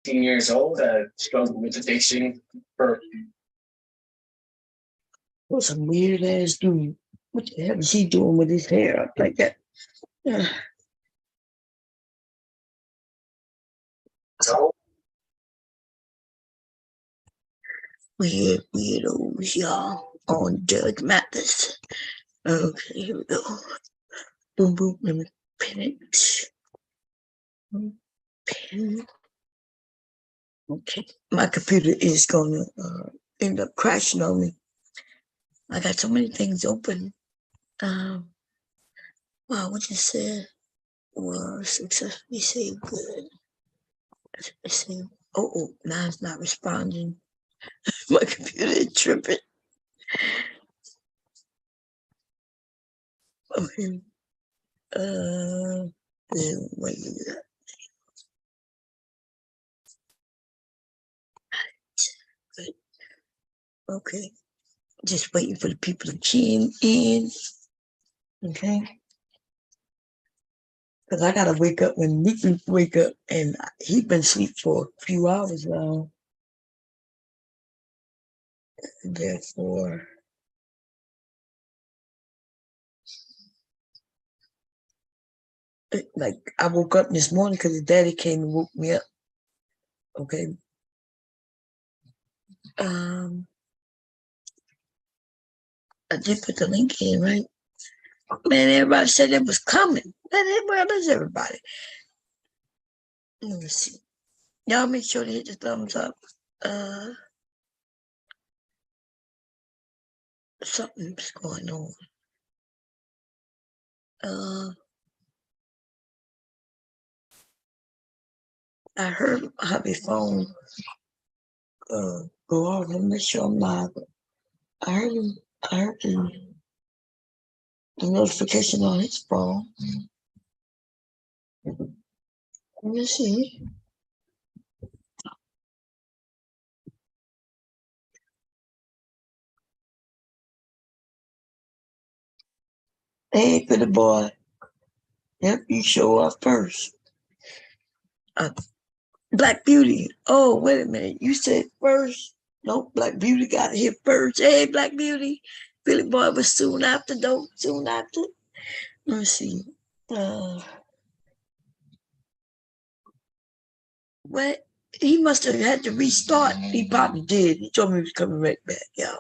years old, struggled with addiction for What's some weird ass dude? What the hell is he doing with his hair up like that? so Weird weirdos, y'all. On Judge Mathis. Okay, here we go. Boom boom. Let me pin it. Pin. Okay. My computer is gonna end up crashing on me. I got so many things open. Wow, what you said was successfully saved. Good. Say, oh, now it's not responding. My computer is tripping. Okay. Wait. Good. Okay. Just waiting for the people to key in. Okay. Because I gotta wake up when Nicky wake up, and he's been asleep for a few hours now. Therefore, like I woke up this morning because his daddy came and woke me up. Okay. I did put the link in, right? Man, everybody said it was coming. Where is everybody? Let me see. Y'all make sure to hit the thumbs up. Something's going on. I heard hubby phone go off. Let me make sure I'm live. I heard the notification on his phone. Let me see. Hey, pretty boy. Yep, you show up first. Black Beauty. Oh, wait a minute. You said first. Nope, Black Beauty got here first. Hey, Black Beauty. Billy Boy was soon after, though. Soon after. Let me see. What? He must have had to restart. He probably did. He told me he was coming right back, y'all.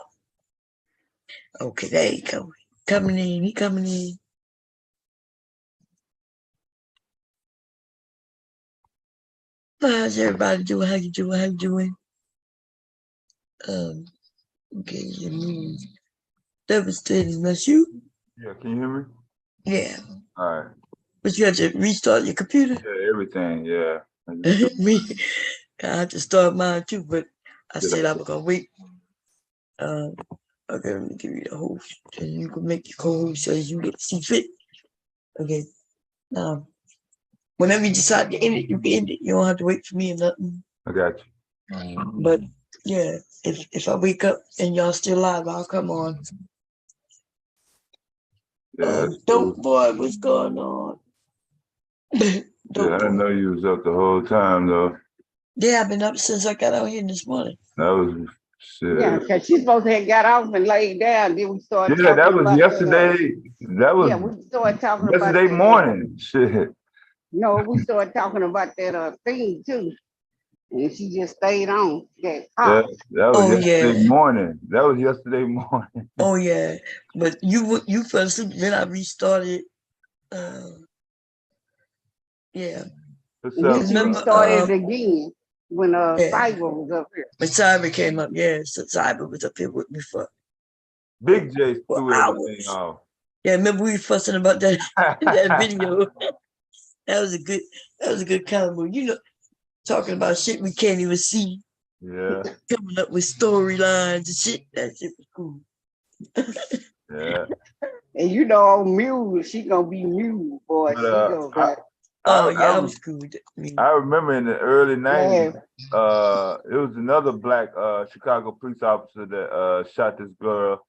Okay, there he coming. Coming in. He coming in. How's everybody doing? How you doing? How you doing? Okay, you mean devastating. That's you? Yeah, can you hear me? Yeah. All right. But you had to restart your computer? Yeah, everything, yeah. Me, I had to start mine too, but I said I was gonna wait. Okay, let me give you the host, and you can make your co-host as you get to see fit. Okay. Now, whenever you decide to end it, you can end it. You don't have to wait for me or nothing. I got you. But yeah, if I wake up and y'all still alive, I'll come on. Yeah, Dope boy, what's going on? yeah, I didn't know you was up the whole time though. Yeah, I've been up since I got out here this morning. That was shit. Yeah, because she's supposed to have got off and laid down. Then we started. Yeah, that was yesterday. That was we started talking yesterday about morning. Shit. No, we started talking about that thing too, and she just stayed on that. Yeah, that was yesterday yeah. morning. That was yesterday morning. Oh yeah, but you fell asleep. Then I restarted. Yeah. Then she restarted again when Cyber was up here. When Cyber came up, yeah, so Cyber was up here with me for Big J threw hours. everything off. Yeah, remember we were fussing about that that video. That was a good combo. You know, talking about shit we can't even see. Yeah. Coming up with storylines and shit. That shit was cool. Yeah. And you know, Mule, she gonna be Mule, boy. But, that was cool. I remember in the early 90s, it was another black Chicago police officer that shot this girl.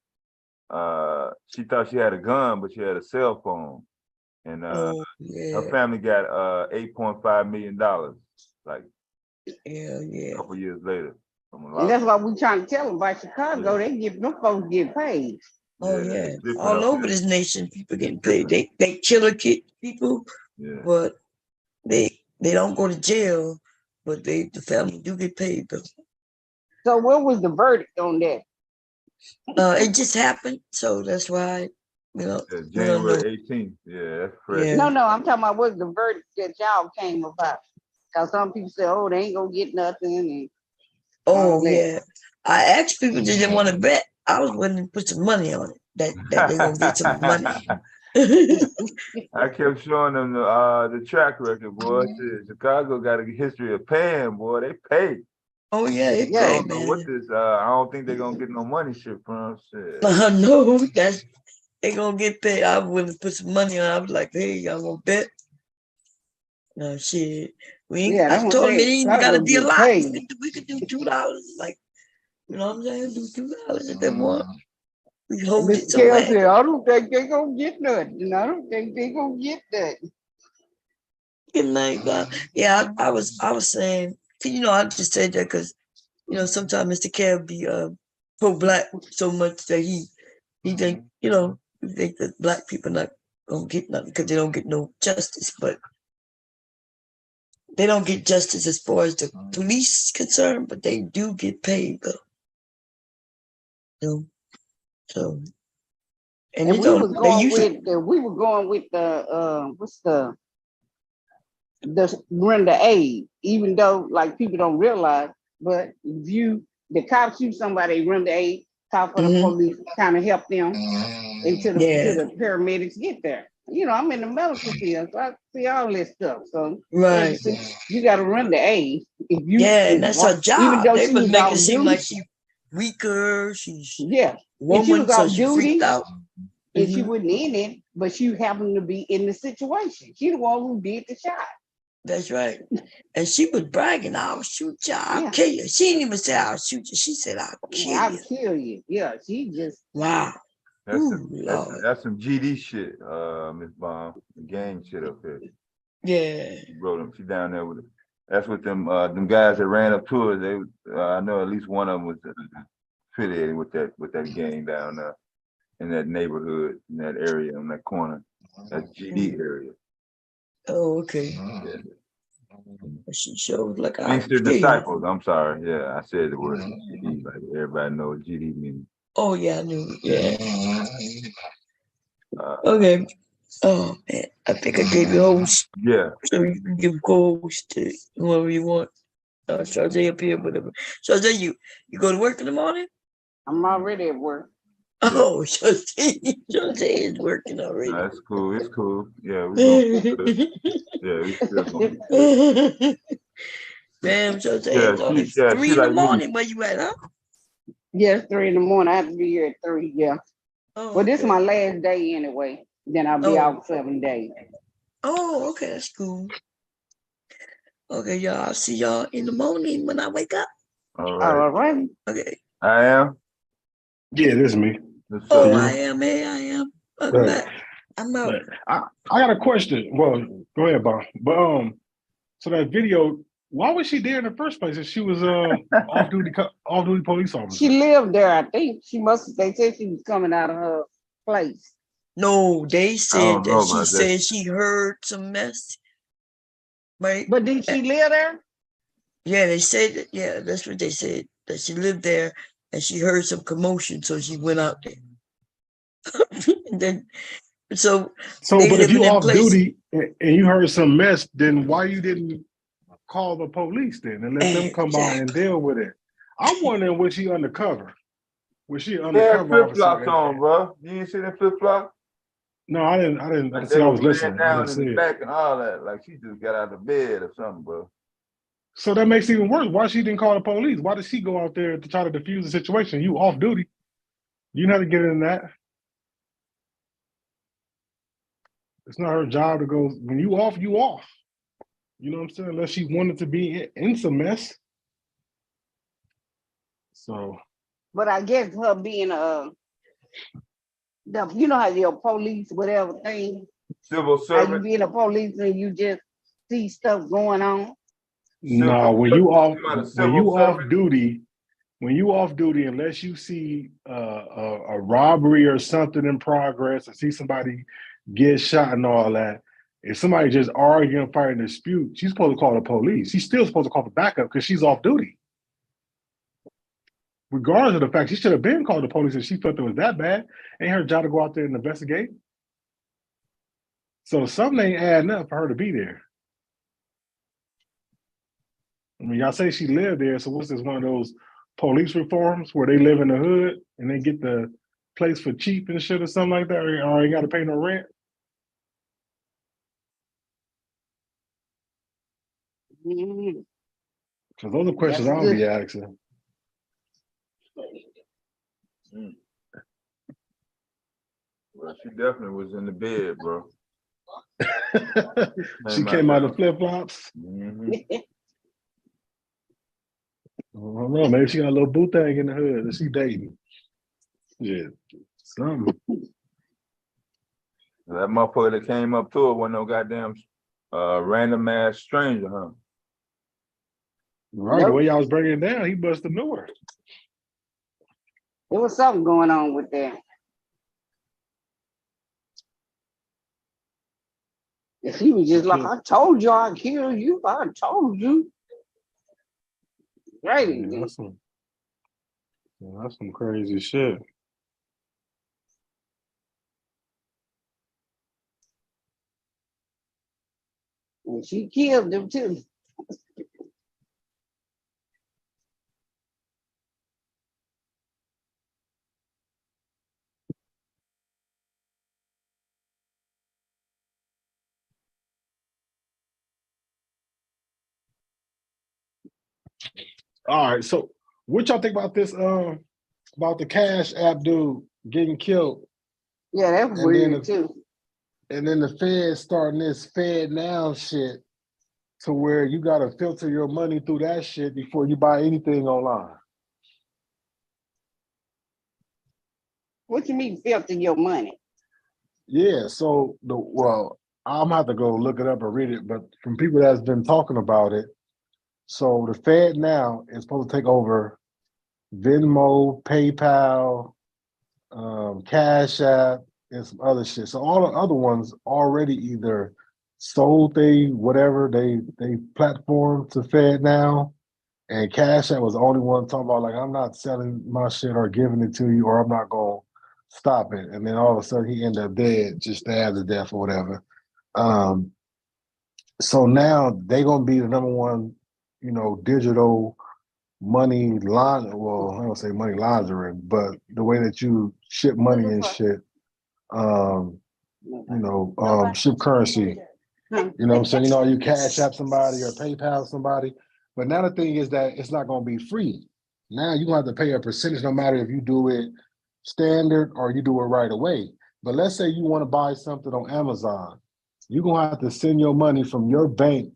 She thought she had a gun, but she had a cell phone. And her family got $8.5 million. Like, Yeah, a yeah. couple years later. From a And lot that's of, why we trying to tell them about Chicago. They get them folks get paid. Oh yeah, yeah. it's different All up over there. this nation, people getting It's paid. different. They killer kid people, Yeah. but they don't go to jail, but the family do get paid though. So what was the verdict on that? It just happened, so that's why we don't Yeah, we don't know. January 18th. Yeah, that's fresh. Yeah. No, I'm talking about what's the verdict that y'all came about. Cause some people say, oh, they ain't gonna get nothing. And Oh all that. yeah. I asked people that didn't want to bet. I was willing to put some money on it. That they're gonna get some money. I kept showing them the track record, boy. Shit, Chicago got a history of paying, boy. They pay. Oh yeah, it I Yeah. paid, don't know what man. this. I don't think they're gonna get no money shit from. Shit. No, that's they gonna get paid. I was willing to put some money on. I was like, hey, y'all gonna bet? No shit. We ain't, Yeah, I that's what told I'm them it saying. ain't even gotta Chicago be a get lot. paid. We could do $2. Like, you know what I'm saying? Do $2 if they want. We hold it Mr. so Kale bad. said, I don't think they gonna get nothing. I don't think they gonna get nothing. Good night, God. Yeah, I was saying, you know, I just said that because, you know, sometimes Mr. Kev be pro-black so much that he think, you know, he think that black people not gonna get nothing because they don't get no justice, but they don't get justice as far as the police is concerned, but they do get paid though. You know? So and And they we don't was they going usually with what's the render aid, even though like people don't realize, but if the cops shoot somebody, render aid, call for the Mhm. police, kind of help them until Yeah. the paramedics get there. You know, I'm in the medical field, so I see all this stuff. So Right. you got to render aid. If you, Yeah, and that's her even job. though They she was was making off it seem duty, like she weaker, she's yeah, if she woman, was so off she freaked duty out. and she Mhm. wasn't in it, but she happened to be in the situation. She the one who did the shot. That's right. And she was bragging, I'll shoot you, I'll Yeah. kill you. She didn't even say I'll shoot you. She said I'll kill I'll you. kill you. Yeah, she just Wow. That's Ooh, some, Lord. that's some GD shit, Miss Bond. Gang shit up there. Yeah. She wrote them. She down there with it. That's what them guys that ran up to her. They I know at least one of them was affiliated with that gang down there in that neighborhood, in that area, in that corner, that GD area. Oh, okay. Yeah. She showed like I Gangster disciples. I'm sorry. Yeah, I said the word GD. Like everybody knows what GD means. Oh yeah, I knew. Yeah. Okay. Oh man, I think I gave you host, Yeah. so you can give co-host to whoever you want. Charge up here, whatever. Charge, you go to work in the morning? I'm already at work. Oh, Charge is working already. No, that's cool. It's cool. Yeah, we going. Yeah, we still going. Damn, Charge, Yeah, it's only she 3 in the like me. morning. Where you at, huh? Yes, 3 in the morning. I have to be here at 3. Yeah. Oh, But this is okay. my last day anyway. Then I'll be Oh. out 7 days. Oh, okay, that's cool. Okay, y'all. I'll see y'all in the morning when I wake up. All right. All right. Okay. I am. Yeah, this is me. What's Oh, up? I am. Hey, I am. I'm Right. back. I'm out. Right. I got a question. Well, go ahead, Bob. But so that video, why was she there in the first place if she was off duty police officer? She lived there, I think. They said she was coming out of her place. No, they said don't know that she about that. said she heard some mess. Right? But did she live there? Yeah, they said that. Yeah, that's what they said. That she lived there and she heard some commotion, so she went out there. And then, so they but if living you in off place. duty and you heard some mess, then why you didn't call the police then and let them come by and deal with it? I'm wondering, was she undercover? Was she They had undercover flip flops officer? on, bro. You ain't see them flip flops? No, I didn't. Like See, they I were was laying listening. I down didn't in see the it. back and all that. Like she just got out of bed or something, bro. So that makes it even worse. Why she didn't call the police? Why did she go out there to try to defuse the situation? You off duty. You know how to get in that. It's not her job to go. When you off, you off. You know what I'm saying? Unless she wanted to be in some mess. So. But I guess her being you know how your police, whatever thing, Civil how you servant. be in a police and you just see stuff going on. No, when you off Somebody when civil you off servant. duty, when you off duty, unless you see a robbery or something in progress, or see somebody get shot and all that, if somebody just arguing, fighting a dispute, she's supposed to call the police. She's still supposed to call for backup because she's off duty. Regardless of the fact, she should have been called the police if she felt it was that bad. Ain't her job to go out there and investigate. So something ain't adding up for her to be there. I mean, y'all say she lived there, so what's this, one of those police reforms where they live in the hood and they get the place for cheap and shit or something like that, or ain't got to pay no rent? Mhm. Because those are questions That's I'll be good. asking. Well, she definitely was in the bed, bro. She came out of flip flops. Mhm. I don't know. Maybe she got a little boot thing in the hood that she dating. Yeah, something. That motherfucker that came up to her wasn't no goddamn random ass stranger, huh? Right, the Nope. way y'all was bringing it down, he must have knew her. There was something going on with that. If he was just like, I told you I'd kill you. I told you. Right. Yeah, that's some crazy shit. And she killed him too. All right, so what y'all think about this? About the Cash App dude getting killed, Yeah, that's and weird too. then the Fed starting this Fed Now shit to where you got to filter your money through that shit before you buy anything online. What you mean filter your money? Yeah, so I'm gonna have to go look it up and read it, but from people that's been talking about it, so the Fed Now is supposed to take over Venmo, PayPal, Cash App, and some other shit. So all the other ones already either sold they platform to Fed Now, and Cash App was the only one talking about like, I'm not selling my shit or giving it to you, or I'm not gonna stop it. And then all of a sudden he ended up dead, just stabbed to death or whatever. So now they gonna be the number one, digital money laundering. Well, I don't say money laundering, but the way that you ship money and shit, ship currency. You know what I'm saying? You Cash App somebody or PayPal somebody. But now the thing is that it's not gonna be free. Now you're gonna have to pay a percentage no matter if you do it standard or you do it right away. But let's say you want to buy something on Amazon. You're gonna have to send your money from your bank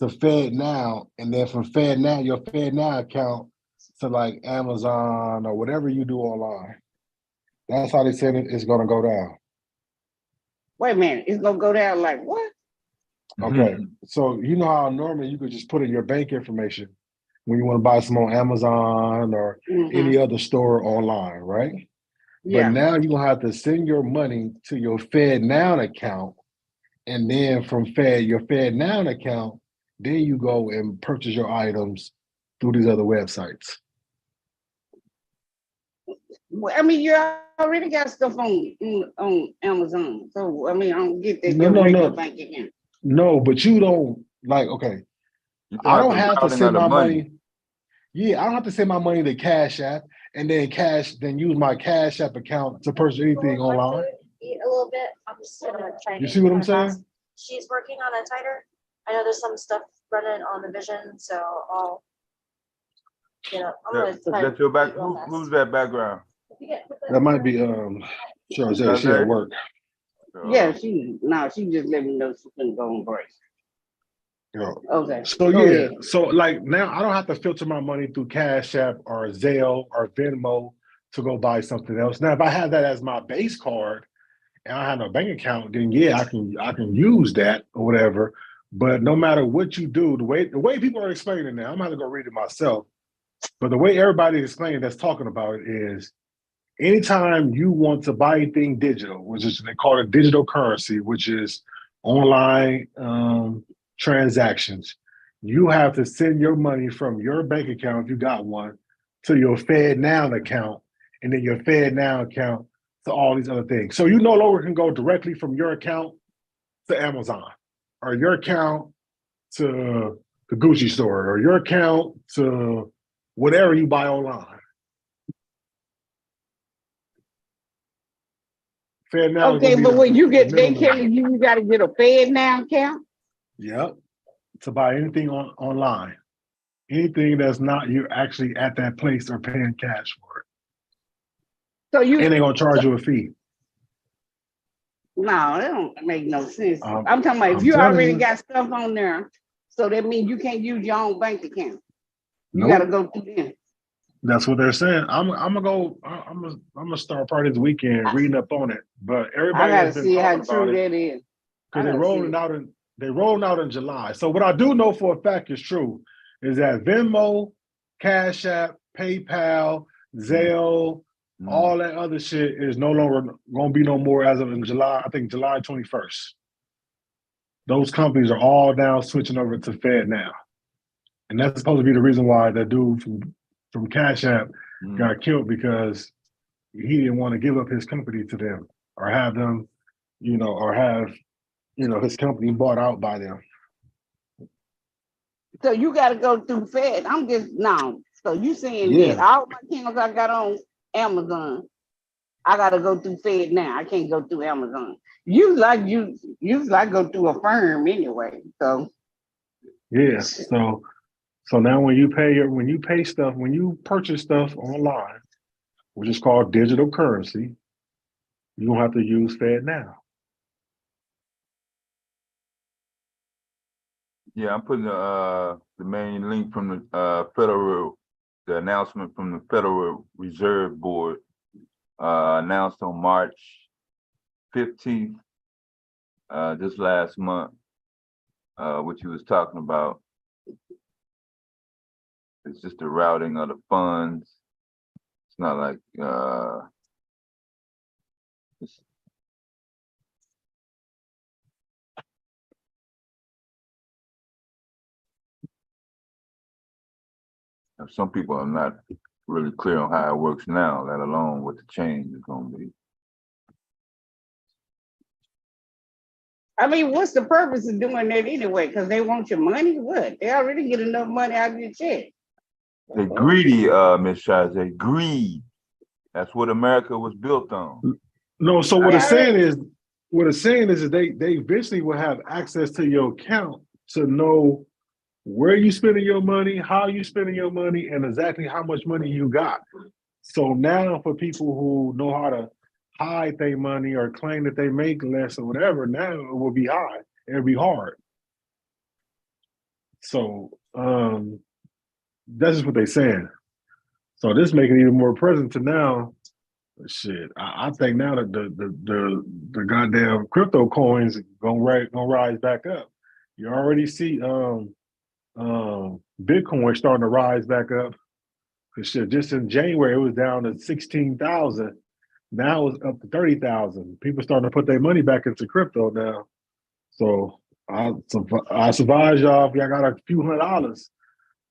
to Fed Now, and then from Fed Now, your Fed Now account to like Amazon or whatever you do online. That's how they said it's gonna go down. Wait a minute, it's gonna go down like what? Okay, so you know how normally you could just put in your bank information when you want to buy some on Amazon or any other store online, right? Yeah. But now you're gonna have to send your money to your Fed Now account, and then from your Fed Now account, then you go and purchase your items through these other websites. Well, I mean, you already got stuff on Amazon, so I mean, I don't get that No, your no, regular no. bank account. No, but you don't okay. I don't have to send my money. Yeah, I don't have to send my money to Cash App and then use my Cash App account to purchase anything online. Eat a little bit. I'm just gonna try. You see what I'm saying? She's working on a tighter. I know there's some stuff running on the vision, so I'll I'm gonna try. That's your back. Who's that background? That might be sure she at work. Yeah, she just let me know she couldn't go on break. Okay. So yeah, so like now I don't have to filter my money through Cash App or Zelle or Venmo to go buy something else. Now, if I have that as my base card and I have no bank account, then yeah, I can use that or whatever. But no matter what you do, the way people are explaining it now, I'm gonna have to go read it myself. But the way everybody is explaining that's talking about it is anytime you want to buy anything digital, which is they call it digital currency, which is online transactions, you have to send your money from your bank account if you got one to your FedNow account, and then your FedNow account to all these other things. So you no longer can go directly from your account to Amazon, or your account to the Gucci store, or your account to whatever you buy online. FedNow. Okay, but when you get, they telling you gotta get a FedNow account? Yep. To buy anything online. Anything that's not you actually at that place or paying cash for it. So you, And they're gonna charge you a fee. no, that don't make no sense. Um, I'm talking about if I'm you telling already you. got stuff on there, so that means you can't use your own bank account. You Nope. gotta go through them. That's what they're saying. I'm gonna start part of this weekend reading up on it. But I everybody gotta has been see how talking true about it that is. because I gotta see they rolling out in July. So what I do know for a fact is true is that Venmo, Cash App, PayPal, Zelle, all that other shit is no longer gonna be no more as of in July. I think July 21st. Those companies are all now switching over to FedNow. And that's supposed to be the reason why that dude from Cash App got killed, because he didn't want to give up his company to them or have them, or have, his company bought out by them. So you gotta go through Fed. I'm just no. So you saying Yeah. that all my channels I got on Amazon, I gotta go through Fed now. I can't go through Amazon. You like go through a firm anyway. So Yeah. So now when you purchase stuff online, which is called digital currency, you don't have to use FedNow. Yeah, I'm putting the main link from the announcement from the Federal Reserve Board announced on March 15th, this last month, which he was talking about. It's just the routing of the funds. It's not like some people are not really clear on how it works now, let alone what the change is going to be. I mean, what's the purpose of doing that anyway? Because they want your money? What? They already get enough money out of your check. They're greedy, Ms. Shaz, they greed. That's what America was built on. No, so what it's saying is that they eventually will have access to your account to know where you spending your money, how you spending your money, and exactly how much money you got. So now for people who know how to hide their money or claim that they make less or whatever, now it will be high. It'll be hard. So that's just what they're saying. So this making it even more present to now. Shit, I think now that the goddamn crypto coins gonna rise back up. You already see Bitcoin starting to rise back up. Cause shit, just in January it was down to 16,000. Now it's up to 30,000. People starting to put their money back into crypto now. So I advise y'all, if y'all got a few $100s,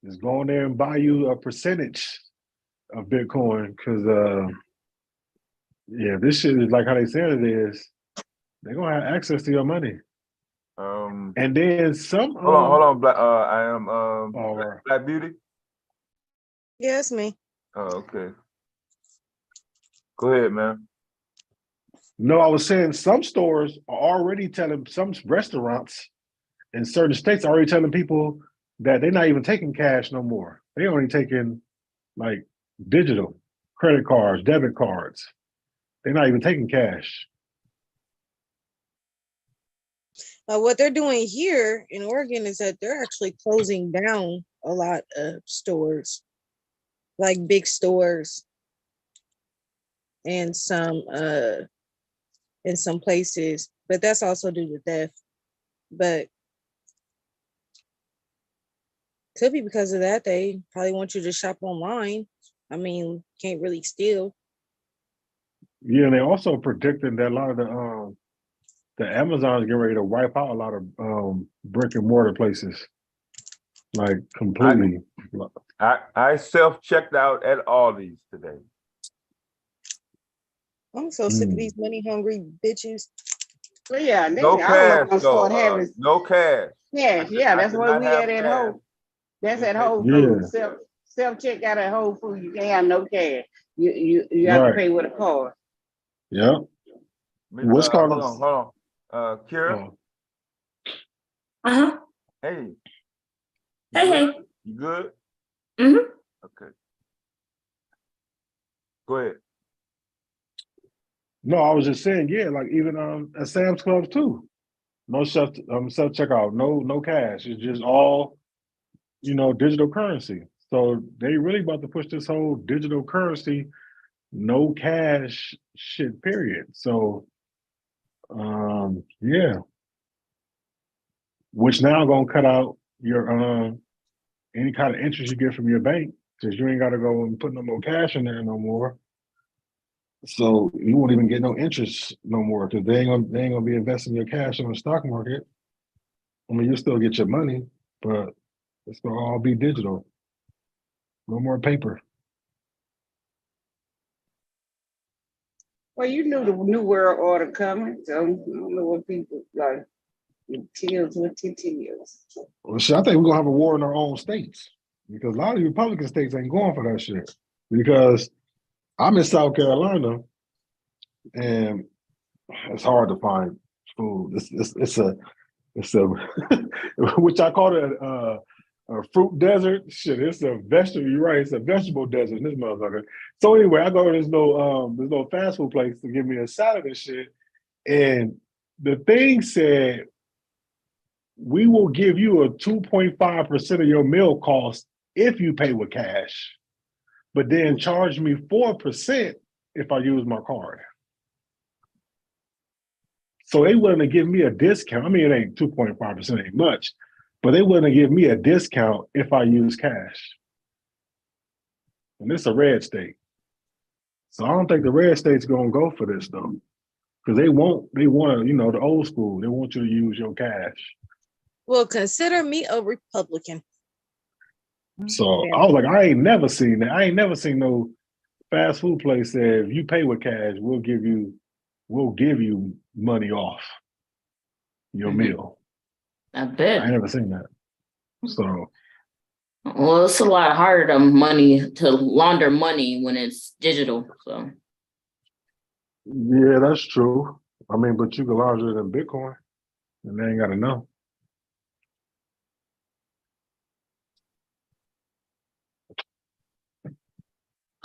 just go in there and buy you a percentage of Bitcoin, because yeah, this shit is like how they said it is. They're gonna have access to your money. And then some hold on, Black. I am Black Beauty. Yeah, it's me. Oh, okay. Go ahead, man. No, I was saying some stores are already telling, some restaurants in certain states are already telling people that they're not even taking cash no more. They're only taking like digital credit cards, debit cards. They're not even taking cash. What they're doing here in Oregon is that they're actually closing down a lot of stores, like big stores, and some in some places. But that's also due to theft. But Could be because of that. They probably want you to shop online. I mean, can't really steal. Yeah, and they also predicting that a lot of the Amazon is getting ready to wipe out a lot of brick and mortar places, like completely. I self-checked out at Aldi's today. I'm so sick of Mm. these money hungry bitches. But yeah, No I cash want to though. start having No cash. cash. could- Yeah, I that's could where not we have at cash. Whole. That's They at take Whole the Yeah. Foods. Self checkout at Whole Foods. You can't have no cash. You have to Right. pay with a card. Yeah. What's called Hold on. Kira, Oh, Uh-huh. hey. You Hey, good? hey. You good? Mhm. Okay. Go ahead. no, I was just saying, yeah, like even at Sam's Club too. No self checkout, no cash. It's just all, digital currency. So they really about to push this whole digital currency, no cash shit, period. So yeah. Which now gonna cut out your any kind of interest you get from your bank, because you ain't gotta go and put no more cash in there no more. So you won't even get no interest no more, because they ain't gonna be investing your cash on the stock market. I mean, you still get your money, but it's gonna all be digital. No more paper. Well, you knew the new world order coming, so I don't know what people like. Teals with teals. Well, shit, I think we're gonna have a war in our own states, because a lot of the Republican states ain't going for that shit. Because I'm in South Carolina, and it's hard to find food. It's a which I call it a fruit desert. Shit, it's a vegetable. You're right. It's a vegetable desert in this motherfucker. So anyway, I go to this no fast food place to give me a salad and shit, and the thing said, we will give you a 2.5% of your meal cost if you pay with cash, but then charge me 4% if I use my card. So they willing to give me a discount. I mean, it ain't 2.5%, ain't much, but they willing to give me a discount if I use cash. And it's a red state. So I don't think the red state's gonna go for this though. Because they want to, the old school, they want you to use your cash. Well, consider me a Republican. So Yeah. I was like, I ain't never seen that. I ain't never seen no fast food place say, if you pay with cash, we'll give you money off your Mhm. meal. I I ain't bet. never seen that. So Well, it's a lot harder to launder money when it's digital. So yeah, that's true. I mean, but you can launder it in Bitcoin, and they ain't got to know.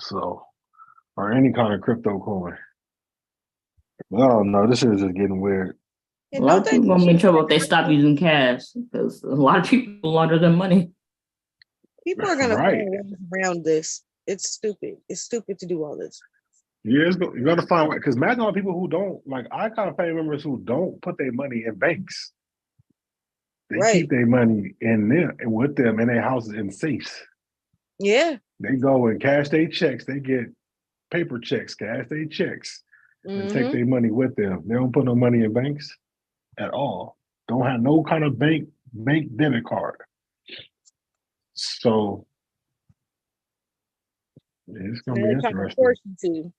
So, or any kind of crypto coin. I don't know. This is just getting weird. a And lot don't of they people gonna be in think trouble if they stop using cash, because a lot of people launder their money. people are gonna Right. find ways around this? It's stupid. It's stupid to do all this. Yeah, you got to find, because imagine all the people who don't, like, I kind of family members who don't put their money in banks. They Right. keep their money in there and with them in their houses in safes. Yeah. They go and cash their checks. They get paper checks, cash their checks, and take Mhm. their money with them. They don't put no money in banks at all. Don't have no kind of bank debit card. So it's gonna be They're trying to interesting. force you to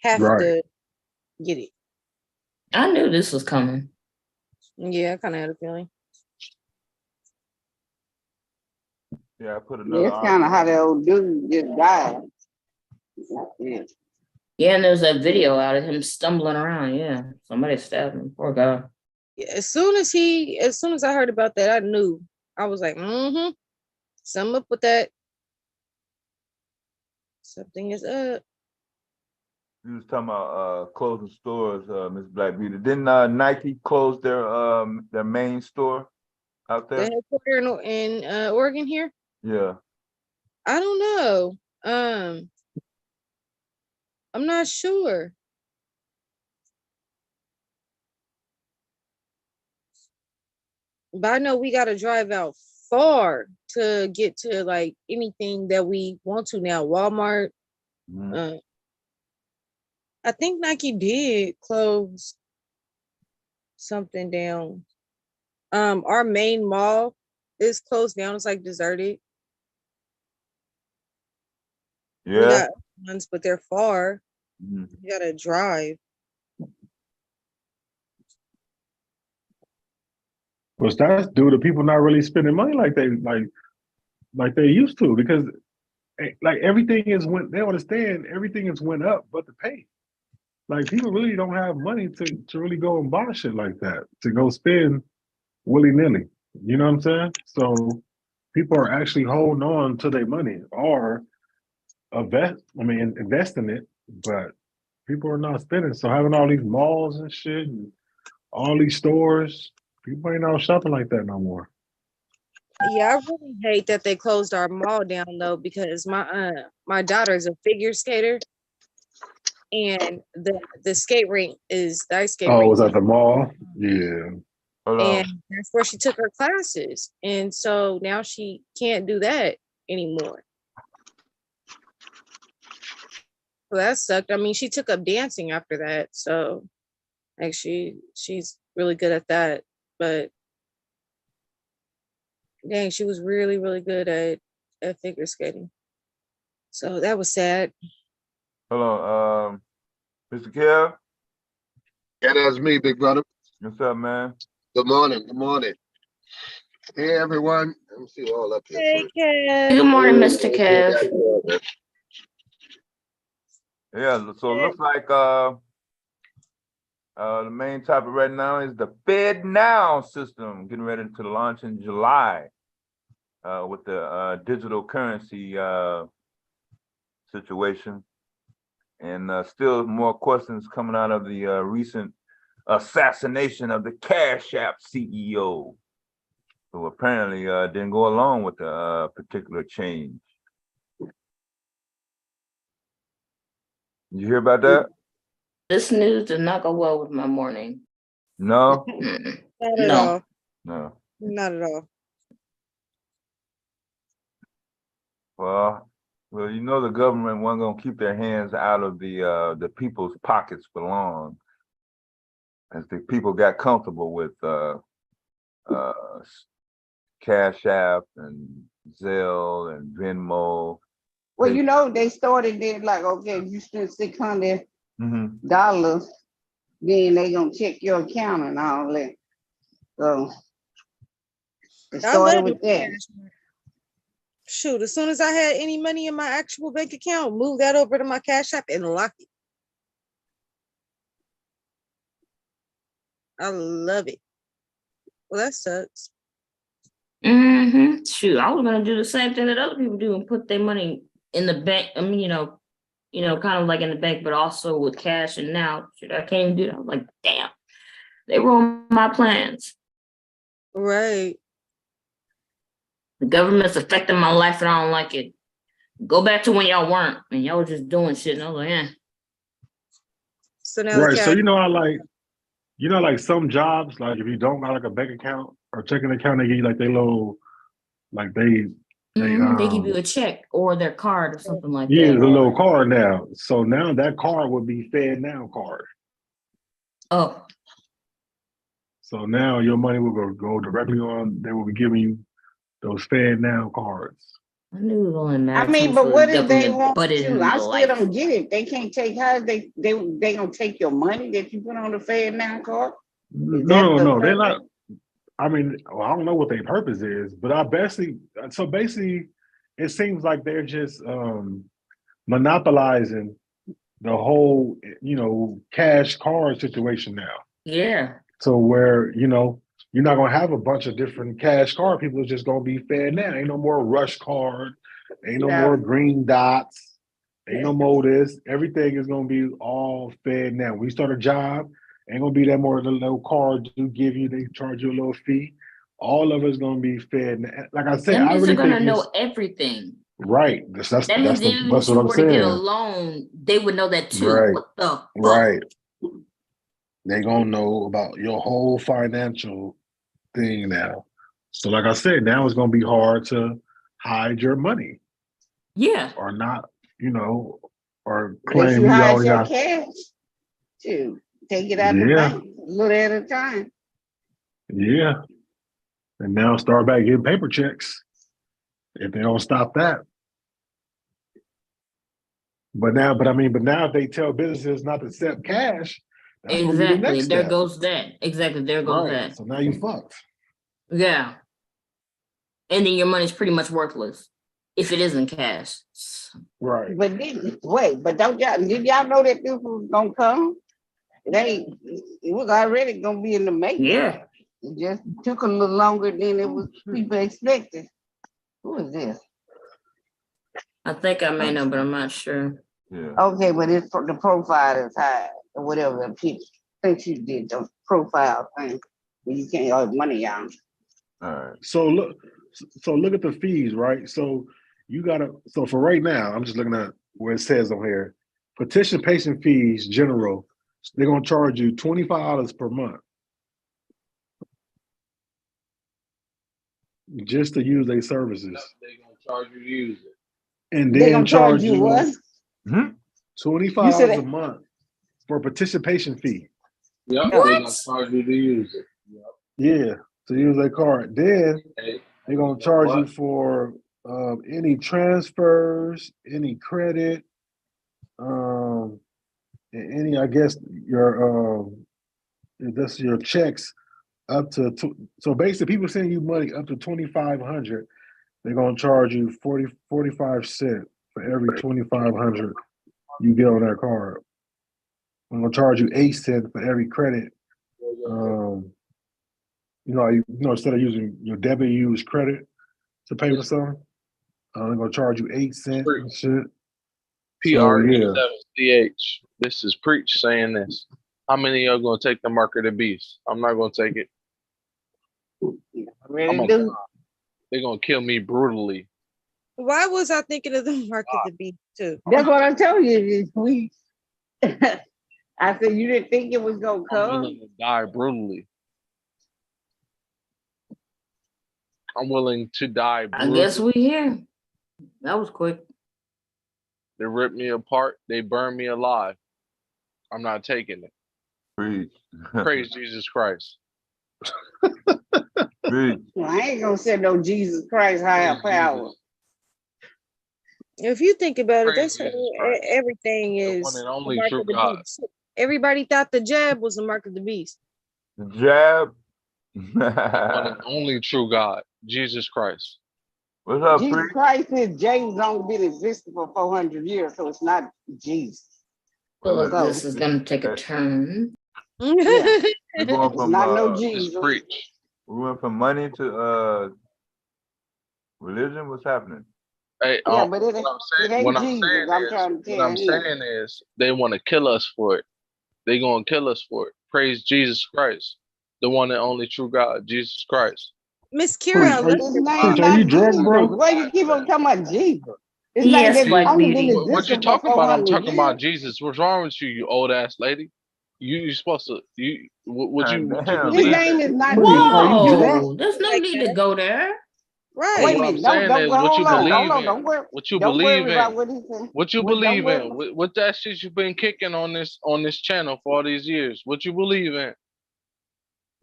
have Right. to get it. I knew this was coming. Yeah, I kind of had a feeling. Yeah, I put another That's kind of how article. that old dude just died. Yeah. Yeah, and there's that video out of him stumbling around. Yeah, somebody stabbed him. Poor guy. Yeah, as soon as I heard about that, I knew. I was like, something up with that. Something is up. You was talking about closing stores, Miss Black Beauty. Didn't Nike close their main store out The there? headquarters in Oregon here. Yeah. I don't know. I'm not sure. But I know we got to drive out far to get to like anything that we want to now. Walmart, Mhm. I think Nike did close something down. Our main mall is closed down. It's like deserted. We Yeah. got ones, but they're far. Mhm. You gotta drive. But that's due to people not really spending money like they used to, because like everything is went. They understand everything is went up, but the pay. Like people really don't have money to really go and buy shit like that, to go spend willy nilly. You know what I'm saying? So people are actually holding on to their money or invest in it, but people are not spending. So having all these malls and shit and all these stores, people ain't out shopping like that no more. Yeah, I really hate that they closed our mall down though, because my daughter's a figure skater, and the skate rink is the ice skate Oh, rink, was at the mall? Yeah. Hold on. and that's where she took her classes, and so now she can't do that anymore. So that sucked. I mean, she took up dancing after that, so like she's really good at that. But dang, she was really, really good at figure skating. So that was sad. Hold on. Mr. Kev, Yeah, that's me, big brother. what's up, man? Good morning. Good morning. Hey, everyone. Let me see you all up here Hey, first. Kev. Good morning, Mr. Kev. Yeah, so it looks like the main topic right now is the Fed Now system getting ready to launch in July with the digital currency situation. And still more questions coming out of the recent assassination of the Cash App CEO, who apparently didn't go along with the particular change. You hear about that? This news did not go well with my morning. No? Mm-mm. Not at No. all. No. Not at all. Well, you know the government wasn't gonna keep their hands out of the people's pockets for long, as the people got comfortable with Cash App and Zelle and Venmo. Well, you know, they started there like, okay, if you spend $600, Mhm. then they gonna check your account and all that. So it I started love with the that. Cash App. Shoot, as soon as I had any money in my actual bank account, move that over to my Cash App and lock it. I love it. Well, that sucks. Mm-hmm. Shoot, I was gonna do the same thing that other people do and put their money in the bank. I mean, kind of like in the bank, but also with cash. And now, shoot, I can't even do that. I was like, damn, they ruined my plans. Right. The government's affecting my life, and I don't like it. Go back to when y'all weren't, and y'all were just doing shit. And I was like, yeah. So now Right. the So Cash. like some jobs, like if you don't got like a bank account or checking account, they give you like they little, like they They give you a check or their card or something like yeah, that. the little Or card now. So now that card would be Fed Now card. oh, So now your money will go directly on. They will be giving you those Fed Now cards. I knew it was only I mad mean, times but for what the if they government want butted to? in I my still life. don't get it. They can't take how they gonna take your money that you put on the Fed Now card? Is that the No, they're purpose? not. I mean, well, I don't know what their purpose is, but basically, it seems like they're just monopolizing the whole, cash card situation now. Yeah. So where, you're not gonna have a bunch of different cash card people. It's just gonna be Fed Now. Ain't no more Rush card. Ain't no Yeah. more green dots. Ain't no more this. Everything is gonna be all Fed Now. When you start a job, ain't gonna be that more the little card do give you. They charge you a little fee. All of it's gonna be Fed Now. Like I said, That I means really they're gonna think know it's everything. right. That's That means even that's if you what I'm were to get a saying. loan, they would know that too. Right. What the fuck? Right. They gonna know about your whole financial thing now. So like I said, now it's gonna be hard to hide your money Yeah, or not, or If claim you you hide only your got. cash, shoot, take it out the Yeah, bank, a little at a time. yeah. And now start back getting paper checks if they don't stop that. But now if they tell businesses not to accept cash, that's gonna be the exactly. next There step. goes that. Exactly. There goes Right. that. So now you fucked. Yeah. And then your money's pretty much worthless if it isn't cash. Right. But but did y'all know that this was gonna come? It was already gonna be in the making. Yeah. It just took a little longer than it was people expected. Who is this? I think I may know, but I'm not sure. Yeah. Okay, but it's the profile is high or whatever the picture. I think you did the profile thing. You can't have money out. All right. So look at the fees, right? So for right now, I'm just looking at where it says on here, participation fees general, they're gonna charge you $25 per month just to use their services. They're gonna charge you to use it. And They then gonna charge you what? $25 a month for a participation fee. Yep, What? they're gonna charge you to use it. Yep. Yeah, to use their card. Then Hey, they're gonna charge you what? for any transfers, any credit, and any, I guess, your that's your checks up to so basically people sending you money up to 2,500, they're gonna charge you 45 cents for every 2,500 you get on that card. I'm gonna charge you 8 cents for every credit. Instead of using your debit, you use credit to pay for something. I'm gonna charge you 8 cents and shit. PRE7CH. This is Preach saying this. How many of y'all gonna take the mark of the beast? I'm not gonna take it. Ready to do? They're gonna kill me brutally. Why was I thinking of the mark of the beast too? That's what I told you this week. I said you didn't think it was gonna I'm come. willing to die brutally. I'm willing to die I brutally. guess we here. That was quick. They rip me apart. They burn me alive. I'm not taking it. Preach. Praise Jesus Christ. Preach. Well, I ain't gonna say no Jesus Christ higher Praise power. Jesus. If you think about it, Praise that's Jesus Christ. everything The is one and the only mark true of the God. beast. Everybody thought the jab was the mark of the beast. The jab. One and only true God, Jesus Christ. What's up, Jesus Preach? Christ is James only been existing for 400 years, so it's not Jesus. Well, So, this is gonna take a turn. yeah, We're going it's from not no Just Jesus. preach. we went from money to religion. What's happening? Hey, Yeah, but it ain't what I'm Jesus. saying I'm is, trying to what tell I'm you. saying is, they want to kill us for it. They gonna kill us for it. Praise Jesus Christ, the one and only true God, Jesus Christ. Miss Preach, Kira, are His you, name Preach, are you not drunk, Jesus. bro? Why you keep on talking about Jesus? His name Yes, has Black only Beauty. been What you existing for talking about? I'm 400 talking about years. Jesus. What's wrong with you, you old ass lady? You supposed to would you Damn, His believe name it? is not Preach, Jesus. are you drunk? Whoa, there's no Like need that. to go there. Right. Wait a What I'm minute. saying is what you Hold believe on. in. Don't What you worry believe about in. what he said. What you Don't believe worry. in. What that shit you've been kicking on this channel for all these years. What you believe in.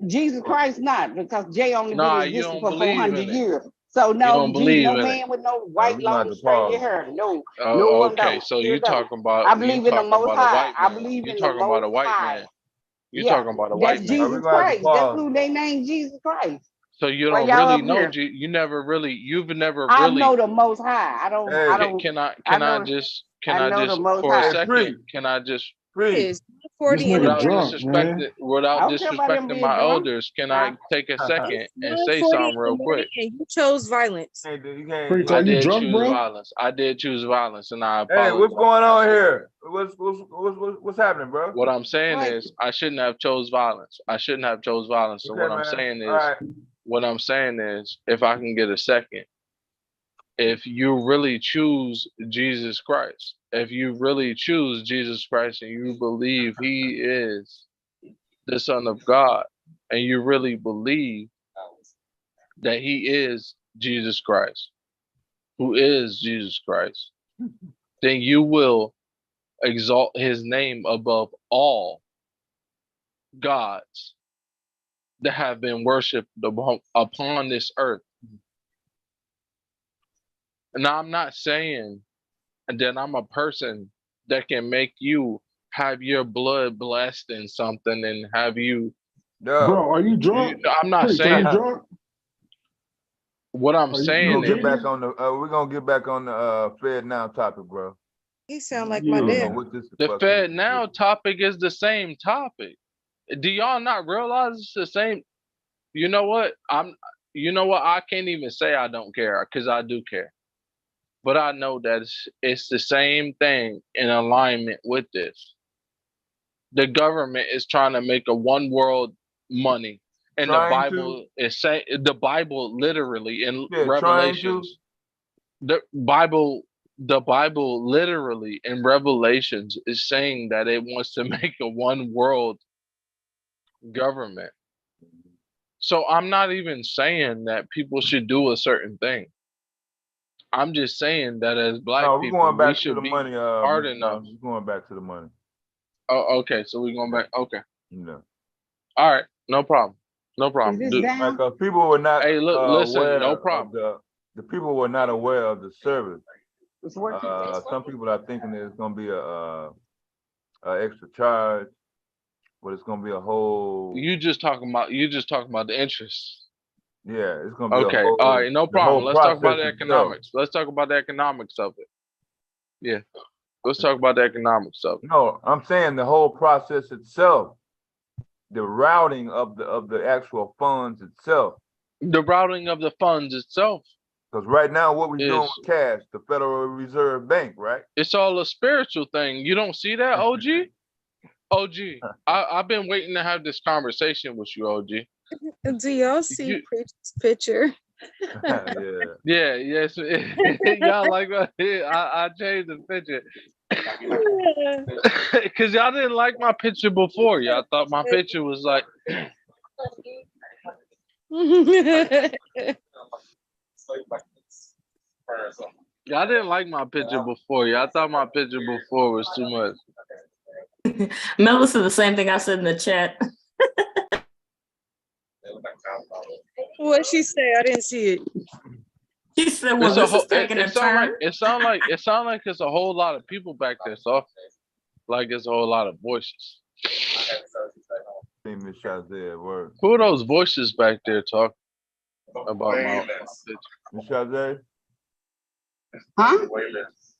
Jesus Christ not, because Jay only been Nah, you existing don't for believe 400 in it. years. So You no, don't Jesus, believe no in it. man with no we're white, gonna have long, to stringy pause. hair. No, Okay, no. so Here you go. talking about I believe in the Most a High. white I man. believe You in the talking about a Most white High. man. You Yeah, talking about a that's white man. We're Jesus gonna have to Christ. That's pause. who they named Jesus Christ. So you Why don't y'all really up know here? you've never I really know the Most High. I don't. can I I know. just I know the Most for a Hey, High. Preach. second can I just Preach. Is This 40 in the nigga without morning. drunk, man. I don't care about them disrespecting being my drunk. elders, can I Now, take a second and say 1:40 in something the real morning, quick? and you chose violence. You can't. Preach, I are you did drunk, choose bro? violence. I did choose violence, and I Hey, apologize. what's going on I should- here? What's happening, bro? What I'm saying What? is, I shouldn't have chose violence. I shouldn't have chose violence. So Okay, what I'm man. saying All is, right. if I can get a second, if you really choose Jesus Christ, if you really choose Jesus Christ and you believe he is the Son of God, and you really believe that he is Jesus Christ, who is Jesus Christ, then you will exalt his name above all gods that have been worshipped upon this earth. Now, I'm not saying that I'm a person that can make you have your blood blessed in something and have you. No. Bro, are you drunk? I'm not Preach, are you saying. drunk? What I'm Are you saying We're gonna is, get back on the we're gonna get back on the Fed now topic, bro. He sound like Yeah. my I don't know dad. what this the fuck Fed is. now topic is the same topic. Do y'all not realize it's the same? You know what? You know what? I can't even say I don't care because I do care. But I know that it's the same thing in alignment with this. The government is trying to make a one world money. And the Trying to? Bible is saying, the Bible literally in Yeah, trying to. Revelations, the Bible literally in Revelations is saying that it wants to make a one world government. So I'm not even saying that people should do a certain thing. I'm just saying that as black No, we're people, going we back to should the be money, hard Mr. enough. We're going back to the money. Oh, okay. So we're going back. Okay. You know. All right. No problem. No Is problem. this Dude, down? Like people were not hey, look, listen, aware no of problem. the people were not aware of the service. It's working. Some people are thinking there's gonna be a extra charge, but it's gonna be a whole You just talking about the interest. yeah, it's gonna be a Okay. whole All right. No the whole problem. Let's talk about the process itself. economics. Let's talk about the economics of it. Yeah. Let's talk about the economics of it. No, I'm saying the whole process itself, the routing of the actual funds itself. The routing of the funds itself. Because right now, what we're doing Is with cash, the Federal Reserve Bank, right? it's all a spiritual thing. You don't see that, OG? OG, I've been waiting to have this conversation with you, OG. Do y'all see You- Preach's picture? Yeah. Yeah, yes. Y'all like what? I changed the picture. Cause y'all didn't like my picture before. Y'all thought my picture was like y'all didn't like my picture before. Y'all thought my picture before was too much. Mel said the same thing I said in the chat. What she say? I didn't see it. She said, "Well, It's a this whole, is taking a it sound like turn." it sound like it's a whole lot of people back there, so like it's a whole lot of voices. See Miss Shazay at work. Who are those voices back there talking about my picture? Miss Shazay? Huh?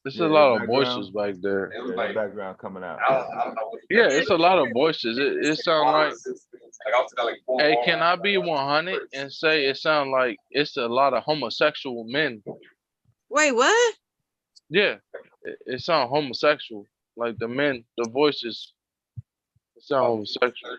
There's Yeah, a lot of background. voices back there. Yeah, that background coming out. Yeah, it's a lot of voices. It sounds like, hey, can I be 100 and say it sounds like it's a lot of homosexual men? Wait, what? Yeah, it sounds homosexual. Like the men, the voices, it sound homosexual.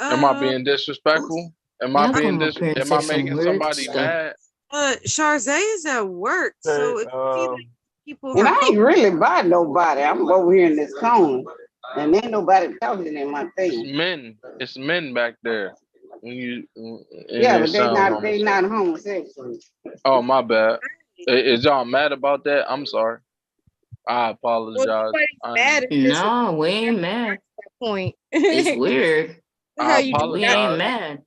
Am I being disrespectful? Am I Y'all being come up here and Am I say some making weird somebody stuff. mad? Charzay is at work, so Hey, if you see like people And her I ain't really by nobody. I'm over here in this corner. And ain't nobody talking in my face. It's men back there. When you, and Yeah, it but sound they not homosexual. Oh, my bad. Is y'all mad about that? I'm sorry. I well, apologize. nobody's I, mad. It's just No, we ain't mad. a point. It's weird. How I you do We that? ain't apologize. mad.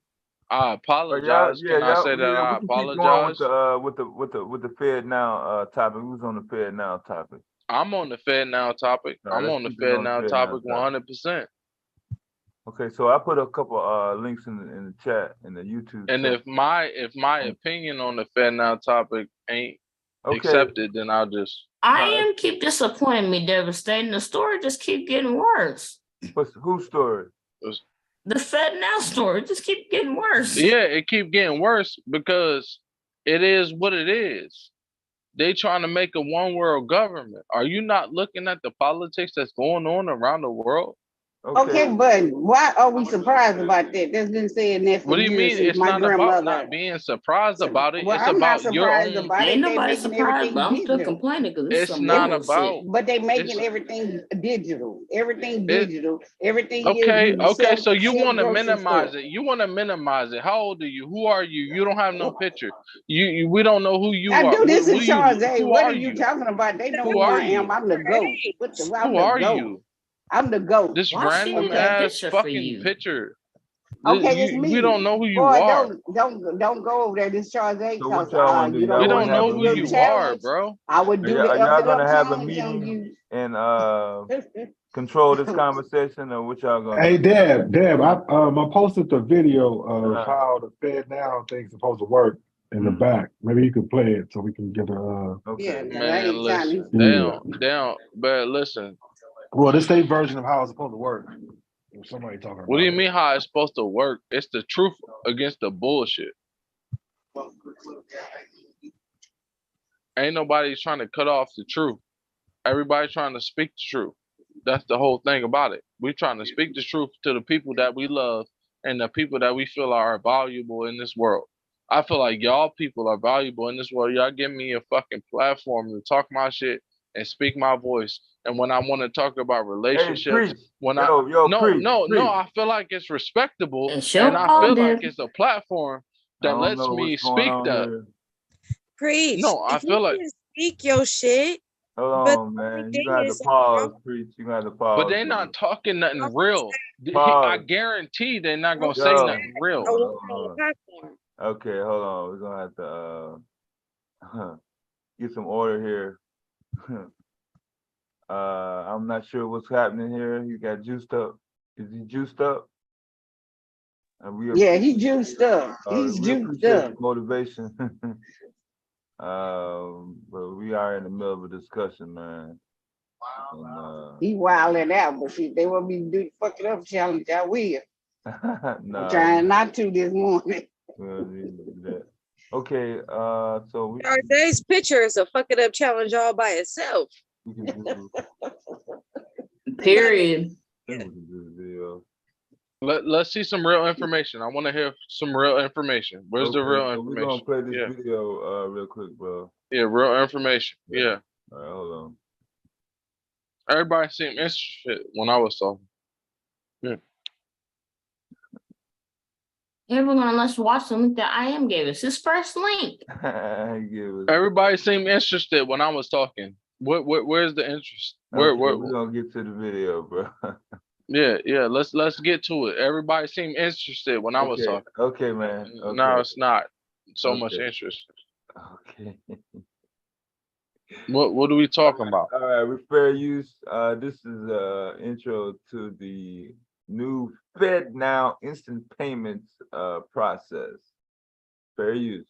I But y'all, apologize. yeah, Can I y'all, say that yeah, I we can keep going apologize? with the Fed now topic. Who's on the Fed now topic? I'm on the Fed now topic. No, I'm let's on the keep it Fed on the now Fed topic now topic. 100%. Okay, so I put a couple links in the chat in the YouTube And chat. if my opinion on the Fed now topic ain't Okay, accepted, then I'll just I no, am keep disappointing me, devastating. The story just keep getting worse. whose story? The Fed Now story just keep getting worse. yeah, it keep getting worse because it is what it is. They trying to make a one world government. Are you not looking at the politics that's going on around the world? Okay, but why are we surprised about that? That's been saying that for What do you years mean? since It's my not about grandmother. not being surprised about it. Well, It's I'm not about your surprised own. about Ain't it. They nobody making surprised, but everything I'm still digital. complaining because this is It's some not bullshit. about. But they making It's everything digital. Everything it. digital. Everything is Okay, you okay. So you sell want to grocery minimize store. it. You want to minimize it. How old are you? Who are you? You don't have no picture. We don't know who you I are. do. This Who is you? Charles A. Who What are are you you? talking about? They know Who who are I am. you? I'm the GOAT. What the, I'm Who the are GOAT. you? I'm the GOAT. This Why she random need a Okay. ass picture for fucking you? picture. Okay, it's We me. don't know who you Boy, are. don't go over there. This Charles A. So what Cause y'all want to do? you know We Y'all want don't to what? have know a who The you meeting? are, challenge. bro. I would Are do the y'all F it gonna up have a challenge on meeting you. and control this conversation, or what y'all gonna Hey, do? Deb, I posted the video of Uh, how the Fed Now thing's supposed to work in the mm, back. Maybe you could play it so we can get a, Yeah, okay. no, I Man, ain't trying to. listen. They yeah. don't. But listen. Well, this state version of how it's supposed to work. There's somebody talking What do about you it. mean how it's supposed to work? It's the truth against the bullshit. Ain't nobody trying to cut off the truth. Everybody trying to speak the truth. That's the whole thing about it. We trying to speak the truth to the people that we love and the people that we feel are valuable in this world. I feel like y'all people are valuable in this world. Y'all give me a fucking platform to talk my shit and speak my voice. And when I want to talk about Hey, relationships, preach. when Yo, preach, no, preach. I feel like it's respectable And and show I all feel like them. it's a platform I that don't lets know what's me going speak on that. here. Preach. No, I If you feel like, can speak your shit, Hold but on, the only man. You thing gonna have to is, pause, preach. You gonna have to but pause, they brother. not talking nothing real. I Pause. guarantee they're not gonna say Yo, nothing real. I hold want on, on hold the on. platform. Okay, hold on. We're gonna have to get some order here. I'm not sure what's happening here. You got juiced up. Is he juiced up? And Yeah, he juiced up. He's we juiced appreciate up. the motivation. But we are in the middle of a discussion, man. And, He wilding out, but shit, they want me to do the fuck it up challenge. I will. I'm nah, trying not to this morning. we don't need to do that. Okay, so Today's picture is a fuck it up challenge all by itself. we can do Period. we can do the video. Let's see some real information. I want to hear some real information. Where's the Okay, real so we're gonna information? play this Yeah, video real quick, bro. yeah, real information. Yeah, All right, hold on. everybody seemed interested when I was talking. Everyone, let's watch the link that I am gave us. His first link. Give us- Everybody seemed interested when I was talking. Where's the interest? Okay, we're gonna get to the video, bro. Yeah. Let's get to it. Everybody seemed interested when I was Okay, talking. okay, man. Okay. No, it's not so much Okay. interest. Okay. What are we talking about? All right, with fair use, this is intro to the new Fed Now instant payments process. Fair use.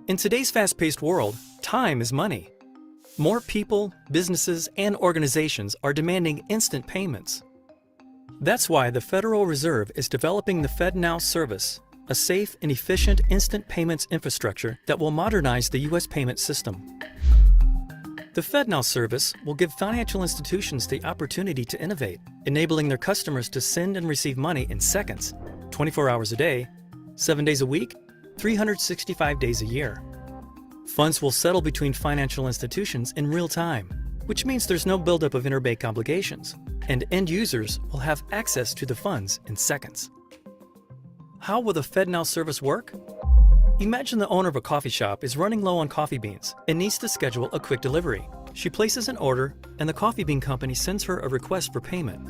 In today's fast-paced world, time is money. More people, businesses, and organizations are demanding instant payments. That's why the Federal Reserve is developing the FedNow service, a safe and efficient instant payments infrastructure that will modernize the U.S. payment system. The FedNow service will give financial institutions the opportunity to innovate, enabling their customers to send and receive money in seconds, 24 hours a day, 7 days a week, 365 days a year. Funds will settle between financial institutions in real time, which means there's no buildup of interbank obligations, and end users will have access to the funds in seconds. How will the FedNow service work? Imagine the owner of a coffee shop is running low on coffee beans and needs to schedule a quick delivery. She places an order, and the coffee bean company sends her a request for payment.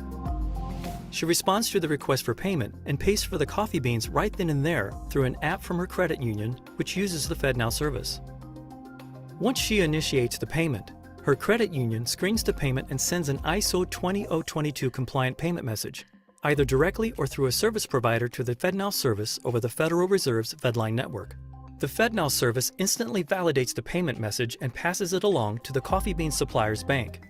She responds to the request for payment and pays for the coffee beans right then and there through an app from her credit union, which uses the FedNow service. Once she initiates the payment, her credit union screens the payment and sends an ISO 20022 compliant payment message, either directly or through a service provider to the FedNow service over the Federal Reserve's FedLine network. The FedNow service instantly validates the payment message and passes it along to the coffee bean supplier's bank.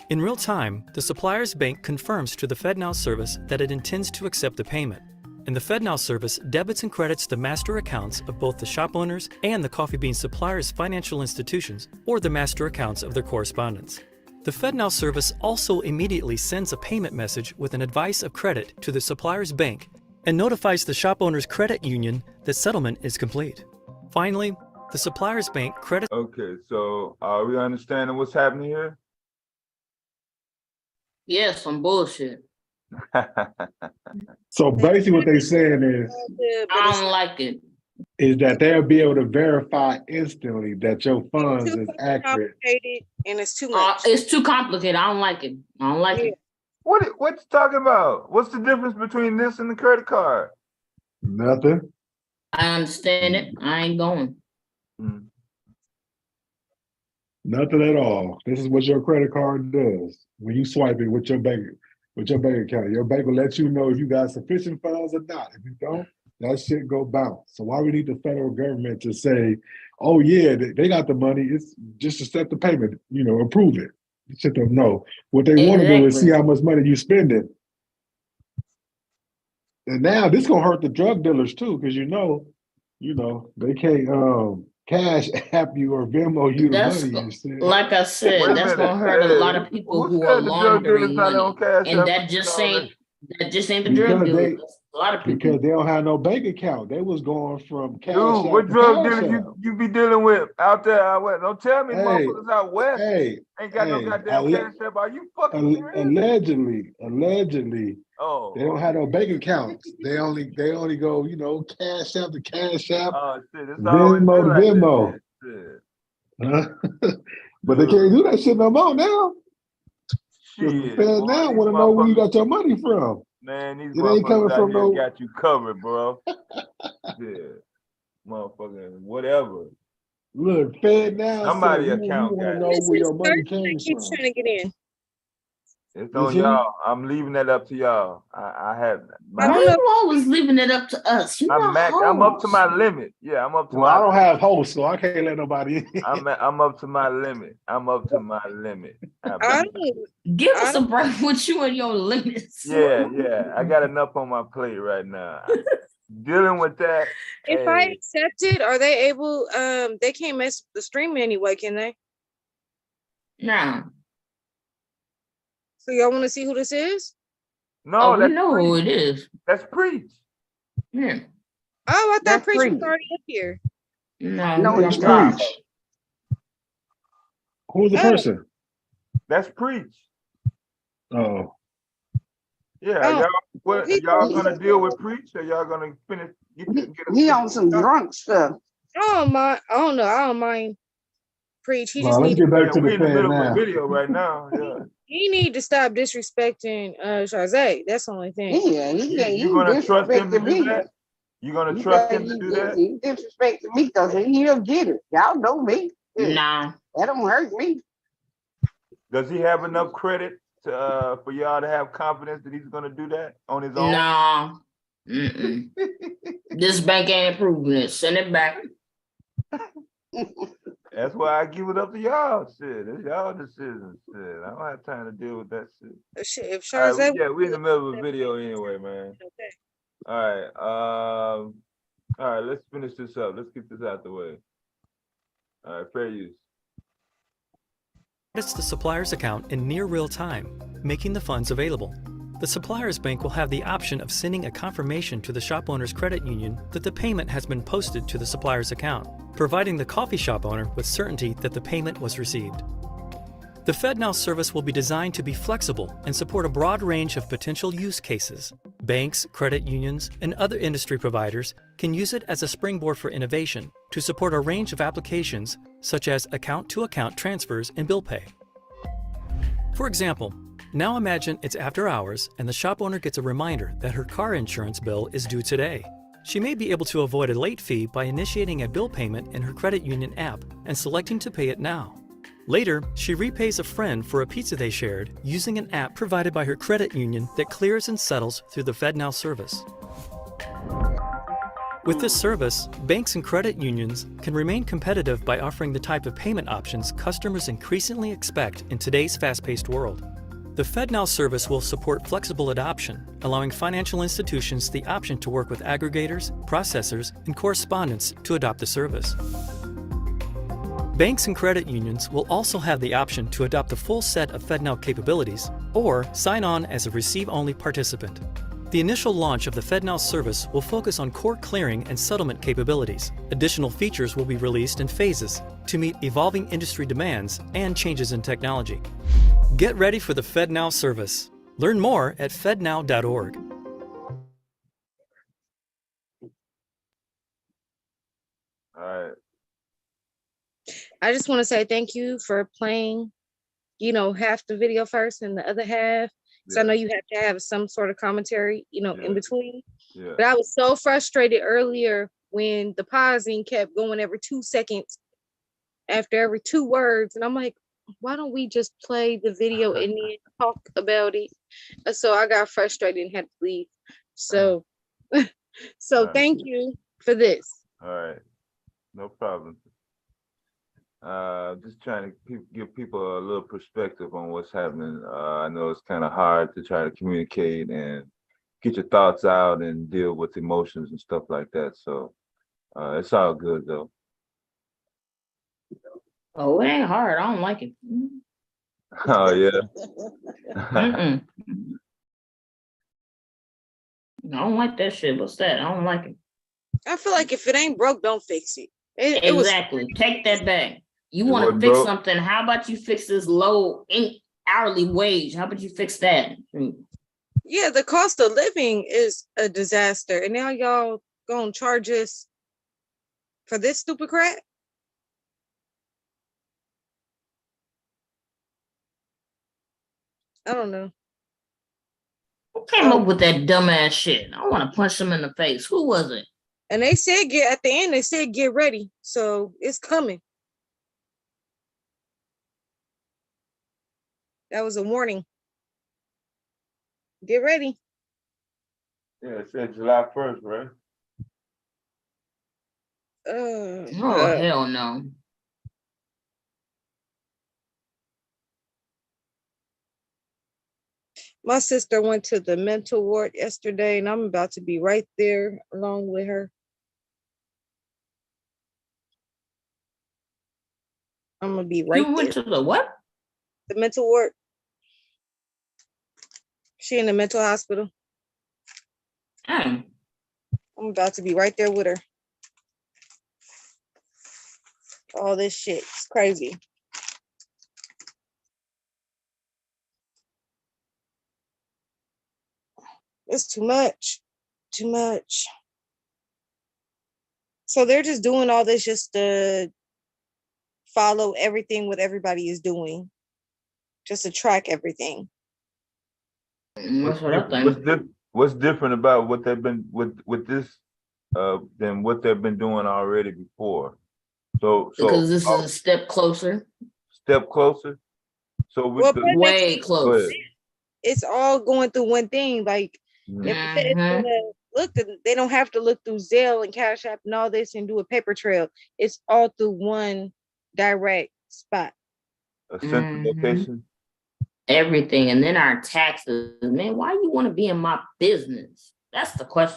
In real time, the supplier's bank confirms to the FedNow service that it intends to accept the payment. and the FedNow service debits and credits the master accounts of both the shop owners and the Coffee Bean suppliers' financial institutions or the master accounts of their correspondents. The FedNow service also immediately sends a payment message with an advice of credit to the supplier's bank and notifies the shop owner's credit union that settlement is complete. Finally, the supplier's bank credits. Okay, so are we understanding what's happening here? Yeah, some bullshit. So basically what they saying I don't like it. is that they'll be able to verify instantly that your funds Too is accurate. complicated and it's too much. It's too complicated. I don't like it. I don't like it. What you talking about? What's the difference between this and the credit card? Nothing. I understand it. I ain't going. Nothing at all. This is what your credit card does. When you swipe it with your bank account, your bank will let you know if you got sufficient funds or not. If you don't, that shit go bounce. So why we need the federal government to say, oh yeah, they got the money, it's just accept the payment, approve it. Shit them know. What they want to do is see how much money you spending. And now this gonna hurt the drug dealers too, because they can't cash app you or Venmo you the That's money. You see? like I said, Wait a that's gonna minute. hurt a lot of people Who who said are the drug laundering dealers not money. on Cash And App that and just all ain't the drug Because dealers. That's a lot of people. Because they don't have no bank account. They was going from cash Dude, app what to drug Cash dealers App. you be dealing with out there out west? Don't tell me Hey, motherfuckers out west Hey, ain't got no hey, goddamn Cash App. Are you fucking serious? allegedly, Oh, they don't have no bank accounts. They only go, Cash App to Cash App, oh shit, it's always Venmo been to like Venmo. that. Shit. But they can't do that shit no more now. Because the Shit, Fed boy, now these want to know where you motherfuckers, got your money from. man, these It ain't coming motherfuckers out from here no. got you covered, bro. Shit, motherfucking whatever. Look, Fed now Somebody said he account want to got know it. This where is your money Thursday. came Keeps from. trying to get in. It's You on see? y'all. I'm leaving that up to y'all. I have I my don't Why know. you always leaving it up to us? You I'm not I'm up to my hoes. limit. Yeah, I'm up to Well, my I don't limit. have hosts, so I can't let nobody in. I'm up to my limit. I'm up to my limit. I Absolutely. don't. Give I us a don't. break with you and your limits. Yeah. I got enough on my plate right now. Dealing with that. If I Hey, accept it, are they able? They can't mess with the stream anyway, can they? Nah. So y'all want to see who this is? no, Oh, we that's know who preach. it is. That's preach. Yeah. Oh, I thought That's Preach was free. already up here. No, No, we Who's he's don't know. not. Preach? Who's the Oh, person? That's preach. Oh, Yeah, oh, y'all well, he y'all told gonna deal with preach or y'all gonna finish get a He on some drunk stuff. I don't mind. I don't know. I don't mind Preach. He just well, let's need to. get back Yeah, to we the in the Fed middle of a now. video right now. Yeah. He need to stop disrespecting Chazé. That's the only thing. Yeah, You gonna trust him to disrespecting do me. that? You gonna trust him to do that? He disrespecting me because he'll get it. Y'all know me. Yeah, Nah. that don't hurt me. Does he have enough credit to for y'all to have confidence that he's gonna do that on his own? Nah. Mm-mm. This bank ain't approving it. Send it back. That's why I give it up to y'all. Shit, it's y'all decision. Shit, I don't have time to deal with that shit. Shit, if All right, Chazé, yeah, we in the middle of a video anyway, man. okay. All right, let's finish this up. Let's get this out the way. All right, fair use. Credits the supplier's account in near real time, making the funds available. The supplier's bank will have the option of sending a confirmation to the shop owner's credit union that the payment has been posted to the supplier's account, providing the coffee shop owner with certainty that the payment was received. The FedNow service will be designed to be flexible and support a broad range of potential use cases. Banks, credit unions, and other industry providers can use it as a springboard for innovation to support a range of applications such as account-to-account transfers and bill pay. For example, now imagine it's after hours and the shop owner gets a reminder that her car insurance bill is due today. She may be able to avoid a late fee by initiating a bill payment in her credit union app and selecting to pay it now. Later, she repays a friend for a pizza they shared using an app provided by her credit union that clears and settles through the FedNow service. With this service, banks and credit unions can remain competitive by offering the type of payment options customers increasingly expect in today's fast-paced world. The FedNow service will support flexible adoption, allowing financial institutions the option to work with aggregators, processors, and correspondents to adopt the service. Banks and credit unions will also have the option to adopt the full set of FedNow capabilities or sign on as a receive-only participant. The initial launch of the FedNow service will focus on core clearing and settlement capabilities. Additional features will be released in phases to meet evolving industry demands and changes in technology. Get ready for the FedNow service. Learn more at fednow.org. All right. I just want to say thank you for playing, half the video first and the other half. So I know you have to have some sort of commentary, in between. Yeah. But I was so frustrated earlier when the pausing kept going every 2 seconds after every 2 words. And I'm like, why don't we just play the video and then talk about it? So I got frustrated and had to leave. So, right. Thank you for this. All right. No problem. Just trying to give people a little perspective on what's happening. I know it's kind of hard to try to communicate and get your thoughts out and deal with emotions and stuff like that. So it's all good though. Oh, it ain't hard. I don't like it. Oh yeah. Mm-mm. I don't like that shit. What's that? I don't like it. I feel like if it ain't broke, don't fix it. Exactly. Take that back. You It want to wasn't fix broke. something? How about you fix this low hourly wage? How about you fix that? Yeah, the cost of living is a disaster. And now y'all gonna charge us for this stupid crap? I don't know. Who came up with that dumbass shit? I want to punch them in the face. Who was it? And they said at the end, they said get ready. So it's coming. That was a warning. Get ready. Yeah, it said July 1st, right? Oh, hell no. My sister went to the mental ward yesterday, and I'm about to be right there along with her. I'm gonna be right You went there. to the what? The mental ward. She in the mental hospital. Mm. I'm about to be right there with her. All this shit. It's crazy. It's too much. Too much. So they're just doing all this just to follow everything what everybody is doing. Just to track everything. That's what I think. What's different about what they've been with this than what they've been doing already before? So Because this is a step closer. Step closer. So we Well, could but Way close. it's all going through one thing. Like if the Fed's gonna look, they don't have to look through Zelle and Cash App and all this and do a paper trail. It's all through one direct spot. a central location. Everything. And then our taxes. Man, why you want to be in my business? That's the question.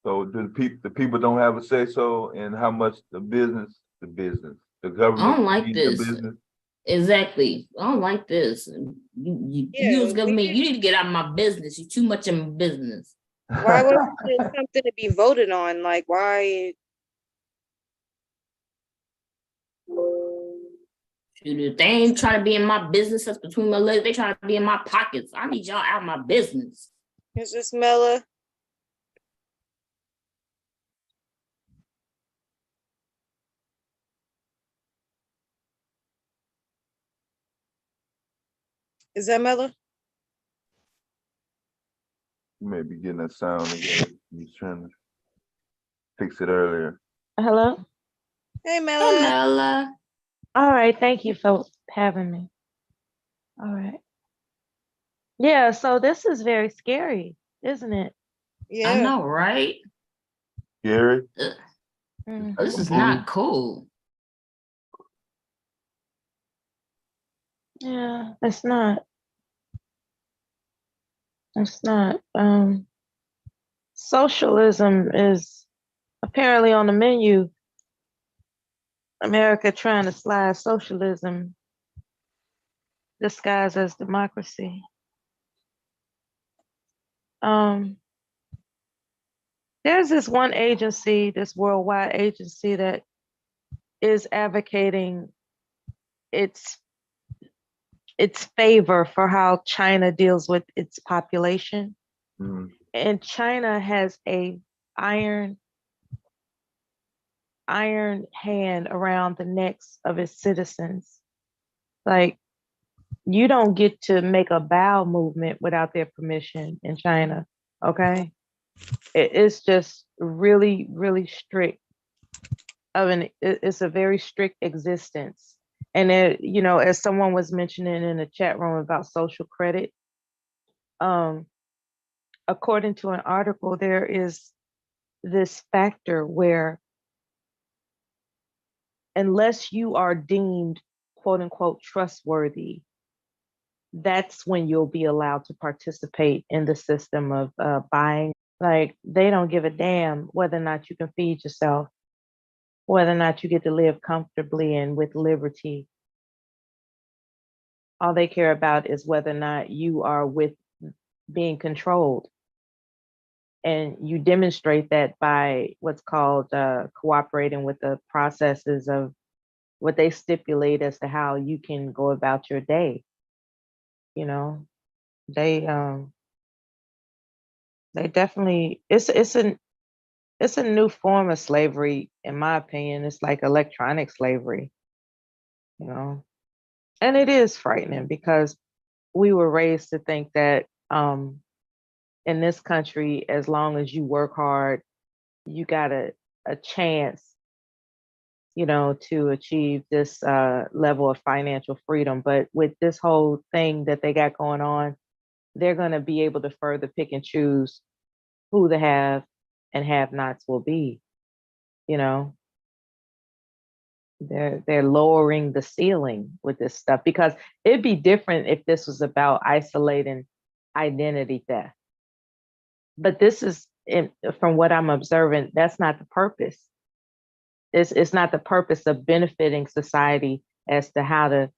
So do the people don't have a say so in how much the government. I don't like feeds the this. business? Exactly. I don't like this. You use government, you need to get out of my business. You're too much in my business. Why was it something to be voted on? Like why? Shoot, if they ain't trying to be in my business, that's between my legs. They trying to be in my pockets. I need y'all out of my business. It's just Mella. Is that Mella? You may be getting that sound again. He's trying to fix it earlier. Hello. Hey Mella. Mella. All right. Thank you for having me. All right. Yeah. So this is very scary, isn't it? Yeah. I know, right? Gary? Mhm. This is not cool. Yeah, it's not. It's not. Socialism is apparently on the menu. America trying to slide socialism disguised as democracy. There's this one agency, this worldwide agency that is advocating its favor for how China deals with its population. Mm. And China has a iron hand around the necks of its citizens. Like, you don't get to make a bowel movement without their permission in China. Okay. It's just really, really strict. It's a very strict existence. And as someone was mentioning in the chat room about social credit, according to an article, there is this factor where unless you are deemed quote unquote trustworthy, that's when you'll be allowed to participate in the system of buying. Like, they don't give a damn whether or not you can feed yourself, whether or not you get to live comfortably and with liberty. All they care about is whether or not you are with being controlled. And you demonstrate that by what's called cooperating with the processes of what they stipulate as to how you can go about your day. You know, they definitely, it's a new form of slavery, in my opinion. It's like electronic slavery, you know, and it is frightening because we were raised to think that in this country, as long as you work hard, you got a chance, to achieve this level of financial freedom. But with this whole thing that they got going on, they're going to be able to further pick and choose who the have and have nots will be. They're lowering the ceiling with this stuff, because it'd be different if this was about isolating identity theft. But this is, from what I'm observing, that's not the purpose. It's not the purpose of benefiting society as to how to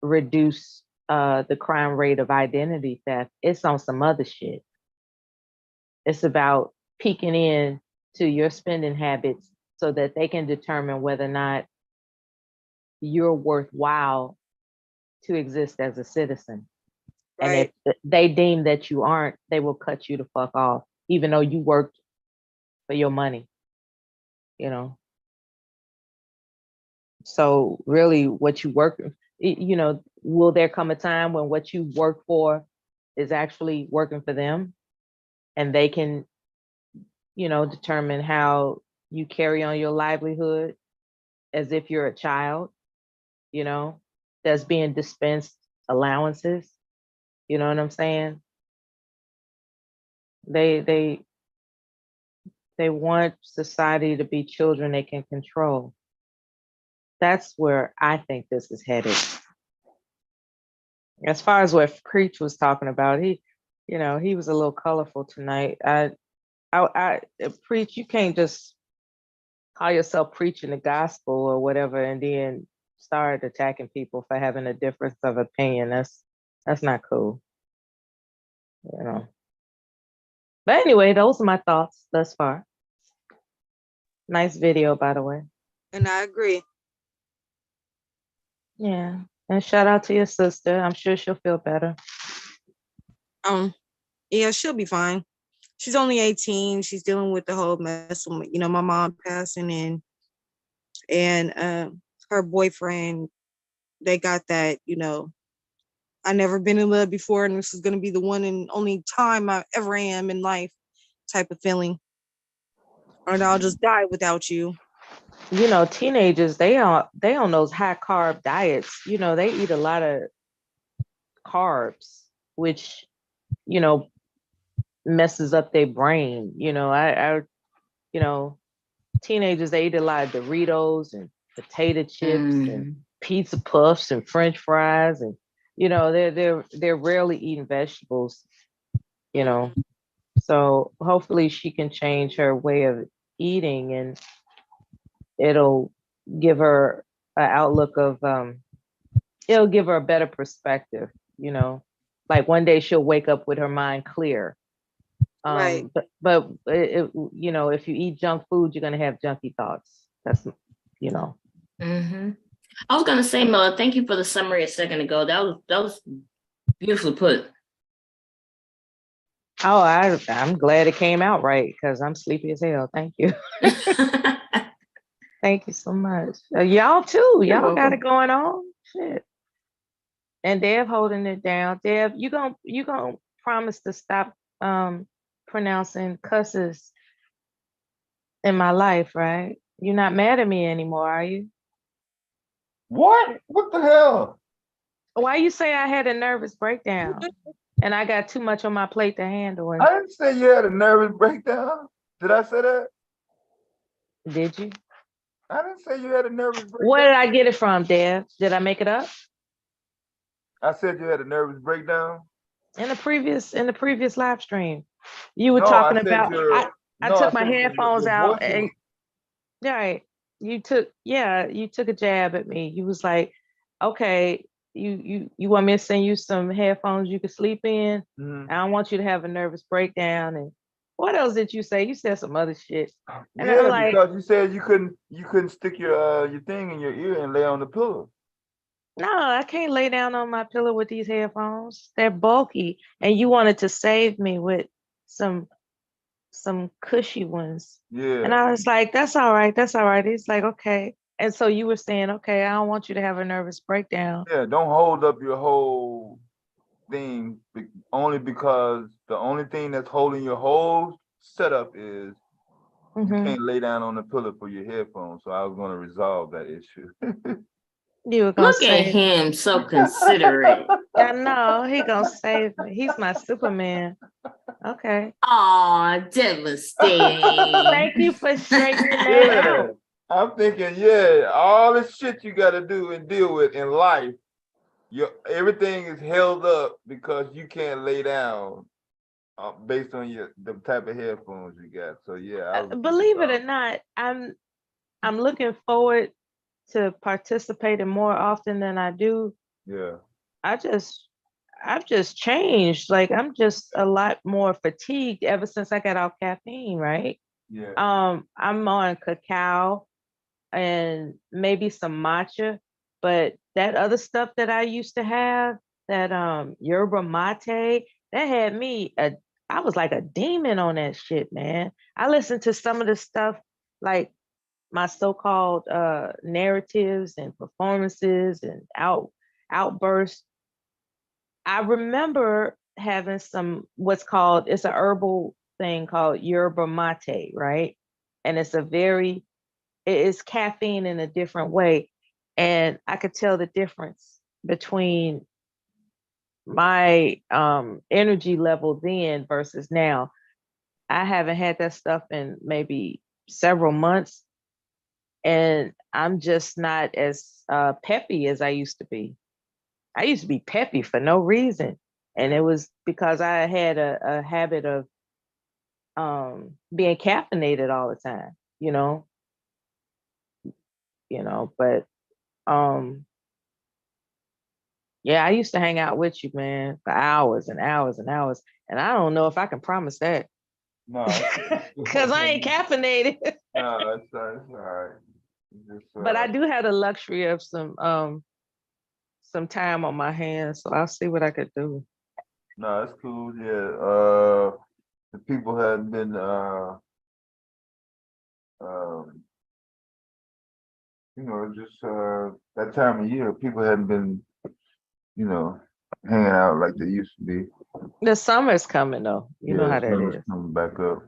reduce the crime rate of identity theft. It's on some other shit. It's about peeking in to your spending habits so that they can determine whether or not you're worthwhile to exist as a citizen. Right. And if they deem that you aren't, they will cut you the fuck off, even though you worked for your money, So really what you work, will there come a time when what you work for is actually working for them, and they can, determine how you carry on your livelihood as if you're a child, that's being dispensed allowances. You know what I'm saying? They want society to be children they can control. That's where I think this is headed. As far as what Preach was talking about, he was a little colorful tonight. I Preach, you can't just call yourself preaching the gospel or whatever and then start attacking people for having a difference of opinion. That's not cool. But anyway, those are my thoughts thus far. Nice video, by the way. And I agree. Yeah. And shout out to your sister. I'm sure she'll feel better. Yeah, she'll be fine. She's only 18. She's dealing with the whole mess with, my mom passing and her boyfriend. They got that, I never been in love before, and this is gonna be the one and only time I ever am in life type of feeling. Or I'll just die without you. Teenagers, they on those high carb diets. They eat a lot of carbs, which messes up their brain. I teenagers, they eat a lot of Doritos and potato chips and Mhm. pizza puffs and French fries, and they're rarely eating vegetables, you know. So hopefully she can change her way of eating, and it'll give her an outlook of it'll give her a better perspective, you know. Like one day she'll wake up with her mind clear. Right. But you know, if you eat junk food, you're gonna have junky thoughts. That's, you know. Mhm. I was gonna say, Mela, thank you for the summary a second ago. That was beautifully put. Oh, I'm glad it came out right because I'm sleepy as hell. Thank you. Thank you so much. Y'all too. You're Y'all got welcome. it going on. Shit. And Dev holding it down. Dev, you gonna promise to stop pronouncing cusses in my life, right? You're not mad at me anymore, are you? What? What the hell? Why you say I had a nervous breakdown and I got too much on my plate to handle? I And didn't say you had a nervous breakdown. Did I say that? did you? I didn't say you had a nervous Where breakdown. did I get it from, Dev? Did I make it up? I said you had a nervous breakdown. In the previous live stream, you were No, talking about I no, I took my said headphones your out voice and was, right, you took a jab at me. You was like, okay, you want me to send you some headphones you could sleep in? Mhm. I don't want you to have a nervous breakdown. And what else did you say? You said some other shit. And I'm Yeah, like, because you said you couldn't stick your thing in your ear and lay on the pillow. no, I can't lay down on my pillow with these headphones. They're bulky. And you wanted to save me with some cushy ones. And Yeah, I was like, that's all right. That's all right. He's like, okay. And so you were saying, okay, I don't want you to have a nervous breakdown. yeah. Don't hold up your whole thing only because the only thing that's holding your whole setup is you Hmm. can't lay down on the pillow for your headphones. So I was going to resolve that issue. You were gonna Look at save. him, so considerate. I know he gonna save me. He's my Superman. Okay. Aw, devastating. Thank you for straightening that Yeah, out. I'm thinking, yeah, all the shit you got to do and deal with in life, everything is held up because you can't lay down based on the type of headphones you got. So yeah, I was Believe it or not, I'm looking forward to participating more often than I do. yeah, I've just changed. Like I'm just a lot more fatigued ever since I got off caffeine, right? yeah. I'm on cacao and maybe some matcha, but that other stuff that I used to have, that yerba mate, that had me I was like a demon on that shit, man. I listened to some of the stuff like my so-called narratives and performances and outbursts. I remember having some it's a herbal thing called yerba mate, right? And it's caffeine in a different way. And I could tell the difference between my energy level then versus now. I haven't had that stuff in maybe several months, and I'm just not as peppy as I used to be. I used to be peppy for no reason. And it was because I had a habit of being caffeinated all the time, but um yeah, I used to hang out with you, man, for hours and hours and hours. And I don't know if I can promise that. No, Because I ain't caffeinated. no, it's all right. Just, But I do have the luxury of some time on my hands, so I'll see what I could do. no, it's cool. Yeah, the people hadn't been just that time of year, people hadn't been, hanging out like they used to be. The summer's coming though. You know Yeah, how that summer's is. coming back up.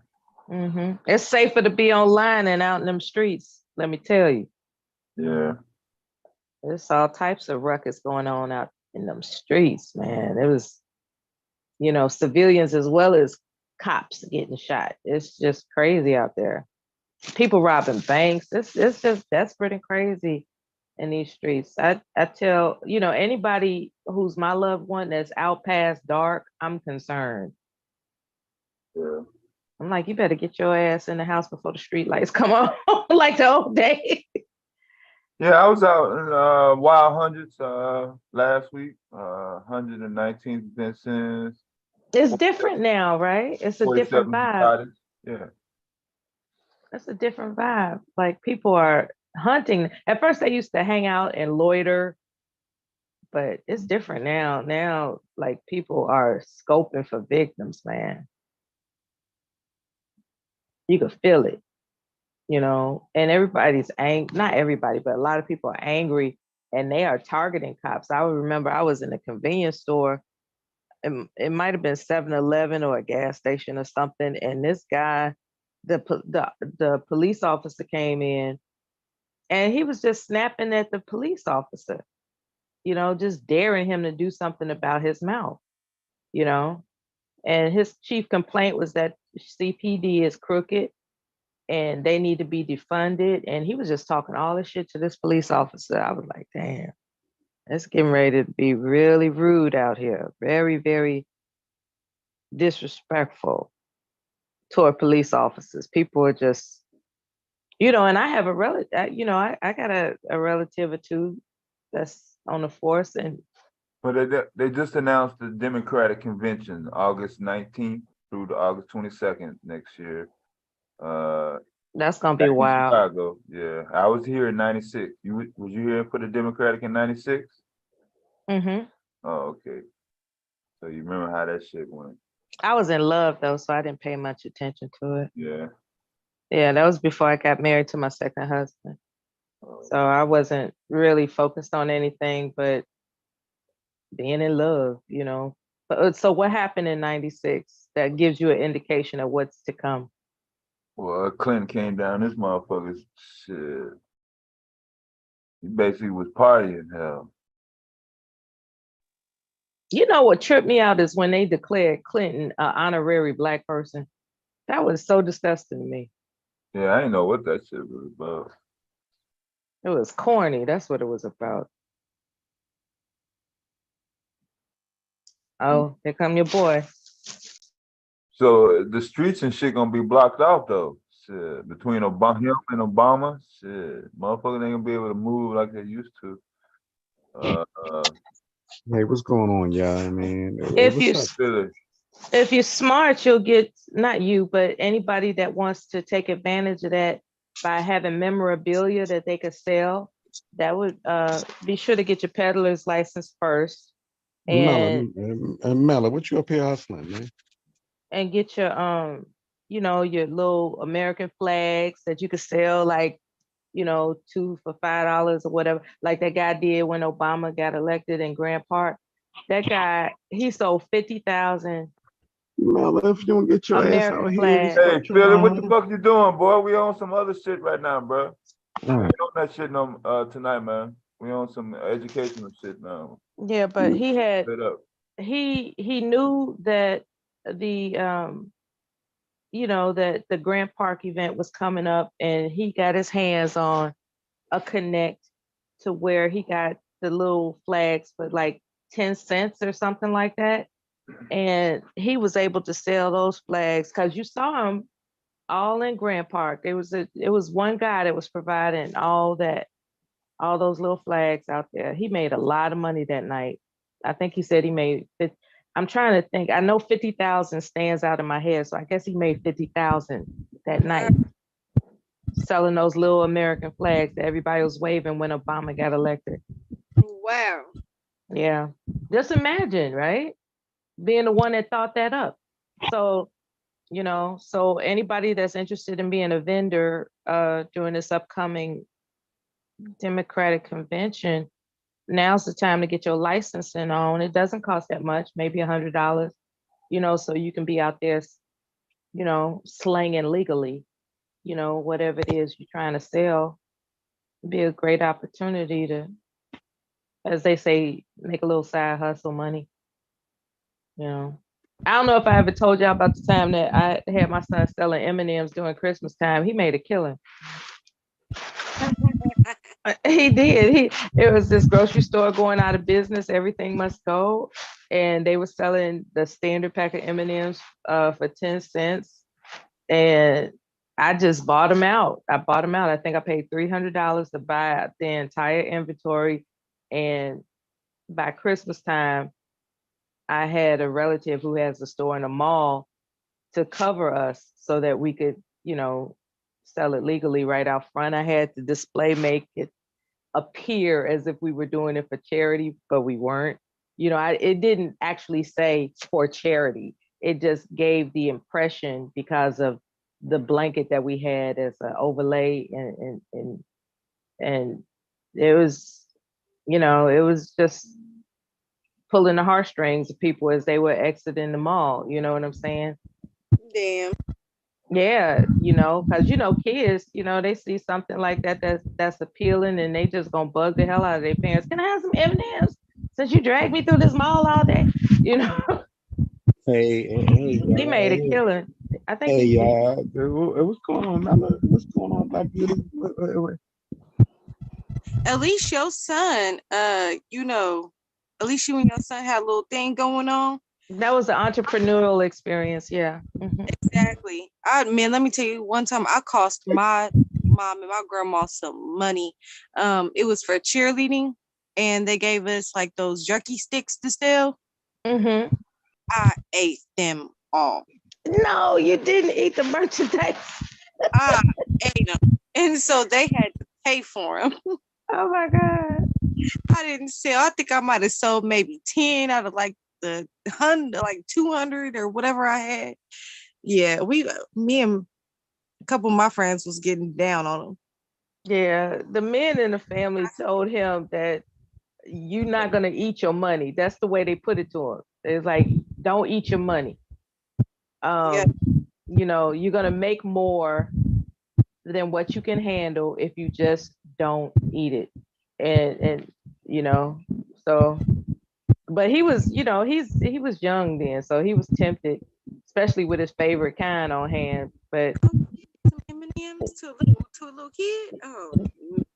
It's safer to be online than out in them streets. Let me tell you. Yeah. There's all types of ruckus going on out in them streets, man. It was, civilians as well as cops getting shot. It's just crazy out there. People robbing banks. It's just desperate and crazy in these streets. I tell, anybody who's my loved one that's out past dark, I'm concerned. Yeah. I'm like, you better get your ass in the house before the street lights come on, like the old days. Yeah, I was out in Wild Hundreds last week, 119th Vincent, It's different now, right? It's a different 47 vibe. Cottage. Yeah. It's a different vibe. Like people are hunting. At first, they used to hang out and loiter, but it's different now. Now, like people are scoping for victims, man. You can feel it, and everybody's not everybody, but a lot of people are angry and they are targeting cops. I would remember I was in a convenience store. It might have been 7-Eleven or a gas station or something. And this guy, the police officer came in and he was just snapping at the police officer, just daring him to do something about his mouth, and his chief complaint was that CPD is crooked and they need to be defunded. And he was just talking all this shit to this police officer. I was like, damn, it's getting ready to be really rude out here. Very, very disrespectful toward police officers. People are just, and I have a relative, I got a relative or two that's on the force. And But they just announced the Democratic Convention, August 19th through to August 22nd next year. That's gonna be in wild. Chicago. Yeah, I was here in '96. Was you here for the Democratic in '96? Mm-hmm. Oh, okay. So you remember how that shit went? I was in love though, so I didn't pay much attention to it. Yeah. Yeah, that was before I got married to my second husband. So I wasn't really focused on anything but being in love, But so what happened in '96 that gives you an indication of what's to come? Well, Clinton came down. This motherfucker's shit. He basically was partying hell. You know what tripped me out is when they declared Clinton an honorary Black person. That was so disgusting to me. Yeah, I didn't know what that shit was about. It was corny. That's what it was about. Oh, here come your boy. So the streets and shit gonna be blocked off though. Shit, between him and Obama, shit, motherfuckers ain't gonna be able to move like they used to. Hey, what's going on, y'all? I mean, If you're smart, you'll get, not you, but anybody that wants to take advantage of that by having memorabilia that they could sell, that would be sure to get your peddler's license first. And Mella, what you up here hustling, man? And get your your little American flags that you could sell, like 2 for $5 or whatever, like that guy did when Obama got elected in Grant Park. That guy, he sold 50,000. Mella, if you don't get your ass out here. Hey, Philly, what the fuck you doing, boy? We on some other shit right now, bro. We All right. on that shit tonight, man. We on some educational shit now. Yeah, but he knew that the that the Grant Park event was coming up, and he got his hands on a connect to where he got the little flags for like 10 cents or something like that. And he was able to sell those flags because you saw them all in Grant Park. It was one guy that was providing all those little flags out there. He made a lot of money that night. I think he said he made, I'm trying to think, I know 50,000 stands out in my head, so I guess he made 50,000 that night selling those little American flags that everybody was waving when Obama got elected. Wow. Yeah, just imagine, right? Being the one that thought that up. So, so anybody that's interested in being a vendor during this upcoming Democratic convention, now's the time to get your licensing on. It doesn't cost that much, maybe $100, so you can be out there, slanging legally, whatever it is you're trying to sell. It'd be a great opportunity to, as they say, make a little side hustle money. I don't know if I ever told y'all about the time that I had my son selling M&Ms during Christmas time. He made a killing. He did. It was this grocery store going out of business. Everything must go, and they were selling the standard pack of M&Ms for 10 cents. And I just bought them out. I bought them out. I think I paid $300 to buy the entire inventory. And by Christmas time, I had a relative who has a store in a mall to cover us so that we could, sell it legally right out front. I had to display make it appear as if we were doing it for charity, but we weren't. It didn't actually say for charity. It just gave the impression because of the blanket that we had as an overlay, and it was, it was just pulling the heartstrings of people as they were exiting the mall. You know what I'm saying? Damn. Yeah, because kids, they see something like that's appealing, and they just gonna bug the hell out of their parents. Can I have some M&Ms since you dragged me through this mall all day? Hey, He made a killing. I think. hey, y'all. What's going on, Mella? What's going on, Black Beauty? At least your son, at least you and your son had a little thing going on. That was an entrepreneurial experience. Yeah. Mhm. Exactly. Man, let me tell you, one time I cost my mom and my grandma some money. It was for cheerleading, and they gave us like those jerky sticks to sell. Mm-hmm. I ate them all. No, you didn't eat the merchandise. I ate them, and so they had to pay for them. Oh my God. I didn't sell. I think I might have sold maybe 10 out of like the 100, like 200 or whatever I had. Yeah, me and a couple of my friends was getting down on them. Yeah, the men in the family told him that you're not gonna eat your money. That's the way they put it to him. It's like, don't eat your money. Yeah. You're gonna make more than what you can handle if you just don't eat it. And so, but he was, he was young then, so he was tempted, especially with his favorite kind on hand. But Some M&Ms to a little kid. Oh,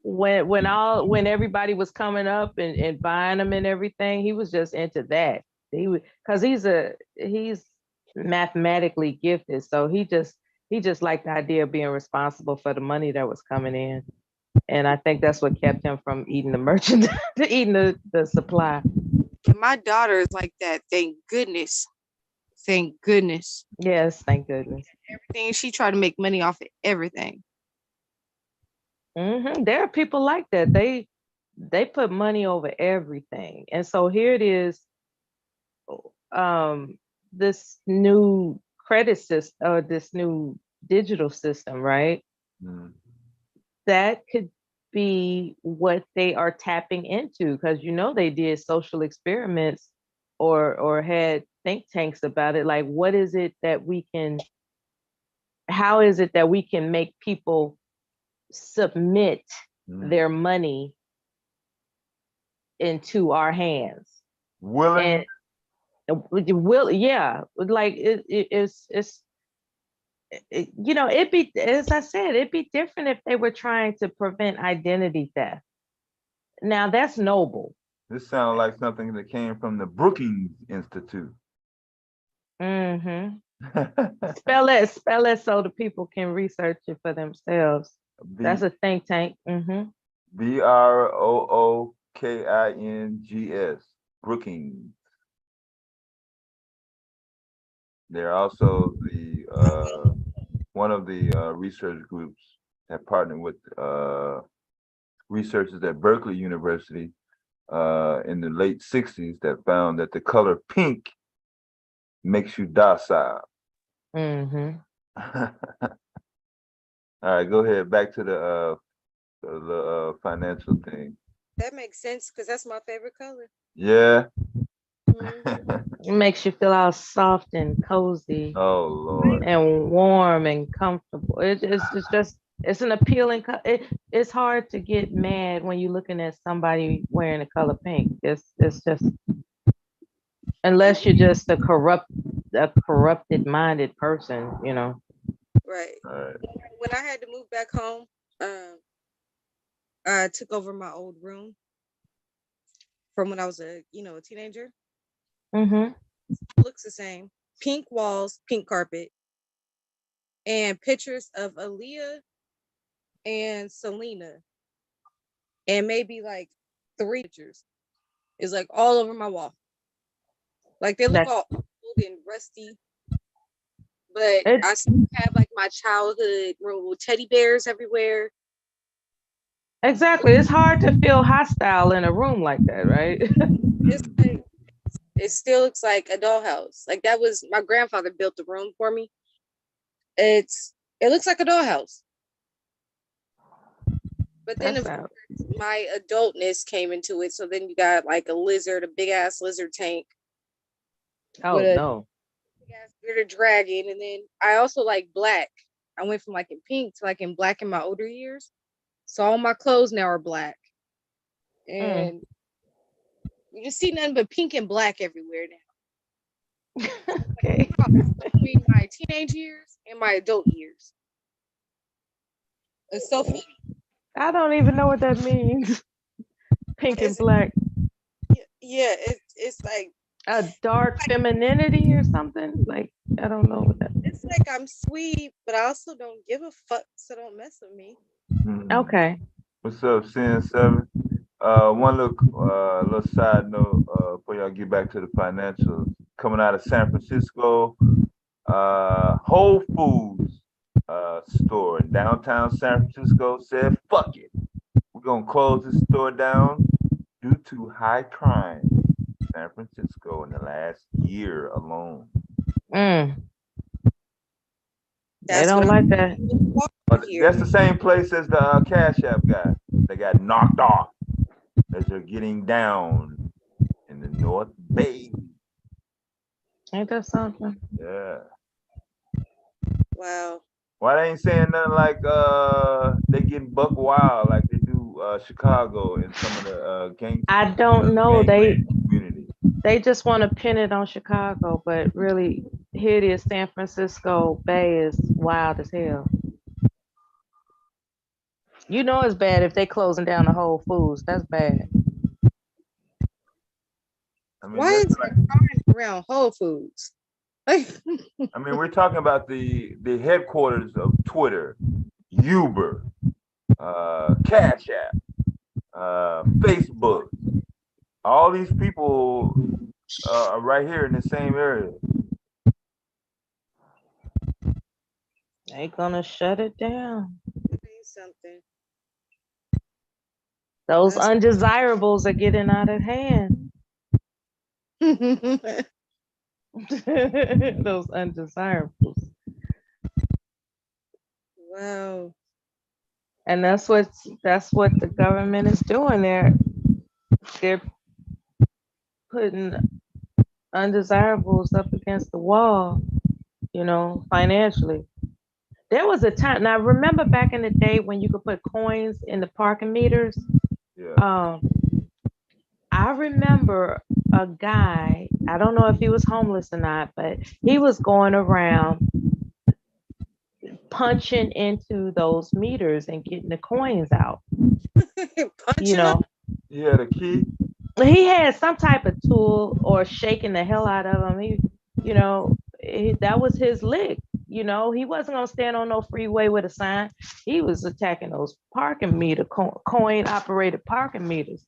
when everybody was coming up and buying them and everything, he was just into that. He was, because he's mathematically gifted, so he just liked the idea of being responsible for the money that was coming in. And I think that's what kept him from eating the merchandise, eating the supply. and my daughter is like that. Thank goodness. Thank goodness. Yes, thank goodness. Everything, she tried to make money off of everything. Mm-hmm. There are people like that. They put money over everything. And so here it is, this new credit system, or this new digital system, right? Mm. That could be what they are tapping into, because they did social experiments or had think tanks about it. Like, what is it that how is it that we can make people submit their money into our hands? Willing? And yeah, like it'd be, as I said, it'd be different if they were trying to prevent identity theft. Now that's noble. This sounds like something that came from the Brookings Institute. Mm-hmm. Spell it so the people can research it for themselves. That's a think tank. Mm-hmm. Brookings. Brookings. They're also the one of the research groups that partnered with researchers at Berkeley University in the late 60s that found that the color pink makes you docile. Mm-hmm. All right, go ahead. Back to the financial thing. That makes sense because that's my favorite color. Yeah. It makes you feel all soft and cozy. Oh Lord. And warm and comfortable. It's an appealing it's hard to get mad when you're looking at somebody wearing the color pink. It's just, unless you're just a corrupt a corrupted minded person, you know. Right. Alright. When I had to move back home, I took over my old room from when I was a teenager. Mm-hmm. Looks the same. Pink walls, pink carpet, and pictures of Aaliyah and Selena, and maybe like 3 pictures. It's like all over my wall. Like they look all old and rusty, but I still have like my childhood room with teddy bears everywhere. Exactly. It's hard to feel hostile in a room like that, right? It's like, it still looks like a dollhouse. Like that was my grandfather built the room for me. It looks like a dollhouse. But then of course, my adultness came into it. So then you got like a lizard, a big ass lizard tank. Oh no. Big ass bearded dragon. And then I also like black. I went from like in pink to like in black in my older years. So all my clothes now are black. And you just see nothing but pink and black everywhere now. Okay. Between my teenage years and my adult years. It's so funny. I don't even know what that means. Pink and black. Yeah, it's like a dark femininity or something. Like I don't know what that. It's like I'm sweet, but I also don't give a fuck, so don't mess with me. Okay. What's up, Sin7? One little side note before y'all get back to the financials. Coming out of San Francisco, Whole Foods store in downtown San Francisco said, "Fuck it, we're gonna close this store down due to high crime in San Francisco in the last year alone." They don't like that. But that's the same place as the Cash App guy. They got knocked off as they're getting down in the North Bay. Ain't that something? Yeah. Wow. Why they ain't saying nothing like they getting buck wild like they do Chicago and some of the gangs? I don't know. Community. They just want to pin it on Chicago, but really here it is. San Francisco Bay is wild as hell. You know it's bad if they closing down the Whole Foods. That's bad. I mean, why is it crime around Whole Foods? I mean, we're talking about the headquarters of Twitter, Uber, Cash App, Facebook. All these people are right here in the same area. They gonna shut it down. Something. Those undesirables are getting out of hand. Those undesirables. Wow. And that's what the government is doing. They're putting undesirables up against the wall, you know, financially. There was a time, now remember back in the day when you could put coins in the parking meters? Yeah. I remember a guy, I don't know if he was homeless or not, but he was going around punching into those meters and getting the coins out. You know, he had a key. He had some type of tool or shaking the hell out of them. That was his lick. You know, he wasn't gonna stand on no freeway with a sign. He was attacking those parking meter coin operated parking meters.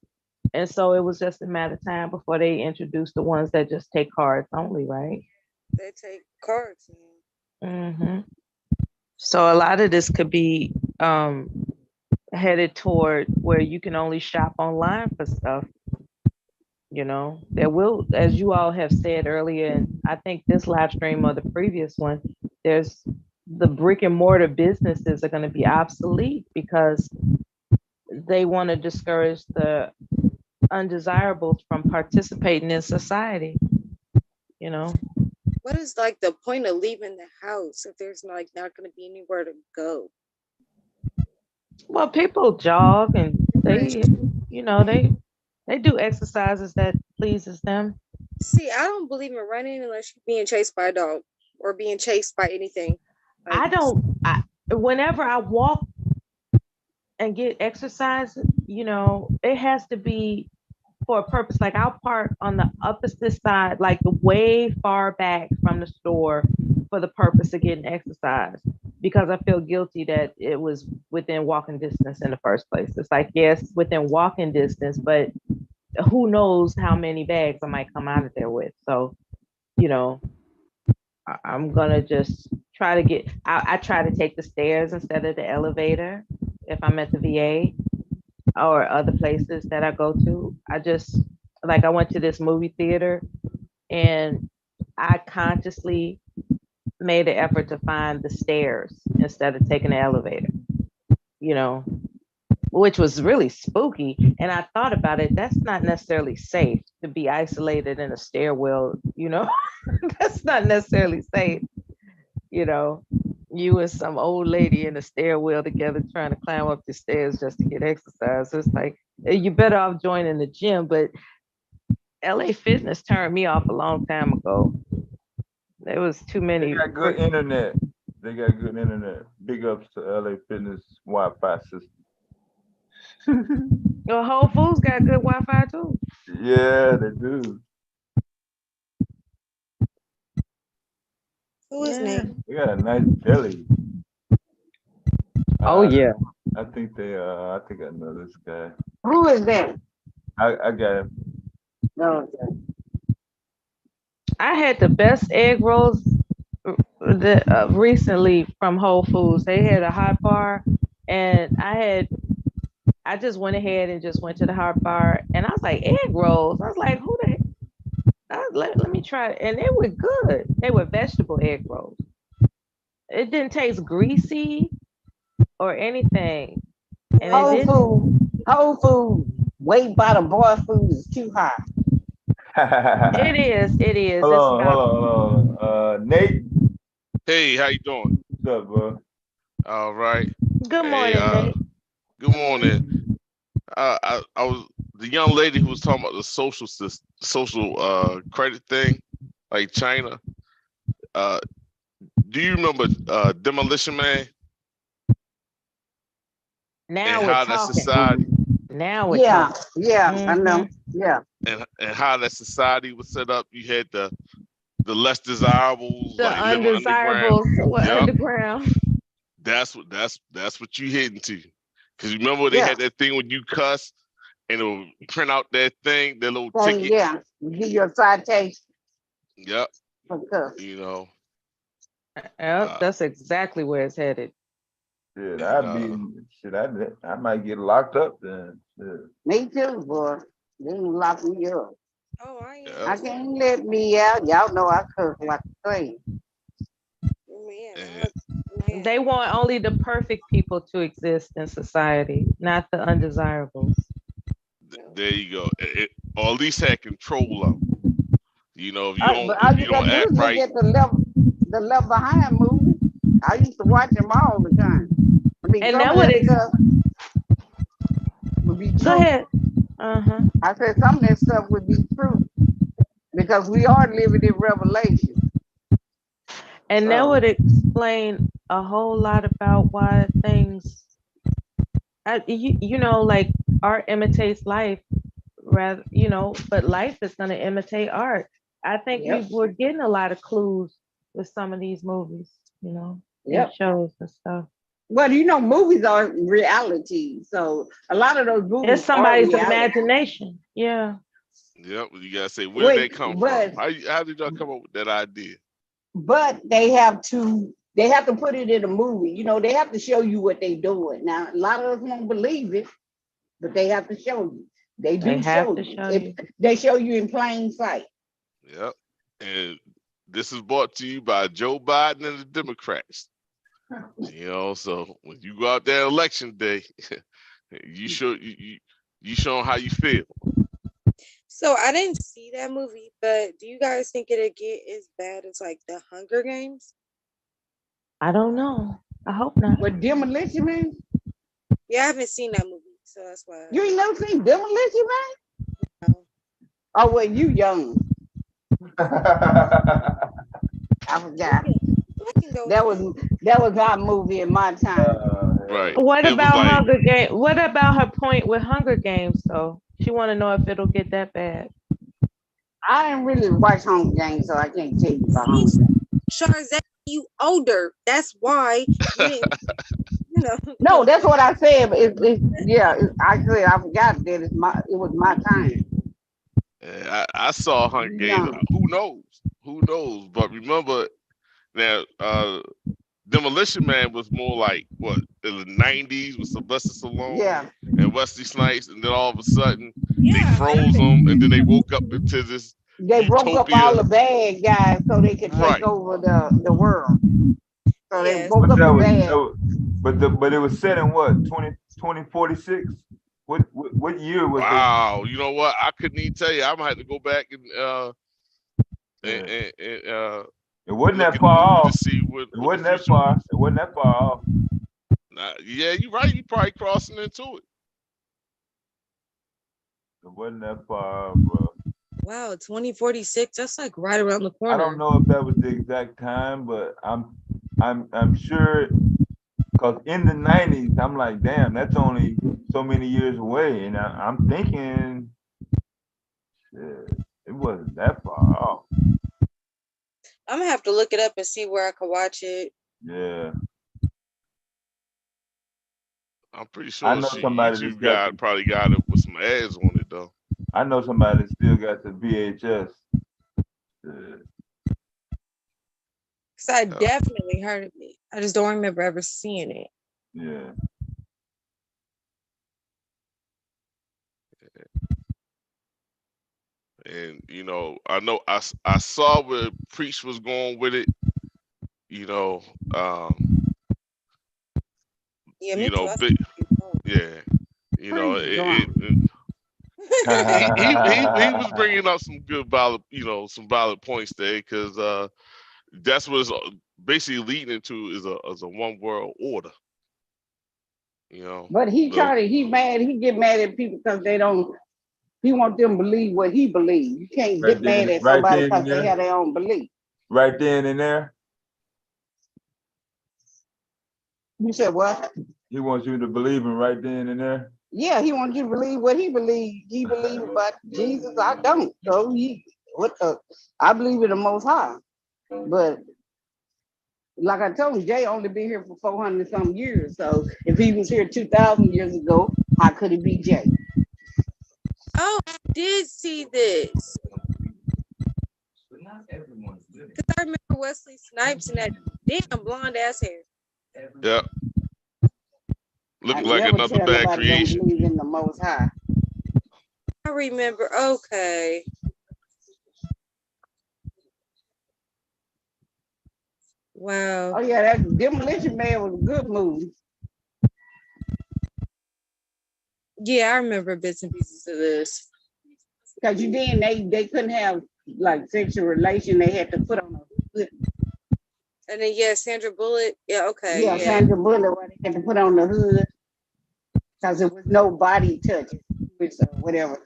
And so it was just a matter of time before they introduced the ones that just take cards only, right? They take cards. So a lot of this could be headed toward where you can only shop online for stuff. You know, there will, as you all have said earlier, and I think this live stream or the previous one, there's the brick and mortar businesses are going to be obsolete because they want to discourage the undesirables from participating in society. You know, what is like the point of leaving the house if there's not going to be anywhere to go? Well, people jog and they do exercises that pleases them. See, I don't believe in running unless you're being chased by a dog or being chased by anything. Whenever I walk and get exercise, it has to be for a purpose. Like I'll park on the opposite side, like the way far back from the store for the purpose of getting exercise because I feel guilty that it was within walking distance in the first place. It's like, yes, within walking distance, but who knows how many bags I might come out of there with. So, I'm gonna just try to get, I try to take the stairs instead of the elevator if I'm at the VA or other places that I go to. I went to this movie theater and I consciously made an effort to find the stairs instead of taking the elevator, which was really spooky. And I thought about it, that's not necessarily safe to be isolated in a stairwell, that's not necessarily safe, you and some old lady in a stairwell together trying to climb up the stairs just to get exercise. It's like, you better off joining the gym, but LA Fitness turned me off a long time ago. There was too many. They got good internet. Big ups to LA Fitness Wi-Fi system. Well, Whole Foods got good Wi-Fi too. Yeah, they do. Who is Nate? They got a nice belly. Oh yeah. I think I know this guy. Who is that? I got him. No. I had the best egg rolls recently from Whole Foods. They had a hot bar, and I just went ahead and just went to the hot bar, and I was like, egg rolls. I was like, who the heck? Let me try it. And they were good. They were vegetable egg rolls. It didn't taste greasy or anything. And Whole Food, weight by the boy food is too high. It is. Hold on. Nate. Hey, how you doing? What's up, bro? All right. Good morning, Nate. Good morning. I was the young lady who was talking about the social credit thing, like China. Do you remember Demolition Man? Now and we're how talking. that society. Now we're talking. I know. Yeah. And how that society was set up. You had the less desirables, The like living undesirables were Yup. underground. That's what you hitting to. Because remember they had that thing when you cuss and it'll print out that thing, that little ticket. Yeah. Give you a citation. Yep. For cuss. Yep, that's exactly where it's headed. Shit, I might get locked up then. Shit. Me too, boy. They can lock me up. Oh, I can't let me out. Y'all know I cuss like a train. They want only the perfect people to exist in society, not the undesirables. There you go. Or at least have control of them. If you don't act right. Get the Left Behind movie. I used to watch them all the time. And that would be Go true. ahead. I said some of that stuff would be true because we are living in Revelation. And that would explain a whole lot about why things, like art imitates life, rather, but life is going to imitate art. I think we're getting a lot of clues with some of these movies, and shows and stuff. Well, movies are reality, so a lot of those movies. It's somebody's imagination. Yeah. Yep. You gotta say where they come from. How did y'all come up with that idea? But they have to put it in a movie. They have to show you what they're doing. Now, a lot of us won't believe it, but they have to show you. They show you. They show you in plain sight. Yep. And this is brought to you by Joe Biden and the Democrats. So when you go out there election day, you show them how you feel. So I didn't see that movie, but do you guys think it'll get as bad as like the Hunger Games? I don't know. I hope not. What, Demolition Man? Yeah, I haven't seen that movie, so that's why. You ain't never seen Demolition Man? No. Oh, well, you young. I forgot. I can go That with was our movie in my time. Right. What It was about like, Hunger Games? What about her point with Hunger Games though? She want to know if it'll get that bad. I didn't really watch Hunger Games, so I can't tell you about See, Hunger Games. Sharzette, you older. That's why you didn't, you know. No, that's what I said. But I said I forgot that it was my time. I saw Hunger Games. No. Who knows? Who knows? But remember now, Demolition Man was more like what in the '90s with Sylvester Stallone Yeah. and Wesley Snipes, and then all of a sudden they Yeah, froze them, and then they woke up into this They broke up utopia. all the bad guys so they could Right. take over the world. So they Yes. broke But up that the was, bad. but it was set in what 2046. What year was Wow, you know what? I couldn't even tell you. I'm gonna have to go back and it? and It wasn't look that at the far movie off. to see what It wasn't the that future far. was. It wasn't that far off. Yeah, you're right. You probably crossing into it. It wasn't that far off, bro. Wow, 2046. That's like right around the corner. I don't know if that was the exact time, but I'm sure because in the 90s, I'm like, damn, that's only so many years away, and I'm thinking shit, it wasn't that far off. I'm gonna have to look it up and see where I can watch it. Yeah, I'm pretty I sure know she somebody that's YouTube got. guy probably got it with some ads on it though. I know somebody that still got the VHS. Cause I definitely heard of it. I just don't remember ever seeing it. Yeah. And you know, I saw where Preach was going with it. You know, Yeah, me you too. know, I big, saw it. yeah. You know, Pretty drunk. he was bringing up some good valid, you know, some valid points there because that's what it's basically leading into is a one world order. You know, But he get mad at people because he want them to believe what he believes. You can't get mad at somebody because they have their own belief. Right then and there. You said what? He wants you to believe him right then and there. Yeah, he wants you to believe what he believes. He believes about Jesus. I don't. So I believe in the Most High. But like I told him, Jay only been here for 400 some years. So if he was here 2,000 years ago, how could he be Jay? Oh, I did see this. Because I remember Wesley Snipes and that damn blonde ass hair. yeah. Looking I like never another tell bad nobody don't creation. believe in the Most High. I remember. Okay. Wow. Oh yeah, that Demolition Man was a good movie. Yeah, I remember bits and pieces of this. Because they couldn't have like sexual relation. They had to put on a hood. And then yeah, Sandra Bullock. Yeah, okay. Yeah, Sandra Bullock, where they had to put on the hood because there was no body touch, which whatever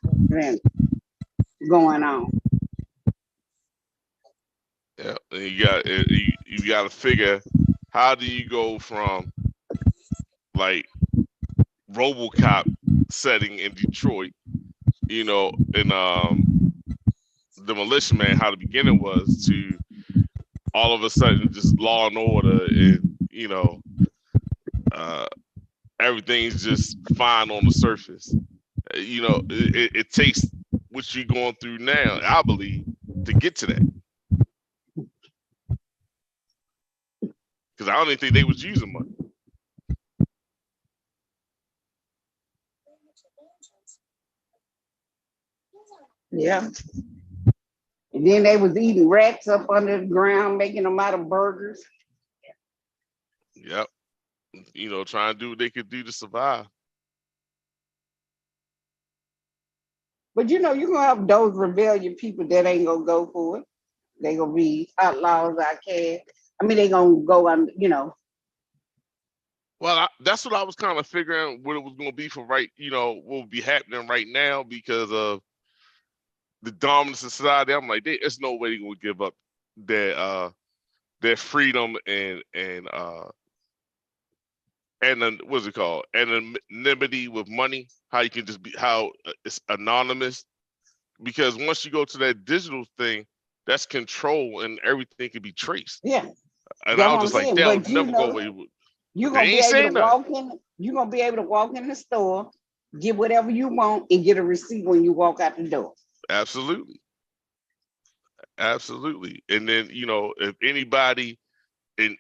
going on. Yeah, and you got to figure how do you go from like RoboCop setting in Detroit, you know, in Demolition Man, how the beginning was to all of a sudden just Law and Order, and you know, everything's just fine on the surface. You know, it takes what you're going through now, I believe, to get to that. Because I don't even think they was using money. Yeah. And then they was eating rats up under the ground, making them out of burgers. Yep. You know, trying to do what they could do to survive. But you know, you're gonna have those rebellion people that ain't gonna go for it. They gonna be outlaws, outcasts. I mean, they gonna go on, you know. Well, that's what I was kind of figuring what it was going to be for you know, what would be happening right now because of the dominant society. I'm like, there's no way they're gonna give up their freedom and what's it called? Anonymity with money. How you can just be it's anonymous. Because once you go to that digital thing, that's control and everything can be traced. Yeah, And that's I what was I'm just like, saying. they'll But you never go know, away with. you're They gonna be ain't able to saying that. walk in. You're gonna be able to walk in the store, get whatever you want, and get a receipt when you walk out the door. Absolutely. Absolutely. And then, if anybody in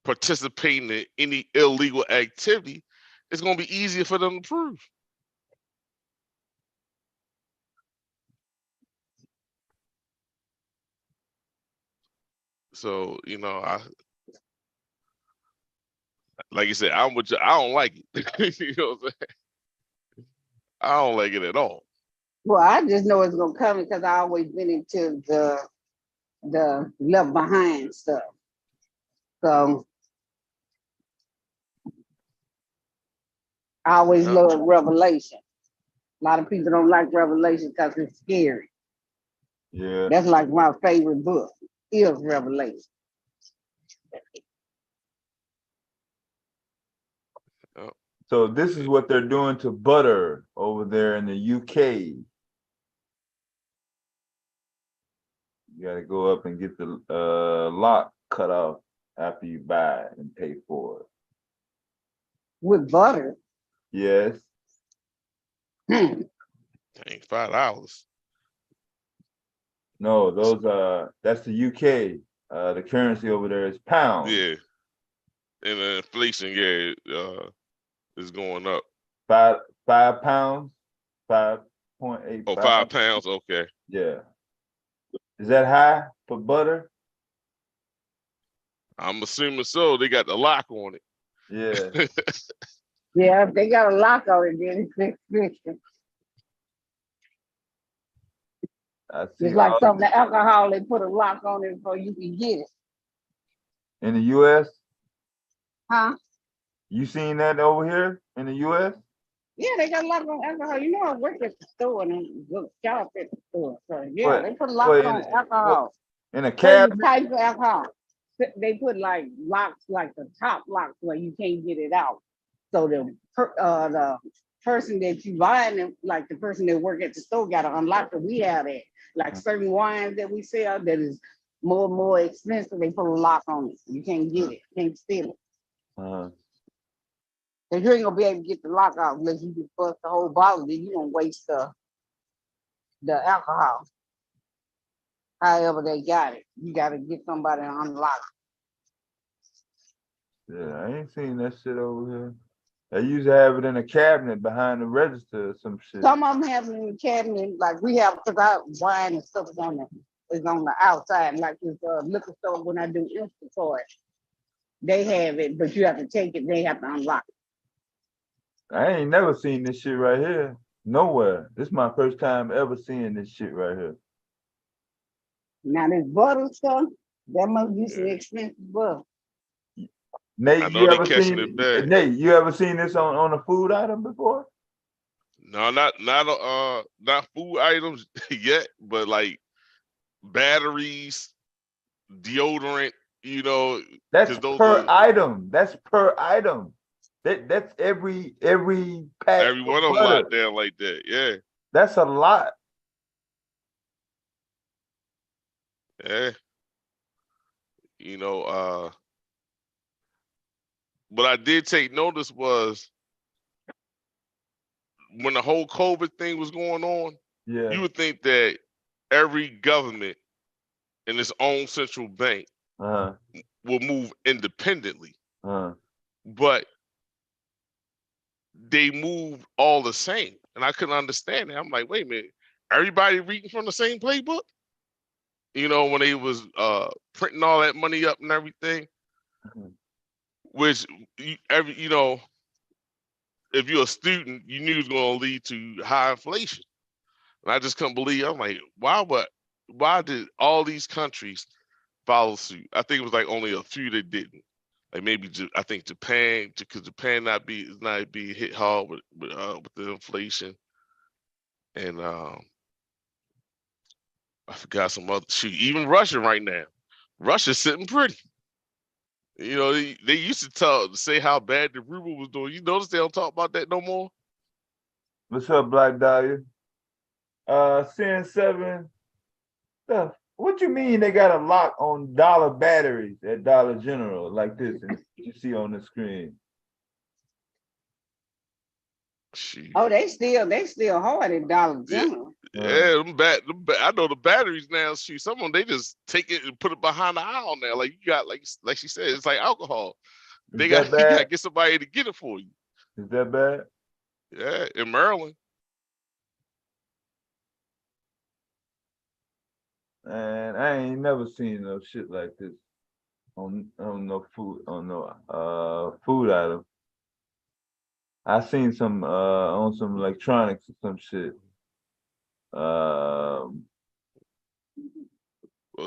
participating in any illegal activity, it's gonna be easier for them to prove. So, like you said, I'm with you. I don't like it. You know what I'm saying? I don't like it at all. Well, I just know it's gonna come because I always been into the left behind stuff. So I always love Revelation. A lot of people don't like Revelation because it's scary. Yeah. That's like my favorite book is Revelation. So this is what they're doing to butter over there in the UK. You gotta go up and get the lock cut off after you buy it and pay for it. With butter? Yes. Dang, $5. No, those that's the UK. The currency over there is pounds. Yeah. And the inflation, is going up. 5 pounds, 5.85. Oh, 5 pounds. Okay. Yeah. Is that high for butter? I'm assuming so. They got the lock on it. Yeah. Yeah, if they got a lock on it, then it's expensive. It's like some of the alcohol, they put a lock on it so you can get it. In the US? Huh? You seen that over here in the US? Yeah, they got a lock on alcohol. You know, I work at the store and I go shop at the store. So yeah, they put a lock on alcohol. In a Certain cabinet? types of alcohol. They put like locks, like the top locks where you can't get it out. So the person that you buying them, like the person that work at the store, got to unlock it. We have that. Like certain wines that we sell that is more expensive, they put a lock on it. You can't get it, can't steal it. Uh-huh. Cause you ain't gonna be able to get the lock out unless you just bust the whole bottle. Then you gonna waste the alcohol. However they got it, you gotta get somebody to unlock it. Yeah, I ain't seen that shit over here. They used to have it in a cabinet behind the register or some shit. Some of them have it in the cabinet, like we have, cause our wine and stuff is on the outside, like this liquor store when I do Instacart. They have it, but you have to take it, they have to unlock it. I ain't never seen this shit right here. Nowhere. This is my first time ever seeing this shit right here. Now this butter stuff, that must be some expensive butter. Nate, I know you they ever catching seen it bad. Nate, you ever seen this on a food item before? No, not food items yet, but like batteries, deodorant, That's those per item. That's per item. That's every pack every of one of them butter. out there like that. Yeah. That's a lot. Yeah. What I did take notice was when the whole COVID thing was going on, Yeah. you would think that every government in its own central bank will move independently. But they moved all the same. And I couldn't understand it. I'm like, wait a minute, everybody reading from the same playbook? When they was printing all that money up and everything, which if you're a student, you knew it was going to lead to high inflation. And I just couldn't believe. I'm like, why did all these countries follow suit? I think it was like only a few that didn't. Like maybe I think Japan, because Japan not be hit hard with the inflation, and I forgot some other shoot. Even Russia right now. Russia's sitting pretty. You know, they used to say how bad the ruble was doing. You notice they don't talk about that no more? What's up, Black Dahlia? CN7 stuff. What you mean they got a lock on dollar batteries at Dollar General like this? And you see on the screen. Shoot. Oh, they still hard at Dollar General. Yeah, I know the batteries now. Shoot, some of them they just take it and put it behind the aisle now. Like you got, like she said, it's like alcohol. You gotta get somebody to get it for you. Is that bad? Yeah, in Maryland. And I ain't never seen no shit like this on no food food item. I seen some on some electronics or some shit. Well,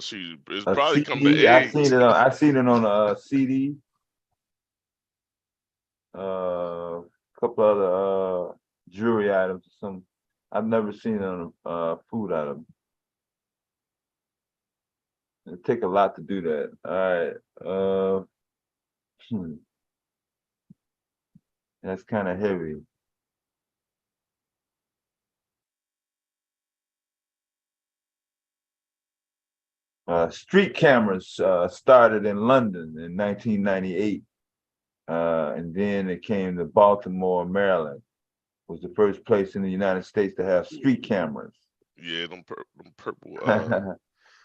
shoot, it's probably come to CD, eggs. I seen it on a CD. Couple other jewelry items or some. I've never seen it on a food item. It take a lot to do that. All right. That's kind of heavy. Street cameras started in London in 1998. And then it came to Baltimore, Maryland. Was the first place in the United States to have street cameras. Yeah, them purple.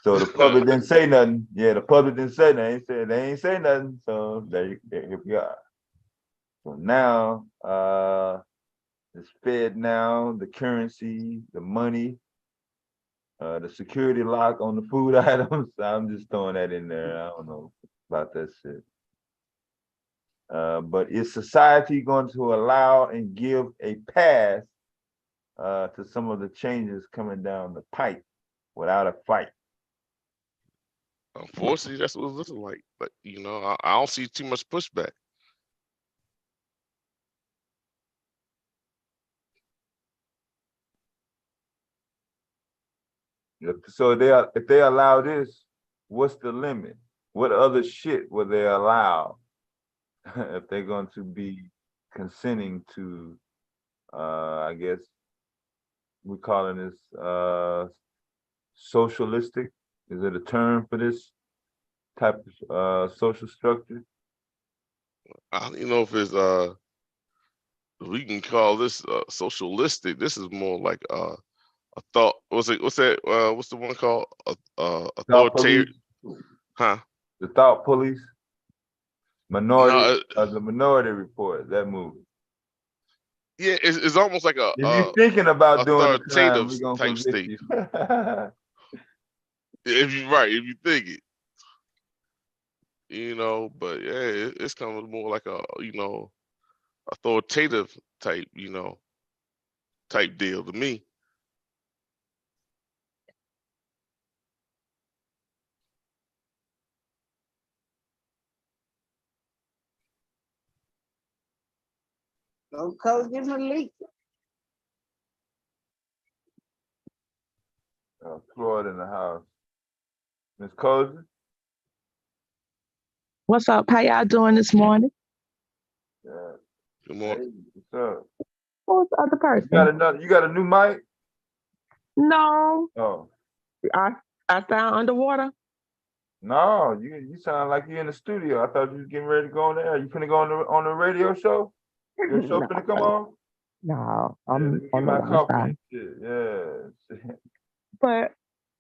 So the public didn't say nothing. Yeah, the public didn't say nothing. They ain't say nothing. So here we are. So now it's Fed now, the currency, the money, the security lock on the food items. I'm just throwing that in there. I don't know about that shit. But is society going to allow and give a pass to some of the changes coming down the pipe without a fight? Unfortunately, that's what it's looking like. But you know, I don't see too much pushback. So if they allow this, what's the limit? What other shit will they allow if they're going to be consenting to? I guess we're calling this socialistic. Is it a term for this type of social structure? I don't even know if it's we can call this socialistic. This is more like a thought. What's that? What's the one called? Authoritative? Huh? The Thought Police. Minority. The Minority Report. That movie. Yeah, it's almost like a. If you're thinking about doing the crime, we're gonna type convict state. you. If you think it, you know, but yeah, it's kind of more like a authoritative type, type deal to me. Don't code give him a leak. Floyd in the house. Ms. Cozy? What's up? How y'all doing this morning? Yeah. Good morning. Hey, what's up? Who's the other person? You got a new mic? No. Oh. I sound underwater. No, you sound like you're in the studio. I thought you was getting ready to go on the air. You finna go on the radio show? Your show finna come on? No, I'm on my the coffee. side. Yeah. But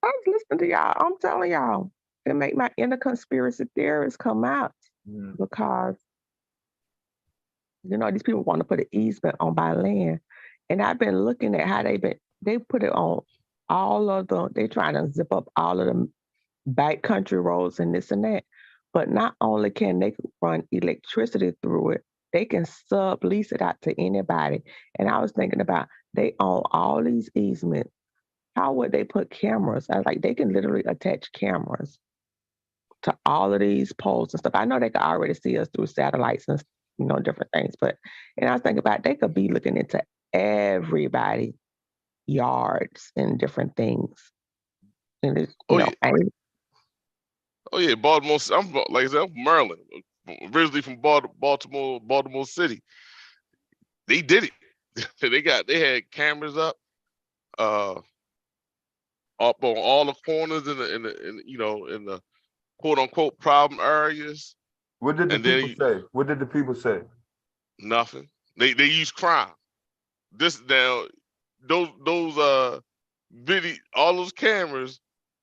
I was listening to y'all. I'm telling y'all, it make my inner conspiracy theorists come out because these people want to put an easement on my land, and I've been looking at how they put it on they trying to zip up all of the back country roads and this and that. But not only can they run electricity through it, they can sublease it out to anybody. And I was thinking about, they own all these easements. How would they put cameras? I was like, they can literally attach cameras to all of these poles and stuff. I know they can already see us through satellites and different things, and I was thinking about, they could be looking into everybody's yards and different things. And it's, Oh, you know, yeah. ain't Oh yeah, Baltimore. Like I said, I'm from Maryland, originally from Baltimore City. They did it. They had cameras uh, up on all the corners in the quote unquote problem areas, What did the and people then say? What did the people say? nothing. They use crime. This now those video all those cameras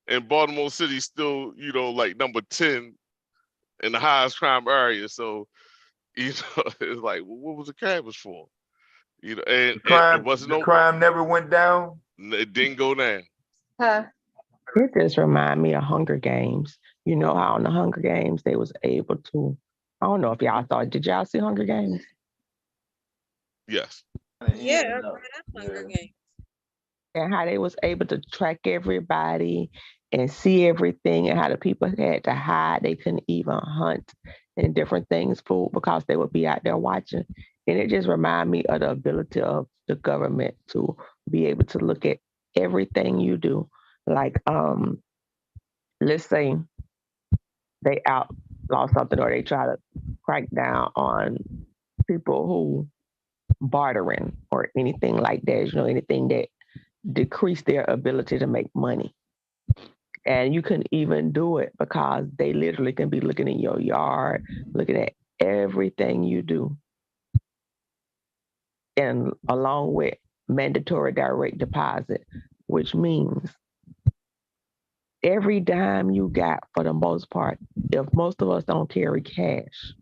in Baltimore City still like number 10 in the highest crime area. So it's like, well, what was the cameras for? And it wasn't The crime never went down. it didn't go down. Huh? it just remind me of Hunger Games. You know how in the Hunger Games they was able to, I don't know if y'all thought, did y'all see Hunger Games? Yes. Yeah, I read up Hunger Games. And how they was able to track everybody and see everything, and how the people had to hide. They couldn't even hunt and different things food because they would be out there watching. And it just remind me of the ability of the government to be able to look at everything you do. Like, let's say they outlaw something or they try to crack down on people who bartering or anything like that, anything that decrease their ability to make money. And you couldn't even do it because they literally can be looking in your yard, looking at everything you do. And along with mandatory direct deposit, which means every dime you got, for the most part, if most of us don't carry cash,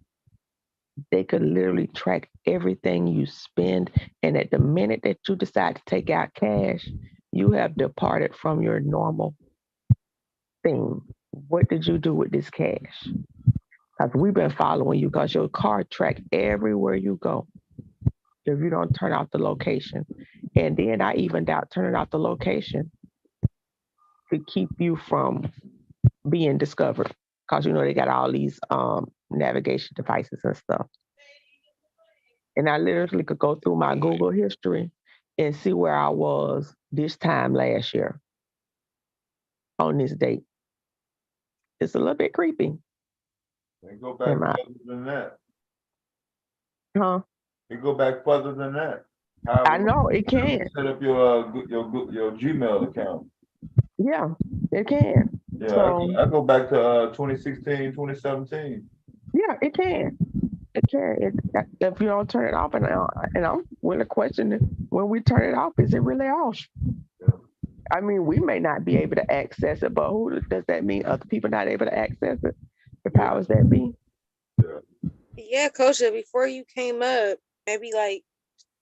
they could literally track everything you spend. And at the minute that you decide to take out cash, you have departed from your normal thing. What did you do with this cash? Because we've been following you because your car track everywhere you go if you don't turn off the location. And then I evened out turning off the location to keep you from being discovered. Because they got all these navigation devices and stuff. And I literally could go through my Google history and see where I was this time last year on this date. It's a little bit creepy. They go back further than that. Huh? They go back further than that. I know it can. Set up your Gmail account. Yeah, it can. Yeah, So, I go back to 2016, 2017. yeah, it can. It can. If you don't turn it off, and I'm willing to question it, when we turn it off, is it really off? Yeah. I mean, we may not be able to access it, but who does that mean? Other people not able to access it? The powers that be? Yeah, Coach, before you came up, maybe like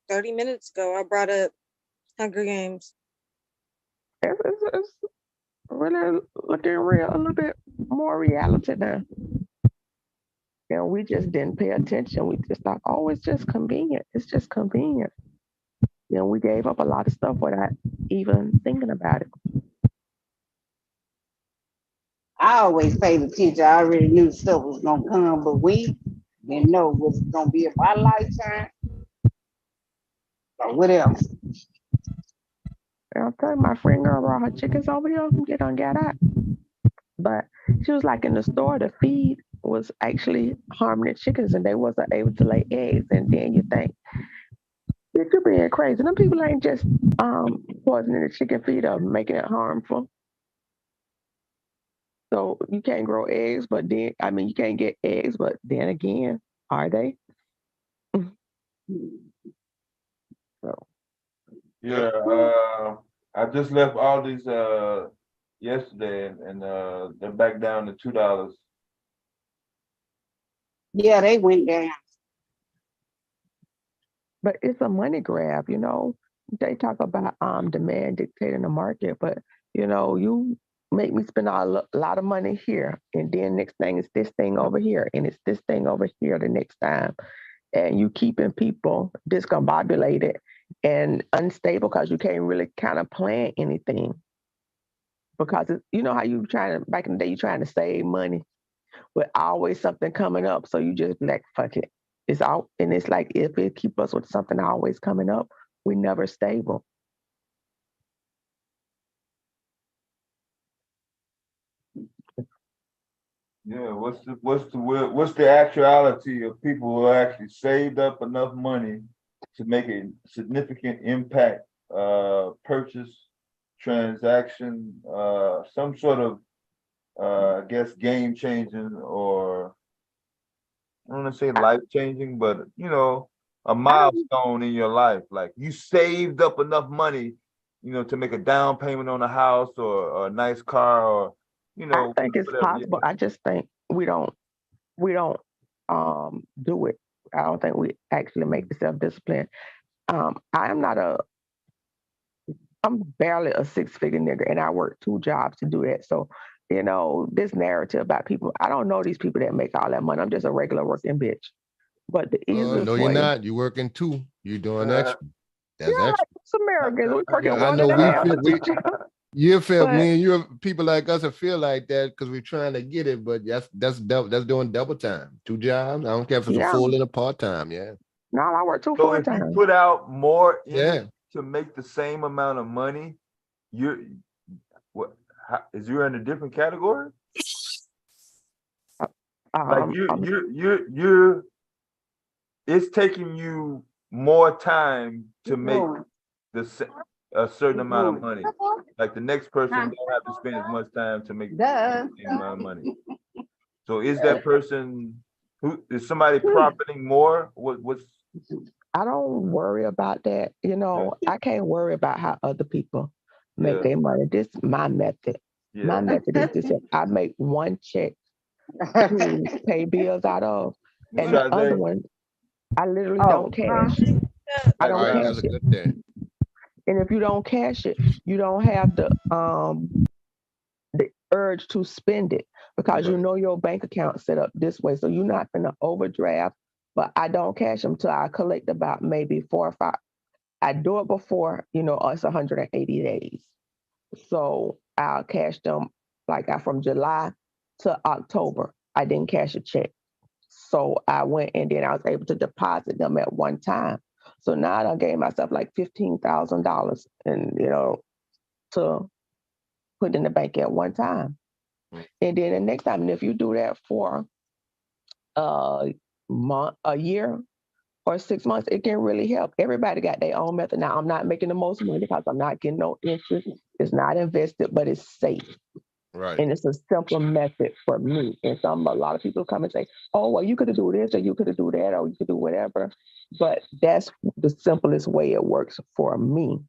30 minutes ago, I brought up Hunger Games. It's really looking real, a little bit more reality now. We just didn't pay attention. We just thought, oh, it's just convenient. It's just convenient. We gave up a lot of stuff without even thinking about it. I always paid attention. I already knew stuff was gonna come, but we didn't know was it gonna be in my lifetime or what else. I'll tell you, my friend girl brought her chickens over here and get out. But she was like in the store, the feed was actually harming the chickens and they wasn't able to lay eggs. And then you think, you're being crazy. Them people ain't just poisoning the chicken feed up, making it harmful. So you can't grow eggs, but then, you can't get eggs, but then again, are they? So. Yeah, I just left Aldi's yesterday, and they're back down to $2. Yeah, they went down. But it's a money grab, They talk about demand dictating the market, but you make me spend a lot of money here, and then next thing is this thing over here, and it's this thing over here the next time, and you keeping people discombobulated and unstable because you can't really kind of plan anything. Because how you back in the day, you trying to save money, but always something coming up, so you just be like, fuck it. It's out, and it's like if it keep us with something always coming up, we're never stable. Yeah, what's the actuality of people who actually saved up enough money to make a significant impact, purchase, transaction, some sort of, I guess, game changing, or I don't want to say life changing, but you know, a milestone in your life. Like you saved up enough money, you know, to make a down payment on a house or a nice car, or you know, I think it's whatever. possible. I just think we don't do it. I don't think we actually make the self-discipline. I'm barely a six-figure nigga, and I work 2 jobs to do that. So, you know, this narrative about people, I don't know these people that make all that money. I'm just a regular working bitch. But the easiest No, way. you're not. You're working 2. You're doing extra. That's Yeah, extra. it's Americans. We working I one know and a half. you feel But- me and you people like us that feel like that because we're trying to get it, but that's doing double time. 2 jobs. I don't care if it's a Yeah. full and a part-time, yeah. No, I work 2 So if you full-time. put out more Yeah. energy to make the same amount of money, is you in a different category? Like you're it's taking you more time to make a certain amount of money. Like the next person don't have to spend as much time to make the same amount of money. So is that person is somebody profiting more? What's I don't worry about that. You know, I can't worry about how other people make their money. This is my method. My method is this: I make one check to pay bills out of, and the other one, I literally don't cash. I don't cash That's a it. good thing. And if you don't cash it, you don't have the urge to spend it because you know your bank account set up this way. So you're not gonna overdraft. But I don't cash them till I collect about maybe 4 or 5. I do it before, you know, it's 180 days. So I'll cash them like from July to October. I didn't cash a check. So I went and then I was able to deposit them at one time. So now I done gave myself like $15,000 and, you know, to put in the bank at one time. And then the next time, and if you do that for a year or 6 months, it can really help. Everybody got their own method. Now, I'm not making the most money because I'm not getting no interest. It's not invested, but it's safe. Right. And it's a simple method for me. And a lot of people come and say, oh, well, you could have do this or you could have do that or you could do whatever. But that's the simplest way it works for me.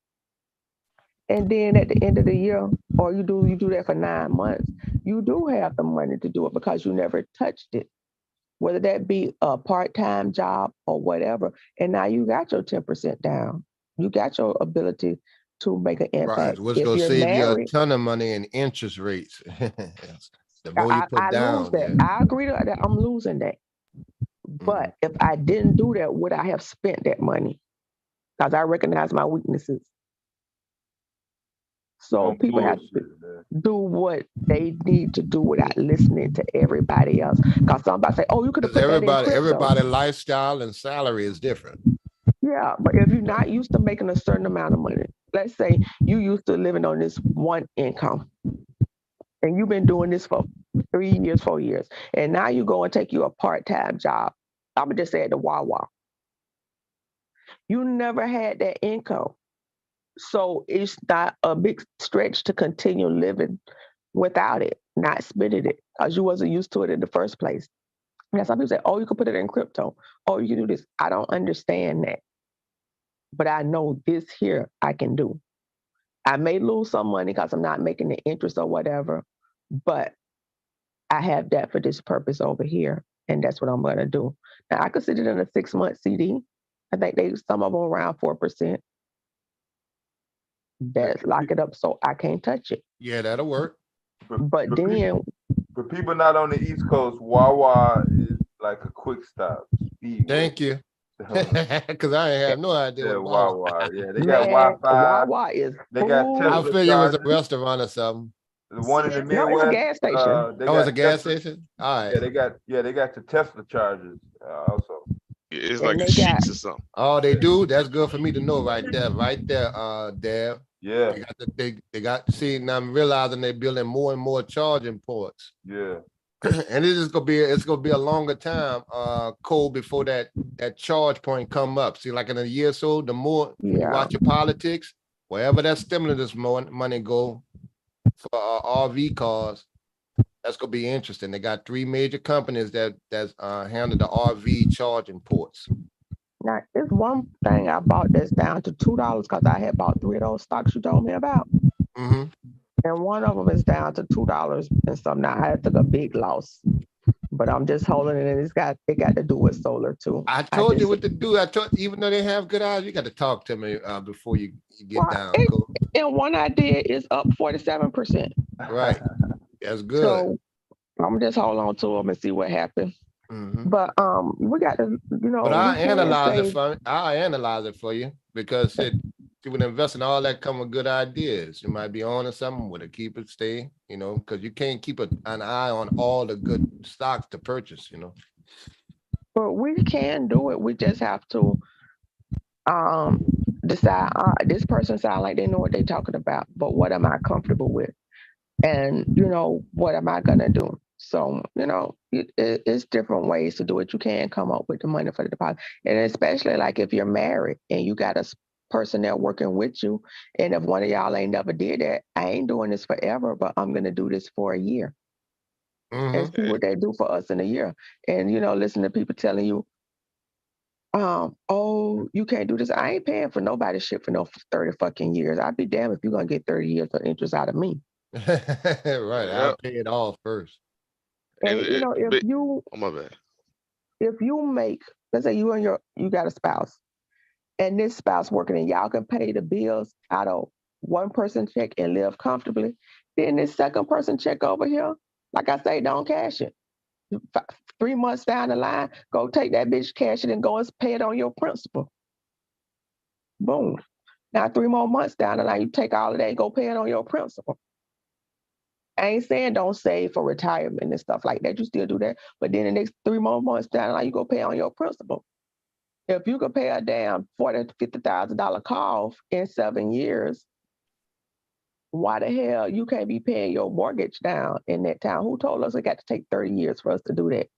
And then at the end of the year, or you do that for 9 months, you do have the money to do it because you never touched it, whether that be a part-time job or whatever. And now you got your 10% down. You got your ability to make an impact. Right. What's If gonna you're save you a married, ton of money in interest rates. The more you put I down. lose that. Yeah. I agree that I'm losing that. But if I didn't do that, would I have spent that money? Because I recognize my weaknesses. So people have to do what they need to do without listening to everybody else. Because somebody say, "Oh, you could have put that in crypto." Everybody lifestyle and salary is different. Yeah, but if you're not used to making a certain amount of money, let's say you used to living on this one income, and you've been doing this for 3 years, 4 years, and now you go and take you a part-time job. I'm gonna just say at the Wawa. You never had that income. So it's not a big stretch to continue living without it, not spending it, because you wasn't used to it in the first place. Now some people say, oh, you can put it in crypto. Oh, you can do this. I don't understand that. But I know this here I can do. I may lose some money because I'm not making the interest or whatever, but I have that for this purpose over here. And that's what I'm going to do. Now I consider it in a 6-month CD. I think some of them around 4%. That's lock it up so I can't touch it. Yeah, that'll work. But then for people not on the East Coast, Wawa is like a quick stop. Thank you. Because I ain't have no idea. Yeah, what Wawa. Yeah, they got Wi-Fi. Wawa is. They got Tesla I figured it was a chargers. restaurant or something. The one in the No, Midwest. it's a gas station. They Oh, it's got a gas Tesla- station? All right. Yeah, they got the Tesla chargers also. It's And like a they got- Sheets or something. Oh, they do? That's good for me to know right there, Deb. Yeah, They got see, now I'm realizing they're building more and more charging ports. yeah. And it's gonna be a longer time, Cole, before that charge point come up. See, like in a year or so, the more you Yeah. watch your politics, wherever that stimulus money go for RV cars, that's gonna be interesting. They got 3 major companies that's handle the RV charging ports. Now, it's one thing I bought that's down to $2 because I had bought 3 of those stocks you told me about. Mm-hmm. And one of them is down to $2 and some. Now I took a big loss, but I'm just holding it, and it got to do with solar too. I told you what to do. I told, even though they have good eyes, you got to talk to me before you get Well, down. Cole. And one I did is up 47%. Right. That's good. So I'm just hold on to them and see what happens. Mhm. But we got to, But I'll analyze it for you because with investing, all that come with good ideas. You might be on to something with a keep it stay, because you can't keep an eye on all the good stocks to purchase, But we can do it. We just have to decide, this person sounds like they know what they're talking about, but what am I comfortable with? And, what am I going to do? So, it's different ways to do it. You can come up with the money for the deposit. And especially like if you're married and you got a person there working with you, and if one of y'all ain't never did that, I ain't doing this forever, but I'm going to do this for a year. And see what they do for us in a year. And, listen to people telling you, oh, you can't do this. I ain't paying for nobody's shit for no 30 fucking years. I'd be damned if you're going to get 30 years of interest out of me. Right. I'll pay it all first. And if you, oh my bad. If you make, let's say you got a spouse, and this spouse working, and y'all can pay the bills out of one person check and live comfortably, then this second person check over here, like I say, don't cash it. 3 months down the line, go take that bitch, cash it, and go and pay it on your principal. Boom. Now 3 more months down the line, you take all of that and go pay it on your principal. I ain't saying don't save for retirement and stuff like that. You still do that. But then the next 3 more months down the line, you go pay on your principal. If you could pay a damn $40,000 to $50,000 car off in 7 years, why the hell you can't be paying your mortgage down in that time? Who told us it got to take 30 years for us to do that?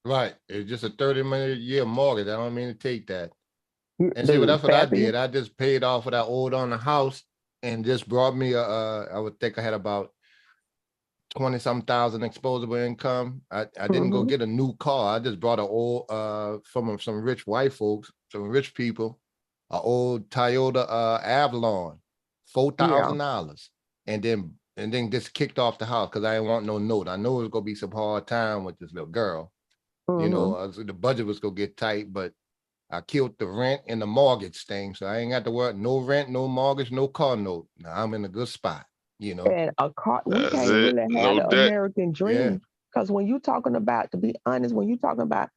Right. It's just a 30-year mortgage. I don't mean to take that. And see, that's what I did. I just paid off what I owed on the house and just brought me I would think I had about 20-some thousand exposable income. I didn't go get a new car. I just brought an old from some rich white folks, some rich people, an old Toyota Avalon, $4,000, and then just kicked off the house because I didn't want no note. I know it was gonna be some hard time with this little girl. The budget was gonna get tight, but I killed the rent and the mortgage thing, so I ain't got to worry. No rent, no mortgage, no car note. Now I'm in a good spot. And a car, we can't really have the American dream. Because when you're talking about, to be honest, when you're talking about,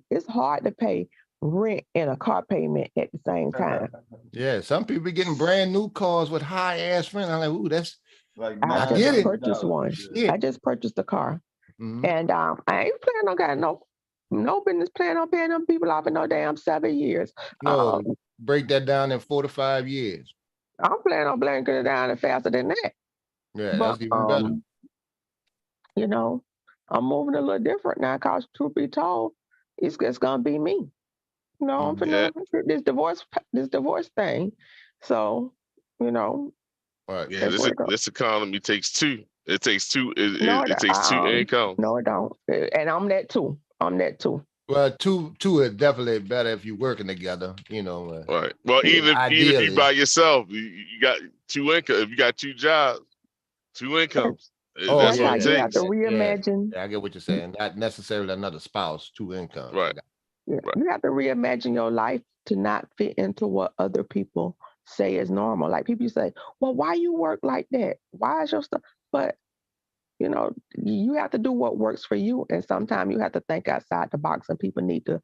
it's hard to pay rent and a car payment at the same time. Yeah, some people be getting brand new cars with high ass rent. I'm like, ooh, that's like I just purchased one. I just purchased a car, and I ain't planning on got no business planning on paying them people off in no damn 7 years. No, break that down in 4 to 5 years. I'm planning on blanking it down and faster than that. Yeah, that's even better. I'm moving a little different now because truth be told, it's gonna be me. I'm finna this divorce thing. So, Right. Yeah, this economy takes two. It takes two. It takes two income. No, it don't. And I'm that too. Well, two is definitely better if you're working together, Right. Well, even if you by yourself, you got 2 income. If you got 2 jobs, 2 incomes. That's what it takes. You have to reimagine. Yeah, I get what you're saying. Not necessarily another spouse, 2 incomes. Right. Yeah, you have to reimagine your life to not fit into what other people say is normal. Like people say, well, why you work like that? Why is your stuff? But you have to do what works for you. And sometimes you have to think outside the box, and people need to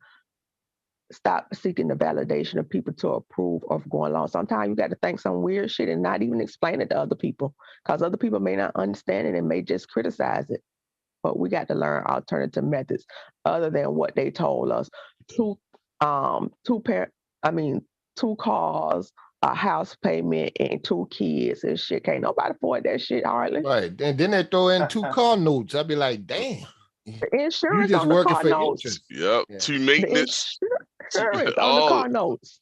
stop seeking the validation of people to approve of going along. Sometimes you got to think some weird shit and not even explain it to other people, because other people may not understand it and may just criticize it. But we got to learn alternative methods other than what they told us. 2 cars, a house payment and 2 kids and shit. Can't nobody afford that shit hardly. Right. And then they throw in 2 car notes. I'd be like, damn, The you insurance just on the working car for notes. interest. Yep, Yeah. to The maintenance. insurance on the all car notes.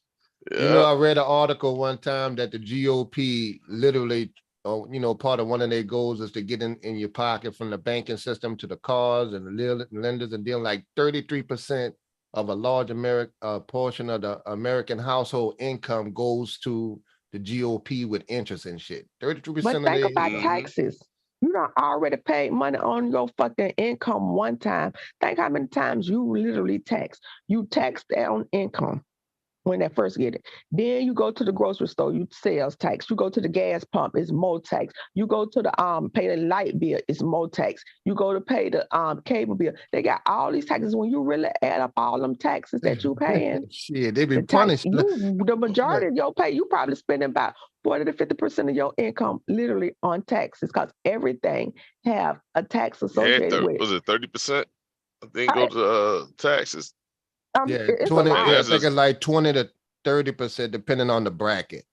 You know, yeah. I read an article one time that the GOP literally, you know, part of one of their goals is to get in your pocket from the banking system to the cars and the lenders, and then like 33% of a large portion of the American household income goes to the GOP with interest and shit. 33% But of think their about Mhm. taxes. You don't already paid money on your fucking income one time. Think how many times you literally tax. You tax that on income when they first get it. Then you go to the grocery store, you sales tax. You go to the gas pump, it's more tax. You go to the pay the light bill, it's more tax. You go to pay the cable bill. They got all these taxes. When you really add up all them taxes that you paying, shit, they be the tax, punished. the majority of your pay, you probably spending about 40 to 50% of your income literally on taxes, because everything have a tax Yeah, associated with it. was it 30%? I think go to taxes. Yeah, It's a 20. lot. Yeah, I That's think just it's like 20 to 30%, depending on the bracket.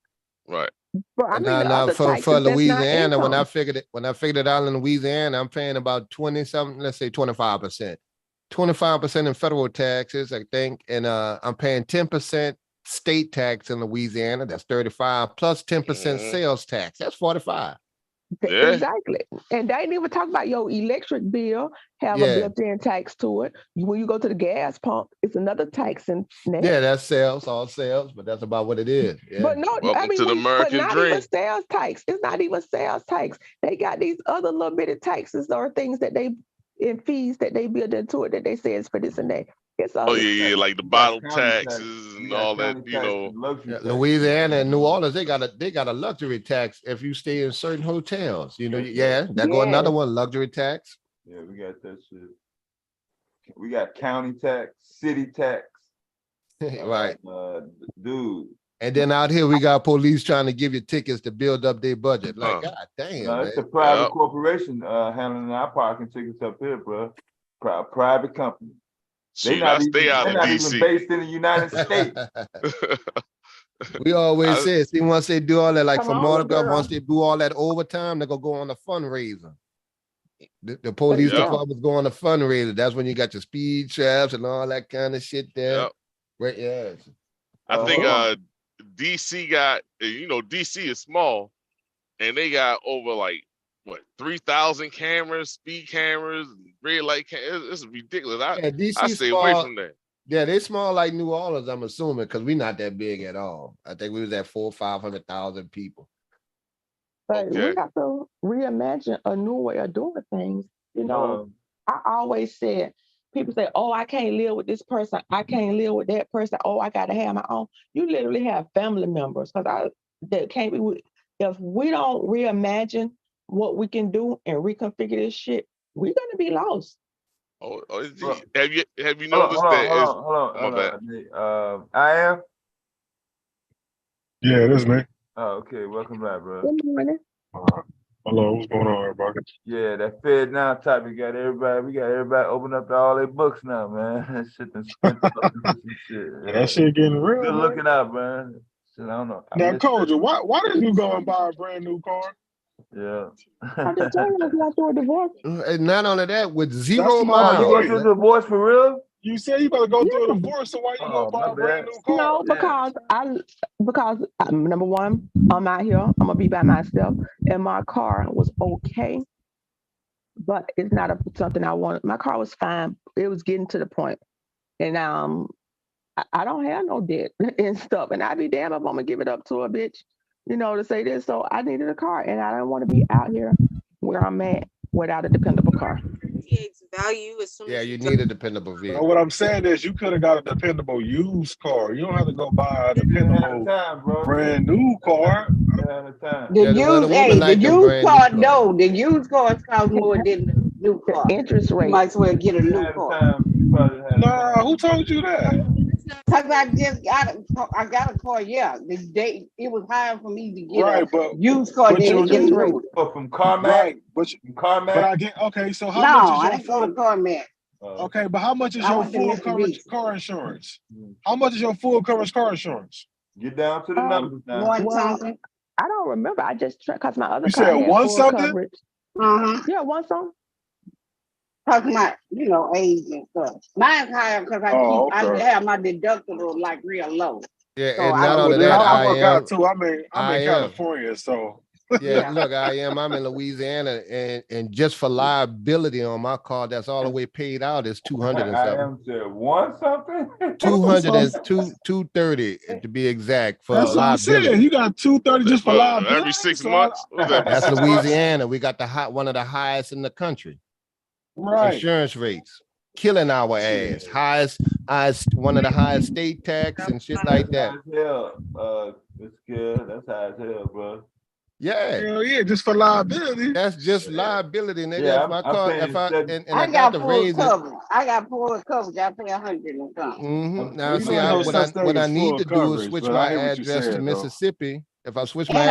right. But I And mean, now, the now other for taxes, that's not Louisiana, when I income. figured it out in Louisiana, I'm paying about 20 something, let's say 25%. 25% in federal taxes, I think, and I'm paying 10% state tax in Louisiana. That's 35 plus 10% Mhm. sales tax. That's 45. Yeah. Exactly. And they ain't even talk about your electric bill have a Yeah, built-in tax to it. When you go to the gas pump, it's another tax in yeah, that. that's sales, all sales, but that's about what it is. Yeah. But no, I Welcome mean, to the but American not dream. even sales tax. It's not even sales tax. They got these other little bitty taxes or things that they in fees that they build into it that they say is for this and that. It's Oh other yeah, yeah, like the You got bottle county tax. taxes You and got all that, county you tax know. and luxury Yeah, tax. Louisiana and New Orleans, they got a luxury tax if you stay in certain hotels. You know, yeah, that go another Yes. one, luxury tax. Yeah, we got that shit. We got county tax, city tax. Right. Dude. And then out here, we got police trying to give you tickets to build up their budget. Like, Huh. God damn, No, man. it's a private Yep. corporation handling our parking tickets up here, bro. Private company. Shoot, I stay out They're of not even DC. based in the United States. We always I- say, see, once they do all that, like Come for on, Mardi Gras, girl. once they do all that overtime, they're gonna go on a fundraiser. The police Yep. department's go on a fundraiser. That's when you got your speed traps and all that kind of shit there. Yep. Right, yeah. I think Yeah. DC got, DC is small and they got over like what 3,000 cameras, speed cameras, red light cameras. It's ridiculous. Yeah, I DC stay away small. from that. Yeah, they small like New Orleans, I'm assuming, because we're not that big at all. I think we was at 400,000 or 500,000 people. But we Okay. have to reimagine a new way of doing things. You know, I always said, people say, oh, I can't live with this person. I can't live with that person. Oh, I got to have my own. You literally have family members that can't be with. If we don't reimagine what we can do and reconfigure this shit, we're going to be lost. Oh, gee. Well, Have you Hold noticed on, that? hold My bad. on. I am. Yeah, it is me. Oh, okay. Welcome back, bro. Good morning. Hello, what's going on, everybody? Yeah, that Fed now topic we got everybody open up all their books now, man. That shit done spent up some shit. Yeah, that shit getting real, Good man. looking out, man. Shit, I don't know. I Now, miss Koja, why did you go and buy a brand new car? Yeah. I just told you I was going through a divorce. And not only that, with That's 0 my Oh, you miles. go point. through the divorce for real? You said you better go through a Yeah. divorce, so why you Oh, gonna buy my a brand bad. new car? No, because number one, I'm out here. I'm gonna be by myself, and my car was okay, but it's not something I wanted. My car was fine. It was getting to the point, and I don't have no debt and stuff, and I'd be damn if I'm gonna give it up to a bitch, to say this. So I needed a car, and I don't want to be out here where I'm at without a dependable car. Appreciates value as soon Yeah, as you you need a dependable But vehicle. what I'm saying is, you could have got a dependable used car. You don't have to go buy a You didn't have dependable time, bro. brand new car. You didn't have the time. The Yeah, the used, women the like them used brand car, new cars. no, the used cars cost more than the new The car. interest You rate. might as well get a You didn't new have the car. time. You probably didn't have the Nah, time. who told you that? Cause I just got a car. Yeah, it was hard for me to get Right, a but used car but than you to get a knew. new. But from CarMax, Right, but I CarMax. get okay. So No, how much is I your didn't go to full? CarMax. Okay, but how much is I your went to full coverage Mitsubishi. car insurance? How much is your full coverage car insurance? Get down to the numbers now. One Well, something. I don't remember. I just because my other You car said had one full something? coverage. Yeah, one something. Talking about, age and stuff. Mine's higher because Oh, I okay. have my deductible like real low. Yeah, So and I not don't only Well, then that, I I work am, out too. I'm in California, so yeah, Yeah. look, I'm in Louisiana, and just for liability on my car, that's all the way paid out is 200 and I something. am said one something. 230 to be exact for that's what I'm saying. liability. You got 230 just for liability. Every 6 So months. What was that, every That's 6 months? Louisiana. We got one of the highest in the country. Right. Insurance rates killing our ass. Highest, one of the highest state tax and shit like that. High as hell, it's good. That's high as hell, bro. Yeah, Hell yeah, just for liability. that's just liability, nigga. Yeah, If my I'm car, paying if I 70. and I I got to got full raise it. coverage. I got full coverage. I pay 100 and something. Now, You see, know, no what such thing I as need full to do is coverage, switch but my I hear what you're address to saying, though. Mississippi. If I switch my And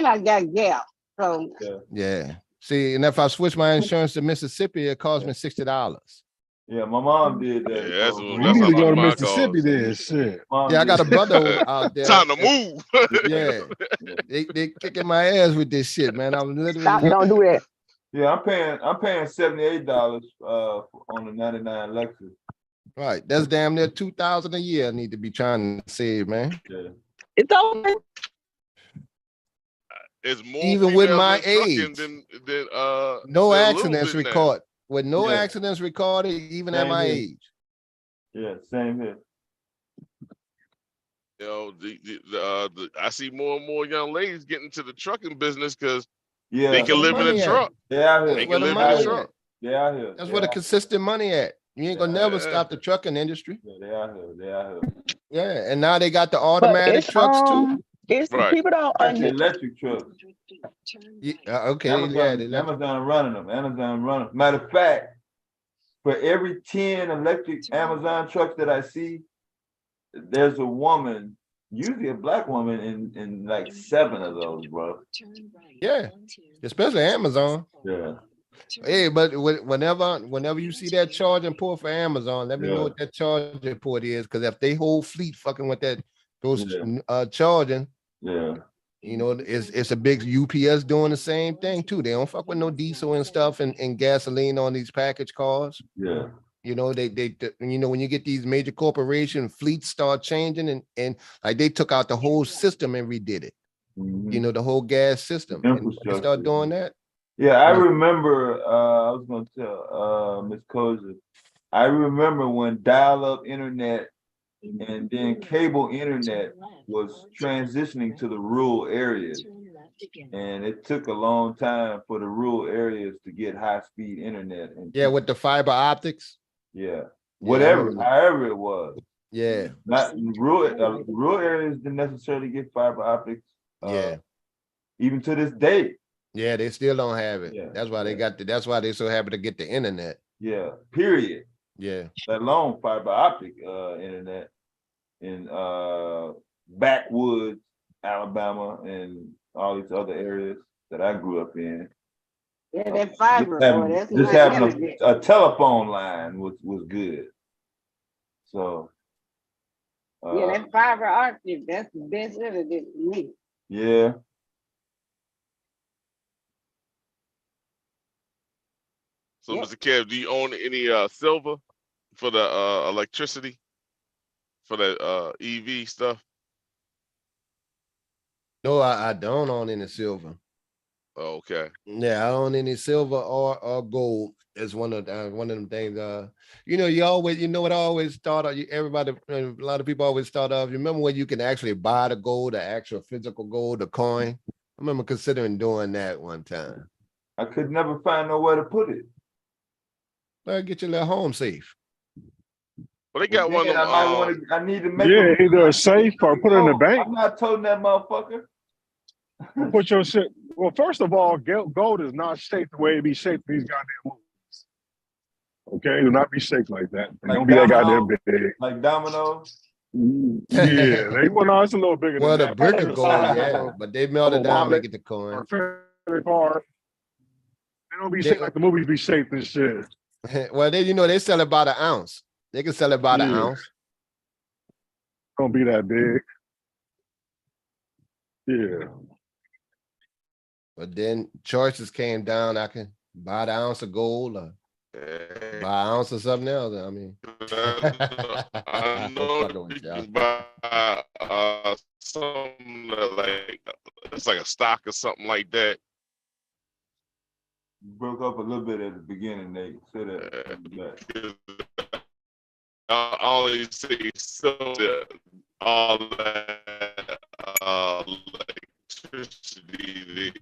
I got address, Gap. So yeah. See, and if I switch my insurance to Mississippi, it costs me $60. Yeah, my mom did that. Yeah, that's You what need that's to how go to my Mississippi cars. then, shit. Mom Yeah, I did got a that. brother out there. Time to move. Yeah, they kicking my ass with this shit, man. I'm Stop! literally Don't do that. Yeah, I'm paying $78 on the 99 Lexus. right. That's damn near 2,000 a year. I need to be trying to save, man. Yeah. It's over. It's more Even with females my in trucking age. than No than accidents losing now. recorded. With no Yeah. accidents recorded, even at Same my here. age. Yeah, same here. You know, I see more and more young ladies getting into the trucking business because Yeah. they can Where the live in a money at? truck. They out here. They That's where can the live in a money truck. at. They out here. That's They where the out- consistent money at. You ain't gonna never Yeah. stop the trucking industry. Yeah, they out here. They out here. Yeah, and now they got the But automatic it's trucks too. it's Right. people don't That's the under. electric truck. Okay, yeah, they let Amazon running them. Amazon running. Matter of fact, for every 10 electric Amazon trucks that I see, there's a woman, usually a black woman, in like 7 of those, bro. yeah, especially Amazon. Yeah. Hey, but whenever you see that charging port for Amazon, let me know Yeah. what that charging port is, because if they whole fleet fucking with those Yeah. charging, Yeah. you know, it's a big UPS doing the same thing too. They don't fuck with no diesel and stuff and gasoline on these package cars. Yeah. You know, they you know, when you get these major corporation fleets start changing and like they took out the whole system and redid it. Mhm. You know, the whole gas system. And they Infrastructure. start doing that. Yeah, I Like- remember, I was gonna tell Ms. Koza, I remember when dial-up internet and then cable internet was transitioning to the rural areas. And it took a long time for the rural areas to get high-speed internet. And Yeah, with the fiber optics. yeah, I whatever, remember that. however it was. Yeah, Not rural areas didn't necessarily get fiber optics. yeah. Even to this day. Yeah, they still don't have it. Yeah, That's why they got that's why they're so happy to get the internet. Yeah, period. Yeah. Let alone fiber optic internet in backwoods, Alabama, and all these other areas that I grew up in. Yeah, that fiber, boy, that's Just my having internet. a telephone line was good. So Yeah, that fiber optic, that's the best internet for me. yeah. So, Yep. Mr. Kev, do you own any silver for the electricity for the EV stuff? No, I don't own any silver. Oh, okay. Yeah, I don't own any silver or gold. It's one of them things. You know, you know what I always thought of. Everybody, a lot of people always thought of. You remember when you can actually buy the gold, the actual physical gold, the coin? I remember considering doing that one time. I could never find nowhere to put it. Well, get your little home safe. Well, they got one of them. I need to make Yeah, either a safe or put it in the bank. I'm not toting that motherfucker. Put your shit. Well, first of all, gold is not shaped the way it be shaped in these goddamn movies. Okay, do not be shaped like that. They don't be that goddamn big. Like dominoes. Yeah, well, it's a little bigger Well, than the that. brick of gold, yeah, but they melt it down, make it the coin. Or fairly hard. They don't be shaped like the movies be shaped and shit. Well, they sell it by the ounce. They can sell it by the Yeah. ounce. Don't be that big. Yeah. But then choices came down. I can buy the ounce of gold or buy an ounce of something else. I mean, I I'm know fucking with you y'all. can buy something that like it's like a stock or something like that. You broke up a little bit at the beginning, Nate. Say that. I only say so all that electricity.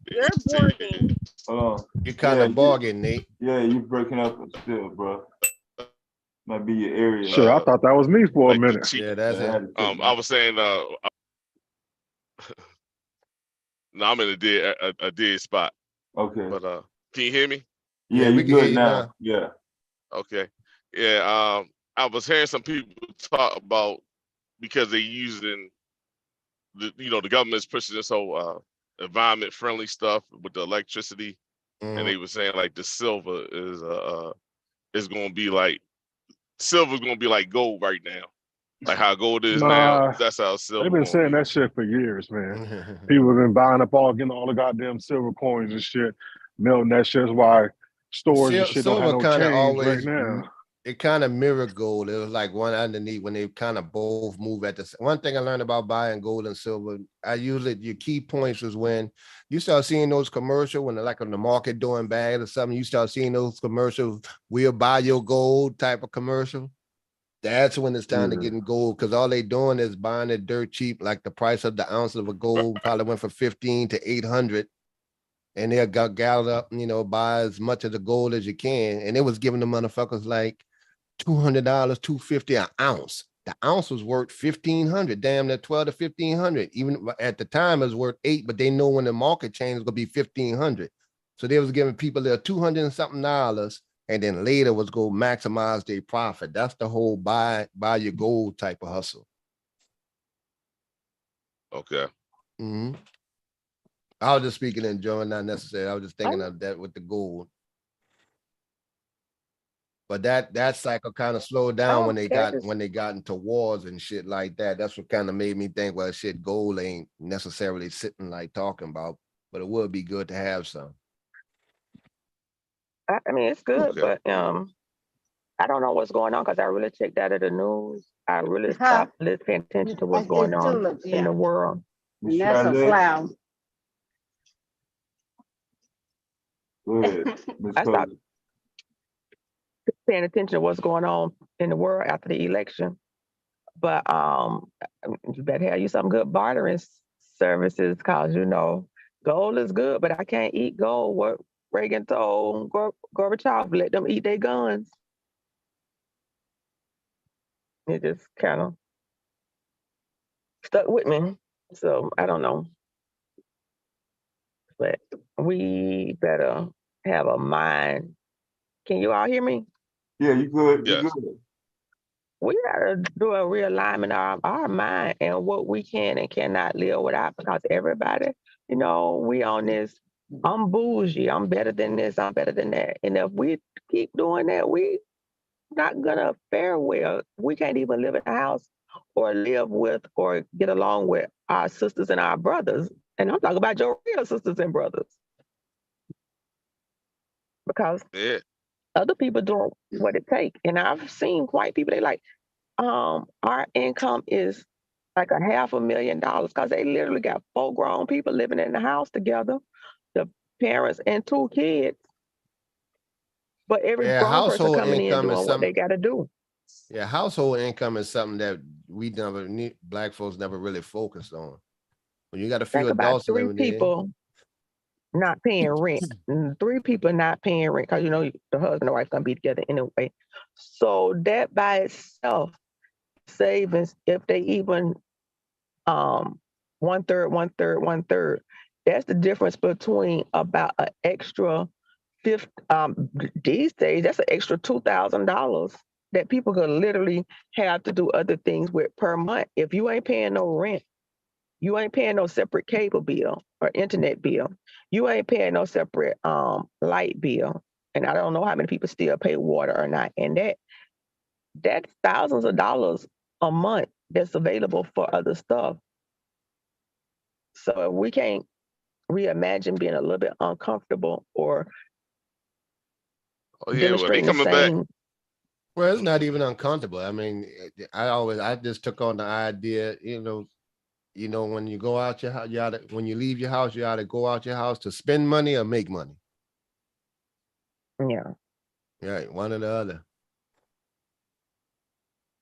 You're bargaining. Hold on. You kind of bargain, Nate. Yeah, you breaking up still, bro. Might be your area. Sure, I thought that was me for a like the minute. cheap. Yeah, that's it. I was saying no, I'm in a dead spot. Okay. But can you hear me? Yeah, we you can hear good you now. now. Yeah. Okay. Yeah, I was hearing some people talk about because they're using the government's pushing this whole environment friendly stuff with the electricity, and they were saying like the silver is gonna be like silver's gonna be like gold right now. Like how gold is now, Nah, that's how silver they've been gonna saying be. that shit for years, man. People have been buying up getting all the goddamn silver coins and shit, melting that shit. That's why stores and shit don't have Silver no kind of change right always, now. it kind of mirror gold. It was like one underneath when they kind of both move at the same. One thing I learned about buying gold and silver, your key points was when you start seeing those commercials when they're like on the market doing bad or something, you start seeing those commercials, we'll buy your gold type of commercial. That's when it's time to get in gold, because all they doing is buying it dirt cheap, like the price of the ounce of a gold probably went from 15 to 800. And they'll gather up, buy as much of the gold as you can. And it was giving the motherfuckers like $200, $250 an ounce. The ounce was worth $1,500, damn near $1,200 to $1,500. Even at the time, it was worth $8, but they know when the market change is gonna be $1,500. So they was giving people their $200 and something, and then later was go maximize their profit. That's the whole buy your gold type of hustle. Okay. Mm-hmm. I was just speaking in German, not necessarily. I was just thinking of that with the gold. But that cycle kind of slowed down when they got into wars and shit like that. That's what kind of made me think, well, shit, gold ain't necessarily sitting like talking about, but it would be good to have some. I mean, it's good, but I don't know what's going on because I really checked out of the news. I really stopped paying attention to what's going on in the world. And that's a clown. Go ahead. I stopped paying attention to what's going on in the world after the election. But you better have you some good bartering services because gold is good, but I can't eat gold. What Reagan told Gorbachev, let them eat their guns. It just kind of stuck with me. So I don't know. But we better have a mind. Can you all hear me? Yeah, you good. Yes. You good. We gotta do a realignment of our mind and what we can and cannot live without, because everybody, we on this, I'm bougie, I'm better than this, I'm better than that. And if we keep doing that, we not gonna fare well. We can't even live in a house or live with or get along with our sisters and our brothers. And I'm talking about your real sisters and brothers. Because other people doing what it takes. And I've seen white people, they like, our income is like $500,000 because they literally got 4 grown people living in the house together, the parents and 2 kids. But every grown person coming in doing what they got to do. Yeah, household income is something that Black folks never really focused on. When you got a few adults living there. 3 people not paying rent. 3 people not paying rent because the husband and wife gonna be together anyway. So that by itself, savings, if they even 1/3, 1/3, 1/3, that's the difference between about an extra these days, that's an extra $2,000 that people could literally have to do other things with per month. If you ain't paying no rent, you ain't paying no separate cable bill or internet bill, you ain't paying no separate light bill. And I don't know how many people still pay water or not. And that's thousands of dollars a month that's available for other stuff. So we can't reimagine being a little bit uncomfortable or Oh yeah, well they demonstrating the coming back. same. Well, it's not even uncomfortable. I mean, I just took on the idea, when you go out your house, when you leave your house, you ought to go out your house to spend money or make money. Yeah. Right, one or the other.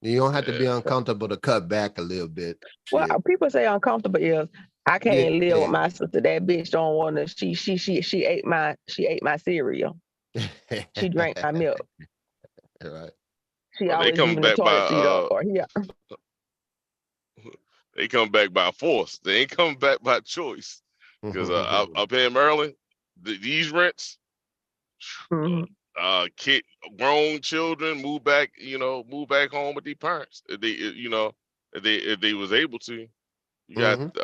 You don't have to be uncomfortable to cut back a little bit. Well, Shit. people say uncomfortable is I can't live Yeah. with my sister. That bitch don't want to. She ate my cereal. She drank my milk. Right. She Well, they always come leaving the back toilet seat up. by Or yeah. they come back by force. They ain't coming back by choice. Because up here in Maryland, these rents, Mhm. grown children move back home with their parents. If they was able to. You got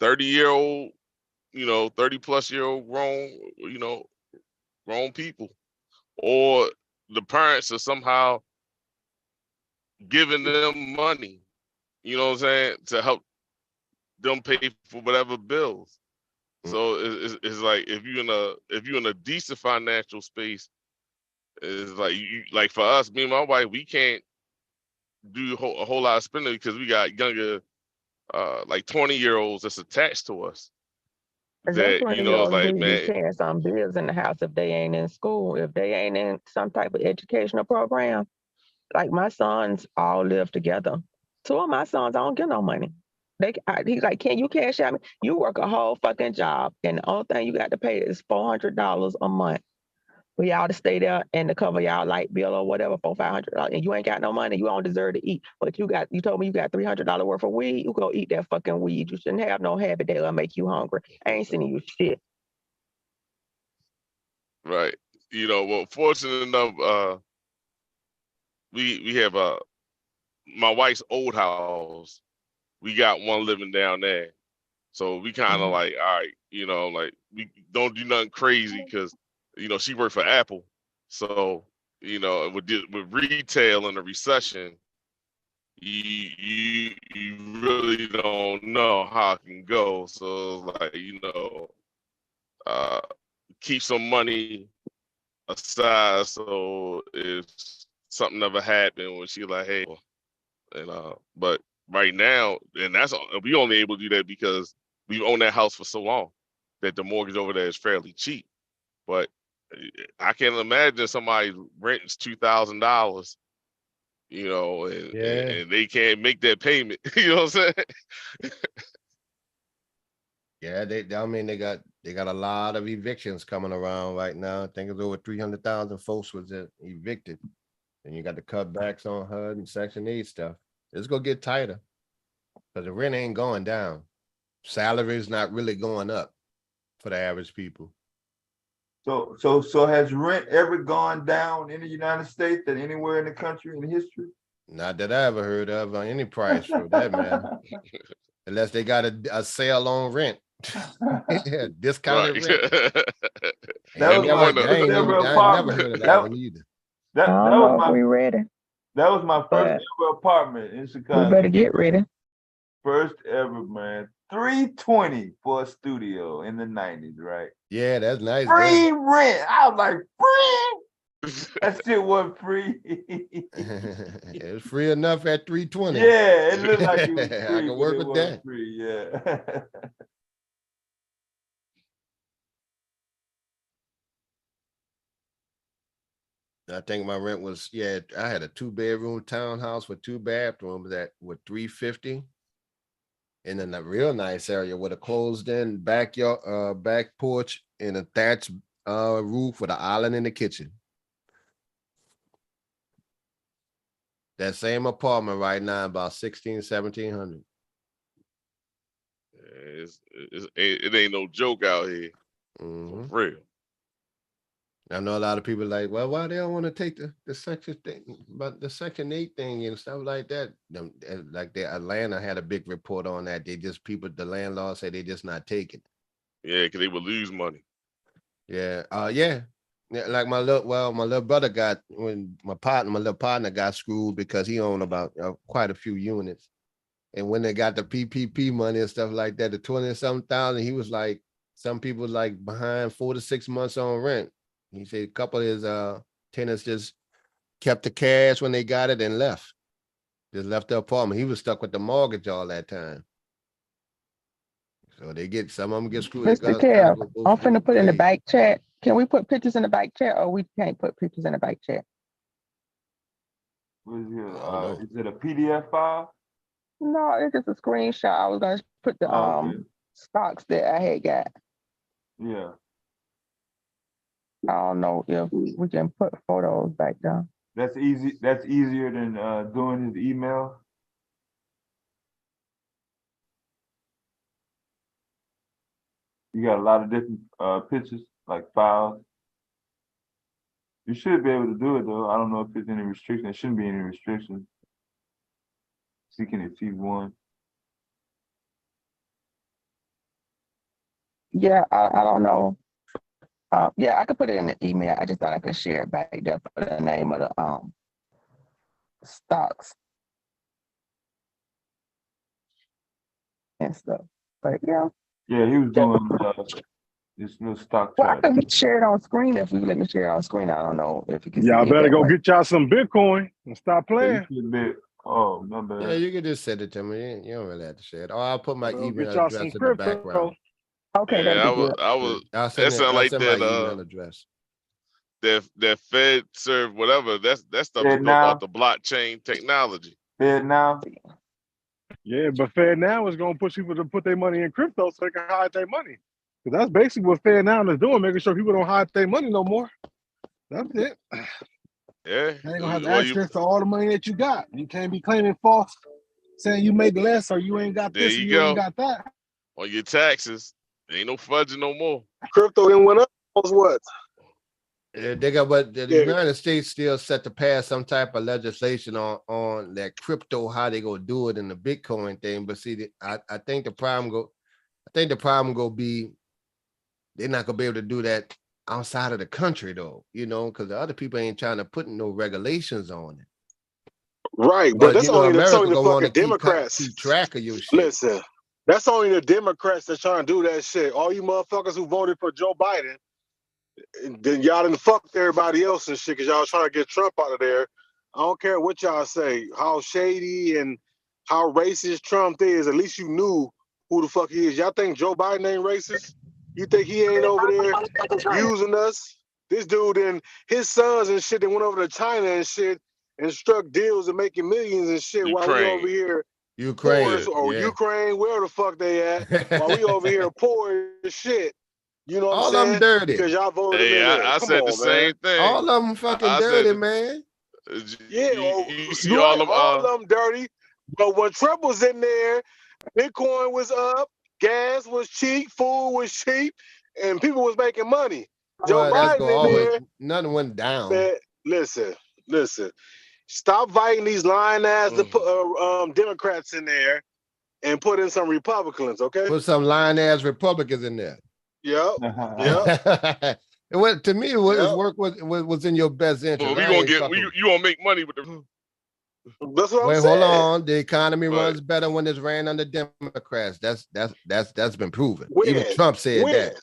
30-year-old, 30+-year-old grown people, or the parents are somehow giving them money, you know what I'm saying, to help them pay for whatever bills. So it's like if you're in a decent financial space, it's like like for us, me and my wife, we can't do a whole lot of spending because we got younger, like 20-year-olds that's attached to us. That's That when it's like, you'll be man, carrying some bills in the house if they ain't in school, if they ain't in some type of educational program. Like my sons all live together. Two of my sons, I don't get no money. He's like, can you cash out me? You work a whole fucking job, and the only thing you got to pay is $400 a month for y'all to stay there and to cover y'all light bill or whatever, $400-500, and you ain't got no money. You don't deserve to eat, but you told me you got $300 worth of weed. You go eat that fucking weed. You shouldn't have no habit that'll make you hungry. I ain't sending you shit. right. Well, fortunate enough, we have my wife's old house. We got one living down there. So we kind of like, all right, like we don't do nothing crazy because, she worked for Apple. So, with retail in the recession, you really don't know how it can go. So like, keep some money aside. So if something ever happened when she like, hey, but right now, and we only able to do that because we've owned that house for so long that the mortgage over there is fairly cheap. But I can't imagine somebody rents $2,000, and they can't make that payment. You know what I'm saying? Yeah, they got a lot of evictions coming around right now. I think it's over 300,000 folks was evicted. And you got the cutbacks on HUD and Section 8 stuff. It's gonna get tighter because the rent ain't going down. Salaries not really going up for the average people. So has rent ever gone down in the United States than anywhere in the country in history? Not that I ever heard of on any price for that, man. Unless they got a sale on rent. Yeah, discounted rent. That was my first ever apartment. That was my we ready. That was my first ever apartment in Chicago. We better get ready. First ever, man. $320 for a studio in the 90s, right? Yeah, that's nice. Free rent. I was like, free? That shit wasn't free. It was free enough at 320. Yeah, it looked like it was free. I can work with that. Free, yeah. I think my rent was, I had a 2-bedroom townhouse with 2 bathrooms with $350. And in a real nice area with a closed-in backyard, back porch and a thatched roof with an island in the kitchen. That same apartment right now about $1,600-1,700. It ain't no joke out here. For real. I know a lot of people like, well, why they don't want to take the section thing, but the Section 8 thing and stuff like that. Like Atlanta had a big report on that. The landlord say they just not taking. Yeah, because they would lose money. Yeah. Yeah. Like my little brother got, when my little partner got screwed because he owned about quite a few units. And when they got the PPP money and stuff like that, the 20-something thousand, he was like, some people like behind 4 to 6 months on rent. He said a couple of his tenants just kept the cash when they got it and left. Just left the apartment. He was stuck with the mortgage all that time. So they get, some of them get screwed. Mr. Kev, I'm finna put in the back chat. Can we put pictures in the back chat or we can't put pictures in the back chat? What is it? Is it a PDF file? No, it's just a screenshot. I was gonna put the Okay. stocks that I had got. Yeah. I don't know if we can put photos back down. That's easy. That's easier than doing his email. You got a lot of different pictures, like files. You should be able to do it though. I don't know if there's any restriction. There shouldn't be any restrictions. Seeking a T1. Yeah, I don't know. Yeah, I could put it in the email. I just thought I could share it back there for the name of the stocks and stuff. But yeah. Yeah, he was doing this little stock Well, I chart. can share it on screen if you let me share it on screen. I don't know if you can Y'all see it better that go way. get y'all some Bitcoin and stop playing. Oh, my bad. Yeah, you can just send it to me. You don't really have to share it. Or I'll put my Go email get y'all some address in the crypto. background. Okay, Yeah, that'd be good. I'll send that sound I'll like send that my email address. that Fed serve whatever. That stuff is Fed built now. off the blockchain technology. Fed now. Yeah, but Fed Now is gonna push people to put their money in crypto so they can hide their money. Because that's basically what Fed Now is doing, making sure people don't hide their money no more. That's it. Yeah. They ain't gonna have Well, you, access to all the money that you got. You can't be claiming false, saying you make less or you ain't got there this or you you ain't go. got that. On your taxes, ain't no fudging no more. Crypto then went up. What? They got, but the Yeah. United States still set to pass some type of legislation on that crypto, how they gonna do it in the Bitcoin thing. But see, I think the problem go be they're not gonna be able to do that outside of the country though, because the other people ain't trying to put no regulations on it. Right, but that's only America the gonna want to fucking Democrats. keep track of your shit. Listen, that's only the Democrats that's trying to do that shit. All you motherfuckers who voted for Joe Biden, then y'all done fucked everybody else and shit because y'all trying to get Trump out of there. I don't care what y'all say, how shady and how racist Trump is. At least you knew who the fuck he is. Y'all think Joe Biden ain't racist? You think he ain't over there using us? This dude and his sons and shit that went over to China and shit and struck deals and making millions and shit while we over here Ukraine, poor or yeah. Ukraine, where the fuck they at? While we over here poor as shit. You know what All I'm of saying? them dirty. Because y'all voted him Hey, in there. I Come said on, the same man. thing. All of them fucking I dirty, said, man. Yeah, you see you're all right, them. all of them dirty. But when Trump was in there, Bitcoin was up, gas was cheap, food was cheap, and people was making money. Joe Well, that's Biden gonna in always there, nothing went down. man, listen. Stop fighting these lying ass Democrats in there and put in some Republicans, okay? Put some lying ass Republicans in there. Yep. It was, to me, it was in your best interest. Well, we I gonna ain't get fucking- you gonna make money with the. That's what Wait, I'm hold saying. on. The economy Right. runs better when it's ran under Democrats. That's been proven. When? Even Trump said When? that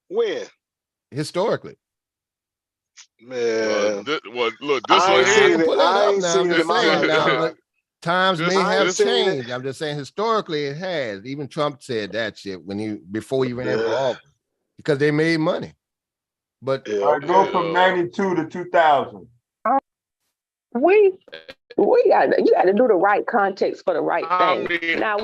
When? historically. Man, look, this I one ain't I here. seen can it. pull it I up ain't now. I'm seen it just in my saying now, lifetime. but times This- may have ain't seen it. changed. I'm just saying historically it has. Even Trump said that shit before he ran for Yeah. office because they made money. But Go from 92 to 2000. We got you got to do the right context for the right thing. Now,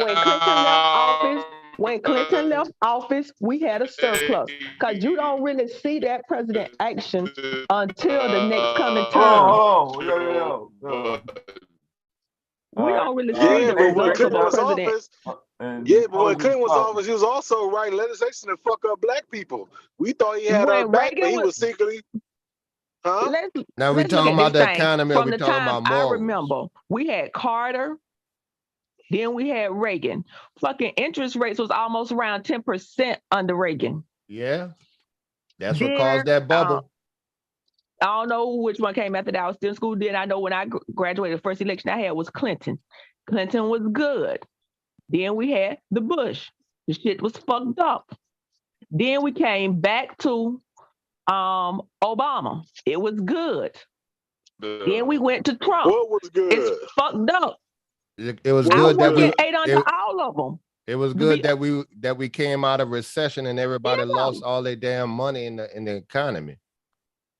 when Clinton left office, we had a surplus because you don't really see that president action until the next coming term. We don't really see Yeah, the but when results of Clinton a was president. office, but when Clinton was office, he was also writing legislation to fuck up black people. We thought he had our When back, but Reagan he was- was secretly, huh? now we Let's look talking at about this the thing. economy or From we the talking time about I morals? remember, we had Carter, then we had Reagan. Fucking interest rates was almost around 10% under Reagan. Yeah. That's what Then, caused that bubble. I don't know which one came after that. I was still in school then. I know when I graduated, the first election I had was Clinton. Clinton was good. Then we had the Bush. The shit was fucked up. Then we came back to Obama. It was good. Then we went to Trump. What was good? It's fucked up. It was I good that work we at 8 under all of them. it was good that we came out of recession and everybody lost all their damn money in the economy.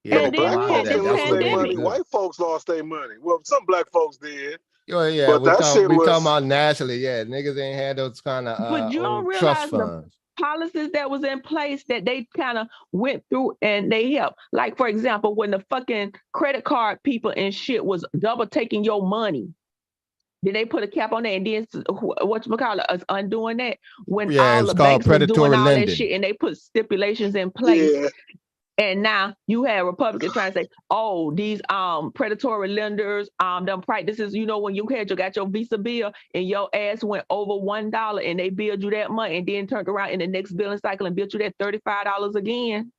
Yeah, And then we had the pandemic. White folks lost their money. Well, some black folks did. Yeah, But we that shit talking was about nationally. Yeah, niggas ain't had those kind of But you don't trust realize the funds. policies that was in place that they kind of went through and they helped. Like, for example, when the fucking credit card people and shit was double taking your money. Did they put a cap on that? And then whatchamacallit us undoing that when Yeah, all it's the called banks were doing predatory all lending. that shit and they put stipulations in place. Yeah. And now you have Republicans trying to say, oh, these predatory lenders, them practices, you know, when you got your Visa bill and your ass went over $1 and they billed you that money and then turned around in the next billing cycle and billed you that $35 again.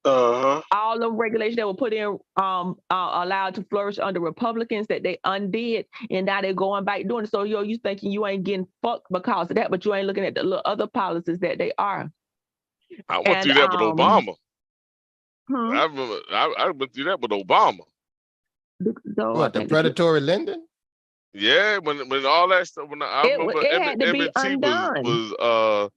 All the regulations that were put in allowed to flourish under Republicans that they undid, and now they're going back doing it. So you thinking you ain't getting fucked because of that, but you ain't looking at the little other policies that they are. I went through that with Obama. Hmm? I remember I went through that with Obama. What, the predatory lending? Yeah, when all that stuff. When I remember it had to be M&T undone.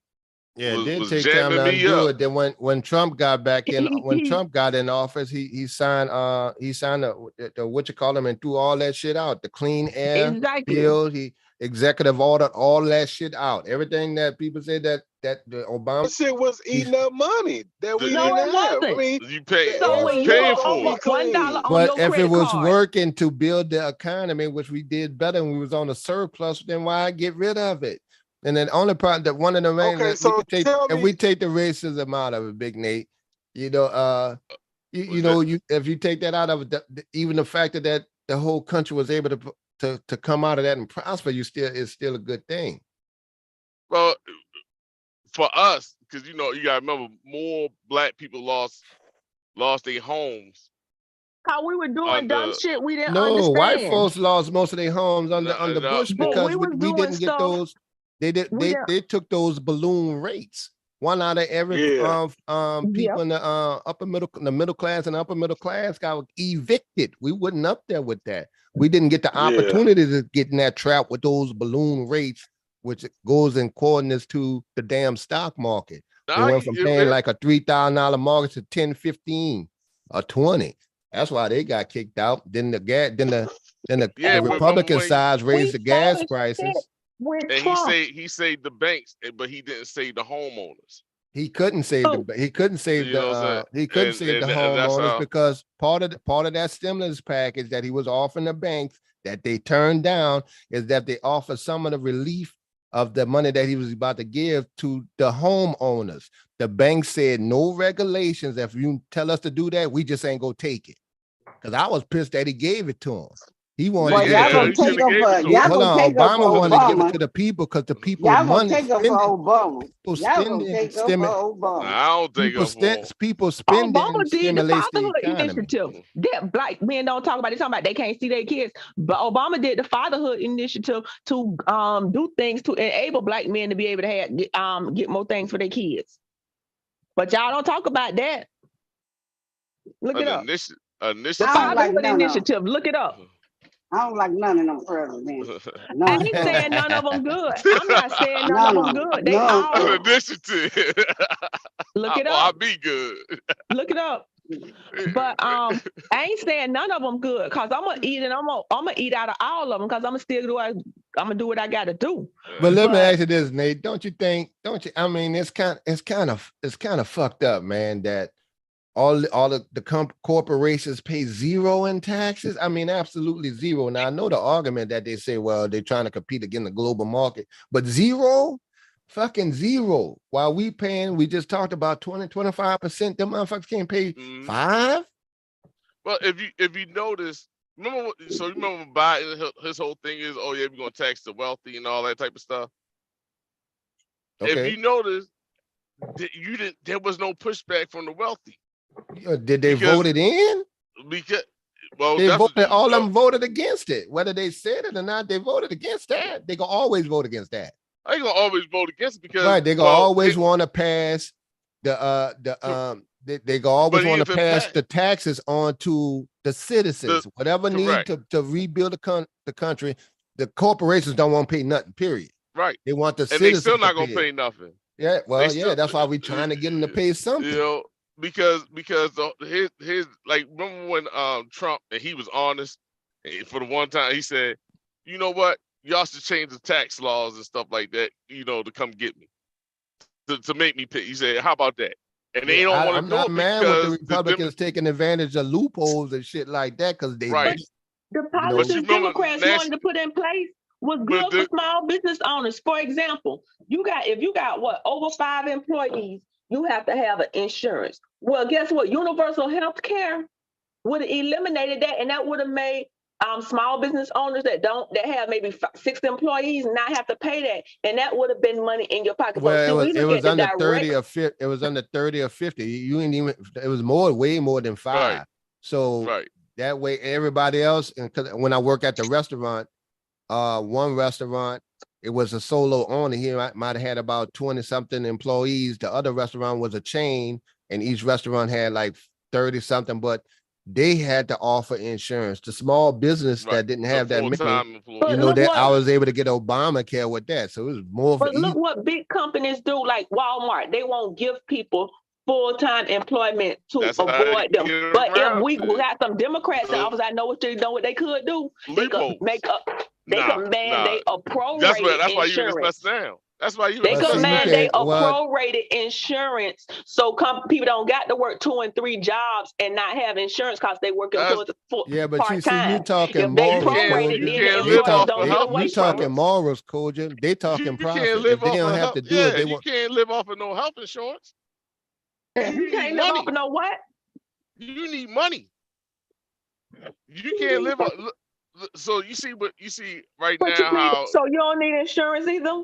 Yeah, it did was take time to jamming me undo up. it. Then when Trump got back in, when Trump got in office, he signed the what you call them and threw all that shit out. The clean air Exactly. bill, he executive ordered all that shit out. Everything that people said that the Obama That shit was eating up money that we No, didn't it have. I wasn't. mean, You pay So when you paying go for over it. $1 on But your if it credit was card, working to build the economy, which we did better and we was on a surplus, then why get rid of it? And then the only part that one of the main Okay, that so we could take, tell if me- we take the racism out of it, Big Nate, you know, if you take that out of it, even the fact that the whole country was able to come out of that and prosper, it's still a good thing. Well, for us, because you gotta remember, more black people lost their homes. how we were doing dumb Under- shit we didn't No, understand. white folks lost most of their homes under No, Bush But because we was we doing didn't get stuff- those. They took those balloon rates. One out of every people in the the middle class and upper middle class got evicted. We wasn't up there with that. We didn't get the opportunity to get in that trap with those balloon rates, which goes in coordinates to the damn stock market. They went from paying like a $3,000 mortgage to 10, 15, or 20. That's why they got kicked out. Then the Republican side raised the gas prices. And he saved the banks, but he didn't save the homeowners. He couldn't save he couldn't save You know what I'm saying? And that's homeowners how- because part of that stimulus package that he was offering the banks that they turned down is that they offer some of the relief of the money that he was about to give to the homeowners. The bank said no regulations. If you tell us to do that, we just ain't gonna take it. Because I was pissed that he gave it to him. He wanted Well, to y'all give gonna it take up for y'all Hold gonna on, take up Obama for wanted to give it Obama. to the people because the people Y'all gonna money take up for spending. Obama. People Y'all gonna spending, take up stimu- for Obama. I don't think people of spend, people spending Obama did the stimulates the fatherhood economy. initiative. That black men don't talk about. They talking about they can't see their kids, but Obama did the fatherhood initiative to do things to enable black men to be able to get more things for their kids. But y'all don't talk about that. Look it up. Initiative. The fatherhood initiative. Look it up. I don't like none of them presidents. I ain't saying none of them good. I'm not saying none of them good. They all An initiative. look it I'll up. be good. Look it up. But I ain't saying none of them good because I'm gonna eat and I'm gonna eat out of all of them because I'm gonna do what I gotta do. But let me ask you this, Nate. Don't you? I mean, it's kind of fucked up, man, that all the corporations pay zero in taxes. I mean, absolutely zero. Now I know the argument that they say, well, they're trying to compete against the global market, but zero, fucking zero. While we just talked about 20-25%, them motherfuckers can't pay 5%. Well, if you notice, you remember Biden, his whole thing is, oh yeah, we're gonna tax the wealthy and all that type of stuff. Okay. If you notice, there was no pushback from the wealthy. Did they vote it in? Because Well, They that's what voted, you- all of them voted against it. Whether they said it or not, they voted against that. They gonna always vote against that. I ain't gonna always vote against it because Right, they gonna well, always it- want to pass they gonna always But want if to it pass pa- the taxes on to the citizens. Whatever need correct. to rebuild the country, the corporations don't want to pay nothing, period. right, They want the and they citizens still to not gonna it. pay nothing. Yeah, well, still- yeah, that's why we trying to get them to pay something. You know, because his like remember when Trump and he was honest and for the one time he said, you know what, y'all should change the tax laws and stuff like that, you know, to come get me, to make me pay. He said, how about that? And they don't want I'm to do not it mad with the because Republicans taking advantage of loopholes and shit like that because they Right. The know, policies remember Democrats Nash- wanted to put in place was But good the- for small business owners. For example, if you got what, over 5 employees, you have to have an insurance. Well, guess what? Universal health care would have eliminated that, and that would have made small business owners that have maybe 6 employees not have to pay that, and that would have been money in your pocket. well, See, we it look was at the under direct- 30 or 50. It was under 30 or 50. You ain't even. It was way more than 5. Right. So right. that way, everybody else. And because when I work at the restaurant, one restaurant, it was a solo owner. He might have had about 20 something employees. The other restaurant was a chain, and each restaurant had like 30 something. But they had to offer insurance. The small business Right. that didn't have The that many, full-time employee. But you know, look that what- I was able to get Obamacare with that. So it was more for But look what big companies do, like Walmart. They won't give people full-time employment to That's how avoid they them. get But if around we it. got some Democrats in So- office, I know what they could do. They could Loopholes. make up. They Nah, could mandate a That's prorated why you just insurance. mess down. That's why you They Well, could see, you mandate can't- a well- prorated insurance so people don't got to work 2 and 3 jobs and not have insurance costs. They working That's- Yeah, but you see, part-time. you talking If they morals, prorate Cole. it, You then can't the live employees off don't of get health away You from talking it. morals, Koji. They talking You profit. can't live If they off don't of have to health. do Yeah, it, they you want. can't live off of no health insurance. You can't live off of no what? You need money. You can't live off. So you see right But now how so you don't need insurance either?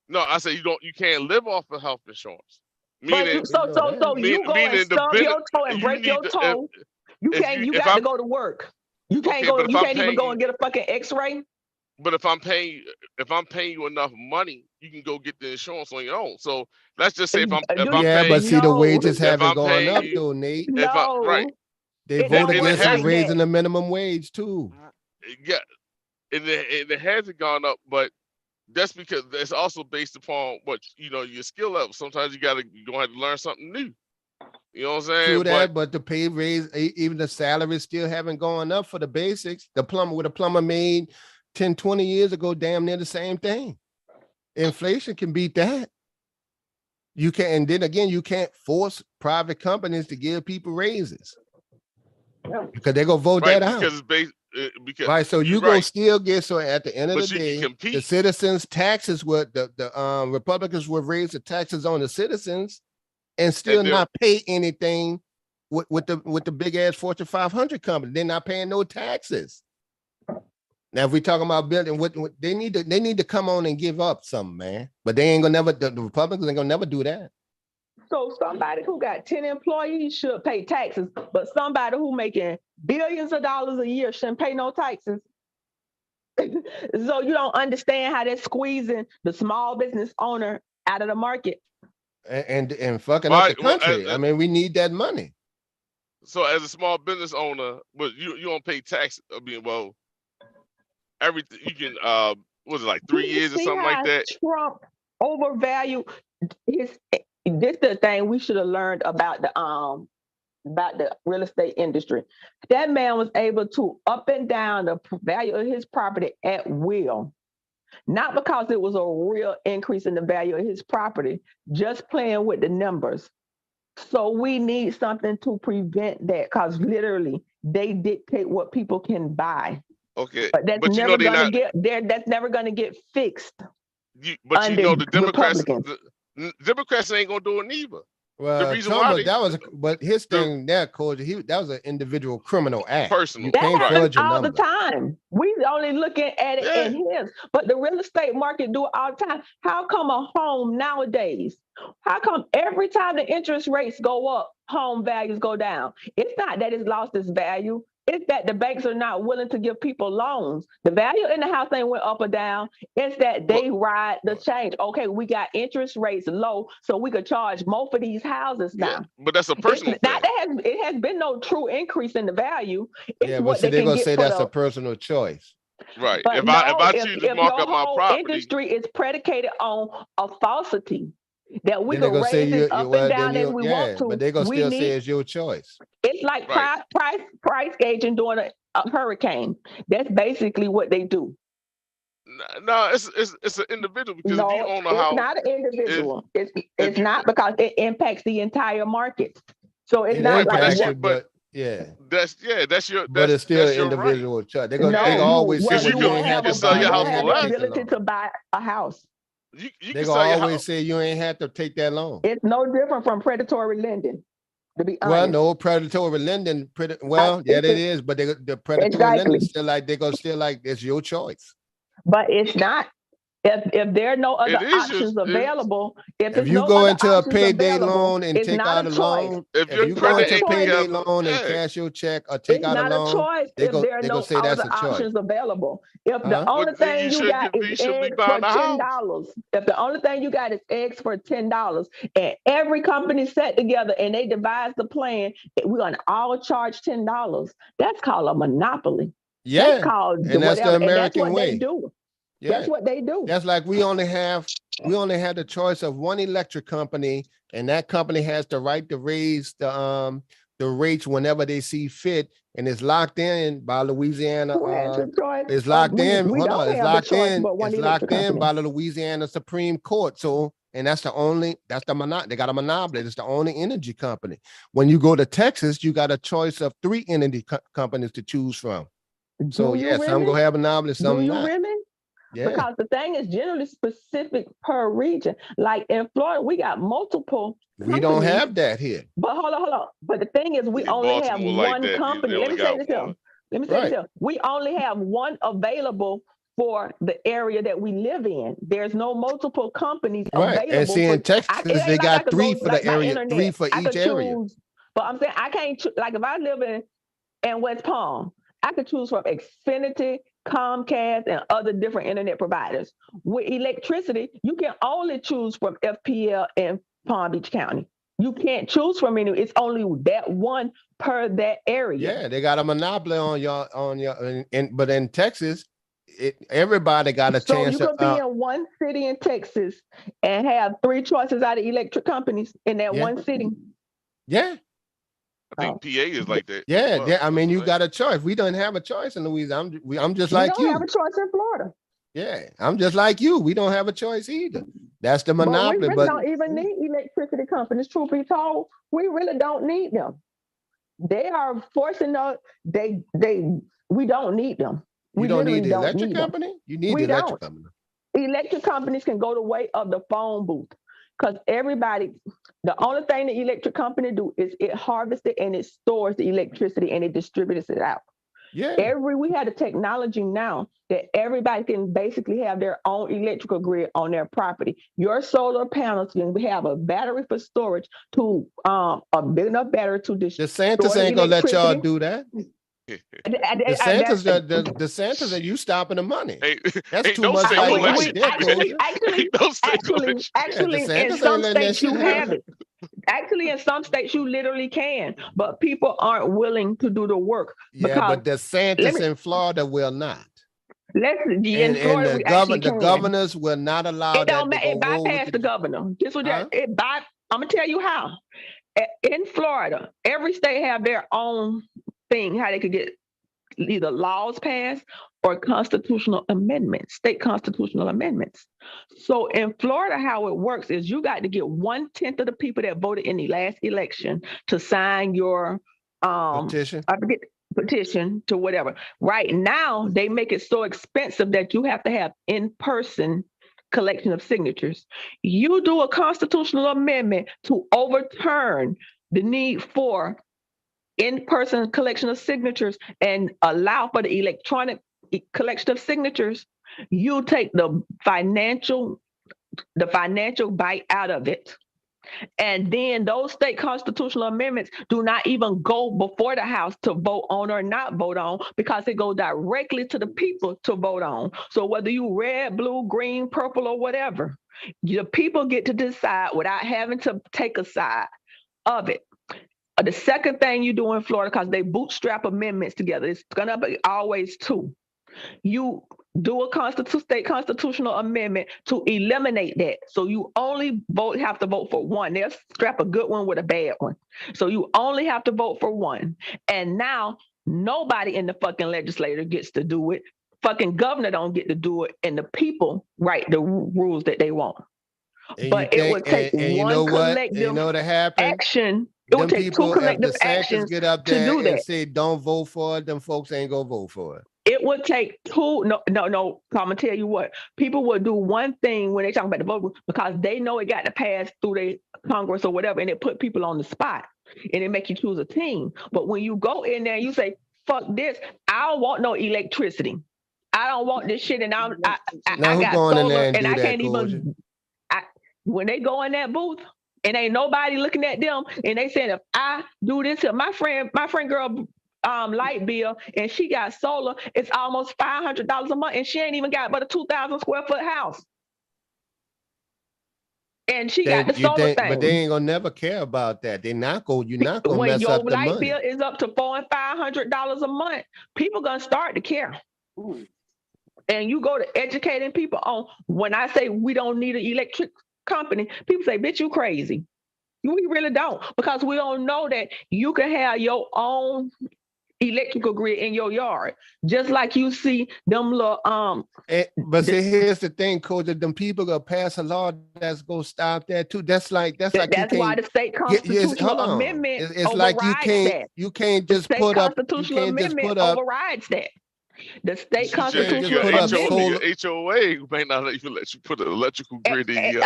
no, I say you can't live off of health insurance. But Meaning, so you go meaning and the stub ben- your toe and you break need your to- toe. You if can't. you- You if got to I'm- go to work. You can't Okay, go. but if You I'm can't even paying go you- and get a fucking X-ray. But if I'm paying you enough money, you can go get the insurance on your own. So let's just say if I'm Yeah, paying but see, the No. wages If haven't I'm gone paying up you- though, Nate. if I, right, They It vote don't work against like raising that. the minimum wage too. yeah, and it hasn't gone up, but that's because it's also based upon what your skill level. Sometimes you're gonna have to learn something new. You know what I'm saying? True that, but the pay raise, even the salaries still haven't gone up for the basics. The plumber made 10, 20 years ago, damn near the same thing. Inflation can beat that. You can, and then again, you can't force private companies to give people raises because they're gonna vote right, that out. because it's based because Right, so you you're gonna right. still get, so at the end of But the you can day, compete. the citizens' taxes would the Republicans would raise the taxes on the citizens and still they'll- not pay anything with the big ass Fortune 500 company. They're not paying no taxes. Now, if we talking about building, what they need to come on and give up something, man. But they ain't gonna never. The Republicans ain't gonna never do that. So somebody who got 10 employees should pay taxes, but somebody who making billions of dollars a year shouldn't pay no taxes. So you don't understand how they're squeezing the small business owner out of the market. And fucking up Right, the well, country. I mean, we need that money. So as a small business owner, but you don't pay tax. I mean, well, everything you can. Was it like 3 Do you years or see something how like that? Trump overvalued his. This the thing we should have learned about the real estate industry. That man was able to up and down the value of his property at will. Not because it was a real increase in the value of his property, just playing with the numbers. So we need something to prevent that, because literally they dictate what people can buy. Okay, But that's but you know never they gonna not. get there. That's never gonna get fixed. But under you know the Democrats. Republicans. The Democrats ain't gonna do it neither. Well, reason Trump, why was- that was, but his thing there, Coach, that was an individual criminal act. Personal. You That can't happens fudge a all number. the time. We only looking at it Yeah. in his, but the real estate market do it all the time. How come a home nowadays? How come every time the interest rates go up, home values go down? It's not that it's lost its value. It's that the banks are not willing to give people loans. The value in the house ain't went up or down. It's that they ride the change. Okay, we got interest rates low, so we could charge more for these houses now. But that's a personal It's not, thing. it has been no true increase in the value. It's Yeah, but what see, they they're can gonna get say for that's the, a personal choice. Right. but If no, I choose to if mark your up my whole property, industry is predicated on a falsity that we Then they're can gonna say raise you, it up well, and then down as you, we yeah, want to, but they're gonna we still say need, it's your choice. it's like right. price gauging during a hurricane. That's basically what they do. No, it's an individual because if you No, own a it's house, not an individual. if It's you not, because it impacts the entire market. So it's It not right, but like that's impacts your it, what, but yeah, that's your but it's still that's your right. individual choice. They gonna Yeah, always say, well, because well, you ain't you have can to sell buy, your you you house don't ain't for have have the to less. take the ability loan. to buy a house. You They can gonna sell your always house. say you ain't have to take that loan. It's no different from predatory lending, to be Well, honest. no, predatory lending, well, yeah, that is, but the predatory lending Exactly. still like, they gonna still like, it's your choice. But it's not. If there are no other It is options available, if If it's you no go other into a options payday available, loan and it's take not out a a choice. loan, if if you're you It's go not a into a crediting payday choice. together, loan and yeah. cash your check or take It's out a not a loan, choice they if there are they gonna no say that's other a choice. options available. If the Uh-huh. only But then thing you got is you should be eggs for buying a house. $10, if the only thing you got is eggs for $10, and every company sat together and they devised the plan, we're gonna all charge $10. That's called a monopoly. That's Yeah, called and that's the whatever, and that's American what they way. do. Yeah, That's what they do. that's like we only have the choice of one electric company, and that company has the right to raise the rates whenever they see fit, and it's locked in by Louisiana. Who has the choice? It's locked in. We Hold on, don't it's have the locked choice in. but one It's electric locked in company. by the Louisiana Supreme Court. So, and that's the monopoly. They got a monopoly. It's the only energy company. When you go to Texas, you got a choice of 3 energy companies to choose from. So Do you yeah, some really? gonna have monopoly, Do some you not. really? Yeah. Because the thing is generally specific per region. Like in Florida, we got multiple We don't companies. have that here. But hold on. But the thing is, we See, only have Baltimore like one that. They company. Let only me say got this here. one. Let me say Right. this here. We only have one available for the area that we live in. There's no multiple companies Right. And available see, for. in Texas, It they ain't like I got could 3 go for like the my area, 3 internet. for I each could area. choose, but I'm saying I can't like if I live in West Palm, I could choose from Xfinity, Comcast, and other different internet providers. With electricity, you can only choose from FPL in Palm Beach County. You can't choose from any. It's only that one per that area. Yeah, they got a monopoly on your but in Texas, everybody got a So chance you to could be in one city in Texas and have 3 choices out of electric companies in that Yeah. one city. yeah. I think PA is like that. Yeah, Well, yeah. I mean, you got a choice. We don't have a choice in Louisiana. I'm just We like don't have you. a choice in Florida. Yeah, I'm just like you. We don't have a choice either. That's the But we monopoly. really But don't even need electricity companies. Truth be told, we really don't need them. They are forcing us. We don't need them. you We don't literally need the don't electric need them. company. You need We the electric don't. company. Electric companies can go the way of the phone booth because everybody, the only thing the electric company do is it harvests it and it stores the electricity and it distributes it out. Yeah. We have the technology now that everybody can basically have their own electrical grid on their property. Your solar panels can have a battery for storage to a big enough battery to DeSantis ain't gonna let y'all do that. DeSantis, are you stopping the money? That's ain't too no much state like gonna let right you there, do that. Georgia. Actually, in DeSantis some ain't letting that states shit you happen. have it. Actually, in some states you literally can, but people aren't willing to do the work. Yeah, but DeSantis in Florida will not. In And Florida, the we actually the can. governors will not allow It don't that to matter. It go roll with bypassed the governor. This was Huh? I'm gonna tell you how. In Florida, every state have their own thing how they could get either laws passed or constitutional amendments, state constitutional amendments. So in Florida, how it works is you got to get 1/10 of the people that voted in the last election to sign your petition. I forget petition to whatever. Right now, they make it so expensive that you have to have in-person collection of signatures. You do a constitutional amendment to overturn the need for in-person collection of signatures and allow for the electronic collection of signatures, you take the financial bite out of it. And then those state constitutional amendments do not even go before the House to vote on or not vote on, because it goes directly to the people to vote on. So whether you red, blue, green, purple, or whatever, the people get to decide without having to take a side of it. The second thing you do in Florida, because they bootstrap amendments together, it's gonna be always two. You do a state constitutional amendment to eliminate that. So you only have to vote for one. They'll strap a good one with a bad one. So you only have to vote for one. And now nobody in the fucking legislature gets to do it. Fucking governor don't get to do it, and the people write the rules that they want. And But it would take and you one know what? And you collective know what happened? action. It would Them take two people, if collective the actions get up to there do and that. say don't vote for it, them folks ain't gonna vote for it. It would take two, no, I'm gonna tell you what, people would do one thing when they talk about the vote, because they know it got to pass through the Congress or whatever, and it put people on the spot, and it make you choose a team. But when you go in there and you say, fuck this, I don't want no electricity. I don't want this shit, and I Now who got going in solar, there and and do I that, can't Koji? even, when they go in that booth, and ain't nobody looking at them, and they saying, if I do this, my friend girl light bill, and she got solar, it's almost $500 a month, and she ain't even got but a 2,000 square foot house. And she got the solar thing. But they ain't gonna never care about that. You're not gonna When mess your up the light money. bill is up to $400 and $500 a month, people gonna start to care. And you go to educating people on, when I say we don't need an electric company, people say, bitch, you crazy. We really don't, because we don't know that you can have your own electrical grid in your yard, just like you see them little But see, here's the thing, Coach, that them people gonna pass a law that's gonna stop that too. That's like that's why the state constitutional amendment it's like overrides you can't that. just The put state up constitutional amendment overrides that. The state constitutional Your amendment. HOA may not even let you put an electrical grid in your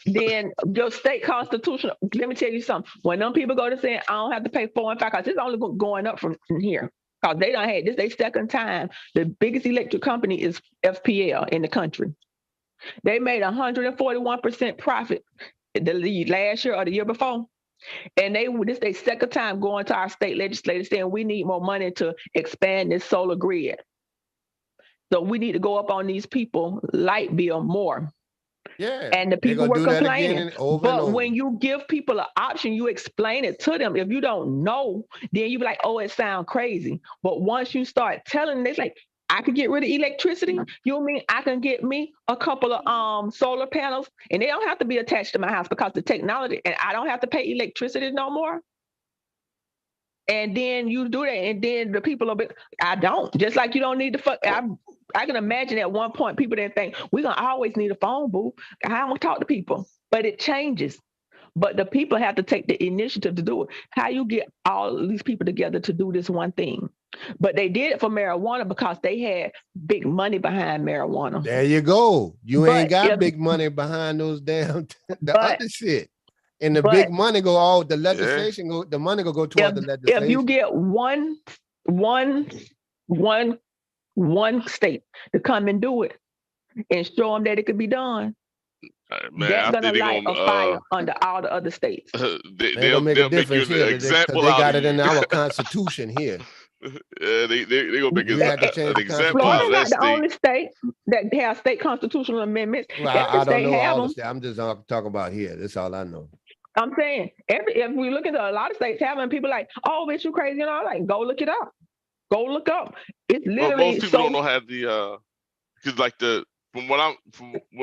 Then your state constitutional, let me tell you something. When them people go to saying, I don't have to pay 4 and 5, because it's only going up from here. Because they don't have this, they second time. The biggest electric company is FPL in the country. They made 141% profit the last year or the year before. And this they second time going to our state legislature saying we need more money to expand this solar grid. So we need to go up on these people light bill more. Yeah. And the people were complaining. But over. when you give people an option, you explain it to them. If you don't know, then you be like, oh, it sounds crazy. But once you start telling them, it's like, I could get rid of electricity. You mean I can get me a couple of solar panels, and they don't have to be attached to my house, because the technology, and I don't have to pay electricity no more. And then you do that, and then the people I don't. Just like you don't need to I can imagine at one point people didn't think we're gonna always need a phone booth. I don't talk to people, but it changes. But the people have to take the initiative to do it. How you get all these people together to do this one thing? But they did it for marijuana because they had big money behind marijuana. There you go. You ain't got big money behind those damn other shit. And the big money go all the legislation the money go toward the legislation. If you get one state to come and do it and show them that it could be done, man, that's gonna light a fire under all the other states. They'll make a difference here. They got it in our constitution here. They gonna make You had to change an example Florida's out of not that the only state that has state constitutional amendments. Well, Every I don't state know have all the them. state. I'm just talking about here. That's all I know. I'm saying if we look into a lot of states have them, people like, oh, bitch, you crazy, like go look it up. Go look up. It's Well, literally most people don't know how the because like from what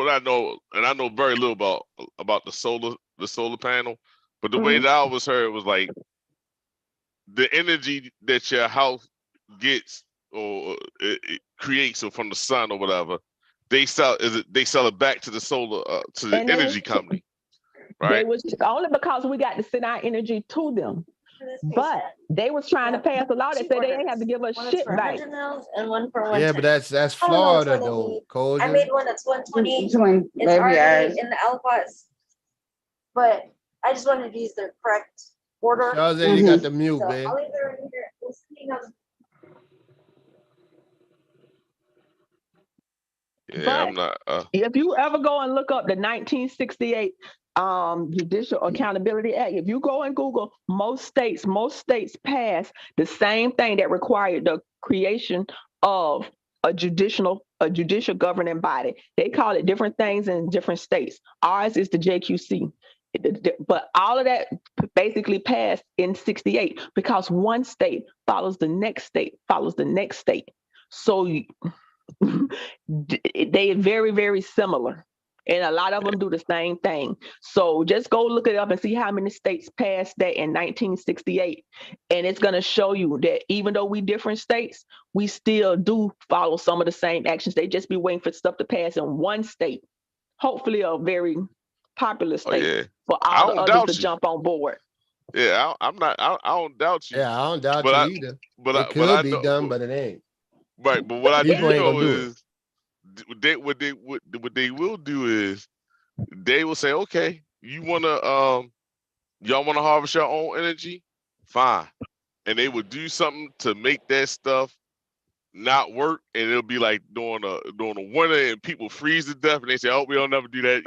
I know, and I know very little about the solar panel, but the way that I always heard was like the energy that your house gets or it creates or from the sun or whatever, they sell it back to the solar to the energy company, right? They was only because we got to send our energy to them. But they was trying to pass a law that said they ain't have to give us shit back. And one for 110. Yeah, but that's I don't know Florida which one they though, need. Koji. I made one that's 120. It's Maybe already in the Alpos, but I just wanted to use the correct order. Shawzay, you got the mute, So man. I'll leave it right here. We'll see how- Yeah, But I'm not. if you ever go and look up the 1968 Judicial Accountability Act. If you go and Google, most states pass the same thing that required the creation of a judicial governing body. They call it different things in different states. Ours is the JQC. But all of that basically passed in 68 because one state follows the next state, follows the next state. So they are very, very similar. And a lot of them do the same thing. So just go look it up and see how many states passed that in 1968. And it's going to show you that even though we different states, we still do follow some of the same actions. They just be waiting for stuff to pass in one state, hopefully a very popular state, for all the others to jump on board. Yeah, I don't doubt you. Yeah, I don't doubt But you either. But It I could be know- done, but it ain't. Right, but what I do People ain't know gonna do it. is what they will do is they will say, okay, y'all wanna harvest your own energy? Fine. And they would do something to make that stuff not work, and it'll be like during a winter and people freeze to death and they say, oh, we don't never do that,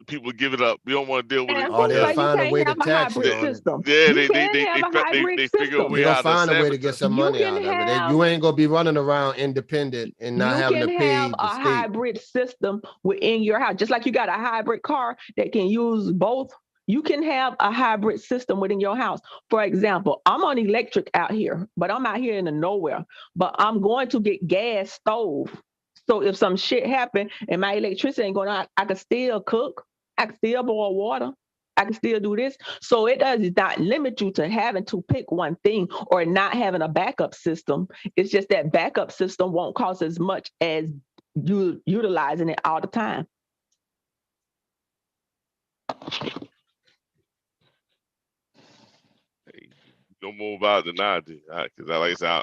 people give it up. We don't want to deal with it. And Or they'll you find a can't way to have a tax you hybrid on it. system. Yeah, You they can have a hybrid figure a system. way They out gonna to find a way to sabotage. get some You money can out of it. have- You ain't gonna be running around independent and not You having can to pay have the a state. hybrid system within your house, just like you got a hybrid car that can use both. You can have a hybrid system within your house. For example, I'm on electric out here, but I'm out here in the nowhere. But I'm going to get gas stove. So if some shit happen and my electricity ain't going on, I can still cook. I can still boil water. I can still do this. So it does not limit you to having to pick one thing or not having a backup system. It's just that backup system won't cost as much as you utilizing it all the time. No more about it than I do, because like I said,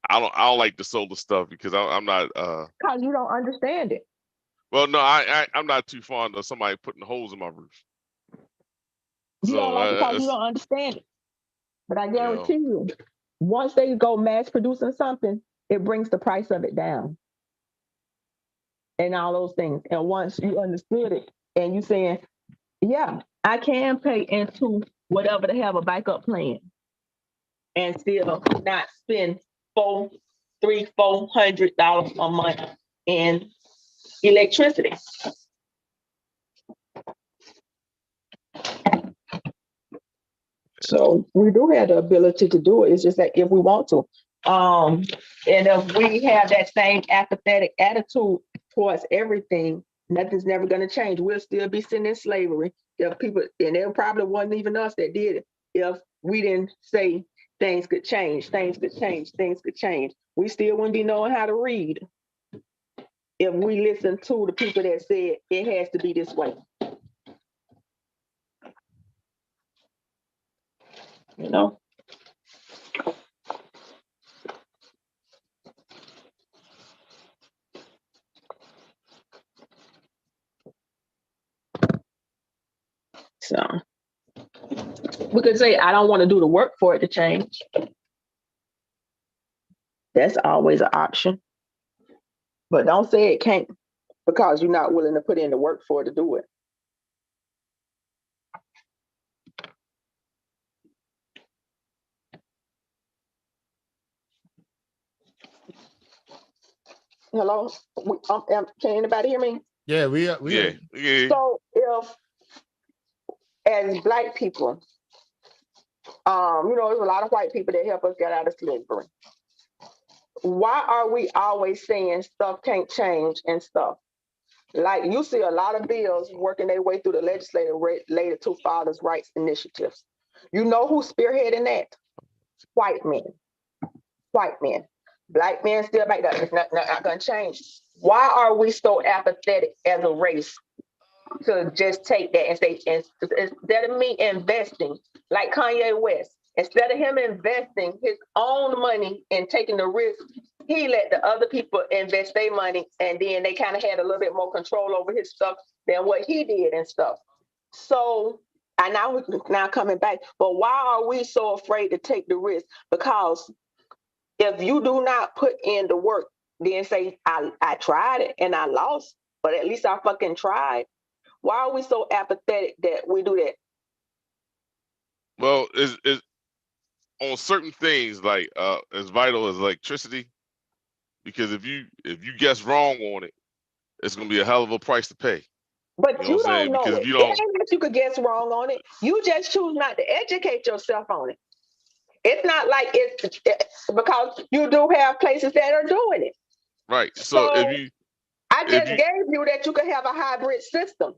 I don't like the solar stuff because I'm not. Because you don't understand it. Well, no, I'm not too fond of somebody putting holes in my roof. You don't like it because you that's- don't understand it. But I guarantee you, once they go mass producing something, it brings the price of it down. And all those things. And once you understood it and you saying, yeah, I can pay into whatever to have a backup plan and still not spend $400 a month in electricity. So we do have the ability to do it. It's just that if we want to. And if we have that same apathetic attitude towards everything, nothing's never going to change. We'll still be sitting in slavery. If people, and it probably wasn't even us that did it, if we didn't say things could change, things could change, things could change. We still wouldn't be knowing how to read if we listen to the people that said it has to be this way. You know? So we could say, I don't want to do the work for it to change. That's always an option. But don't say it can't because you're not willing to put in the work for it to do it. Hello? Can anybody hear me? Yeah, we yeah. So if, as Black people, there's a lot of white people that help us get out of slavery. Why are we always saying stuff can't change and stuff? Like you see a lot of bills working their way through the legislature related to fathers' rights initiatives. You know who's spearheading that? White men. White men. Black men still back there. It's not going to change. Why are we so apathetic as a race to just take that and say, instead of me investing, like Kanye West, instead of him investing his own money and taking the risk, he let the other people invest their money, and then they kind of had a little bit more control over his stuff than what he did and stuff. So, and now coming back, but why are we so afraid to take the risk? Because if you do not put in the work, then say, I tried it and I lost, but at least I fucking tried. Why are we so apathetic that we do that? Well, it's on certain things like as vital as electricity, because if you guess wrong on it, it's gonna be a hell of a price to pay. But You know you what I'm don't saying? know Because it. if you It don't, ain't that you could guess wrong on it. You just choose not to educate yourself on it. It's not like it's because you do have places that are doing it. right. So So I if just you gave you that you could have a hybrid system.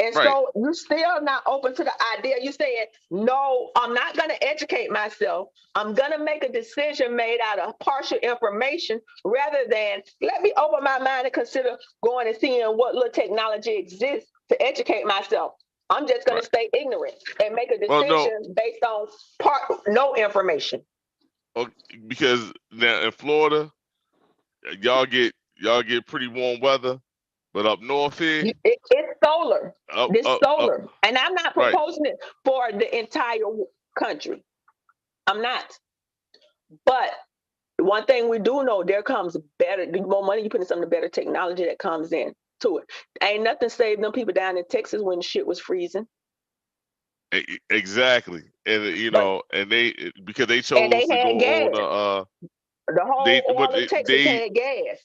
And right, so you're still not open to the idea. You're saying, no, I'm not going to educate myself. I'm going to make a decision made out of partial information rather than let me open my mind and consider going and seeing what little technology exists to educate myself. I'm just going right. to stay ignorant and make a Well, no, decision based on no information. because now in Florida, y'all get pretty warm weather, but up north here, It's solar. up This up up, solar. And I'm not right. proposing it for the entire country. I'm not. But one thing we do know, there comes better, the more money you put in something, the better technology that comes in to it. Ain't nothing saved them people down in Texas when shit was freezing. Exactly, and you But know, and they because they and chose they to go had gas. on The whole all of Texas had gas.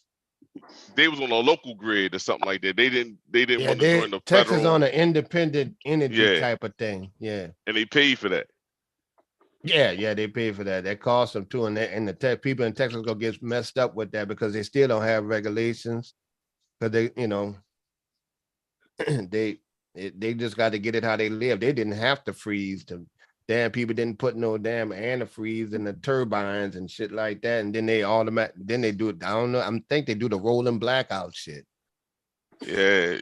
they was on a local grid or something like that. They didn't Yeah, want to they join the Texas federal. on an independent energy Yeah, type of thing. Yeah. and they paid for that. Yeah, they pay for that. That costs them too, and the tech people in Texas gonna get messed up with that because they still don't have regulations. Because they, they just got to get it how they live. They didn't have to freeze. The damn people didn't put no damn antifreeze in the turbines and shit like that. And then they do it. I don't know. I think they do the rolling blackout shit. Yeah,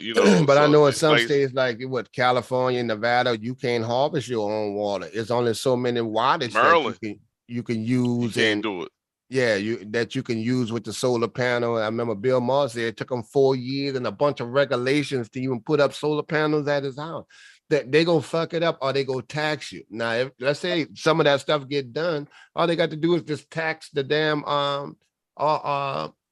But I so know in some like states like California, Nevada, you can't harvest your own water. It's only so many wattage that Maryland, you can you use can't and do it. yeah, you can use with the solar panel. I remember Bill Maher said it took him 4 years and a bunch of regulations to even put up solar panels at his house. That they gonna fuck it up or they go tax you. Now, if let's say some of that stuff get done, all they got to do is just tax the damn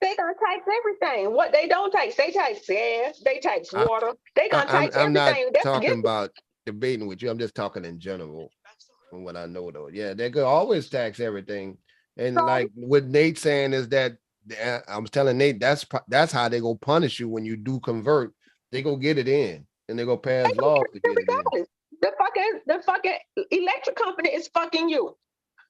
They gonna tax everything. What they don't tax, they tax gas, they tax water, they gonna tax I'm not everything. That's a talking given. about debating with you. I'm just talking in general from what I know though. Yeah, they could always tax everything. And So like what Nate's saying is that I was telling Nate that's how they go punish you when you do convert. They go get it in and they go pass laws to get it in. regardless, the fucking electric company is fucking you.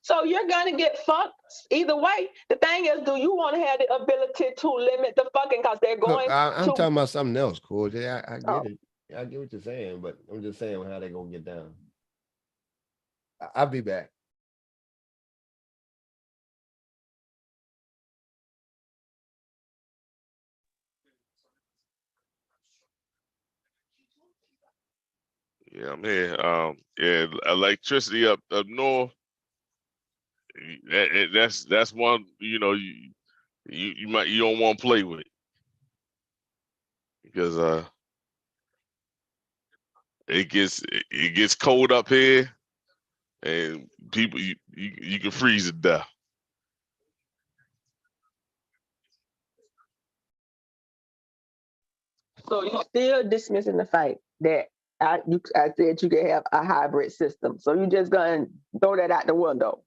So you're gonna get fucked either way. The thing is, do you want to have the ability to limit the fucking because they're Look, going I'm to talking about something else, Coach. Yeah, I oh, get it. I get what you're saying, but I'm just saying how they gonna get down. I'll be back. Yeah, I'm here. Yeah, electricity up north. That's one. You don't want to play with because it gets cold up here, and people you can freeze to death. so you're still dismissing the fact that I said you could have a hybrid system. So you're just gonna throw that out the window.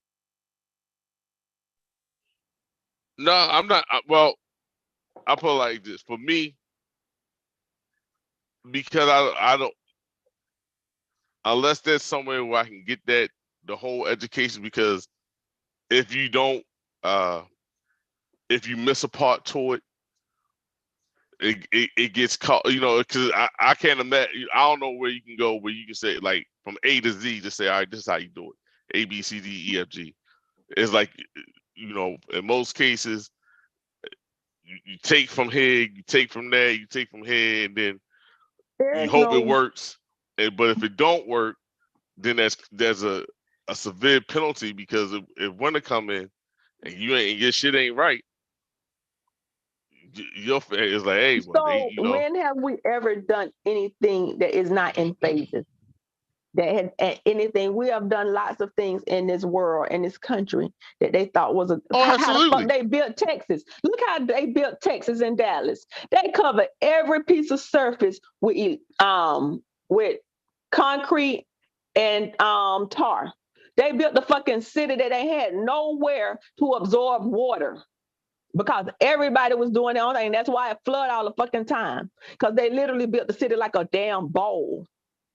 No, I'm not. Well, I put it like this. For me, because I don't, unless there's somewhere where I can get the whole education, because if you don't, if you miss a part to it, it gets caught, because I can't imagine. I don't know where you can go where you can say like from A to Z to say, all right, this is how you do it. A, B, C, D, E, F, G. It's like, in most cases, you take from here, you take from there, you take from here, and then you hope it works. But if it don't work, then there's a severe penalty, because if winter come in and your shit ain't right, your is like, hey, well, So when have we ever done anything that is not in phases? anything. We have done lots of things in this world, in this country, that they thought was Oh, how the fuck absolutely. they built Texas. Look how they built Texas and Dallas. They covered every piece of surface with concrete and tar. They built the fucking city that they had nowhere to absorb water, because everybody was doing their own thing. That's why it flooded all the fucking time, because they literally built the city like a damn bowl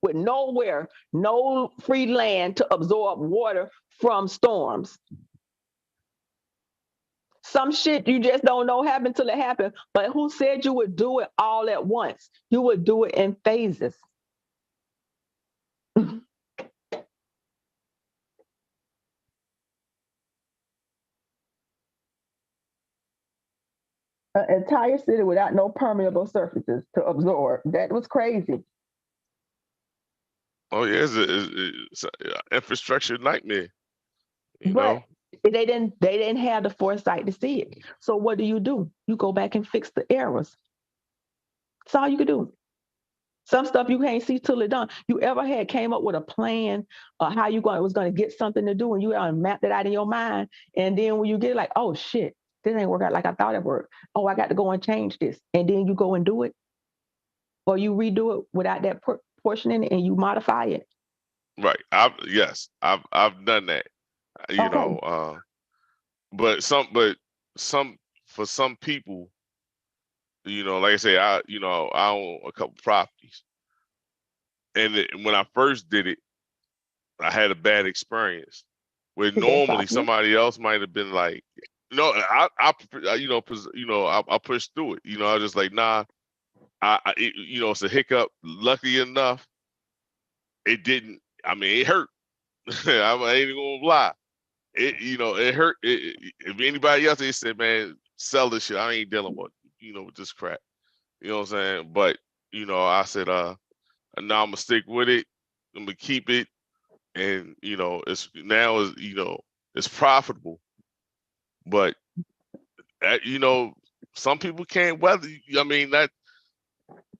with nowhere, no free land to absorb water from storms. Some shit you just don't know happened till it happened. But who said you would do it all at once? You would do it in phases. An entire city without no permeable surfaces to absorb. That was crazy. Oh yeah, it's a infrastructure nightmare. You But know, they didn't have the foresight to see it. So what do? You go back and fix the errors. That's all you could do. Some stuff you can't see till it's done. You ever came up with a plan or how you was going to get something to do, and you mapped it out in your mind, and then when you get like, oh shit, this ain't work out like I thought it worked. Oh, I got to go and change this, and then you go and do it, or you redo it without that portion in it, and you modify it. right? I've done that. You Okay. know, but for some people, you know, like I say, I own a couple properties, and when I first did it, I had a bad experience where normally somebody else might have been like, no, I pushed through it. You know, I was just like, nah, it's a hiccup. Lucky enough, it didn't. I mean, it hurt. I ain't even gonna lie. It hurt. If anybody else, they said, man, sell this shit. I ain't dealing with this crap. You know what I'm saying? But I said, now I'm gonna stick with it. I'm gonna keep it, and it's profitable. But some people can't weather. I mean that.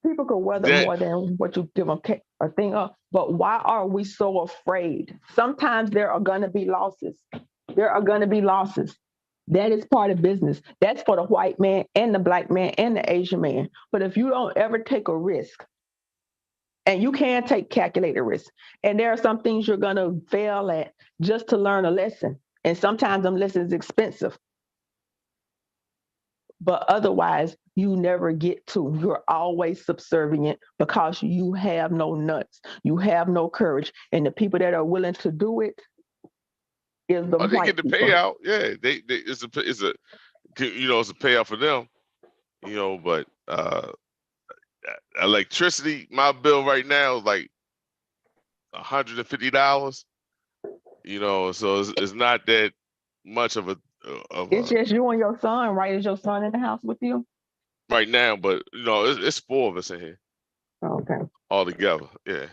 People can weather more than what you give them a thing of. But why are we so afraid? Sometimes there are going to be losses. There are going to be losses. That is part of business. That's for the white man and the black man and the Asian man. But if you don't ever take a risk, and you can take calculated risk, and there are some things you're going to fail at just to learn a lesson. And sometimes them lessons expensive. But otherwise, you never get to. You're always subservient because you have no nuts. You have no courage. And the people that are willing to do it is the they white get the people. payout. Yeah, it's a payout for them. But electricity, my bill right now is like $150. So it's not that much of a. It's just you and your son, right? Is your son in the house with you? Right now, but it's 4 of us in here. Okay. All together, yeah.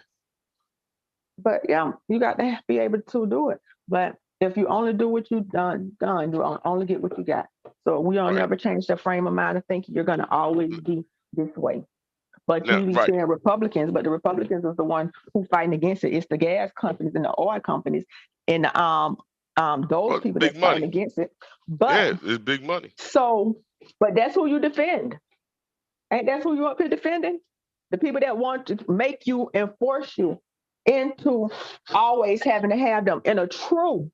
But yeah, you got to be able to do it. But if you only do what you've done, you only get what you got. So we don't ever change the frame of mind of thinking you're gonna always be this way. But you be seeing Republicans, but the Republicans is the one who fighting against it. It's the gas companies and the oil companies and those people that fighting against it. But yeah, it's big money. So, but that's who you defend. Ain't that's who you up here defending? The people that want to make you and force you into always having to have them. In a true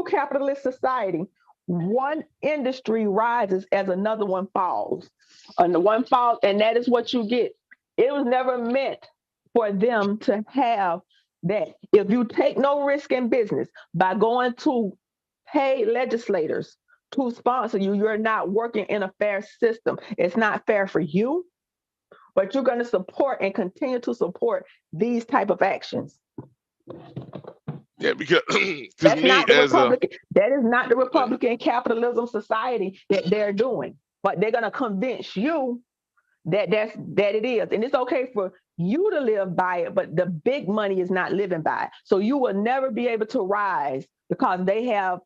capitalist society, one industry rises as another one falls. And the one falls, and that is what you get. It was never meant for them to have that. If you take no risk in business by going to pay legislators to sponsor you, you're not working in a fair system. It's not fair for you, but you're going to support and continue to support these type of actions. Yeah, because that's not the Republican. That is not the Republican capitalism society that they're doing. But they're going to convince you that it is, and it's okay for you to live by it. But the big money is not living by it, so you will never be able to rise because they have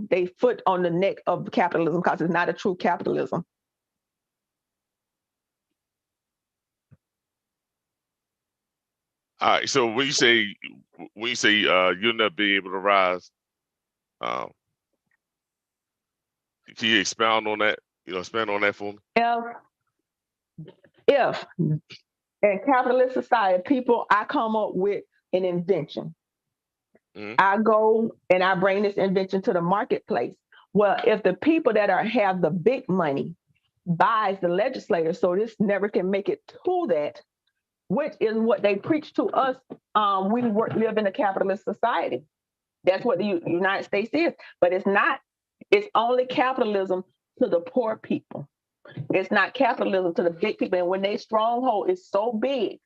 they foot on the neck of capitalism because it's not a true capitalism. All right. So when you say you'll never be able to rise, can you expound on that? Expand on that for me. If in capitalist society, I come up with an invention. I go and I bring this invention to the marketplace. Well, if the people that have the big money buys the legislators, so this never can make it to that, which is what they preach to us. We live in a capitalist society. That's what the United States is, but it's not. It's only capitalism to the poor people. It's not capitalism to the big people. And when their stronghold is so big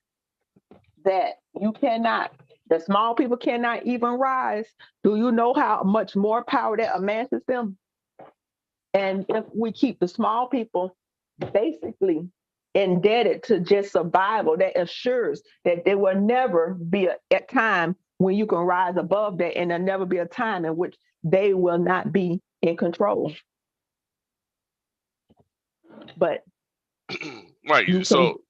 that the small people cannot even rise, do you know how much more power that amasses them? And if we keep the small people basically indebted to just survival, that assures that there will never be a time when you can rise above that, and there'll never be a time in which they will not be in control. But right. So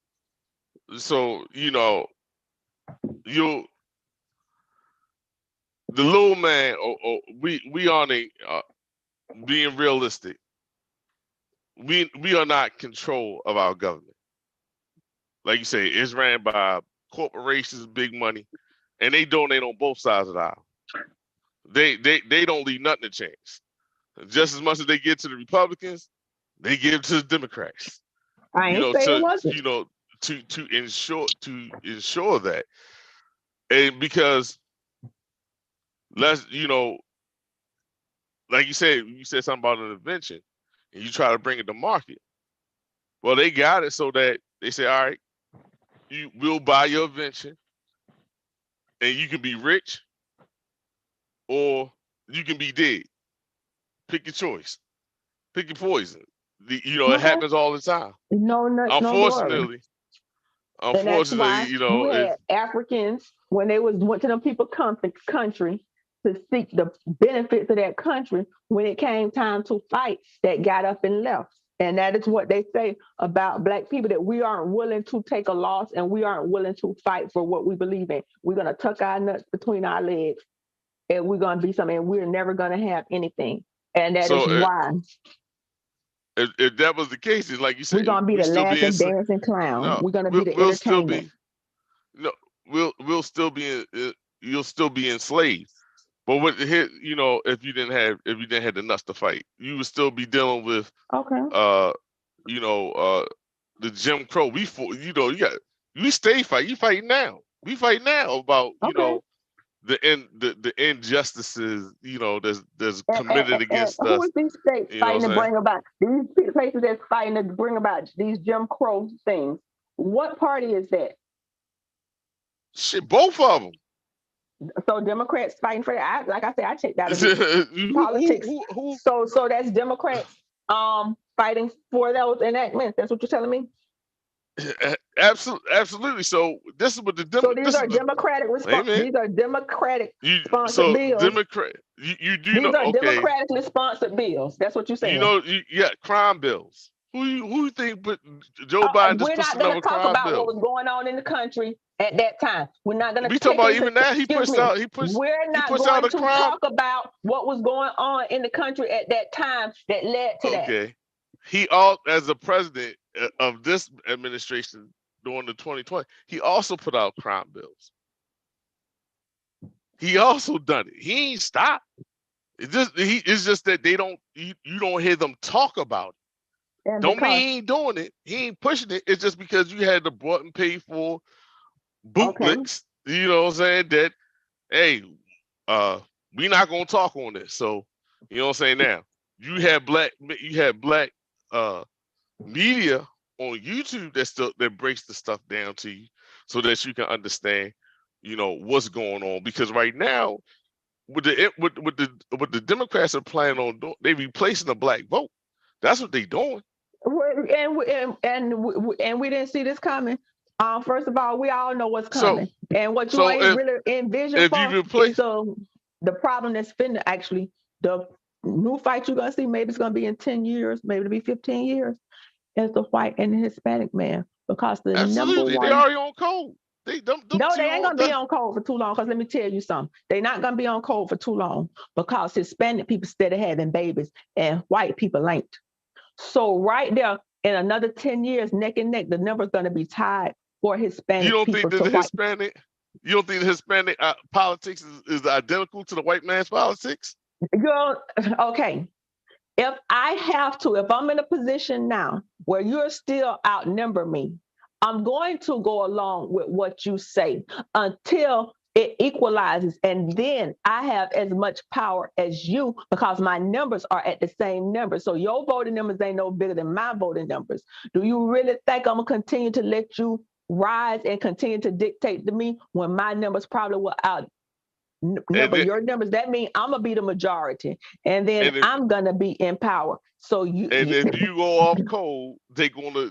the little man, we on a being realistic. We are not control of our government. Like you say, it's ran by corporations, big money, and they donate on both sides of the aisle. They don't leave nothing to chance. Just as much as they give to the Republicans, they give to the Democrats. I ain't saying it wasn't. To ensure that, and because like you said something about an invention, and you try to bring it to market. Well, they got it so that they say, all right, we'll buy your invention, and you can be rich, or you can be dead. Pick your choice. Pick your poison. It happens all the time. Unfortunately, you had Africans when they went to them people country to seek the benefits of that country. When it came time to fight, that got up and left. And that is what they say about Black people, that we aren't willing to take a loss and we aren't willing to fight for what we believe in. We're going to tuck our nuts between our legs and we're going to be something, and we're never going to have anything. And that is why. If that was the case, it's like you said, we're going to be the laughing, dancing clown. No, we're going to be the entertainment. You'll still be enslaved. But if you didn't have the nuts to fight, you would still be dealing with the Jim Crow. We stay fighting. You fight now. We fight now about the injustices that's committed against us. Who is these states fighting to bring about these places that's fighting to bring about these Jim Crow things? What party is that? Shit, both of them. So Democrats fighting for that. Like I said, I checked out of politics. So that's Democrats fighting for those enactments. That's what you're telling me? Absolutely. So this is what the These are Democratic sponsored bills. These are democratically sponsored bills. That's what you're saying. Crime bills. Who you think put Joe Biden? We're not going to talk about what was going on in the country at that time. We're not going to. We talk about even now. We're not going to talk about what was going on in the country at that time that led to that. Okay. As a president of this administration during the 2020, he also put out crime bills. He also done it. He ain't stopped. It's just that you don't hear them talk about it. And don't mean he ain't doing it. He ain't pushing it. It's just because you had the bought and paid for bootlegs. You know what I'm saying? That, hey, we not gonna talk on this. So you know what I'm saying? Now you had black media on YouTube that breaks the stuff down to you so that you can understand, what's going on. Because right now, what the Democrats are planning on doing, they replacing the black vote. That's what they doing. And we didn't see this coming. First of all, we all know what's coming. And what you ain't really envision the problem that's finna actually, the new fight you're gonna see, maybe it's gonna be in 10 years, maybe it'll be 15 years, is the white and the Hispanic man. Because the Absolutely. number one, they already on code. them No, two they ain't on gonna be the- on code for too long. Cause let me tell you something. They're not gonna be on code for too long because Hispanic people still having babies and white people ain't. So right there, in another 10 years, neck and neck, the number's gonna be tied for Hispanic You don't people think that to the white. Hispanic? You don't think the Hispanic politics is identical to the white man's politics? Girl, okay. If I'm in a position now where you're still outnumber me, I'm going to go along with what you say until it equalizes. And then I have as much power as you because my numbers are at the same number. So your voting numbers ain't no bigger than my voting numbers. Do you really think I'm gonna continue to let you rise and continue to dictate to me when my numbers probably will outnumber your numbers? That means I'm gonna be the majority, and then I'm gonna be in power. So And if you go off code, they gonna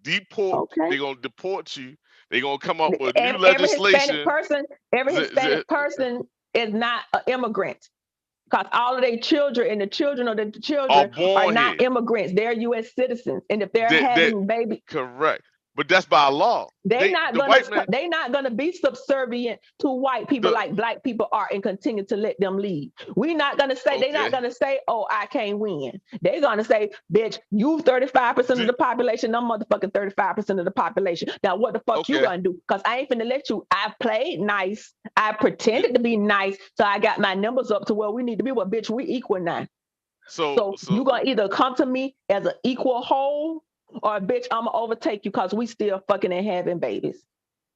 deport. Okay. They're gonna deport you. They're gonna come up with new Every legislation. Hispanic person is not an immigrant. Because all of their children and the children of the children are born not here. immigrants. They're U.S. citizens, and if they're They- having baby, Correct. But that's by law. they're not gonna be subservient to white people like black people are and continue to let them lead. We're not gonna say they're not gonna say, "Oh, I can't win." They're gonna say, "Bitch, you 35% of the population. I'm motherfucking 35% of the population." Now, what the fuck you gonna do? Because I ain't finna let you. I played nice. I pretended to be nice, so I got my numbers up to where we need to be. Well, bitch, we equal now. So you gonna either come to me as an equal whole, or bitch, I'm gonna overtake you because we still fucking and having babies.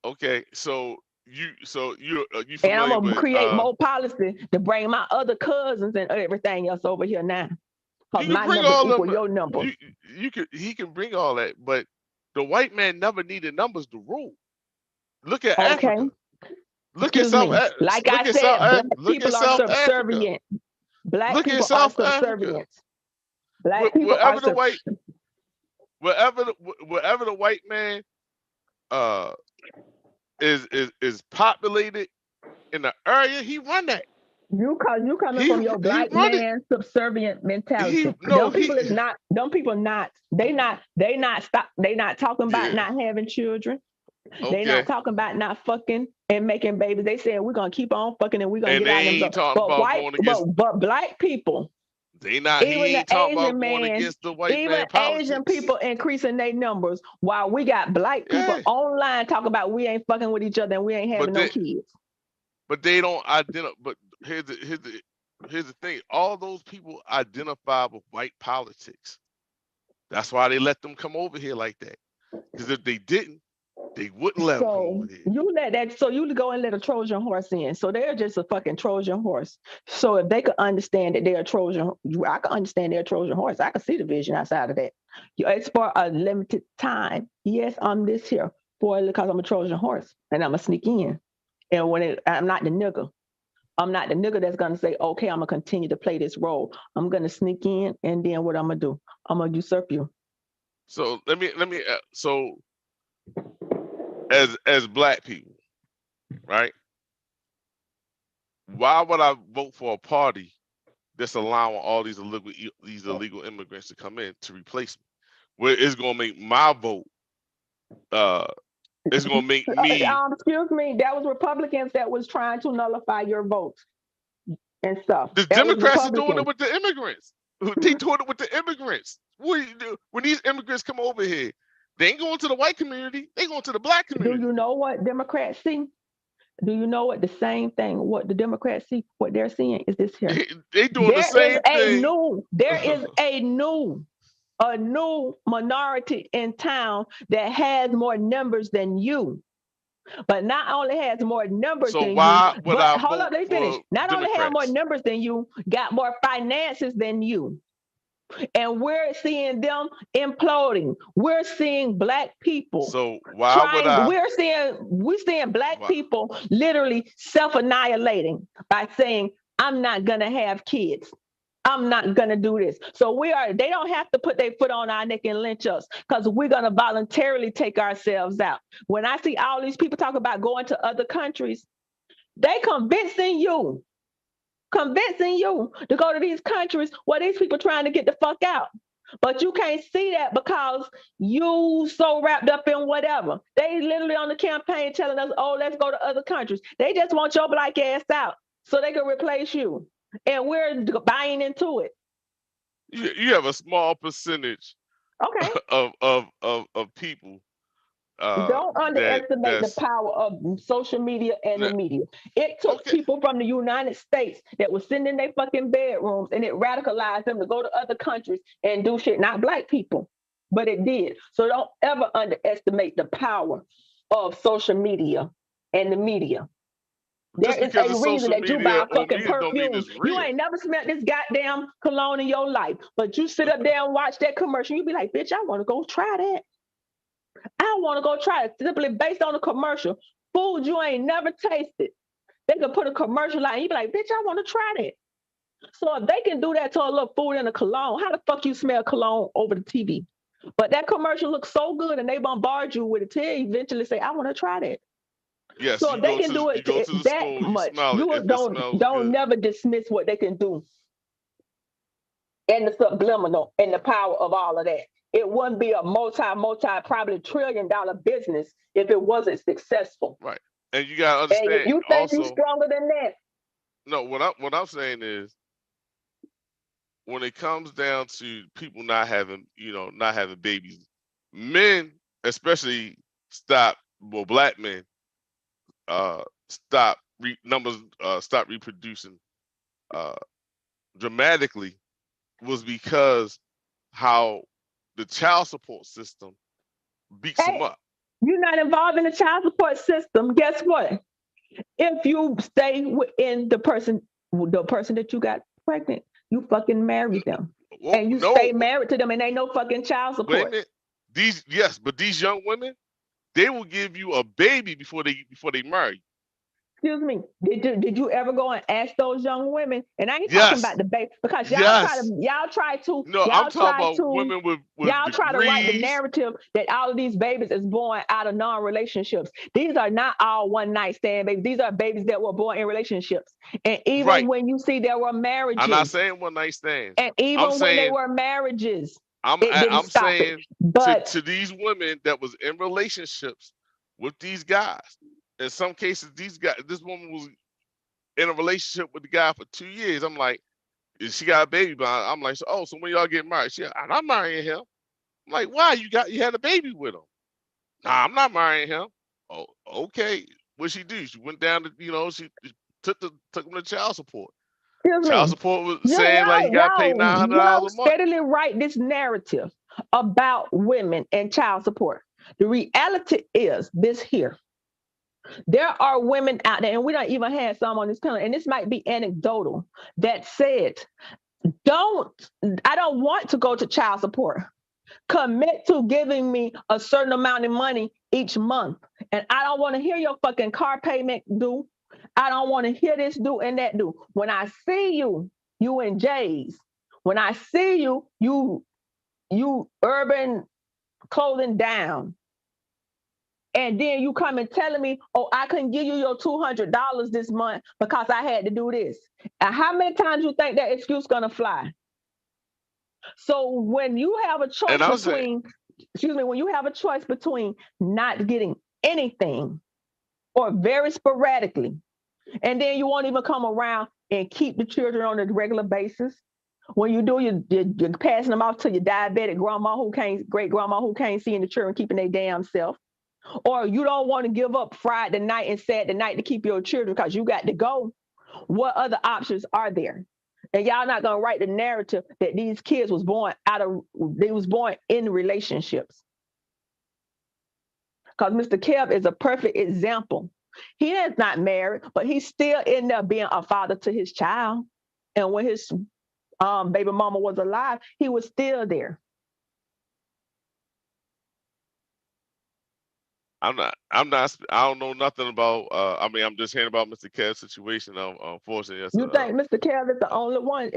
Okay, so you And familiar I'm gonna with create more policy to bring my other cousins and everything else over here now. Because you my can bring numbers all equal them. your numbers. He can bring all that, but the white man never needed numbers to rule. Look at Okay. Africa. Look at Excuse South. me. Like I said, black people are South Africa. subservient. Black Look at people are South Africa. subservient. Black people are Wherever the white, wherever the white man is populated in the area, he run that. You coming from your black man subservient mentality. Them people they not talking about not having children. They not talking about not fucking and making babies. They saying we're gonna keep on fucking and we're gonna And get out they of them. ain't talking about going against. But black people, He ain't talking about Asian going man, against the white even man politics. Asian people increasing their numbers while we got black people online talking about we ain't fucking with each other and we ain't having no kids. But they don't identify. But here's the thing. All those people identify with white politics. That's why they let them come over here like that. Because if they didn't, they wouldn't let them come over here. You go and let a Trojan horse in. So they're just a fucking Trojan horse. So if they could understand that they're a Trojan, I can understand they're a Trojan horse. I can see the vision outside of that. It's for a limited time. Yes, I'm this here because I'm a Trojan horse and I'm gonna sneak in. And I'm not the nigga. I'm not the nigga that's gonna say, okay, I'm gonna continue to play this role. I'm gonna sneak in, and then what I'm gonna do? I'm gonna usurp you. So let me. So as black people, right? Why would I vote for a party that's allowing all these illegal immigrants to come in to replace me? Where it's gonna make my vote. It's gonna make me. Excuse me. That was Republicans that was trying to nullify your vote and stuff. The Democrats are doing it with the immigrants. They doing it with the immigrants. What do you do when these immigrants come over here? They ain't going to the white community. They going to the black community. Do you know what Democrats see? Do you know what the same thing? What the Democrats see? What they're seeing is this here. They doing the same thing. There is a new minority in town that has more numbers than you. But not only has more numbers than you, but hold up, let me finish. Not only have more numbers than you, got more finances than you. And we're seeing them imploding. We're seeing black people. So why would I? We're seeing black people literally self-annihilating by saying, I'm not gonna have kids. I'm not gonna do this. So they don't have to put their foot on our neck and lynch us because we're gonna voluntarily take ourselves out. When I see all these people talk about going to other countries, they convincing you to go to these countries where these people trying to get the fuck out. But you can't see that because you so wrapped up in whatever. They literally on the campaign telling us, oh, let's go to other countries. They just want your black ass out so they can replace you. And we're buying into it. You have a small percentage Okay. of people. Don't underestimate the power of social media and the media. It took people from the United States that were sitting in their fucking bedrooms and it radicalized them to go to other countries and do shit, not black people, but it did. So don't ever underestimate the power of social media and the media. There is a reason that you buy a fucking perfume. You ain't never smelled this goddamn cologne in your life, but you sit up there and watch that commercial. You be like, bitch, I want to go try that. I want to go try it simply based on a commercial. Food you ain't never tasted. They can put a commercial out and you be like, bitch, I want to try that. So if they can do that to a little food in a cologne, how the fuck you smell cologne over the TV? But that commercial looks so good and they bombard you with it till you eventually say, I want to try that. Yes, so if they can do it that much, you don't never dismiss what they can do. And the subliminal and the power of all of that. It wouldn't be a multi, probably $1 trillion business if it wasn't successful. Right. And you gotta understand. And if you think you're stronger than that. No, what I'm saying is when it comes down to people not having babies, men especially stop black men stop reproducing dramatically was because how the child support system beats them up. You're not involved in the child support system. Guess what? If you stay within the person that you got pregnant, you fucking marry them. And you stay married to them and ain't no fucking child support. Wait a minute. But these young women, they will give you a baby before they marry. Excuse me. Did you ever go and ask those young women? And I ain't talking about the baby because y'all try to. No, I'm talking about women with y'all try to write the degrees. narrative that all of these babies is born out of non-relationships. These are not all one night stand babies. These are babies that were born in relationships. And even when you see there were marriages. I'm not saying one night stands. And even when they were marriages. I'm saying to these women that was in relationships with these guys. In some cases, this woman was in a relationship with the guy for 2 years. I'm like, she got a baby, but I'm like, so when y'all get married? I'm not marrying him. I'm like, why? You had a baby with him. Nah, I'm not marrying him. Oh, okay. What'd she do? She went down to, she took him to child support. Child support was saying like you gotta pay $900 a month. Steadily write this narrative about women and child support. The reality is this here. There are women out there, and we don't even have some on this panel, and this might be anecdotal, that said, I don't want to go to child support. Commit to giving me a certain amount of money each month. And I don't want to hear your fucking car payment due. I don't want to hear this due and that due. When I see you in J's, when I see you urban clothing down, and then you come and telling me, oh, I couldn't give you your $200 this month because I had to do this. And how many times you think that excuse gonna fly? So when you have a choice when you have a choice between not getting anything or very sporadically, and then you won't even come around and keep the children on a regular basis. When you do, you're passing them off to your diabetic great grandma who can't see the children keeping their damn self. Or you don't want to give up Friday night and Saturday night to keep your children because you got to go. What other options are there? And y'all not gonna write the narrative that these kids was born in relationships. Because Mr. Kev is a perfect example. He is not married, but he still ended up being a father to his child. And when his baby mama was alive, he was still there. I don't know nothing about, I'm just hearing about Mr. Kev's situation, unfortunately. You think Mr. Kev is the only one?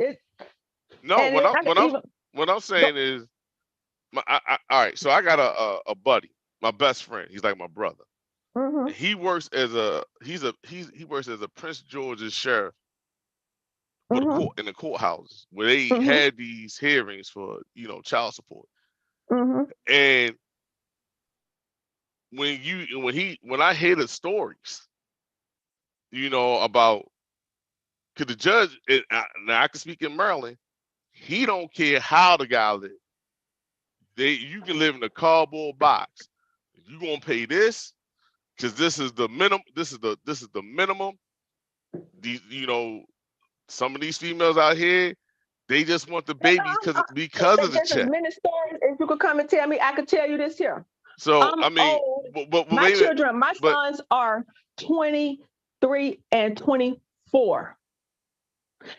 What I'm saying is, all right, so I got a buddy, my best friend. He's like my brother. Mm-hmm. He works as he works as a Prince George's sheriff for the Mhm. court in the courthouses where they Mhm. had these hearings for child support. Mhm. And when I hear the stories, about, cause the judge, now I can speak in Maryland, he don't care how the guy live. You can live in a cardboard box. You gonna pay this, cause this is the minimum. This is the minimum. These, some of these females out here, they just want the babies because of the There's as check. many stories as you could come and tell me. I could tell you this here. So I'm I mean, old. but My wait a minute, children, my but sons are 23 and 24.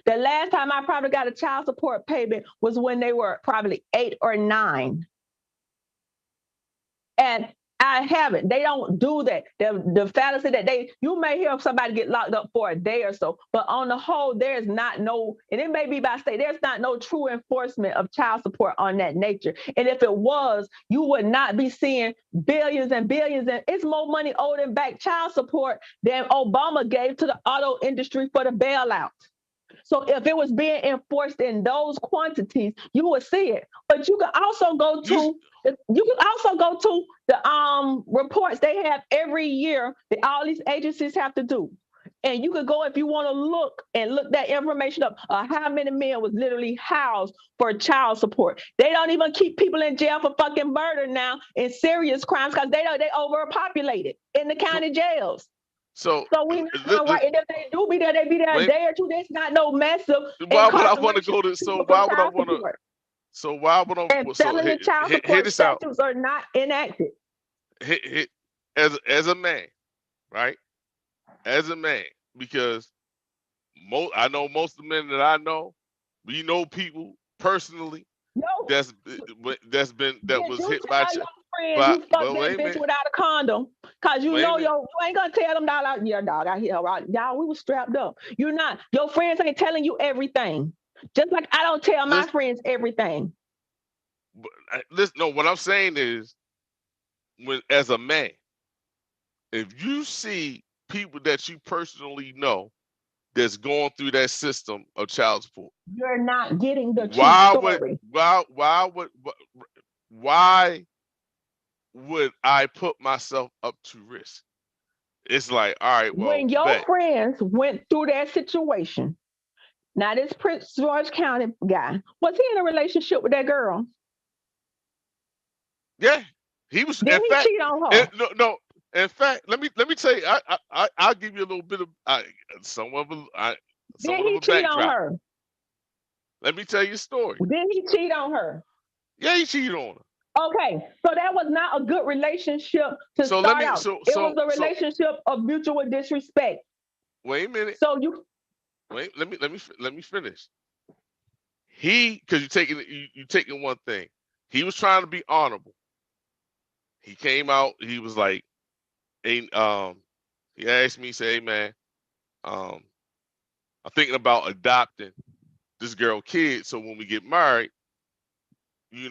The last time I probably got a child support payment was when they were probably 8 or 9. And I haven't. They don't do that. The fallacy that you may hear somebody get locked up for a day or so, but on the whole, there's not no, and it may be by state, there's not no true enforcement of child support on that nature. And if it was, you would not be seeing billions and billions, and it's more money owed in back child support than Obama gave to the auto industry for the bailout. So if it was being enforced in those quantities, you would see it. But you can also go to the reports they have every year that all these agencies have to do. And you could go if you want to look that information up. How many men was literally housed for child support? They don't even keep people in jail for fucking murder now and serious crimes because they overpopulated in the county jails. So we not right. And if they do be there, they be there a day or two. There's not no massive. Why would I want to go to? So why would I want to? So why would I? And felony child support statutes are not enacted. As a man, right? As a man, because I know most of the men that I know, we know people personally that was hit by. You fuck that bitch without a condom, cause you know you ain't gonna tell them dog. Yeah, dog, I hear right. Y'all, we was strapped up. You're not. Your friends ain't telling you everything. Just like I don't tell my friends everything. Listen, no. What I'm saying is, as a man, if you see people that you personally know that's going through that system of child support, you're not getting the true story. Why would I put myself up to risk? It's like, all right, well, when your friends went through that situation, now this Prince George County guy, was he in a relationship with that girl? Yeah, he was. Did he cheat on her? No. In fact, let me tell you, I'll give you a little bit of somewhat of a cheat on her? Let me tell you a story. Did he cheat on her? Yeah, he cheated on her. Okay, so that was not a good relationship to start out. It was a relationship of mutual disrespect. Wait a minute. So you wait. Let me finish. Because you taking one thing. He was trying to be honorable. He came out. He was like, he asked me, say, hey man, I'm thinking about adopting this girl kid. So when we get married, her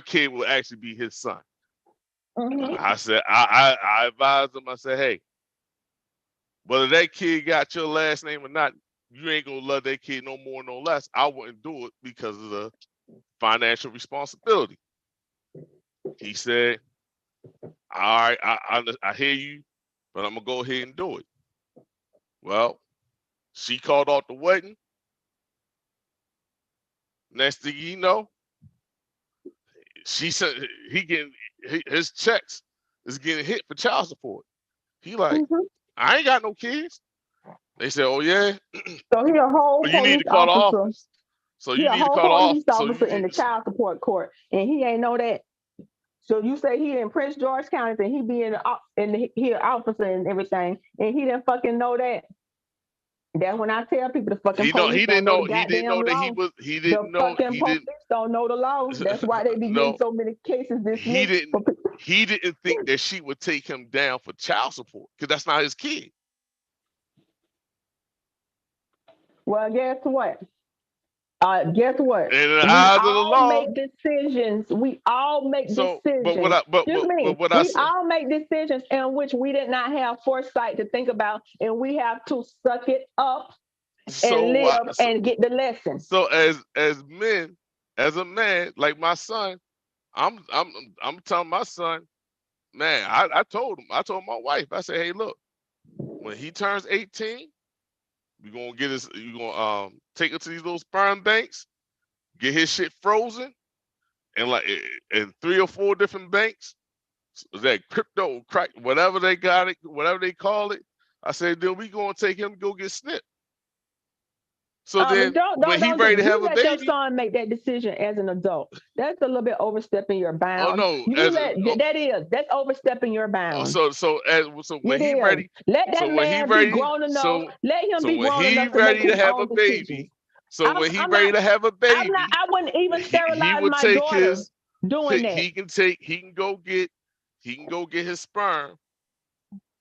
kid will actually be his son. Mm-hmm. I said, I advised him, I said, hey, whether that kid got your last name or not, you ain't gonna love that kid no more, no less. I wouldn't do it because of the financial responsibility. He said, all right, I hear you, but I'm gonna go ahead and do it. Well, she called off the wedding. Next thing you know, she said his checks is getting hit for child support. He like, I ain't got no kids. They said, oh yeah. So he a whole you need to call the office. So you need to call the office in the child support court, and he ain't know that. So you say he in Prince George County, and he be in the officer and everything, and he didn't fucking know that. That's when I tell people the fucking police he didn't know that he didn't know the police don't know the law. That's why they be getting so many cases dismissed. He didn't think that she would take him down for child support because that's not his kid. Well, guess what? Guess what? And in the We eyes of the all law. make decisions. We all make So, decisions. but what I but Excuse me. what I We said. all make decisions in which we did not have foresight to think about, and we have to suck it up So and what? live and get the lesson. So as men, as a man, like my son, I'm telling my son, man, I told him, I told my wife, I said, hey, look, when he turns 18, we're gonna get his, you're gonna take it to these little sperm banks, get his shit frozen, and like in 3 or 4 different banks, that crypto crack, whatever they got it, whatever they call it. I said, then we gonna take him to go get snipped. So then when he ready to have a let your baby, son make that decision as an adult. That's a little bit overstepping your bounds. no, That's overstepping your bounds. so when he ready, let that so when he man ready, be grown enough. so Let him so be when grown he enough to ready make to his have own a baby, decisions. so when he ready to have a baby, I wouldn't even he sterilize would my take daughter his, doing that. he can go get his sperm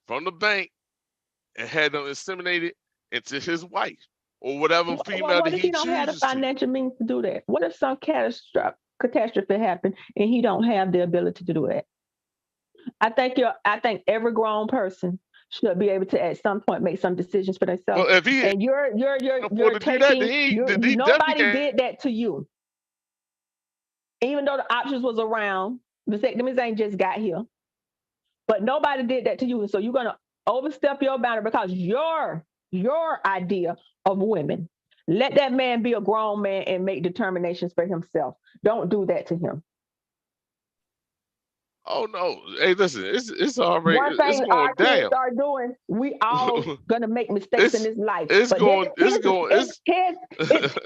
from the bank and have them inseminated into his wife or whatever female What that if he he don't have the chooses to. financial means to do that? What if some catastrophe happened and he don't have the ability to do that? I think every grown person should be able to at some point make some decisions for themselves. Well, if he and you're afford to do that, then he definitely nobody can. did that to you. Even though the options was around, vasectomies ain't just got here. But nobody did that to you. And so you're gonna overstep your boundary because your idea of women. Let that man be a grown man and make determinations for himself. Don't do that to him. Oh no! Hey, listen, it's already One thing it's going our kids down. are doing, we all gonna make mistakes in this life. It's But going. it's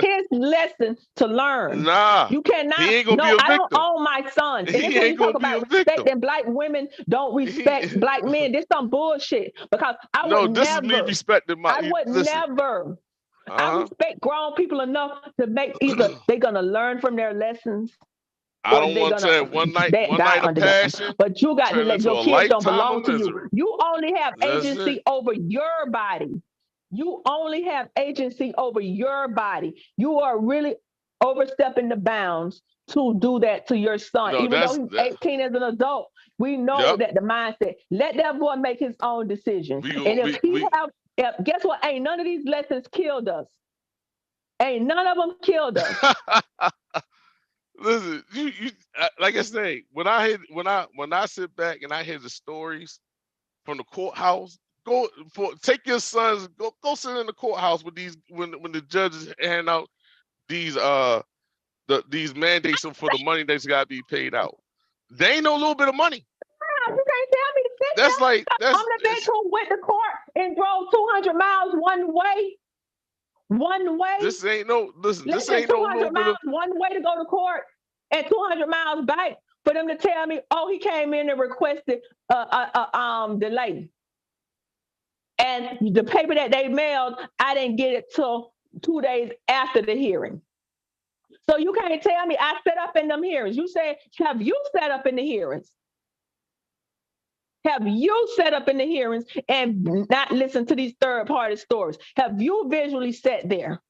his lesson to learn. Nah, You cannot. he ain't gonna be No, a I don't victim. own my son. And He this when you ain't talk gonna be a about victim. respecting black women don't respect black men. This some bullshit. Because I No, would this never. is me respecting my. I would Listen, never. I respect grown people enough to make either they're gonna learn from their lessons. I don't want to have one night of passion. But you got to turn let into your a kids don't lifetime belong of to misery. you. You only have That's agency it. over your body. You only have agency over your body. You are really overstepping the bounds to do that to your son. No, Even though he's 18 as an adult, we know that the mindset. Let that boy make his own decisions. Guess what? Ain't none of these lessons killed us. Ain't none of them killed us. Listen, you like I say, when I sit back and I hear the stories from the courthouse, take your sons, go sit in the courthouse with these when the judges hand out these these mandates for the money that's got to be paid out. They ain't no little bit of money. You can't tell me to sit That's there. like I'm the bitch who went to court and drove 200 miles one way. One way. This ain't no listen. This Listen, ain't no 200 little bit miles of one way to go to court and 200 miles back for them to tell me, oh, he came in and requested delay. And the paper that they mailed, I didn't get it till 2 days after the hearing. So you can't tell me I set up in them hearings. You said, have you set up in the hearings? Have you set up in the hearings and not listened to these third-party stories? Have you visually sat there?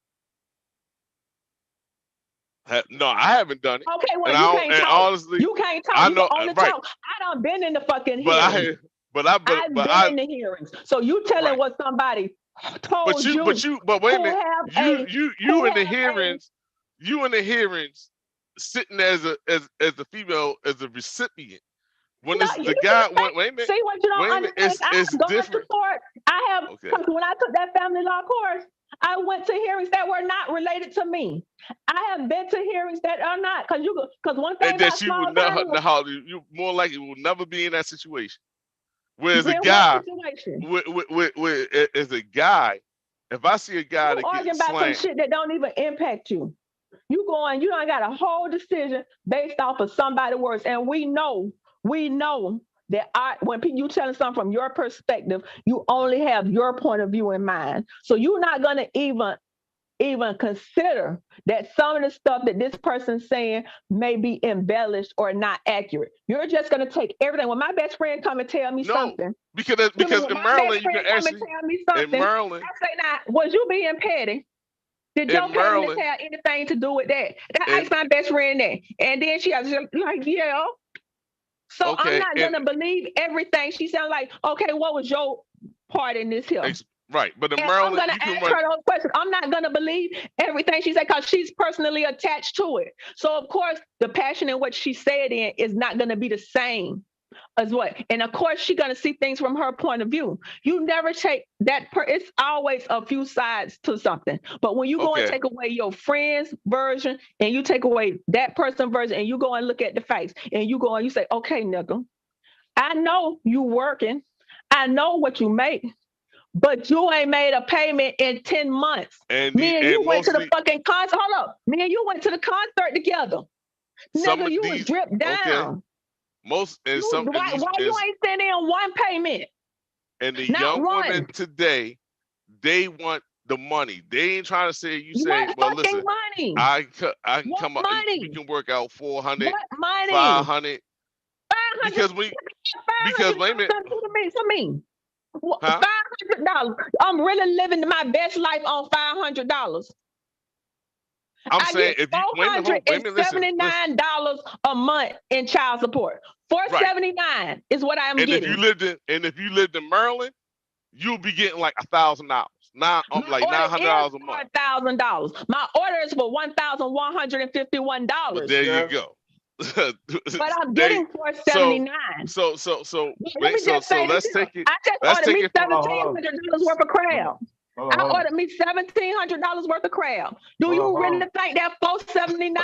No, I haven't done it. Okay, well, and you can't talk. Honestly, you can't talk. I You know, can only right. talk. I done been in the fucking But hearings. I've been in the hearings. So you telling what somebody told you. But wait a minute. You in the hearings, sitting as a female, as a recipient. When it's the guy, wait a minute. See what you don't understand? It's I go different. to court. I have, because when I took that family law course, I went to hearings that were not related to me. I have been to hearings that are not, because one thing And about that you small would family, you more likely will never be in that situation. Whereas in a guy, what situation? as a guy, if I see a guy that arguing gets about some slammed, shit that don't even impact you. You done got a whole decision based off of somebody's words. And we know that when you telling something from your perspective, you only have your point of view in mind. So you're not gonna even consider that some of the stuff that this person's saying may be embellished or not accurate. You're just gonna take everything. When my best friend come and tell me something, because in Maryland you can actually tell me something, in Maryland. I say, now, was you being petty? Did in your payment Maryland, have anything to do with that? I in, asked my best friend that. And then she was like, yeah. So I'm okay, not gonna believe everything. She sounded like, okay, what was your part in this here? right, but in And I'm Maryland, gonna you can ask run. her those questions. I'm not gonna believe everything she said because she's personally attached to it. So of course, the passion in what she said in is not gonna be the same as what. And of course, she's gonna see things from her point of view. You never take that. It's always a few sides to something. But when you go and Okay. take away your friend's version and you take away that person's version and you go and look at the facts and you go and you say, okay, nigga, I know you working. I know what you make. But you ain't made a payment in 10 months. And Me and you went to the mostly fucking concert. Hold up. Me and you went to the concert together. some Nigga, of you was these, dripped down. okay, most and You, some and why these you ain't sending in one payment? and the Not young one. women today, they want the money. They ain't trying to say you say, What well, fucking listen, money? I can What come up, we money? can work out 400, What money? 500, 500. because wait a minute, For me. huh? $500. I'm really living my best life on $500. I'm I saying get if you wait a minute, listen, $479 a month in child support. $479 is what I'm and getting. if you lived in Maryland, you'll be getting like $1,000, like $900 a month. $1,000. My order is for $1,151. But there you go. But I'm getting $479. So Let me just say let's this. take it. I just Let's ordered take me it from $1,700 worth of crab. I ordered me $1,700 worth of crab. Do you really think that $479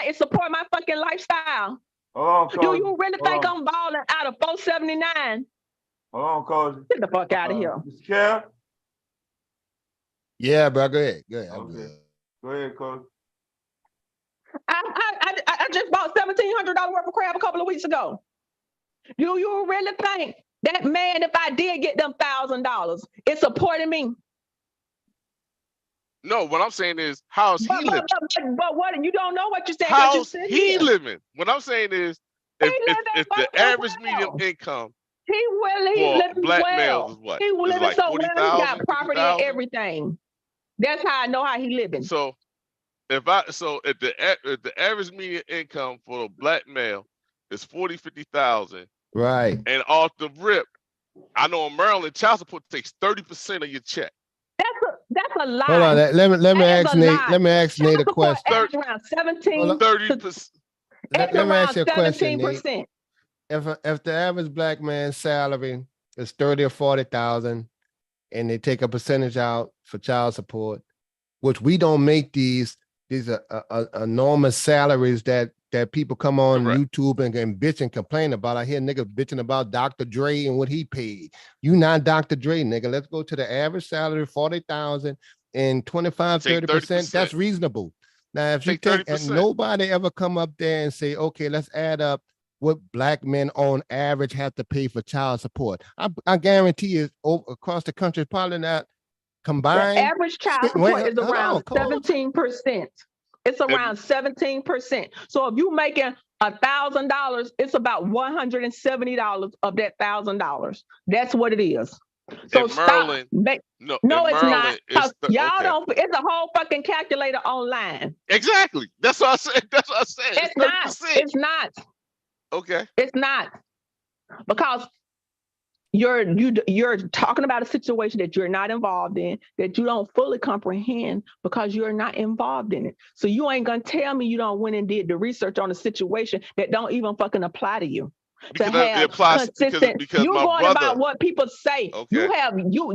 is support my fucking lifestyle? Do you really think I'm balling out of $479? Hold on, Coach. Get the fuck out of here. Mr. Cal? Yeah, bro, go ahead. Go ahead. I'm Okay. good. Go ahead, Coach. I just bought $1,700 worth of crab a couple of weeks ago. Do you really think that man, if I did get them $1,000, it's supporting me? No, what I'm saying is, how's he living? But what you don't know what you're saying. How's he living? What I'm saying is, if the average medium income He for living black well. males is what? He Is living like so well. He 40,000, got property and 50,000? everything. That's how I know how he living. So if the average median income for a black male is 40, 50,000, Right. and off the rip, I know in Maryland, child support takes 30% of your check. That's a lie. Hold on. Let me That is ask a Nate. lie. Let me ask Nate a question. Average around 17. 30%. Let me ask you a question, Nate. 17%. If the average black man's salary is 30 or 40,000, and they take a percentage out for child support, which we don't make these enormous salaries that people come on YouTube and bitch and complain about. I hear niggas bitching about Dr. Dre and what he paid. You not Dr. Dre, nigga. Let's go to the average salary, 40,000 and 25, 30%. That's reasonable. Now, if you take, and nobody ever come up there and say, okay, let's add up what black men on average have to pay for child support. I guarantee you across the country, probably not combined. The average child support is around 17%. It's around 17%. So if you're making $1,000, it's about $170 of that $1,000. That's what it is. So in Maryland, no, it's not. Y'all okay. don't. It's a whole fucking calculator online. Exactly. That's what I said. That's what I said. It's not. It's not. Okay. It's not, because you're talking about a situation that you're not involved in, that you don't fully comprehend because you're not involved in it. So you ain't gonna tell me you don't went and did the research on a situation that don't even fucking apply to you. Because it applies because you're my going brother, about what people say. Okay.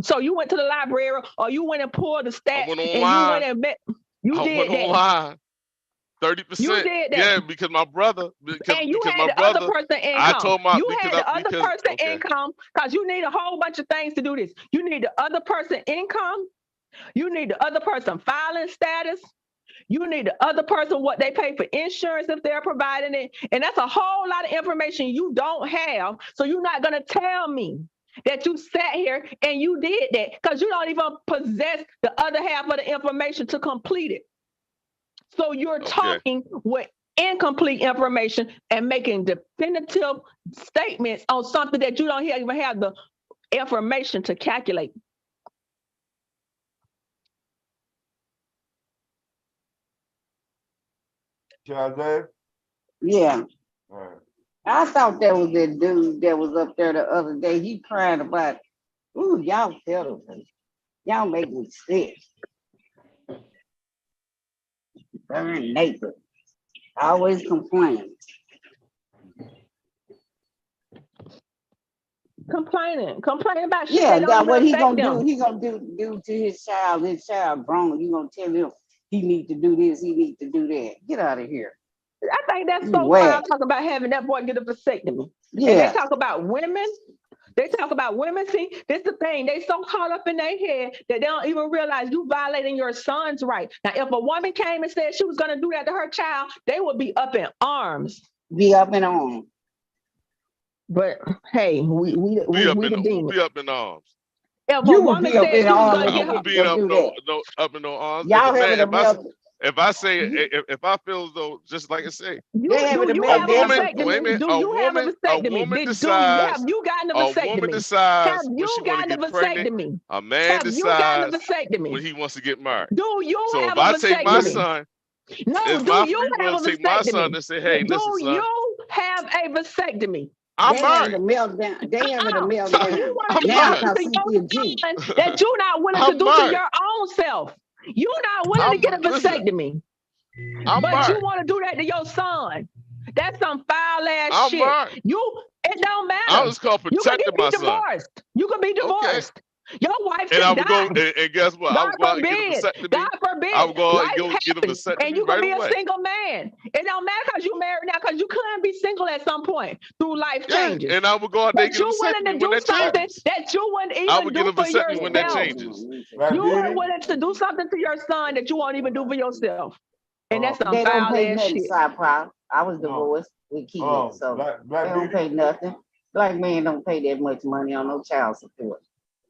So you went to the library or you went and pulled the stats went and you went and met. You I did went that. online. 30%. You did that. Yeah, because my brother, And you had my the brother, other person income. I told my you had the other person income, because you need a whole bunch of things to do this. You need the other person income. You need the other person filing status. You need the other person what they pay for insurance if they're providing it. And that's a whole lot of information you don't have. So you're not going to tell me that you sat here and you did that, because you don't even possess the other half of the information to complete it. So you're talking with incomplete information and making definitive statements on something that you don't even have the information to calculate. Shazay? Yeah. All right. I thought that was that dude that was up there the other day. He crying about, ooh, y'all pedal. Y'all make me sick. Burn naked. Always complaining. Complaining about shit Yeah, that don't that even what he affect gonna them. do? He gonna do to his child grown. You gonna tell him he need to do this, he need to do that. Get out of here. I think that's You so whack. wild talking about having that boy get a vasectomy. And they Yeah. talk about women. They talk about women. See, this is the thing. They so caught up in their head that they don't even realize you violating your son's right. Now, if a woman came and said she was gonna do that to her child, they would be up in arms. Be up and on. But hey, we the demons. Be up in arms. If You a would woman be up said in she was arms gonna if I get her, won't be you up do no that. up in no arms. Y'all having a melt. If I say if I feel as though just like I say, you They having do a you have a meltdown. wait a vasectomy? minute, Do you have a vasectomy? woman Have decides you gotten a a woman vasectomy? decides Have when you she want to gotten a get pregnant. vasectomy? A man Have you gotten a decides when vasectomy? he wants to get married. Do you So if have a I take my vasectomy? son, No, it's do my you free will have to a take my son vasectomy? and say, hey, Do listen, son, you have a vasectomy? I'm They having a married. meltdown. They having a So you meltdown. want to I'm do Now married. something because to your CPG. son that you're not willing to I'm do to married. your own self. You're not willing to get a Listen, vasectomy, I'm but you married. want to do that to your son. That's some foul ass I'm shit. married. It don't I matter. was called You could protecting be my son. divorced. You could be Okay. divorced. Your wife And I could would go die. and guess what? I God would go out and get a forbid. vasectomy. God I forbid. would go out and Life get a happens. And vasectomy you right could be away. a single man. It don't matter because you married now because you couldn't be single at some point through life Yeah, changes. and I would go out there and But get a you willing to vasectomy when do that something changes. that you wouldn't I even would get do a for vasectomy when that yourself. changes. You are willing to do something to your son that you won't even do for yourself. And that's some They don't foul pay ass nothing, shit. side proud. I was divorced with kids, so Black they don't beauty. pay nothing. Black men don't pay that much money on no child support.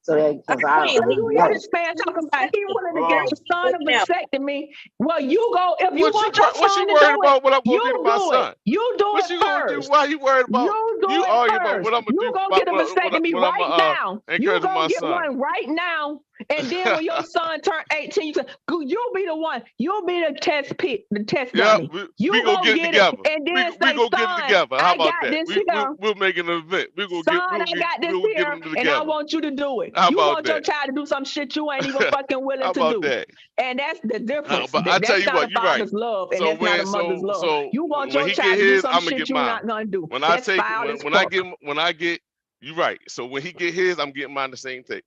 So that because I Queen, So leave you me hear alone. this man talking about he willing to get Oh, his son a Now, vasectomy. Well, you go if you What want your what you son to worried do it, about what I'm gonna you do to my do it. son? You do What it you gonna do? first. Why you worried about? You do You it argue about first. what I'm gonna You do go about get a vasectomy what I'm right now. You encouraging go my get son. one right now. And then when your son turn 18, you say, you'll be the one. You'll be the test pit, the test Yeah, dummy. You we gonna go get it get it together. and then We say, gonna get it son, together. How I about got that? this here. We'll make an event. Son, I got this We'll get here, them and I together. want you to do it. How You about want your that? child to do some shit you ain't even fucking willing How to about do. that? And that's the difference. But I tell That's you not what, a you're right. father's love, and So that's not a when mother's love. You want when your he child get to do his, some I'm gonna shit get you're mine. not gonna do. When I That's take foul as when fuck. I get you right. So when he get his, I'm getting mine the same day.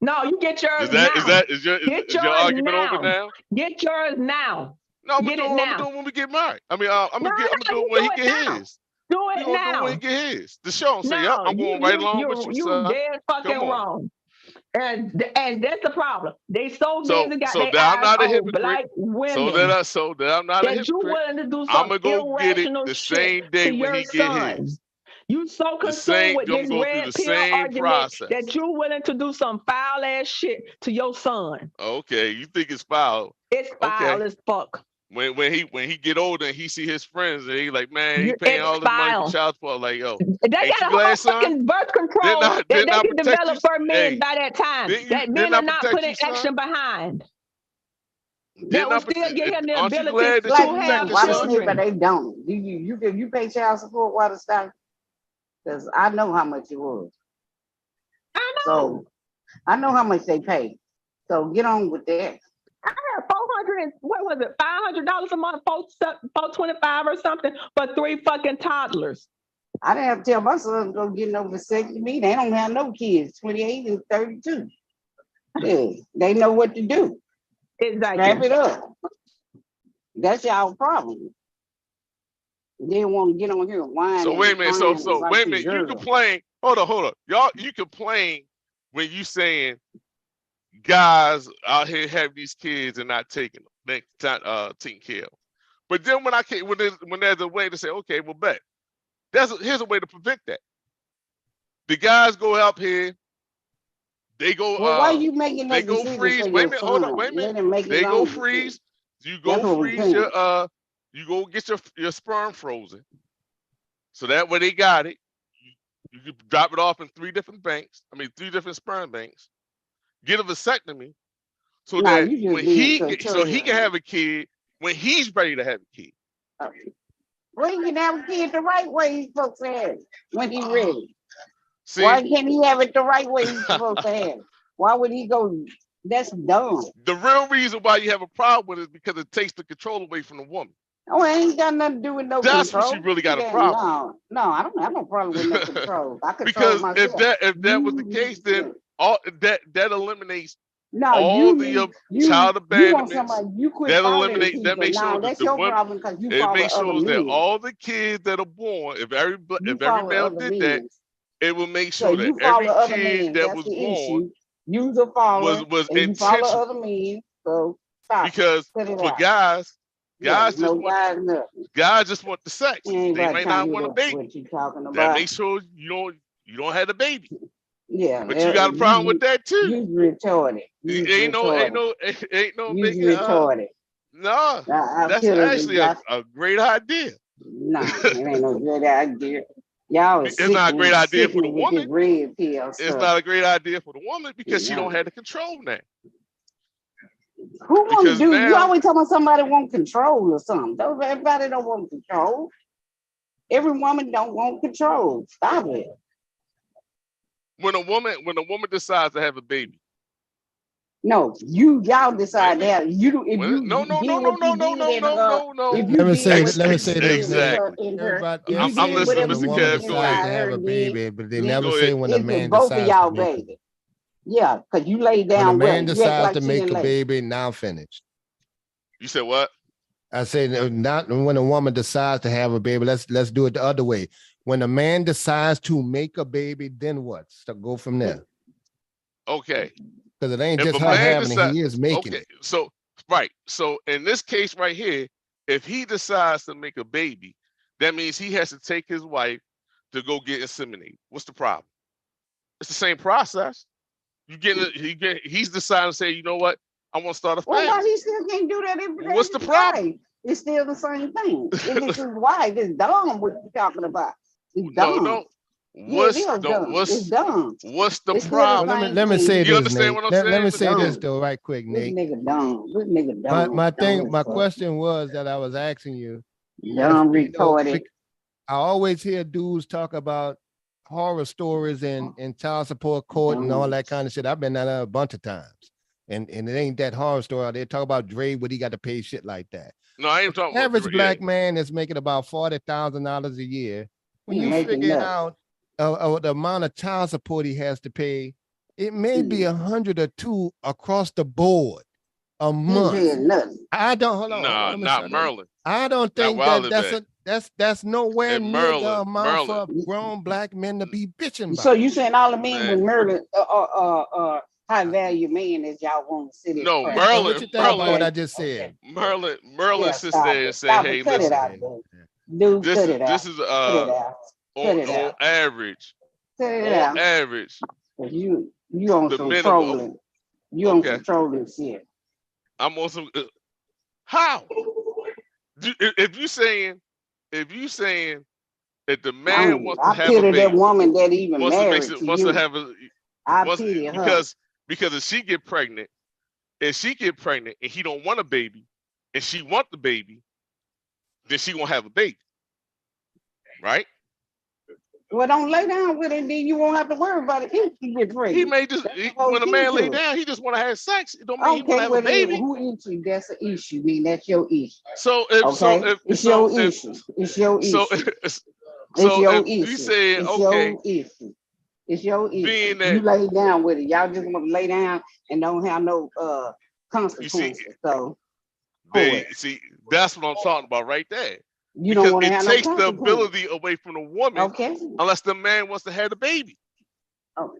No, you get yours Is that now. is Get your yours argument over now. now? Get yours now. No, I'm Get it gonna do now. it when we get married. I mean, I'm No, gonna do you it when do he it get now. his. Do We it gonna do it when he now. get his. The show say, "Yup, No, I'm going right along with you, you son." dead fucking Come on. wrong. And that's the problem. They so So busy got so their that I'm eyes not a on hypocrite. black So women that I'm not a that you hypocrite. willing to do I'm some gonna go get it irrational the shit same day to when your he get son. his. You so The consumed same. with I'm this gonna go through the red pill same argument process. that you willing to do some foul ass shit to your son. Okay, you think it's foul? It's foul Okay. as fuck. When he get older and he see his friends and he like, man, he paying It's all this money for foul. child support. Like, yo, They ain't got you a whole glad, son? fucking birth control that they Didn't I can protect you? develop for men Hey, by that time. That men didn't are I not protect putting you, son? action behind. That Didn't I will still give him the aren't you ability glad that Black you to men have protected, water son? sleep, but children. they don't. Do you pay child support water stop? Because I know how much it was. I know. So I know how much they pay. So get on with that. I had $500 a month, $425 or something for 3 fucking toddlers. I didn't have to tell my son to go get no vasectomy. They don't have no kids, 28 and 32. Yeah, they know what to do. Exactly. Wrap it up. That's y'all problem. They want to get on here and whine. So and wait a minute. So crying like wait a the minute. You girl. complain. Hold on. Y'all, you complain when you saying guys out here have these kids and not taking them, taking care of them. But then when there's a way to say, okay, well, bet here's a way to prevent that. The guys go up here, they go Well, why you making they that go decision freeze. for Wait a your minute, hold on, son? wait a minute. Let him make his They go own freeze. decision. You go That's what we freeze think. you go get your sperm frozen. So that way they got it. You can drop it off in 3 different banks. 3 different sperm banks. Get a vasectomy so Nah, that you just when being he can sartorial. have a kid when he's ready to have a kid. Well, he can have a kid the right way he's supposed to have it when he's ready. See, Why can't he have it the right way he's supposed to have it? Why would he go? That's dumb. the real reason why you have a problem with it is because it takes the control away from the woman. Oh, it ain't got nothing to do with no That's control. what you really got a Yeah, problem. No, I don't have no problem with no control. I control Because myself. if that was the case, then all that eliminates No, all the child you want abandonments. somebody, you quit That following eliminates. people. That makes Nah, sure that that's the your women. problem because you It follow makes other sure that men. all the kids that are born, if every male Other did that, men. it will make So sure that you every follow other kid men. that That's was the born issue. You's a follower was and you follow intentional. other men. So stop. Because Cut it for out. guys Yeah, just no want guys, nothing. guys just want the sex. Ain't They about may trying not to want a hear baby. what you talking That about. makes sure you don't have the baby. Yeah, But you got a problem with that too. You retarded. You Ain't no You making retarded. no. I That's feel it actually got- a great idea. Nah, it ain't no good idea. Y'all is It's not a great idea for the with this woman. red pill It's stuff. not a great idea for the woman because she No. don't have the control now. Who want to Because do? You now always talking about somebody want control or something. Everybody don't want control. Every woman don't want control. Stop it. when a woman decides to have a baby. No, y'all decide that. If you No. Let me say this. Exactly. Everybody, If they'll you say did this whatever when a you woman did decides inside to have her a and baby, but they then never Go say ahead. when a it's man both of decides y'all, to make it. baby. Yeah, because you lay When a down man well. You act decides like to she make ain't a late. baby, now finish. You said what? I say not when a woman decides to have a baby. Let's do it the other way. When a man decides to make a baby, then what? So go from there. Okay. Because it ain't If just a her man having it, he is making okay, it. so right. So in this case right here, if he decides to make a baby, that means he has to take his wife to go get inseminated. What's the problem? It's the same process. He's deciding to say, you know what? I want to start a Well, why family. he still can't do that if it What's ain't the his problem? wife? It's still the same thing. If it's his wife, it's dumb what you talking about. It's dumb. No. Yeah, it is dumb. It's dumb. What's the It's still the problem? Well, same let me thing. say You this, understand Nate. what I'm Let me saying? say this Dumb. though, right quick, This Nate. nigga dumb. This nigga dumb. My Dumb, question was that I was asking you. Dumb if, you know, retarded. I always hear dudes talk about horror stories and child support court and all that kind of shit. I've been down there a bunch of times. And it ain't that horror story. They talk about Dre, what he got to pay shit like that. No, I ain't talking about Average Dre, black man is making about $40,000 a year. When He you making figure it nothing. out, the amount of child support he has to pay, it may be 100 or 2 across the board a He month. said nothing. I don't hold on. Nah, let me not shut up. Merlin. I don't Not think where I that live at. that's nowhere In near the Merlin, amount for Merlin. grown black men to be bitching So about. you saying all the men with Man. murder, high value men that y'all want to sit in No, front. Now, what you think about what I Merlin just said? Merlin Yeah, sits stop there it. and say, Stop hey, it. Cut it listen, out, dude. this Cut is it out. this is Cut it out. Cut it on out. average, Cut it on out. average, 'Cause you on the some minimum. trolling. You on Okay. some trolling shit. I'm on some how? If you saying if the man wants to I have a pity that baby, woman that even wants to married to wants to you. have a I wants, pity her. because if she get pregnant, and he don't want a baby, and she want the baby, then she won't have a baby, right? Well, don't lay down with it, then you won't have to worry about it if you get pregnant. He may just when a man lay down, he just want to have sex. It don't mean he want to Okay, have well, a baby. who issue? That's an issue. Then that's your issue. So if Okay, it's your issue. It's your issue. It's your if issue. you say It's okay, your issue. It's your issue. being that You lay down with it. Y'all just want to lay down and don't have no you see, consequences. So quit. see, that's what I'm talking about right there. You don't Because want to it have no takes the consequences. ability away from the woman, Okay. unless the man wants to have the baby. Oh.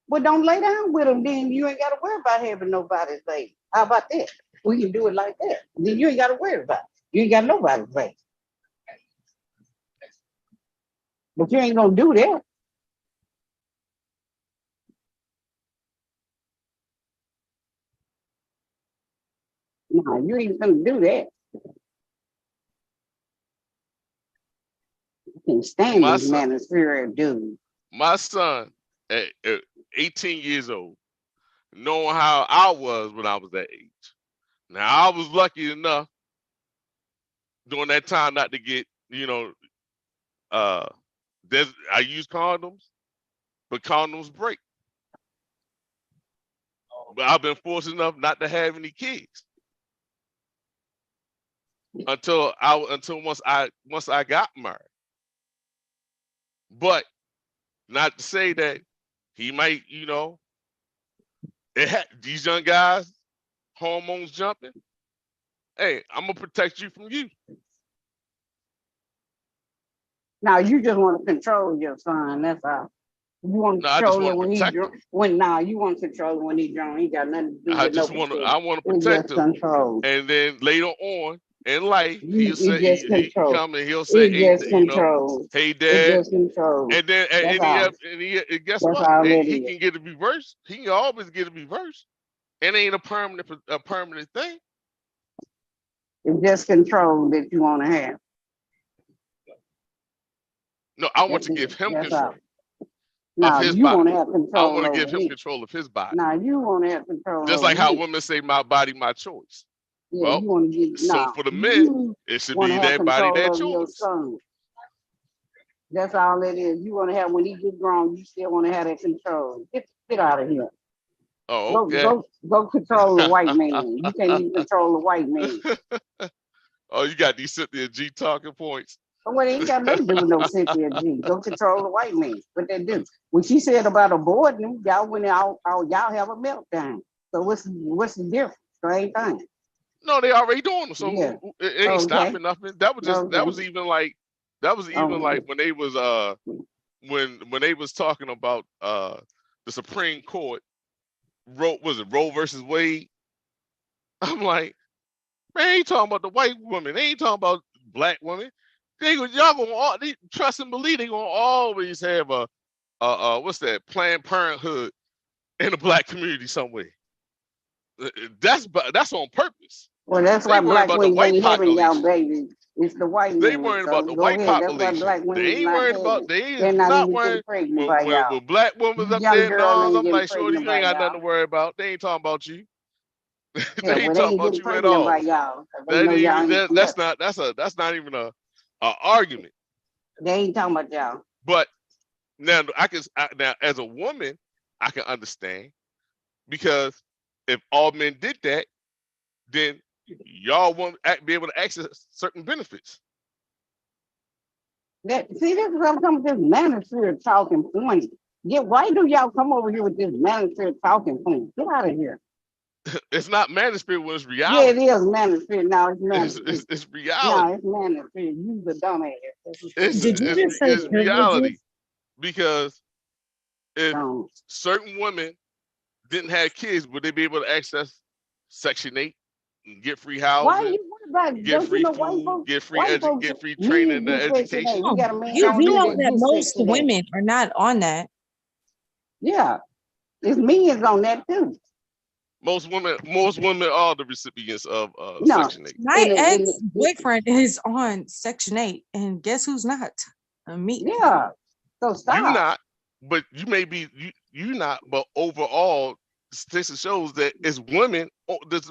Well, don't lay down with them. Then you ain't got to worry about having nobody's baby. How about that? We can do it like that. Then you ain't got to worry about it. You ain't got nobody's baby. But you ain't gonna do that. No, you ain't gonna do that. You can't stand My this son, manosphere dude. my son at 18 years old, knowing how I was when I was that age. Now I was lucky enough during that time not to get, you know, I use condoms, but condoms break. But I've been fortunate enough not to have any kids until once I got married. But not to say that he might, you know, these young guys, hormones jumping. Hey, I'm gonna protect you from you. Now you just want to control your son. That's all. You want to No, I just control it want to when he protect drunk. him. You want to control it when he drunk. He got nothing to do I with no just want to. protection. I want to It's protect just him. control. And then later on in life, he'll It's say just he control. come and he'll say, It's hey, just you know, control. hey, It's dad. just control. And then That's and all. guess That's what? all And it he is. can get it reversed. He can always get it reversed. It ain't a permanent thing. It's just control that you want to have. No, I want That's to give it. him That's all. control of Now his you want body. to have I control want to over give him me. control of his body. Now you want to have control Just over like how me. women say my body, my choice. Yeah, Well, you want to get. so Now for the men, you it should want be to have their body, control their over your choice. son. That's all it is. You want to have when he get grown. You still want to have that control. Get out of here. Oh, okay. Go control the white man. You can't even control the white man. Oh, you got these Cynthia G talking points. But what ain't got nothing to do with no Cynthia G. Go control the white man. What they do? When she said about aborting, y'all went out, y'all have a meltdown. So what's the difference? Same thing. No, they already doing them, so Yeah. it ain't Okay. stopping nothing. That was just that Okay. was even like when they was when they was talking about the Supreme Court was it Roe versus Wade? I'm like, man, they ain't talking about the white woman. They ain't talking about black women. Y'all gonna trust and believe they gonna always have a what's that, Planned Parenthood in the black community somewhere. That's on purpose. Well, that's They why worrying black about the women white ain't having y'all population. babies. It's the white They men. worrying So about the go white ahead. That's why population. black They women ain't not worried having. about. They They're is not not even worrying getting pregnant by when y'all. black women's up Young there. girl No, ain't I'm getting like, shorty, pregnant you ain't by got nothing to y'all. worry about. They ain't talking about you. Yeah, They ain't well, they talking ain't about getting you at pregnant by all. y'all. 'Cause they That know ain't y'all even ain't that's not even a argument. They ain't talking about y'all. But now now as a woman, I can understand, because if all men did that, then y'all won't be able to access certain benefits. See, this is what I'm coming to this manosphere talking point. Yeah, why do y'all come over here with this manosphere talking point? Get out of here. It's not manosphere when it's Yeah, reality. it is manosphere. Now it's manosphere. It's No, reality. it's manosphere. You the dumbass. It's reality, because if certain women didn't have kids, would they be able to access Section 8 and get free Why housing, you what about it? get Don't you free know white food, folks? get free White folks, get free training men and get Section 8. education? We got a man You on do here know that that gets most Section 8. women are not on that. Yeah, it's men on that too. Most women are the recipients of No, Section 8. My ex-boyfriend is on Section 8, and guess who's not? Me. Yeah. So You stop. not, but you may be you not, but overall, statistics shows that it's women It's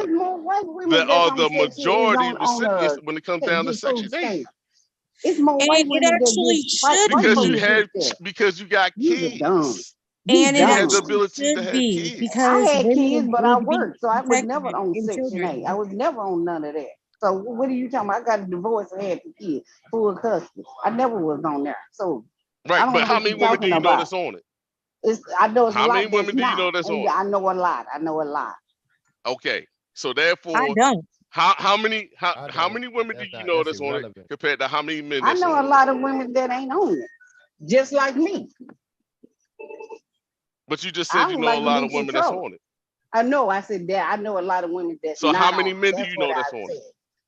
more white women that that's are on the Section 8 majority on recipients when it comes down to get food Section 8. stamps. It's more And white it women that actually get white should Because you be. folks have get that. because you got You the dumb. kids. And it You had the actually ability to should have be, kids. I because had women kids, but I need to be worked, so I was protected never on in Section 8. I children. was never on none of that. So what are you talking about? I got a divorce and had 2 kids, full custody. I never was on there. So I Right, don't but know how what many you're women do talking you know about. that's on it? I know it's a How many lot that's women do you know not. that's on Yeah, it? I know a lot. I know a lot. Okay, so I therefore, don't. how many I many women do you know that's that's on it irrelevant. compared to how many men I that's know on a it? lot of women that ain't on it, just like me. But you just I said you don't know a like to lot be of women that's controlled. on it. I know. I said that. I know a lot of women that's So how not on many it. men do That's you what know I that's on said. it?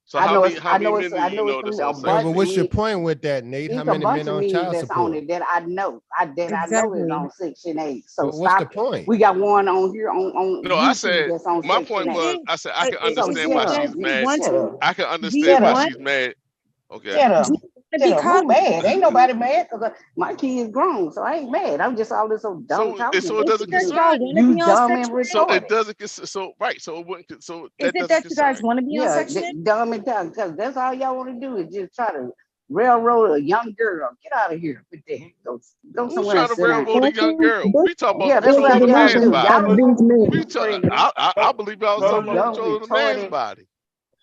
So how many men do I you know know it's that's on a Well, Section but bunch 8? of what's your men. point with that, Nate? How It's a many bunch men of on men child that's on support? it that I know. I know is Exactly. on Section 8. So What's the stop it. point? We got one on here on No, I YouTube said that's on my Section point 8. was And I said I can So is understand shut why it up. that she's we mad. want Shut to up. I can be understand Shut why up. one? she's mad Okay. Shut up. be Shut up. caught Who mad? Ain't nobody mad because my kid's grown, so I ain't mad. I'm just always so dumb talking. So it Is it doesn't that you concern guys you. want to You be on dumb and Section 8? So it retarded. doesn't so right. So it wouldn't so Is that it doesn't that you guys concern you. want to be on Yeah, Section 8? dumb and dumb, because that's all y'all want to do is just try to railroad a young girl. Get out of here with that. Go Who's somewhere and trying to sit down. railroad a young girl? We talking about Yeah, that's what controlling a y'all man's do. body. Y'all We I believe I was talking about dumb, controlling a man's retarded. body.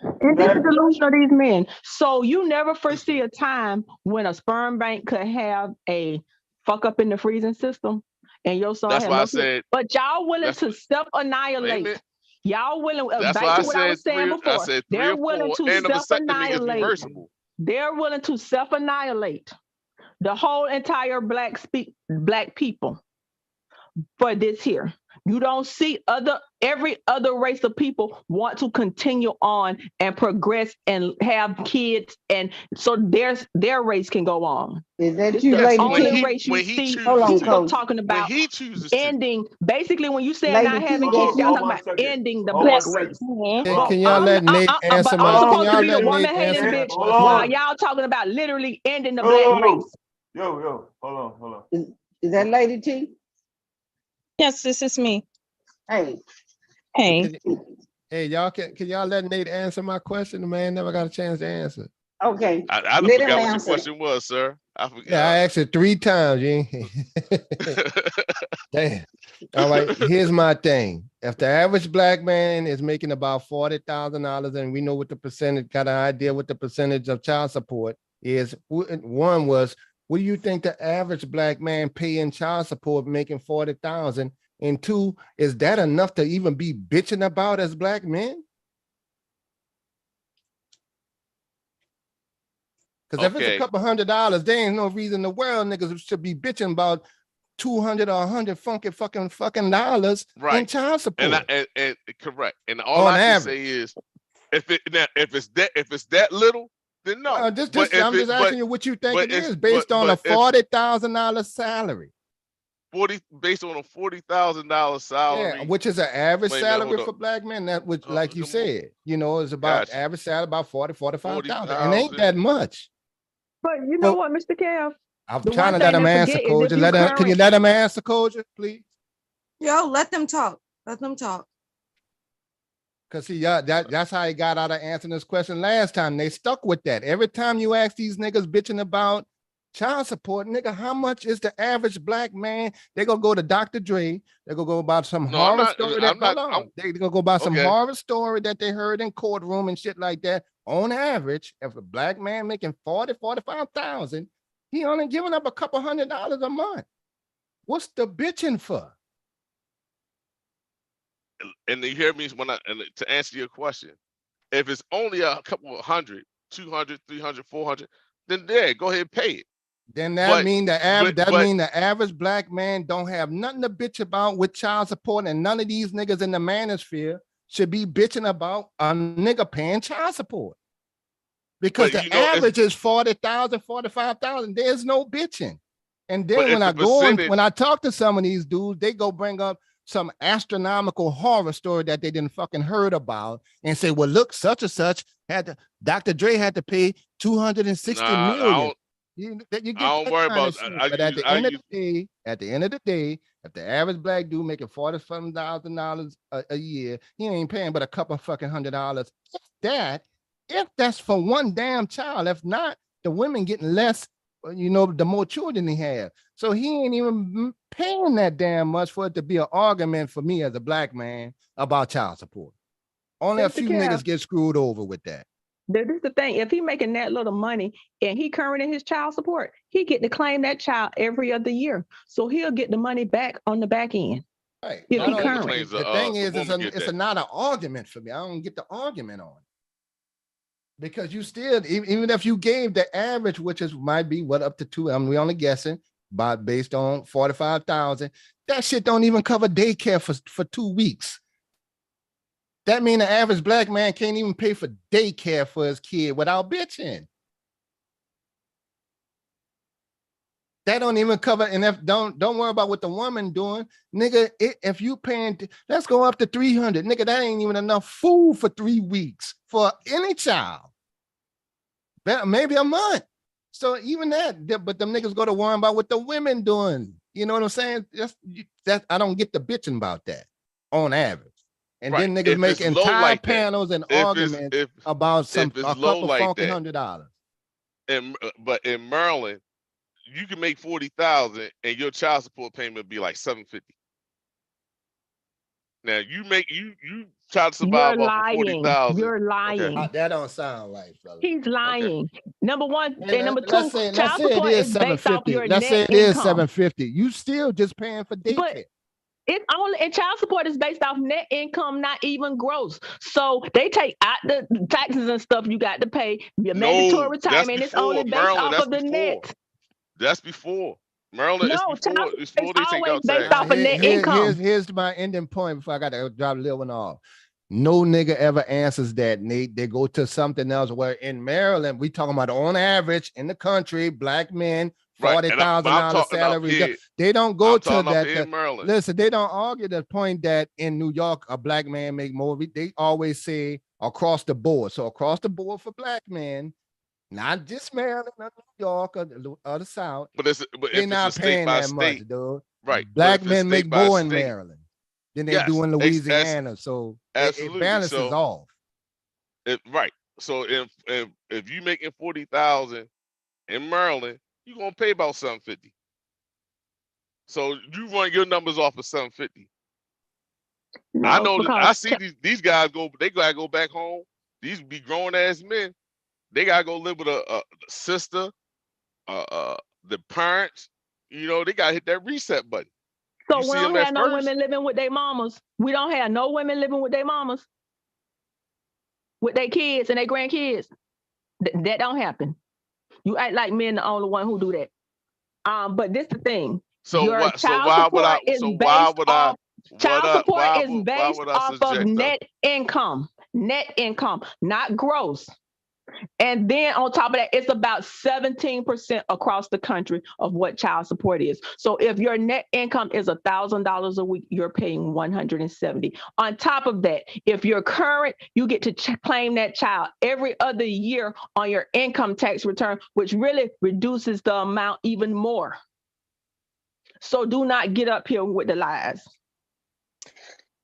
And this is the delusion of these men. So you never foresee a time when a sperm bank could have a fuck up in the freezing system and your son That's had why I no kid. said But y'all willing that's to wait a self-annihilate. minute. Y'all willing, That's why back I to what I was said saying I before. said 3 They're or willing 4, to and the vasectomy is self-annihilate. reversible. They're willing to self-annihilate the whole entire black people for this here. You don't see every other race of people want to continue on and progress and have kids, and so their race can go on. Is that This you, the Lady only T? race you when he see Hold on, chooses people Coach. talking when about he chooses to. ending. Basically, when you say Lady not T, having that kids, y'all you? talking about ending the Yes. black race. Can y'all let Nate answer But my, I'm can supposed to y'all be the let woman Nate hating answer my bitch question? while y'all talking about literally ending the black race. Yo, hold on. Is that Lady T? Yes, this is me. Hey, Hey. Hey, y'all can y'all let Nate answer my question? The man never got a chance to answer. okay. I done Let him forgot what your answer. question was, sir. I forgot. Yeah, I asked it 3 times. You ain't- Damn. All right, here's my thing. If the average black man is making about $40,000, and we know what the percentage, got an idea what the percentage of child support is. One was, what do you think the average black man paying child support making 40,000? And 2, is that enough to even be bitching about as black men? Because if it's a Okay. couple $100, there ain't no reason in the world niggas should be bitching about 200 or 100 fucking dollars in Right. child support. And correct. And all On I can average. say is if it's that little, then no. I'm just asking you what you think it is based on a $40,000 salary. 40 based on a $40,000 salary. Yeah, which is an average Wait a minute, salary hold for up. black men. That would, like you said, you know, is about Gotcha. average salary about 45,000. It 40,000. ain't that much. But you know what, Mr. Kev? I'm The trying one to let thing him they answer, forget is if Koja. you Can you let him answer, Koja, please? Yo, let them talk. Let them talk. Because see, that's how he got out of answering this question last time. They stuck with that. Every time you ask these niggas bitching about child support, nigga, how much is the average black man? They gonna go to Dr. Dre. They gonna go about some horror story. They gonna go about some horror story that they heard in courtroom and shit like that. On average, if a black man making 45,000, he only giving up a couple $100 a month. What's the bitching for? And you hear me to answer your question, if it's only a couple of 100, 200, 300, 400, then there, go ahead and pay it. Then that mean the average black man don't have nothing to bitch about with child support, and none of these niggas in the manosphere should be bitching about a nigga paying child support. Because the average is 40,000, 45,000. There's no bitching. And then when I talk to some of these dudes, they go bring up some astronomical horror story that they didn't fucking heard about and say, well, look, such and such Dr. Dre had to pay 260 million. I don't worry about that. But at the end of the day, if the average black dude making $47,000 a year, he ain't paying but a couple fucking $100. If that's for one damn child, if not, the women getting less, you know, the more children he have. So he ain't even paying that damn much for it to be an argument for me as a black man about child support. Only a few niggas get screwed over with that. This is the thing. If he making that little money and he current in his child support, he get to claim that child every other year. So he'll get the money back on the back end. Right. If he current. The thing is, it's not an argument for me. I don't get the argument on it. Because you still, even if you gave the average, which might be what up to 2, we only guessing, but based on 45,000, that shit don't even cover daycare for 2 weeks. That means the average black man can't even pay for daycare for his kid without bitching. That don't even cover, and if don't worry about what the woman doing, nigga. If you paying, let's go up to 300, nigga. That ain't even enough food for 3 weeks for any child. maybe a month. So even but them niggas go to worrying about what the women doing. You know what I'm saying? That I don't get the bitching about that on average. And Right. then niggas If make it's low entire like that, panels and if arguments about it's low couple like funky that, $100. but in Maryland, you can make 40,000 and your child support payment be like $750. Now you try to survive You're off of lying. 40,000. You're lying. Okay. That don't sound right, fella. He's lying. Number one and number Let's two, say child it support is is based off 750. your Let's say net it is income. 750. You still just paying for daycare. But it's only and child support is based off net income, not even gross. So they take out the taxes and stuff you got to pay. Your mandatory retirement is only based Maryland, off of the net. That's before. Maryland is No, child before support they is take always out based tax. off of net income. Here's my ending point before I got to drop a little one off. No nigga ever answers that, Nate. They go to something else where in Maryland, we talking about on average in the country, black men, $40,000 salary. They don't go to that. Listen, they don't argue the point that in New York, a black man make more. They always say across the board. So across the board for black men, not just Maryland, not New York or the South. But they're not paying that much, dude. Right. Black men make more in Maryland than they do in Louisiana. So it balances off. Right. So if you making 40,000 in Maryland, you're gonna pay about 750. So you run your numbers off of 750. No, I know I see these guys they gotta go back home. These be grown ass men. They gotta go live with a sister, the parents. You know, they gotta hit that reset button. So we don't have no women living with their mamas. We don't have no women living with their mamas, with their kids and their grandkids. That don't happen. You act like men the only one who do that. But this the thing. So your child support is based off of net income, not gross. And then on top of that, it's about 17% across the country of what child support is. So if your net income is $1,000 a week, you're paying $170. On top of that, if you're current, you get to claim that child every other year on your income tax return, which really reduces the amount even more. So do not get up here with the lies.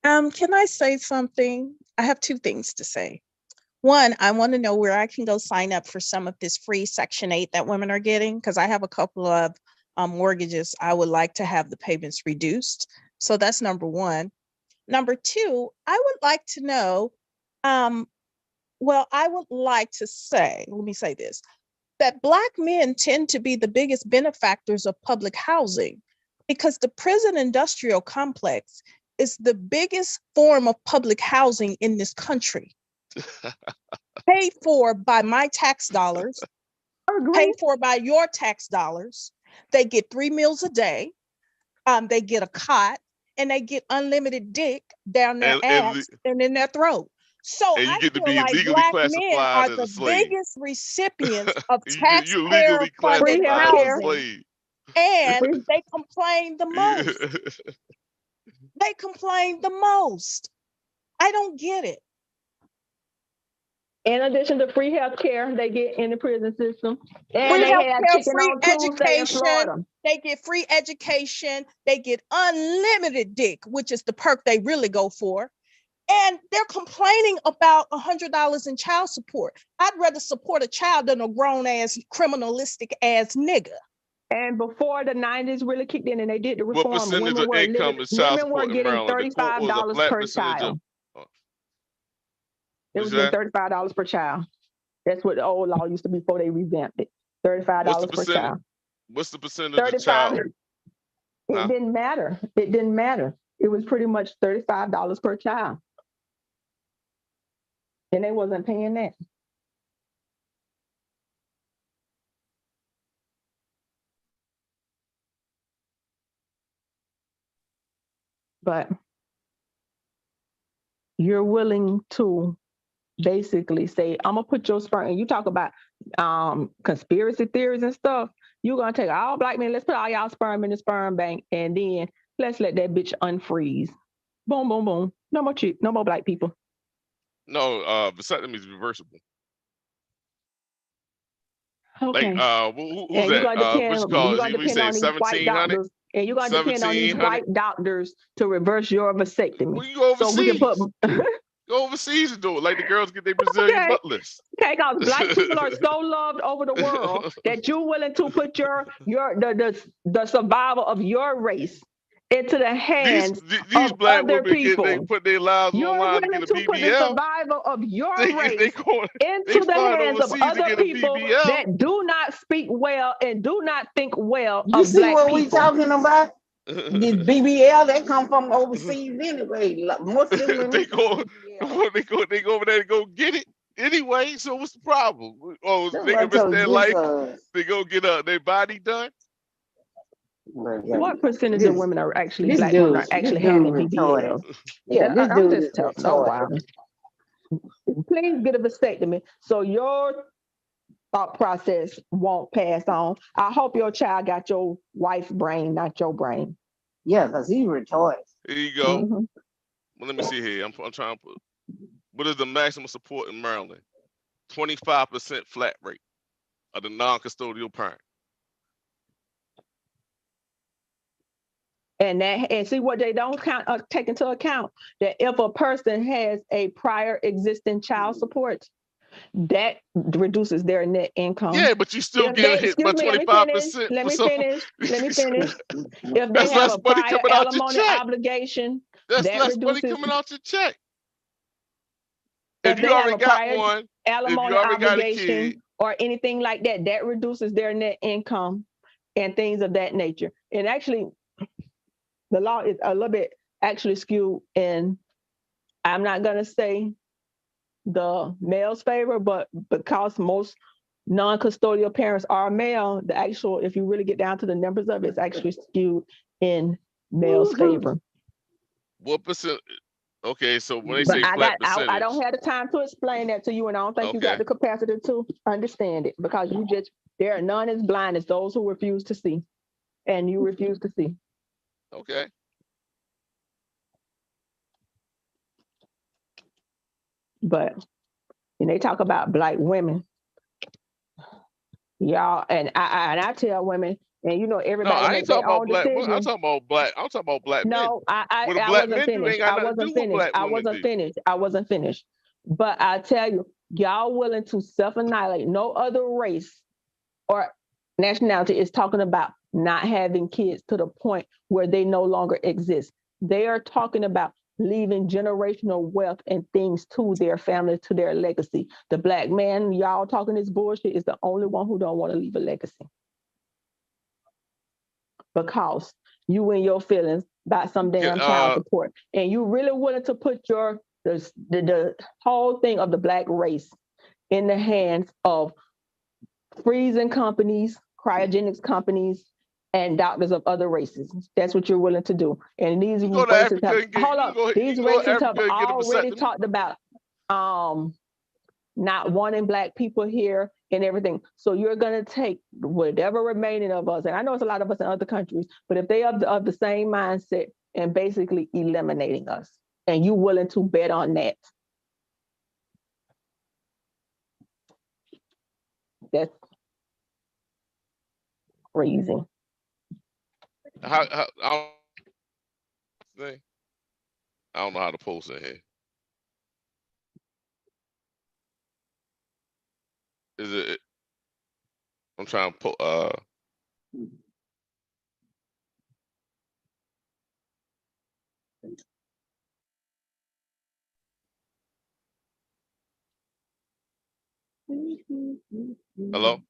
Can I say something? I have two things to say. One, I want to know where I can go sign up for some of this free Section 8 that women are getting, because I have a couple of mortgages I would like to have the payments reduced. So that's number one. Number two, I would like to know, I would like to say, let me say this, that Black men tend to be the biggest benefactors of public housing because the prison industrial complex is the biggest form of public housing in this country. Paid for by my tax dollars, paid for by your tax dollars. They get 3 meals a day. They get a cot and they get unlimited dick down their ass and in their throat. So I feel like Black men are the biggest recipients of taxpayer-funded housing, and they complain the most. They complain the most. I don't get it. In addition to free health care they get in the prison system. And free they have healthcare, free education. They get free education. They get unlimited dick, which is the perk they really go for. And they're complaining about $100 in child support. I'd rather support a child than a grown-ass, criminalistic-ass nigga. And before the 90s really kicked in and they did the reform, what percentage of income is child support in Maryland? $35 per child. It was $35 per child. That's what the old law used to be before they revamped it. $35 per child. What's the percentage of child? It didn't matter. It didn't matter. It was pretty much $35 per child. And they wasn't paying that. But you're willing to basically say, I'm gonna put your sperm, and you talk about conspiracy theories and stuff. You're gonna take all Black men, let's put all y'all sperm in the sperm bank, and then let's let that bitch unfreeze. Boom, boom, boom. No more Black people. No, vasectomy is reversible. Like, Okay. who's And you're that? gonna What depend, you call you're it? gonna What you depend say, on these white 1700? doctors, and you're gonna depend on these 1700? white doctors to reverse your vasectomy. Well, you go So we can put overseas. Go overseas and do it. Like the girls get their Brazilian okay. butt lifts. Okay, because black people are so loved over the world that you're willing to put the survival of your race into the hands These of black other women they people. put their lives You're online to willing get a to put the BBL. survival of your They race they into the flying hands of overseas to other get a people BBL. that do not speak well and do not think well You of see black what we people. talking about? This BBL, they come from overseas anyway. Like Muslim women. they go over there to go get it anyway. So what's the problem? Oh, That's they what I can risk told their you, life. They go get their body done. What percentage of women are actually this black dude, women are actually having retarded. BBLs? Yeah, this I'm dude just is telling. Oh wow. retarded. Please get a vasectomy so your thought process won't pass on. I hope your child got your wife's brain, not your brain. Yeah, because he's retarded. Here you go. Mm-hmm. Well, let me see here. I'm trying to put. What is the maximum support in Maryland? 25% flat rate of the non-custodial parent. And see what they don't take into account, that if a person has a prior existing child support, that reduces their net income. Yeah, but you still If getting they, hit by excuse me, 25%. let me finish. If they That's have less a money prior coming out your alimony check. obligation, That's that less money reduces. coming out your check. If If you they have already a got prior one, if alimony you already got a kid, obligation or anything like that, that reduces their net income and things of that nature. And actually, the law is a little bit actually skewed in, I'm not going to say the male's favor, but because most non-custodial parents are male, the actual, if you really get down to the numbers of it, it's actually skewed in male's favor. what percent? Okay, so when they But say I flat percentage, don't have the time to explain that to you, and I don't think you got okay, the capacity to understand it, because there are none as blind as those who refuse to see, and you refuse to see. okay. But when they talk about black women, y'all, and I tell women, and No, everybody I ain't make their talking about own black women. I'm decision. talking about black. I'm talking about black men. No, What the I black wasn't men do finished. ain't got nothing to do with black I women wasn't do. finished. I wasn't finished. But I tell you, y'all willing to self-annihilate. No other race or nationality is talking about not having kids to the point where they no longer exist. They are talking about leaving generational wealth and things to their family, to their legacy. The black man, y'all talking this bullshit, is the only one who don't want to leave a legacy. Because you and your feelings about some damn child support, and you really willing to put the whole thing of the black race in the hands of freezing companies, cryogenics companies, and doctors of other races. That's what you're willing to do. And these Go to races Africa have, and get, hold you up, go, these you go to races have Africa and get a already vasectomy. talked about not wanting black people here and everything. So you're going to take whatever remaining of us, and I know it's a lot of us in other countries, but if they are of the same mindset and basically eliminating us, and you willing to bet on that, that's crazy. I don't know how to post in here. Is it? I'm trying to put. Hello.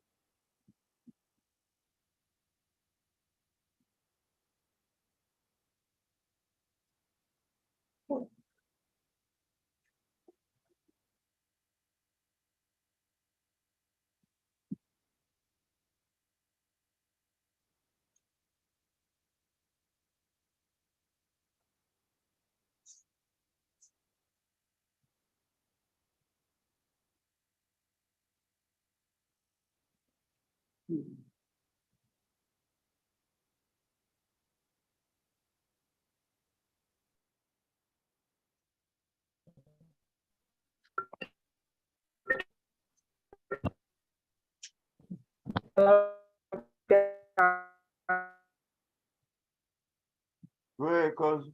Go ahead, cuz.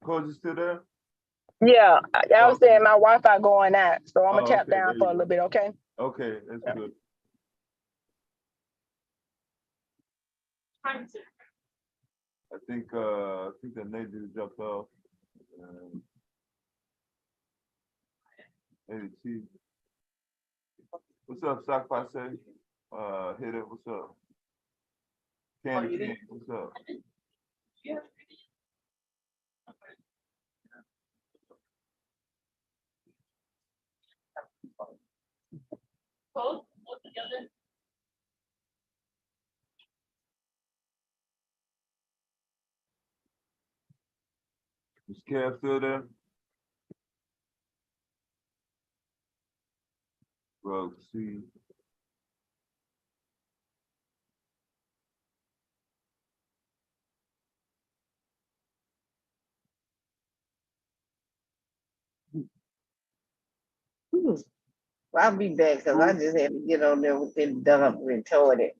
Cuz, you still there? Yeah, I was Okay. saying my Wi-Fi going out, so I'm gonna Oh, tap okay, there down you for a go. little bit, okay? Okay, that's good. I think that Nate just jumped off. Maybe T. What's up, Sock Passe? Hit it, what's up? Candy King, what's up? Is Kev still there? Bro, see. Well, I'll be back because I just had to get on there with this dumb retarded.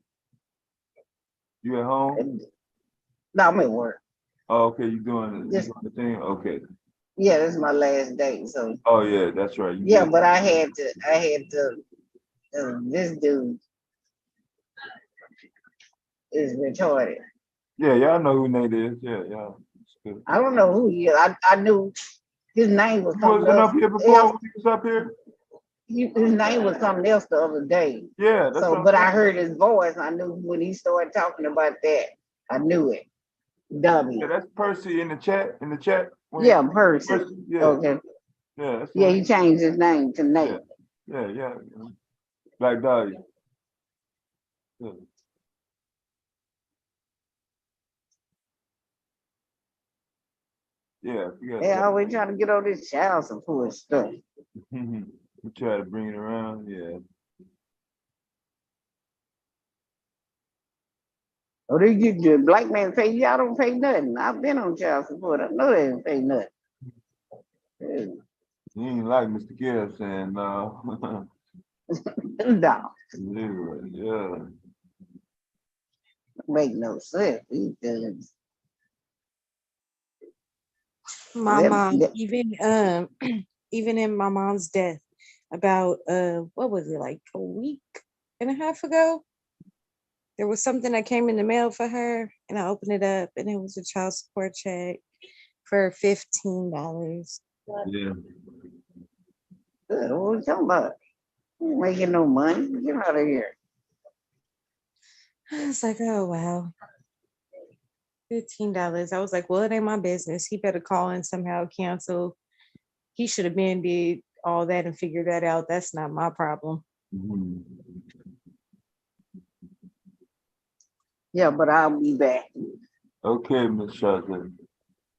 You at home? No, I'm at work. Oh, okay, you doing Just the thing? Okay. yeah, this is my last day. So Oh yeah, that's right. You yeah, did. but I had to. This dude is retarded. Yeah, y'all know who Nate is. Yeah, yeah. It's good. I don't know who he is. I knew his name was He something wasn't else. up here before when he was up here? His name was something else the other day. Yeah, that's So, what I'm but I saying. heard his voice. I knew when he started talking about that. I knew it. W. Yeah, that's Percy in the chat. Yeah, Percy. Yeah. Okay. Yeah, that's Yeah, him. he changed his name to Nate. Yeah. Black Dahlia. Yeah. Yeah, They always trying to get all this child support stuff. We try to bring it around, yeah. Oh, they get the black man pay, y'all don't pay nothing. I've been on child support. I know they didn't pay nothing. He ain't like Mr. Gibbs saying no. No, Yeah. make no sense. He does. My That- mom, that- even even in my mom's death, about what was it, like a week and a half ago? There was something that came in the mail for her, and I opened it up, and it was a child support check for $15. Yeah. What are you talking about? You ain't making no money. Get out of here. I was like, oh wow, $15. I was like, well, it ain't my business. He better call and somehow cancel. He should have been did all that and figured that out. That's not my problem. Yeah, but I'll be back. Okay, Miss Shazza.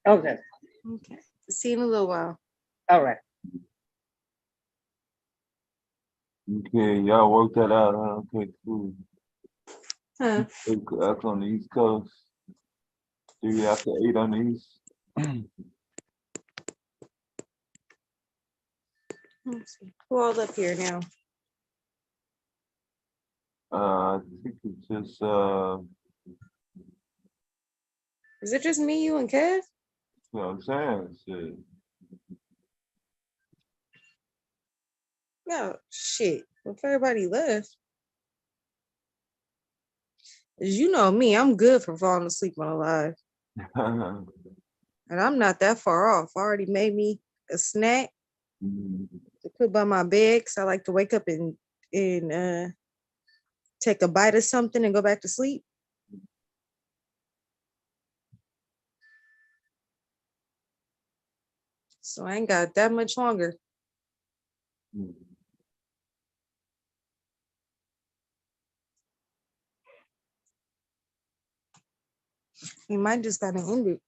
Okay. Okay. See you in a little while. All right. Okay, y'all work that out, huh? Okay, cool. Huh. That's on the East Coast. 3 after 8 on the East. Let's see. Who all up here now? I think it's just Is it just me, you, and Kev? you know what I'm saying? Shit. No, shit. If everybody left. As you know me, I'm good for falling asleep on a live. And I'm not that far off. I already made me a snack to put by my bed because I like to wake up and take a bite of something and go back to sleep. So I ain't got that much longer. You might just gotta end it.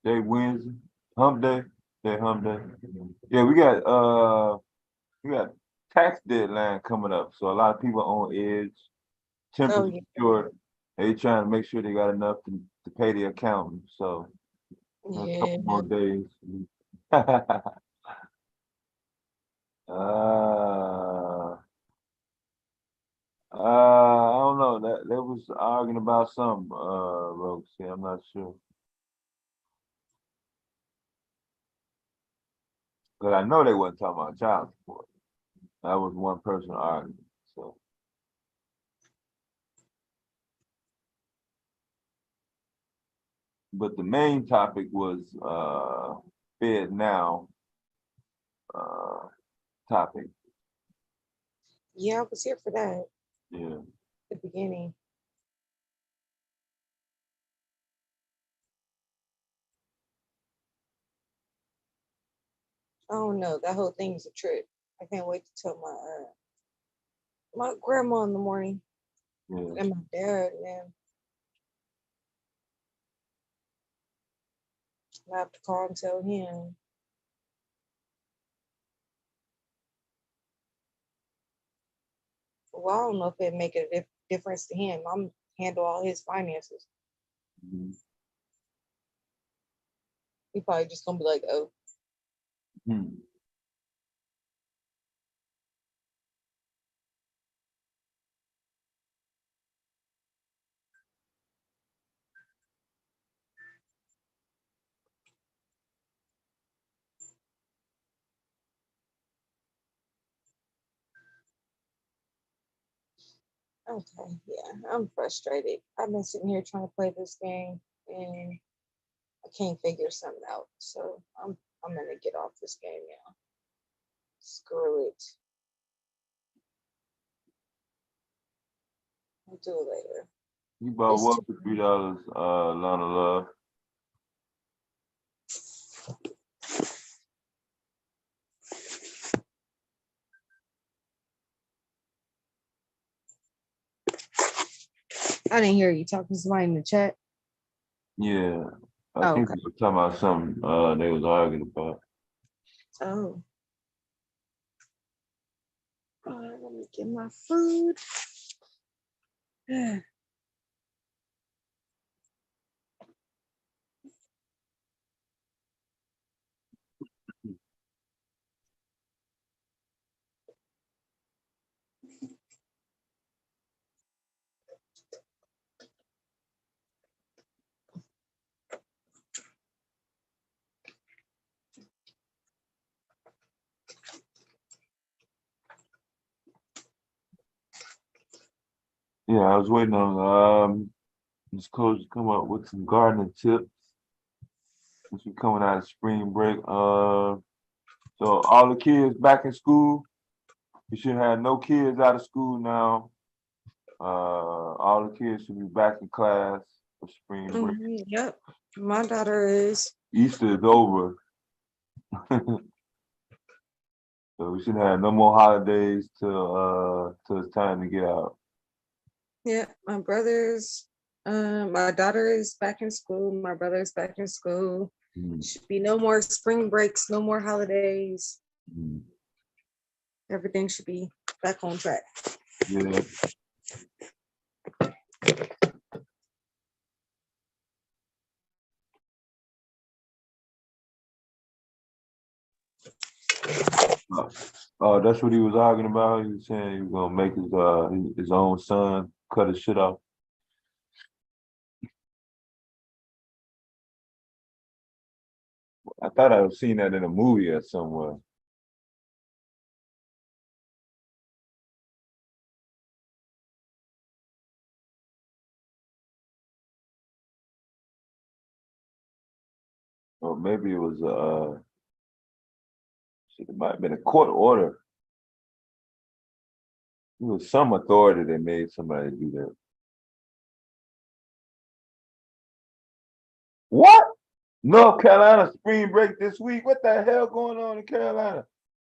Today Wednesday. Hump day. Yeah, hump day. Yeah, we got tax deadline coming up, so a lot of people on edge. Tempers yeah. short. They trying to make sure they got enough to pay the accountant. So a Yeah. couple more days. I don't know. That they was arguing about something, Roxy. I'm not sure. But I know they wasn't talking about child support. That was one person arguing. So but the main topic was Fed Now topic. Yeah, I was here for that Yeah. at the beginning. I don't know. That whole thing is a trip. I can't wait to tell my grandma in the morning Yeah. and my dad, man. I have to call and tell him. Well, I don't know if it make a difference to him. I'm handle all his finances. Mhm. He probably just gonna be like, oh, Hmm. okay, yeah, I'm frustrated. I've been sitting here trying to play this game and I can't figure something out. So I'm gonna get off this game now. Screw it. I'll do it later. You bought It's what for $3, Lana Love? I didn't hear you talking to somebody in the chat. Yeah. I Oh, think okay. we were talking about something they was arguing about. Oh. Let me get my food. Yeah, I was waiting on this coach to come up with some gardening tips. Since we're coming out of spring break. So all the kids back in school. We should have no kids out of school now. All the kids should be back in class for spring break. Yep. My daughter is. Easter is over. So we shouldn't have no more holidays till it's time to get out. Yeah, my daughter is back in school. My brother is back in school. Should be no more spring breaks, no more holidays. Everything should be back on track. Yeah. That's what he was arguing about. He was saying he was gonna make his own son cut his shit off. I thought I've seen that in a movie or somewhere. Or maybe it was shit, it might have been a court order. It was some authority that made somebody do that. What? North Carolina spring break this week? What the hell going on in Carolina?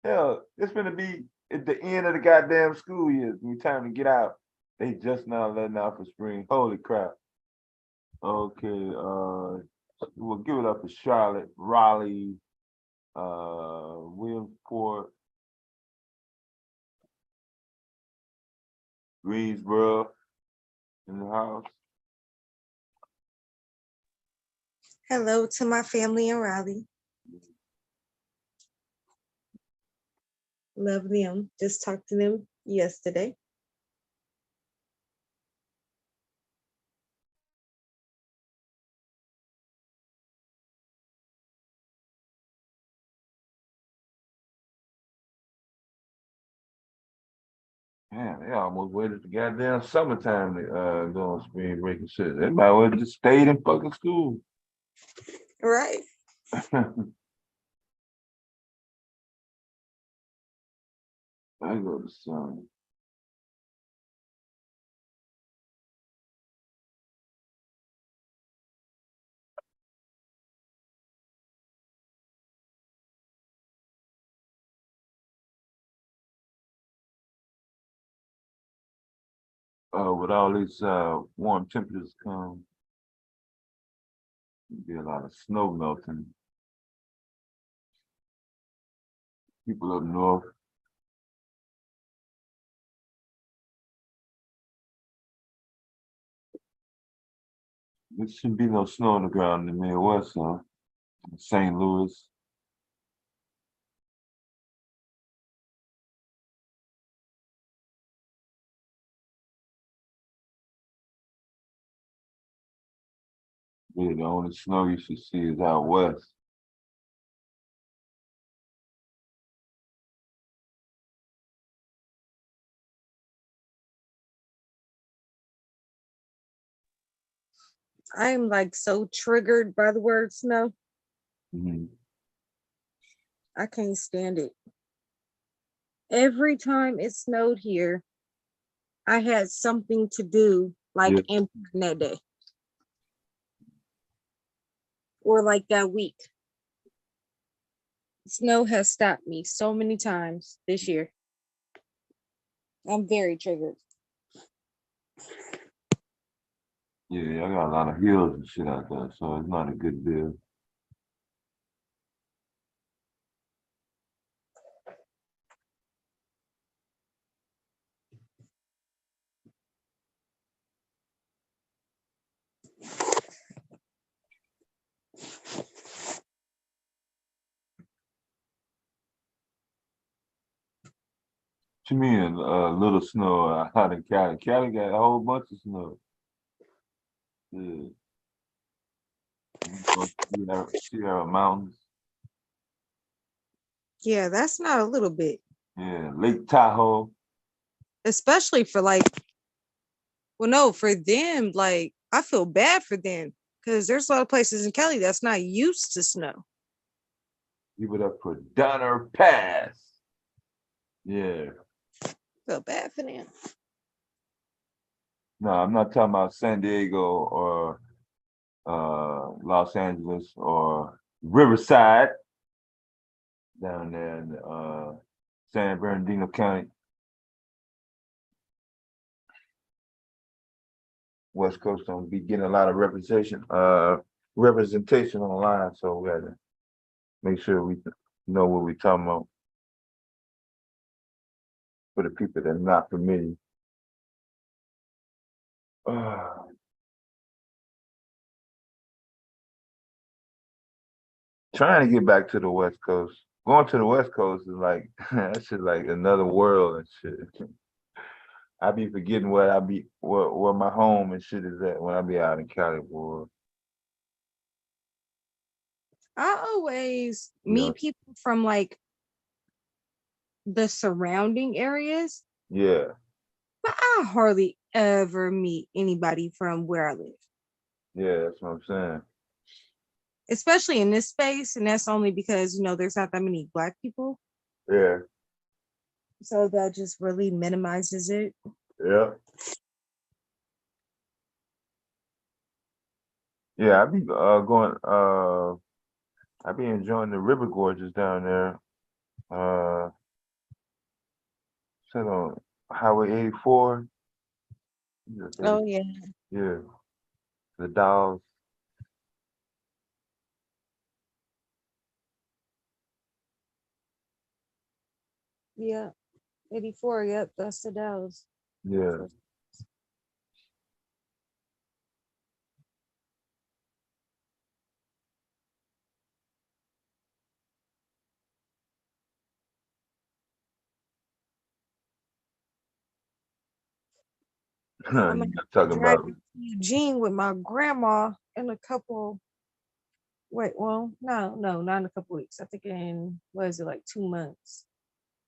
Hell, it's gonna be at the end of the goddamn school year. It's gonna be time to get out. They just now letting out for spring. Holy crap. Okay, we'll We'll give it up to Charlotte, Raleigh, Williamsport, Greensboro in the house. Hello to my family in Raleigh. Love them. Just talked to them yesterday. Man, they almost waited the goddamn summertime to go on spring break and shit. They might well just stayed in fucking school. Right. I go to some. With all these warm temperatures come, be a lot of snow melting. People up north. There shouldn't be no snow on the ground in the Midwest, huh? St. Louis. Really, the only snow you should see is out west. I'm like so triggered by the word snow. I can't stand it. Every time it snowed here, I had something to do like in that day. Or like that week. Snow has stopped me so many times this year. I'm very triggered. Yeah, I got a lot of hills and shit out there, so it's not a good deal. To me, a little snow out in Cali. Cali got a whole bunch of snow. Yeah. Sierra Mountains. Yeah, that's not a little bit. Yeah, Lake Tahoe. Especially for like, well, no, for them, like, I feel bad for them because there's a lot of places in Cali that's not used to snow. Give it up for Donner Pass. Yeah. Feel bad for them. No, I'm not talking about San Diego or Los Angeles or Riverside down there in San Bernardino County. West Coast don't be getting a lot of representation online, so we gotta make sure we know what we're talking about for the people that are not familiar. Trying to get back to the West Coast. Going to the West Coast is like that shit like another world and shit. I be forgetting where my home and shit is at when I be out in Cali, boy. I always meet people from like the surrounding areas, Yeah. but I hardly ever meet anybody from where I live, Yeah, that's what I'm saying. especially in this space. And that's only because, you know, there's not that many Black people. Yeah. So that just really minimizes it. Yeah. Yeah, I be I be enjoying the river gorges down there. Sit on Highway 84. Oh yeah. Yeah. The Dolls. Yeah, 84. Yep, that's the Dallas. Yeah. I'm You talking driving about to Eugene with my grandma in a couple. Wait, well, no, not in a couple weeks. I think in what is it, like 2 months?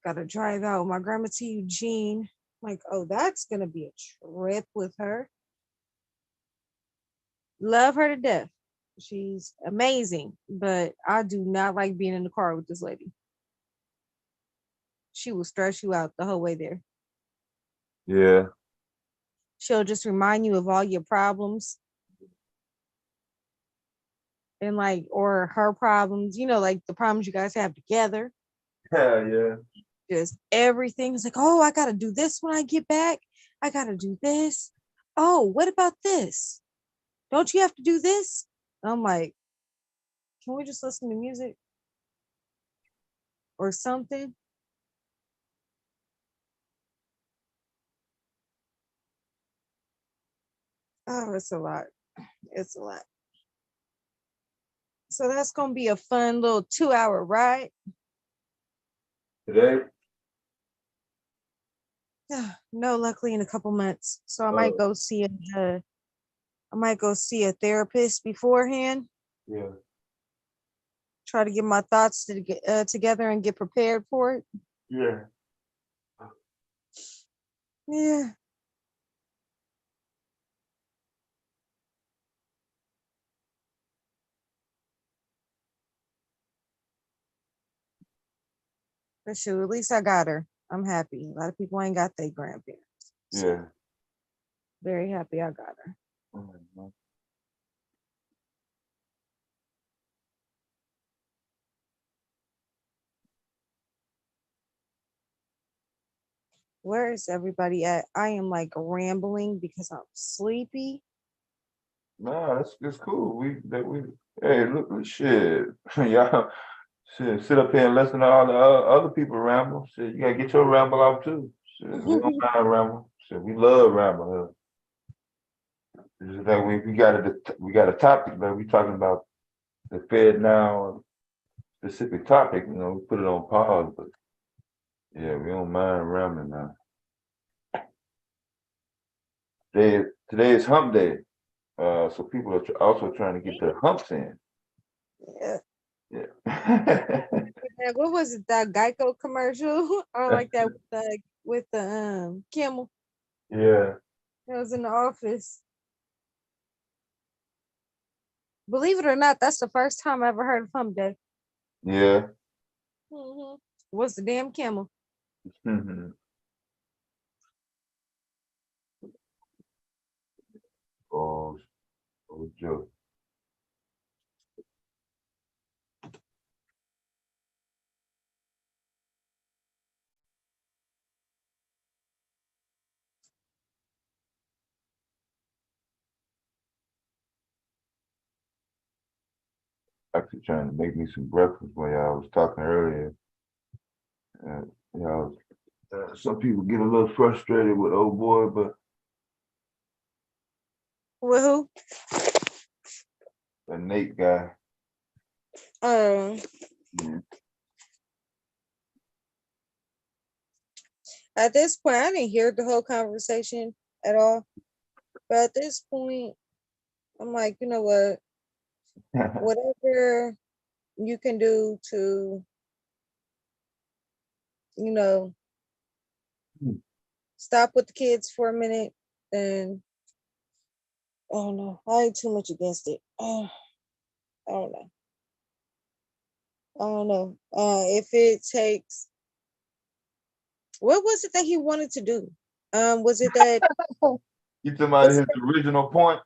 Got to drive out with my grandma to Eugene. Like, oh, that's gonna be a trip with her. Love her to death. She's amazing, but I do not like being in the car with this lady. She will stress you out the whole way there. yeah. She'll just remind you of all your problems and like, or her problems, like the problems you guys have together. Yeah. Just everything is like, oh, I gotta do this when I get back. I gotta do this. Oh, what about this? Don't you have to do this? I'm like, can we just listen to music or something? Oh, it's a lot. It's a lot. So that's gonna be a fun little 2-hour ride. Today? No, luckily in a couple months. So I might go see a therapist beforehand. Yeah. Try to get my thoughts together and get prepared for it. Yeah. Yeah. But shoot, at least I got her. I'm happy. A lot of people ain't got their grandparents. Yeah. Very happy I got her. Mhm. Where is everybody at? I am like rambling because I'm sleepy. Nah, that's cool. Hey, look, shit. Y'all shit, sit up here and listen to all the other people ramble. Shit, you gotta get your ramble out too. Shit, we don't mind ramble. Shit, we love ramble here. It's just that we got a topic, but we talking about the Fed now, specific topic, we put it on pause, but yeah, we don't mind rambling now. Today is hump day. So people are also trying to get their humps in. Yeah. Yeah. What was it? That Geico commercial? Or like that with the Kimmel. Yeah. It was in the office. Believe it or not, that's the first time I ever heard of Hump Day. Yeah. What's the damn Kimmel? Mhm. Oh, Joe. Actually trying to make me some breakfast while y'all was talking earlier. Some people get a little frustrated with old boy, but With who? the Nate guy. Yeah. At this point, I didn't hear the whole conversation at all. But at this point, I'm like, you know what? Whatever you can do to, stop with the kids for a minute, then I don't know. I ain't too much against it. I don't know. I don't know. If it takes, what was it that he wanted to do? Was it that You talking about his original point?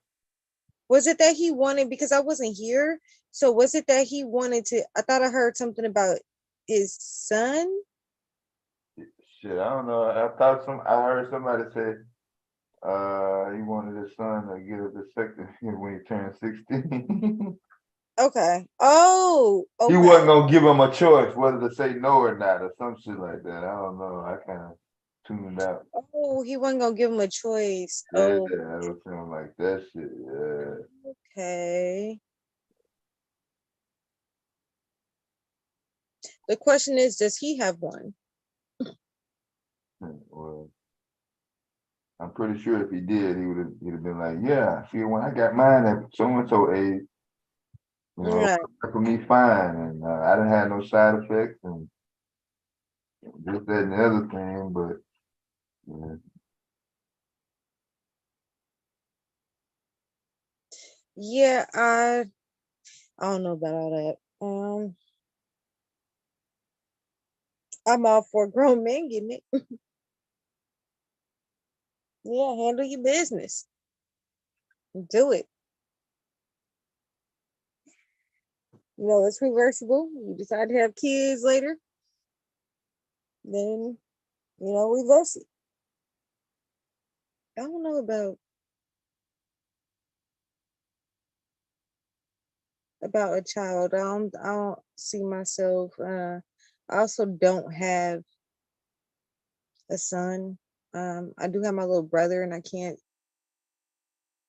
was it that he wanted, because I wasn't here? So was it that he wanted to? I thought I heard something about his son. Shit, I don't know. I heard somebody say he wanted his son to get a vasectomy when he turned 16. Okay. Oh, He okay. wasn't gonna give him a choice whether to say no or not, or some shit like that. I don't know. I kind of tuned out. Oh, he wasn't gonna give him a choice. Yeah, Oh, I was feeling like that shit. Yeah. okay. The question is, does he have one? Well, I'm pretty sure if he did, he'd have been like, yeah, see, when I got mine at so and so age, you know, Right. for me fine, and I didn't have no side effects and this, that, and the other thing, but yeah. Yeah, I don't know about all that. I'm all for grown men getting it. Yeah, handle your business. Do it. You know, it's reversible. You decide to have kids later, then, you know, reverse it. I don't know about a child. I don't see myself. I also don't have a son. I do have my little brother, and I can't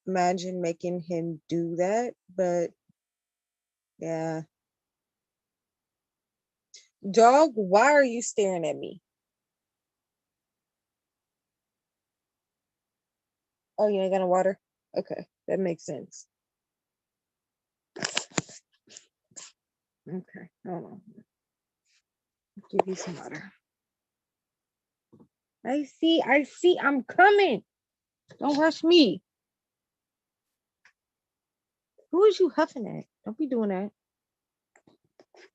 imagine making him do that. But yeah, dog, why are you staring at me? Oh, you ain't got no water? Okay, that makes sense. Okay, hold on. Give you some water. I see, I'm coming. Don't rush me. Who is you huffing at? Don't be doing that.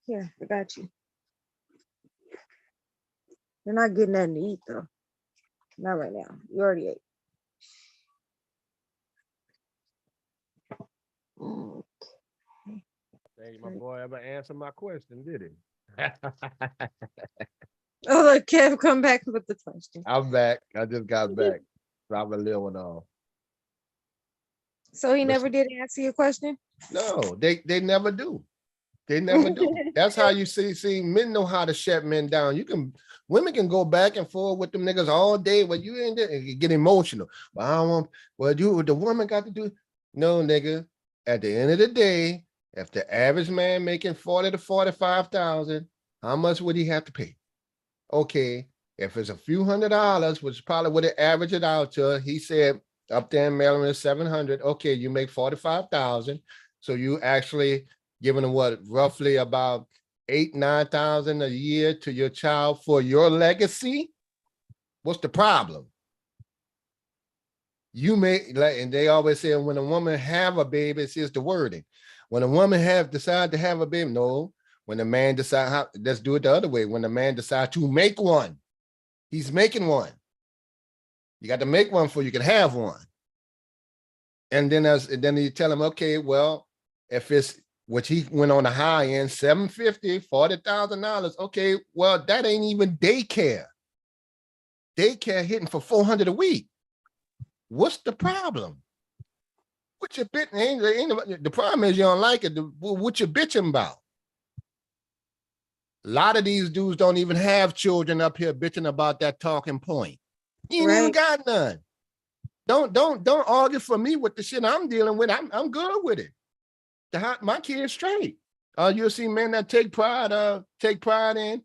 Here, I got you. You're not getting nothing to eat though. Not right now. You already ate. Hey, my boy ever answer my question, did he? Oh, look, Kev, come back with the question. I'm back. I just got back. Drop a little one off. So he Listen. never did answer your question? No, they never do. They never do. That's how you see men know how to shut men down. Women can go back and forth with them niggas all day, but you ain't there and get emotional. But I don't want, well, the woman got to do. No, nigga. At the end of the day, if the average man making 40 to 45,000, how much would he have to pay? Okay, if it's a few $100s, which is probably what it averaged it out to, he said up there in Maryland is 700. Okay, you make 45,000. So you actually giving them what, roughly about 8,000-9,000 a year to your child for your legacy. What's the problem? You may, like, and they always say when a woman have a baby, it's just the wording. When a woman decide to have a baby, no. When a man decide, let's do it the other way. When a man decide to make one, he's making one. You got to make one before you can have one. And then you tell him, okay, well, if it's, which he went on the high end, $750, $40,000. Okay, well, that ain't even daycare. Daycare hitting for $400 a week. What's the problem? What you bitching? The problem is you don't like it. What you bitching about? A lot of these dudes don't even have children up here bitching about that talking point. You ain't even got none. Don't argue for me with the shit I'm dealing with. I'm good with it. My kids straight. You'll see men that take pride in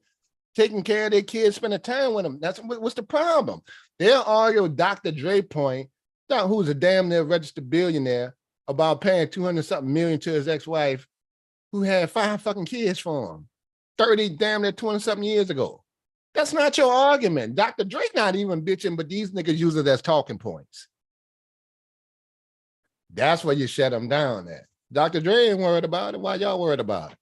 taking care of their kids, spending time with them. That's what's the problem. They'll argue Dr. Dre point, who's a damn near registered billionaire, about paying 200-something million to his ex-wife, who had 5 fucking kids for him, 30 damn near 20-something years ago. That's not your argument. Dr. Dre not even bitching, but these niggas use it as talking points. That's where you shut them down at. Dr. Dre ain't worried about it. Why y'all worried about it?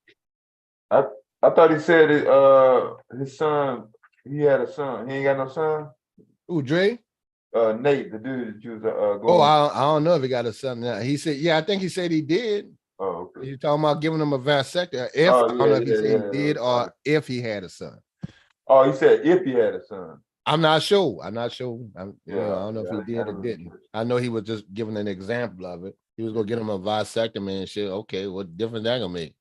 I thought he said his son, he had a son. He ain't got no son? Who, Dre? Nate, the dude that you was going. Oh, I don't know if he got a son now. He said, yeah, I think he said he did. Oh, okay. You talking about giving him a vasectomy? I don't know if he said he did or if he had a son. Oh, he said if he had a son. I'm not sure. I don't know if he did or didn't. I know he was just giving an example of it. He was gonna get him a vasectomy and shit. Okay, what difference that gonna make?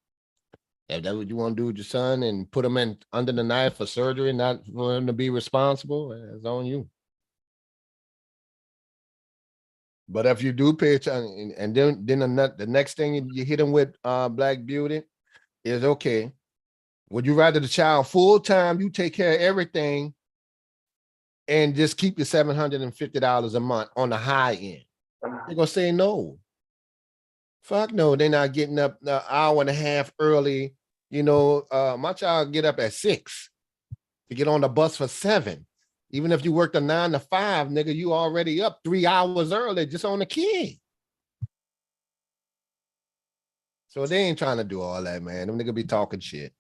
If that's what you want to do with your son and put him in under the knife for surgery, not for him to be responsible, it's on you. But if you do pay attention, and then the next thing you hit him with Black Beauty is okay. Would you rather the child full time, you take care of everything, and just keep your $750 a month on the high end? They're gonna say no. Fuck no, they're not getting up an hour and a half early. You know, my child get up at 6 to get on the bus for 7. Even if you worked a 9 to 5, nigga, you already up 3 hours early just on the kid. So they ain't trying to do all that, man. Them nigga be talking shit.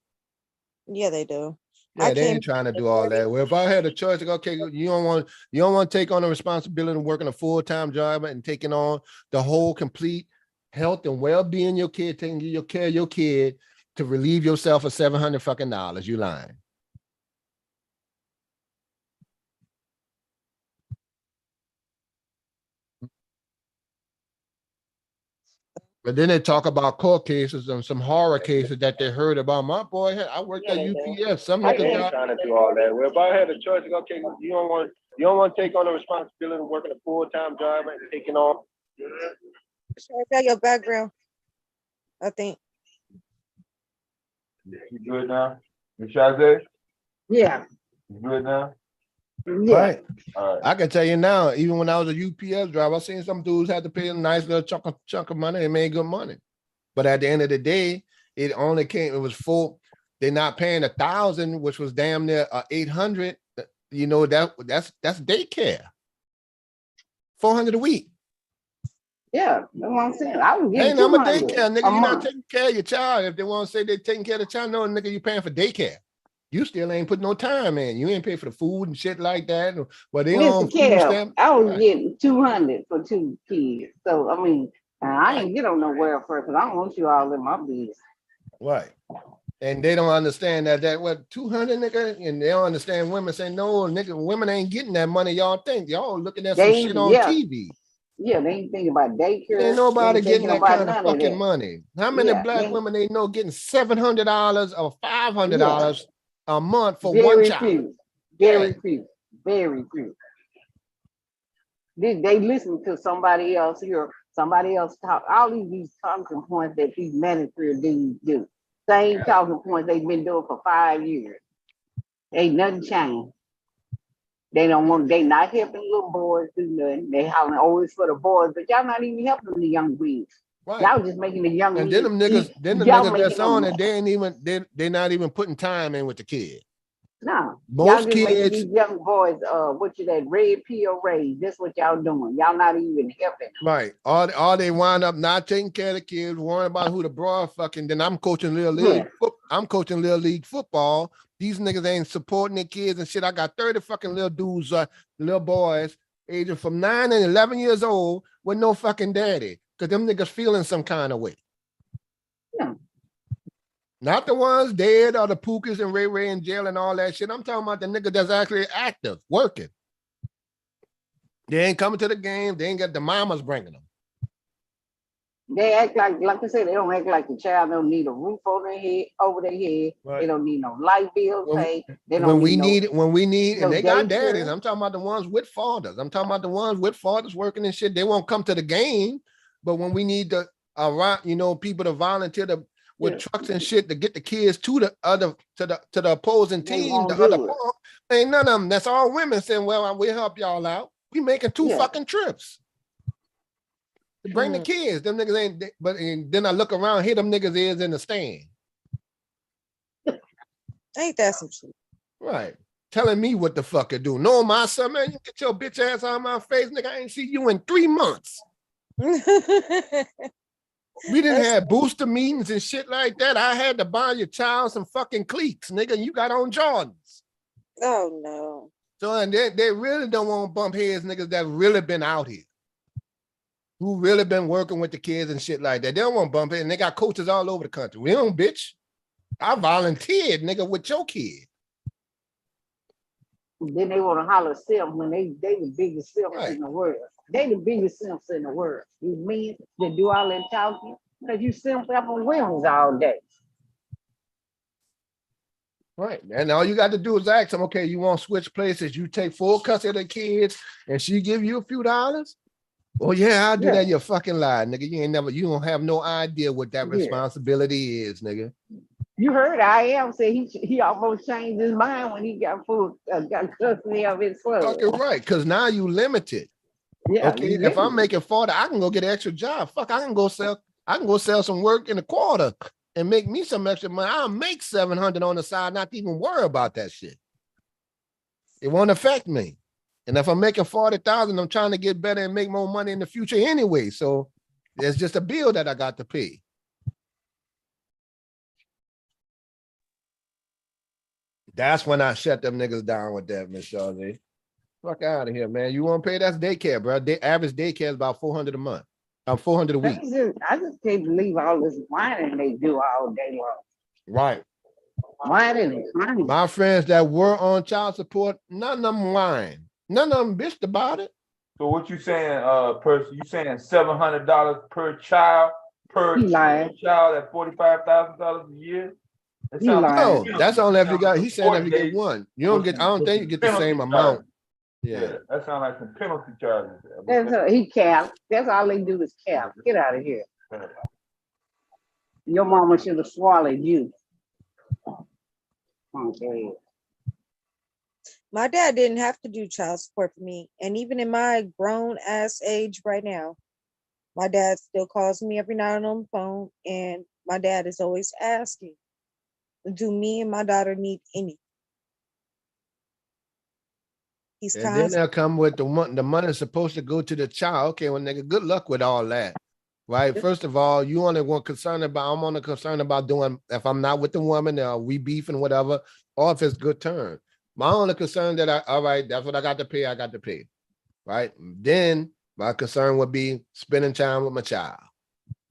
Yeah, they do. Yeah, they ain't trying to do all that. Well, if I had a choice, like, okay, you don't want to take on the responsibility of working a full-time job and taking on the whole complete health and well-being of your kid, taking care of your kid to relieve yourself of $700 you lying. But then they talk about court cases and some horror cases that they heard about. My boy, I worked at UPS. Some niggas got trying to do all that. Well, if I had a choice, like, okay, you don't want to take on the responsibility of working a full-time job and taking on. I got your background, I think. You good now? You Shazay? Yeah. You good now? Yeah. Right. All right. I can tell you now, even when I was a UPS driver, I seen some dudes had to pay a nice little chunk of money. They made good money. But at the end of the day, it was full. They're not paying 1,000, which was damn near 800. You know, that's daycare. 400 a week. Yeah, that's what I'm saying. I was Hey, getting I'm a 200 daycare, nigga. a You're not month. taking care of your child. If they want to say they're taking care of the child, no, nigga, you paying for daycare. You still ain't putting no time in. You ain't pay for the food and shit like that. But they on Mr. food Kev, stamp. I was Right. getting 200 for 2 kids. So I mean, I ain't get on no welfare because I don't want you all in my business. Right. And they don't understand that what 200 nigga, and they don't understand women say, no, nigga, women ain't getting that money. Y'all think y'all looking at some They shit on yeah. TV. Yeah, they ain't thinking about daycare. Ain't nobody They getting thinking that about kind of none of fucking that. money. How many Yeah, black they- women they know getting $700 or $500 a month for one Very child? few. Very few. Very few. They listen to somebody else here, somebody else talk. All these talking points that these manicure dudes do. Same talking points they've been doing for 5 years. Ain't nothing changed. They not helping little boys do nothing. They hollering always for the boys, but y'all not even helping the young weeds. Right. Y'all just making the young And then them weeds. niggas, then the y'all niggas making that's on them- it, they ain't even they're not even putting time in with the kid. No, y'all Most just making kids, these young boys, what you that red pill raise. That's what y'all doing. Y'all not even helping. right? All they wind up not taking care of the kids, worrying about who the broad fucking. Then I'm coaching little league. I'm coaching little league football. These niggas ain't supporting their kids and shit. I got 30 fucking little dudes, little boys, aging from 9 and 11 years old with no fucking daddy, because them niggas feeling some kind of way. Yeah. Not the ones dead or the Pookies and Ray Ray in jail and all that shit. I'm talking about the nigga that's actually active, working. They ain't coming to the game. They ain't got the mamas bringing them. They act like I said, they don't act like the child don't need a roof over their head. Right. They don't need no light bills paid. They don't When we need need, no and they got daycare. daddies. I'm talking about the ones with fathers. I'm talking about the ones with fathers working and shit. They won't come to the game, but when we need the people to volunteer with trucks and shit to get the kids to the opposing They team, won't the do other it. park, ain't none of them. That's all women saying, well, we'll help y'all out. We making 2 fucking trips to bring the kids. Them niggas ain't, and then I look around, here them niggas is in the stand. Ain't that some shit? Right. Telling me what the fuck to do. No, my son, man, you get your bitch ass out of my face, nigga. I ain't see you in 3 months. We didn't have booster meetings and shit like that. I had to buy your child some fucking cleats, nigga. You got on Jordans. Oh no. So and they really don't want to bump heads, niggas that really been out here. Who really been working with the kids and shit like that. They don't want to bump it, and they got coaches all over the country. We don't, bitch. I volunteered, nigga, with your kid. Then they want to holler self when they the biggest selfish in the world. They the biggest simps in the world. These men that do all that talking, because you simp up on women all day. Right. And all you got to do is ask them, okay, you want to switch places? You take full custody of the kids and she give you a few dollars? Oh yeah, I'll do that. You're fucking lie, nigga. You don't have no idea what that responsibility is, nigga. You heard I.M. say he almost changed his mind when he got custody of his son. Fucking right, because now you limited. Yeah, okay, if I'm making 40, I can go get an extra job. Fuck, I can go sell some work in a quarter and make me some extra money. I'll make 700 on the side, not even worry about that shit. It won't affect me. And if I'm making 40,000, I'm trying to get better and make more money in the future anyway. So there's just a bill that I got to pay. That's when I shut them niggas down with that, Miss Charlie. Fuck out of here, man. You want to pay? That's daycare, bro. Average daycare is about $400 a month. 400 a week. I just can't believe all this whining they do all day long. Right. Whining and crying. My friends that were on child support, none of them whine. None of them bitched about it. So what you saying, you saying $700 per child child at $45,000 a year? No, that's only if you got. He said if you get one, you don't get. I don't think you get the same amount. Yeah, that sounds like some penalty charges. He capped. That's all they do is cap. Get out of here. Your mama should have swallowed you. Okay. My dad didn't have to do child support for me. And even in my grown ass age right now, my dad still calls me every night on the phone. And my dad is always asking, do me and my daughter need any? He's and then they'll come with the money is supposed to go to the child. Okay, well, nigga, good luck with all that. Right. First of all, I'm only concerned about doing if I'm not with the woman, we beefing, whatever, or if it's good term. My only concern all right, that's what I got to pay. Right. Then my concern would be spending time with my child.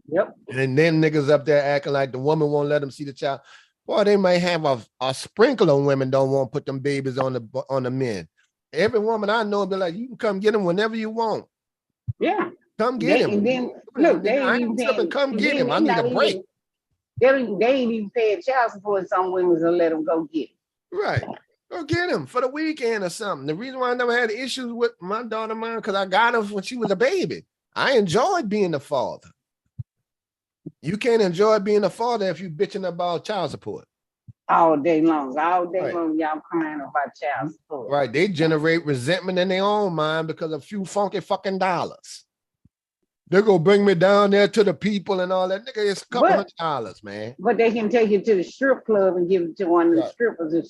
Yep. And then niggas up there acting like the woman won't let them see the child. Boy, they may have a sprinkle of women don't want to put them babies on the men. Every woman I know be like, you can come get them whenever you want. Yeah. Come get him. And then look, they ain't even come get him. I need a break. They ain't even paying child support. Some women will let them go get him. Right. Go get him for the weekend or something. The reason why I never had issues with my daughter mine, because I got her when she was a baby. I enjoyed being the father. You can't enjoy being a father if you bitching about child support. All day long, y'all crying about child support. Right. They generate resentment in their own mind because of a few funky fucking dollars. They're gonna bring me down there to the people and all that. Nigga, it's a couple $100, man. But they can take it to the strip club and give it to one of the strippers and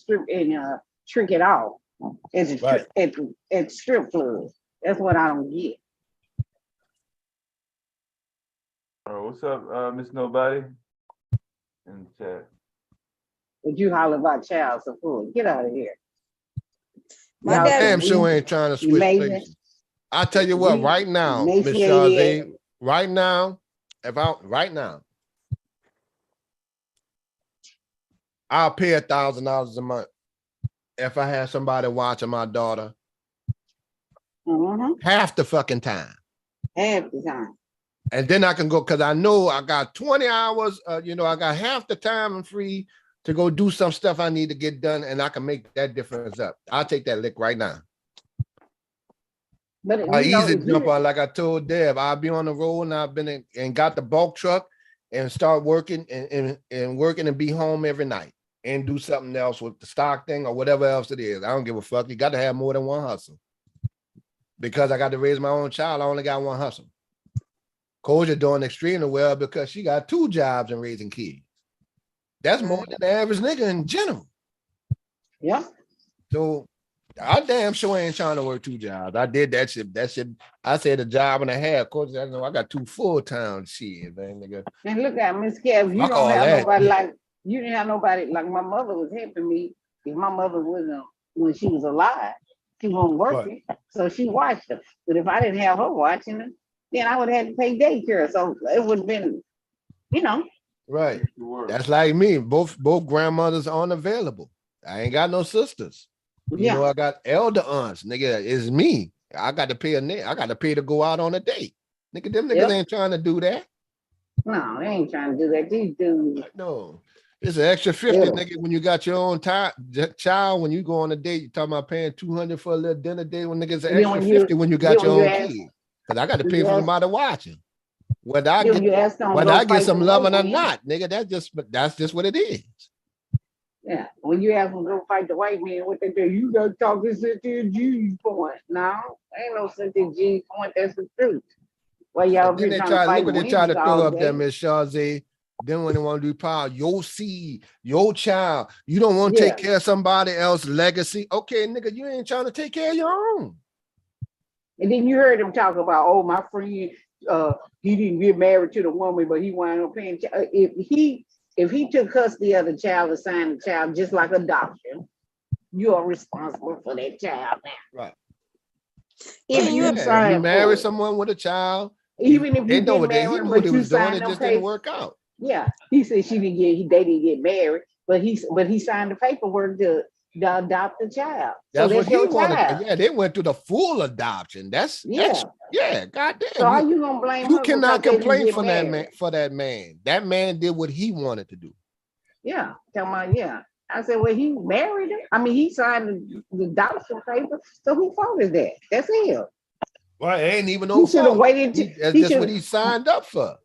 trick it off. At strip clubs. That's what I don't get. What's up, Miss Nobody? In the chat. Would you holler about child support? Get out of here. My damn sure ain't trying to switch places. I tell you what, right now, Miss Charlie, right now, I'll pay $1,000 a month if I have somebody watching my daughter half the fucking time. Half the time. And then I can go, because I know I got 20 hours, I got half the time I'm free to go do some stuff I need to get done, and I can make that difference up. I'll take that lick right now. But I easy jump on, like I told Deb, I'll be on the road and I've been and got the bulk truck and start working and working and be home every night and do something else with the stock thing or whatever else it is. I don't give a fuck. You got to have more than one hustle. Because I got to raise my own child, I only got one hustle. Koja doing extremely well because she got 2 jobs and raising kids. That's more than the average nigga in general. Yeah. So I damn sure ain't trying to work 2 jobs. I did that shit. I said a job and a half. Of course, I know I got 2 full-time shit, man, nigga. And look at Miss Kev, you don't have nobody like you didn't have nobody like my mother was helping me. If my mother wasn't when she was alive, she wasn't working, so she watched her. But if I didn't have her watching her, then I would have had to pay daycare. So it would have been, Right. That's like me. Both grandmothers aren't available. I ain't got no sisters. I got elder aunts, nigga. It's me. I got to pay I got to pay to go out on a date. Nigga, them niggas Yep. ain't trying to do that. No, they ain't trying to do that. These dudes. No. It's an extra 50, Yeah. nigga, when you got your own child, when you go on a date, you talking about paying 200 for a little dinner date when niggas an Then extra when you- 50 when you got then your when own you ask- kid. Cause I got to when pay you for ask- somebody watching. Whether I then when you get ask them to whether go I get fight some the loving white or man, not, nigga, that's just what it is. Yeah, when you ask them to go fight the white man, what they do? You got to talk to Cynthia G point. No, ain't no Cynthia G point. That's the truth. Well, y'all And then be they trying try to look fight what they try to Wednesday throw all up there, day. Miss Shawzy. Then when they want to do power, your seed, your child, you don't want to Yeah. take care of somebody else's legacy. Okay, nigga, you ain't trying to take care of your own. And then you heard him talk about, oh, my friend, he didn't get married to the woman, but he wound up paying. If he took custody of the child, assigned the child, just like adoption, you are responsible for that child now. Right. If Right, you yeah, if sign you for marry it. someone with a child, Even if they you know get what he married, knew what but he you was doing. signed It them just didn't papers. work out. Yeah, he said they didn't get married, but he signed the paperwork to adopt the child. So That's what that's he your wanted. child. Yeah, they went through the full adoption. That's Yeah. goddamn. So how you gonna blame You her cannot because they didn't complain get for that married? man. For that man, that man did what he wanted to do. Yeah, talking about, yeah. I said, well, he married her. I mean, he signed the adoption paper. So who fault is that? That's him. Well, it ain't even no He should have fault. waited. That's He just what should, he signed up for.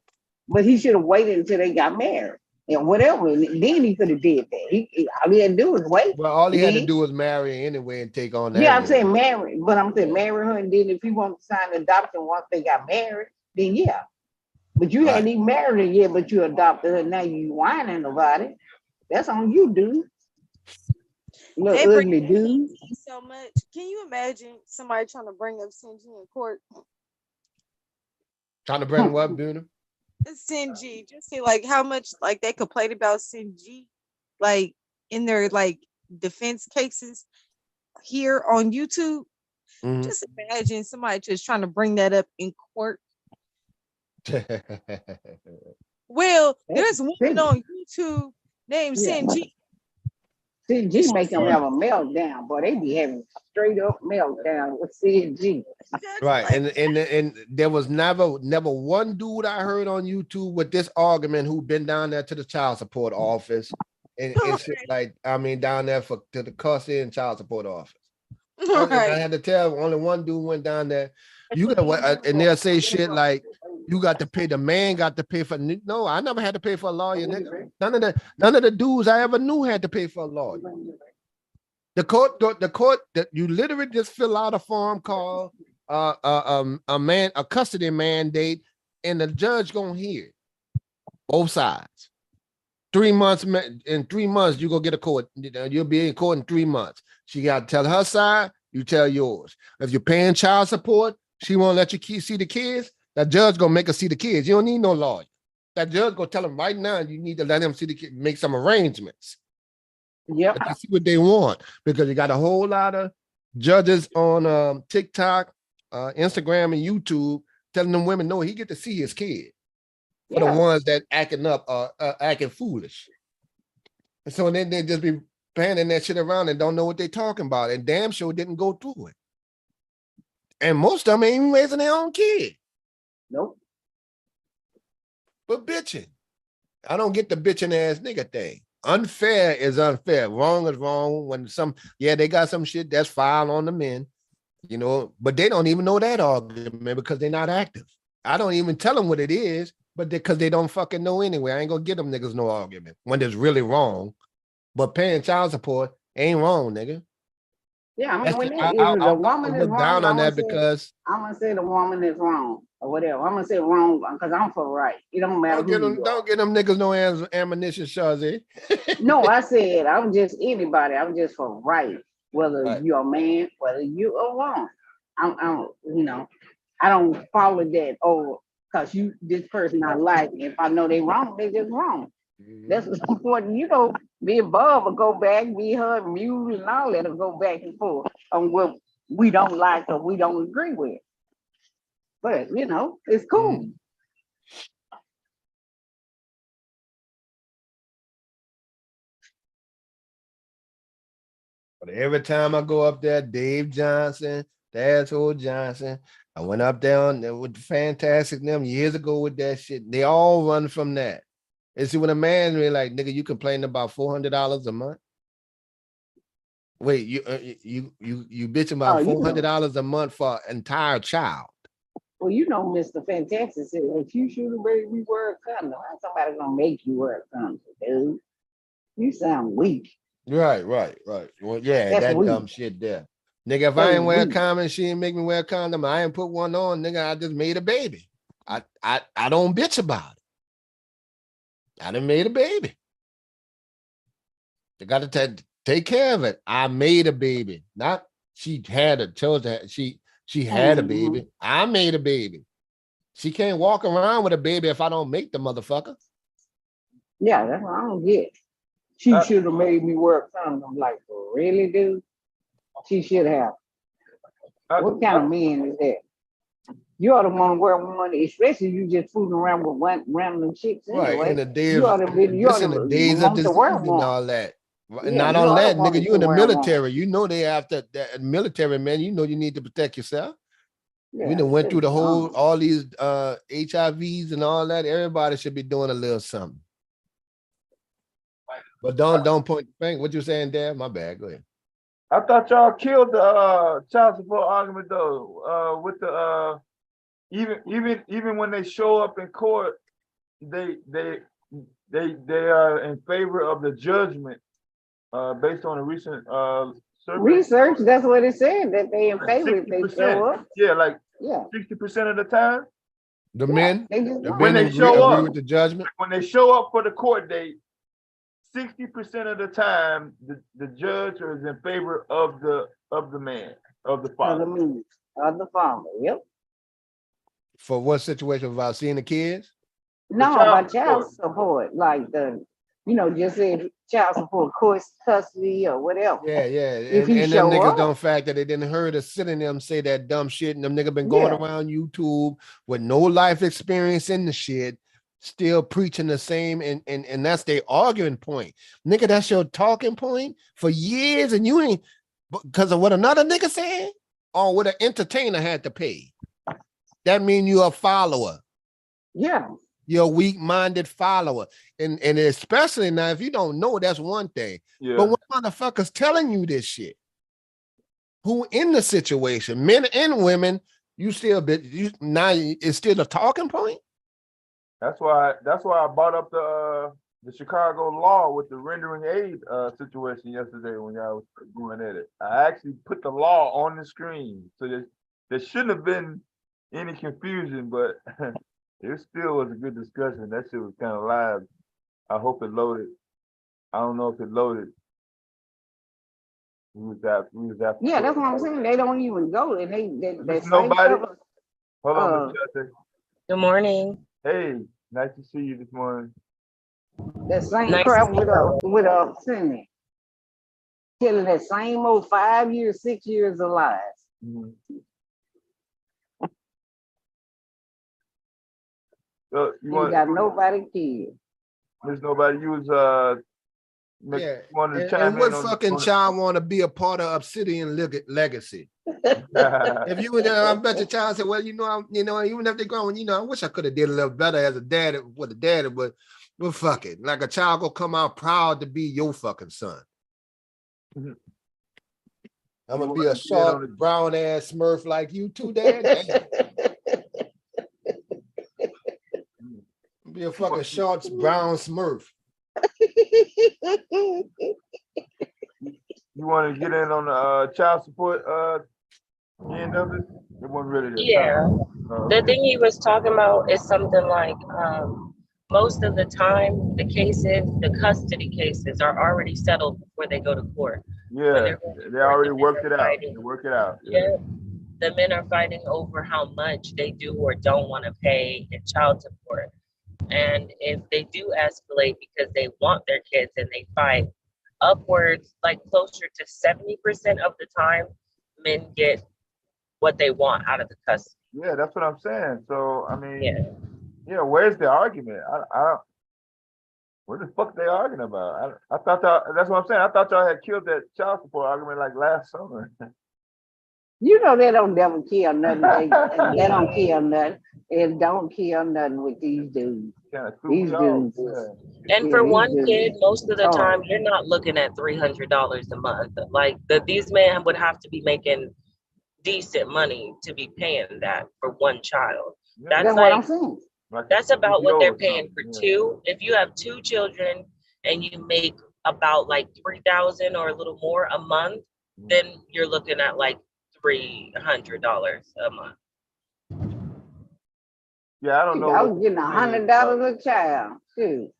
but he should have waited until they got married and whatever. And then he could have did that. All he had to do was wait. Well, all he had to Then- do was marry anyway and take on that. Yeah, I'm role. saying marry, but I'm saying marry her, and then if he wants to sign the adoption once they got married, then yeah. But you hadn't even married her yet, but you adopted her. Now you whining about it. That's on you, dude. Little They bring ugly dude. so much. Can you imagine somebody trying to bring up Sinji in court? Trying to bring what, Buena? Sinji, just see like how much like they complain about Sinji, like in their like defense cases here on YouTube. Mhm. Just imagine somebody just trying to bring that up in court. Well, there's one on YouTube named Yeah. Sinji. CG make them have a meltdown, boy. They be having straight up meltdown with CG. Right, and there was never one dude I heard on YouTube with this argument who been down there to the child support office and shit, like I mean down there to the custody and child support office. And I had to tell only one dude went down there. You got and they'll say shit like you got to pay. The man got to pay for. No, I never had to pay for a lawyer. Nigga. None of the dudes I ever knew had to pay for a lawyer. The court that you literally just fill out a form called a custody mandate, and the judge gonna hear both sides. 3 months in 3 months, you go get a court. You'll be in court in 3 months. She got to tell her side, you tell yours. If you're paying child support, she won't let you see the kids. That judge gonna make her see the kids. You don't need no lawyer. That judge gonna tell them right now, you need to let them see the kids, make some arrangements. Yep. Let you see what they want, because you got a whole lot of judges on TikTok, Instagram, and YouTube telling them women, no, he get to see his kid. For the ones that acting up, acting foolish. And so then they just be panning that shit around and don't know what they talking about. And damn sure didn't go through it. And most of them ain't even raising their own kid. Nope. But bitching. I don't get the bitching ass nigga thing. Unfair is unfair. Wrong is wrong. When they got some shit that's filed on the men, you know, but they don't even know that argument because they're not active. I don't even tell them what it is, but because they don't fucking know anyway. I ain't gonna give them niggas no argument when it's really wrong. But paying child support ain't wrong, nigga. Yeah, I mean, when I the woman is look wrong, down on that I'm because gonna say the woman is wrong or whatever. I'm gonna say wrong because I'm for right. It don't matter who you are. don't get them niggas no ammunition, Shawzy. No, I said I'm just anybody. I'm just for right. Whether you're a man, whether you a woman. I'm you know, I don't follow that. Oh, because this person I like. If I know they wrong, they just wrong. That's what's important. You know, me and Bob will go back, me, her, Muse, and all that will go back and forth on what we don't like or we don't agree with. But you know, it's cool. But every time I go up there, Dave Johnson, the asshole Johnson. I went up down there with the Fantastic them years ago with that shit. They all run from that. And see, when a man really like, nigga, you complain about $400 a month. Wait, you bitching about $400 a month for an entire child. Well, you know, Mr. Fantastic said, if you shoot a baby, wear a condom. How somebody gonna make you wear a condom, dude? You sound weak. Right. Well, yeah, That's that weak. dumb shit there. Nigga, if That I is ain't wear a weak. condom, she ain't make me wear a condom, I ain't put one on, nigga, I just made a baby. I don't bitch about it. I done made a baby. They got to take care of it. I made a baby. Not she had a chose that she had a baby. I made a baby. She can't walk around with a baby if I don't make the motherfucker. Yeah, that's what I don't get. She should have made me wear a condom. Like, really, dude? She should have. What kind of man is that? You ought to want to wear one, especially you just fooling around with one random chicks anyway. Right, in the days, You ought to be, you ought in the to days of want to disease wear and one. all that. Yeah, Not you only ought to that, want nigga, you in the to wear one. military. You know they have to, that military, man, you know you need to protect yourself. Yeah, We done went through the it's whole, all these HIVs and all that. Everybody should be doing a little something. But don't point the finger. What you saying, Dad? My bad. Go ahead. I thought y'all killed the child support argument though. With the even when they show up in court, they are in favor of the judgment based on a recent survey. Research, that's what it said, that they in favor if they show up. Yeah, like Yeah. 60% of the time. The men, They just When they agree show up with the judgment. when they show up for the court date, 60% of the time the judge is in favor of the man, of the father. Of the father, yep. For what situation? About seeing the kids? No, about child support, like just say child support, course, custody, or whatever. Yeah. If And he them show niggas up, don't fact that they didn't heard us sitting them say that dumb shit, and them niggas been going around YouTube with no life experience in the shit, still preaching the same, and that's their arguing point. Nigga, that's your talking point for years, and you ain't because of what another nigga said or what an entertainer had to pay. That mean you're a follower. Yeah. You're a weak-minded follower. And especially now, if you don't know, that's one thing. Yeah. But when motherfuckers telling you this shit, who in the situation, men and women, it's still a talking point. That's why I brought up the Chicago law with the rendering aid situation yesterday when y'all was going at it. I actually put the law on the screen, so there shouldn't have been any confusion, but it still was a good discussion. That shit was kind of live. I hope it loaded. I don't know if it loaded. We was after. Yeah, that's what I'm saying. They don't even go, and they nobody. Hold on, Miss Good morning. Hey, nice to see you this morning. That same crap with Cindy. Killing that same old 5 years, 6 years of lives. So you got nobody killed. There's nobody. You was wanted to chime And what in fucking child want to be a part of Obsidian legacy? If you were there, I bet your child said, "Well, even if they're growing, I wish I could have did a little better as a dad with a daddy, but fuck it." Like a child will come out proud to be your fucking son. I'm gonna be a short, brown ass Smurf like you too, Dad. Be a fucking short, brown Smurf. You want to get in on the child support end of it? It wasn't really the Yeah. time. The thing he was talking about is something like most of the time, the custody cases are already settled before they go to court. Yeah, they already worked it out. They work it out. Yeah. The men are fighting over how much they do or don't want to pay in child support. And if they do escalate because they want their kids and they fight, upwards, like closer to 70% of the time, men get what they want out of the custody. Yeah, that's what I'm saying. So I mean, yeah, where's the argument? I what the fuck they arguing about? I thought that's what I'm saying. I thought y'all had killed that child support argument like last summer. You know they don't never kill nothing. They don't kill nothing. It don't kill nothing with these dudes. These dudes. And for these one dudes kid, most of the tough. time, you're not looking at $300 a month. Like these men would have to be making decent money to be paying that for one child. That's what I'm like, saying. that's about what they're paying for two. If you have two children and you make about like 3,000 or a little more a month, then you're looking at like $300 a month. Yeah, I don't know. I was getting $100 a child. Shoot.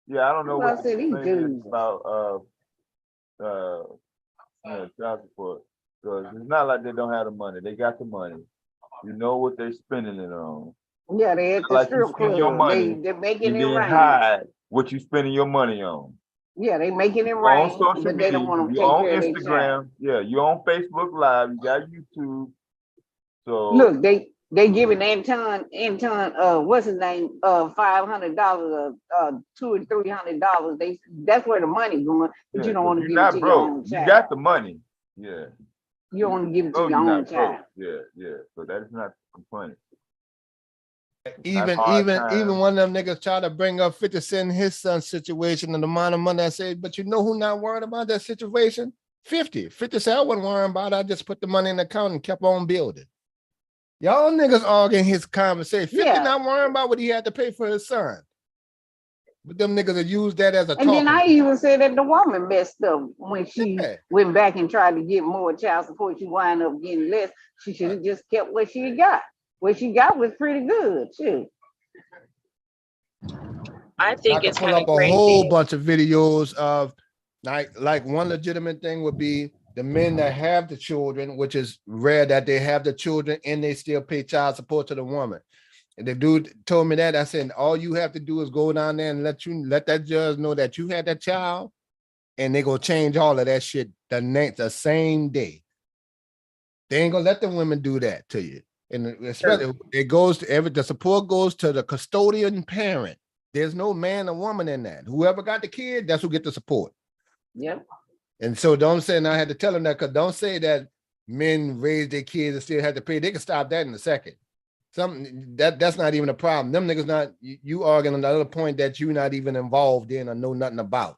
Yeah, I don't know That's what what I said, these the thing is dudes. about child support. Because it's not like they don't have the money. They got the money. You know what they're spending it on. Yeah, they at the Like you strip spend your club. money, They're making and it then rain. hide what you spending your money on. Yeah, they making it You on rain, social but they don't media, want to you take on care of their child. Instagram, yeah, you on Facebook Live, you got YouTube. So Look, they giving Anton, what's his name, $500, $200 or $300. That's where the money going, but yeah, you don't 'cause want to you're give it not to your broke. own You child. got the money. Yeah. You don't want to give it to Oh, your you're own not broke. child. Yeah, yeah. So that is not complaining. Even one of them niggas try to bring up 50 Cent his son's situation and the amount of money. I say, but you know who not worried about that situation? 50 said, I wasn't worrying about it. I just put the money in the account and kept on building. Y'all niggas arguing his conversation. 50 not worrying about what he had to pay for his son. But them niggas have used that as a And then talking. I even said that the woman messed up when she went back and tried to get more child support. She wind up getting less. She should have just kept what she got. What she got was pretty good too. I think I it's could pull kind up of a crazy. whole bunch of videos of like one legitimate thing would be the men that have the children, which is rare that they have the children and they still pay child support to the woman. And the dude told me that. I said, all you have to do is go down there and let that judge know that you had that child, and they gonna change all of that shit the same day. They ain't gonna let the women do that to you. And especially it goes to the support goes to the custodian parent. There's no man or woman in that. Whoever got the kid, that's who get the support. Yep. And so don't say, and I had to tell them that, because don't say that men raise their kids and still have to pay. They can stop that in a second. That's not even a problem. Them niggas not, you arguing another point that you're not even involved in or know nothing about.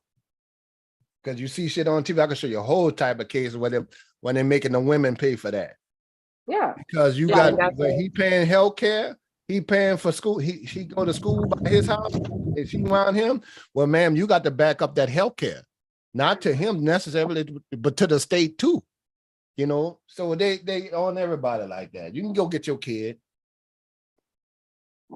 Because you see shit on TV, I can show you a whole type of case where when they're making the women pay for that. Yeah. Because you got, but he paying health care, he paying for school, he go to school by his house, and she around him. Well, ma'am, you got to back up that health care. Not to him necessarily, but to the state too. You know, so they on everybody like that. You can go get your kid.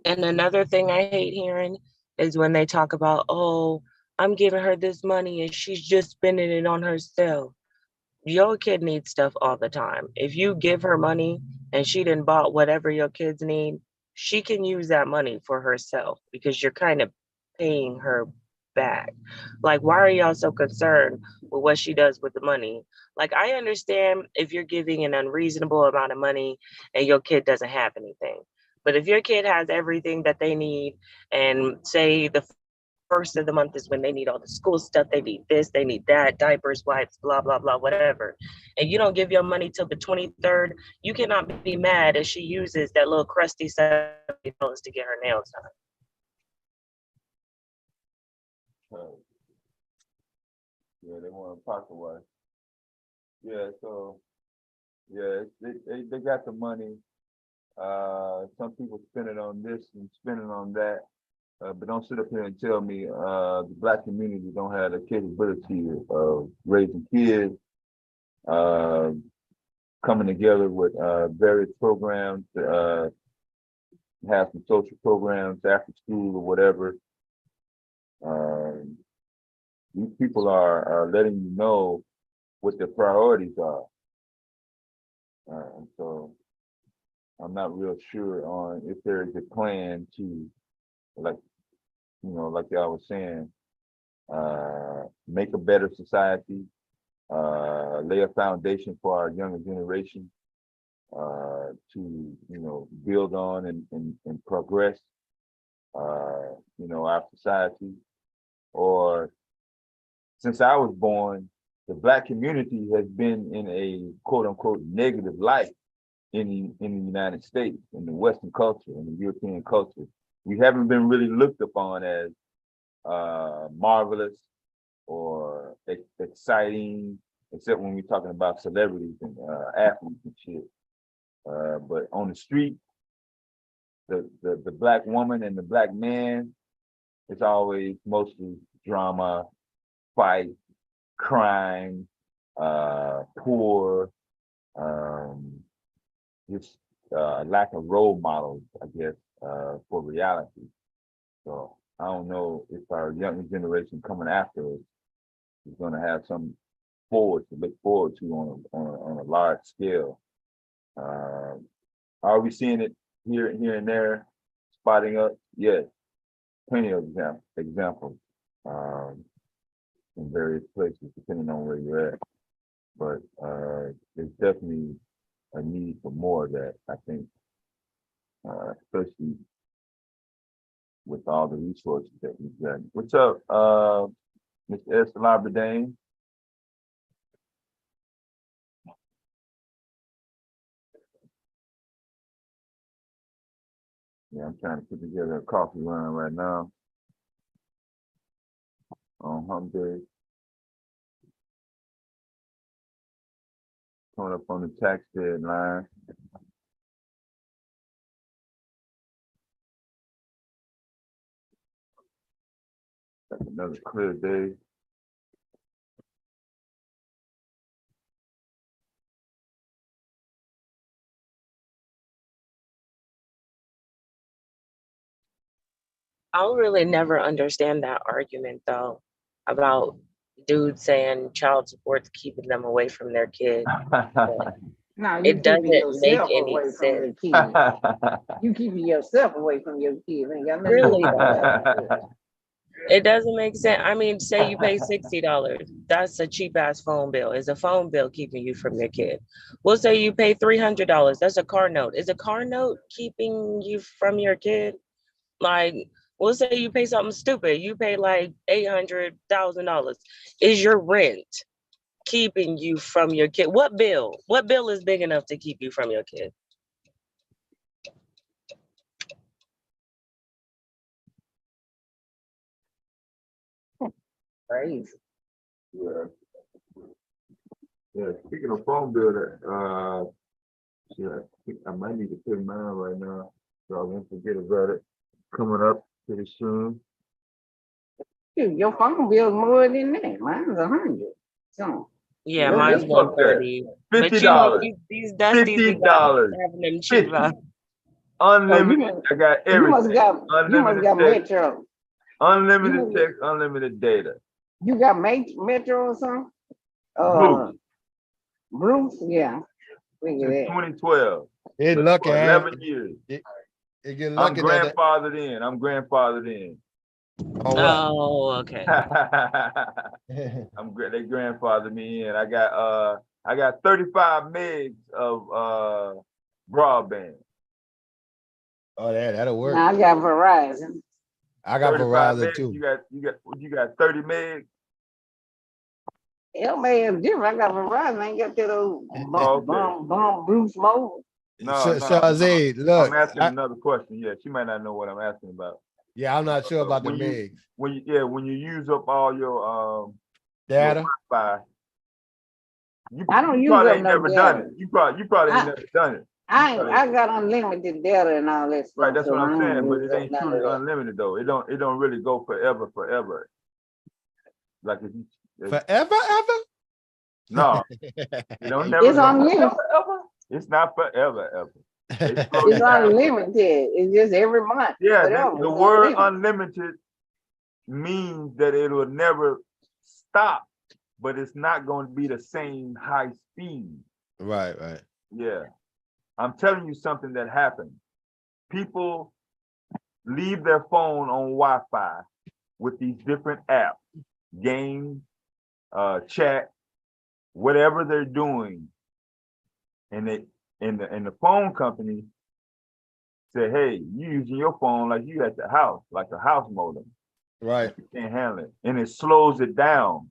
And another thing I hate hearing is when they talk about, oh, I'm giving her this money and she's just spending it on herself. Your kid needs stuff all the time. If you give her money and she didn't bought whatever your kids need, she can use that money for herself because you're kind of paying her back. Like, why are y'all so concerned with what she does with the money? Like, I understand if you're giving an unreasonable amount of money and your kid doesn't have anything. But if your kid has everything that they need, and say the first of the month is when they need all the school stuff, they need this, they need that, diapers, wipes, blah, blah, blah, whatever, and you don't give your money till the 23rd, you cannot be mad if she uses that little crusty $70 to get her nails done. Yeah, they want a pocket watch. Yeah, so yeah, they got the money. Some people spend it on this and spending on that, but don't sit up here and tell me the Black community don't have the capability of raising kids, coming together with various programs, have some social programs after school or whatever. These people are letting you know what their priorities are. So I'm not real sure on if there is a plan to, like y'all was saying, make a better society, lay a foundation for our younger generation to, build on and progress, our society. Or since I was born, the Black community has been in a quote unquote negative light in the United States, in the Western culture, in the European culture. We haven't been really looked upon as marvelous or exciting, except when we're talking about celebrities and athletes and shit. But on the street, the Black woman and the Black man, it's always mostly drama, fight, crime, poor, just lack of role models, I guess, for reality. So I don't know if our younger generation coming after us is going to have some to look forward to on a large scale. Are we seeing it here and there, spotting up? Yes, plenty of examples in various places, depending on where you're at. But there's definitely a need for more of that, I think, especially with all the resources that we've got. What's up, Mr. Esther Labradane? Yeah, I'm trying to put together a coffee run right now on hump day. Coming up on the tax deadline. That's another clear day. I'll really never understand that argument though, about dudes saying child support's keeping them away from their kid. No, you It doesn't keeping make yourself any away from sense. your kids. You keeping yourself away from your kids. Ain't got nothing to do Really with though. that. It doesn't make sense. I mean, say you pay $60. That's a cheap ass phone bill. Is a phone bill keeping you from your kid? We'll say you pay $300. That's a car note. Is a car note keeping you from your kid? Like, we'll say you pay something stupid. You pay like $800,000. Is your rent keeping you from your kid? What bill? What bill is big enough to keep you from your kid? Crazy. Yeah. Yeah. Speaking of phone bill, I might need to pay mine right now, so I won't forget about it. Coming up pretty soon. Shoot, your phone bill's more than that. Mine's 100. So Yeah, Man, mine's fuck that. 130. But you know, these dusties be having them cheap. Unlimited. I got everything. You must got text, Metro. unlimited text, unlimited data. You got Metro or something? Bruce. Bruce, yeah. Since 2012. It For lucky. 11 years. It get I'm lucky that. grandfathered in. I'm grandfathered in. Oh, okay. They grandfathered me in. I got 35 megs of broadband. Oh, yeah, that'll work. Now I got Verizon. I got 35 Verizon megs, too. You got 30 megs. It may have different. I got Verizon. I ain't got that old bum Bruce mode. Shazay, look. I'm asking another question. Yeah, she might not know what I'm asking about. Yeah, I'm not sure about the when megs. When you use up all your data, your Wi-Fi, I don't you use probably up ain't no never data. done it. You probably ain't never done it. I got unlimited data and all that stuff. Right, that's so what I'm I don't saying, but use it up ain't none truly of that. unlimited though. It don't really go forever. Like if you forever, ever? No, it don't never It's go unlimited. forever. It's not forever. It's unlimited. It's just every month. Yeah, whatever. the It's word unlimited. unlimited means that it will never stop, but it's not going to be the same high speed. Right. Yeah. I'm telling you something that happened. People leave their phone on Wi-Fi with these different apps, games, chat, whatever they're doing. And the phone company say, hey, you using your phone like you at the house, like a house modem. Right. You can't handle it. And it slows it down.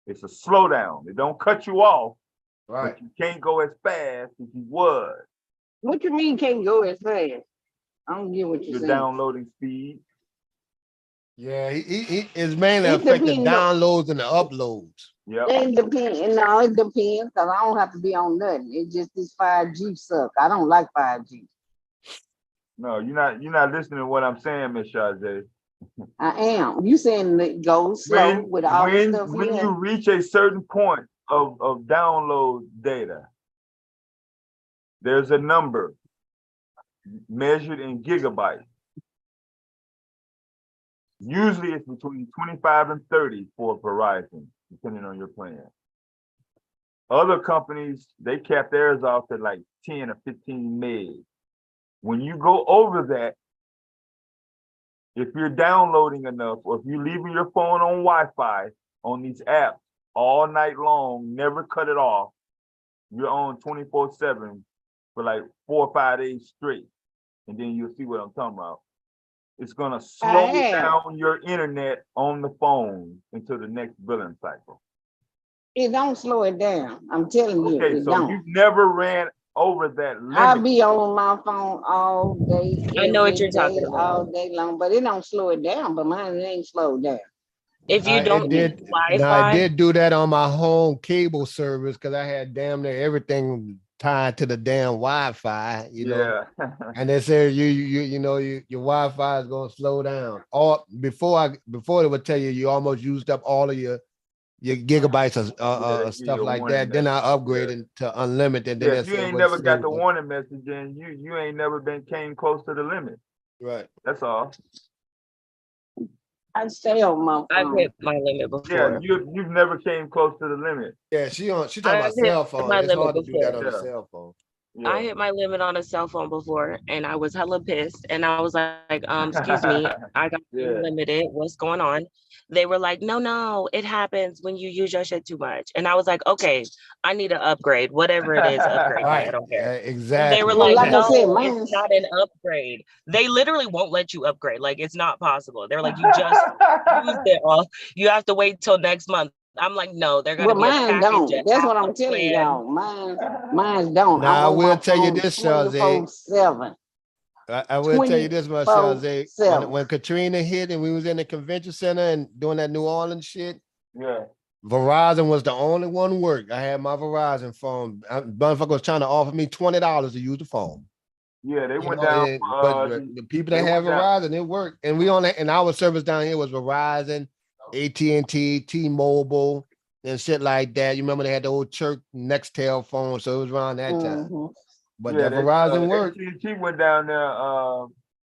It's a slowdown. It don't cut you off, Right. but you can't go as fast as you would. What you mean can't go as fast? I don't get what you're Your saying. downloading speed. Yeah, he is mainly It affecting depends on- downloads and the uploads. Yep. It depends. No, it depends because I don't have to be on nothing. It just this 5G suck. I don't like 5G. No, you're not listening to what I'm saying, Miss Shazay. I am. You saying it goes slow with all the stuff When here? you reach a certain point of download data, there's a number measured in gigabytes. Usually it's between 25 and 30 for Verizon, depending on your plan. Other companies, they cap theirs off at like 10 or 15 meg. When you go over that, if you're downloading enough, or if you're leaving your phone on Wi-Fi on these apps all night long, never cut it off, you're on 24/7 for like 4 or 5 days straight. And then you'll see what I'm talking about. It's gonna slow down your internet on the phone until the next billing cycle. It don't slow it down. I'm telling you, Okay, it so don't. you've never ran over that I limit. be on my phone all day. I know what every you're talking day, about. all day long, but it don't slow it down. But mine it ain't slowed down. If you It don't did. use Now I Wi-Fi, did do that on my home cable service because I had damn near everything tied to the damn Wi-Fi, you know. Yeah. And they said you know your Wi-Fi is gonna slow down. Or before they would tell you you almost used up all of your gigabytes of stuff your like warning that. Then I message, upgraded to unlimited. Then Yeah, they if you said ain't what never got city the was- warning message, then you ain't never came close to the limit. Right. That's all. I stay on my I've phone. hit my limit Yeah, before. you've never came close to the limit. Yeah, she talking I've about hit cell phone. my It's limit hard to do that before. on the Yeah. cell phone. I hit my limit on a cell phone before and I was hella pissed and I was like, excuse me, I got Yeah. unlimited. What's going on? They were like, no, it happens when you use your shit too much. And I was like, okay, I need an upgrade, whatever it is, upgrade. Right. I don't care. And Exactly. they were Well, like, like I no, said, it's mine's not an upgrade. They literally won't let you upgrade. Like it's not possible. They're like, you just used it all. You have to wait till next month. I'm like, no, they're gonna well, be a mine package. don't. That's what half I'm a telling plan. y'all. Mine don't. Now I I'm on will my tell you phone this, Shazay. 24/7. I will tell you this, my 24/7. Shazay. When Katrina hit and we was in the convention center and doing that New Orleans shit, Yeah. Verizon was the only one work. I had my Verizon phone. Motherfucker was trying to offer me $20 to use the phone. Yeah, they went know, down. but the people that they have went down. Verizon, it worked. And we only and our service down here was Verizon, AT&T, T-Mobile, and shit like that. You remember they had the old Chirk Nextel phone, so it was around that time. Mhm. But Yeah, that Verizon worked. AT&T went down there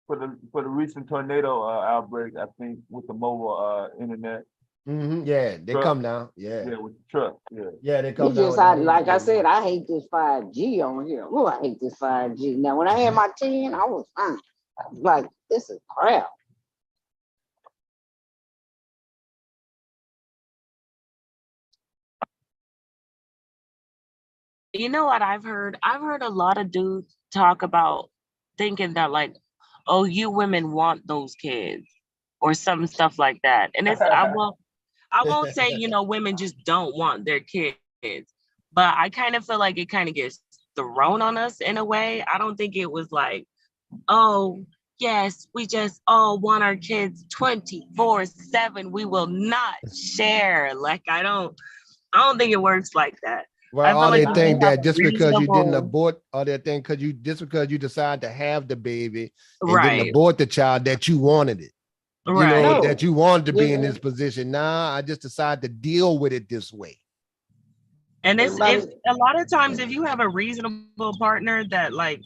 for the recent tornado outbreak, I think, with the mobile internet. Yeah, they Truck. come down. Yeah. Yeah, with the truck. Yeah. Yeah, they come It's down. just with I, the like I mobile. said, I hate this 5G on here. Oh, I hate this 5G. Now, when I had my 10, I was fine. I was like, this is crap. You know what I've heard? I've heard a lot of dudes talk about thinking that like, oh, you women want those kids or some stuff like that. And it's I won't say, women just don't want their kids, but I kind of feel like it kind of gets thrown on us in a way. I don't think it was like, oh, yes, we just all want our kids 24/7. We will not share. Like I don't think it works like that. I Well, feel or they like think that just because you didn't reasonable- abort, or they think because you decide to have the baby and Right. didn't abort the child that you wanted it. Right. You know, that you wanted to be in Yeah. this position. Nah, I just decided to deal with it this way. And it's if a lot of times if you have a reasonable partner that like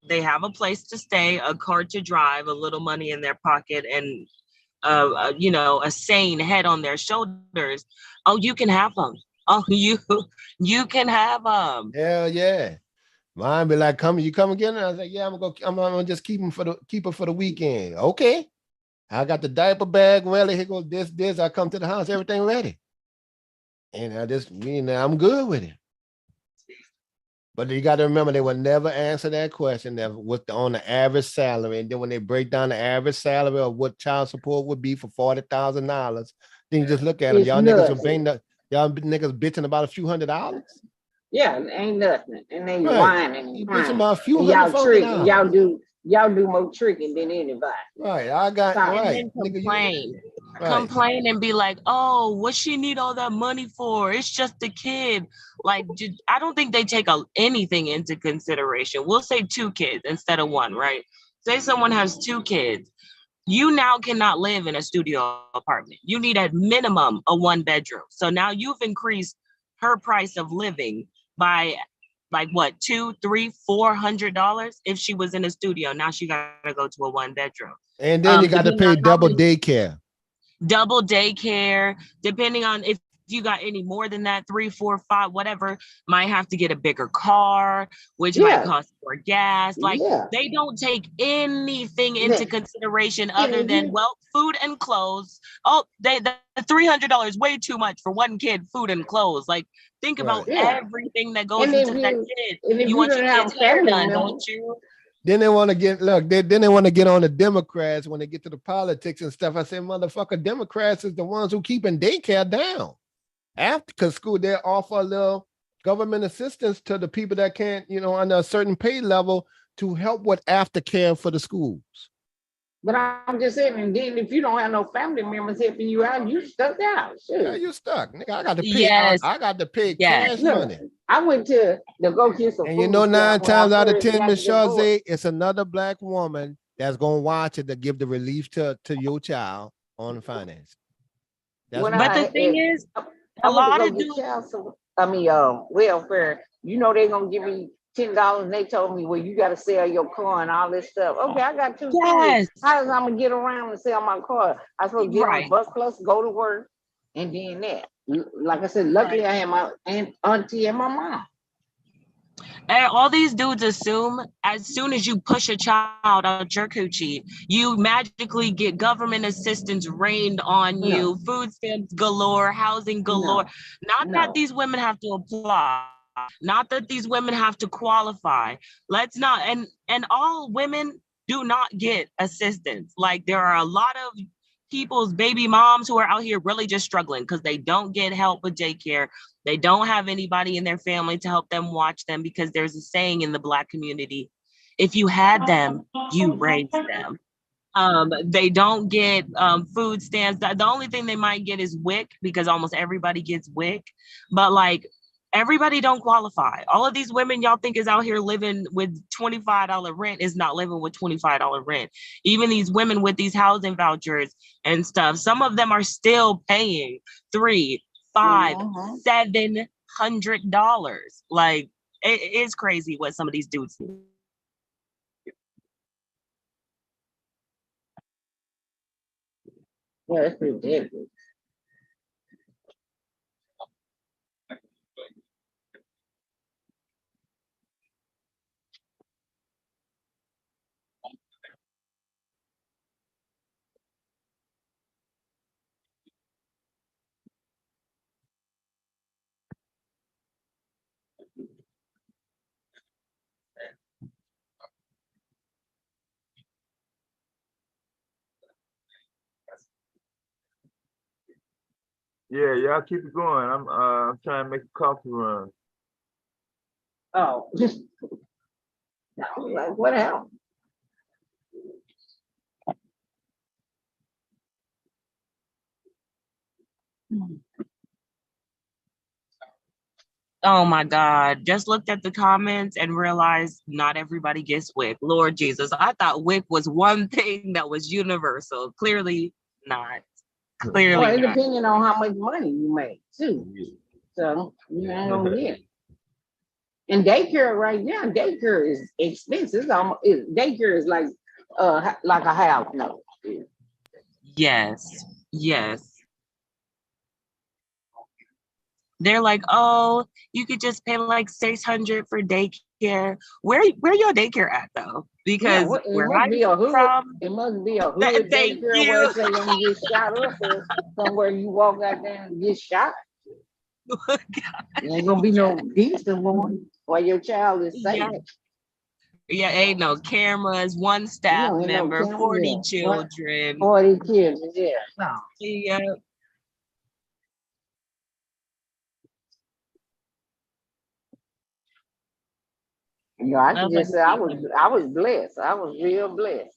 they have a place to stay, a car to drive, a little money in their pocket, and a sane head on their shoulders, oh, you can have them. Oh, you can have them. Hell yeah. Mine be like, you come again? And I was like, yeah, I'm gonna just keep her for the weekend. Okay. I got the diaper bag ready. Here goes this. I come to the house, everything ready. And I'm good with it. But you got to remember, they will never answer that question that what's on the average salary. And then when they break down the average salary of what child support would be for $40,000, then you just look at them. It's Y'all niggas nuts. Y'all niggas bitching about a few $100. Yeah, it ain't nothing. And they Right. whining You and bitching crying. about a few And y'all $100 trick, dollars. y'all do more tricking than anybody. Right, I got Stop. And right. then Nigga, you complain. right. Complain and be like, oh, what she need all that money for? It's just a kid. Like, I don't think they take anything into consideration. We'll say 2 kids instead of 1, right? Say someone has 2 kids. You now cannot live in a studio apartment. You need at minimum a 1 bedroom. So now you've increased her price of living by like what, $200, $300, $400 if she was in a studio. Now she gotta go to a 1 bedroom. And then you got to Depending pay on how double many- daycare. double daycare, depending on if you got any more than that, 3, 4, 5, whatever, might have to get a bigger car, which might cost more gas. Like they don't take anything into consideration other than, well, food and clothes. Oh, the $300 way too much for 1 kid, food and clothes. Like think about everything that goes And if into that you- kid. and if You you want don't your have kid's hair family done, members- don't you? Then they want to get then they want to get on the Democrats when they get to the politics and stuff. I say, motherfucker, Democrats is the ones who keeping daycare down. Because school, they offer a little government assistance to the people that can't, under a certain pay level to help with aftercare for the schools. But I'm just saying, and then if you don't have no family members helping you out, you stuck out. Shoot. Yeah, you stuck, nigga. I got to pay. Yes. I got to pay Yes. cash Look, money. I went to go get some And food. you know, 9 stamps when I times out of first 10, got Miss divorced. Shawzy, it's another black woman that's gonna watch it to give the relief to your child on the finance. That's When what But the thing is, a lot of dudes. Welfare. You know they're gonna give me $10. And they told me, well, you got to sell your car and all this stuff. Okay, I got 2 Yes. kids. How is I'm gonna get around and sell my car? I supposed to get on Right. the bus plus, go to work, and then that. Like I said, luckily I had my auntie and my mom. And all these dudes assume as soon as you push a child out your coochie, you magically get government assistance rained on you, food stamps galore, housing galore. Not that these women have to apply, not that these women have to qualify. Let's not, and all women do not get assistance. Like there are a lot of people's baby moms who are out here really just struggling because they don't get help with daycare. They don't have anybody in their family to help them watch them, because there's a saying in the Black community, if you had them, you raised them. They don't get food stamps. The only thing they might get is WIC, because almost everybody gets WIC, but like everybody don't qualify. All of these women y'all think is out here living with $25 rent is not living with $25 rent. Even these women with these housing vouchers and stuff, some of them are still paying $300, $500, $700. Like it is crazy what some of these dudes do. Yeah, it's ridiculous. Yeah, y'all keep it going. I'm trying to make a coffee run. Oh, just like what else? Oh my God. Just looked at the comments and realized not everybody gets WIC. Lord Jesus. I thought WIC was one thing that was universal. Clearly not. Clearly Well, it not. depending on how much money you make too. So you ain't gonna get it. And daycare right now, daycare is expensive. Daycare is like a house note. Yes. Yes. They're like, oh, you could just pay like $600 for daycare. Where your daycare at though? Because it where must I be a come hood. from, It must be a hood thank daycare where it say when you get shot up or somewhere you walk out there and get shot. There ain't gonna be no decent one while your child is safe. Yeah, ain't no cameras, one staff ain't no member, camera, 40 yeah. children. 40 kids, yeah. No. Yeah. You know, I can Love just and say I peace. was blessed. I was real blessed.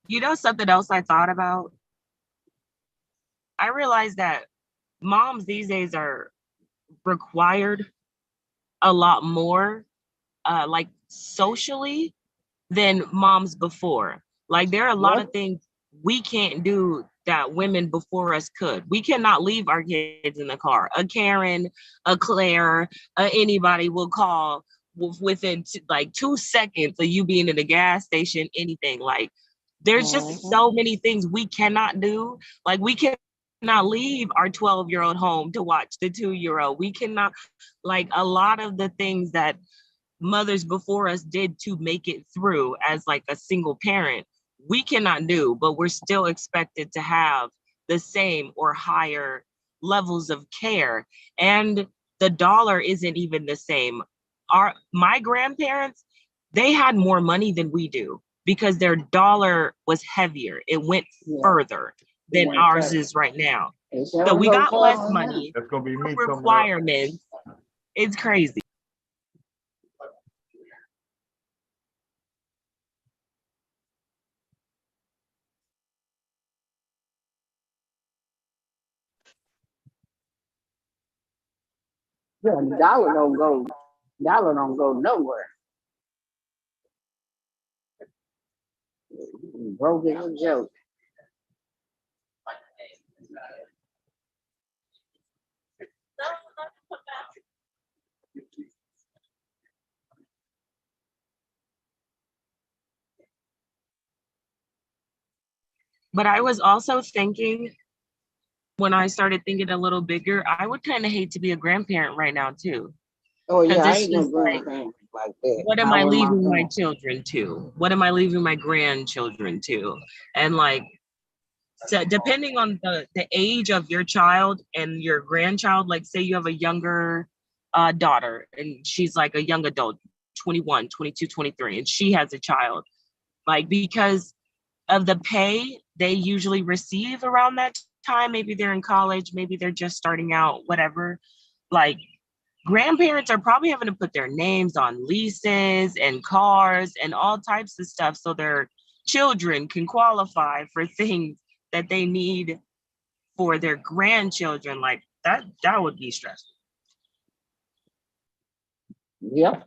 You know something else I thought about? I realized that moms these days are required a lot more, like socially, than moms before. Like there are a lot Yep. of things we can't do that women before us could. We cannot leave our kids in the car. A Karen, a Claire, anybody will call within like 2 seconds of you being in the gas station, anything. Like there's just so many things we cannot do. Like we cannot leave our 12-year-old home to watch the 2-year-old. We cannot, like a lot of the things that mothers before us did to make it through as like a single parent, we cannot do, but we're still expected to have the same or higher levels of care. And the dollar isn't even the same. My grandparents, they had more money than we do because their dollar was heavier. It went further than ours is right now. So we got less money. That's gonna be me coming up. Requirements. It's crazy. Yeah, dollar don't go nowhere. Broke as a joke. But I was also thinking, when I started thinking a little bigger, I would kind of hate to be a grandparent right now too. Oh yeah, I It's ain't no just like, grandparent like that. what am Not I with my leaving my son. children to? What am I leaving my grandchildren to? And like, so depending on the age of your child and your grandchild, like say you have a younger daughter and she's like a young adult, 21, 22, 23, and she has a child, like because of the pay they usually receive around that time, maybe they're in college, maybe they're just starting out, whatever, like grandparents are probably having to put their names on leases and cars and all types of stuff so their children can qualify for things that they need for their grandchildren. Like that would be stressful. Yep,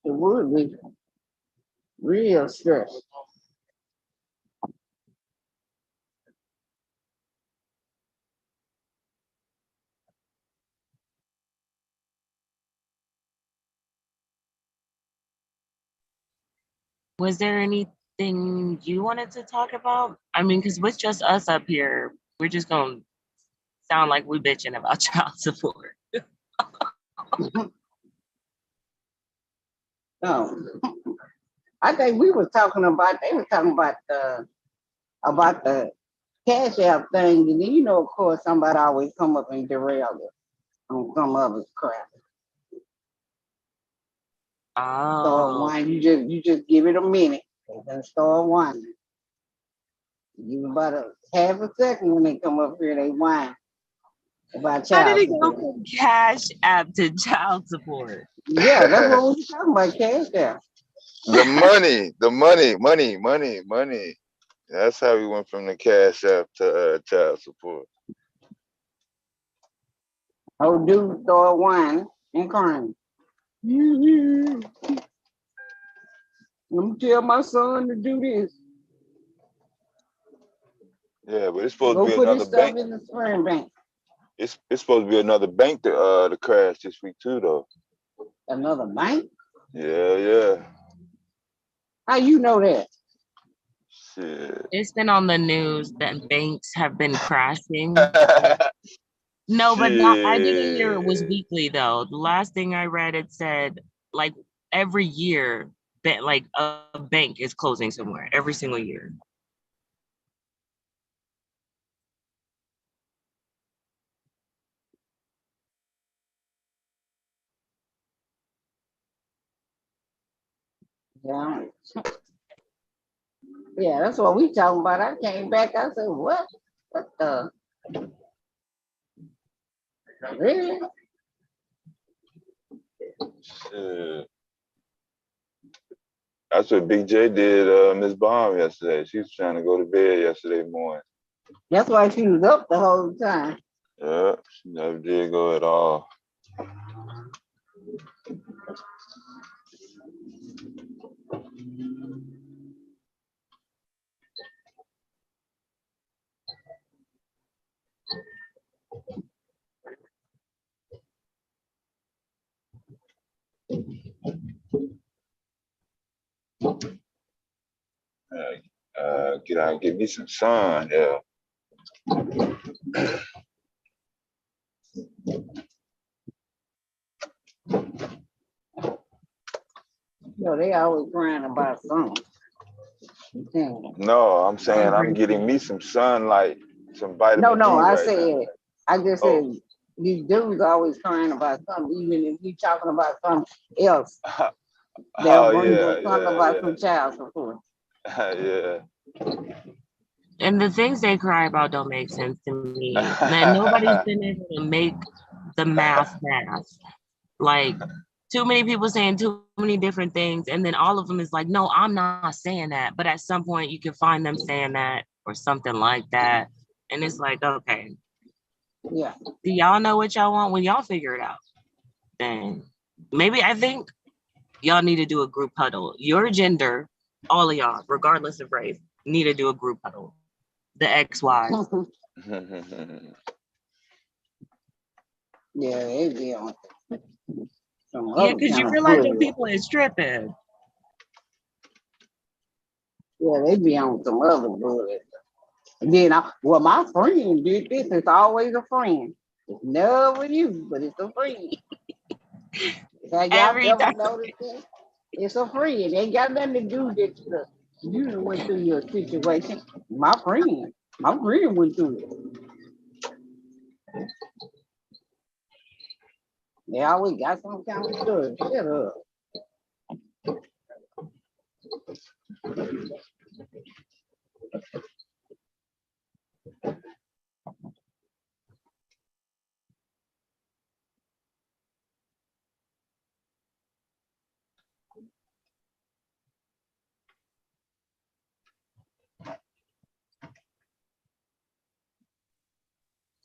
it would be real stress. Was there anything you wanted to talk about? I mean, because with just us up here, we're just gonna sound like we bitching about child support. I think we were talking about, they were talking about the Cash App thing, and then you know, of course, somebody always come up and derail it on some other crap. Start whining, you just give it a minute, and then start whining. Give about a half a second when they come up here, they whine about How child did it go support. from Cash App to child support? Yeah, that's what we were talking about, Cash App. The money. That's how we went from the Cash App to child support. Oh, dude start whining and crying. Let me tell my son to do this. Yeah, but it's supposed Go to be put another his stuff bank. in the spring bank. It's supposed to be another bank to crash this week too, though. Another bank? Yeah. How you know that? Shit. It's been on the news that banks have been crashing. No, but I didn't hear it was weekly though. The last thing I read, it said like every year that like a bank is closing somewhere every single year. Yeah. Yeah, that's what we talking about. I came back, I said, what? What the? Really? Shit. That's what Big J did, Miss Baum yesterday. She was trying to go to bed yesterday morning. That's why she was up the whole time. Yeah, she never did go at all. Get out and get me some sun, yeah. No, they always crying about something. No, I'm saying I'm getting me some sunlight, some vitamin No, D I right said, now. I just said, these dudes always crying about something, even if you talking about something else. They'll bring up something about some child support. Yeah. And the things they cry about don't make sense to me. Man, nobody's been able to make the math. Like, too many people saying too many different things, and then all of them is like, no, I'm not saying that. But at some point, you can find them saying that or something like that. And it's like, okay. Yeah. Do y'all know what y'all want? When y'all figure it out, then maybe I think y'all need to do a group huddle. Your gender, all of y'all, regardless of race, need to do a group huddle. The XY. Yeah, they be on. Yeah, because you realize your people is tripping. Yeah, they be on some other bullet. And then, well, my friend did this. It's always a friend. It's never you, but it's a friend. Have y'all ever noticed that? It's a friend. Ain't got nothing to do with it. You went through your situation. My friend went through it. They always got some kind of story. Shut up.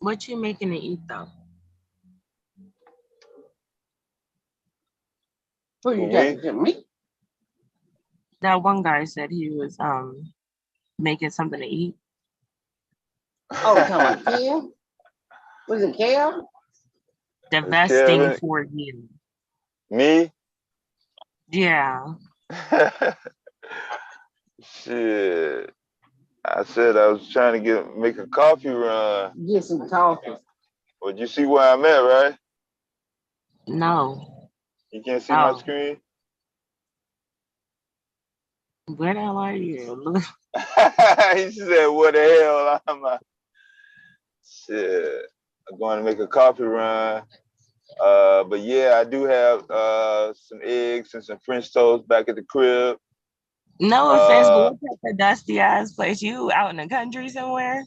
What you making to eat though? Who you talking to, me? That one guy said he was making something to eat. Oh, come on, Kale? Was it Kale? Divesting for you. Me? Yeah. Shit. I said I was trying to make a coffee run. Get some coffee. Well, you see where I'm at, right? No. You can't see my screen? Where the hell are you? He said, "What the hell am I?" Shit, I'm going to make a coffee run. But yeah, I do have some eggs and some French toast back at the crib. No offense, but what's up, the dusty ass place? You out in the country somewhere?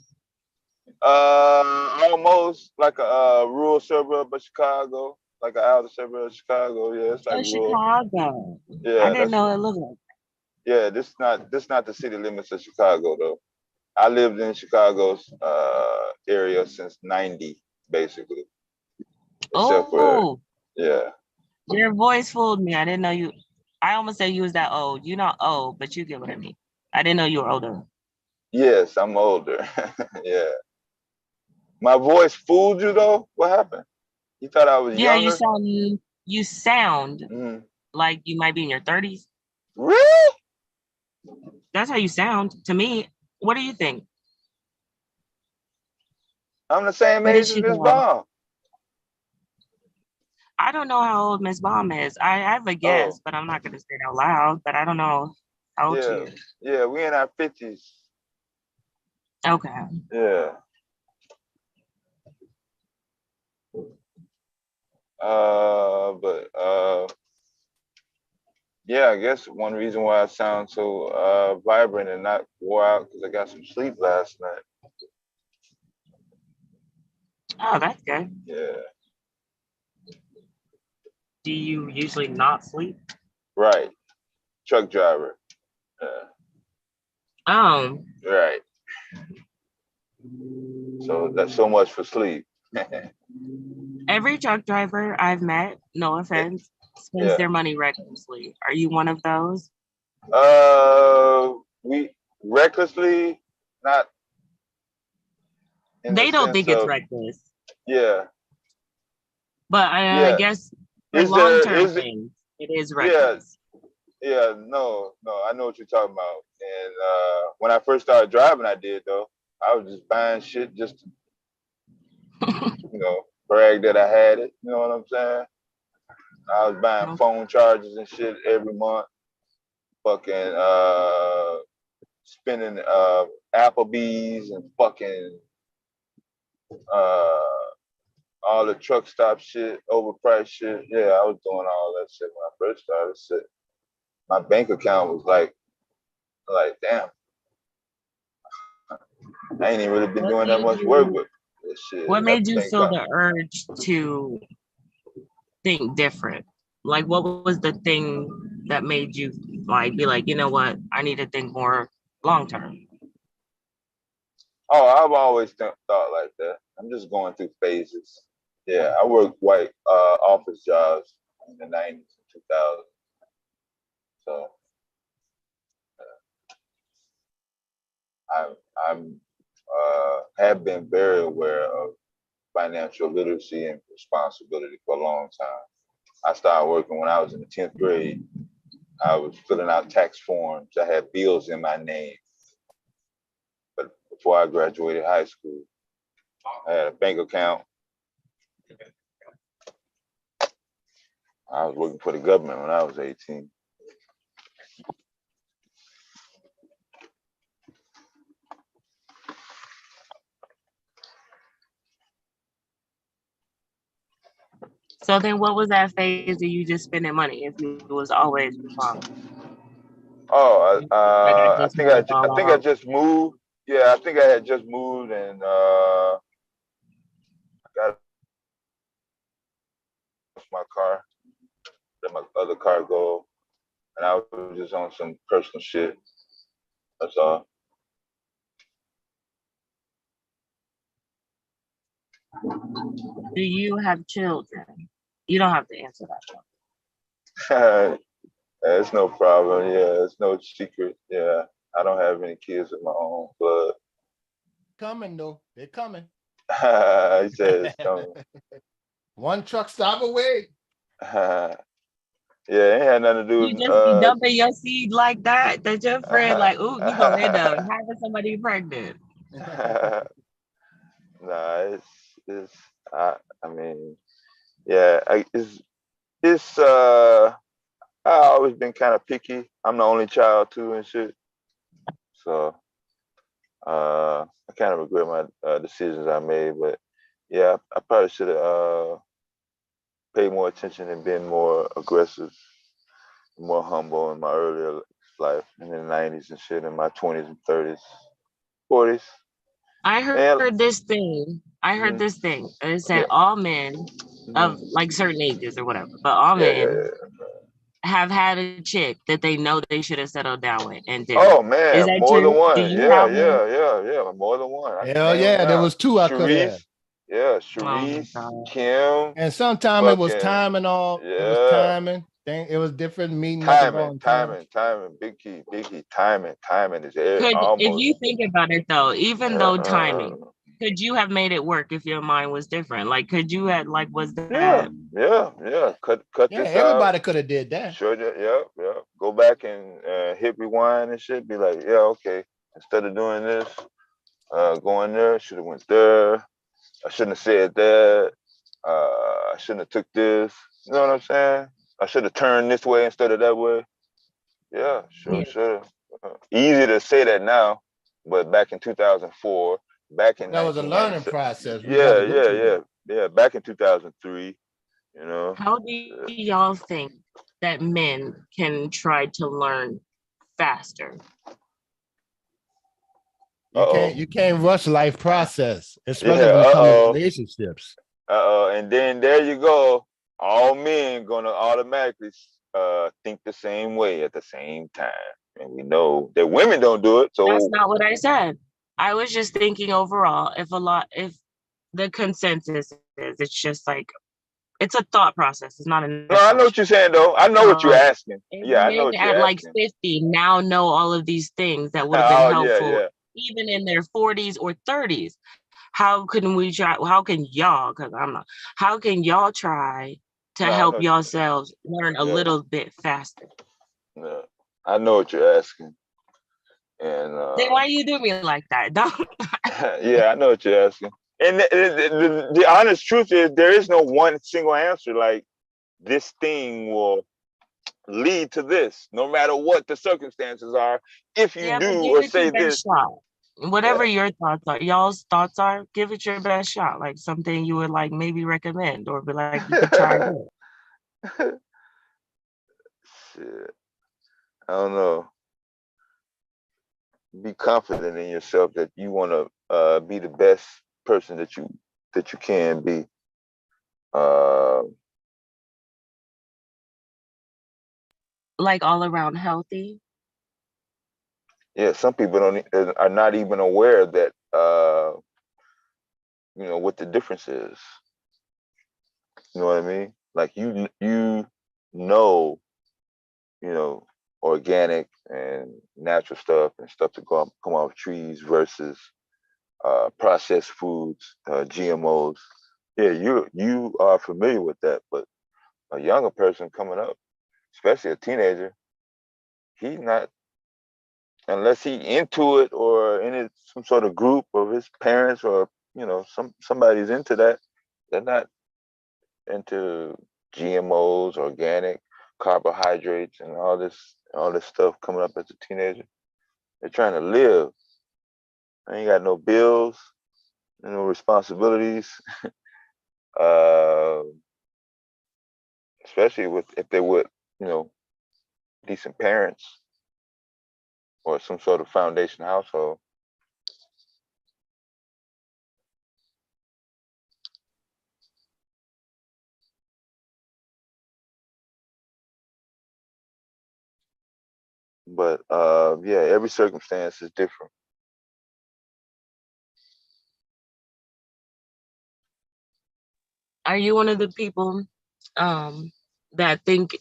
Almost like a rural suburb of Chicago, like an outer suburb of Chicago. Yeah, it's like rural. Chicago. Yeah, I didn't know it looked like. Yeah, this not the city limits of Chicago though. I lived in Chicago's area since '90, basically. Except for yeah. Your voice fooled me. I didn't know you. I almost said you was that old. You're not old, but you get what I mean. I didn't know you were older. Yes, I'm older. Yeah. My voice fooled you though? What happened? You thought I was Yeah, younger? you sound like you might be in your 30s. Really? That's how you sound to me. What do you think? I'm the same age as Miss Baum. I don't know how old Miss Baum is. I have a guess, but I'm not going to say it out loud. But I don't know how old she is. Yeah, we in our 50s. Okay. Yeah. Yeah, I guess one reason why I sound so vibrant and not wore out because I got some sleep last night. Oh, that's good. Yeah. do you usually not sleep? Right. Truck driver. Right. So that's so much for sleep. Every truck driver I've met, no offense, spends Yeah. their money recklessly. Are you one of those? We recklessly, not in the They don't sense think it's of, reckless, yeah, but I yeah. guess for Is there, long-term is it, things, it is yeah, reckless. yeah, no, I know what you're talking about. And when I first started driving, I did though. I was just buying shit just to, brag that I had it. You know what I'm saying? I was buying phone chargers and shit every month. Fucking spending Applebee's and fucking all the truck stop shit, overpriced shit. Yeah, I was doing all that shit when I first started. Shit. My bank account was like, damn. I ain't even really been doing that much work with this shit. What made you Bank feel account. the urge to think different? Like, what was the thing that made you like be like, you know what, I need to think more long term? Oh, I've always thought like that. I'm just going through phases. Yeah, I worked white office jobs in the 90s and 2000s. So I'm have been very aware of financial literacy and responsibility for a long time. I started working when I was in the 10th grade. I was filling out tax forms. I had bills in my name. But before I graduated high school, I had a bank account. I was working for the government when I was 18. So then what was that phase of you just spending money if you was always responsible? Oh, I just went all think I out. just moved. Yeah, I think I had just moved and got my car, let my other car go, and I was just on some personal shit. That's all. Do you have children? You don't have to answer that. It's no problem. Yeah, it's no secret. Yeah, I don't have any kids of my own, but Coming though, they're coming. he said it's coming. One truck stop away. Yeah, it ain't had nothing to do You with just be dumping your seed like that your friend like, ooh, you gonna end up having somebody pregnant. Nah, it's I mean, yeah, it's I always been kind of picky. I'm the only child too and shit. So I kind of regret my decisions I made, but yeah, I probably should have paid more attention and been more aggressive, more humble in my earlier life in the 90s and shit, in my 20s and 30s, 40s. I heard this thing. It said all men of like certain ages or whatever, but all men have had a chick that they know they should have settled down with and didn't. Oh Is man, that more than true? one. Do you Yeah, have one? yeah, more than one. I can Hell name yeah, them there now. was two I could have. Sharice, yeah, Oh my Sharice, God. Kim, And sometimes it was fucking timing all. It was yeah, timing. It was different meeting at the wrong time. timing, big key, timing is If almost. you think about it though, even though timing, could you have made it work if your mind was different? Like, could you have like was that? Yeah. Cut Yeah, this everybody out. could have did that. Sure, yeah. Go back and hit rewind and shit. Be like, yeah, okay. Instead of doing this, going there, should have went there. I shouldn't have said that. I shouldn't have took this. You know what I'm saying? I should have turned this way instead of that way. Yeah, sure, should have. Easy to say that now, but back in 2004, back in That was a learning 1997. process. We had to go through. Yeah. Back in 2003, you know. How do y'all think that men can try to learn faster? You can't rush life process, especially when it comes to relationships. And then there you go. all men gonna automatically think the same way at the same time. And we know that women don't do it. So That's not what I said. I was just thinking overall, if the consensus is, it's just like, it's a thought process. It's not a no, I know what you're saying though. I know what you're asking. Yeah, I know what men you're at like asking. 50 now know all of these things that would have been Oh helpful yeah. even in their 40s or 30s. How can we try? How can y'all, because I'm not, how can y'all try to No, I help know. yourselves learn a Yeah. little bit faster? No, I know what you're asking. And Then why you do me like that? Don't. yeah, I know what you're asking. And the honest truth is there is no one single answer. Like this thing will lead to this, no matter what the circumstances are. If you Yeah, but do give or it your say this, best shot. Whatever your thoughts are, y'all's thoughts are, give it your best shot. Like something you would like maybe recommend or be like, you could try it. shit, I don't know. Be confident in yourself that you want to be the best person that you can be. Like all around healthy. Yeah, some people are not even aware that you know what the difference is. You know what I mean? Like you know, organic and natural stuff and stuff to come off trees versus processed foods, GMOs. Yeah, you are familiar with that, but a younger person coming up, especially a teenager, he's not, unless he into it or in some sort of group of his parents or somebody's into that. They're not into GMOs, organic carbohydrates, and all this stuff coming up as a teenager. They're trying to live. I ain't got no bills, no responsibilities. Especially if they're with decent parents or some sort of foundation household. But yeah, every circumstance is different. Are you one of the people that think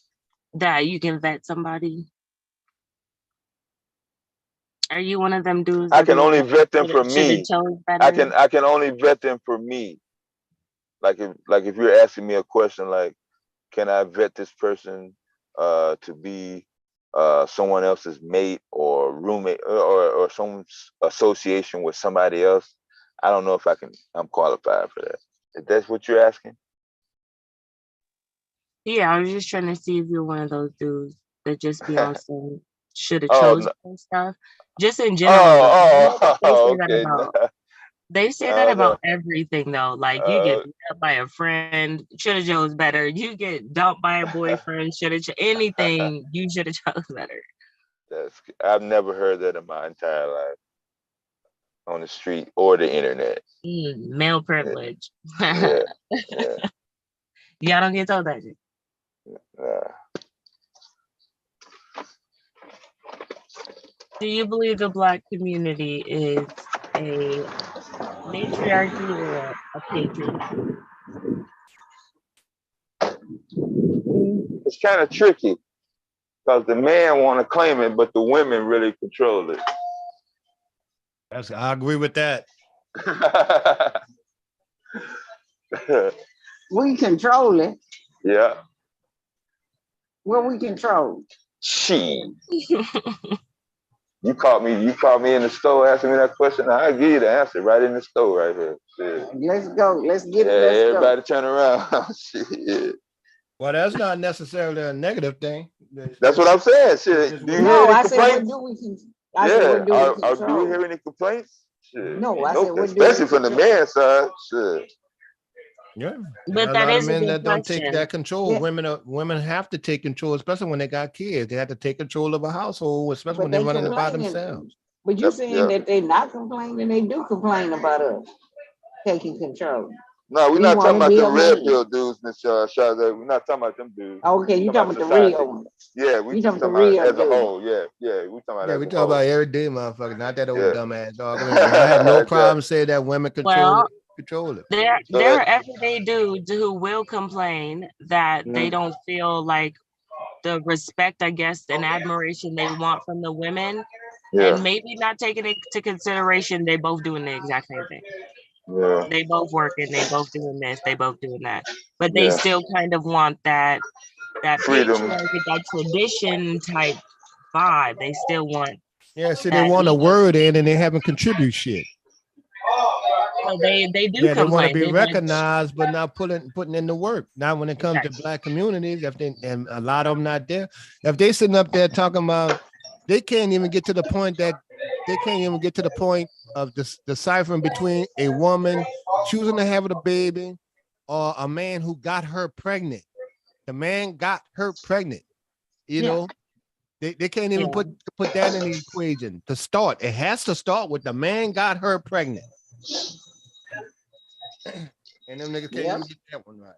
that you can vet somebody? Are you one of them dudes? I can only vet them for me. I can only vet them for me. Like if you're asking me a question like, can I vet this person to be someone else's mate or roommate or some association with somebody else? I don't know if I'm qualified for that. If that's what you're asking. Yeah, I was just trying to see if you're one of those dudes that just be on some should have chosen stuff. Just in general. Okay. They say that about everything though. Like you get beat up by a friend, should have chose better. You get dumped by a boyfriend, should have anything, you should have chose better. I've never heard that in my entire life. On the street or the internet. Male privilege. Yeah. Y'all don't get told that. Do you believe the Black community is a matriarchy or a patriarchy? It's kind of tricky because the man want to claim it, but the women really control it. I agree with that. We control it. Yeah. What we control? She. You caught me in the store asking me that question. I'll give you the answer right in the store right here. Shit. Let's go. Let's get it. Let's everybody turn around. Shit. Well, that's not necessarily a negative thing. That's what I'm saying. Shit. Do you hear any complaints? Do we hear any complaints? Shit. No, I said, especially from the man's side. Shit. Yeah, but that is men a that don't take question. that control. Yeah. Women have to take control, especially when they got kids. They have to take control of a household, especially when they're running it by themselves. But you're saying that they're not complaining. They do complain about us taking control. No, we're We not talking want a about the real red man. pill dudes, Miss Shazay. We're not talking about them dudes. Okay, you We're talking about the society. real one. Yeah, we You just talking talking about the about as real a dude. whole. Yeah, yeah, we talking about Yeah, as we a talk whole. about everyday motherfucker, not that old Yeah. dumbass dog. I have no problem saying that women Well, control it. there are everyday dudes who will complain that they don't feel like the respect, I guess, and admiration they want from the women, Yeah. and maybe not taking into consideration they both doing the exact same thing. Yeah. They both working, they both doing this, they both doing that, but they Yeah. still kind of want that Freedom. patriarchy, that tradition type vibe. They still want. Yeah, see, they that want a ego. word in and they haven't contribute shit. So they do Yeah, they want to complain. be They like, recognized, but not putting in the work. Now, when it comes to black communities, if they and a lot of them not there, if they sitting up there talking about, they can't even get to the point of deciphering between a woman choosing to have a baby or a man who got her pregnant. The man got her pregnant. You know, they can't even put that in the equation to start. It has to start with the man got her pregnant. And them niggas can't even get that one right.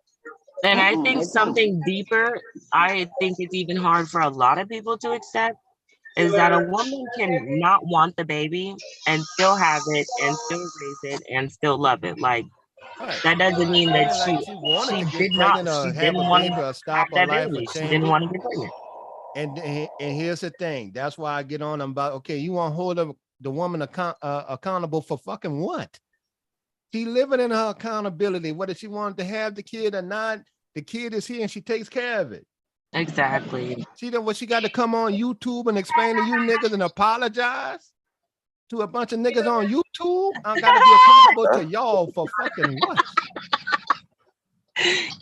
and I think something deeper, I think it's even hard for a lot of people to accept, is that a woman can not want the baby and still have it and still raise it and still love it. Like, that doesn't mean that Like she wanted to get did pregnant not, or she have didn't a want baby to or stop her that life or baby. She change didn't it. want to get pregnant. And here's the thing. That's why I get on them about, okay, you want to hold the woman accountable for fucking what? She living in her accountability, whether she wanted to have the kid or not. The kid is here and she takes care of it. Exactly. She got to come on YouTube and explain to you niggas and apologize to a bunch of niggas on YouTube. I got to be accountable to y'all for fucking what?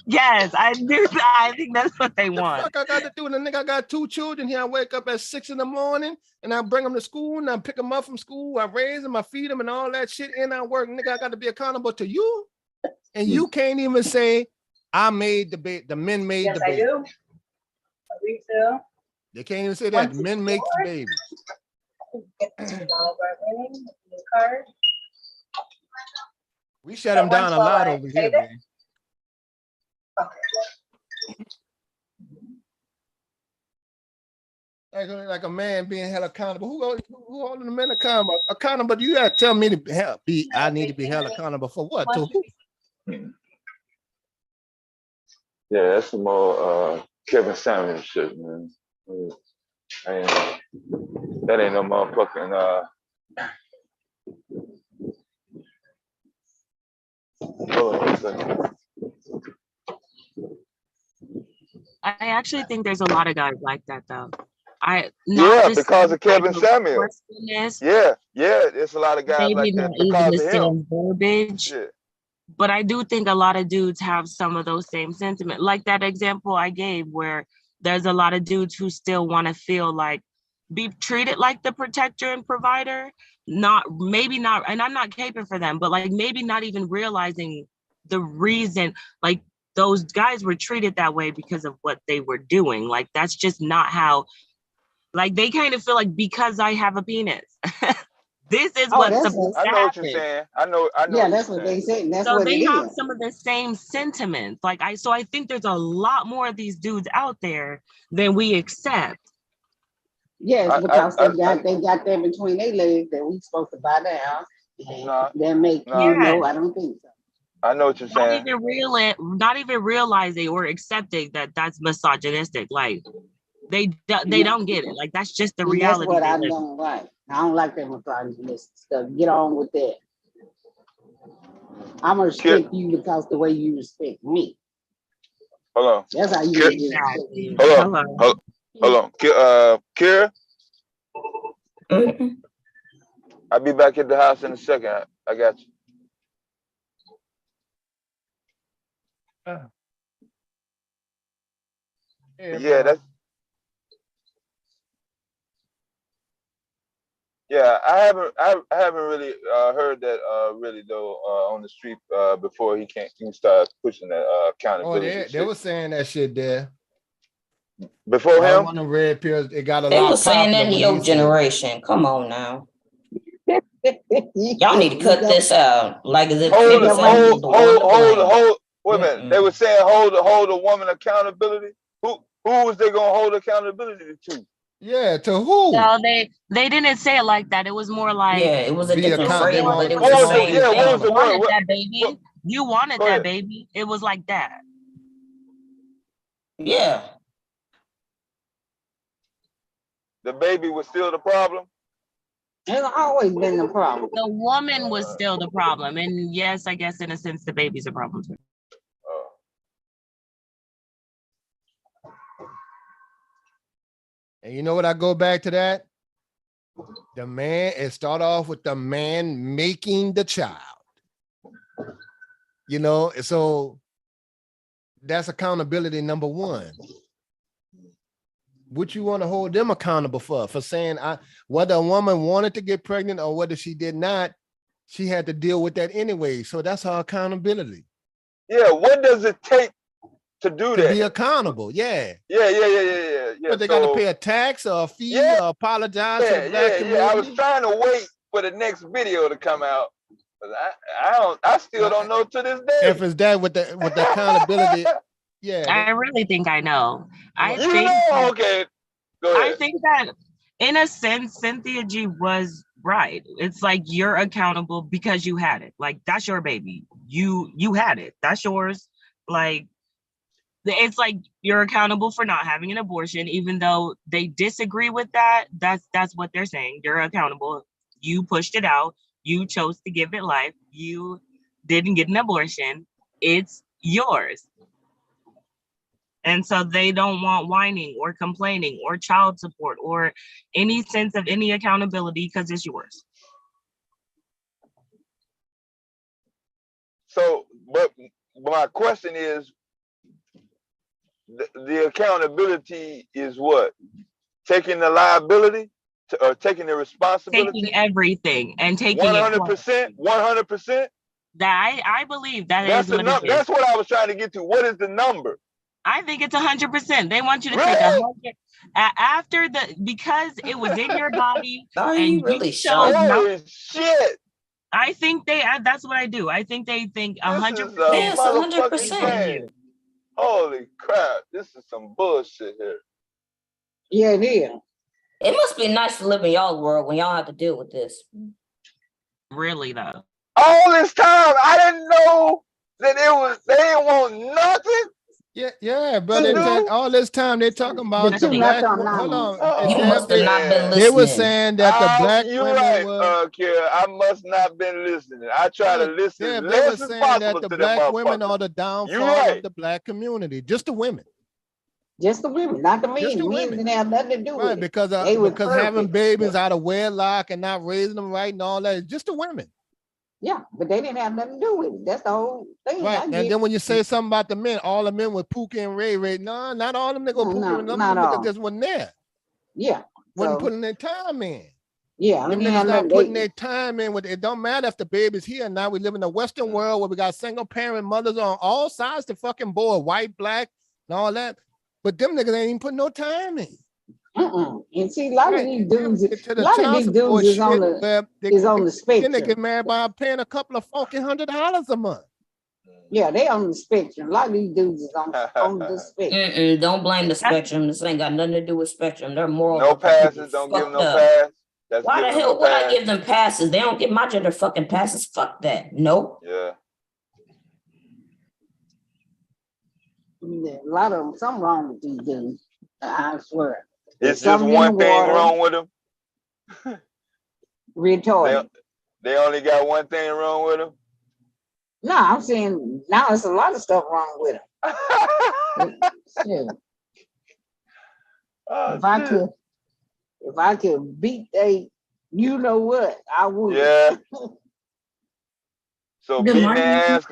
Yes, I do. I think that's what they want. Fuck I got to do. The nigga, I got 2 children here. I wake up at 6 in the morning and I bring them to school and I pick them up from school. I raise them, I feed them and all that shit. And I work. Nigga, I got to be accountable to you. And you can't even say, I made the baby. The men made the baby. Yes, I do. I think so. They can't even say that. Men make the baby. Card. We shut them down a lot over here, man. Like a man being held accountable. Who holding the men accountable? Accountable? You gotta tell me to I need to be held accountable for what? To who? Yeah, that's some more Kevin Samuels shit, man. That ain't no motherfucking hold on a second. I actually think there's a lot of guys like that though. Because of Kevin Samuels. Yeah, there's a lot of guys Maybe like that not even because the of him. same verbiage. Yeah. But I do think a lot of dudes have some of those same sentiments. Like that example I gave where there's a lot of dudes who still want to feel like be treated like the protector and provider. Maybe not, and I'm not caping for them, but like maybe not even realizing the reason, like those guys were treated that way because of what they were doing. Like that's just not how, like they kind of feel like because I have a penis. This is what's supposed to happen. I know what you're saying. I know. Yeah, that's what they say. That's so what they it have is. some of the same sentiments. So I think there's a lot more of these dudes out there than we accept. Yes, because they got that between their legs that we supposed to buy down. That make you know. I don't think so. I know what you're saying. Not even realizing or accepting that that's misogynistic. Like they don't get it. Like that's just the reality. That's what I don't like. I don't like that misogynistic stuff. Get on with that. I'm gonna respect you because the way you respect me. Hold on. That's how you respect me. Hold on. Kira? I'll be back at the house in a second. I got you. Yeah, that's. Yeah, I haven't really heard that really though on the street before he start pushing that accountability. Oh, they were saying that shit there. Before him? On the red pills, it got a lot. They were saying that popular in when your he said it. generation. Come on now. Y'all need to cut this out, like as if Hold, Kevin Samuels is the one to blame. wait a minute. They were saying hold a woman accountability. Who was they gonna hold accountability to? Yeah, to who? No, they didn't say it like that. It was more like Yeah, it was a Be different account- phrase, they want but it was the What was same it? Yeah, what was thing. the word? wanted that baby. You wanted Go that ahead. baby. It was like that. Yeah. The baby was still the problem. It's always been the problem. The woman was still the problem. And yes, I guess in a sense the baby's a problem too. And you know what? I go back to that. The man, it start off with the man making the child. You know, so that's accountability number one. What you want to hold them accountable for saying whether a woman wanted to get pregnant or whether she did not, she had to deal with that anyway. So that's her accountability. Yeah, what does it take to do To that? be accountable, yeah. Yeah. But they got to pay a tax or a fee or apologize to the black community. I was trying to wait for the next video to come out. But I still don't know to this day. If it's that with the accountability, yeah. I really think I know. Okay. Go ahead. I think that in a sense, Cynthia G was right. It's like you're accountable because you had it. Like that's your baby. You had it. That's yours. Like it's like you're accountable for not having an abortion, even though they disagree with that. That's what they're saying. You're accountable. You pushed it out. You chose to give it life. You didn't get an abortion. It's yours. And so they don't want whining or complaining or child support or any sense of any accountability because it's yours. So, but my question is, the accountability is what? Taking the liability or taking the responsibility? Taking everything and taking 100%, 100%. That I believe that That's is what it is. That's what I was trying to get to. What is the number? I think it's 100%. They want you to take 100 after because it was in your body. Are and you really chose sure? not- Holy shit! I think that's what I do. I think they think 100%. Yes, Motherfucking 100%. game. Holy crap! This is some bullshit here. Yeah, it is. It must be nice to live in y'all world when y'all have to deal with this. Really though. All this time, I didn't know that they didn't want nothing. Yeah, but all this time they talking about the black. Hold on, You must have not been listening. they were saying that the black You're women right, were. Kira. I must not been listening. I try to listen Yeah, as they were less as saying possible that to the them black women motherfuckers. are the downfall You're right. of the black community. Just the women. Just the women, not the men. Just the Men women. didn't have nothing to do with Right, it. because They was having perfect. babies out of wedlock and not raising them right and all that is just the women. Yeah, but they didn't have nothing to do with it. That's the whole thing. Right. And then when you say something about the men, all the men with Pookie and Ray Ray, no, not all them niggas Pookie and them not niggas all. just wasn't there. Yeah. Wasn't So, putting their time in. yeah, Them they niggas have not nothing- putting their time in with it. Don't matter if the baby's here. Now we live in a Western world where we got single parent mothers on all sides to fucking board, white, black, and all that. But them niggas ain't even putting no time in. And see, a lot of these dudes, To a the lot of child these support dudes is on shit the where on the Then they spectrum. get married by paying a couple of fucking $100 a month. Yeah, they on the spectrum. A lot of these dudes is on the spectrum. Don't blame the spectrum. This ain't got nothing to do with spectrum. They're moral. No passes. Don't give them no pass. That's Why the giving them hell no would I pass. give them passes? They don't give my gender fucking passes. Fuck that. Nope. Yeah. Yeah, a lot of them, something wrong with these dudes. I swear. It's just Something in one the thing water. wrong with them. Retarded. They only got one thing wrong with them. No, I'm saying now it's a lot of stuff wrong with them. Shit. If I could beat you know what, I would. Yeah. So Good beating morning. their ass,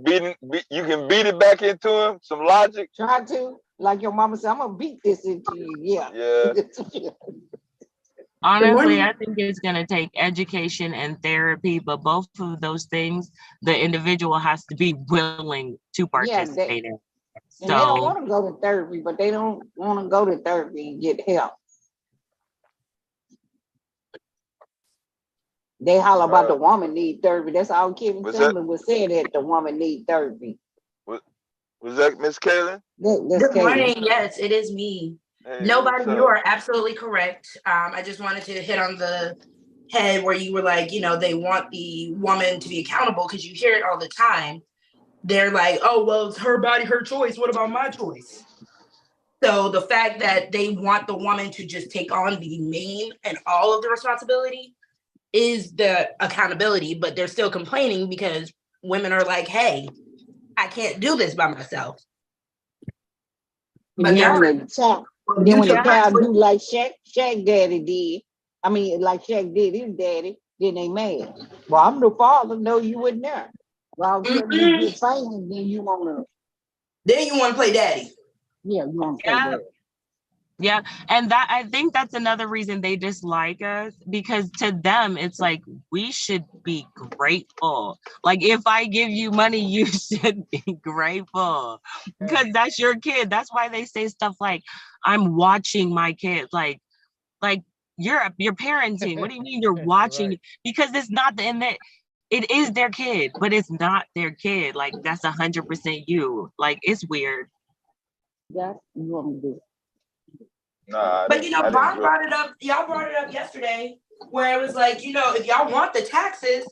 beating, you can beat it back into him. Some logic. Try to, like your mama said, I'm gonna beat this into you. Yeah. Yeah. Honestly, I think it's going to take education and therapy, but both of those things, the individual has to be willing to participate in. And they don't So, want to go to therapy, but they don't want to go to therapy and get help. They holler about the woman need therapy. That's all Kevin Was that Sumlin was saying, that the woman need therapy. was that Miss Kaylin? Good morning. Yes, it is me. Hey, Nobody, what's you up? are absolutely correct. I just wanted to hit on the head where you were like, you know, they want the woman to be accountable because you hear it all the time. They're like, oh, well, it's her body, her choice. What about my choice? So the fact that they want the woman to just take on the main and all of the responsibility is the accountability, but they're still complaining because women are like, hey, I can't do this by myself. But Then when the child do like Shaq daddy did, I mean, like Shaq did his daddy, then they mad. Well, I'm the father. No, you wouldn't there. Well, you get famous, then you want to play daddy. Yeah, you want to play daddy. Yeah, and that I think that's another reason they dislike us, because to them it's like we should be grateful. Like if I give you money, you should be grateful because that's your kid. That's why they say stuff like, "I'm watching my kid." Like you're parenting. What do you mean you're watching? Right. Because it's not the end that. It is their kid, but it's not their kid. Like that's 100% you. Like it's weird. Yeah, you want to do. Nah, but you know, Bond brought it up. Y'all brought it up yesterday, where it was like, you know, if y'all want the taxes,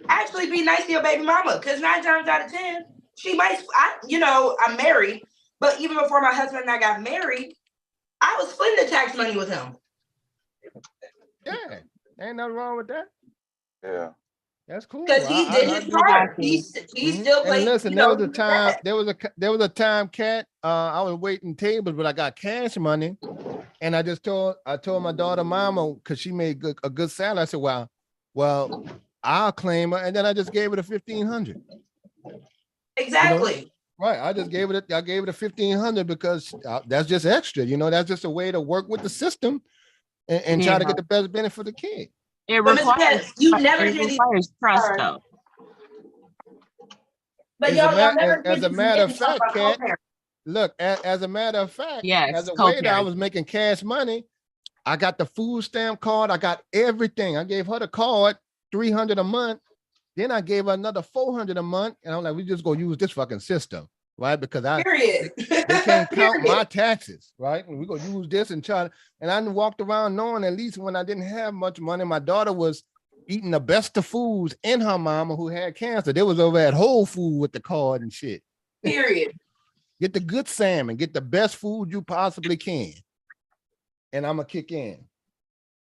actually be nice to your baby mama, because 9 times out of 10, she might. I'm married, but even before my husband and I got married, I was splitting the tax money with him. Yeah, ain't nothing wrong with that. Yeah. That's cool. Because he did his part. He still played. And listen, there was a time, Kat. I was waiting tables, but I got cash money, and I told my daughter mama, because she made a good salary. I said, well, I'll claim her, and then I just gave it a $1,500. Exactly. You know? Right. I gave it a $1,500 because that's just extra. You know, that's just a way to work with the system and try to get the best benefit for the kid. It requires trust, though. But as a matter of fact, Kat, look, as a matter of fact, as a waiter, I was making cash money. I got the food stamp card. I got everything. I gave her the card, $300 a month. Then I gave her another $400 a month. And I'm like, we just gonna use this fucking system, right? Because they can't count my taxes, right? And we're gonna use this and try to, and I walked around knowing at least when I didn't have much money, my daughter was eating the best of foods in her mama who had cancer. They was over at Whole Food with the card and shit. Period. Get the good salmon, get the best food you possibly can. And I'm gonna kick in.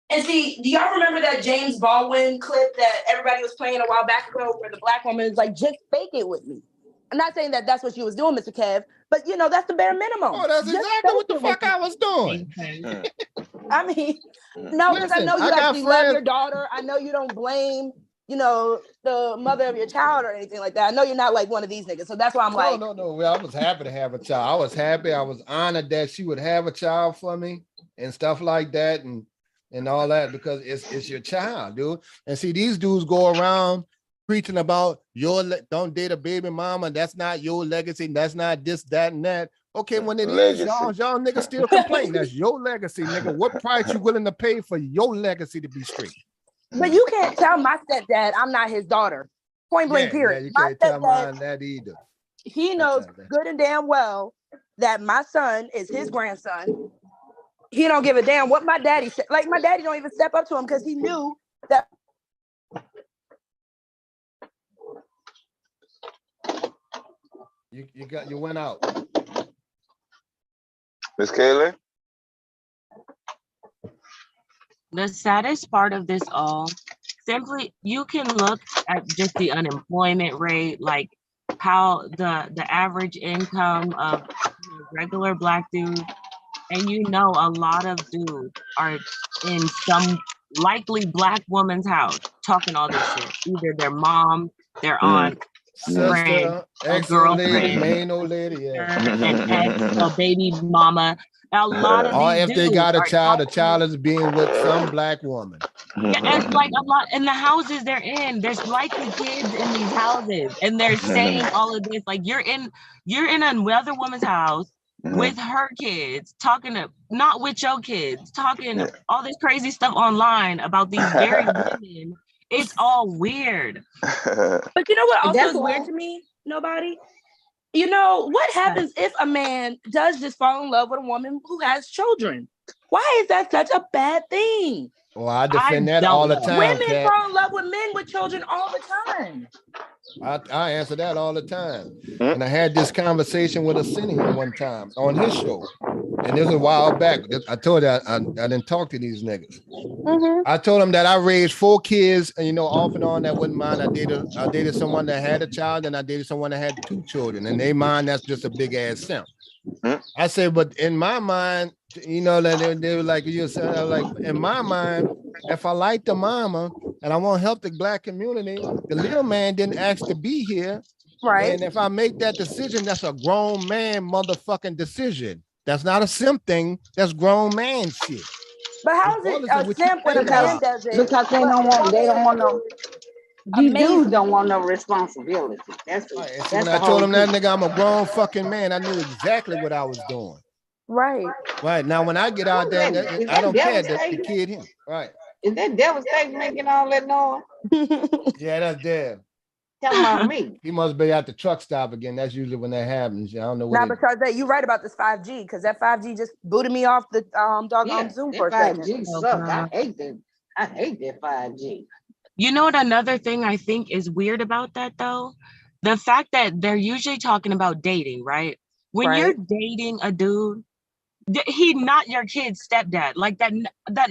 And see, do y'all remember that James Baldwin clip that everybody was playing a while back ago where the black woman is like, just fake it with me? I'm not saying that that's what she was doing, Mr. Kev, but you know, that's the bare minimum. Oh, that's just exactly what the fuck I was doing. I mean, no, because I know you actually love your daughter. I know you don't blame, you know, the mother of your child or anything like that. I know you're not like one of these niggas. So that's why I'm like. No. Well, I was happy to have a child. I was happy. I was honored that she would have a child for me and stuff like that and all that, because it's your child, dude. And see, these dudes go around preaching about don't date a baby mama. That's not your legacy. That's not this, that, and that. Okay, when it is, y'all niggas still complain. That's your legacy, nigga. What price you willing to pay for your legacy to be straight? But you can't tell my stepdad I'm not his daughter. Point blank, period. Yeah, you can't tell mine that either. He knows good and damn well that my son is his grandson. He don't give a damn what my daddy said. Like my daddy don't even step up to him because he knew that. You went out. Miss Kayla? The saddest part of this all, simply, you can look at just the unemployment rate, like how the average income of regular Black dudes, and you know a lot of dudes are in some likely Black woman's house talking all this shit. Either their mom, their aunt, friend, a girlfriend, main old lady, an ex, a baby mama. A lot of or these if they got a child, the child is being with some Black woman. Yeah, it's like a lot in the houses they're in. There's likely kids in these houses, and they're saying all of this. Like you're in another woman's house with her kids, talking to not with your kids, talking all this crazy stuff online about these very women It's all weird. But you know what also That's is weird why. to me? Nobody. You know, what happens if a man does just fall in love with a woman who has children? Why is that such a bad thing? Well, I defend that all don't the know. time, Women Cat. fall in love with men with children all the time. I answer that all the time. And I had this conversation with Arsenio one time on his show. And this was a while back. I told her I didn't talk to these niggas. I told him that I raised 4 kids, and you know, off and on that wasn't mine. I dated someone that had a child, and I dated someone that had 2 children. And they mind, that's just a big ass simp. I said, but in my mind, you know, that they were like, you said, like, in my mind, if I like the mama and I want to help the Black community, the little man didn't ask to be here. Right. And if I make that decision, that's a grown man motherfucking decision. That's not a simp thing. That's grown man shit. But how is it Regardless of a what you simp when a think man about. does it? Because they don't want, they don't want no. These Amazing. dudes don't want no responsibility. That's Right. And that's so when the I told whole him that thing. nigga, I'm a grown fucking man, I knew exactly what I was doing. Right. Right. Now, when I get out there, Is I don't that care that the devastating? kid him. Right. Is that devastating making all that noise? Yeah, that's dead. Tell about me. He must be at the truck stop again. That's usually when that happens. I don't know what Nah, it but Charlotte, you right about this 5G because that 5G just booted me off the doggone Yeah, Zoom that for a second. 5G sucks. I hate that. I hate that 5G. You know what another thing I think is weird about that though? The fact that they're usually talking about dating, right? When you're Right. dating a dude, he not your kid's stepdad. Like that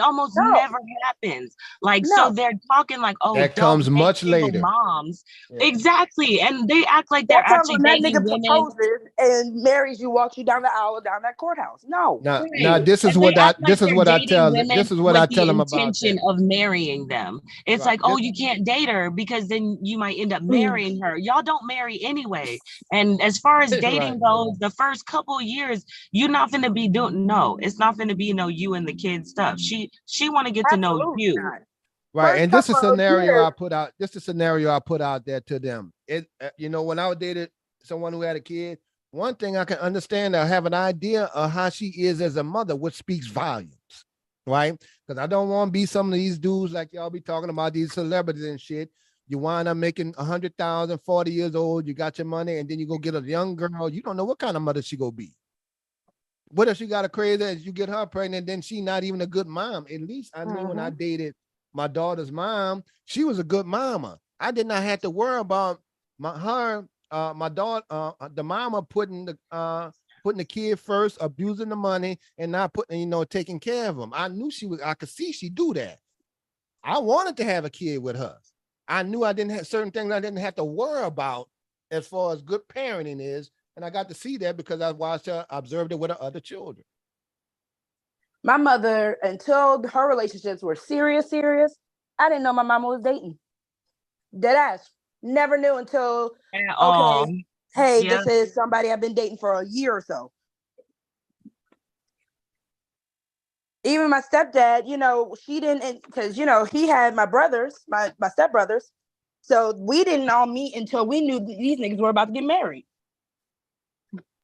almost No. never happens. Like so No. they're talking like, oh, That don't comes date much single later. moms. Yeah. Exactly. And they act like they're That comes actually when that dating nigga women. proposes and marries you, walks you down the aisle, down that courthouse. No. Now, Right. this is And they what I act like they're dating tell women this is what with I tell the him about intention that. of marrying them. It's Right. like, oh, you can't date her because then you might end up marrying her. Y'all don't marry anyway. And as far as dating Right. goes, the first couple of years, you're not gonna be doing it's not gonna be you and the kid stuff. She want to get to know Absolutely you. not. Right. First And this is a couple of scenario years. I put out. This is a scenario I put out there to them. It you know, when I dated someone who had a kid, one thing I can understand, I have an idea of how she is as a mother, which speaks volumes. Right? Because I don't want to be some of these dudes like y'all be talking about, these celebrities and shit. You wind up making 100,000, 40 years old, you got your money, and then you go get a young girl. You don't know what kind of mother she gonna be. What if she got a crazy as you get her pregnant, then she not even a good mom? At least I knew when I dated my daughter's mom, she was a good mama. I did not have to worry about my daughter, the mama putting the kid first, abusing the money, and not putting, taking care of him. I knew I could see she do that. I wanted to have a kid with her. I knew I didn't have certain things I didn't have to worry about as far as good parenting is. And I got to see that because I watched her, observed it with her other children. My mother, until her relationships were serious, I didn't know my mama was dating. Dead ass. Never knew until, okay, hey, this is somebody I've been dating for a year or so. Even my stepdad, she didn't, because, he had my brothers, my stepbrothers. So we didn't all meet until we knew these niggas were about to get married.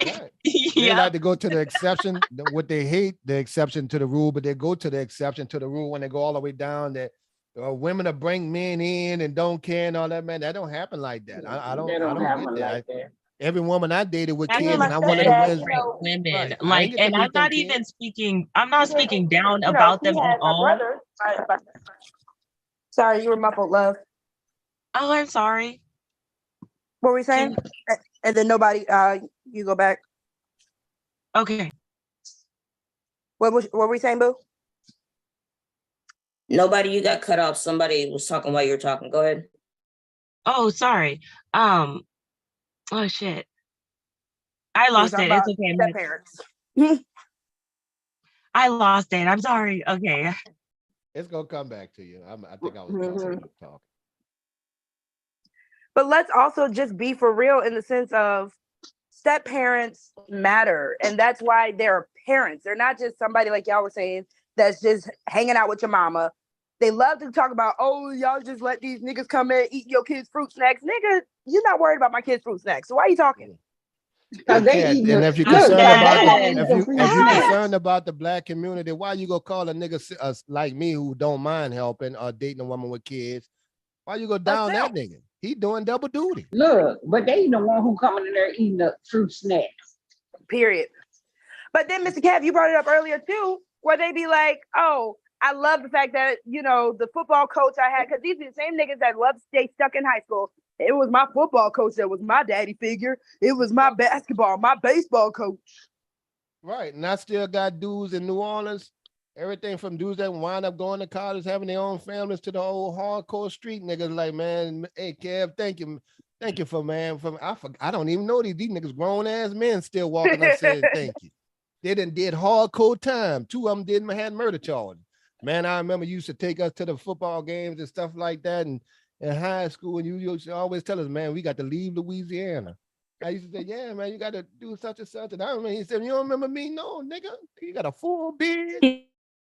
Right. They like to go to the exception, what they hate, the exception to the rule, but they go to the exception to the rule when they go all the way down that women to bring men in and don't care and all that, man. That don't happen like that. I don't get that. Every woman I dated with kids, and I wanted to women. Right. Like, and I'm not even speaking, I'm not speaking down about them at all. Sorry, you were muffled, love. Oh, I'm sorry. What were we saying? And then nobody, you go back. Okay. What were we saying, Boo? Nobody, you got cut off. Somebody was talking while you were talking. Go ahead. Oh, sorry. Oh shit. I lost it. It's okay. Step parents. I lost it. I'm sorry. Okay. It's gonna come back to you. I think I was talking. But let's also just be for real in the sense of step parents matter. And that's why they're parents. They're not just somebody like y'all were saying that's just hanging out with your mama. They love to talk about, oh, y'all just let these niggas come in and eat your kids' fruit snacks. Nigga, you're not worried about my kids' fruit snacks. So why are you talking? And if you're concerned about the Black community, why you gonna call a nigga like me who don't mind helping or dating a woman with kids Why you go down that nigga? He doing double duty. Look, but they the one who coming in there eating the fruit snacks. Period. But then, Mr. Kev, you brought it up earlier too, where they be like, oh, I love the fact that, you know, the football coach I had, because these are the same niggas that love to stay stuck in high school. It was my football coach that was my daddy figure. It was my basketball, my baseball coach. Right. And I still got dudes in New Orleans, everything from dudes that wind up going to college, having their own families, to the old hardcore street niggas like, man, hey, Kev, thank you. Thank you for, man. I don't even know these niggas, grown ass men still walking up saying thank you. They done did hardcore time. 2 of them had murder charges. Man, I remember you used to take us to the football games and stuff like that. And in high school, and you used to always tell us, man, we got to leave Louisiana. I used to say, yeah, man, you got to do such and such. And I remember he said, you don't remember me? No, nigga, you got a full beard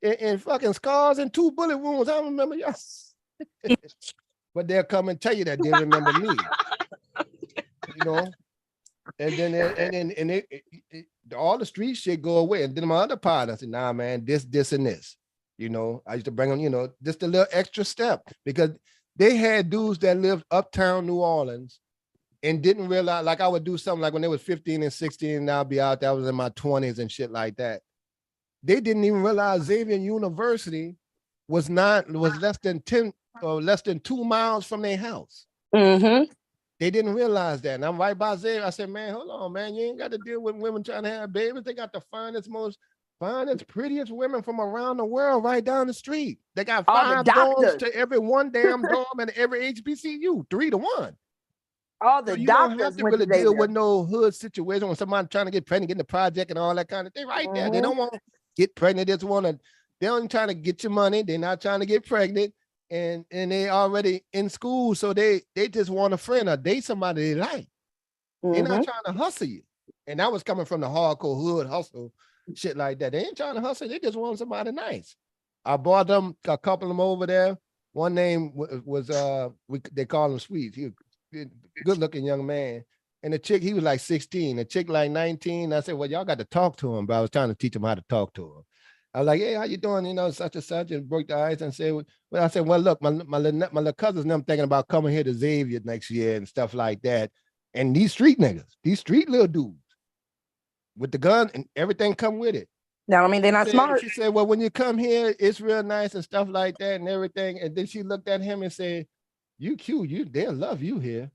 and fucking scars and 2 bullet wounds. I don't remember y'all. But they'll come and tell you that they remember me. You know? And then all the street shit go away. And then my other partner, I said, nah, man, this, and this. You know, I used to bring them, you know, just a little extra step, because they had dudes that lived uptown New Orleans and didn't realize, like I would do something like when they was 15 and 16, and I'll be out there, I was in my 20s and shit like that. They didn't even realize Xavier University was less than 10 or less than 2 miles from their house. Mm-hmm. They didn't realize that. And I'm right by Xavier. I said, man, hold on, man. You ain't got to deal with women trying to have babies. They got the finest, prettiest women from around the world right down the street. They got 5 dorms to every 1 damn dorm and every HBCU, 3 to 1. All the So you doctors don't have to went really to deal Xavier. with no hood situation when somebody trying to get pregnant, getting the project and all that kind of thing. Right there. They don't want to get pregnant. They just want to, they don't trying to get your money. They're not trying to get pregnant. And they already in school. So they just want a friend or date somebody they like. They're not trying to hustle you. And that was coming from the hardcore hood hustle, shit like that. They ain't trying to hustle. They just want somebody nice. I brought them, a couple of them over there. One name was they call him Sweet. He was a good looking young man. And the chick, he was like 16, the chick like 19. I said, well, y'all got to talk to him, but I was trying to teach him how to talk to him. I was like, hey, how you doing? You know, such and such, and broke the ice and said, well, I said, well, look, my little cousins and them thinking about coming here to Xavier next year and stuff like that. And these street niggas, these street little dudes with the gun and everything come with it. No, I mean, they're not smart. She said, well, when you come here, it's real nice and stuff like that and everything. And then she looked at him and said, you cute, they'll love you here.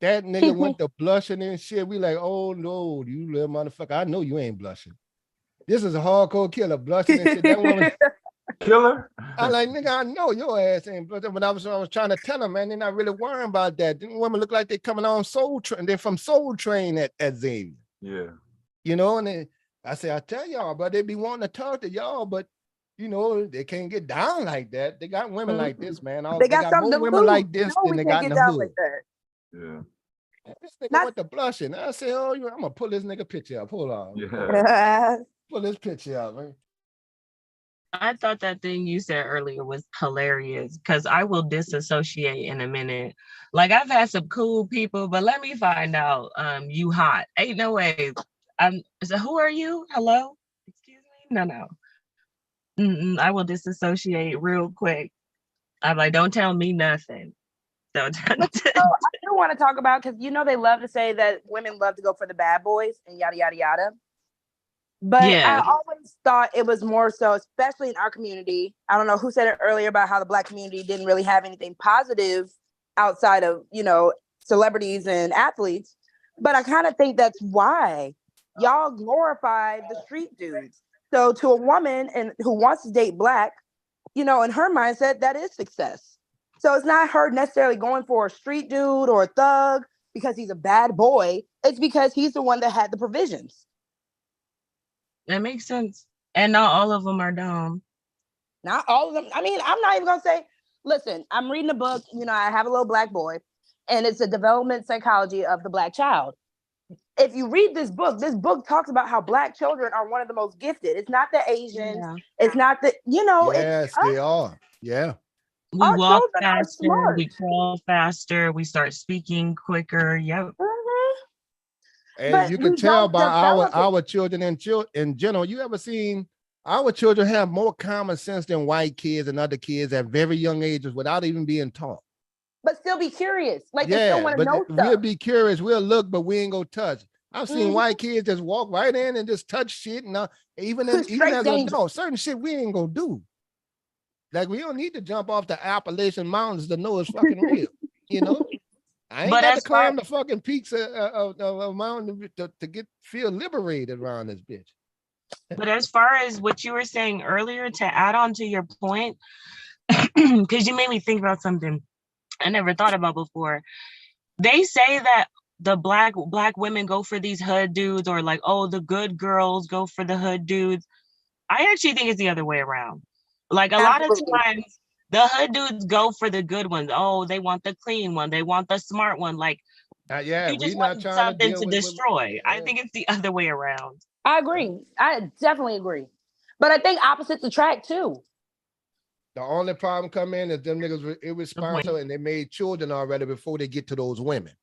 That nigga went to blushing and shit. We like, oh no, you little motherfucker. I know you ain't blushing. This is a hardcore killer, blushing and shit. That woman killer. I'm like, nigga, I know your ass ain't blushing. But I was trying to tell them, man, they're not really worrying about that. Them women look like they're coming on Soul Train. They're from Soul Train at Xavier. Yeah. You know, and then I say, I tell y'all, but they be wanting to talk to y'all, but you know, they can't get down like that. They got women like this, man. They got more women like this than they got in the hood. Like that. Yeah. This nigga went to blushing. I said, oh, I'm gonna pull this nigga picture up. Hold on. Yeah. Pull this picture up, man. I thought that thing you said earlier was hilarious because I will disassociate in a minute. Like I've had some cool people, but let me find out you hot. Ain't no way. So who are you? Hello? Excuse me? No. I will disassociate real quick. I'm like, don't tell me nothing. Don't I do want to talk about, because you know they love to say that women love to go for the bad boys and yada yada yada. But Yeah. I always thought it was more so, especially in our community. I don't know who said it earlier about how the Black community didn't really have anything positive outside of, you know, celebrities and athletes. But I kind of think that's why y'all glorify the street dudes. So to a woman who wants to date Black, you know, in her mindset, that is success. So it's not her necessarily going for a street dude or a thug because he's a bad boy. It's because he's the one that had the provisions. That makes sense. And not all of them are dumb. Not all of them. I mean, I'm not even going to say, listen, I'm reading a book. You know, I have a little Black boy, and it's a development psychology of the Black child. If you read this book talks about how Black children are one of the most gifted. It's not the Asians. Yeah. It's not the, you know. Yes, they are. Yeah. We Our walk children are faster, smart. we crawl faster, we start speaking quicker. Yep. And But you can we tell don't by develop it. our children in general. You ever seen our children have more common sense than white kids and other kids at very young ages without even being taught? but still be curious. Like they still Yeah, want to but know we'll stuff. be curious. We'll look, but we ain't gonna touch. I've seen Mhm. white kids just walk right in and just touch shit. And even as Straight an danger. adult, certain shit we ain't gonna do. Like we don't need to jump off the Appalachian Mountains to know it's fucking real. You know, I ain't But got to as far climb the fucking peaks of a mountain to feel liberated around this bitch. But as far as what you were saying earlier, to add on to your point, because you made me think about something I never thought about before. They say that the black women go for these hood dudes, or like, oh, the good girls go for the hood dudes. I actually think it's the other way around. Like a lot of Absolutely. times the hood dudes go for the good ones. Oh, they want the clean one, they want the smart one. Like Yeah, you we just not want trying to something deal to with. destroy. I Yeah. think it's the other way around. I agree. I definitely agree. But I think opposites attract too. The only problem come in is them niggas were irresponsible and they made children already before they get to those women.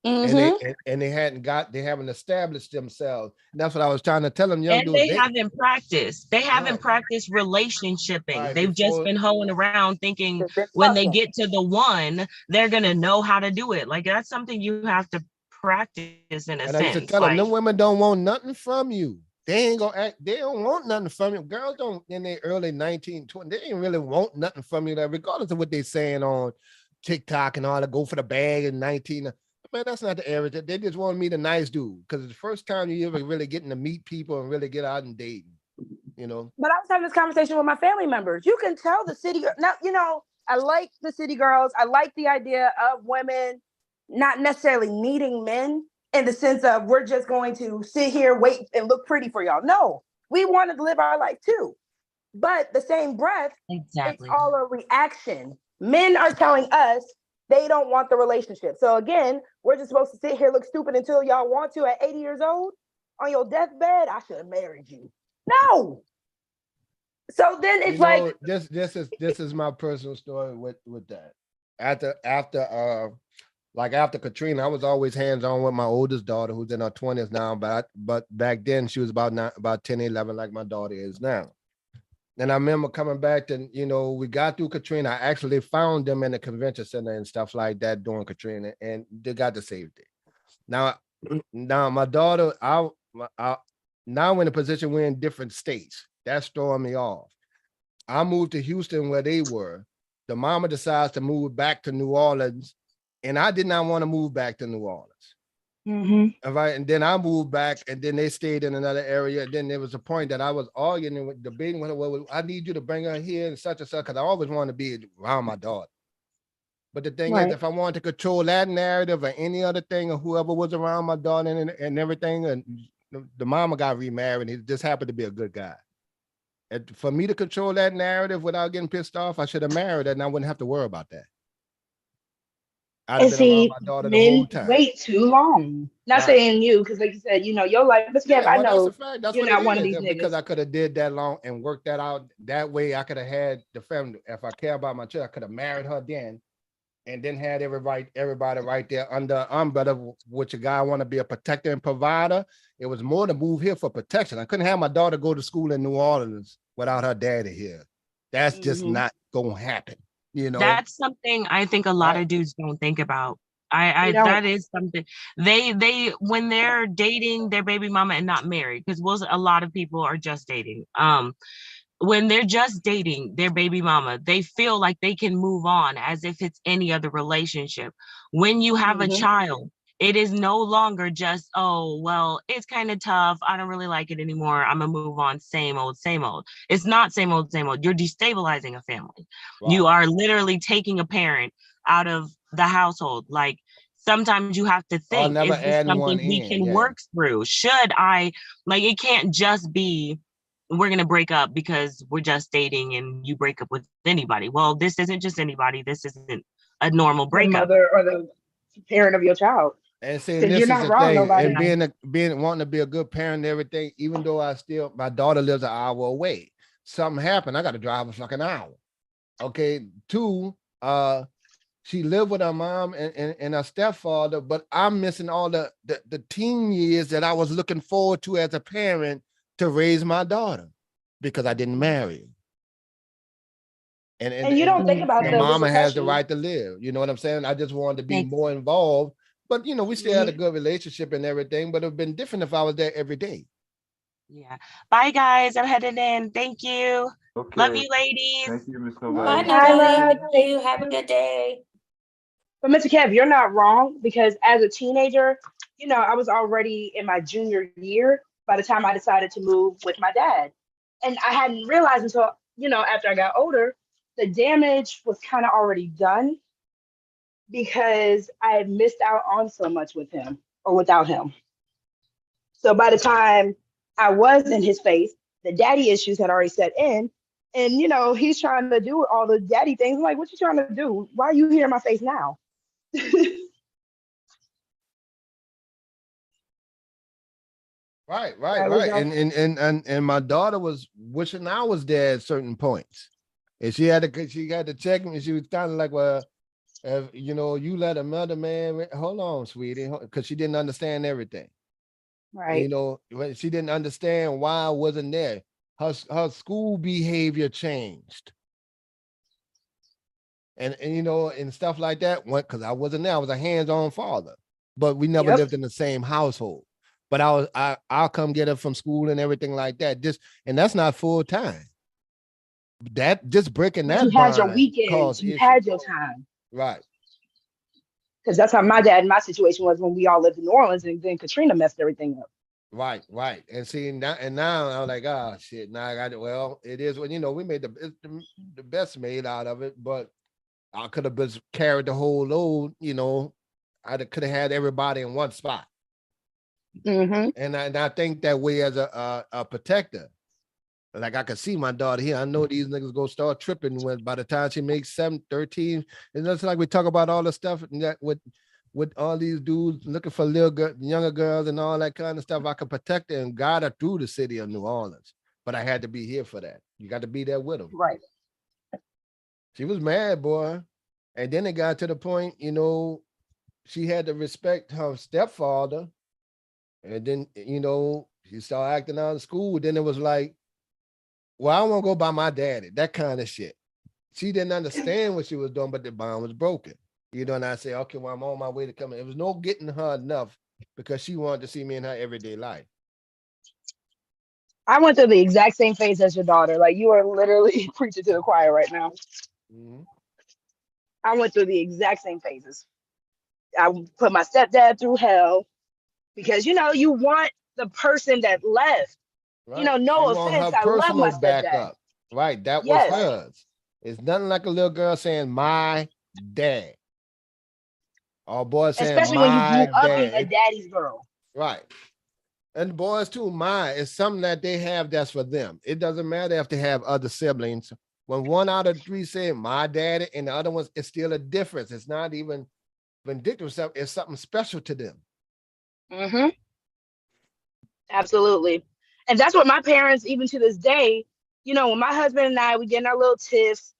Mhm. And they haven't established themselves. And that's what I was trying to tell them, young And dudes. they haven't practiced. They haven't practiced relationshiping. Right, They've just before- been hoeing around thinking They've been when they fucking. get to the one, they're gonna know how to do it. Like that's something you have to practice in a And I used to sense. tell them, Like them women don't want nothing from you. They ain't gonna act, they don't want nothing from you. Girls don't in their early 19, 20, they ain't really want nothing from you, regardless of what they saying on TikTok and all that, go for the bag in 19. Man, that's not the average. They just want to meet a nice dude because it's the first time you ever really getting to meet people and really get out and dating, you know. But I was having this conversation with my family members. You can tell the city now, you know, I like the city girls. I like the idea of women not necessarily needing men in the sense of we're just going to sit here, wait, and look pretty for y'all. No, we wanted to live our life too. But the same breath, exactly. it's all a reaction. Men are telling us they don't want the relationship. So again, we're just supposed to sit here, look stupid until y'all want to at 80 years old on your deathbed. I should have married you. No. So then it's like this is my personal story with that. After Katrina, I was always hands-on with my oldest daughter who's in her 20s now, but back then she was about 10, 11, like my daughter is now. And I remember coming back to, you know, we got through Katrina. I actually found them in the convention center and stuff like that during Katrina, and they got the safety. Now my daughter, now in a position we're in different states. That's throwing me off. I moved to Houston where they were. The mama decides to move back to New Orleans, and I did not want to move back to New Orleans. All right, and then I moved back, and then they stayed in another area. And then there was a point that I was arguing, debating with her. Well, I need you to bring her here and such, because I always want to be around my daughter. But the thing is, if I wanted to control that narrative or any other thing, or whoever was around my daughter and everything, and the mama got remarried, he just happened to be a good guy. And for me to control that narrative without getting pissed off, I should have married her, and I wouldn't have to worry about that. I'd have And been around see, my daughter the whole men time. wait too long. Not Right. saying you, because like you said, you know, your life. But Kev, I Well, know that's a fact. That's you're what not it one of is. these And niggas. because I could have did that long and worked that out that way, I could have had the family. If I care about my child, I could have married her then, and then had everybody right there under umbrella. Which a guy want to be a protector and provider. It was more to move here for protection. I couldn't have my daughter go to school in New Orleans without her daddy here. That's just not gonna happen. You know. That's something I think a lot of dudes don't think about. They don't. That is something they when they're dating their baby mama and not married, because a lot of people are just dating. When they're just dating their baby mama, they feel like they can move on as if it's any other relationship. When you have a child, it is no longer just, oh, well, it's kind of tough. I don't really like it anymore. I'm gonna move on. Same old, same old. It's not same old, same old. You're destabilizing a family. You are literally taking a parent out of the household. Like sometimes you have to think, never is this adding one something we in, can yeah. work through? Should I, like, it can't just be, we're going to break up because we're just dating and you break up with anybody. Well, this isn't just anybody. This isn't a normal The breakup. mother or the parent of your child. And see, Because this you're is not the wrong, thing, nobody. and being wanting to be a good parent and everything, even though my daughter lives an hour away. Something happened, I got to drive a fucking hour. Okay, 2, she lived with her mom and her stepfather, but I'm missing all the teen years that I was looking forward to as a parent to raise my daughter because I didn't marry her. And you don't think about the the mama has the repercussions. right to live. You know what I'm saying? I just wanted to be Thanks. more involved. But you know, we still had a Mhm. good relationship and everything, but it'd been different if I was there every day. Yeah. Bye guys. I'm heading in. Thank you. Okay. Love you, ladies. Thank you, Ms. Bye, Novella. Natalie. Thank you. Have a good day. But Mr. Kev, you're not wrong because as a teenager, you know, I was already in my junior year by the time I decided to move with my dad. And I hadn't realized until, you know, after I got older, the damage was kind of already done because I had missed out on so much with him or without him. So by the time I was in his face, the daddy issues had already set in. And, you know, he's trying to do all the daddy things. I'm like, what you trying to do? Why are you here in my face now? Right. Yeah, we got- And my daughter was wishing I was there at certain points. And she had to check me. She was kind of like, well, if, you know, you let another man, hold on, sweetie, because she didn't understand everything. Right. You know, when she didn't understand why I wasn't there. Her school behavior changed. And you know, and stuff like that, because I wasn't there. I was a hands-on father, but we never Yep. lived in the same household. But I'll come get her from school and everything like that. And that's not full time. That just breaking But that you had your bond weekends, caused you issues. had your time. Right. Because that's how my dad and my situation was when we all lived in New Orleans and then Katrina messed everything up. Right. And see now, I'm like, oh shit. Now I got it. Well, it is when, you know, we made the best made out of it, but I could have just carried the whole load. You know, I could have had everybody in one spot. Mm-hmm. And I think that way as a protector. Like I could see my daughter here. I know these niggas gonna start tripping when by the time she makes 7, 13. And that's like we talk about all the stuff and that with all these dudes looking for younger girls and all that kind of stuff. I could protect her and guide her through the city of New Orleans. But I had to be here for that. You got to be there with them. Right. She was mad, boy. And then it got to the point, you know, she had to respect her stepfather. And then, you know, she started acting out of school. Then it was like, well, I won't go by my daddy, that kind of shit. She didn't understand what she was doing, but the bond was broken. You know, and I say, okay, well, I'm on my way to come. It was no getting her enough because she wanted to see me in her everyday life. I went through the exact same phase as your daughter. Like you are literally preaching to the choir right now. Mm-hmm. I went through the exact same phases. I put my stepdad through hell because, you know, you want the person that left. Right. You know, no She want offense. her I love my personal stepdad. backup. Right. That Yes. was hers. It's nothing like a little girl saying my dad. Or boy saying Especially when you my grew up in a dad. daddy's girl. Right. And the boys too, it's something that they have that's for them. It doesn't matter if they have other siblings. When one out of 3 say my daddy and the other ones, it's still a difference. It's not even vindictive. It's something special to them. Mm-hmm. Absolutely. And that's what my parents, even to this day, you know, when my husband and I, we get in our little tiffs,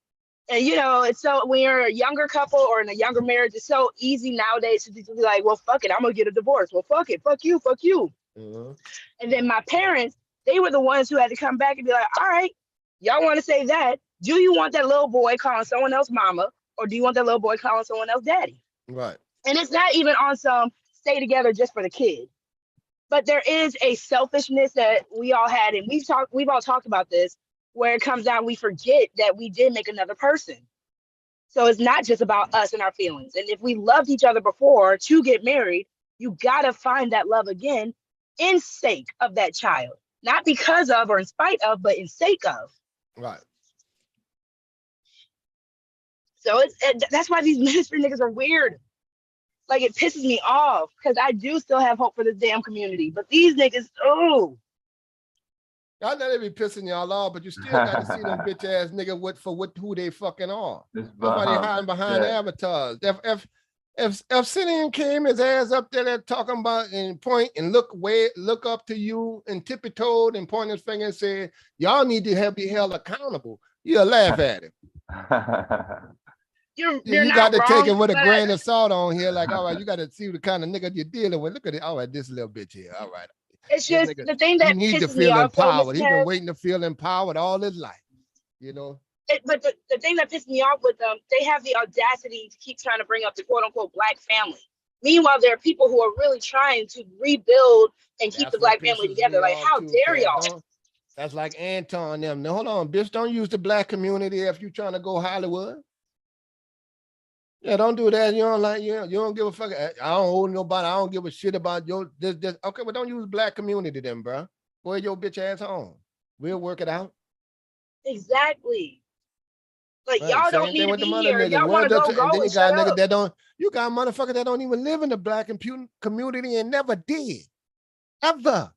and you know, it's so when you're a younger couple or in a younger marriage, it's so easy nowadays to be like, well, fuck it, I'm gonna get a divorce. Well, fuck it, fuck you. Mm-hmm. And then my parents, they were the ones who had to come back and be like, all right, y'all want to say that? Do you want that little boy calling someone else mama, or do you want that little boy calling someone else daddy? Right. And it's not even on some stay together just for the kid. But there is a selfishness that we all had, and we've all talked about this, where it comes down, we forget that we did make another person. So it's not just about us and our feelings. And if we loved each other before to get married, you gotta find that love again in sake of that child. Not because of or in spite of, but in sake of. Right. So that's why these ministry niggas are weird. Like it pisses me off because I do still have hope for this damn community. But these niggas, oh. I know they be pissing y'all off, but you still got to see them bitch ass nigga who they fucking are. That's why they hiding behind avatars. If Simeon came his ass up there talking about and point and look up to you and tippy-toed and point his finger and say, y'all need to be held accountable, you'll laugh at him. You got to take it with a grain of salt on here. Like, all right, you got to see the kind of nigga you're dealing with. Look at it. All right, this little bitch here. All right. It's just the thing that he needs to pisses me feel off. empowered. He's been waiting to feel empowered all his life. You know. But the thing that pissed me off with them, they have the audacity to keep trying to bring up the quote unquote black family. Meanwhile, there are people who are really trying to rebuild and keep the That's what black family pisses together. me Like, off how too, dare Cat. y'all? That's like Anton them. Now, hold on, bitch. Don't use the black community if you're trying to go Hollywood. Yeah, don't do that. You don't like, you don't give a fuck. I don't owe nobody. I don't give a shit about your this. Okay, but don't use black community then, bro. Go your bitch ass home. We'll work it out. Exactly. Like, Right. y'all Same don't need thing to with be the other here. If niggas. y'all want to go, And go then you and got shut niggas up. that don't, you got motherfuckers that don't even live in the black community and never did. Ever.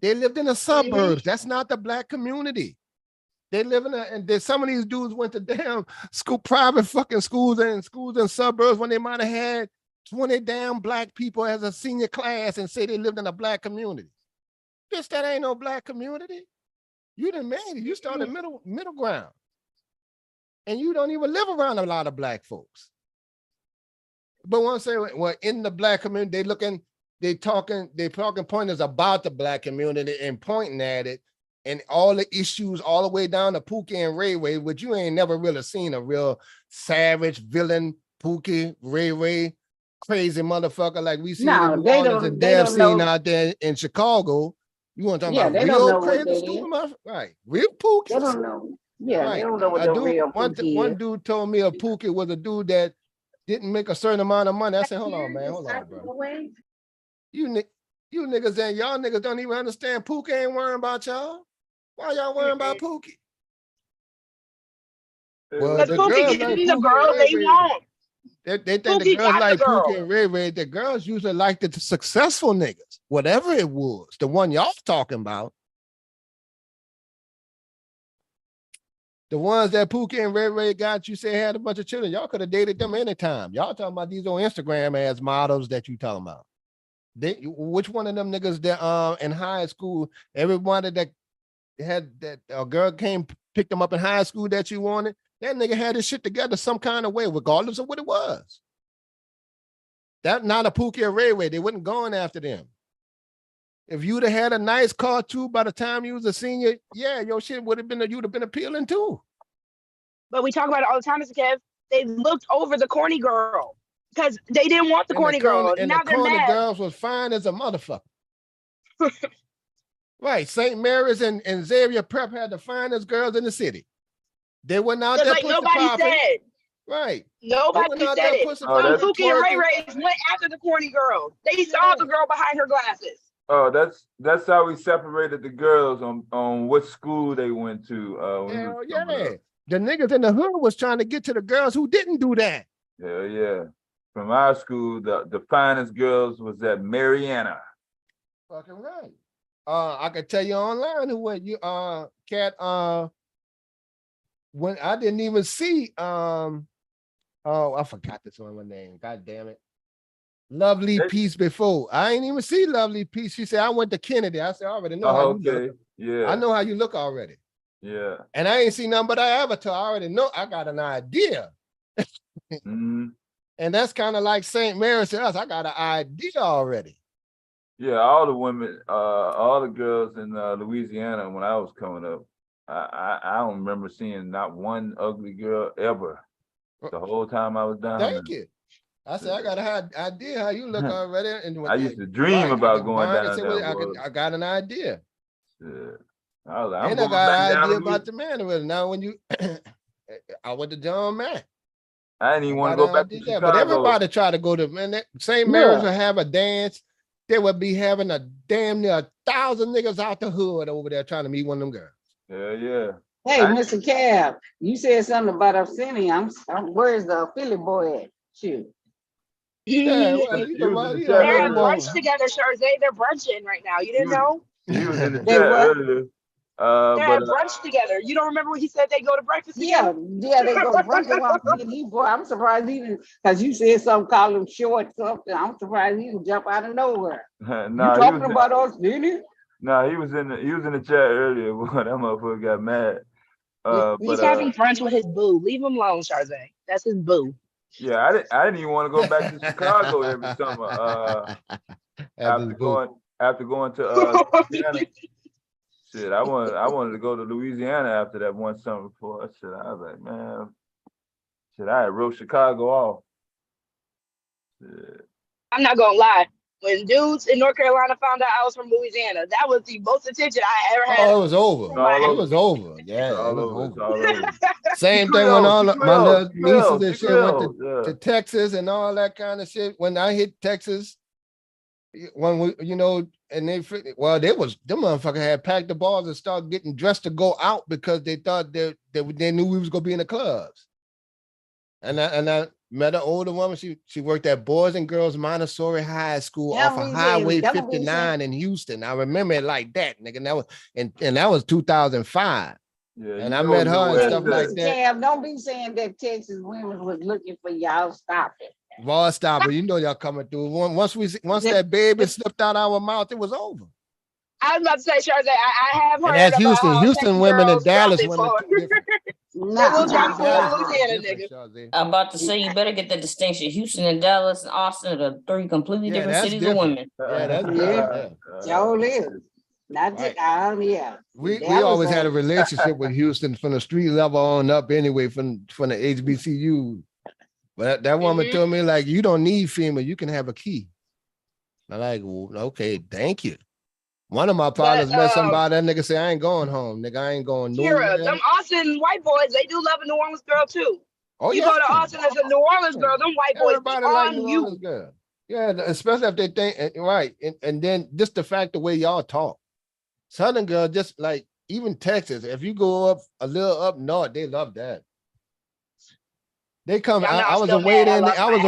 They lived in the suburbs. That's not the black community. They live in and then some of these dudes went to damn school, private fucking schools and suburbs when they might have had 20 damn black people as a senior class and say they lived in a black community. Bitch, that ain't no black community. You done made it. You started middle ground. And you don't even live around a lot of black folks. But once they well, in the black community, they talking pointers about the black community and pointing at it and all the issues all the way down to Pookie and Ray Ray, which you ain't never really seen a real savage villain, Pookie, Ray Ray, crazy motherfucker like we see in New Orleans and Dev scene out there in Chicago. You want to talk about they don't real know what crazy that stupid is. motherfucker? Right. Real Pookie. They don't know. Yeah, Right. they don't know what A the dude, real one Pookie is. dude told me a Pookie was a dude that didn't make a certain amount of money. I said, hold on, man, hold on, bro. You niggas and y'all niggas don't even understand Pookie ain't worrying about y'all. Why y'all worrying about Pookie? Well, Because the Pookie girls getting like the Pookie girl and Ray they Ray. want. They think the Pookie girls got like the girl. Pookie and Ray Ray. The girls usually like the successful niggas, whatever it was. The one y'all talking about. The ones that Pookie and Ray Ray got, you say had a bunch of children. Y'all could have dated them anytime. Y'all talking about these on Instagram as models that you talking about. Which one of them niggas that in high school, everybody that had that a girl came picked them up in high school that you wanted, that nigga had his shit together some kind of way, regardless of what it was. That not a Pookie or Ray Ray. They wasn't going after them. If you'd have had a nice car too by the time you was a senior, yeah, your shit would have been, you'd have been appealing too. But we talk about it all the time, Mr. Kev. They looked over the corny girl because they didn't want the corny girl. And Now the they're corny mad. girls was fine as a motherfucker. Right. St. Mary's and Xavier Prep had the finest girls in the city. They went out Just there like pussy nobody popping. said. Right. Nobody They went out said there it. pussy Some popping, Pookie and Ray twerking. Rays went after the corny girl. They saw the girl behind her glasses. Oh, that's how we separated the girls on what school they went to. Hell yeah. The niggas in the hood was trying to get to the girls who didn't do that. Yeah, yeah. From our school, the finest girls was at Mariana. Fucking right. I could tell you online who went. You Cat. When I didn't even see oh, I forgot this one name. God damn it. Lovely Peace before. I ain't even see Lovely Peace. She said, I went to Kennedy. I said, I already know how you look. Yeah. I know how you look already. Yeah. And I ain't seen nothing but our avatar. I already know. I got an idea. Mm-hmm. And that's kind of like St. Mary's to us. I got an idea already. Yeah, all the women, all the girls in Louisiana when I was coming up, I don't remember seeing not one ugly girl ever. The whole time I was down there. Thank you. I said, I got an idea how you look already. And I used to dream about going down there. I got an idea. Yeah. I was like, And I got an idea about the mannerism. Now, when you, I went to John Mack. I didn't even want to go back to Chicago. But everybody tried to go to, man, St. Mary's would have a dance. They would be having a damn near 1,000 niggas out the hood over there trying to meet one of them girls. Yeah, yeah. Hey, Mr. Cab, you said something about obscenity. Where's the Philly boy at? Shoot. Yeah, well, they're at brunch together, Charzay. They're brunching right now. You didn't know? He was in the chat earlier. They're at brunch together. You don't remember when he said they go to breakfast together? Yeah, they go to brunch. Boy, I'm surprised even because you said something, call him short something. I'm surprised he didn't jump out of nowhere. Nah, you talking about us, didn't you? No, he was in the chat earlier. Boy, that motherfucker got mad. He's having brunch with his boo. Leave him alone, Charzay. That's his boo. Yeah, I didn't even want to go back to Chicago every summer. After going to Louisiana. Shit, I wanted to go to Louisiana after that one summer before. Shit, I was like, man, shit, I had wrote Chicago off. Shit. I'm not gonna lie. When dudes in North Carolina found out I was from Louisiana, that was the most attention I ever had. Oh, it was over. It was over. Yeah, it was over. Same thing when all my little nieces and shit went to Texas and all that kind of shit. When I hit Texas, when we, you know, and they them motherfuckers had packed the bars and started getting dressed to go out because they thought they knew we was gonna be in the clubs. And I met an older woman. She worked at Boys and Girls Montessori High School off of Highway 59 in Houston. I remember it like that, nigga. And that was 2005. Yeah, and I met her and stuff like that. Damn, don't be saying that Texas women was looking for y'all. Stop it. Ball stopper, you know y'all coming through. Once that baby slipped out our mouth, it was over. I was about to say, Charlotte, I have heard And that's about how Houston Texas women and girls Dallas drop it women. for- They will drop for Louisiana, nigga. I'm about to say you better get the distinction. Houston and Dallas and Austin are three completely different that's cities of women. Yeah, that's Joe live. Not Right. yeah. We Dallas always had a has- relationship with Houston from the street level on up anyway, from the HBCU. But that woman told me, like, you don't need FEMA, you can have a key. I'm like, well, okay, thank you. One of my partners met somebody, that nigga say, I ain't going home, nigga. I ain't going nowhere. Kira, them Austin white boys, they do love a New Orleans girl too. Oh, you yeah. go to Austin as a New Orleans girl, them white boys be Everybody like on New you. Orleans girl. Yeah, especially if they think, right. And then just the fact the way y'all talk. Southern girl, just like even Texas, if you go up a little up north, they love that. They come. I was a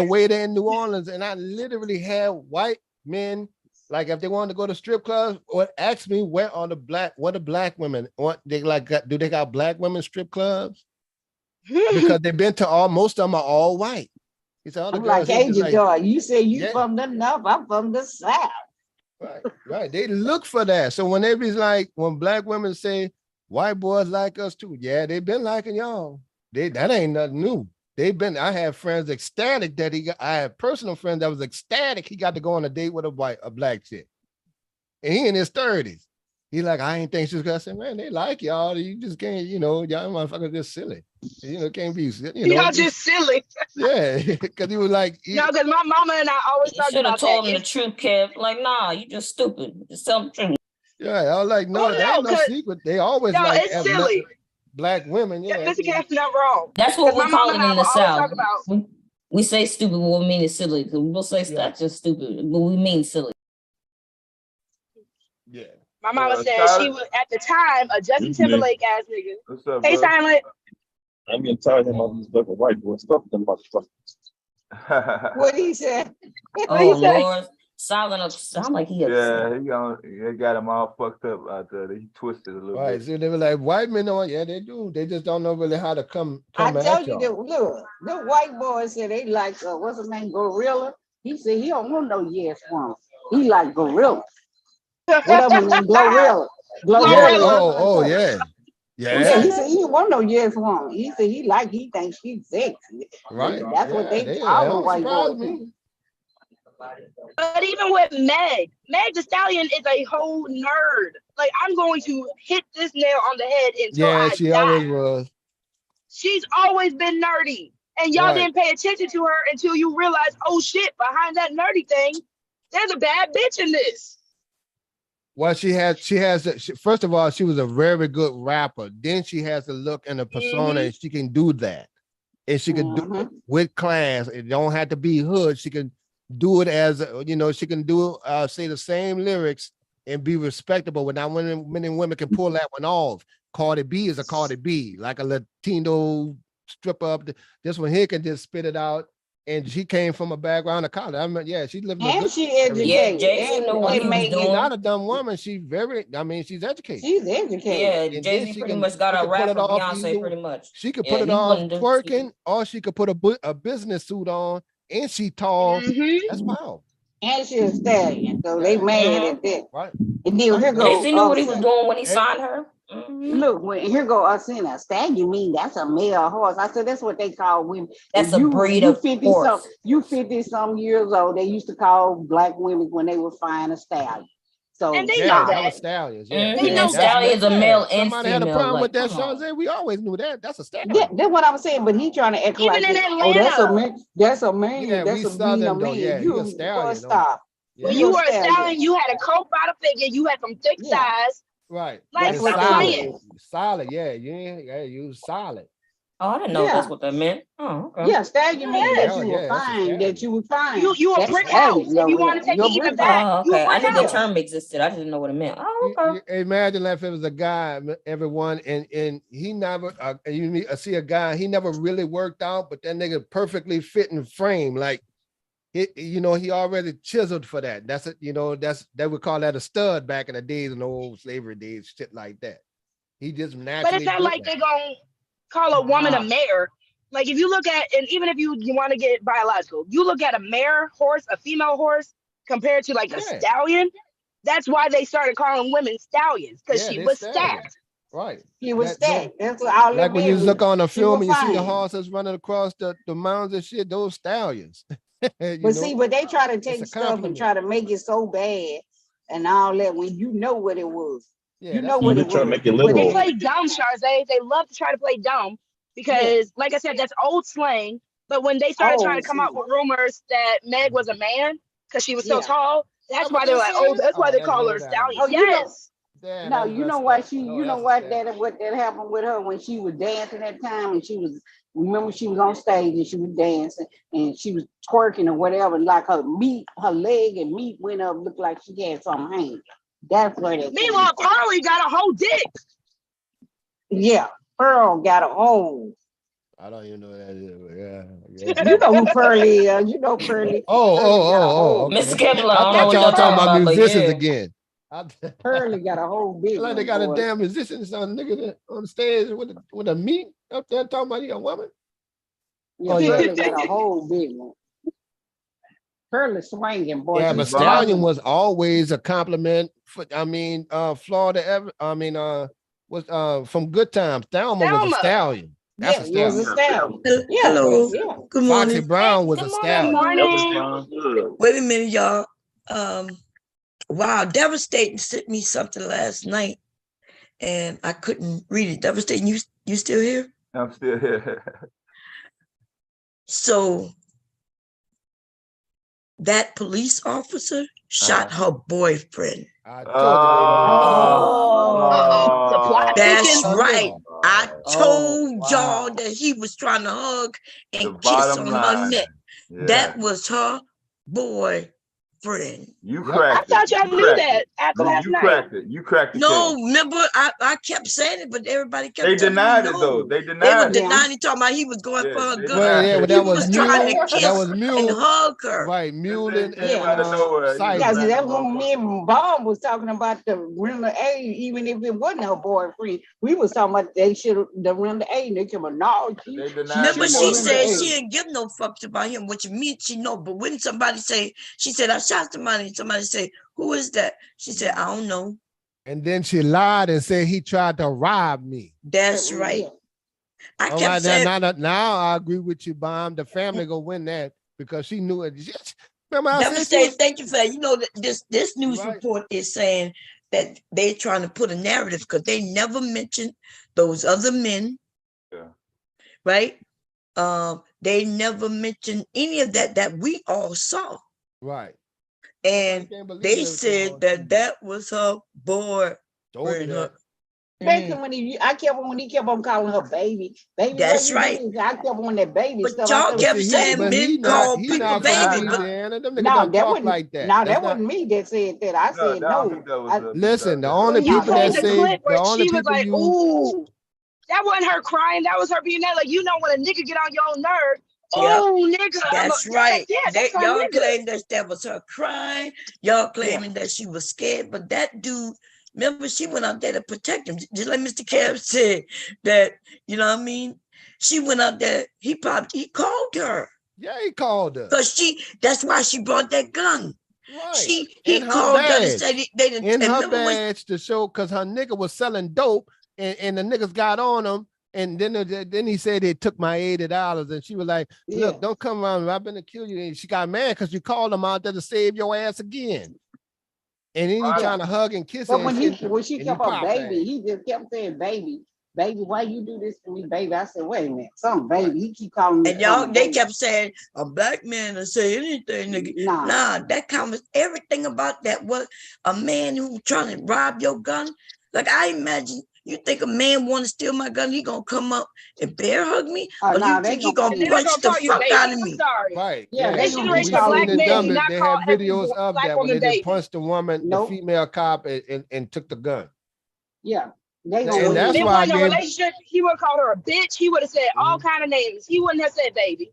waiter in New Orleans, and I literally had white men, like if they wanted to go to strip clubs, or ask me where are the black women? What they like? Do they got black women strip clubs? Because they've been to most of them are all white. He said, I'm like, hey, Joy, you say you from the north, I'm from the south. Right. They look for that. So when they be like, when black women say white boys like us too, yeah, they've been liking y'all. That ain't nothing new. I have friends ecstatic that I had personal friends that was ecstatic he got to go on a date with a black chick. And he in his 30s. He like, I ain't think she's gonna say, man, they like y'all. You just can't, y'all motherfuckers just silly. Can't be, Y'all just silly. Yeah, because he was like, No, because my mama and I always You talk should have about told that. him the truth, Kev. Like, nah, you just stupid. Just tell him the truth. Yeah, I was like, no, that ain't no secret. They always No, like it's silly. black women. Yeah, Mr. Cass not wrong. That's what we my call mama it and I in the will always South. talk about- We say stupid, but we mean it's silly. Because we'll say that's just stupid, but we mean silly. Yeah. My mama said she was at the time a Justin Timberlake ass nigga. What's up, Hey, bro? Silent. I'm getting tired of all these fucking white boys. Fuck them motherfuckers. What he said? Oh Lord, Silent sound like he upset. Yeah, they got him all fucked up out there. He twisted a little Right. bit. So they were like, white men know, yeah, they do. They just don't know really how to come I at told you y'all. that, look, the white boy said they like, what's his name, Gorilla? He said he don't want no yes woman. He like Gorilla. Whatever his name, Glorilla. Yeah. Oh, yeah. Yeah. He said he don't want no yes woman. He said he thinks she's sexy. Right. That's what they don't call white surprise boys. me. But even with Meg Thee Stallion is a whole nerd. Like, I'm going to hit this nail on the head until Yeah, I she die. always was. She's always been nerdy. And y'all Right. didn't pay attention to her until you realized, oh shit, behind that nerdy thing, there's a bad bitch in this. Well, first of all, she was a very good rapper. Then she has the look and the persona, and she can do that. And she can do it with class. It don't have to be hood. She can do it as, she can do, say the same lyrics and be respectable. But not many women can pull that one off. Cardi B is a Cardi B, like a Latino stripper up. This one here can just spit it out. And she came from a background of college. I mean, yeah, she lived. And she educated. Yeah, Jay-Z knew what he was She's doing. not a dumb woman. She's educated. She's educated. Yeah, And then Jay-Z she pretty can- much got she a can rap pull from it off Beyonce either- pretty much. She could Yeah, put it he off wasn't doing twerking, or she could put a business suit on, and she tall. That's powerful. And she's a stallion. So they mad at that. Right. And then here go. Jay-Z knew what he was doing when he signed her. Look, here go Arsena. Stallion, you mean that's a male horse? I said that's what they call women. That's If a breed of 50 horse. some, you 50 some years old. They used to call black women when they were fine a stallion. So And they Yeah, know that that. was stallions. Yeah, They And know that's stallions what- are male and Somebody had a female. problem with Like, that, come on. Shazay. We always knew that. That's a stallion. That's what I'm saying. But he trying to act Even like in it. Oh, that's a Atlanta. man. That's a man. Yeah, that's we a being a Southern though. man. Yeah, he a You stallion. stop. Yeah. When You you a were a stallion. stallion, you had a coke bottle figure, you had some thick Yeah. thighs. Right. Like, That's And what stop that solid. playing. is. Solid. Yeah, you was solid. Oh, I didn't know Yeah. that's what that meant. Oh, okay. Yeah, stallion means that Yes. you were Yeah, that's a fine. That you were fine. You a That's brick stallion. house. If you want to take You're it even brick back, Oh, you a okay. I brick knew the house. term existed. I didn't know what it meant. Oh, okay. Imagine if it was a guy, everyone, and he never, see a guy, he never really worked out, but that nigga perfectly fit in frame. Like, he already chiseled for that. That's it. They would call that a stud back in the days, in the old slavery days, shit like that. He just naturally. But it's not like built they gonna call a woman a mare. Like if you look at, and even if you want to get biological, you look at a mare horse, a female horse, compared to like a stallion. That's why they started calling women stallions, because she they was stallions. stacked. Right. He was That- stacked. That's what all Like it when you means. look on a She film was and you see the fine. horses running across the mountains and shit, those stallions. But see, but they try to take a stuff and compliment. try to make it so bad and all that when you know what it was. Yeah, you that's know what what they it try to was. make it But They literal. play dumb, Sharze. They love to try to play dumb because, like I said, that's old slang. But when they started trying to come out with rumors that Meg was a man because she was so tall, that's why they're like, oh, that's why they call her a stallion. Oh, you know, Yes. no, you know why she, you know what that happened with her when she was dancing that time and she was, remember she was on stage and she was dancing and she was twerking or whatever, like her leg and meat went up, looked like she had some hanging. That's where that. Meanwhile, Carly got a whole dick. Yeah, Pearl got a hole. I don't even know what that is. Yeah. You know who Pearly is. You know Pearly. Oh. Okay. Mr. Kepler, I I don't know thought what y'all y'all talking about but musicians yeah. again. Pearly got a whole big. Like they got a damn musician, some nigga on the stage with a meat up there talking about he a woman. Yeah, Oh, Pearly yeah. got a whole big one. Pearly swinging, boy. Yeah, she but swinging. stallion was always a compliment. Florida, was from Good Times. Thelma was a Thelma. stallion. That's Yeah, a it was a stallion. stallion. Yeah, Hello. yeah. Good Foxy morning. Brown was a Good stallion. morning. Wait a minute, y'all. Wow, Devastating sent me something last night and I couldn't read it. Devastating, you still here? I'm still here. So that police officer shot her boyfriend. I told The plot That's thickens. right. I told wow. y'all that he was trying to hug The and kiss bottom on her line. neck. Yeah. That was her boyfriend. You Yep. I cracked thought it. y'all You knew cracked that it. after No, last you night. cracked it. You cracked the No, case. remember I kept saying it, but everybody kept They telling me denied it no. though. They They were denied it. denying it, talking about he was going Yeah, for her they gun. Well, denied yeah, it. but He that was was trying Mule. to kiss That was and Mule. hug her. Right, Mule and They out of Yeah. nowhere. He Sight. Yeah, was see, that's rapping when me and Bob was talking about the Renda A, even if it wasn't her boyfriend. We was talking about they should have the Renda A, and they came about, no, she They denied Remember, the she boy. said she didn't give no fucks about him, which means she know. But when somebody say, she said, I shot somebody, and somebody say, who is that? She said, I don't know. And then she lied and said he tried to rob me. That's right. I All kept right, saying, now I agree with you, Bomb. The family gonna win that because she knew it. Remember I said she Devastate, was thank you for that. You know, that this news Right. report is saying that they're trying to put a narrative because they never mentioned those other men, Yeah. right? They never mentioned any of that we all saw. right. And can't believe they everything said on that that was her boy. Told you that. Especially when he kept on calling her baby. Baby, That's what you right. doing? I kept on that baby But stuff. y'all I kept said, saying But he men not call he people not from baby. Louisiana. Them niggas no, don't that talk wasn't like that. no, That's that not, wasn't me that said that. I said I don't no. think that was I- the listen, the only When you people played that the say clip the where only she was people like, you ooh, that wasn't her crying. That was her being that. Like, you know, when a nigga get on your nerve, Yep. oh, nigga. That's right. Yeah, that's my Y'all nigga. claim that was her crying. Y'all claiming that she was scared. But that dude, remember, she went out there to protect him. Just like Mr. Kev said, that, you know what I mean? She went out there, he called her. yeah, he called her. Because that's why she brought that gun. Right. He In her called her and badge. said they didn't. In and her remember when- badge to show because her nigga was selling dope and the niggas got on him. And then he said they took my $80 and she was like, look, don't come around. I've been to kill you. And she got mad because you called him out there to save your ass again. And then he Right. trying to hug and kiss her. But when she and kept you up pop baby, that. he just kept saying baby, baby, why you do this to me, baby? I said, wait a minute, something, baby. He keep calling me. And y'all, something, they baby. kept saying a black man to say anything, nigga. Nah. Nah, that comment, everything about that was a man who trying to rob your gun. Like I imagine, you think a man want to steal my gun, he gonna come up and bear hug me, or nah, you they think he gonna gonna keep- punch the call you fuck baby. out of I'm me? sorry. Right. Yeah, Yeah. they This gonna We keep generation of calling seen black in men do Dumb not they call had every videos of black that when woman they just baby. punched the woman, Nope. the female cop, and took the gun. Yeah, they And gonna. that's If it why I wasn't a gave relationship, he would have called her a bitch. He would have said all kind of names. He wouldn't have said baby.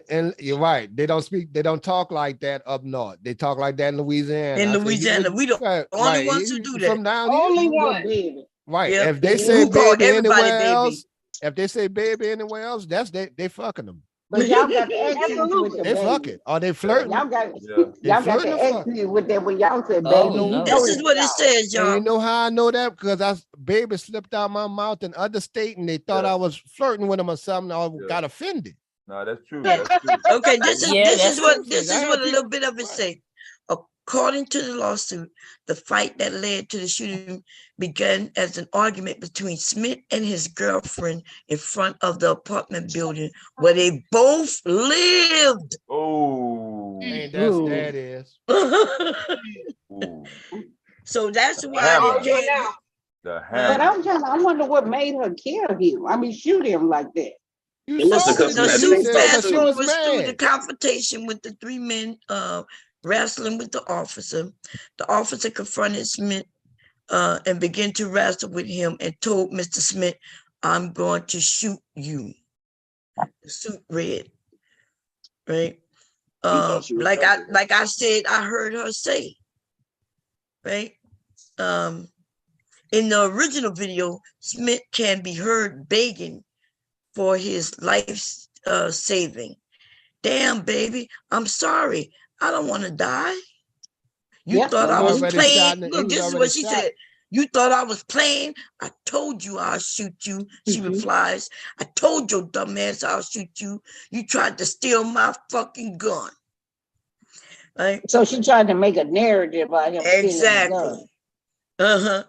and you're right. They don't talk like that up north. They talk like that in Louisiana. In I said, Louisiana, we the right, only right. ones who do that. From down here. Only Your one. baby. Right. Yep. If they Who say call baby everybody anywhere baby. else, if they say baby anywhere else, that's they fucking them. But y'all got the accent with Absolutely. the They baby. fucking. Are they flirting? Y'all got Yeah. They y'all got flirting the or fuck? accent with that when y'all said Oh, baby. no. This is what it says, And you y'all. know how I know that? Because baby slipped out my mouth in other state and they thought Yeah. I was flirting with them or something. I Yeah. got offended. No, that's true. That's true. Okay, this is Yeah, this is that's what true. this I is had what a little people- bit of it say. According to the lawsuit, the fight that led to the shooting began as an argument between Smith and his girlfriend in front of the apartment building where they both lived. Oh. Ain't that is. Ooh. So that's why Hammer. they can't. now. The But hammer. I wonder what made her kill him. I mean, shoot him like that. You It must saw have what come The from that you suit said, Facebook but fast she too. was forwards through the mad. confrontation with the three men wrestling with the officer. The officer confronted Smith and began to wrestle with him and told Mr. Smith, "I'm going to shoot you." The suit read, right? thought she was Like joking. I said, I heard her say, right? In the original video, Smith can be heard begging for his life saving. "Damn, baby, I'm sorry. I don't want to die. You Yep, thought He I was already playing." shot. He Look, was this is already what she shot. said. "You thought I was playing? I told you I'll shoot you." She replies, "I told your dumb ass I'll shoot you. You tried to steal my fucking gun." Right? So she tried to make a narrative about him stealing the Exactly. gun. Uh-huh.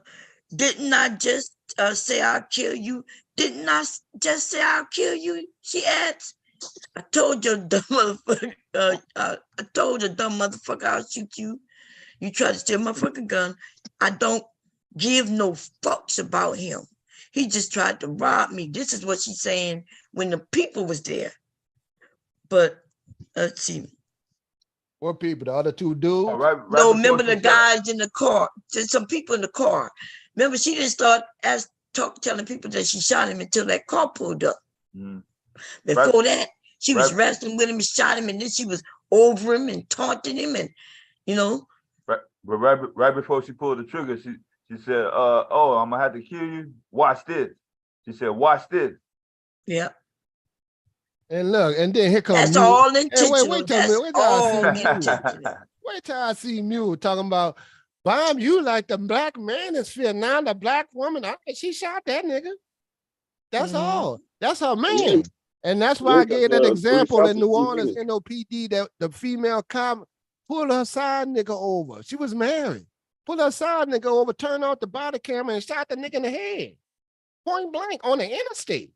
Didn't I just say I'll kill you? Didn't I just say I'll kill you? She adds. "I told your dumb motherfucker, I told your dumb motherfucker I'll shoot you. You tried to steal my fucking gun. I don't give no fucks about him. He just tried to rob me." This is what she's saying when the people was there. But let's see. What people? The other two dudes? Right No, before remember she the shot. guys in the car. There's some people in the car. Remember, she didn't start telling people that she shot him until that car pulled up. Mm. Before that, she was right- wrestling with him and shot him, and then she was over him and taunting him, and you know. But right before she pulled the trigger, she said, "Oh, I'm gonna have to kill you. Watch this." She said, "Watch this." Yeah. And look, and then here comes That's Mule. all Hey, intentional. wait till a That's minute. Wait till I all see Mule. intentional. Wait till I see Mule talking about, "Bomb, you like the black manosphere. Now the black woman, she shot that nigga. That's all. That's her man." And that's why I gave that example in New Orleans, NOPD, that the female cop pulled her side nigga over. She was married. Pulled her side nigga over, turned off the body camera and shot the nigga in the head. Point blank on the interstate.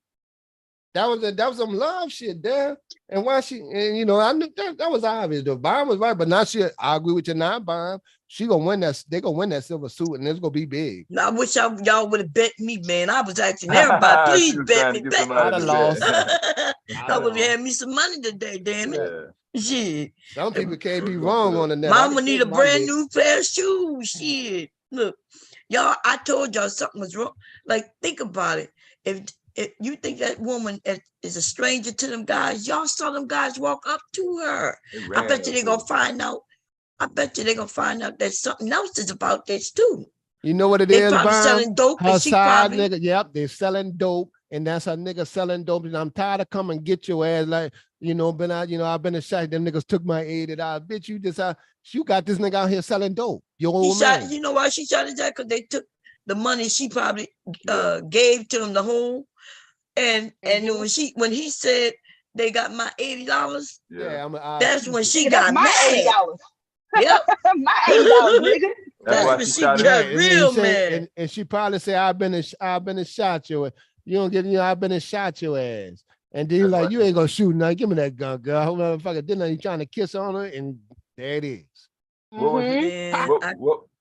That was some love shit there. And why you know, I knew that was obvious. The Bomb was right, but now I agree with you now, Bomb. She gonna win that, they gonna win that silver suit and it's gonna be big. I wish y'all would have bet me, man. I was asking everybody, please bet me. Bet me. I'd have lost. I would have had me some money today, damn it. Shit. Some people can't be wrong on the net. Mama need a brand new pair of shoes. Shit. Look, y'all, I told y'all something was wrong. Like, think about it. If you think that woman is a stranger to them guys, y'all saw them guys walk up to her. I bet you they're gonna find out. I bet you they're gonna find out that something else is about this too. You know what it They is, probably Bomb? selling dope, Her and she side probably nigga, yep, they selling dope, and that's her nigga selling dope. And I'm tired of come and get your ass, like, you know, I've been a shot. Them niggas took my $80. Bitch, you got this nigga out here selling dope. Your he old shot. man. You know why she shot his ass? Because they took the money she probably gave to him the whole. And when he said they got my $80, Yeah, that's when she That's got my mad. $80. Yep. My $80, nigga. That's why when she she shot got him. real mad. And she probably say, I've been and shot you. You don't get, I've been and shot your ass. And then like, you ain't gonna shoot now. Give me that gun, girl. Motherfucker, then you trying to kiss on her, and there it is. What was he? Man,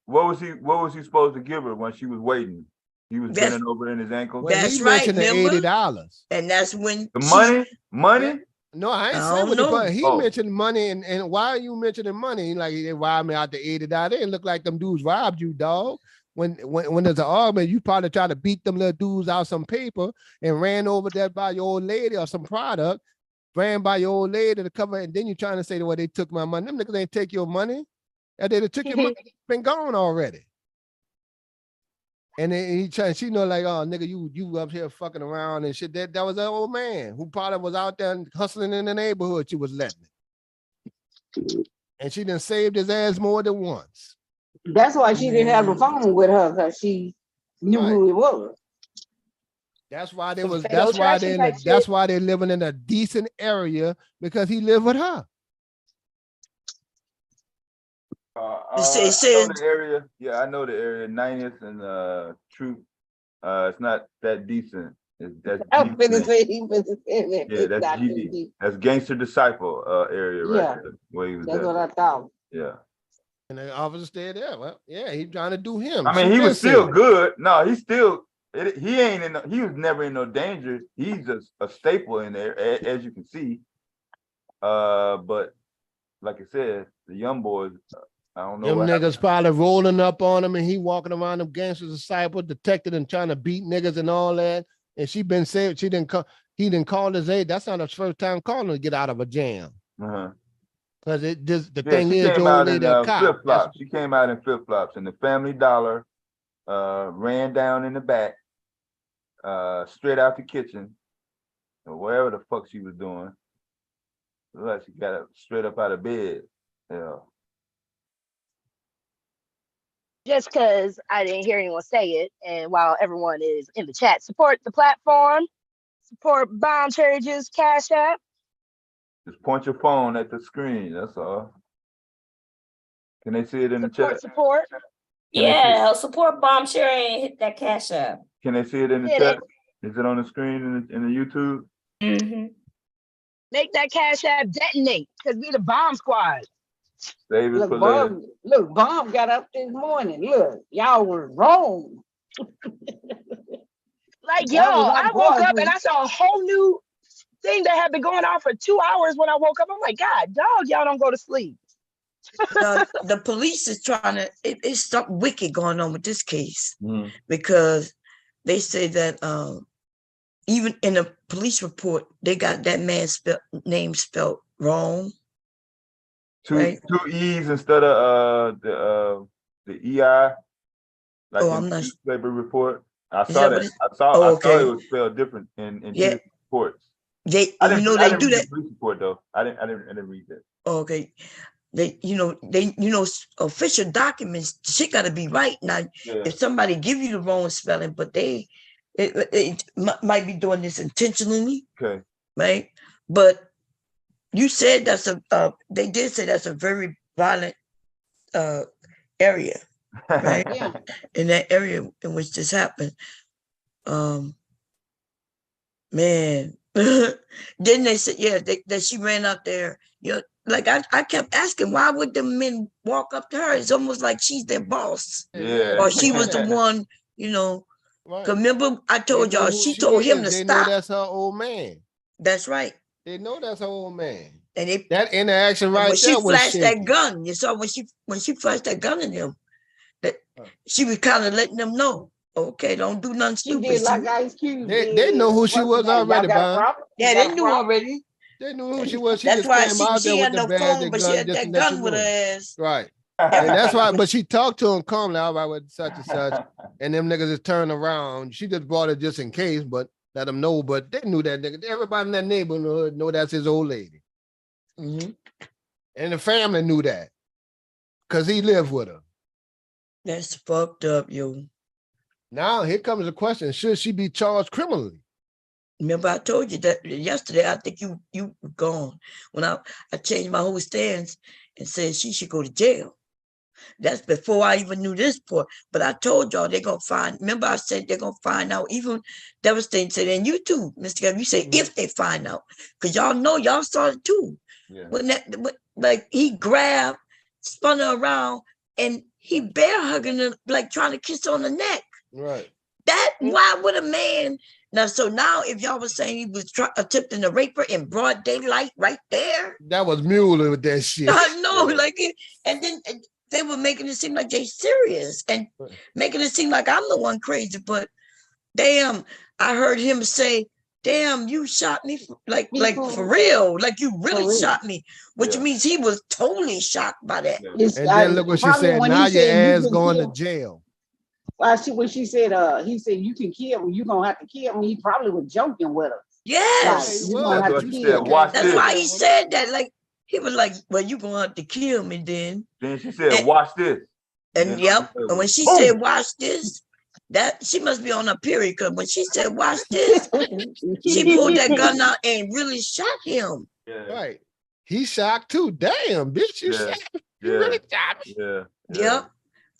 What was he supposed to give her when she was waiting? He was bending over in his ankle. Well, That's he right, mentioned the remember? $80. And that's when The money? No, I ain't I saying don't what the know. fuck. He Oh. mentioned money, and why are you mentioning money? Like they robbed me out the $80. They didn't look like them dudes robbed you, dog. When there's an argument, you probably try to beat them little dudes out some paper and ran over there by your old lady or some product, ran by your old lady to cover, and then you trying to say, well, they took my money. Them niggas ain't take your money. And they took your money, been gone already. And then she know like, oh nigga, you up here fucking around and shit. That was an old man who probably was out there hustling in the neighborhood she was letting. And she done saved his ass more than once. That's why she didn't have the phone with her, because she knew who it was. That's why they Some was. fatal attraction type That's shit. why they living in a decent area, because he lived with her. I know the area. Yeah, I know the area. 90th and Truth. It's not that decent. That's I'm finna G. say he finna say that. Yeah, It's that's not GD. easy. That's Gangster Disciple area right Yeah, there. Where he was that's at. what I thought. Yeah. And the officer stayed there. Well, yeah, he trying to do him. I mean, he was still good. No, he still. He ain't in. He was never in no danger. He's a staple in there, as you can see. But like I said, the young boys. I don't know. Them what niggas happened. probably rolling up on him, and he walking around them Gangster Disciple, detected and trying to beat niggas and all that. And she been saved. She didn't call. He didn't call his aid. That's not his first time calling to get out of a jam. Because it just the thing she is, came the out old in lady a cop. flip flops. She came out in flip flops, and the Family Dollar ran down in the back, straight out the kitchen, or wherever the fuck she was doing. Looked like she got up straight up out of bed. Yeah. Just because I didn't hear anyone say it, and while everyone is in the chat, support the platform, support Bomb Cherry Juice Cash App. Just point your phone at the screen. That's all. Can they see it in the chat? Support. Yeah, support Bomb Cherry and hit that Cash App. Can they see it in the Hit chat? Is it on the screen in the YouTube? Make that Cash App detonate, because we the bomb squad. David Look, Pillay. Bob got up this morning. Look, y'all were wrong. Like, That was y'all, our I woke up boy. and I saw a whole new thing that had been going on for 2 hours when I woke up. I'm like, God, dog, y'all don't go to sleep. The police is trying to. It's something wicked going on with this case because they say that even in the police report they got that man's name spelled wrong. Two E's instead of the EI. Like Oh, in I'm the not. newspaper report. I Is saw that what that. it- I saw Oh, I saw okay. it was spelled different in Yeah. two reports. They, I you didn't know, I they didn't do read that. the police report though. I didn't read that. Okay, official documents. Shit got to be right now. Yeah. If somebody give you the wrong spelling, but they might be doing this intentionally, Okay. right? But you said that's they did say that's a very violent area, right? Yeah. In that area in which this happened, man. Then they said, yeah, that she ran out there. You know, like I kept asking, why would the men walk up to her? It's almost like she's their boss, Yeah. or she was the one. You know, Right. 'cause remember I told They know y'all who she told him is. to They know stop. that's her old man. That's right. They know that's her old man. And they, That interaction and right when she there was flashed shaky. that gun, you saw when she flashed that gun at them, that she was kind of letting them know, okay, don't do nothing She stupid. did like Ice Cube. They know who she was already, Bob. Yeah, they knew already. They knew who she was. She That's just why came she out there with had the no badge, phone, the but she gun, had just that to let you gun with her know. ass. Right. And that's why, but she talked to him calmly, all right, with such and such. And them niggas just turned around. She just brought it just in case, but let them know. But they knew that nigga. Everybody in that neighborhood know that's his old lady. Mm-hmm. And the family knew that. Because he lived with her. That's fucked up, yo. Now here comes the question. Should she be charged criminally? Remember, I told you that yesterday. I think you were gone when I changed my whole stance and said she should go to jail. That's before I even knew this part. But I told y'all they're gonna find. Remember, I said they're gonna find out. Even Devastating said, and you too, Mr. Gavin, you say if they find out, because y'all know y'all saw it too. Yeah. Like he grabbed, spun her around, and he bear hugging her, like trying to kiss her on the neck. Right. That why would a man now? So now, if y'all was saying he was attempting to rape her in broad daylight, right there, That was Mueller with that shit. I know, like it, and then they were making it seem like they serious and making it seem like I'm the one crazy. But damn, I heard him say, "Damn, you shot me like for real, like you really shot me," which means he was totally shocked by that. And then look what she said. Now your ass going to jail. Well, when she said, he said, you can kill me, you gonna have to kill me. He probably was joking with her. Yes, Like, you gonna have to kill me. that's why he said that. Like he was like, "Well, you gonna have to kill me then." Then she said, "Watch this." And yep, and when she said, "Watch this," that she must be on a period. Because when she said, "Watch this," she pulled that gun out and really shot him. Right. He shocked too. Damn, bitch, you shot me. You really shot me. Yep.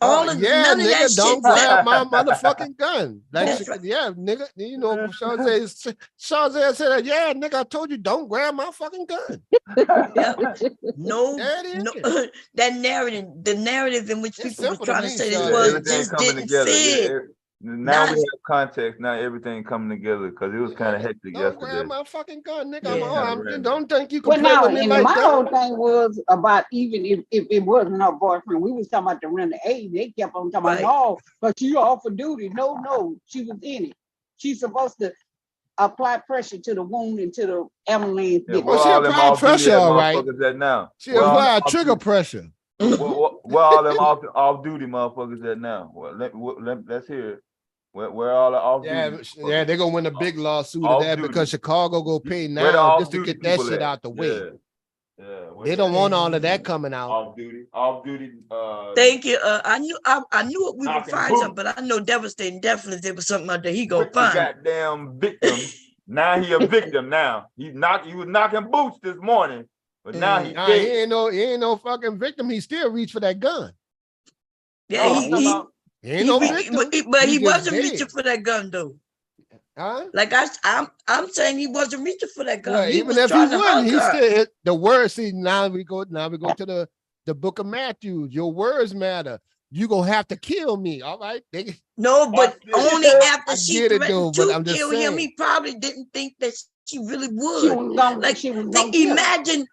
All of none of that nigga, shit. don't grab my motherfucking gun. Like, yeah, nigga, you know, Shazay said, yeah, nigga, I told you, don't grab my fucking gun. No, that narrative, the narrative in which people were trying to say this was just didn't fit. Now we have context. Now everything coming together because it was kind of hectic yesterday. Grab my fucking gun, nigga. Don't think you can play now, with me like my that. whole thing was about even if it wasn't her boyfriend, we was talking about the renegade. They kept on talking about, no, but you off for duty. No, she was in it. She's supposed to apply pressure to the wound and to the ambulance. Well, she applied pressure, all right. At now? She applied trigger pressure. Where all them off duty motherfuckers at now? Well, let's hear it. Where all the off duty? Yeah, they're gonna win a big lawsuit of that because Chicago go pay now just to get that shit out the way. They don't want all of that coming out. Off duty. Thank you. I knew it. We would find something, but I know Devastating definitely there was something out there he gonna find. Goddamn victim. Now he a victim. Now he was knocking boots this morning, but now he ain't no fucking victim. He still reached for that gun. Yeah, he ain't no victim. But he wasn't reaching for that gun though. Huh? Like I'm saying he wasn't reaching for that gun. Well, even if he wasn't, he still the words. See, now we go to the book of Matthew. Your words matter. You gonna have to kill me, all right? No, but only after she threatened to kill him. He probably didn't think that she really would. Imagine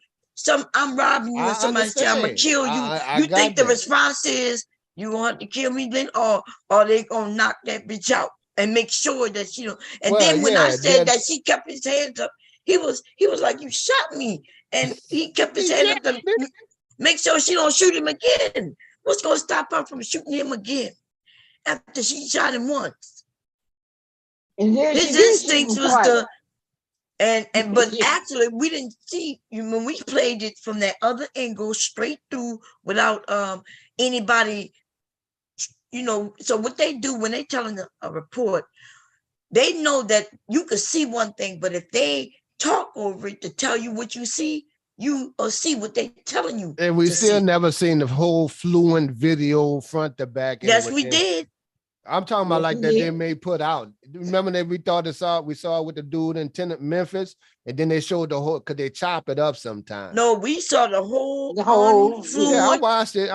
I'm robbing you and somebody say I'm gonna kill you. You think the response is you gonna have to kill me then, or they gonna knock that bitch out and make sure that she don't. And then when I said that she kept his hands up, he was like, you shot me, and he kept his hands up to make sure she don't shoot him again. What's gonna stop her from shooting him again after she shot him once? And his instincts was but actually we didn't see when we played it from that other angle straight through without anybody, you know. So what they do when they telling a report, they know that you could see one thing, but if they talk over it to tell you what you see, you will see what they telling you. And we still never seen the whole fluent video front to back. Yes, we did. I'm talking about like that they may put out. Remember that we saw with the dude in Memphis, and then they showed the whole, because they chop it up sometimes. No, we saw the whole yeah, I watched it.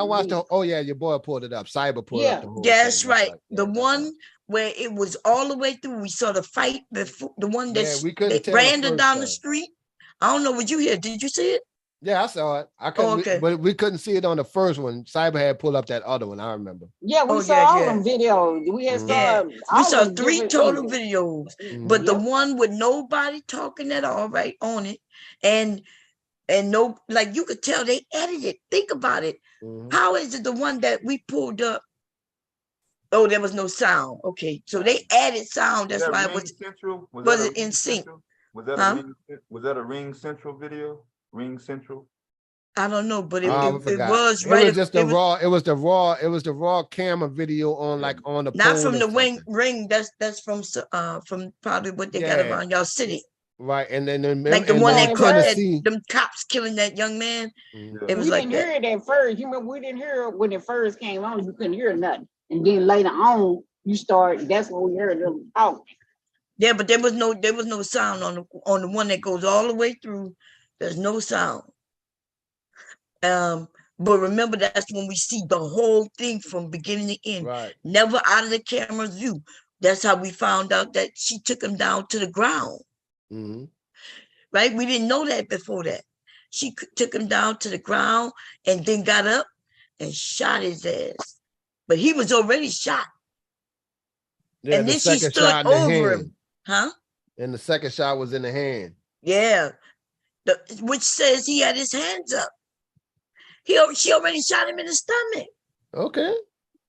Oh yeah, your boy pulled it up. Cyber pulled up the whole that's right. The one where it was all the way through. We saw the fight before, the one that ran her down the street. I don't know, would you hear? Did you see it? Yeah, I saw it. I couldn't, but we couldn't see it on the first one. Cyber had pulled up that other one. I remember. Yeah, we saw all them videos. We saw 3 total videos, but the one with nobody talking at all, right on it, and no, like you could tell they edited. Think about it. How is it the one that we pulled up? Oh, there was no sound. Okay, so they added sound. That's why it was. Central? Was it in sync? Was that a Ring Central video? Ring Central? I don't know, but Oh, I it forgot. was It right. was just the raw. It was the raw camera video on like on the Not pole from or the something. ring. That's from probably what they got Yeah. around y'all city. Right, and then Like the and one then that in caught that Tennessee. them cops killing that young man. It was We like didn't that. hear it at first. You remember we didn't hear it when it first came on. You couldn't hear nothing, and then later on you start. That's when we heard them talk. Yeah, but there was no sound on the one that goes all the way through. There's no sound. But remember, that's when we see the whole thing from beginning to end. Right. Never out of the camera's view. That's how we found out that she took him down to the ground. Mm-hmm. Right? We didn't know that before that. She took him down to the ground and then got up and shot his ass. But he was already shot. Yeah, And the then she second stood shot in the over hand. him. Huh? And the second shot was in the hand. Yeah. Which says he had his hands up. She already shot him in the stomach. Okay.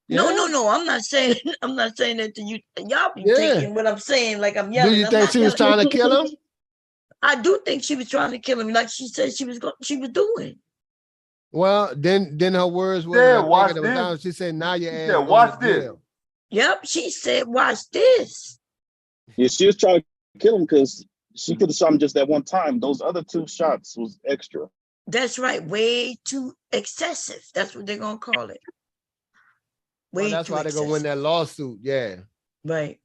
No. I'm not saying that to you. Y'all be Yeah. taking what I'm saying like I'm Do yelling. you I'm think not she was yelling. trying to kill him? I do think she was trying to kill him, like she said she was doing. Well, then her words was, Yeah, I think watch it was this. down. She said, "Now your She ass said, going "Watch to this." jail." Yep, she said, "Watch this." Yeah, she was trying to kill him because she could have shot him just that one time. Those other 2 shots was extra. That's right, way too excessive. That's what they're gonna call it. Well, Way that's too why they're gonna win excessive. that lawsuit. Yeah. Right.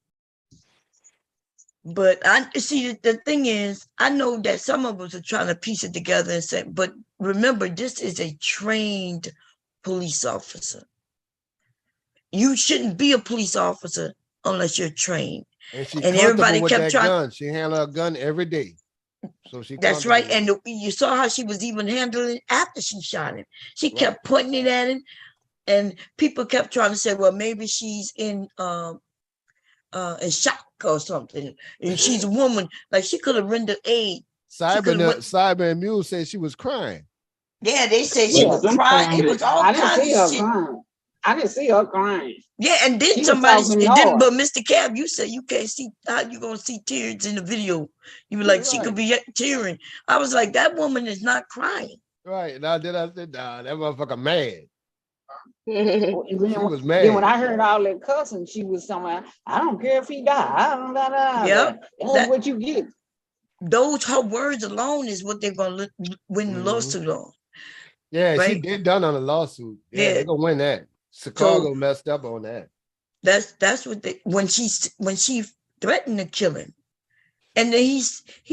But I see the thing is, I know that some of us are trying to piece it together and say, but remember, this is a trained police officer. You shouldn't be a police officer unless you're trained. And she's And comfortable everybody with kept that trying. gun. She handled her gun every day. So she That's right. comfortable with And you saw how she was even handling it after she shot him. She Right. kept pointing it at him. And people kept trying to say, well, maybe she's in shock or something. And she's a woman. Like she could have rendered aid. Cyber and Mule said she was crying. Yeah, they said she Yeah, was them crying. crying. It was all I didn't kinds see of her shit. crying. I didn't see her crying. Yeah, and then She was somebody talking didn't, Lord. but Mr. Cab, you said you can't see how you gonna see tears in the video. You were like, she could be tearing. I was like, that woman is not crying. Right. Now then I said, nah, that motherfucker mad. She was Then when mad. I heard all that cussing, she was somewhere. I don't care if he died. I don't know. Yep. That's what you get. Those her words alone is what they're gonna win the lawsuit on. Yeah, she Right? did done on the lawsuit. Yeah, Yeah. they're gonna win that. Chicago messed up on that. That's what they when she threatened to kill him. And then he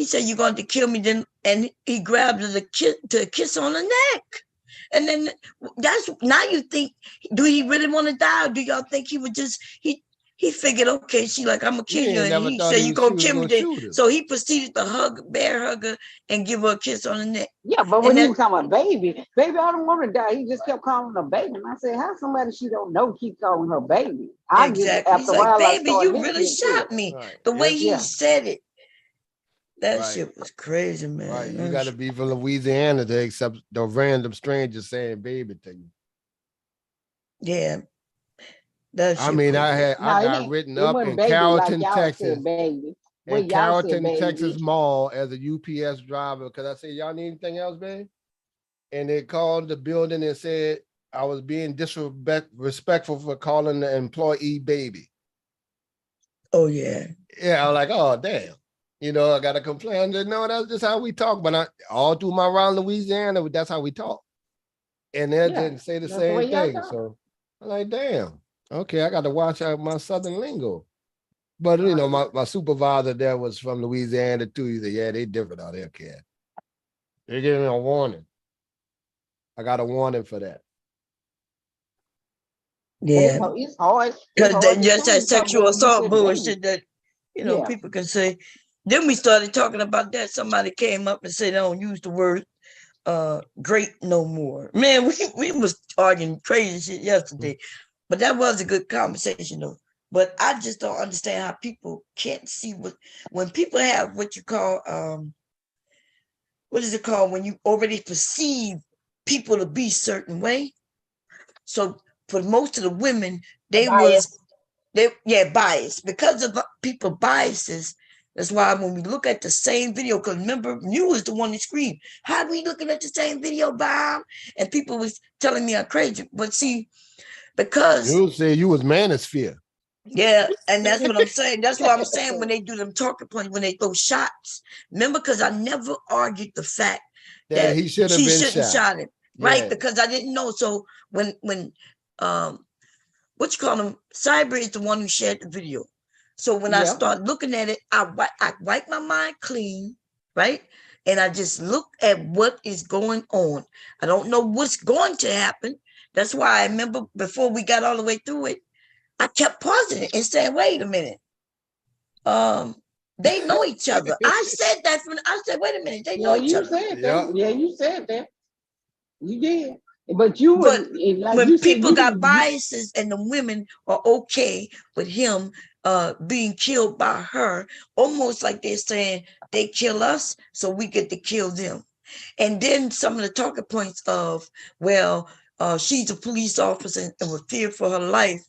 said, "You're going to kill me." Then and he grabbed her to kiss on the neck. And then that's now you think, do he really want to die? Or do y'all think he would just he figured, okay, she like, I'm gonna kill you. ain't never And he thought said, he you was- gonna she was kill me gonna then. shoot her. So he proceeded to bear hug her and give her a kiss on the neck. Yeah, but when And he that- was talking about baby, I don't want to die. He just kept calling her baby. And I said, how somebody she don't know keep calling her baby? I just, Exactly. after He's a like, while, I baby, started you really listening to shot it. me. Right. The way Yeah. he said it. That Right. shit was crazy, man. Right. You That gotta be from Louisiana to accept the random stranger saying baby to you. Yeah. That I shit mean, crazy. I got written up in like Carrollton, y'all Texas. said, baby. Well, In y'all said Carrollton, baby. Texas Mall as a UPS driver. Cause I said, y'all need anything else, babe? And they called the building and said I was being disrespectful for calling the employee baby. Oh yeah. Yeah, I was like, oh damn. You know, I got a complaint. No, that's just how we talk. But all through my round Louisiana, that's how we talk. And they didn't say the that's the way same y'all thing. talk. So I'm like, damn. Okay, I got to watch out my Southern lingo. But you know, my supervisor there was from Louisiana too. He said, yeah, they different out there, kid. They gave me a warning. I got a warning for that. Yeah. It's hard. Because then just that change something sexual when you assault said bullshit baby. that, Yeah. people can say. Then we started talking about that. Somebody came up and said, I don't use the word great no more. Man, we was arguing crazy shit yesterday. But that was a good conversation though. But I just don't understand how people can't see when people have what you call what is it called when you already perceive people to be certain way. So for most of the women, bias because of people biases, That's why when we look at the same video, because remember, you was the one that screamed, how we looking at the same video, Bob? And people was telling me I'm crazy. But see, because You say you was manosphere. yeah, and that's what I'm saying. That's what I'm saying when they do them talking points, when they throw shots. Remember, because I never argued the fact That that he should have she been shouldn't shot. shot him, right? Yeah. Because I didn't know. So when what you call him, Cyber is the one who shared the video. So when I Yeah. start looking at it, I wipe my mind clean, right? And I just look at what is going on. I don't know what's going to happen. That's why I remember before we got all the way through it, I kept pausing it and saying, wait a minute. They know each other. I said that I said, wait a minute, they know Yeah, each you other. said that. Yeah, you said that. You did. But you were like When you said, people you got didn't- biases and the women are okay with him being killed by her, almost like they're saying they kill us, so we get to kill them. And then some of the talking points of, well, she's a police officer and was feared for her life.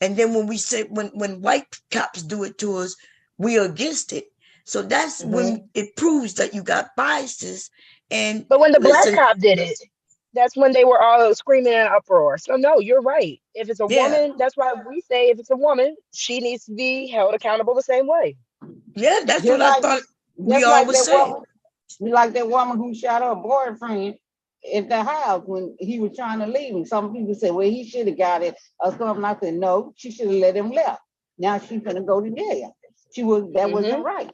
And then when we say when white cops do it to us, we are against it. So that's when it proves that you got biases. And But when the black listen, cop did it, that's when they were all screaming in an uproar. So no, you're right. If it's a Yeah. woman, that's why we say if it's a woman, she needs to be held accountable the same way. Yeah, that's Just what I like- thought we just all like was that saying. woman, like that woman who shot her boyfriend at the house when he was trying to leave him. Some people say, well, he should have got it or something. I said, no, she should have let him left. Now she's gonna go to jail. That wasn't right.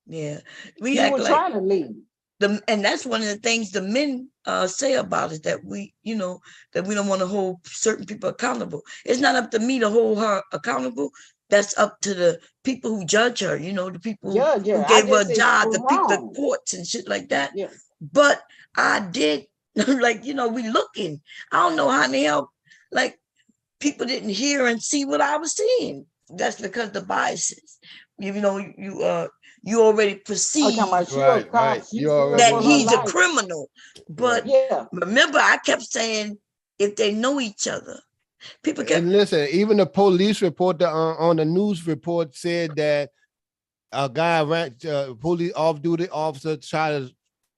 Yeah, He we act was like trying to leave. and that's one of the things the men say about it, that we, you know, that we don't want to hold certain people accountable. It's not up to me to hold her accountable. That's up to the people who judge her, you know, the people Judge her. who I gave her just a said she job, was the people, the wrong. courts and shit like that. Yeah. But I did, like, you know, we looking. I don't know how the hell, like, people didn't hear and see what I was seeing. That's because the biases. You know, you already perceive Right. You already that know. he's a criminal. But yeah, remember, I kept saying if they know each other, people kept. And listen, even the police report on the news report said that a guy ran, police off-duty officer tried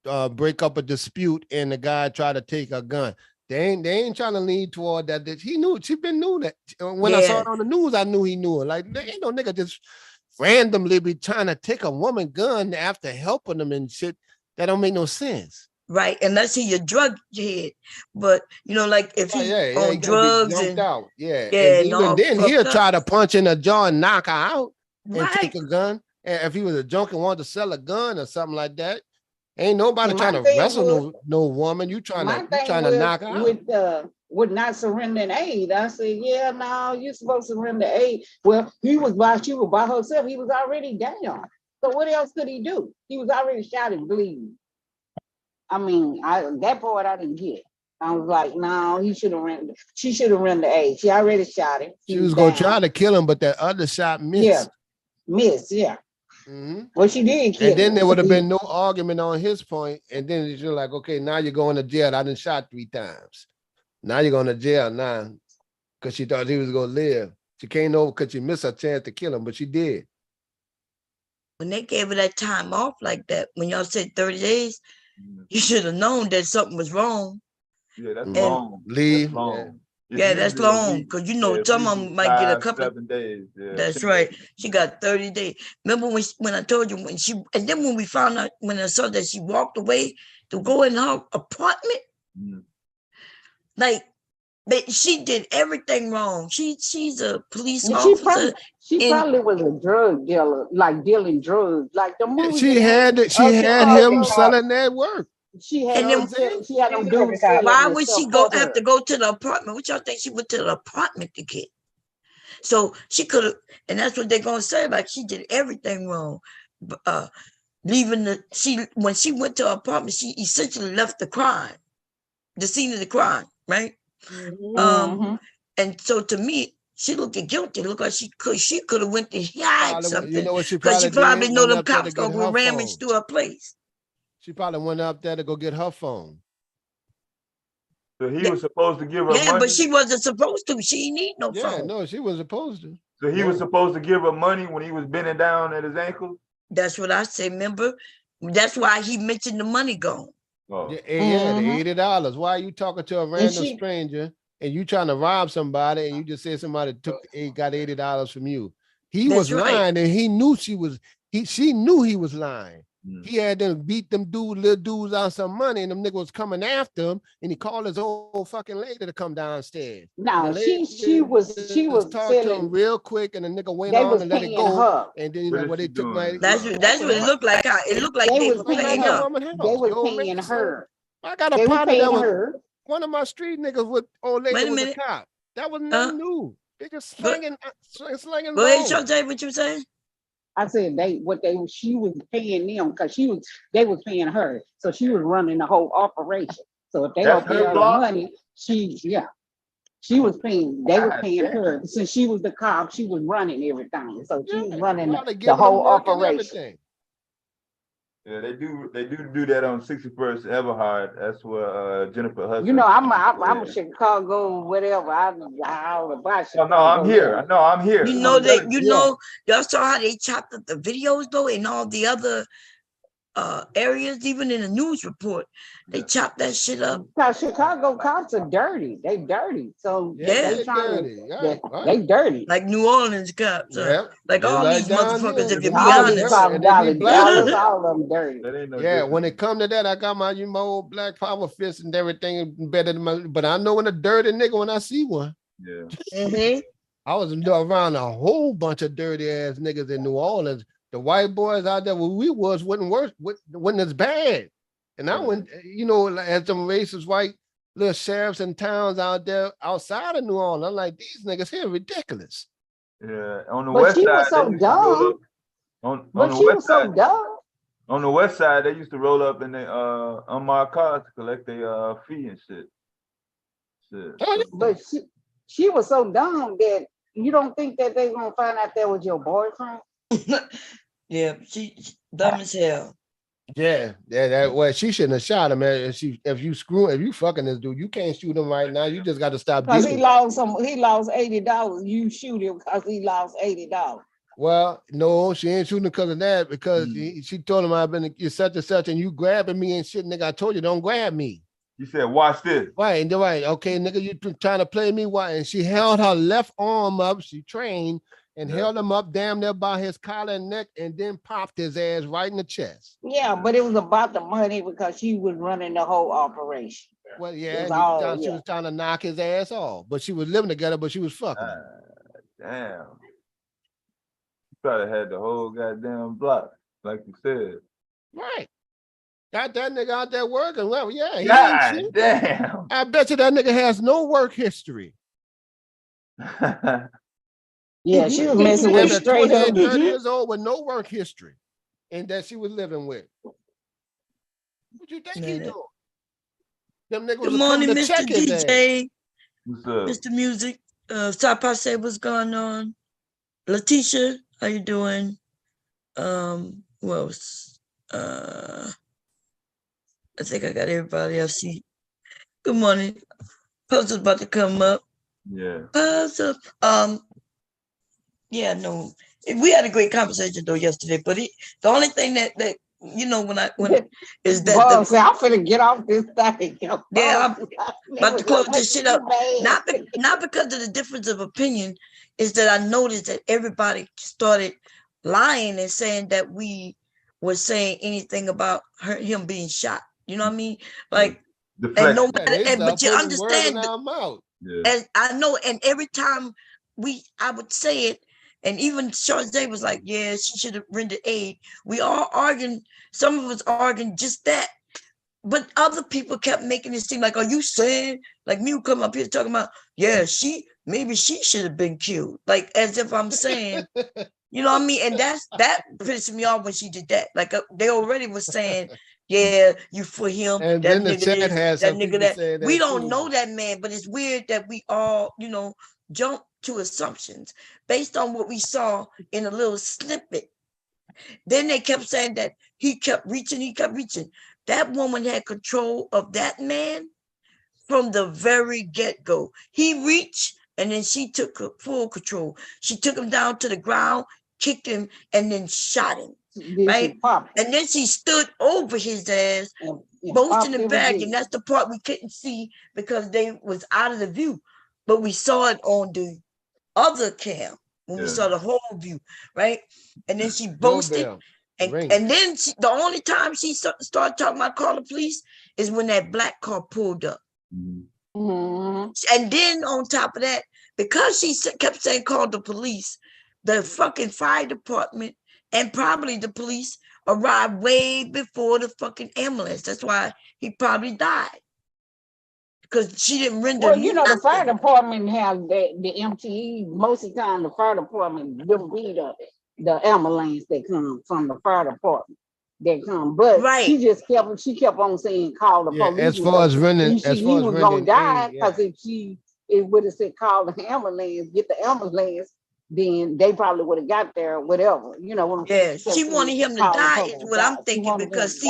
to break up a dispute, and the guy tried to take a gun. They ain't trying to lean toward that. He knew, she been knew that. When I saw it on the news, I knew he knew it. Like, there ain't no nigga just randomly be trying to take a woman gun after helping them and shit. That don't make no sense. Right, unless he a drug head, but you know, like if he he on gotta be drugs jumped and out. Yeah, yeah, and and even all then fucked he'll up. try to punch in a jaw and knock her out and Right. take a gun. And if he was a junk and wanted to sell a gun or something like that, ain't nobody And trying my to thing wrestle was- no woman. You trying My to thing knock her out. with not surrendering aid, I said, yeah, no, you're supposed to surrender aid. Well, she was by herself. He was already down. So what else could he do? He was already shot and bleeding. I mean, that part I didn't get. I was like, no, she should have rendered aid. She already shot him. She was gonna try to kill him, but that other shot missed. Yeah, missed, yeah. Mhm. Well, she did kill And then him. there would have been no argument on his point. And then you're like, okay, now you're going to jail. I done shot 3 times. Now you're going to jail now because she thought he was going to live. She came over because she missed her chance to kill him, but she did. When they gave her that time off like that, when y'all said 30 days, you should have known that something was wrong. Yeah, that's And- long. Leave. That's long. It's Yeah, that's usually a long week. because you know Yeah, some of usually them might get a 5, couple. 7 days. Yeah. That's right. She got 30 days. Remember when I told you when she, and then when we found out, when I saw that she walked away to go in her apartment, like she did everything wrong. She's a police And officer. she probably was a drug dealer, like dealing drugs, like the movie. She had him selling that work. She had And then she had them dudes selling why the would she stuff go for her. have to go to the apartment? What y'all think she went to the apartment to get? So she could have, and that's what they're gonna say. Like she did everything wrong. Leaving when she went to her apartment, she essentially left the crime, the scene of the crime, right? And so to me, she looked guilty. Looked like she could have went to hide Probably, something. you know what she because she probably probably did? know Went them up there to cops get gonna her rummage phone. through her place. She probably went up there to go get her phone. So he was supposed to give her Yeah, money. but she wasn't supposed to. She ain't need no Yeah, phone. no, she was supposed to. So he was supposed to give her money when he was bending down at his ankle. That's what I say. Remember, that's why he mentioned the money gone. Oh. Yeah, the $80. Why are you talking to a random she- stranger and you trying to rob somebody and you just said somebody got $80 from you? He That's was right. lying and he knew she knew he was lying. He had them beat them little dudes out some money and them niggas was coming after him and he called his old fucking lady to come downstairs. No, And the she was talked to him selling. real quick and the nigga went They on was and let it paying go. her. And then you know what they took my That's what it looked like. It looked like they was paying paying that up. woman house. They was You don't paying make sense. her. I got a They was partner paying that was her. one of my street niggas with old lady Wait a was a minute. cop. That was nothing new. They just slinging slinging Go ahead, loans. Shante, what you saying? I said she was paying them because they was paying her. So she was running the whole operation. So if they That's don't pay her her the block? money, she was paying, they was paying her. Since she was the cop, she was running everything. So she was running Probably the giving whole them work and operation. everything. Yeah, they do that on 61st Everhard. That's where Jennifer Hudson. You know, I'm a Chicago, whatever. I'm all about Chicago. No, I'm here. No, I'm here. You know that Yeah. know y'all saw how they chopped up the videos though in all the other areas, even in the news report, they chopped that shit up. Because Chicago cops are dirty. They dirty. So Yeah, they trying dirty. to, they dirty. Like New Orleans cops. Yeah, like all like these down motherfuckers, here. if you be All these honest. cops, And they be black. Dallas, all of them dirty. That ain't no Yeah, different. when it come to that, I got my old black power fist and everything better than my. But I know when a dirty nigga when I see one. Yeah. Mm-hmm. I was around a whole bunch of dirty ass niggas in New Orleans. The white boys out there where we was wasn't worse, wasn't as bad. And I went, you know, as some racist white little sheriffs in towns out there outside of New Orleans. I'm like, these niggas here ridiculous. Yeah, on the But west she side, was so they used to roll dumb. up. On But the she west was so side, dumb. on the west side, they used to roll up in their unmarked cars to collect their fee and shit. But she was so dumb that you don't think that they gonna find out that was your boyfriend? Yeah, she dumb as hell. Yeah, well, she shouldn't have shot him. If you fucking this dude, you can't shoot him right now. You just got to stop Because dealing. he lost $80. You shoot him because he lost $80. Well, no, she ain't shooting because of that, because she told him I've been such and such, and you grabbing me and shit, nigga. I told you don't grab me. You said, watch this. Right, okay, nigga, you trying to play me? Why? And she held her left arm up, she trained, and held him up damn near by his collar and neck, and then popped his ass right in the chest. Yeah, but it was about the money because she was running the whole operation. Well, yeah, It was and all- she was trying to knock his ass off, but she was living together, but she was fucking. Damn. You probably had the whole goddamn block, like you said. Right. Got that nigga out there working. Well, yeah. He God ain't shit. damn. I bet you that nigga has no work history. Yeah, she was messing with He was straight 28, up. 30 years old with no work history, and that she was living with. What you think he doing? Them niggas Good was morning, coming to Mr. check his ass. DJ, What's up? Mr. Music. Sapa say what's going on. Letitia, how you doing? Who else? I think I got everybody I see. Good morning. Puzzle's about to come up. Yeah. Puzzle. Yeah, no. We had a great conversation though yesterday, but the only thing that you know when is that Bob said, I'm finna get off this thing. yeah, I'm about to close this shit up. Not because of the difference of opinion, is that I noticed that everybody started lying and saying that we were saying anything about him being shot. You know what I mean? Like, and no matter, but you understand. And I know, and every time I would say it, and even Charlotte was like, yeah, she should have rendered aid. We all arguing, some of us arguing just that. But other people kept making it seem like, are you saying, like me would come up here talking about, yeah, maybe she should have been killed. Like as if I'm saying, you know what I mean? And that pissed me off when she did that. Like they already was saying, yeah, you for him, And that then the nigga chat this, has that some nigga people that. saying that We don't too. know that man, but it's weird that we all, you know, jump to assumptions based on what we saw in a little snippet. Then they kept saying that he kept reaching. That woman had control of that man from the very get-go. He reached and then she took full control. She took him down to the ground, kicked him, and then shot him. Right? And then she stood over his ass, boasting the bag, and that's the part we couldn't see because they was out of the view. But we saw it on the other cam when we saw the whole view, right? And then she boasted. And then the only time she started talking about call the police is when that black car pulled up. And then on top of that, because she kept saying call the police, the fucking fire department and probably the police arrived way before the fucking ambulance. That's why he probably died. Because she didn't render. Well, you know, the fire department have the MTE. Most of the time, the fire department will be the ambulance that come from the fire department that come. But she kept on saying call the police. As far as running, he was gonna die because if it would have said call the ambulance, get the ambulance, then they probably would have got there, whatever. You know what I'm saying? She wanted him to die is what I'm thinking because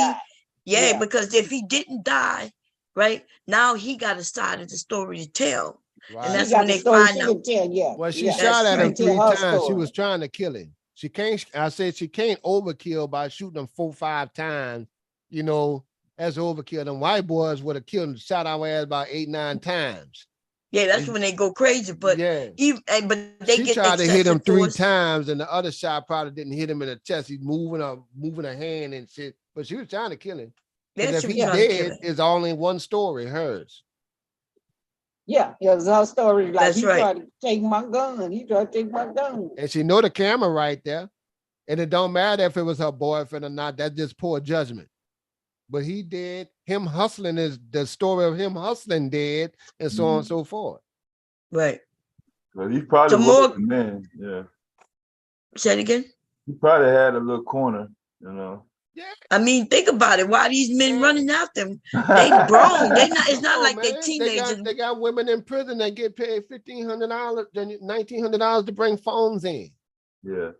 because if he didn't die, right now he got a side of the story to tell. Right. And that's when they find out. Well, she shot at him 3 times. She was trying to kill him. She can't, I said she can't overkill by shooting him 4 or 5 times. You know, that's overkill. Them white boys would have killed him, shot our ass about 8, 9 times. Yeah, that's when they go crazy. But but they she tried to hit him 3 times, and the other shot probably didn't hit him in the chest. He's moving her hand and shit. But she was trying to kill him. If he did, it's only one story, hers. Yeah, it was her story. Like he tried to take my gun. He tried to take my gun. And she know the camera right there. And it don't matter if it was her boyfriend or not. That's just poor judgment. But he did. Him hustling is the story of him hustling dead, and so on and so forth. Right. Well, he probably was the man. Yeah. Say it again. He probably had a little corner, you know. I mean, think about it. Why these men running after him? They grown. They not. It's not like they're teenagers. They got women in prison that get paid $1,500, $1,900 to bring phones in. Yeah.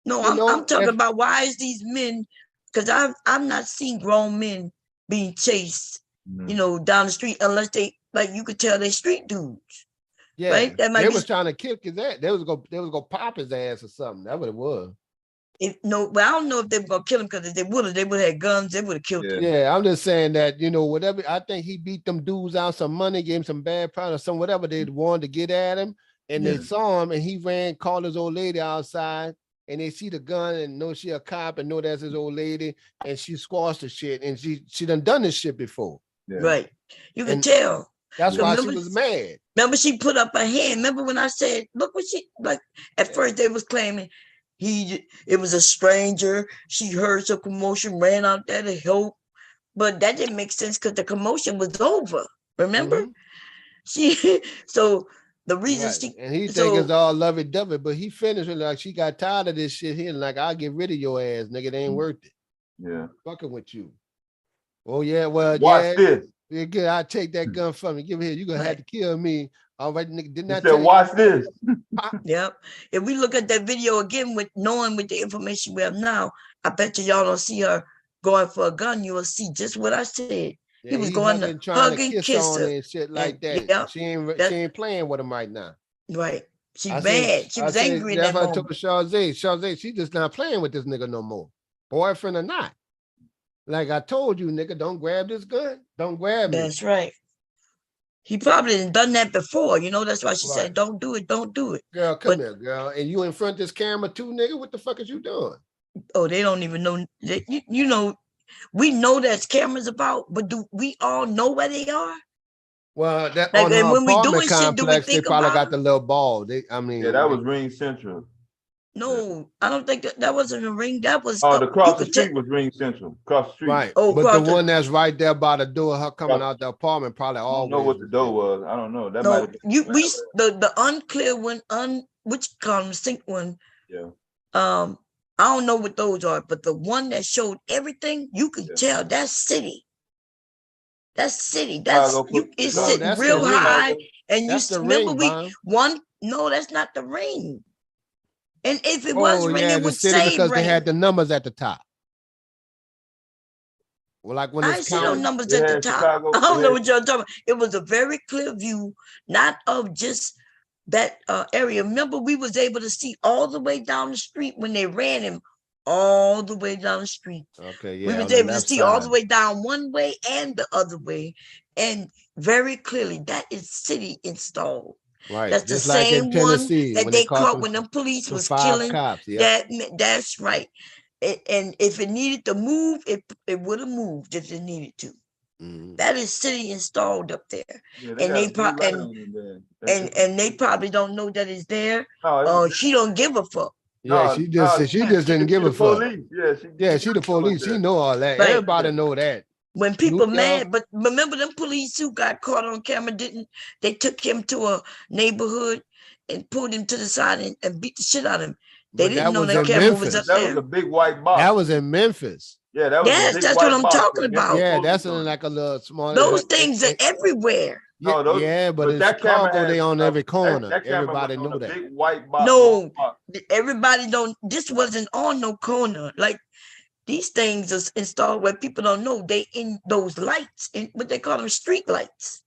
No, I'm talking about why is these men? Because I've not seen grown men being chased, you know, down the street unless they like you could tell they street dudes. Yeah, right. That might they be, was trying to kick his ass. They was gonna pop his ass or something. That's what it was. Well, I don't know if they were gonna kill him because if they would have had guns, they would have killed him. Yeah, I'm just saying that, you know, whatever. I think he beat them dudes out some money, gave him some bad product or some whatever they wanted to get at him, and they saw him, and he ran, called his old lady outside, and they see the gun and know she a cop and know that's his old lady, and she squashed the shit, and she done this shit before. Right, you can tell. That's why she was mad. Remember, she put up her hand. Remember when I said, "Look what she like." At first, they was claiming. It was a stranger. She heard some commotion, ran out there to help, but that didn't make sense because the commotion was over. Remember, so the reason and he think it's all lovey-dovey, but he finished it like she got tired of this shit here. Like, I'll get rid of your ass, nigga. It ain't worth it. Yeah, fucking with you. Oh yeah, well, watch this. Yeah, good. I'll take that gun from you. Give it here. You're gonna have to kill me. All right, nigga. Didn't I tell you? Watch this. Yep. If we look at that video again with knowing with the information we have now, I bet you y'all don't see her going for a gun. You will see just what I said. Yeah, he was going to hug and kiss her and shit like that. Yep. She ain't playing with him right now. Right. She's mad. She was angry in that moment. I told Shazay, she just not playing with this nigga no more. Boyfriend or not. Like I told you, nigga, don't grab this gun. Don't grab it. That's right. He probably done that before, you know. That's why she said, "Don't do it, don't do it." Girl, come here, girl. And you in front of this camera too, nigga. What the fuck is you doing? Oh, they don't even know. You know, we know there's cameras about, but do we all know where they are? Well, that like, on her when we apartment doing shit, do we complex, they think probably about got the little ball. Yeah, that was Ring Central. No, I don't think that wasn't a ring. That was the cross the street was Ring Central. Cross the street. Right. Oh, but the one that's right there by the door, her coming out the apartment, probably always. I don't know what the door was. I don't know. That no, might the unclear one, which column sync one. Yeah. I don't know what those are, but the one that showed everything, you can tell that's city. That's city. That's it's sitting real high, and that's you remember No, that's not the ring. And if it was ring, it would say because ring. They had the numbers at the top. Well, like when I it's ain't see no county, numbers They at the had top. Chicago. I don't They know had, what y'all talking about. It was a very clear view, not of just that area. Remember, we was able to see all the way down the street when they ran him all the way down the street. okay, We yeah, was on the able to left see all the side. way down one way and the other way. And very clearly, that is city installed. Right, That's the just like in same one Tennessee, that when they they caught caught when them police the was 5 killing. cops, yep. That's right. And if it needed to move, it would have moved if it needed to. Mhm. That is city installed up there, yeah, they and got they a blue light and on them there. That- and they probably don't know that it's there. No, She don't give a fuck. Yeah, no, she no, just didn't give the a fuck. police. Yeah, Yeah, she she the police. She there. know all that. Right. Everybody know that. When people Snoop Dogg. mad, but remember them police who got caught on camera didn't they took him to a neighborhood and pulled him to the side and beat the shit out of him. They But didn't that know was that in camera was up Memphis. That was there. a big white box. That was in Memphis. Yeah, that was a Yes, big that's white what I'm box. talking Against the about. Yeah, police that's in on it. like a little small. Those things are everywhere. No, those, yeah, but in that camera Chicago, they had, on every corner. that camera Everybody was on know a that. big white box. No, long box. everybody don't. This wasn't on no corner. Like these things are installed where people don't know they in those lights, in what they call them street lights.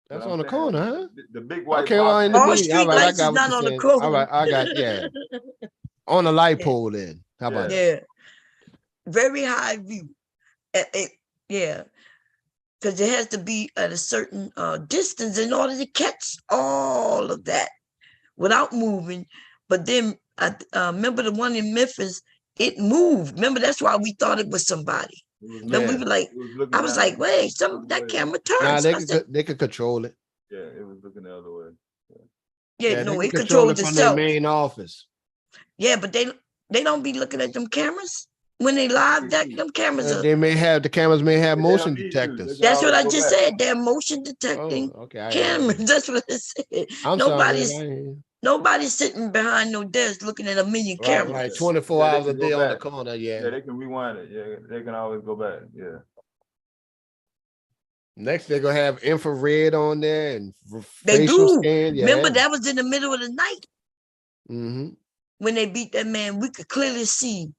That's But I'm on the saying, corner, huh? The big white Okay, box. well, in the All mean, all street right, I lights is got what not you're on the saying. corner. All right, I got, yeah. On the light pole then. How about that? Yeah, very high view. Yeah, because it has to be at a certain distance in order to catch all of that without moving. But then I remember the one in Memphis, it moved. Remember, that's why we thought it was somebody. Then we Yeah. were like, I was like, wait, that camera turns. Nah, I said, they could control it. Yeah, it was looking the other way. yeah, no, they it can control it controls from their itself. main office. Yeah, but they don't be looking at them cameras when they live. Them cameras are. They may have, the cameras may have They motion don't need to. detectors. That's what I Go just back. said. They're motion detecting Okay, cameras. That's what it said. I'm Nobody's sorry. nobody's sitting behind no desk looking at a million Right, cameras. right. 24 Yeah, they hours a can go day on the back. corner, Yeah, yeah. they can rewind it. Yeah, they can always go back. Yeah. Next, they're gonna have infrared on there and They facial do. scan. Yeah. Remember, that was in the middle of the night Mm-hmm. when they beat that man. We could clearly see,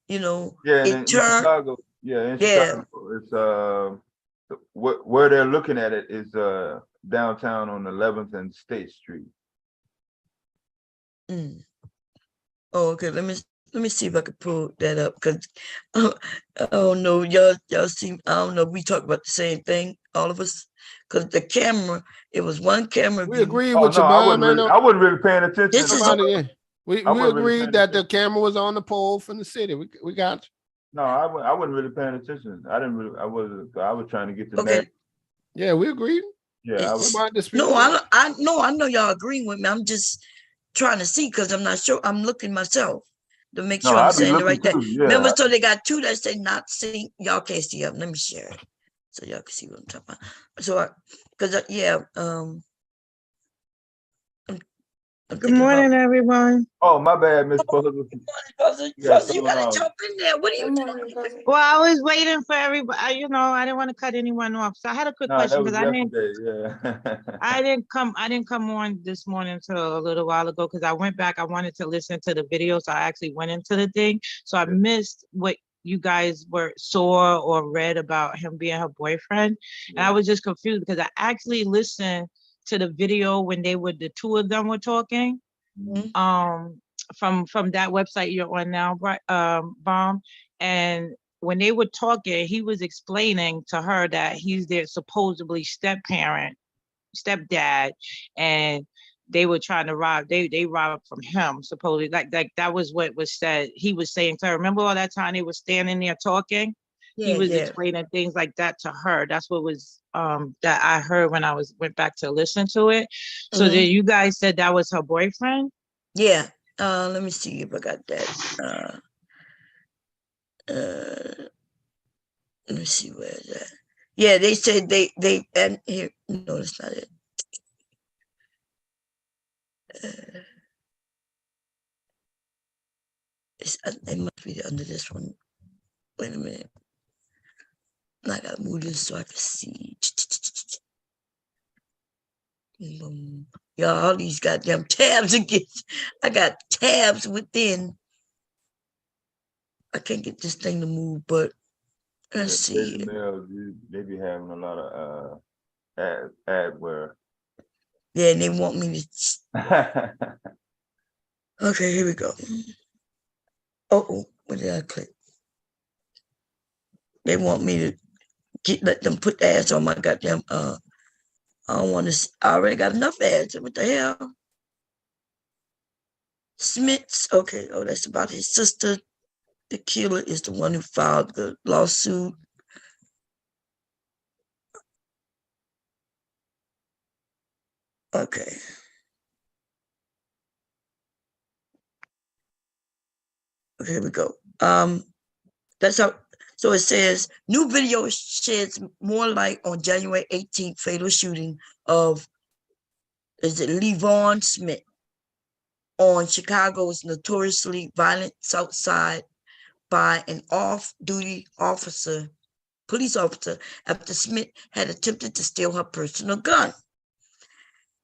Yeah, and in it turned. Chicago, in Yeah. Chicago, it's where they're looking at it is downtown on 11th and State Street. Mm. Oh, okay. Let me see if I can pull that up because I don't know. Y'all see. I don't know if we talk about the same thing, all of us, because the camera. It was one camera. We view. agree Oh with no, your mom, man. I wasn't really paying attention. This is Nobody, yeah. We I wasn't really agreed paying that the camera was on the pole from the city. We got you. No, I wasn't really paying attention. I was trying to get the Okay. man. Yeah, we agreed. Yeah, I was. Nobody dispute No, that. I know y'all agreeing with me. I'm just trying to see because I'm not sure. I'm looking myself to make No, sure I'm I be saying the looking right thing. too. Yeah. Remember, so they got two that say not seen. Y'all can't see up. Let me share it so y'all can see what I'm talking about. So, I'm Good morning, everyone. Oh, my bad, Miss Buzzer. You gotta jump in there. What are you doing? Well, I was waiting for everybody. I didn't want to cut anyone off. So I had a quick No, question that was because yesterday. Yeah. I didn't come on this morning until a little while ago because I went back. I wanted to listen to the video, so I actually went into the thing. So I missed what you guys saw or read about him being her boyfriend, and I was just confused because I actually listened to the video when the two of them were talking. From that website you're on now, Bomb, and when they were talking, he was explaining to her that he's their supposedly stepdad, and they were trying to rob. They robbed from him supposedly. Like that was what was said. He was saying to her. Remember all that time they were standing there talking. He was explaining things like that to her. That's what was that I heard when I went back to listen to it. So then you guys said that was her boyfriend? Yeah. Let me see if I got that. Let me see where is that. Yeah, they said they and here. No, that's not it. It must be under this one. Wait a minute. I gotta move this so I can see. Y'all, all these goddamn tabs again. I got tabs within. I can't get this thing to move, but Let's see. They be having a lot of adware. Yeah, and they want me to. Okay, here we go. Oh, what did I click? They want me to let them put ads on my goddamn. I don't want to. I already got enough ads. What the hell? Smith's. Okay. Oh, that's about his sister. The killer is the one who filed the lawsuit. Okay. Okay, here we go. That's how. So it says new video sheds more light on January 18th fatal shooting of, is it Levon Smith on Chicago's notoriously violent South Side by an off-duty police officer, after Smith had attempted to steal her personal gun.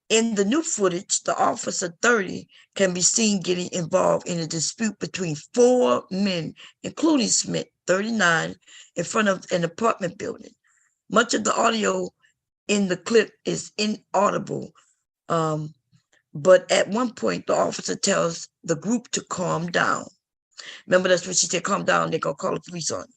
In the new footage, the officer 30 can be seen getting involved in a dispute between 4 men, including Smith, 39, in front of an apartment building. Much of the audio in the clip is inaudible, but at one point, the officer tells the group to calm down. Remember, that's what she said, calm down, they're going to call the police on you.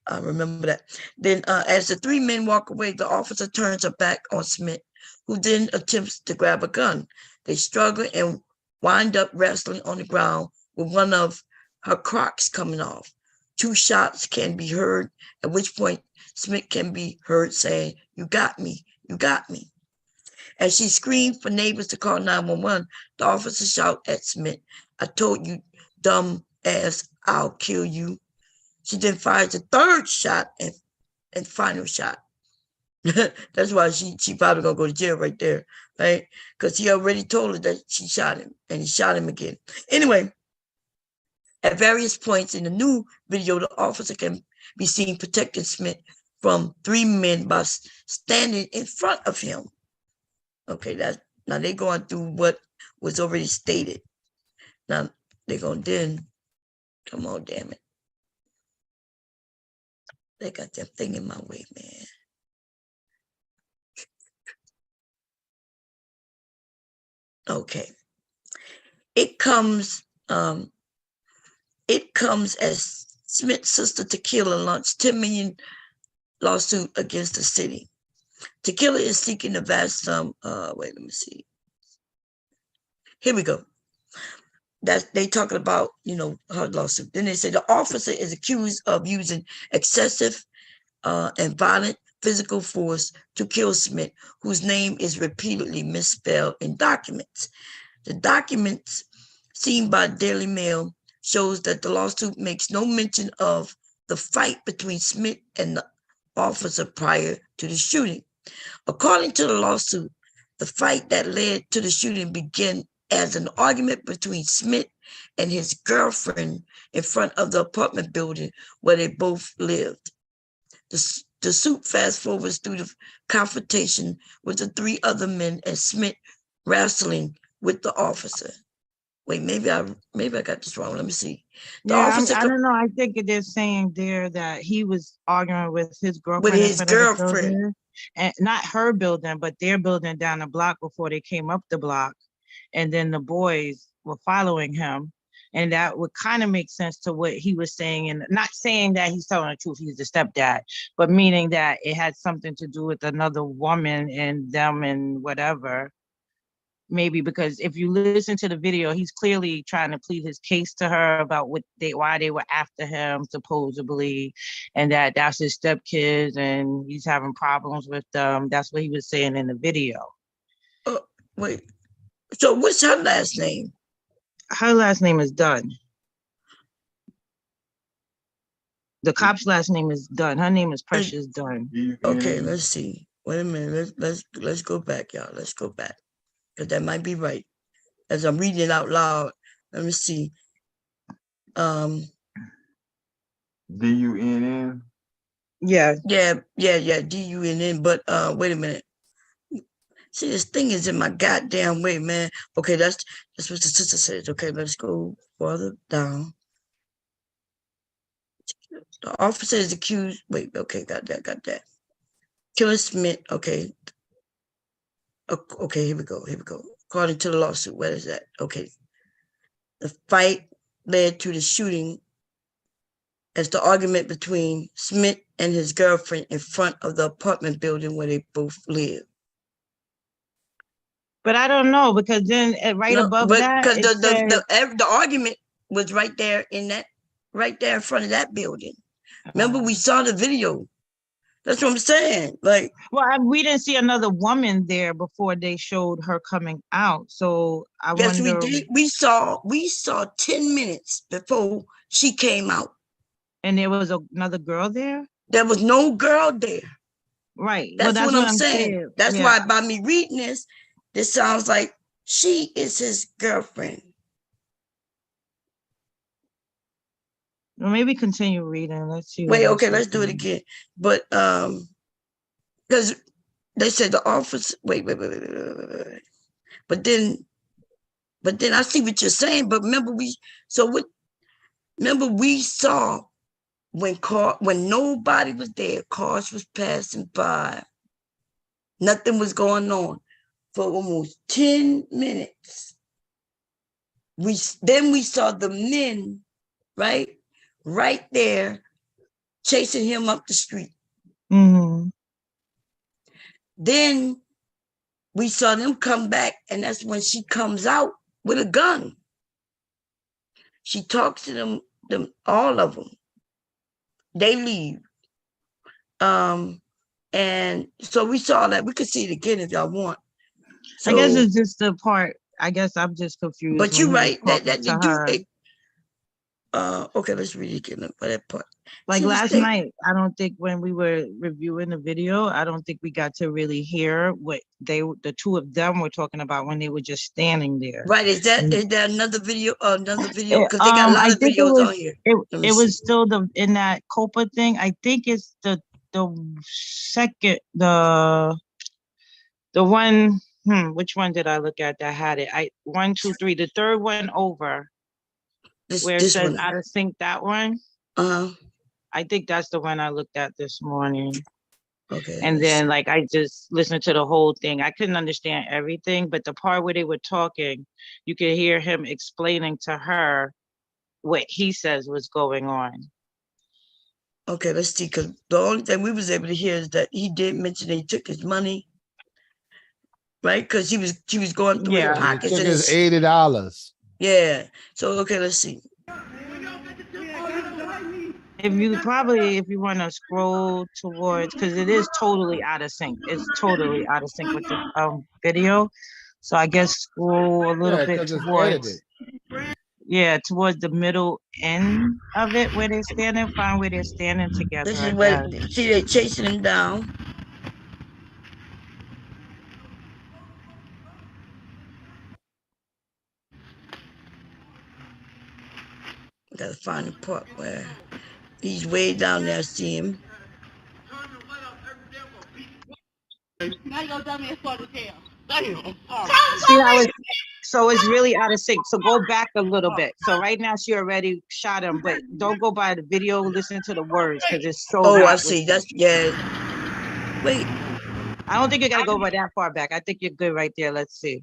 I remember that. Then as the 3 men walk away, the officer turns her back on Smith, who then attempts to grab a gun. They struggle and wind up wrestling on the ground with one of her Crocs coming off. 2 shots can be heard, at which point Smith can be heard saying, "You got me, you got me." As she screamed for neighbors to call 911, the officer shouted at Smith, "I told you, dumb ass, I'll kill you." She then fires the 3rd shot and final shot. That's why she probably gonna go to jail right there, right? Because he already told her that she shot him, and he shot him again. Anyway, at various points in the new video, the officer can be seen protecting Smith from 3 men by standing in front of him. Okay, now they're going through what was already stated. Now they're gonna then, come on, damn it. They got that thing in my way, man. Okay. It comes as Smith's sister Tequila launched $10 million lawsuit against the city. Tequila is seeking a vast sum. Wait, let me see. Here we go. They talking about, her lawsuit. Then they say the officer is accused of using excessive and violent physical force to kill Smith, whose name is repeatedly misspelled in documents. The documents seen by Daily Mail shows that the lawsuit makes no mention of the fight between Smith and the officer prior to the shooting. According to the lawsuit, the fight that led to the shooting began as an argument between Smith and his girlfriend in front of the apartment building where they both lived. The suit fast forwards through the confrontation with the 3 other men and Smith wrestling with the officer. Wait, maybe I got this wrong. Let me see. I don't know. I think they're saying there that he was arguing with his girlfriend. With his girlfriend. And not her building, but their building down the block before they came up the block. And then the boys were following him. And that would kind of make sense to what he was saying. And not saying that he's telling the truth, he's the stepdad, but meaning that it had something to do with another woman and them and whatever. Maybe because if you listen to the video, he's clearly trying to plead his case to her about why they were after him, supposedly, and that's his stepkids and he's having problems with them. That's what he was saying in the video. Wait, so what's her last name? Her last name is Dunn. The cop's last name is Dunn. Her name is Precious Dunn. Okay, let's see. Wait a minute. Let's go back, y'all. Let's go back. Because that might be right. As I'm reading it out loud, let me see. D-U-N-N? Yeah. Yeah, D-U-N-N. But wait a minute. See, this thing is in my goddamn way, man. Okay, that's what the sister says. Okay, let's go further down. The officer is accused. Wait, okay, got that. Killer Smith, okay. Okay, here we go. According to the lawsuit, where is that? Okay. The fight led to the shooting as the argument between Smith and his girlfriend in front of the apartment building where they both live. But I don't know, because then right above that, because it says, the argument was right there in front of that building. Remember, we saw the video. That's what I'm saying. Like, well, we didn't see another woman there before they showed her coming out. So I yes, wonder. we did. We saw 10 minutes before she came out. And there was another girl there? There was no girl there. Right. That's, well, what I'm saying. That's why by me reading this sounds like she is his girlfriend. Well, maybe continue reading. Let's see. Wait, okay, let's do it again. But because they said the officer. Wait. But then I see what you're saying. But remember, we saw when nobody was there, cars was passing by, nothing was going on for almost 10 minutes. We saw the men, right there, chasing him up the street. Mm-hmm. Then we saw them come back, and that's when she comes out with a gun. She talks to them, all of them. They leave. And so we saw that. We could see it again if y'all want. So, I guess it's just the part. I guess I'm just confused. But you're right. That okay, let's read it again for that part. Like last night, I don't think when we were reviewing the video, I don't think we got to really hear what the two of them were talking about when they were just standing there. Right. Is there another video? Because they got a lot of videos on here. It was still in that Copa thing. I think it's the second, the one, which one did I look at that had it? 1, 2, 3, the third one over. Where it says out of sync, that one. I think that's the one I looked at this morning. Okay. And then I just listened to the whole thing. I couldn't understand everything, but the part where they were talking, you could hear him explaining to her what he says was going on. Okay, let's see, because the only thing we was able to hear is that he did mention that he took his money, right? Because she was going through his pockets. He took his $80. Yeah. So okay, let's see. If you want to scroll towards, because it is totally out of sync. It's totally out of sync with the video. So I guess scroll a little bit towards. Yeah, towards the middle end of it where they're standing. Find where they're standing together. This is where they're chasing him down. Gotta find the part where he's way down there. See him. Now you gonna tell me it's for the tail. Damn. So it's really out of sync. So go back a little bit. So right now she already shot him, but don't go by the video. Listen to the words because it's so. Oh, I see. That's Wait. I don't think you gotta go by that far back. I think you're good right there. Let's see.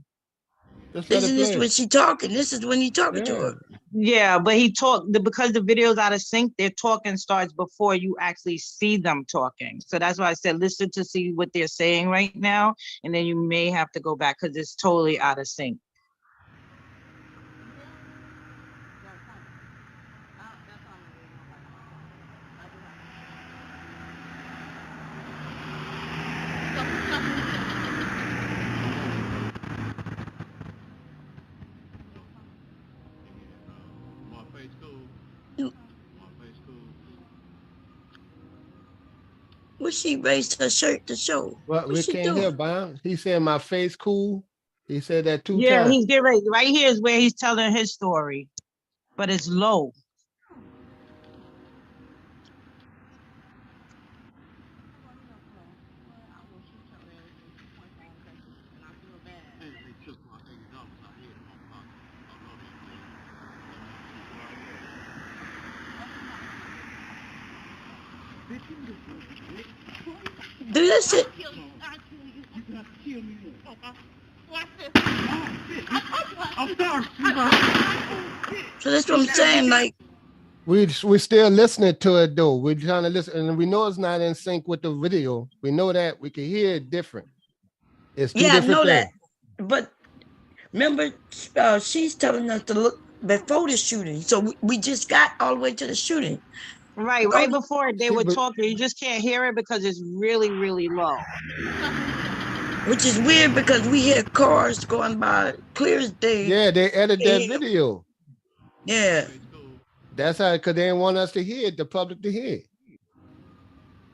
Isn't this when she talking? This is when he talking to her. Yeah, but he talked because the video's out of sync. Their talking starts before you actually see them talking. So that's why I said listen to see what they're saying right now, and then you may have to go back because it's totally out of sync. Well, she raised her shirt to show. Well, we can't hear, Bob. He said my face cool. He said that 2 times. Yeah, he's getting ready. Right here is where he's telling his story, but it's low. Do that shit. So that's what I'm saying. Like, We still listening to it though. We're trying to listen, and we know it's not in sync with the video. We know that. We can hear it different. It's two yeah, I different know things. that. But remember, she's telling us to look before the shooting. So we just got all the way to the shooting. Right before they were talking, you just can't hear it because it's really, really low. Which is weird because we hear cars going by clear as day. Yeah, they edited that video. Yeah. That's how, because they didn't want us to hear it, the public to hear it.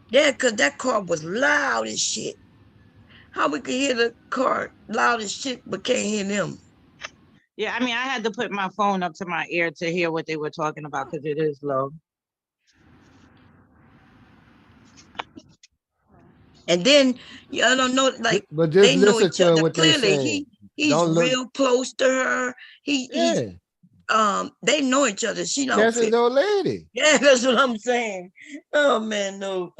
Yeah, because that car was loud as shit. How we could hear the car loud as shit, but can't hear them? Yeah, I mean, I had to put my phone up to my ear to hear what they were talking about because it is low. And then y'all don't know, like, but just they know listen each to other what they're clearly. saying. He's Don't look- real close to her. He's they know each other. She don't That's fit. his old lady. Yeah, that's what I'm saying. Oh man, no.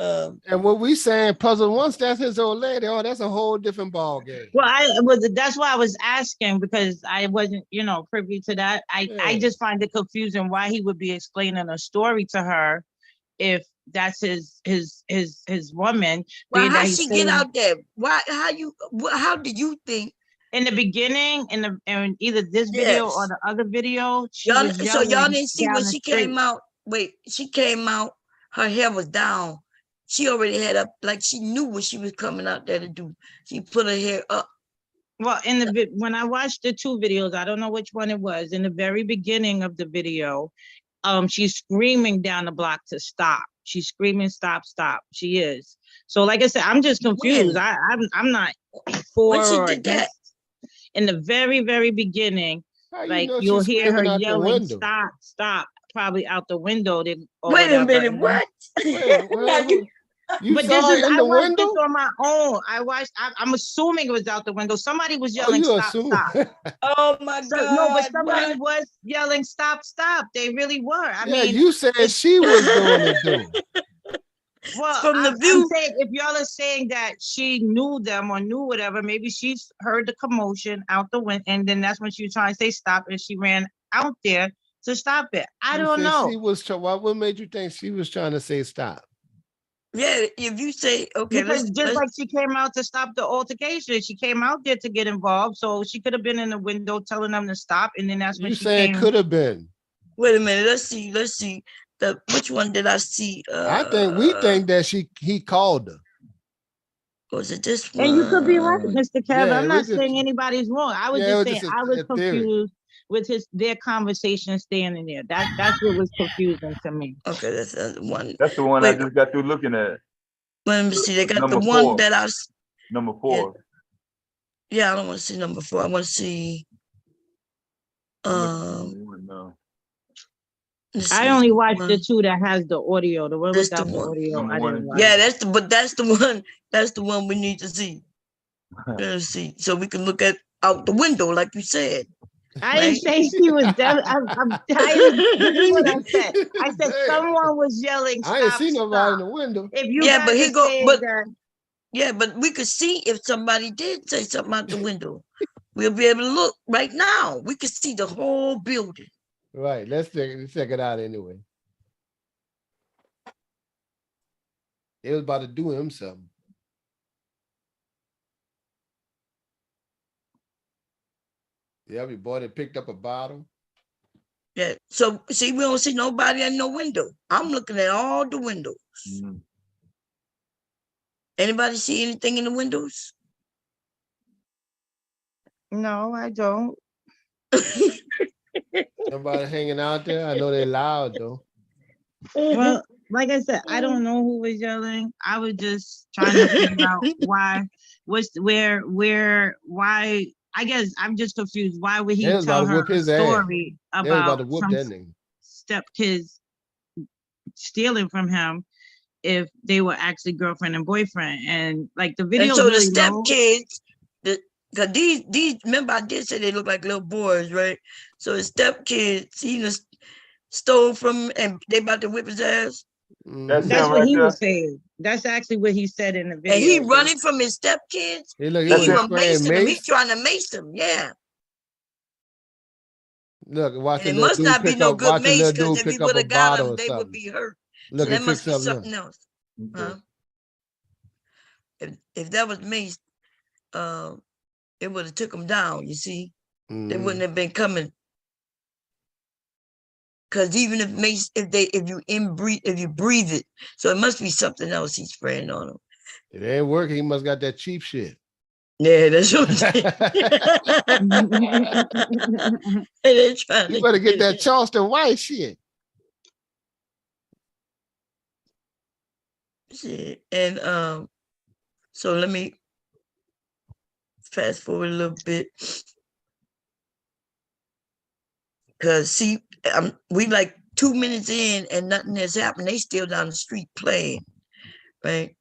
And what we saying, puzzle once, that's his old lady. Oh, that's a whole different ball game. Well, that's why I was asking because I wasn't, privy to that. I just find it confusing why he would be explaining a story to her if that's his woman. Well, being how that he's she get saying- out there? Why? How did you think? In the beginning, in either this video or the other video, she Y'all, was so y'all yelling didn't see down when the she street. came out. Wait, she came out. Her hair was down. She already had up, like she knew what she was coming out there to do. She put her hair up. Well, when I watched the two videos, I don't know which one it was. In the very beginning of the video, she's screaming down the block to stop. She's screaming, stop, stop. She is. So, like I said, I'm just confused. I'm not for When she or did that? against. In the very, very beginning, you know you'll she's hear her screaming out the yelling, window? stop, stop, probably out the window. Wait a minute, what? You But saw this is, it in I the watched window? this on my own. I'm assuming it was out the window. Somebody was Oh, yelling, you stop, assume. stop. Oh my God. No, but somebody was yelling, stop, stop. They really were. I Yeah, mean, you said she was doing it though. well, From the I'm view. saying if y'all are saying that she knew them or knew whatever, maybe she's heard the commotion out the window, and then that's when she was trying to say stop, and she ran out there to stop it. I You don't said know. She was. What made you think she was trying to say stop? Yeah, if you say, okay, Because like she came out to stop the altercation, she came out there to get involved, so she could have been in the window telling them to stop, and then that's when You she saying came. could have been. Wait a minute. Let's see. Which one did I see? I think we think that he called her. Was it this one? And you could be right, Mr. Kev. Yeah, I'm we not just- saying anybody's wrong. I was Yeah, it just was saying just a- I was a theory. confused with their conversation standing there. That's what was confusing to me. Okay, that's the one. That's the one Wait. I just got through looking at. Let me see. They got Number the one 4. that I. Number 4. Yeah, I don't want to see number 4. I want to see. No. let's I see, only watched the one. two that has the audio. The one That's without the the one. audio, Number I 1 didn't and watch. Yeah, that's the one. That's the one we need to see. Let's see, so we can look at out the window, like you said. I didn't right? say she was. I'm tired. This is what I said. I said Hey, someone was yelling. I ain't Stop, see nobody in stop. the window. If you Yeah, guys but he are go. saying But that, yeah, but we could see if somebody did say something out the window. We'll be able to look right now. We could see the whole building. Right. Let's check it out anyway. It was about to do him something. Yeah, we bought it, picked up a bottle. Yeah. So see, we don't see nobody in no window. I'm looking at all the windows. Mhm. Anybody see anything in the windows? no, I don't. Nobody hanging out there. I know they're loud though. Well, like I said, I don't know who was yelling. I was just trying to figure out why. Why? I guess I'm just confused. Why would he They was about tell to her whoop a his ass. story They was about about to whoop some that nigga. stepkids stealing from him if they were actually girlfriend and boyfriend? And like the video And so the really low. stepkids, because these remember I did say they look like little boys, right? So the stepkids, he just stole from and they about to whip his ass. That's That's him what right he there. was saying. That's actually what he said in the video. And he running from his stepkids. Hey, look, He he was even spraying macing him. He mace. trying to mace him. Yeah. Look, watch And the it little must dude not be pick no up. good Watch the mace, little because dude if he pick up would a have got bottle him, or they would something. be hurt. Look, So he that must fixed be something. something else. Huh? If that was mace, it would have took him down. You see, they wouldn't have been coming. Because even if mace, if you breathe it, so it must be something else he's spraying on him. It ain't working. He must got that cheap shit. Yeah, that's what I'm saying. They trying You to better get get that it. Charleston White shit. Shit. And so let me fast forward a little bit. Cause see, we like 2 minutes in and nothing has happened. They still down the street playing, right?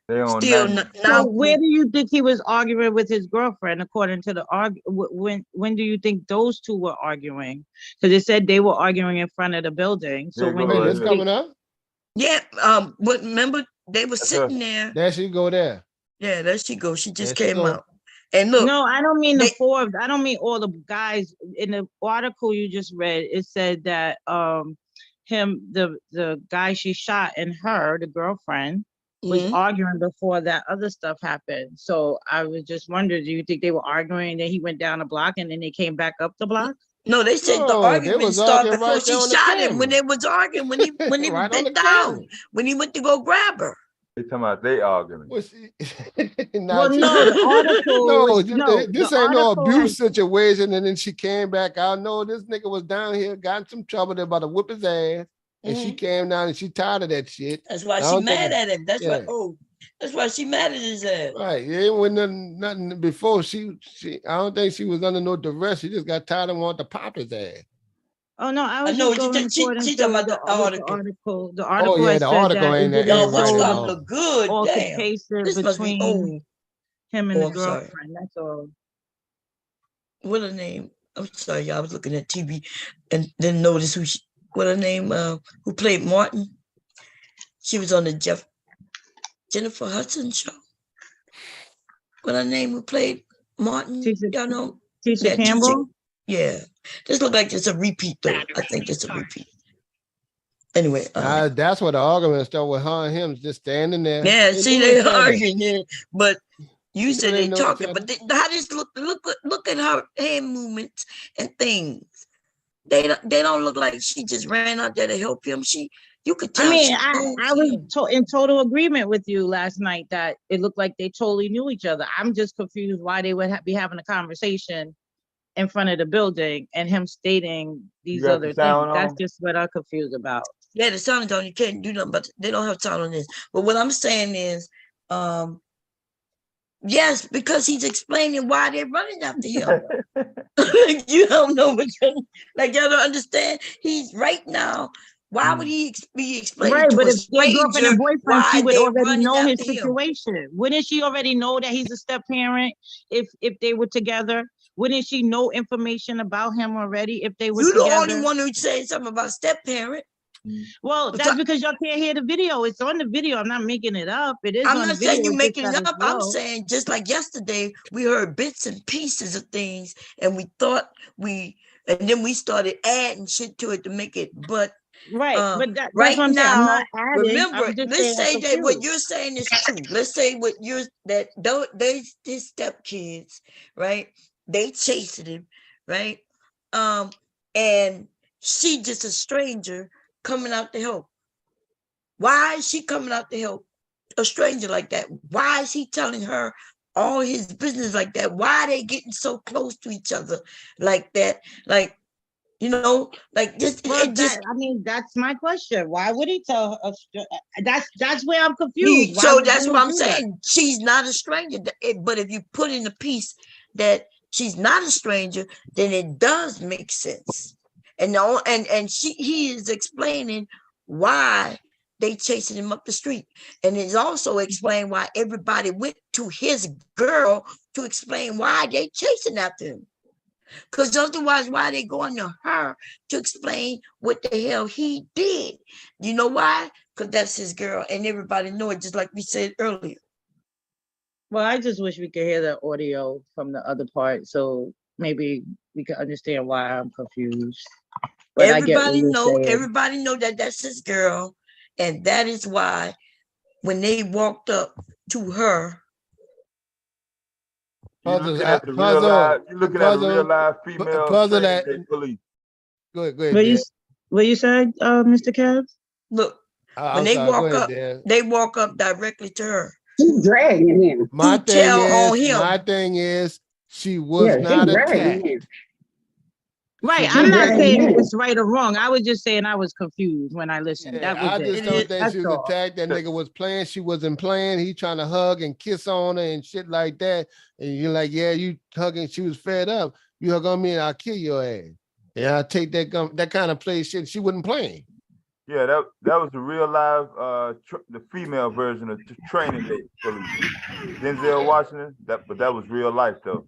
They on Still 90. So now. where do you think he was arguing with his girlfriend? According to the when do you think those two were arguing? Because it said they were arguing in front of the building. So There when go do right you It's here. think? coming up. Yeah, but remember they were That's her. sitting there. There she go there. Yeah, there she goes. She There just she came go. out. And look, No, I don't mean the they, four. I don't mean all the guys in the article you just read. It said that the guy she shot and her, the girlfriend, was Mhm. arguing before that other stuff happened. So I was just wondering, do you think they were arguing and then he went down the block and then they came back up the block? no, they said the No, they argument was started arguing before right there she on the shot him. When camera. they was arguing, when he was Right on the bent down, camera. when he went to go grab her. They talking about they arguing. Well, she, Well, no, the article no, was no, this the ain't no article had abuse situation. And then she came back out. No, this nigga was down here, got in some trouble. They're about to whip his ass. And she Mhm. came down and she tired of that shit. That's why I she don't think mad it- at him. That's why. yeah. Oh, that's why she mad at his ass. Right. Yeah, it wasn't nothing before. She I don't think she was under no duress. She just got tired and wanted to pop his ass. Oh no, I I was know just going according she to talking about the what article. The Oh article yeah, had the said article that it ain't didn't Yo, ain't this right at stuff show all. look good. Damn, altercation this must be between him and Oh, the I'm sorry. girlfriend. That's all. What her name? I'm sorry, y'all. I was looking at TV and didn't notice what her name. Who played Martin? She was on the Jennifer Hudson show. What her name? Who played Martin? Y'all know? Tisha Yeah, Campbell. Yeah, this look like it's a repeat though. I think it's a repeat. Anyway, That's what the argument started with her and him just standing there. yeah. They See, knew they each other. arguing, yeah, but you You know said they they know each talking, other. but how this look at her hand movements and things. They don't look like she just ran out there to help him. You could tell. I mean, she knows I was him. in total agreement with you last night that it looked like they totally knew each other. I'm just confused why they would be having a conversation in front of the building and him stating these got other the things. sound That's on? just what I'm confused about. Yeah, the sound is on. You can't do nothing, but they don't have sound on this. But what I'm saying is, yes, because he's explaining why they're running after him. Like, you don't know what like y'all don't understand. He's right now. Why would he be explaining Right, to but a if they're girlfriend stranger and boyfriend, why she would they already running know his after him? situation. Wouldn't she already know that he's a step parent if they were together? Wouldn't she know information about him already if they were You the together? only one who's saying something about step parent. Well, that's because y'all can't hear the video. It's on the video. I'm not making it up. It is I'm on not the saying video. you're It's just making that it it's up. I'm low. saying just like yesterday, we heard bits and pieces of things, and we thought and then we started adding shit to it to make it. But right, but that's right what I'm saying. I'm now, not adding. remember, I'm just let's saying I'm say that what confused. you're saying is true. Let's say what you're that those his stepkids, right? They chasing him, right? And she just a stranger coming out to help. Why is she coming out to help a stranger like that? Why is he telling her all his business like that? Why are they getting so close to each other like that? Like, you know, like just Well, it just I mean, that's my question. Why would he tell her? That's where I'm confused. Why so would that's dude what I'm do that? saying. She's not a stranger. But if you put in the piece that she's not a stranger, then it does make sense. And he is explaining why they chasing him up the street. And it's also explained why everybody went to his girl to explain why they chasing after him. Because otherwise, why they going to her to explain what the hell he did? You know why? Because that's his girl, and everybody know it, just like we said earlier. Well, I just wish we could hear the audio from the other part, so maybe we could understand why I'm confused. But Everybody know that that's his girl, and that is why when they walked up to her, You're looking at the real live female training day police. Go ahead. What you said, Mr. Kev? Look, when they walk up directly to her. She's dragging him. My thing is, she was not attacked. Right. I'm not saying it's right or wrong. I was just saying I was confused when I listened. Yeah, I just don't think she was attacked. That nigga was playing. She wasn't playing. He trying to hug and kiss on her and shit like that. And you're like, yeah, you hugging. She was fed up. You hug on me and I'll kill your ass. Yeah, I'll take that kind of play shit. She wasn't playing. Yeah, that was the real live, the female version of Training Day police. Denzel Washington, but that was real life though.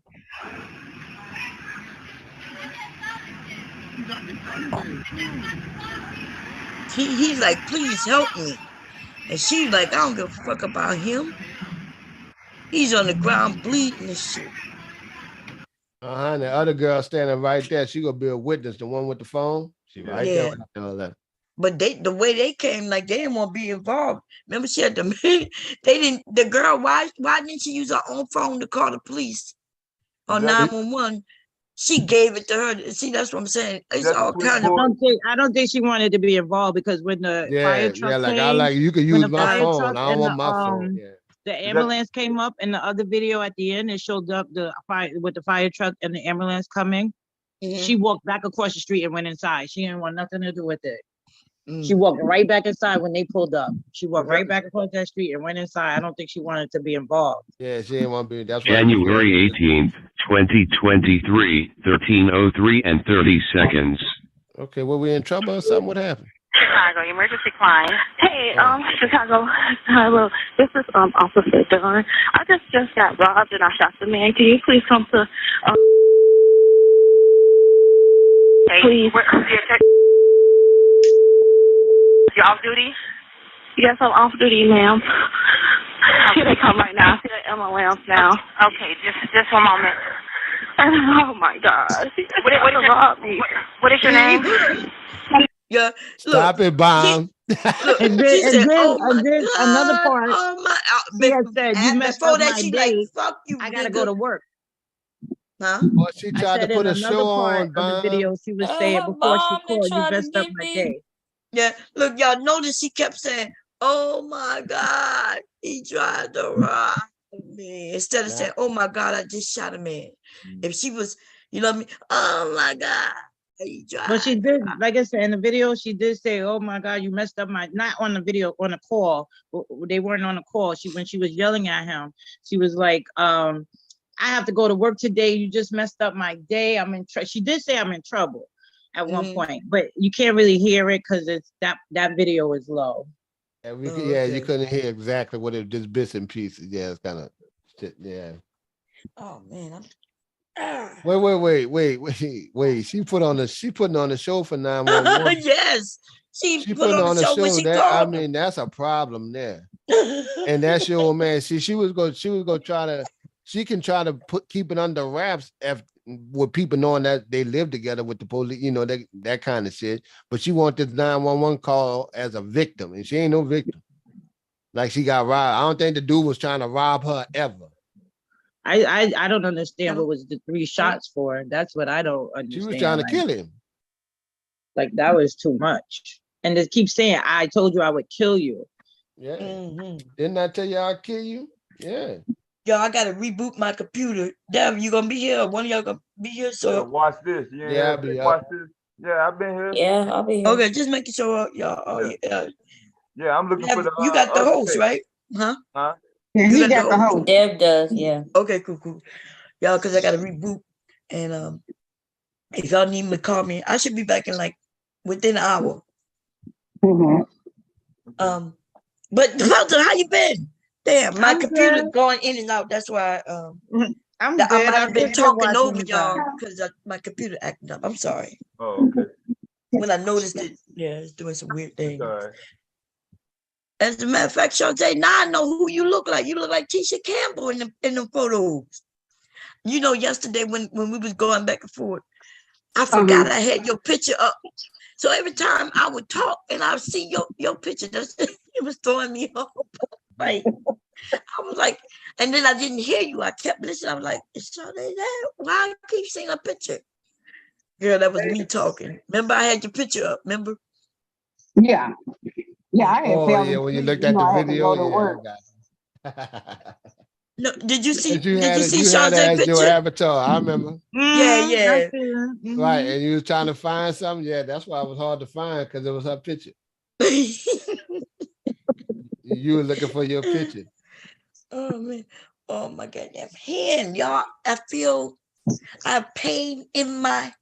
He's like, please help me. And she's like, I don't give a fuck about him. He's on the ground bleeding and shit. And the other girl standing right there, she gonna be a witness, the one with the phone. She right there with all that. But the way they came, like they didn't want to be involved. Remember, she had the girl, why didn't she use her own phone to call the police or 911? She gave it to her. See, that's what I'm saying. It's all kind of. I don't think she wanted to be involved because when the fire truck came, you can use my phone. I don't want my phone. The ambulance came up in the other video at the end. It showed up the fire truck and the ambulance coming. She walked back across the street and went inside. She didn't want nothing to do with it. She walked right back inside when they pulled up. She walked right back across that street and went inside. I don't think she wanted to be involved. Yeah, she didn't want to be. That's January 18th, 2023, 13:03 and 30 seconds. Okay, well, we in trouble or something? What happened? Chicago emergency line. Hey, Chicago. Hello, this is Officer Dunn. I just got robbed and I shot the man. Can you please come to? Please. You off duty? Yes, I'm off duty, ma'am. Here they come right now. See the MLMs now. Okay, just one moment. Oh my God. What is your name? Yeah. Stop it, bomb. And then another part. She had said, "You messed up my day. Like, fuck you, I gotta go to work." Huh? Well, she tried to put a show on. The video she was saying before she called, "You messed up my day." Yeah, look, y'all notice she kept saying, "Oh my God, he tried to rob me," instead of saying, "Oh my God, I just shot a man." If she was, you know what I mean? Oh my God, he tried. But she did, like I said, in the video, she did say, "Oh my God, you messed up my," not on the video, on a call. They weren't on a call. When she was yelling at him, she was like, "I have to go to work today. You just messed up my day. I'm in trouble." She did say I'm in trouble at one point, but you can't really hear it because it's that video is low. Yeah, you couldn't hear exactly what it just bits and pieces. Yeah, it's kind of shit. Yeah. Oh man. Wait. She putting on the show for 911. Yes. She put on the show when she I mean, that's a problem there. And that's your old man. See, she was gonna try to. She can try to keep it under wraps with people knowing that they live together with the police, you know, that kind of shit. But she want this 911 call as a victim, and she ain't no victim. Like she got robbed. I don't think the dude was trying to rob her ever. I don't understand what was the 3 shots for. That's what I don't understand. She was trying to kill him. Like that was too much. And they keep saying, "I told you I would kill you." Yeah. Didn't I tell you I'll kill you? Yeah. Yo, I gotta reboot my computer. Damn, you gonna be here? One of y'all gonna be here? So watch this. Yeah, I'll be watch this. Yeah, I've been here. Yeah, I'll be here. Okay, just making sure y'all. Yeah, I'm looking for the. You got the host, right? Huh? Yeah, he got the host. Deb does, yeah. Okay, cool. Y'all, because I gotta reboot, and if y'all need me to call me, I should be back in like within an hour. But Delta, how you been? Damn, my computer's going in and out. That's why. I'm I good. might I've have been just been talking watching over the y'all because my computer acting up. I'm sorry. Oh, okay. When I noticed it, yeah, it's doing some weird things. All right. As a matter of fact, Shantae, now I know who you look like. You look like Tisha Campbell in the photos. You know, yesterday when we was going back and forth, I forgot I had your picture up. So every time I would talk and I would see your picture, it was throwing me off. Like I was like, and then I didn't hear you. I kept listening. I was like, is Shantae there? Why I keep seeing a picture? Girl, that was me talking. Remember, I had your picture up. Remember? Yeah. Yeah, I had Oh, fell yeah, when you asleep, looked you at know, the I had to video, go to yeah, I work. got it. No, did you see? But you Did had you it, see you had it Shantae's as your picture? avatar. I remember. Yeah, yeah. Right, and you was trying to find something. Yeah, that's why it was hard to find because it was her picture. You were looking for your picture. Oh man, oh my goddamn hand, y'all. I feel I have pain in my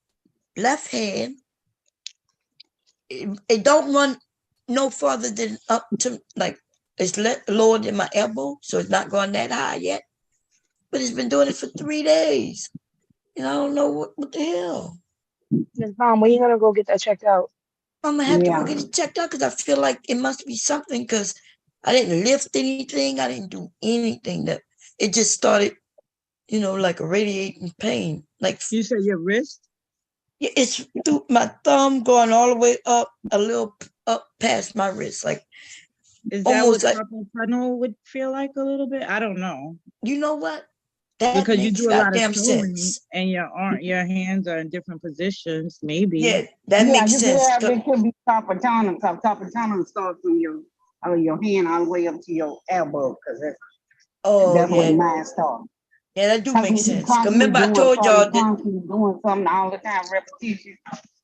left hand. It don't run no farther than up to like it's lower than my elbow, so it's not going that high yet. But it's been doing it for 3 days. And I don't know what the hell. Ms. Mom, when you gonna go get that checked out? I'm gonna have to go get it checked out because I feel like it must be something because I didn't lift anything. I didn't do anything. That it just started, you know, like a radiating pain. Like you said your wrist? Yeah, it's through my thumb going all the way up a little up past my wrist. Like Is that almost what like carpal tunnel would feel like a little bit? I don't know. you know what? That Because you makes do a lot of goddamn sewing sense. and your hands are in different positions, maybe. Yeah, that Yeah, makes you could sense. have, it could be carpal tunnel, because carpal tunnel starts from your hand all the way up to your elbow, because that's where yeah. mine starts. Yeah, that do make You sense. constantly Remember I doing told y'all something, that constantly doing something all the time, repetition.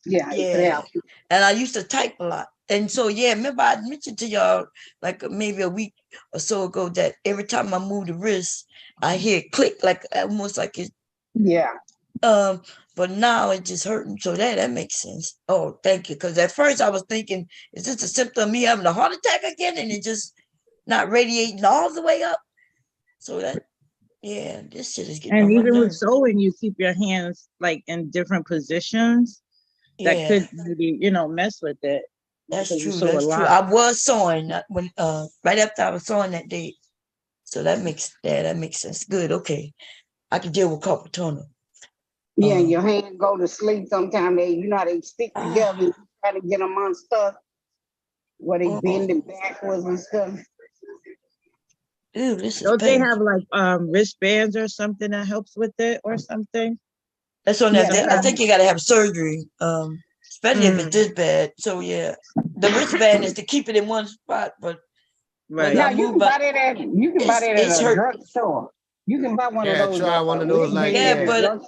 Yeah, it could yeah. happen. And I used to type a lot. And so yeah, remember I mentioned to y'all like maybe a week or so ago that every time I move the wrist, I hear it click like almost like it Yeah. But now it just hurting. So that makes sense. Oh, thank you. Because at first I was thinking, is this a symptom of me having a heart attack again? And it just not radiating all the way up. So that, yeah, this shit is getting And on my even with nerves. sewing, you keep your hands like in different positions. That Yeah. could maybe, mess with it. That's because you true. sew a That's true. lot. I was sewing when right after I was sewing that day. So that makes sense. Good. Okay. I can deal with carpal tunnel. Yeah, your hand go to sleep sometimes. They stick together. You try to get them unstuck where they bending backwards and stuff. Ew, this is Don't they painful. have like wristbands or something that helps with it or something? That's on that. I think you got to have surgery, especially if it's this bad. So yeah, the wristband is to keep it in one spot, but right Now you can buy that at a drugstore. You can buy one of Yeah, those. try one of those like yeah, but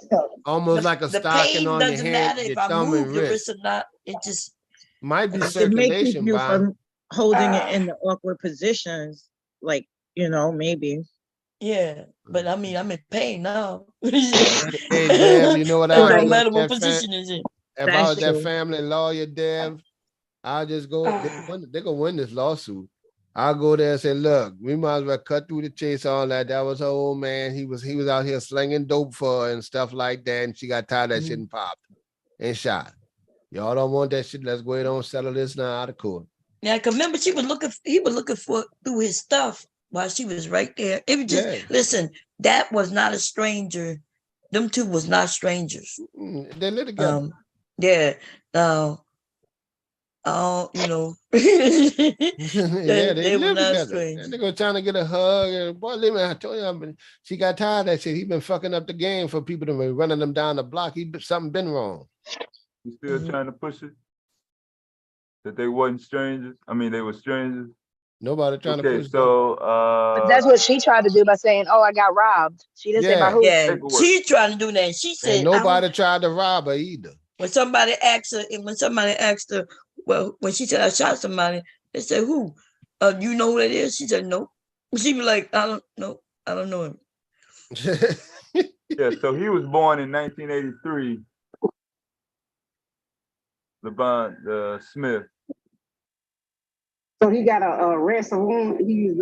almost like a the stocking pain on your doesn't hand, matter your if I thumb and move the wrist. wrist or not. It just Might be It may keep circulation, you Bob. from holding it in the awkward positions, like maybe. yeah. But I mean, I'm in pain now. Hey, Dev, you know what It I don't do? matter what position it's in. If I was that family lawyer, Dev, I'll just go. They're gonna win this lawsuit. I'll go there and say, look, we might as well cut through the chase on that. That was her old man. He was out here slinging dope for her and stuff like that. And she got tired of that shit and popped and shot. Y'all don't want that shit. Let's go ahead and settle this now out of court. Yeah, cause remember he was looking for through his stuff while she was right there. It was just listen, that was not a stranger. Them two was not strangers. They live together. Yeah. You know. Yeah, they were live not together. strangers. And they go trying to get a hug. And boy, I told you, she got tired of that shit. He been fucking up the game for people to be running them down the block. Something been wrong. You still trying to push it? That they wasn't strangers? I mean, they were strangers? Nobody trying to push so But that's what she tried to do by saying, "Oh, I got robbed." She didn't say by who. Yeah, she trying to do that. She said, and nobody tried to rob her either. When somebody asked her, well, when she said I shot somebody, they said, who? You know who that is? She said, no. She be like, I don't know him. Yeah, so he was born in 1983. LeBron Smith. So he got a arrest warrant. He's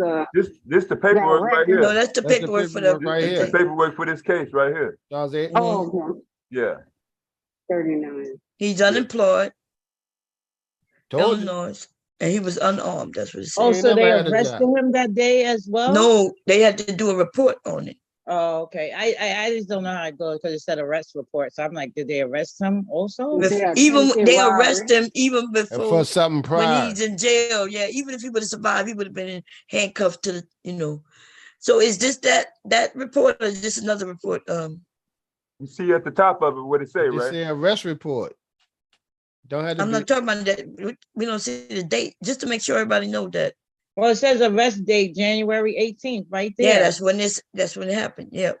This the paperwork right here. No, that's the paperwork for the right This here. the paperwork for this case right here. Charles A. okay. Yeah. 39. He's unemployed, Told you. Illinois, and he was unarmed. That's what it said. Oh, ain't so they never had a arrested job. him that day as well? No, they had to do a report on it. Oh, okay. I just don't know how it goes because it said arrest report. So I'm like, did they arrest him also? Even they arrest him even And before for something when prior. he's in jail. Yeah, even if he would have survived, he would have been handcuffed to the, you know. So is this that report or is this another report? You see at the top of it what it say, Just right? say arrest report. Don't have to I'm be. not talking about that. We don't see the date, just to make sure everybody know that. Well, it says arrest date January 18th, right there. Yeah, that's when it happened. Yeah.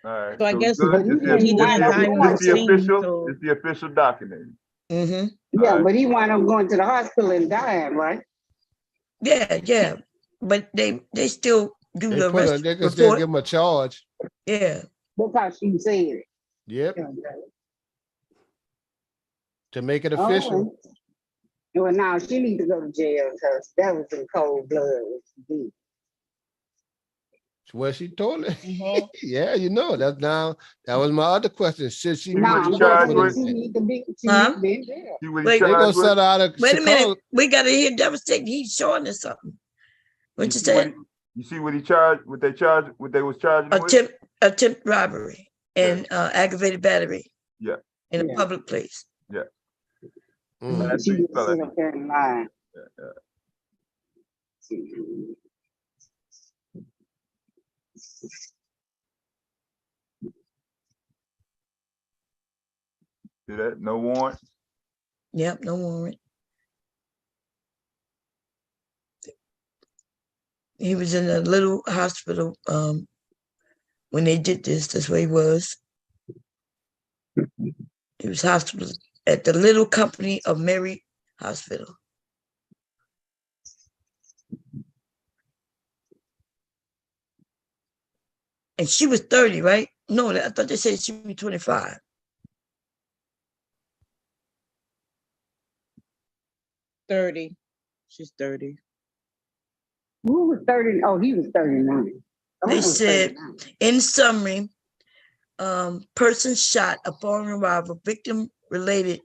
All right. So I guess good. he It's didn't the time the scene, official. so- It's the official document. Mm-hmm. Yeah, Alright. but he wound up going to the hospital and dying, right? Yeah. But they still do They the put arrest they can still report. give him a charge. Yeah. That's how she said it. Yep. To make it official. Oh. Well, now she need to go to jail because that was in cold blood. What she did. Well, she told it. Yeah, you know that now. That was my other question. Should she be Nah, charged but with? she need to be. She Huh? need to be in jail. See what he Wait, They gonna charged with? set her out of Wait a Chicago. minute. We gotta hear devastating. He's showing us something. What you see what said? You see what he charged? What they charged? What they was charging him with? Attempt robbery and aggravated battery Yeah. in a Yeah. public place. Yeah. Mm. Last She degree was sitting felony. up there and lying. Yeah. See that? No warrant. Yep, no warrant. He was in a little hospital when they did this. That's where he was. He was hospital at the Little Company of Mary Hospital. And she was 30, right? No, I thought they said she was 25. She's 30. Who was 30? Oh, he was 39. Oh, They he was said, 39. in summary, person shot, a foreign arrival, victim related.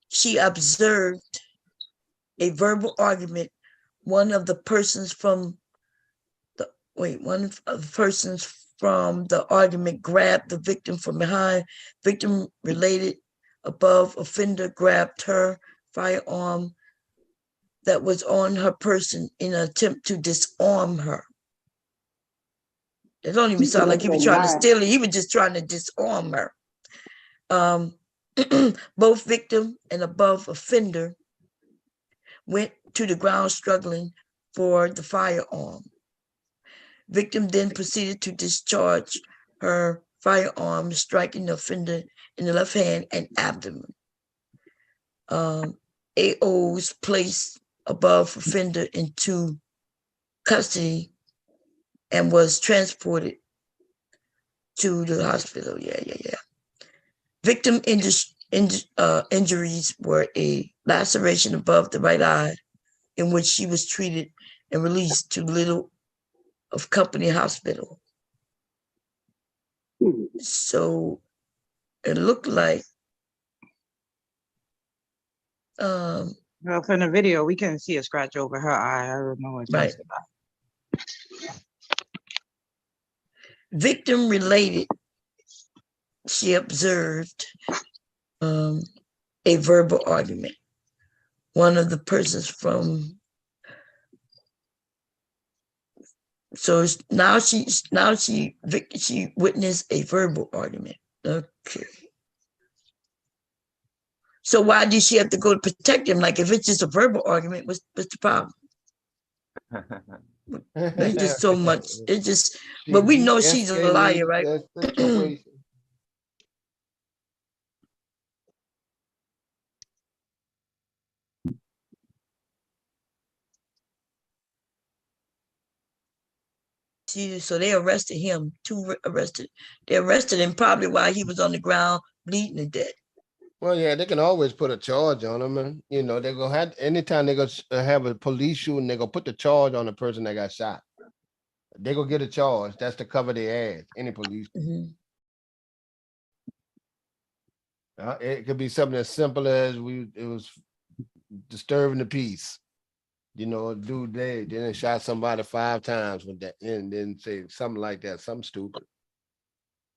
She observed a verbal argument. One of the persons from the argument grabbed the victim from behind. Victim related above offender grabbed her firearm that was on her person in an attempt to disarm her. It don't even sound like he was trying to steal it. He was just trying to disarm her. Both victim and above offender went to the ground struggling for the firearm. Victim then proceeded to discharge her firearm, striking the offender in the left hand and abdomen. AOs placed above offender into custody and was transported to the hospital. Yeah. Victim injuries were a laceration above the right eye, in which she was treated and released to Little of Company Hospital. So it looked like Well, from the video, we can see a scratch over her eye. I don't know what you're right. talking about. Victim related, she observed a verbal argument. One of the persons from, so now she witnessed a verbal argument. Okay. So why did she have to go to protect him? Like if it's just a verbal argument, what's the problem? It's just so much. It's just, but we know she's a liar, right? So they arrested him, They arrested him probably while he was on the ground bleeding to death. Well, yeah, they can always put a charge on them, and you know they're gonna have anytime they go have a police shooting, they're gonna put the charge on the person that got shot. They gonna get a charge. That's to cover their ass. Any police. It could be something as simple as it was disturbing the peace. You know, a dude they didn't shot somebody 5 times with that, and then say something like that, something stupid.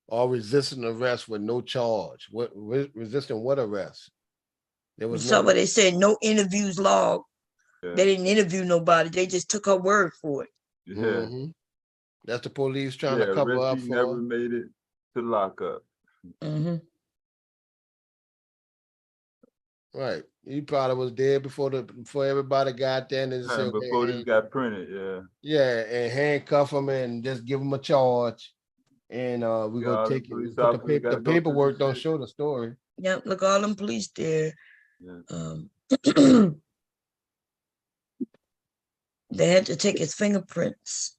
Or resisting arrest with no charge. What resisting what arrest? There was So no. what they said, no interviews logged. Yeah. They didn't interview nobody. They just took her word for it. Yeah. That's the police trying Yeah, to cover up Reggie for. never made it to lockup. Right. He probably was dead before everybody got there and then said, okay, Before this got printed, yeah. yeah, and handcuff him and just give him a charge. And we're gonna take it. Put the paperwork don't show the story. Yep, look, all them police there. They had to take his fingerprints.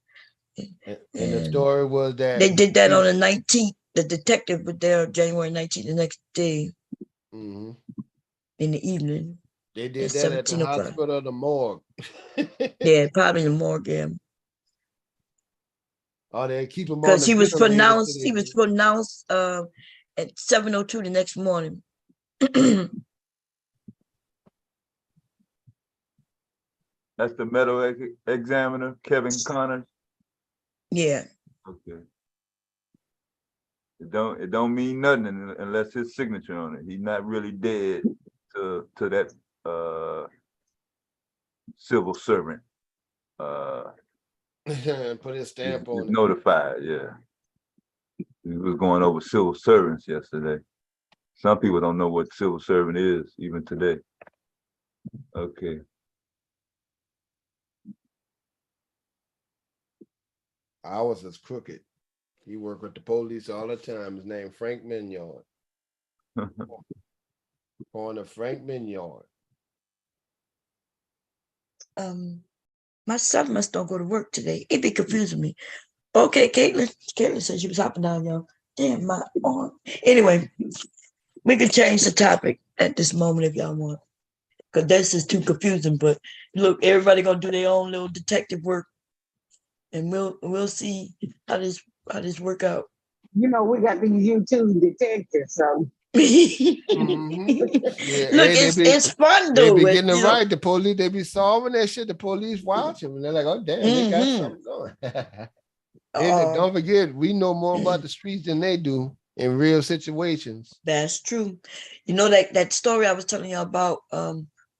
And the story was that they did that on the 19th. The detective was there January 19th, the next day. In the evening. They did that at the hospital or the morgue. Yeah, probably in the morgue, yeah. Oh, they keep him on because he was ventilator pronounced at 7:02 the next morning. That's the medical examiner, Kevin Connors. Yeah. Okay. It don't mean nothing unless his signature on it. He's not really dead to that civil servant. Put his stamp on it. Notified, yeah. We was going over civil servants yesterday. Some people don't know what civil servant is even today. Okay. Ours is crooked. He worked with the police all the time. His name Frank Mignard. Corner Frank Mignard. My son must don't go to work today. It be confusing me. Okay, Caitlin said she was hopping down, y'all. Damn, my arm. Anyway, we can change the topic at this moment if y'all want. Because this is too confusing. But look, everybody gonna do their own little detective work. And we'll see how this work out. You know, we got these YouTube detectives, so. Yeah, look, it's fun though. They be getting it right. The police, they be solving that shit. The police watching, and they're like, "Oh damn, they got something going." Don't forget, we know more about the streets than they do in real situations. That's true. You know that story I was telling you about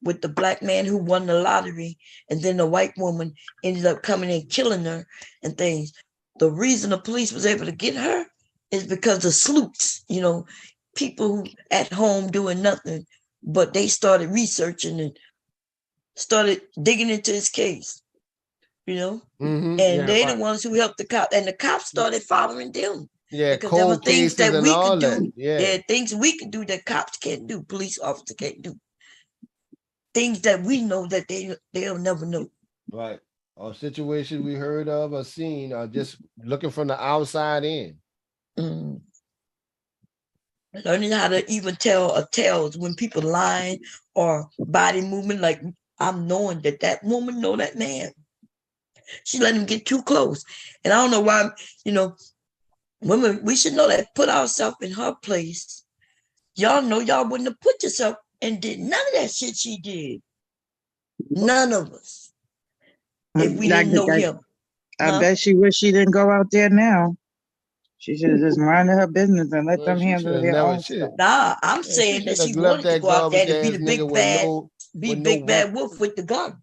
with the black man who won the lottery, and then the white woman ended up coming and killing her and things. The reason the police was able to get her is because of sleuths. You know, people who at home doing nothing, but they started researching and started digging into his case, you know, and they the ones who helped the cops, and the cops started following them. Yeah, because there were things that we could do. Yeah, things we could do that cops can't do, police officers can't do. Things that we know that they'll never know. Right. Or situations we heard of or seen are just looking from the outside in. Learning how to even tell tales when people lying or body movement, like I'm knowing that woman know that man. She let him get too close. And I don't know why, you know, women, we should know that, put ourselves in her place. Y'all know y'all wouldn't have put yourself and did none of that shit she did. None of us. If we didn't know him. I bet she wish she didn't go out there now. She should have just minded her business and let them handle their own stuff. Nah, I'm saying that she wanted to go out there and be the big bad wolf with the gun.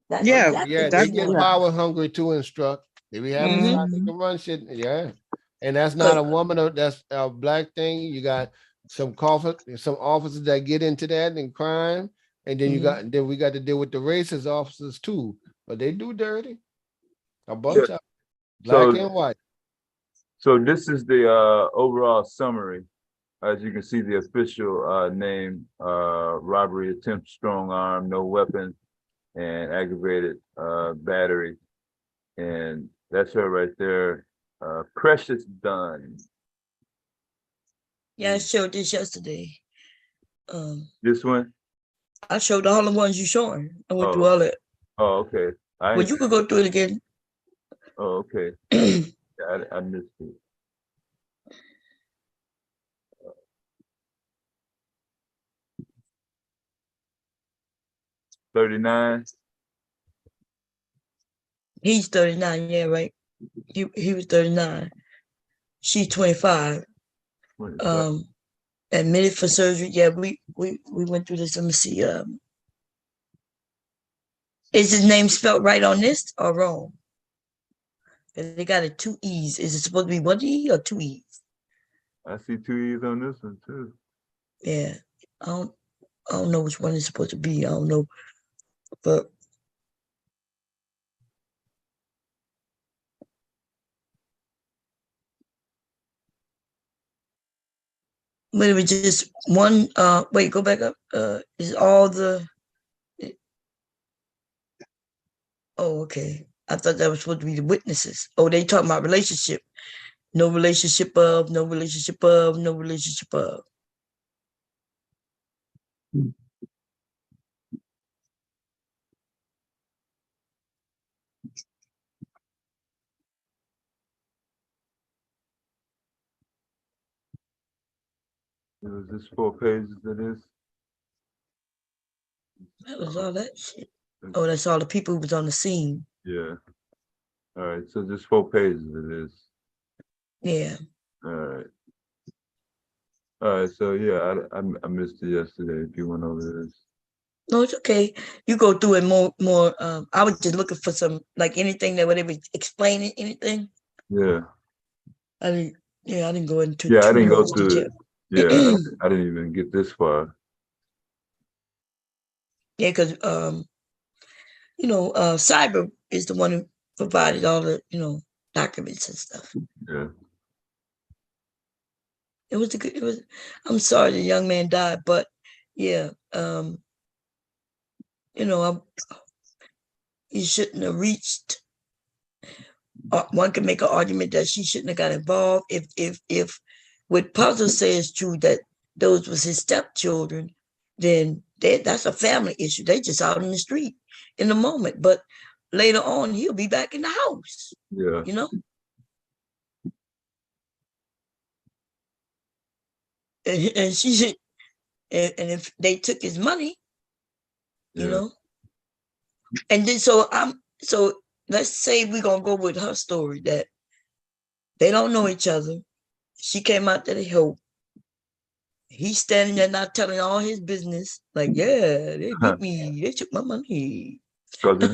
That's they get power hungry to instruct. They be having they can run shit. Yeah. And that's not a woman, that's a black thing. You got some officers that get into that and crime. And then we got to deal with the racist officers too. But they do dirty. A bunch of black and white. So this is the overall summary. As you can see, the official name, robbery, attempt, strong arm, no weapon, and aggravated battery. And that's her right there. Precious Dunn. Yeah, I showed this yesterday. This one? I showed all the ones you showing. I went through Oh. all that. Oh, okay. Well, you could go through it again. Oh, okay. Yeah, I missed it. $39. He's 39, yeah, right. He was 39. She's 25. 25. Admitted for surgery. Yeah, we went through this. Let me see. Is his name spelled right on this or wrong? They got it 2 E's. Is it supposed to be 1 E or 2 E's? I see 2 E's on this one too. Yeah. I don't know which one it's supposed to be. I don't know. But it was just one, wait, go back up. Is all the, oh, okay. I thought that was supposed to be the witnesses. Oh, they talking about relationship. No relationship of, no relationship of, no relationship of. It was just 4 pages of this. That was all that shit. Oh, that's all the people who was on the scene. Yeah. All right. So just 4 pages of this. Yeah. All right. All right. So yeah, I missed it yesterday. If you went over this. No, it's okay. You go through it more. I was just looking for some, like anything that would ever explain it, anything. Yeah. I didn't go into Yeah, I too didn't go much through detail. it. Yeah, I didn't even get this far. Yeah, because Cyber is the one who provided all the, documents and stuff. Yeah. I'm sorry the young man died, but yeah, he shouldn't have reached. One can make an argument that she shouldn't have got involved. If what Puzzle says true, that those was his stepchildren, then that's a family issue. They just out in the street in the moment. But later on, he'll be back in the house. Yeah. And she should, and if they took his money, and then so let's say we're gonna go with her story that they don't know each other. She came out there to help. He's standing there not telling all his business. Like, yeah, they beat me. They took my money. Because the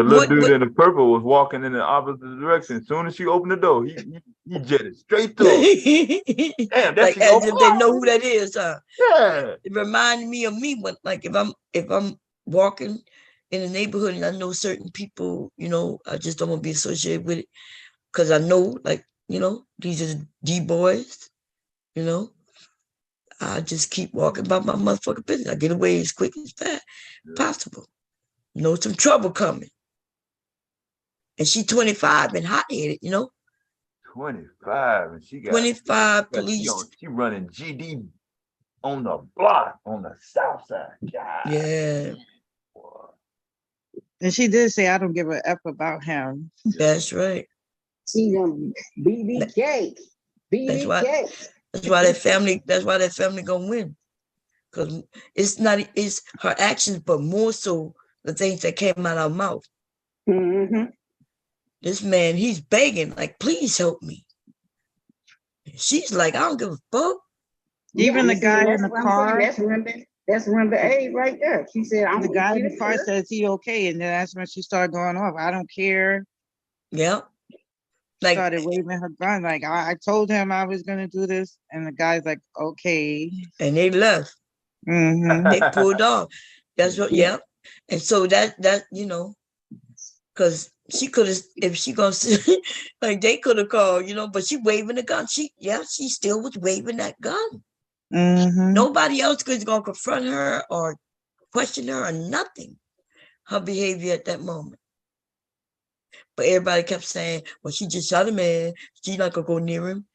little dude in the purple was walking in the opposite direction. As soon as she opened the door, he jetted straight through. Damn, that's like as if they know who that is, huh? Yeah. It reminded me of me when, like, if I'm walking in the neighborhood and I know certain people, I just don't want to be associated with it because I know, like, these are the D boys, I just keep walking about my motherfucking business. I get away as quick as fast possible. Some trouble coming. And she's 25 and hot-headed, 25 and she got 25 police. She running GD on the block on the south side. God. Yeah. And she did say, I don't give a F about him. That's right. She gonna BBK. That's why that family gonna win. Because it's her actions, but more so the things that came out of her mouth. Mm-hmm. This man, he's begging, like, please help me. She's like, I don't give a fuck. Even the guy in the car. That's Rhonda A right there. She said, the guy in the car says he okay. And then that's when she started going off. I don't care. Yeah. Like, started waving her gun. Like, I told him I was going to do this. And the guy's like, okay. And they left. Mm-hmm. They pulled off. That's what, yeah. And so that because she could have, if she gonna like they could have called, but she waving the gun. She still was waving that gun. Mm-hmm. Nobody else was gonna confront her or question her or nothing. Her behavior at that moment. But everybody kept saying, well, she just shot a man. She's not gonna go near him.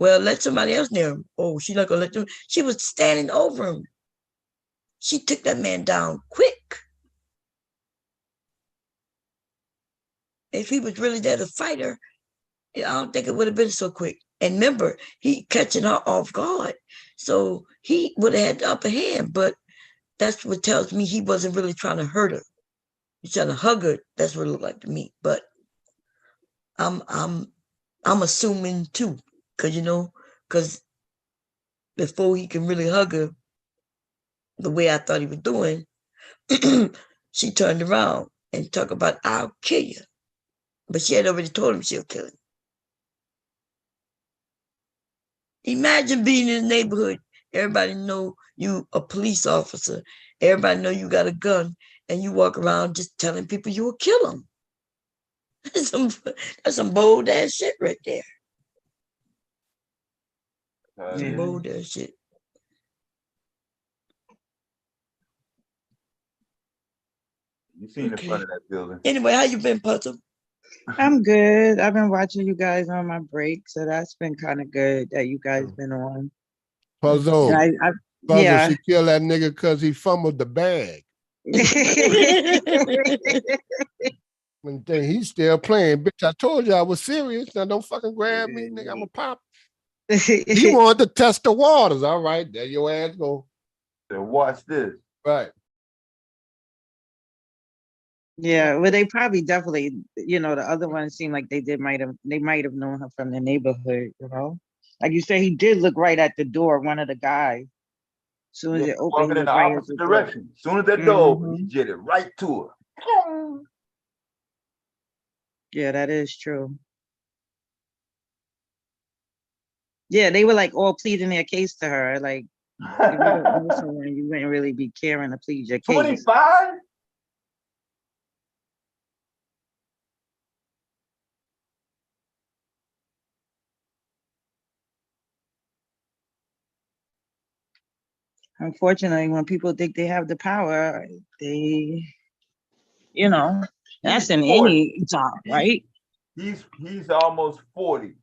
Well, let somebody else near him. Oh, she not gonna let them. She was standing over him. She took that man down quick. If he was really there to fight her, I don't think it would have been so quick. And remember, he catching her off guard. So he would have had the upper hand, but that's what tells me he wasn't really trying to hurt her. He's trying to hug her. That's what it looked like to me. But I'm assuming too, because before he can really hug her the way I thought he was doing, she turned around and talked about, I'll kill you. But she had already told him she'll kill him. Imagine being in the neighborhood. Everybody know you a police officer. Everybody know you got a gun, and you walk around just telling people you will kill them. That's some bold ass shit right there. Some bold ass shit. You seen the front of that building. Anyway, how you been, Puzzle? I'm good. I've been watching you guys on my break, so that's been kind of good that you guys been on. Puzzle. And Puzzle, yeah. she killed that nigga because he fumbled the bag. And then he's still playing. Bitch, I told you I was serious. Now don't fucking grab me, nigga. I'm a pop. He wanted to test the waters. All right, there your ass go. So watch this. Right. Yeah, well, they probably definitely, the other one seemed like they might have known her from the neighborhood, Like you said, he did look right at the door, one of the guys. As soon as it opened, Walking in the opposite direction. As soon as that door opened, he jetted right to her. Yeah, that is true. Yeah, they were like all pleading their case to her. Like, if you don't know someone, you wouldn't really be caring to plead your case. 25? Unfortunately, when people think they have the power, they, that's in any job, right? He's almost 40.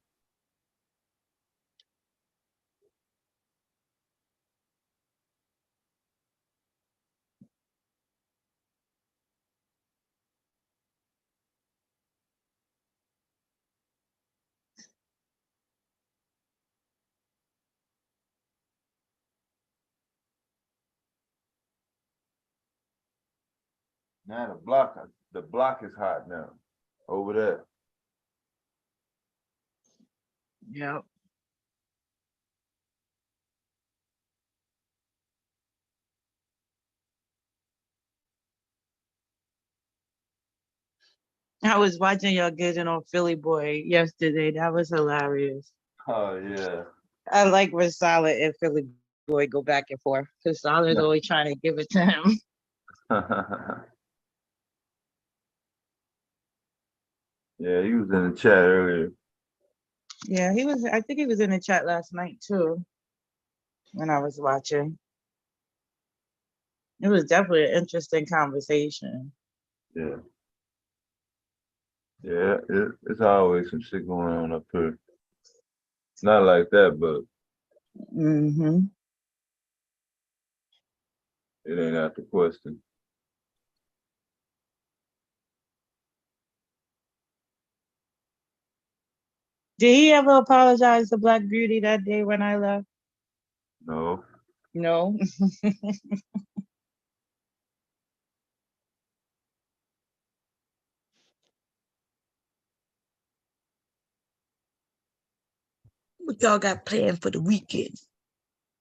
Now the block is hot now over there. Yep. I was watching y'all getting on Philly Boy yesterday. That was hilarious. Oh yeah. I like when Solid and Philly Boy go back and forth because Solid's always trying to give it to him. Yeah, he was in the chat earlier. Yeah, I think he was in the chat last night too, when I was watching. It was definitely an interesting conversation. Yeah. Yeah, it's always some shit going on up here. Not like that, but it ain't out the question. Did he ever apologize to Black Beauty that day when I left? No. No. What y'all got planned for the weekend?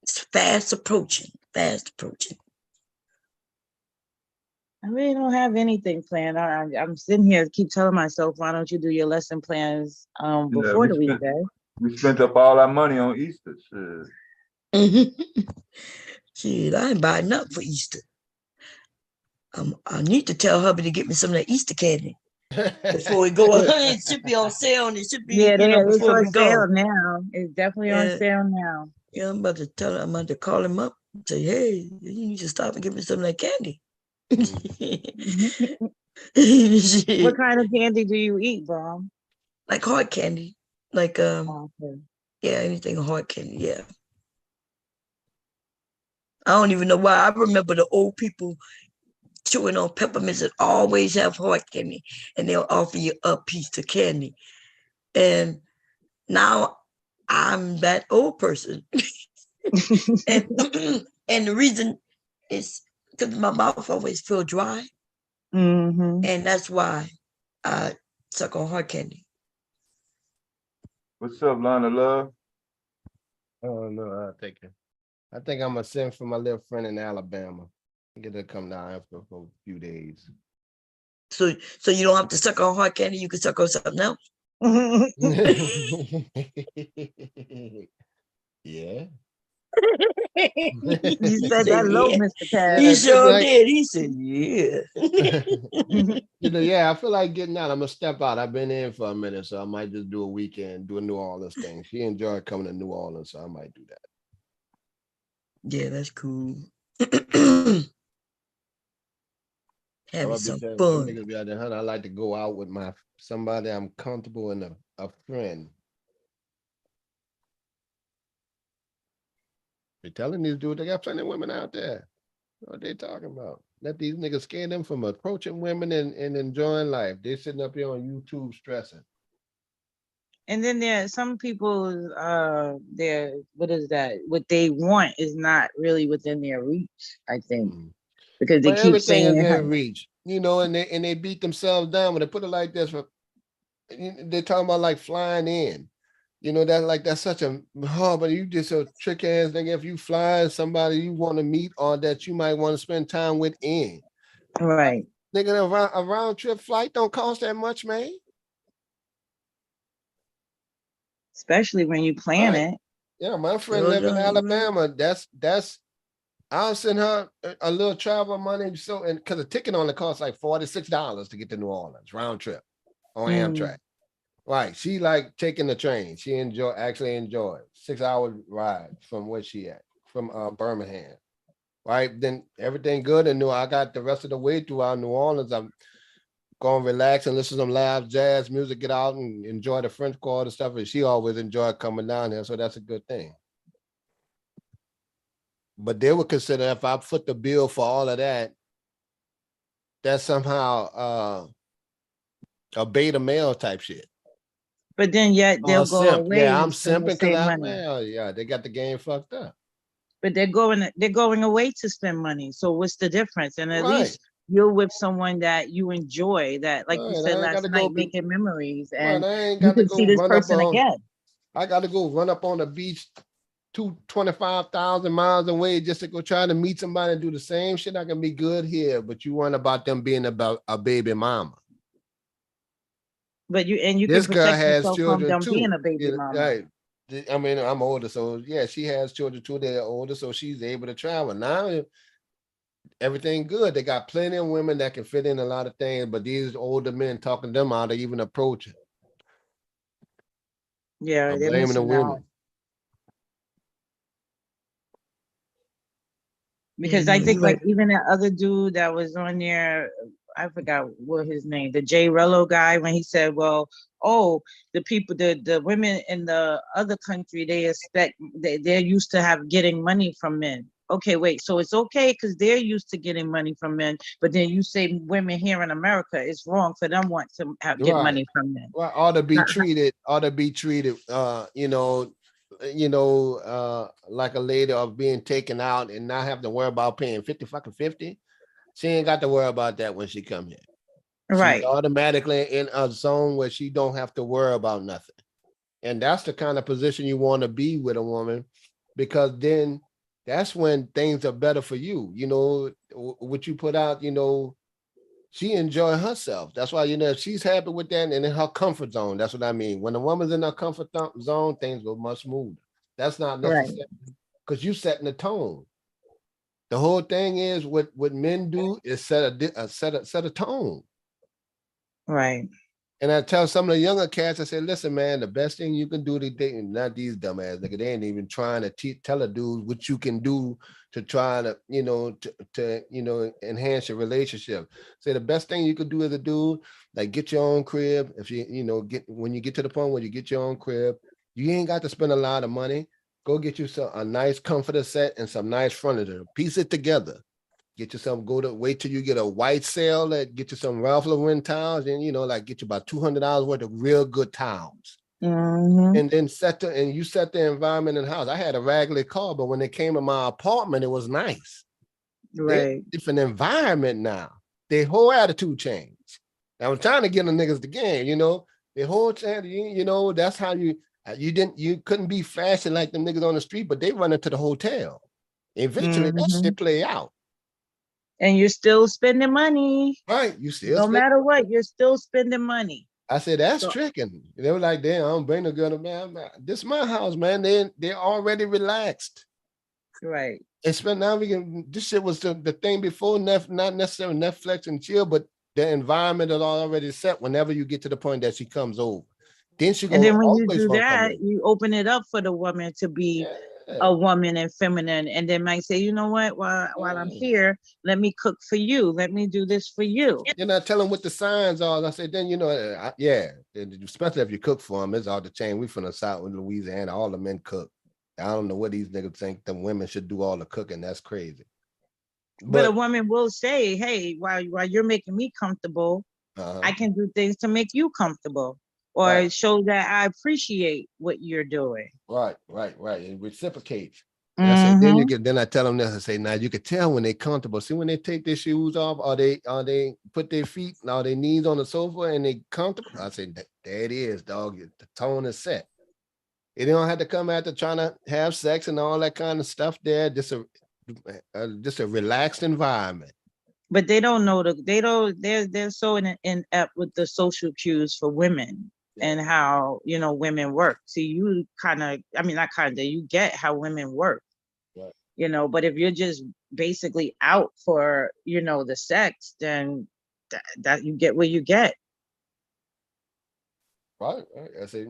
It's fast approaching. I really don't have anything planned. I'm sitting here, keep telling myself, why don't you do your lesson plans before the weekend? We spent up all our money on Easter. Shit. Shit, I ain't buying nothing for Easter. I need to tell hubby to get me some of that Easter candy before we go. It should be on sale, and it should be It's before on we go. sale now. It's definitely on sale now. Yeah, I'm about to call him up and say, hey, you need to stop and give me some of that candy. What kind of candy do you eat, Brom? Like hard candy. Like Okay. Yeah, anything hard candy, yeah. I don't even know why. I remember the old people chewing on peppermints that always have hard candy, and they'll offer you a piece of candy. And now I'm that old person. and, and the reason is because my mouth always feel dry. Mm-hmm. And that's why I suck on hard candy. What's up, Lana Love? Oh no, I think I'm gonna send for my little friend in Alabama. Get her to come down after for a few days. So you don't have to suck on hard candy, you can suck on something else. Yeah. You said that low, Mr. Cash. He sure did. He said, yeah. Yeah, I feel like getting out. I'm gonna step out. I've been in for a minute, so I might just do a weekend, do a New Orleans thing. She enjoyed coming to New Orleans, so I might do that. Yeah, that's cool. Having some fun. Niggas be out there, honey, I like to go out with somebody I'm comfortable and a friend. You're telling these dudes they got plenty of women out there. What they talking about? Let these niggas scare them from approaching women and enjoying life. They sitting up here on YouTube stressing. And then there are some people, what is that? What they want is not really within their reach, I think. Because they keep everything saying is their reach, and they beat themselves down when they put it like this. They're talking about like flying in. That's such a but you just a trick ass nigga. If you fly somebody you want to meet or that you might want to spend time with in. Right. Nigga, a round trip flight don't cost that much, man. Especially when you plan it. Yeah, my friend live in Alabama. That's I'll send her a little travel money. So, and because the ticket only costs like $46 to get to New Orleans, round trip on Amtrak. Right. She like taking the train. She actually enjoyed 6-hour ride from where she at, from Birmingham. Right. Then everything good and new. I got the rest of the way throughout New Orleans. I'm going to relax and listen to some live jazz music, get out and enjoy the French Quarter stuff. And she always enjoyed coming down here. So that's a good thing. But they would consider if I foot the bill for all of that, that's somehow a beta male type shit. But then yet they'll go away. Yeah, I'm simping because they got the game fucked up. But they're going away to spend money. So what's the difference? And at least you're with someone that you enjoy, that like you said last night, making memories, and you can see this person again. I got to go run up on the beach 25,000 miles away just to go try to meet somebody and do the same shit. I can be good here, but you want about them being about a baby mama. But you this can girl protect has yourself children from them too. being a baby mama. Right. I mean, I'm older, so yeah, she has children too. They're older, so she's able to travel. Now everything good. They got plenty of women that can fit in a lot of things, but these older men talking them out of even approaching. Yeah, I'm they're blaming the missing out. women. Because I think like even that other dude that was on there, I forgot what his name, the Jay Rello guy, when he said, well, the people, the women in the other country, they're used to getting money from men. Okay, wait, so it's okay because they're used to getting money from men, but then you say women here in America, it's wrong for them want to get money from men. Well, ought to be treated, like a lady of being taken out and not have to worry about paying 50. She ain't got to worry about that when she come here. Right. She's automatically in a zone where she don't have to worry about nothing. And that's the kind of position you want to be with a woman, because then that's when things are better for you. What you put out, she enjoy herself. That's why, if she's happy with that and in her comfort zone, that's what I mean. When a woman's in her comfort zone, things go much smoother. That's not necessary because you setting the tone. The whole thing is what men do is set a tone. Right. And I tell some of the younger cats, I say, listen, man, the best thing you can do to date, not these dumbass niggas, they ain't even trying to tell a dude what you can do to try to, enhance your relationship. Say the best thing you could do as a dude, like get your own crib. If when you get to the point where you get your own crib, You ain't got to spend a lot of money. Go get you a nice comforter set and some nice furniture. Piece it together. Get you some, wait till you get a white sale that get you some Ralph Lauren towels and, you know, like get you about $200 worth of real good towels. And then you set the environment in the house. I had a raggedy car, but when they came to my apartment, it was nice. Right. Different environment now. Their whole attitude changed. I was trying to get the niggas the game, you know. The whole time, you know, that's how you couldn't be fashion like them niggas on the street, but they run into the hotel. Eventually, that shit play out. And you're still spending money. Right. You still no matter what, you're still spending money. I said, that's tricking. They were like, damn, I don't bring the girl to man. This is my house, man. They're already relaxed. Right. It's been now this shit was the thing before, not necessarily Netflix and chill, but the environment is already set whenever you get to the point that she comes over. Then she And then when you do that, you open it up for the woman to be a woman and feminine, and then might say, you know what, while I'm here, let me cook for you. Let me do this for you. You're not telling what the signs are. I said, then, you know, especially if you cook for them, it's all the chain. We from the South in Louisiana, all the men cook. I don't know what these niggas think the women should do all the cooking. That's crazy. But a woman will say, hey, while you're making me comfortable, I can do things to make you comfortable. Or show that I appreciate what you're doing. Right. It reciprocates. Then I tell them this. I say, now you can tell when they're comfortable. See, when they take their shoes off, or they put their feet, or their knees on the sofa, and they comfortable. I say, there it is, dog. The tone is set. They don't have to come after trying to have sex and all that kind of stuff. There, just a relaxed environment. But they don't know they're so inept with the social cues for women. And how, you know, women work. See, you you get how women work, right. You know, but if you're just basically out for, you know, the sex, then that you get what you get. Right. I said,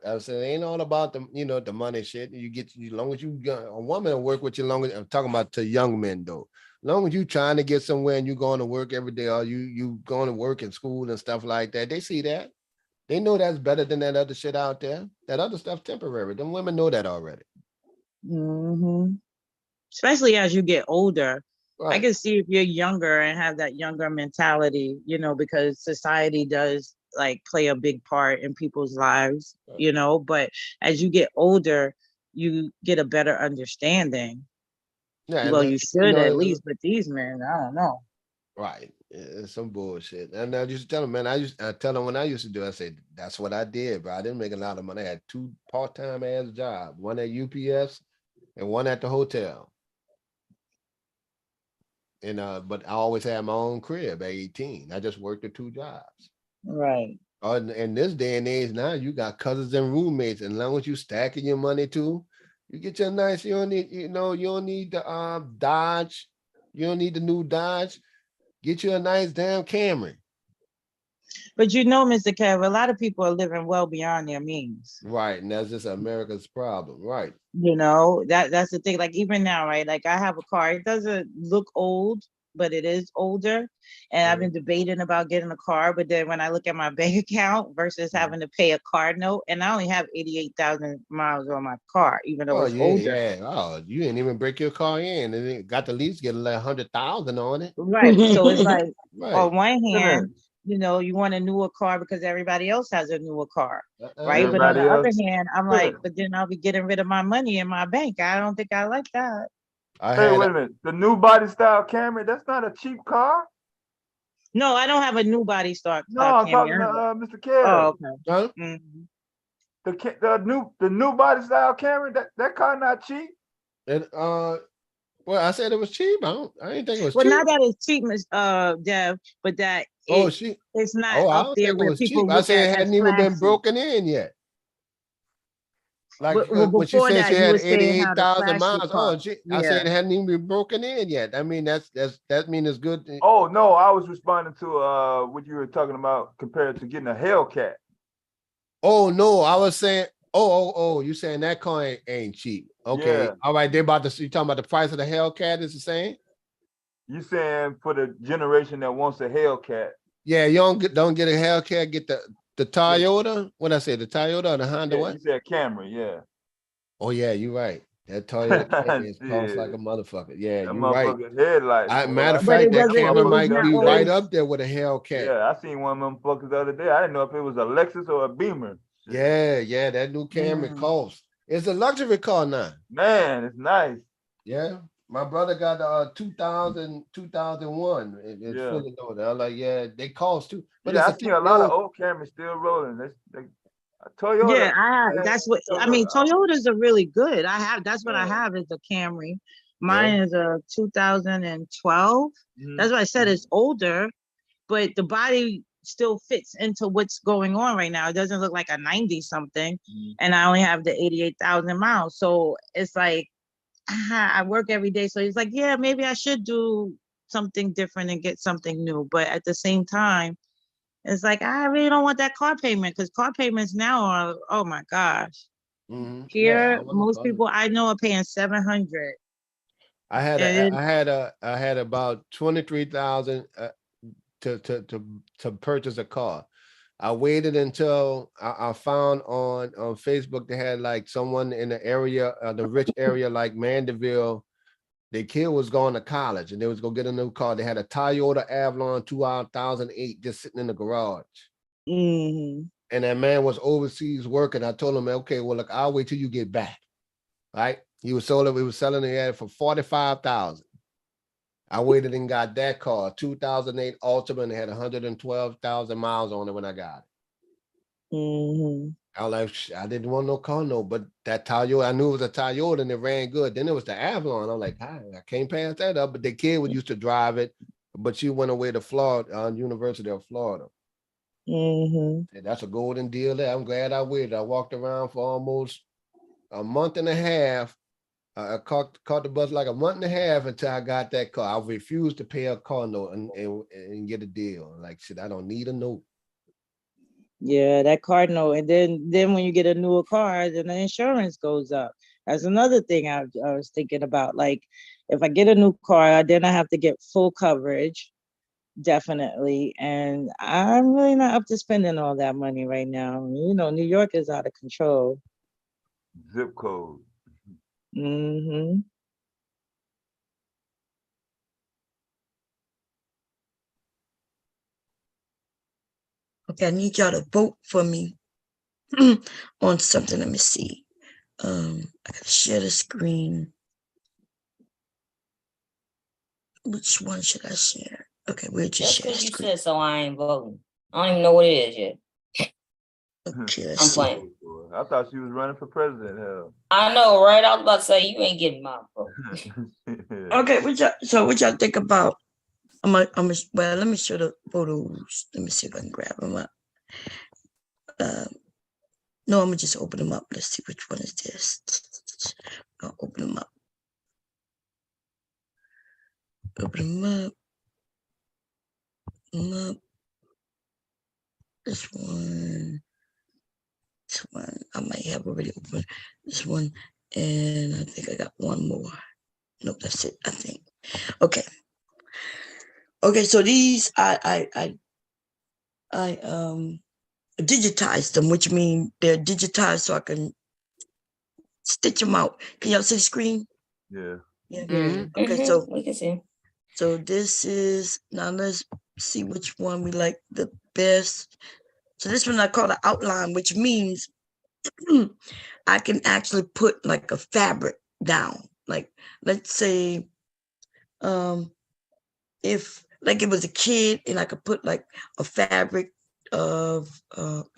I said, it ain't all about the, you know, the money shit. You get, as long as you got a woman to work with you, long as I'm talking about to young men though. As long as you trying to get somewhere and you going to work every day, or you going to work in school and stuff like that, they see that. They know that's better than that other shit out there. That other stuff temporary. Them women know that already. Especially as you get older. Right. I can see if you're younger and have that younger mentality, you know, because society does like play a big part in people's lives, right. You know, but as you get older, you get a better understanding. Yeah, well, you should at least, but these men, I don't know. Right. It's some bullshit. And I used to tell them, man, I tell them when I used to do, I said, that's what I did, bro. I didn't make a lot of money. I had 2 part-time ass jobs, one at UPS and one at the hotel. And but I always had my own crib at 18. I just worked the 2 jobs. Right. In this day and age now, you got cousins and roommates, and as long as you stacking your money too, you get your nice, you don't need the Dodge, you don't need the new Dodge. Get you a nice damn Camry. But you know, Mr. Kev, a lot of people are living well beyond their means. Right, and that's just America's problem, right? You know, that's the thing. Like even now, right? Like I have a car. It doesn't look old, but it is older. And I've been debating about getting a car. But then when I look at my bank account versus having to pay a car note, and I only have 88,000 miles on my car, even though it's older. Yeah. Oh, you didn't even break your car in, and it got to at least get like 100,000 on it. Right. So it's like on one hand, you know, you want a newer car because everybody else has a newer car, right? But on the other hand, I'm like, but then I'll be getting rid of my money in my bank. I don't think I like that. Hey, wait a minute. The new body style Camry, that's not a cheap car? No, I don't have a new body style No, I'm talking to Mr. Kev. Oh, okay. Mm-hmm. The new body style Camry, that car not cheap? And well, I said it was cheap. I didn't think it was cheap. Well, not that it's cheap, Miss Dev, but that it's not up there where people look. I said it hadn't even been broken in yet. Like when she said she had 88,000 miles. I said it hadn't even been broken in yet. I mean, that means it's good. Oh no, I was responding to what you were talking about compared to getting a Hellcat. Oh no, I was saying, you saying that car ain't cheap. Okay, yeah. All right. You talking about the price of the Hellcat is the same? You saying for the generation that wants a Hellcat? Yeah, you don't get a Hellcat, get the the Toyota, what I say, the Toyota or the Honda Yeah, what? you said Camry, yeah. Oh yeah, you're right. That Toyota Camry is cost like a Shit. motherfucker. Yeah, That you're right. motherfucking headlights. boy, Matter of I fact, seen that one Camry motherfucker might the be other right day. up there with a Hellcat. Yeah, I seen one of them fuckers the other day. I didn't know if it was a Lexus or a Beamer. Yeah, that new Camry costs. It's a luxury car now. Man, it's nice. Yeah. My brother got 2001. It's Yeah. fully loaded. I'm like, yeah, they cost too. But Yeah, I it's seen a lot of old Camrys still rolling. Toyota. Yeah, that's what I mean. Toyotas are really good. That's what I have is the Camry. Mine is a 2012. That's what I said. It's older, but the body still fits into what's going on right now. It doesn't look like a 90 something, and I only have the 88,000 miles. So it's like I work every day. So it's like, yeah, maybe I should do something different and get something new. But at the same time, it's like, I really don't want that car payment because car payments now are, oh my gosh. Here, most people I know are paying $700. I had about 23,000 to purchase a car. I waited until I found on Facebook they had like someone in the area, the rich area like Mandeville. Their kid was going to college and they was gonna get a new car. They had a Toyota Avalon 2008 just sitting in the garage. And that man was overseas working. I told him, okay, well, look, I'll wait till you get back. Right? We was selling it for 45,000. I waited and got that car, 2008 Altima, and it had 112,000 miles on it when I got it. I was like, I didn't want no car, but that Toyota, I knew it was a Toyota and it ran good. Then it was the Avalon. I'm like, I can't pass that up. But the kid used to drive it, but she went away to Florida, University of Florida. And that's a golden deal there. I'm glad I waited. I walked around for almost a month and a half. I caught the bus like a month and a half until I got that car. I refused to pay a car note and get a deal. Like, shit, I don't need a note. Yeah, that car note. And then when you get a newer car, then the insurance goes up. That's another thing I was thinking about. Like, if I get a new car, then I have to get full coverage, definitely. And I'm really not up to spending all that money right now. You know, New York is out of control. Zip code. Okay, I need y'all to vote for me on something. Let me see. I gotta share the screen. Which one should I share? Okay, we'll just share the Because you screen. said so, I ain't voting. I don't even know what it is yet. Okay, I'm playing. I thought she was running for president. Hell. I know, right? I was about to say you ain't getting my vote. Okay, what y'all think about? Well, let me show the photos. Let me see if I can grab them up. No, I'm gonna just open them up. Let's see which one is this. I'll open them up. Open them up. This one. I might have already opened this one, and I think I got one more. Nope, that's it, I think. Okay, so these I digitized them, which means they're digitized so I can stitch them out. Can y'all see the screen? Yeah. Okay, so we can see. So this is, now let's see which one we like the best. So this one I call the outline, which means I can actually put like a fabric down. Like, let's say, if like it was a kid and I could put like a fabric of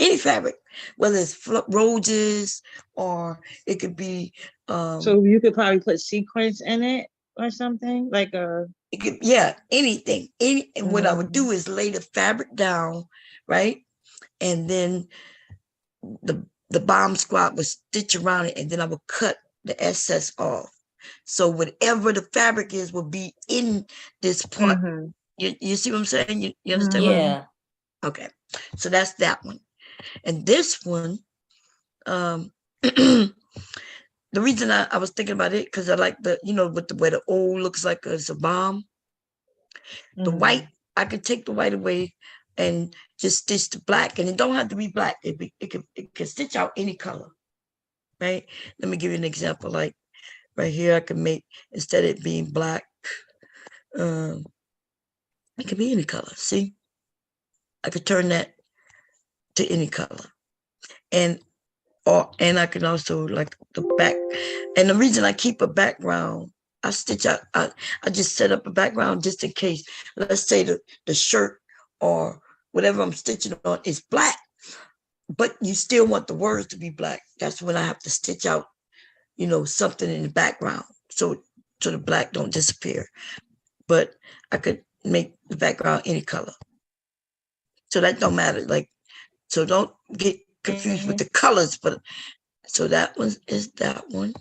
any fabric, whether it's roses or it could be. So you could probably put sequins in it or something like a. Yeah, anything. And what I would do is lay the fabric down, right? And then the bomb squad would stitch around it, and then I would cut the excess off. So whatever the fabric is will be in this part. You see what I'm saying? You understand? Yeah. Okay. So that's that one. And this one, the reason I was thinking about it, because I like the, with the way the old looks like it's a bomb. The white, I could take the white away. and just stitch the black, and it don't have to be black. It can stitch out any color, right? Let me give you an example. Like right here, I can make, instead of it being black, it can be any color. See, I could turn that to any color, and I can also like the back. And the reason I keep a background, I stitch out. I just set up a background just in case. Let's say the shirt or whatever I'm stitching on is black, but you still want the words to be black. That's when I have to stitch out, you know, something in the background so the black don't disappear. But I could make the background any color. So that don't matter. Like, so don't get confused with the colors, but so that one is that one.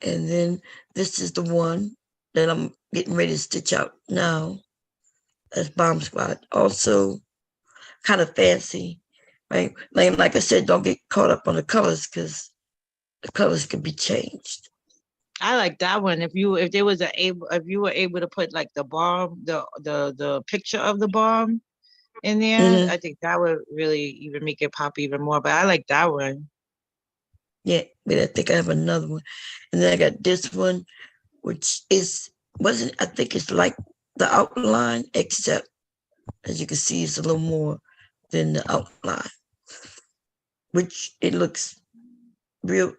And then this is the one that I'm getting ready to stitch out now. That's Bomb Squad. Also kind of fancy, right? Like I said, don't get caught up on the colors because the colors can be changed. I like that one. If you were able to put like the bomb, the picture of the bomb in there, I think that would really even make it pop even more. But I like that one. Yeah, but I think I have another one. And then I got this one, which I think it's like the outline, except as you can see, it's a little more than the outline, which it looks real,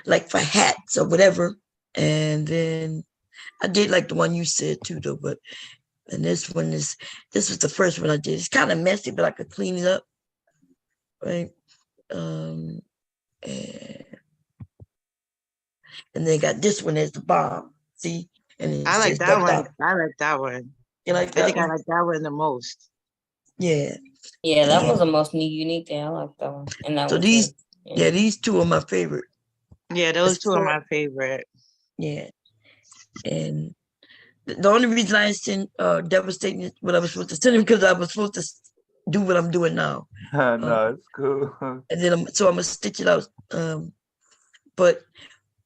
like for hats or whatever. And then I did like the one you said too, though, and this was the first one I did. It's kind of messy, but I could clean it up, right? And then got this one as the bomb. See, and I like that one. I like that one. You like that? I think I like that one the most. Yeah. Yeah, that was the most unique thing. I like that one. And that so one these, too. Yeah. These two are my favorite. Yeah, those two are my favorite. Yeah. And the only reason I sent Devastating what I was supposed to send him because I was supposed to do what I'm doing now. No, it's cool. And then I'm gonna stitch it out. But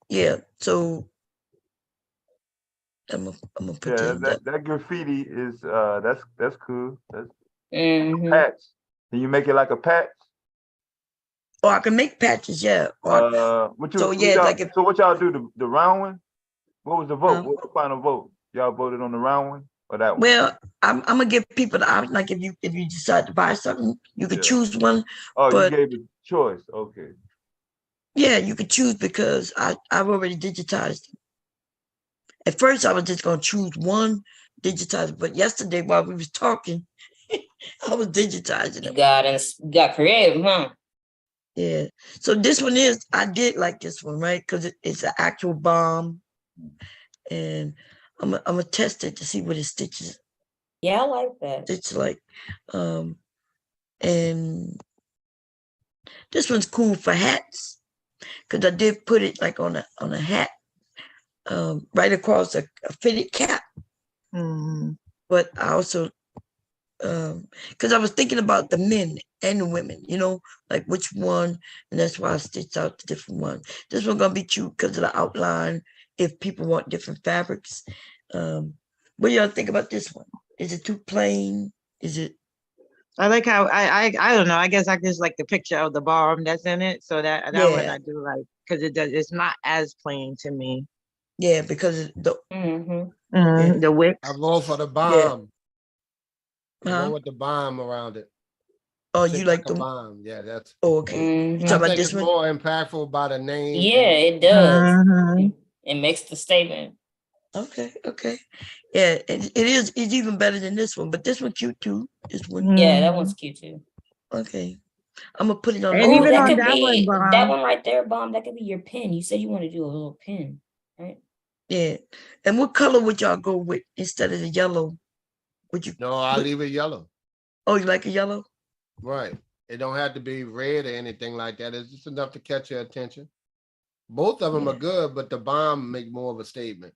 yeah, so I'm gonna put that graffiti is that's cool. That's patch. Can you make it like a patch? Or I can make patches, yeah. So what y'all do? The round one? What was the vote? What was the final vote? Y'all voted on the round one or that one? Well, I'm gonna give people the option. Like if you decide to buy something, you could choose one. Oh, but, you gave it choice. Okay. Yeah, you could choose because I've already digitized it. At first, I was just gonna choose one digitized, but yesterday while we was talking, I was digitizing it. Got creative, huh? Yeah. So this one I did like this one, right? Because it's an actual bomb, and I'm gonna test it to see what it stitches. Yeah, I like that. It's like, and this one's cool for hats because I did put it like on a hat, right across a fitted cap. But I also, because I was thinking about the men and the women, you know, like which one, and that's why I stitched out the different one. This one gonna be cute because of the outline. If people want different fabrics, what do y'all think about this one? Is it too plain? Is it? I like how I don't know. I guess I just like the picture of the bomb that's in it. So that one I do like because it's not as plain to me. Yeah, because the the wick. I vote for the bomb. I go with the bomb around it. Oh, you like the bomb? Yeah, that's. Oh, okay. You talking about this one? More impactful by the name. Yeah, it does. It makes the statement. Okay. Yeah, it is. It's even better than this one, but this one cute too. This one. Yeah, that one's cute too. Okay, I'm gonna put it on. And even on that one right there, Bomb. That could be your pin. You said you want to do a little pin, right? Yeah. And what color would y'all go with instead of the yellow? Would you? No, I'll leave it yellow. Oh, you like a yellow? Right. It don't have to be red or anything like that. It's just enough to catch your attention. Both of them are good, but the bomb make more of a statement.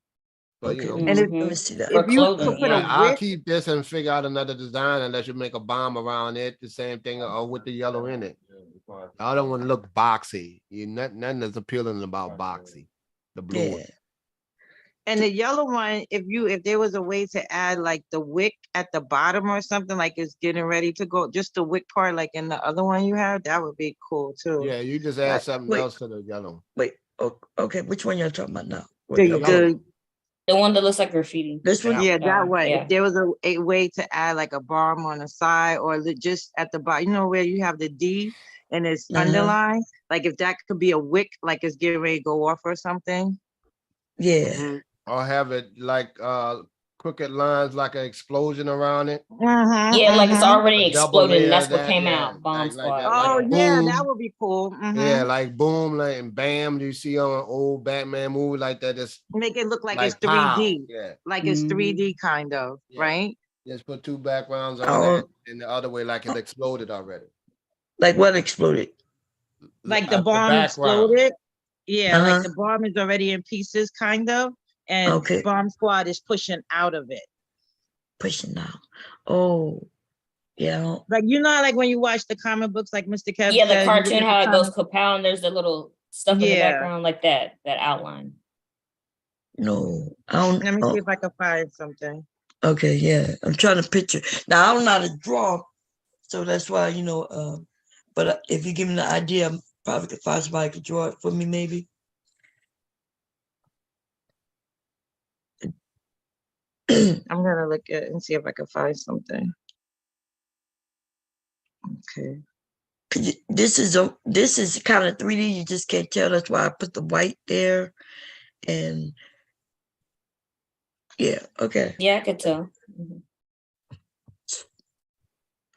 But okay. you know, And let me see that. If you put I'll keep this and figure out another design unless you make a bomb around it, the same thing, or with the yellow in it. I don't want to look boxy. Nothing is appealing about boxy. The blue one. And the yellow one, if there was a way to add like the wick at the bottom or something, like it's getting ready to go, just the wick part, like in the other one you have, that would be cool too. Yeah, you just add something Wait. else to the yellow. Wait, okay, which one y'all talking about now? The one that looks like graffiti. This one? Yeah, that one. Yeah. If there was a way to add like a bomb on the side or just at the bottom, you know, where you have the D and it's underlined, like if that could be a wick, like it's getting ready to go off or something. Yeah. Or have it like crooked lines, like an explosion around it. Yeah, like it's already A double exploded. layer That's of what that, came yeah, out. Bomb like squad. that, Oh like yeah, boom. that would be cool. Yeah, like boom, like and bam. Do you see on an old Batman movie like that? Just Make it look like it's pow. 3D. Yeah, Like it's 3D kind of, right? just put two backgrounds on Oh. it, and the other way like it exploded already. Like what exploded? Like the The bomb background. exploded. Yeah, Uh-huh. like the bomb is already in pieces, kind of, and Okay. bomb squad is pushing out of it. Pushing out. Oh, yeah. Like you know, how, like when you watch the comic books, like Mr. Kev Yeah, the said, you look cartoon, at the how it goes comic- kapow, and there's the little stuff in the Yeah. background like that outline. No, I don't. Let me see if I can find something. Okay, yeah. I'm trying to picture. Now I don't know how to draw, so that's why, you know, but if you give me the idea, I probably could find somebody who could draw it for me, maybe. I'm gonna look at and see if I can find something. Okay. This is kind of 3D. You just can't tell. That's why I put the white there, and yeah, okay. Yeah, I could tell.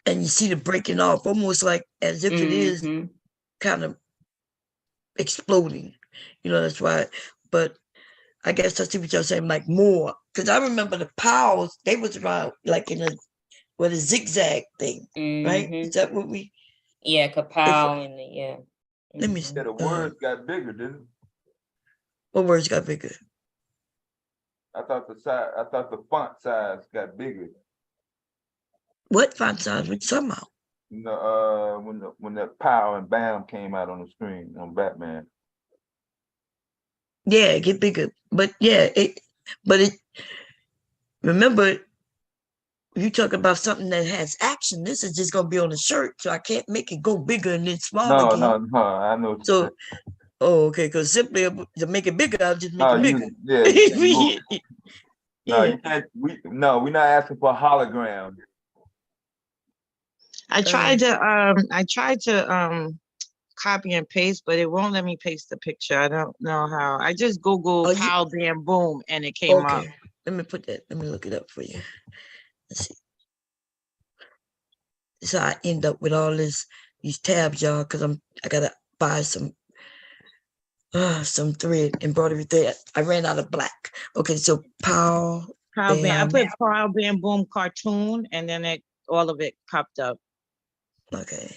And you see the breaking off, almost like as if it is kind of exploding. You know, that's why. But I guess I see what y'all saying, like more, because I remember the Powers. They was around like in a zigzag thing, right? Is that what we? Yeah, kapow and yeah. Let me. Yeah, the words got bigger, didn't it? What words got bigger? I thought the font size got bigger. What font size? What you talking about? You know, when the pow and bam came out on the screen on Batman. Yeah, it get bigger, but yeah, remember, you talk about something that has action. This is just gonna be on the shirt, so I can't make it go bigger and then smaller again. No, I know. So, okay, because simply to make it bigger, I'll just make it bigger. You can't. We're not asking for a hologram. I tried to copy and paste, but it won't let me paste the picture. I don't know how. I just Googled pow bam boom and it came up. Okay, let me look it up for you. Let's see. So I end up with all these tabs, y'all, because I gotta buy some thread, embroidery thread. I ran out of black. Okay, so pow bam. I put pow bam boom cartoon, and then all of it popped up. Okay.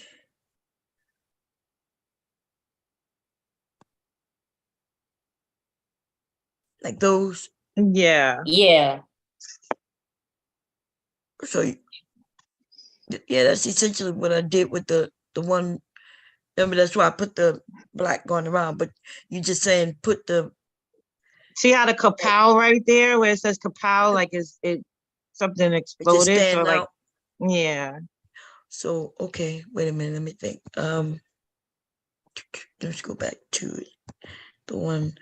Like those? Yeah. Yeah. So, yeah, that's essentially what I did with the one. Remember, that's why I put the black going around, but you just saying put the. See how the kapow right there, where it says kapow, like something exploded. So like, yeah. So, okay, wait a minute, let me think. Let's go back to the one.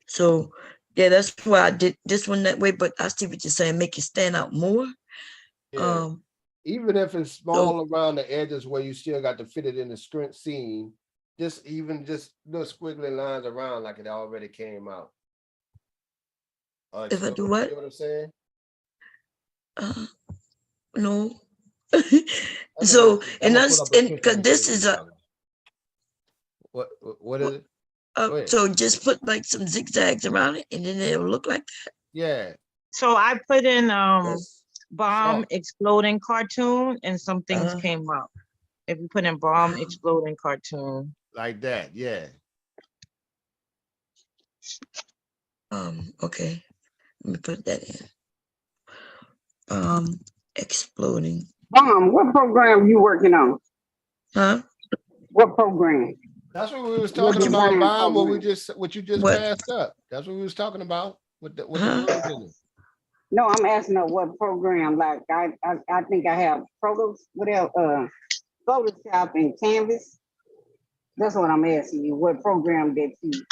So, yeah, that's why I did this one that way, but I see what you're saying, make it stand out more. Yeah. Even if it's small around the edges where you still got to fit it in the script scene, just little squiggly lines around like it already came out. If I do what? You know what I'm saying? No. So, and that's because this is a. What is it? So just put like some zigzags around it, and then it'll look like that. Yeah. So I put in bomb exploding cartoon, and some things came up. If you put in bomb exploding cartoon, like that, yeah. Okay. Let me put that in. Exploding. Bomb, what program you working on? Huh? What program? That's what we was talking about, Bob. What you just passed up. That's what we was talking about. with the words in it. No, I'm asking her what program. Like I think I have Photoshop and Canvas. That's what I'm asking you. What program that you?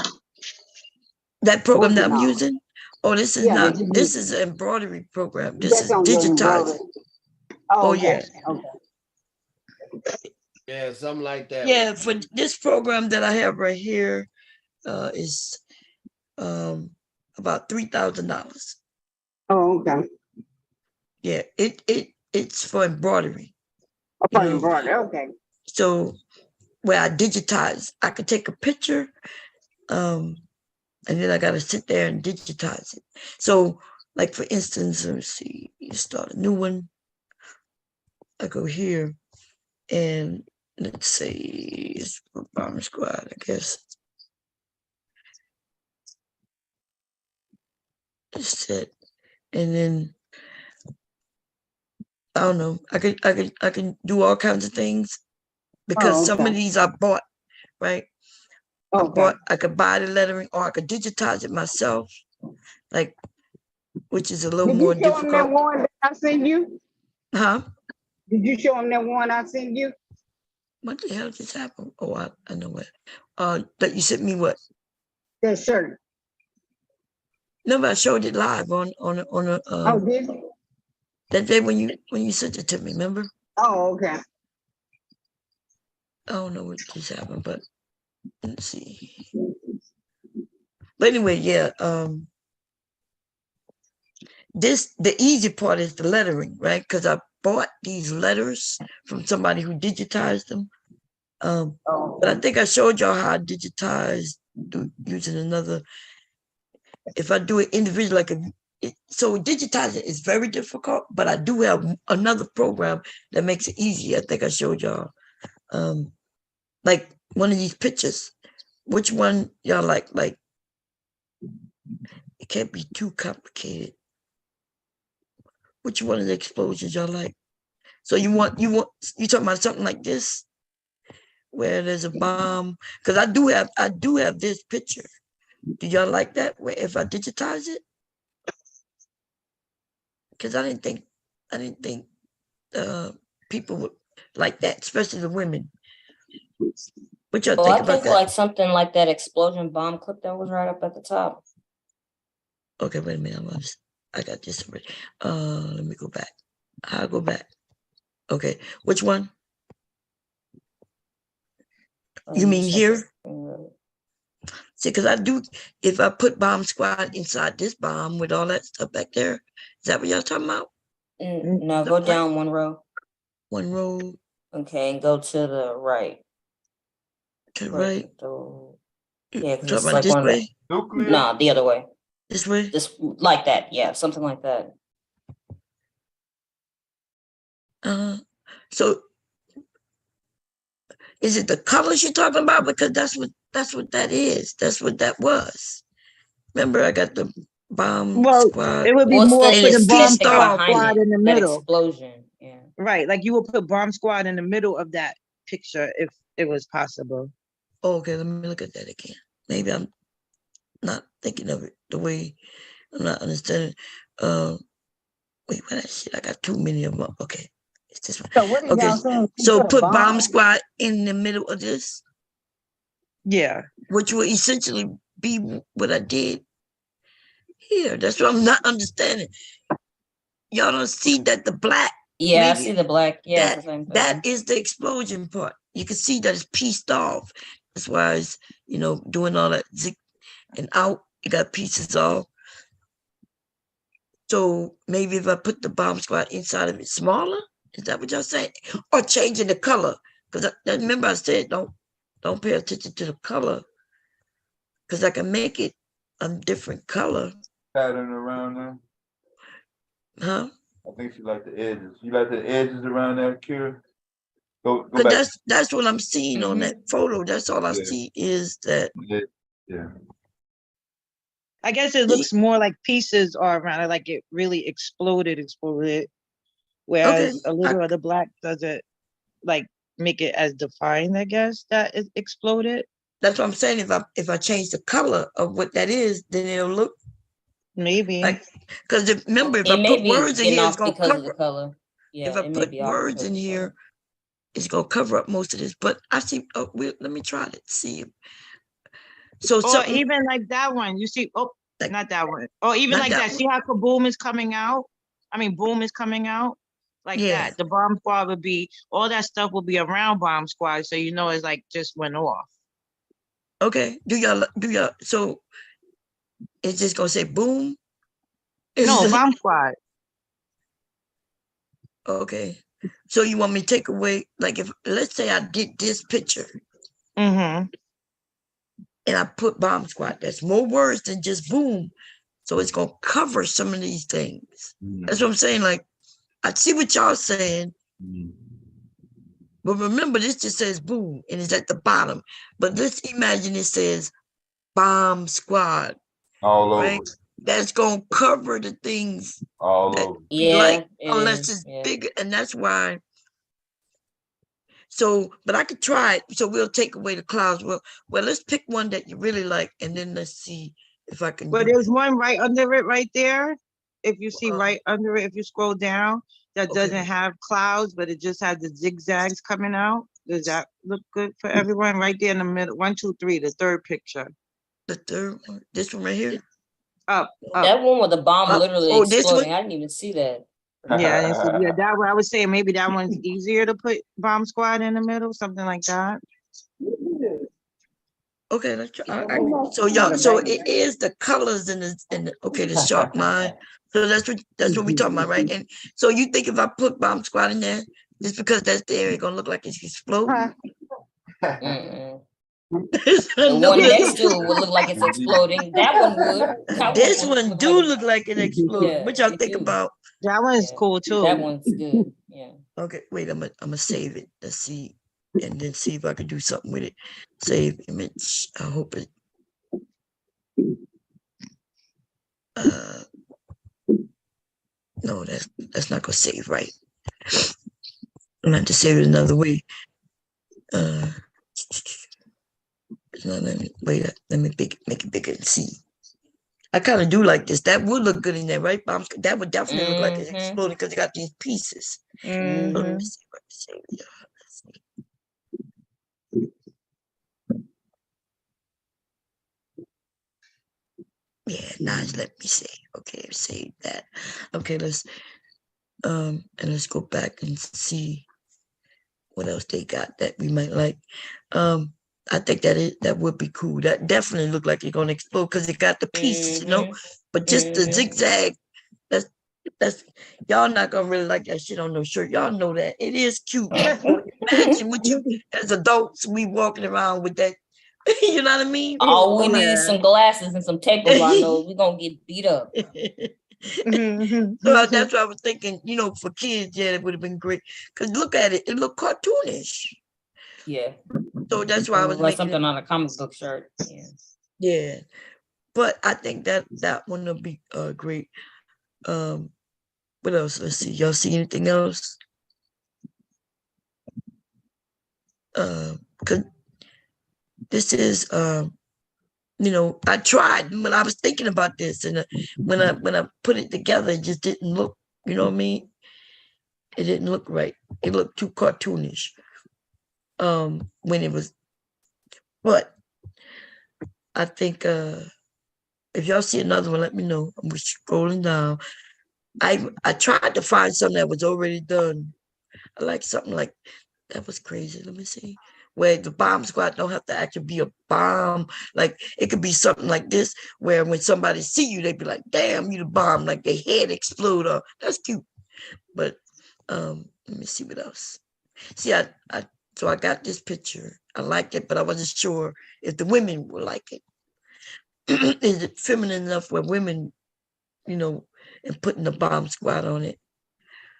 That program that working I'm on? using? Oh, this is Yeah, not, that you this use. is an embroidery program. This That's is on your embroidery. digitized. Oh, Oh, yeah. okay. Yeah, something like that. Yeah, for this program that I have right here, is about $3,000. Oh, okay. Yeah, it's for embroidery. For you know. embroidery, okay. So where I digitize, I could take a picture, and then I gotta sit there and digitize it. So, like for instance, let me see, you start a new one. I go here, and let's say it's Bomber Squad, I guess. It's set, and then I don't know. I can do all kinds of things because some of these I bought, right? I could buy the lettering, or I could digitize it myself, like, which is a little Did more you show him that difficult. one that I sent you? Huh? Did you show him that one I sent you? What the hell just happened? Oh, I know what. That you sent me what? That shirt. No, but I showed it live on a Oh, did you? that day when you sent it to me, remember? Oh, okay. I don't know what just happened, but let's see. But anyway, yeah, the easy part is the lettering, right? Because I bought these letters from somebody who digitized them. But I think I showed y'all how I digitized using another. If I do it individually, so digitizing is very difficult, but I do have another program that makes it easy. I think I showed y'all, like one of these pictures. Which one y'all like? Like, it can't be too complicated. Which one of the explosions y'all like? So you talking about something like this, where there's a bomb? Because I do have this picture. Do y'all like that? Where if I digitize it? Because I didn't think people would like that, especially the women. What y'all Well, think I about think that? like something like that explosion bomb clip that was right up at the top. Okay, wait a minute. I got this already. Let me go back. I'll go back. Okay, which one? You mean here? See, because I do, if I put Bomb Squad inside this bomb with all that stuff back there, is that what y'all talking about? No, go down one row. One row. Okay, and go to the right. To the right. Yeah, because Talking it's about like this one. way? No, the other way. This way? Just like that. Yeah, something like that. So is it the colors you're talking about? Because that's what that is. That's what that was. Remember, I got the Bomb Squad. It would be What's more the for the bomb specific behind squad it? in the That middle. explosion. Yeah. Right, like you would put bomb squad in the middle of that picture if it was possible. Oh, okay, let me look at that again. Maybe I'm not thinking of it the way I'm not understanding. Wait, what that shit? I got too many of them. Okay, it's this one. So what did Okay, y'all saying? so put Bomb Squad in the middle of this. Yeah. Which will essentially be what I did here. That's what I'm not understanding. Y'all don't see that the black. Yeah, I maybe see the black. Yeah, it's the same thing. that is the explosion part. You can see that it's pieced off. That's why it's, doing all that zig and out. You got pieces off. So maybe if I put the Bomb Squad inside of it smaller, is that what y'all saying? Or changing the color? Because remember I said don't pay attention to the color, because I can make it a different color. Pattern around there. Huh? I think she like the edges. You like the edges around there, Kira? Go Because back. that's what I'm seeing on that photo. That's all I see is that. Yeah. I guess it looks more like pieces are around it, like it really exploded. Whereas a little of the black doesn't like make it as defined, I guess, that it exploded. That's what I'm saying. If I change the color of what that is, then it'll look Maybe. Like, because remember, if It I may put be words in getting here, it's off gonna because of the cover. color. If Yeah, I it may put be off words because in of the color. here, it's gonna cover up most of this. But I see. Oh, let me try to see. So Or something even like that one. You see, oh, like, not that one. Or even not like that that. See how Kaboom is coming out? I mean, Boom is coming out like Yeah. that. The Bomb Squad would be, all that stuff will be around Bomb Squad. So you know it's like just went off. Okay. Do y'all? So it's just gonna say boom? No, Bomb Squad. Okay. So you want me to take away, like, if let's say I did this picture Mm-hmm. and I put Bomb Squad, that's more words than just boom. So it's gonna cover some of these things. That's what I'm saying. Like, I see what y'all saying, but remember, this just says boom and it's at the bottom. But let's imagine it says Bomb Squad, All over. right? That's gonna cover the things All that over. we Yeah, like, it unless is, it's yeah. bigger, and that's why. So, but I could try it. So we'll take away the clouds. Well, let's pick one that you really like, and then let's see if I can But do. there's one right under it right there. If you see right under it, if you scroll down, that Okay. doesn't have clouds, but it just has the zigzags coming out. Does that look good for everyone? Right there in the middle, 1, 2, 3, the third picture. The third one, this one right here. Up. That one with the bomb Up. literally Oh, this exploding. one? I didn't even see that. Yeah, I didn't see, yeah, that one I was saying maybe that one's easier to put Bomb Squad in the middle, something like that. Okay, let's try. So y'all, so it is the colors in the okay, the sharp line. So that's what we talking about, right? And so you think if I put Bomb Squad in there, just because that's there, it's gonna look like it's exploding? Mm-mm. The one next to it would look like it's exploding. That one would. That This would one look do like look like it exploded. Yeah, What y'all me think too. about? That one's cool too. That one's good. Yeah. Okay, wait, I'm gonna save it. Let's see, and then see if I can do something with it. Save image. I hope it. No, that's not gonna save right. I'm gonna have to save it another way. It's not letting me, wait, let me make it bigger and see. I kind of do like this. That would look good in there, right? That would definitely look like it's exploding because it got these pieces. So let me see if I can save it. Let's see. Yeah, now it's let me save. Okay, save that. Okay, let's and let's go back and see what else they got that we might like. I think that would be cool. That definitely look like it's gonna explode because it got the pieces, you know. But just the zigzag, that's y'all not gonna really like that shit on no shirt. Y'all know that it is cute. Imagine what you as adults we walking around with that. You know what I mean? All we need is some glasses and some tape around those. We're gonna get beat up. So that's what I was thinking, you know, for kids, yeah, it would have been great. Because look at it, it looked cartoonish. Yeah. So that's why I was like making something it. on a comic book shirt. Yeah. Yeah. But I think that one will be great. What else? Let's see. Y'all see anything else? Cause this is you know, I tried when I was thinking about this, and when I put it together, it just didn't look, you know what I mean? It didn't look right. It looked too cartoonish. When it was, but I think if y'all see another one, let me know. I'm scrolling down. I tried to find something that was already done. I like something like that was crazy. Let me see. Where the bomb squad don't have to actually be a bomb. Like it could be something like this, where when somebody see you, they be like, damn, you the bomb, like their head explode up. That's cute. But let me see what else. See, so I got this picture. I liked it, but I wasn't sure if the women would like it. Is it feminine enough where women, you know, and putting the bomb squad on it?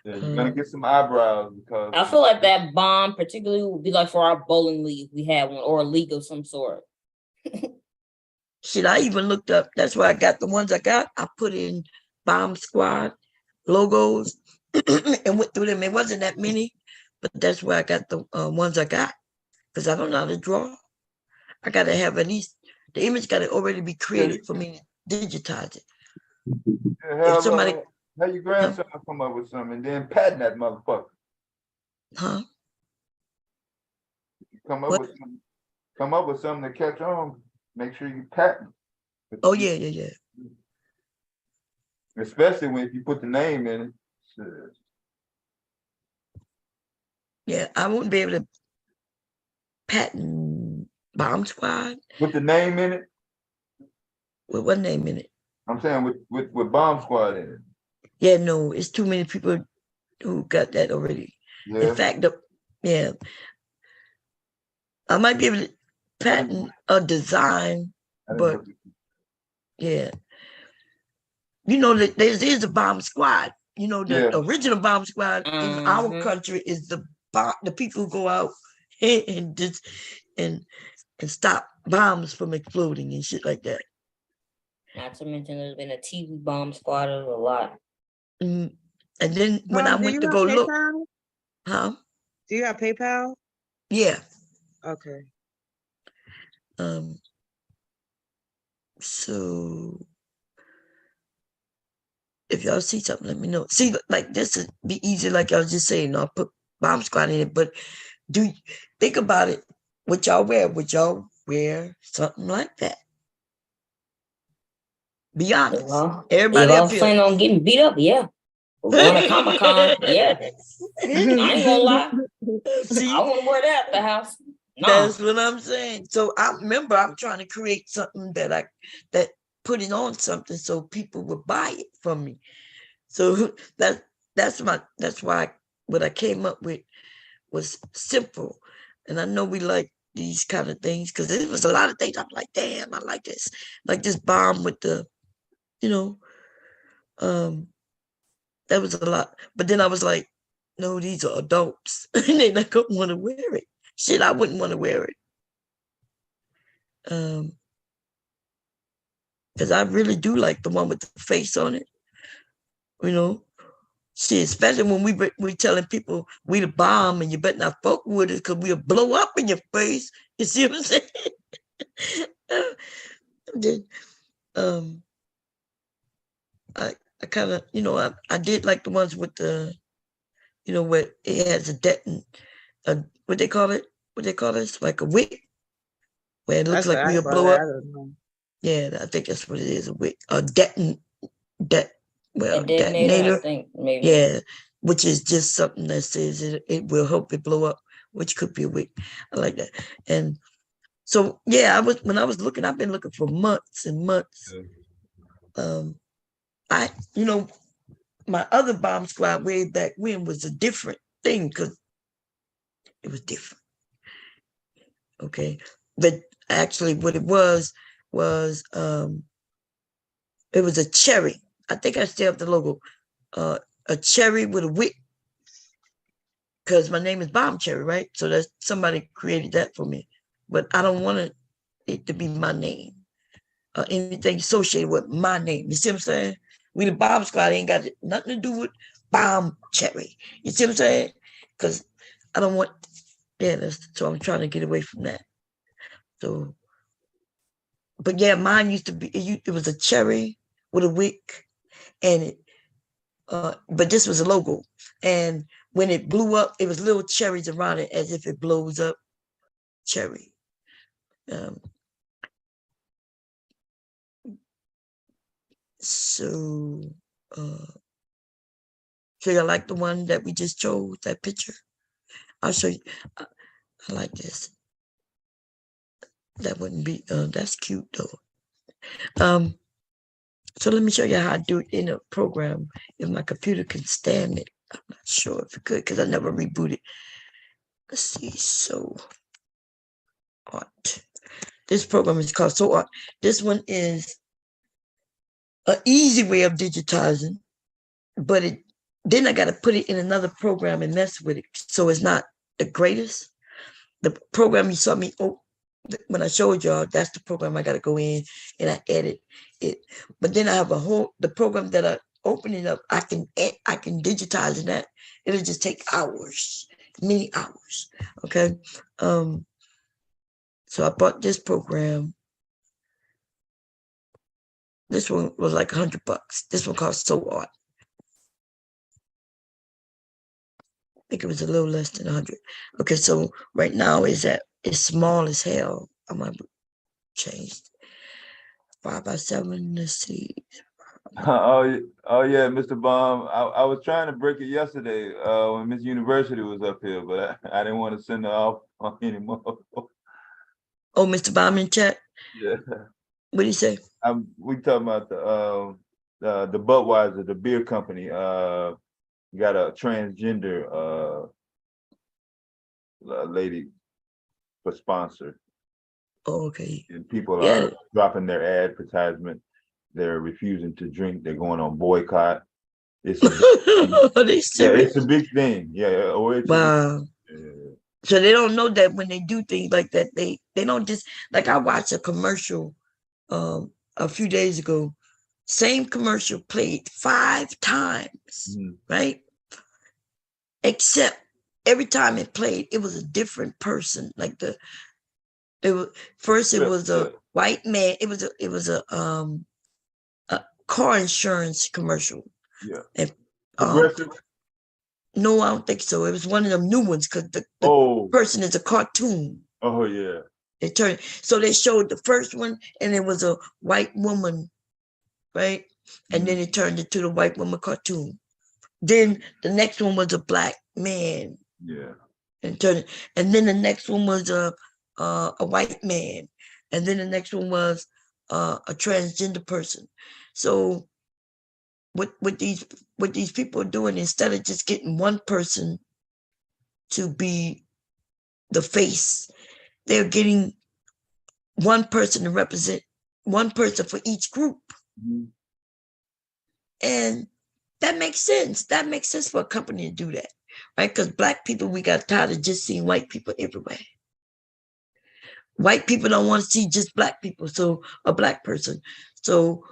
Yeah, you're gonna get some eyebrows because I feel like that bomb particularly would be like for our bowling league if we had one, or a league of some sort. Shit, I even looked up. That's why I got the ones I got. I put in bomb squad logos and went through them. It wasn't that many, but that's where I got the ones I got because I don't know how to draw. I gotta have at least the image got to already be created for me to digitize it. Have, somebody, have your grandson come up with something and then patent that motherfucker. huh? Come up with something. Come up with something to catch on. Make sure you patent. Oh yeah, yeah, yeah. Especially when if you put the name in it. Shit. Yeah, I wouldn't be able to patent Bomb Squad. With the name in it? With what name in it? I'm saying with Bomb Squad in it. Yeah, no, it's too many people who got that already. Yeah. In fact, yeah, I might be able to patent a design, but yeah, you know that there is a Bomb Squad. You know, the original Bomb Squad in our country is the people who go out and just and stop bombs from exploding and shit like that. Not to mention there's been a TV bomb squad a lot. And then when Mom, I went to go look, huh? Do you have PayPal? Yeah. Okay. So if y'all see something, let me know. See, like this would be easy, like I was just saying, I'll put Bomb Squad in it, but think about it, what y'all wear, would y'all wear something like that? Be honest. Well, Everybody if I up was here. planning on getting beat up, yeah. We're going to Comic-Con, yeah. I ain't gonna lie. See? I want to wear that at the house. No. That's what I'm saying. So I remember I'm trying to create something that put it on something so people would buy it from me. So that's why what I came up with was simple. And I know we like these kind of things because there was a lot of things I'm like, damn, I like this bomb with the, that was a lot. But then I was like, no, these are adults. And they're not gonna want to wear it. Shit, I wouldn't want to wear it. Because I really do like the one with the face on it. Shit, especially when we telling people we the bomb and you better not fuck with it because we'll blow up in your face. You see what I'm saying? Then, I kind of, I did like the ones with the, where it has what they call it? It's like a wick, where it looks like we'll blow up. Yeah, I think that's what it is, a wick, a detonator. I think, maybe. Yeah, which is just something that says it will help it blow up, which could be a wick. I like that. And so, yeah, when I was looking, I've been looking for months and months. My other Bomb Squad way back when was a different thing because it was different. Okay. But actually what it was it was a cherry. I think I still have the logo. A cherry with a wick. Because my name is Bomb Cherry, right? So that's somebody created that for me. But I don't want it to be my name. Anything associated with my name. You see what I'm saying? We the Bomb Squad ain't got nothing to do with Bomb Cherry. You see what I'm saying? Because I don't want, so I'm trying to get away from that. So, but yeah, mine used to be, it was a cherry with a wick and but this was a logo. And when it blew up, it was little cherries around it as if it blows up cherry. So you like the one that we just chose, that picture? I'll show you. I like this. That wouldn't be, that's cute though. So let me show you how I do it in a program if my computer can stand it. I'm not sure if it could because I never rebooted. Let's see, So Art. This program is called So Art. This one is an easy way of digitizing, but then I got to put it in another program and mess with it. So it's not the greatest. The program you saw me when I showed y'all, that's the program I got to go in and I edit it. But then I have the program that I open it up, I can digitize in that. It'll just take hours, many hours. Okay. So I bought this program. This one was like $100. This one cost so odd. I think it was a little less than 100. Okay, so right now it's small as hell. I'm gonna change 5x7. Let's see. Oh, yeah, Mr. Baum. I was trying to break it yesterday when Miss University was up here, but I didn't want to send her off anymore. Oh, Mr. Baum in chat. Yeah. What do you say? We talking about the Budweiser, the beer company. Got a transgender lady for sponsor. Oh, okay. And people Yeah. are dropping their advertisement. They're refusing to drink. They're going on boycott. It's Are they serious? it's a big thing. Yeah. Wow. So they don't know that when they do things like that, they don't just, like, I watched a commercial a few days ago. Same commercial played 5 times, right? Except every time it played, it was a different person. Like it was a white man. It was a car insurance commercial. Yeah. And, Progressive? No, I don't think so. It was one of them new ones because the person is a cartoon. Oh yeah. So they showed the first one, and it was a white woman, right? And then it turned into the white woman cartoon. Then the next one was a black man. Yeah. And then the next one was a white man, and then the next one was a transgender person. So what these people are doing, instead of just getting one person to be the face, they're getting one person to represent one person for each group. And that makes sense. That makes sense for a company to do that, right? Because Black people, we got tired of just seeing white people everywhere. White people don't want to see just Black people, so a Black person. So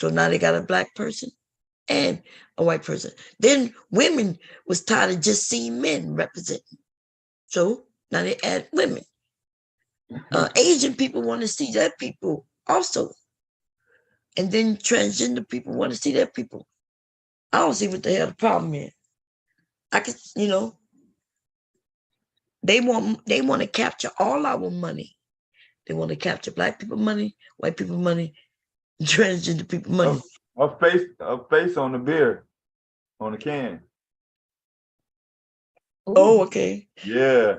now they got a Black person and a white person. Then women was tired of just seeing men representing. So now they add women. Asian people want to see their people also. And then transgender people want to see their people. I don't see what the hell the problem is. They want to capture all our money. They want to capture Black people money, white people money, transgender people money. A face on the beer, on the can. Oh, okay. Yeah.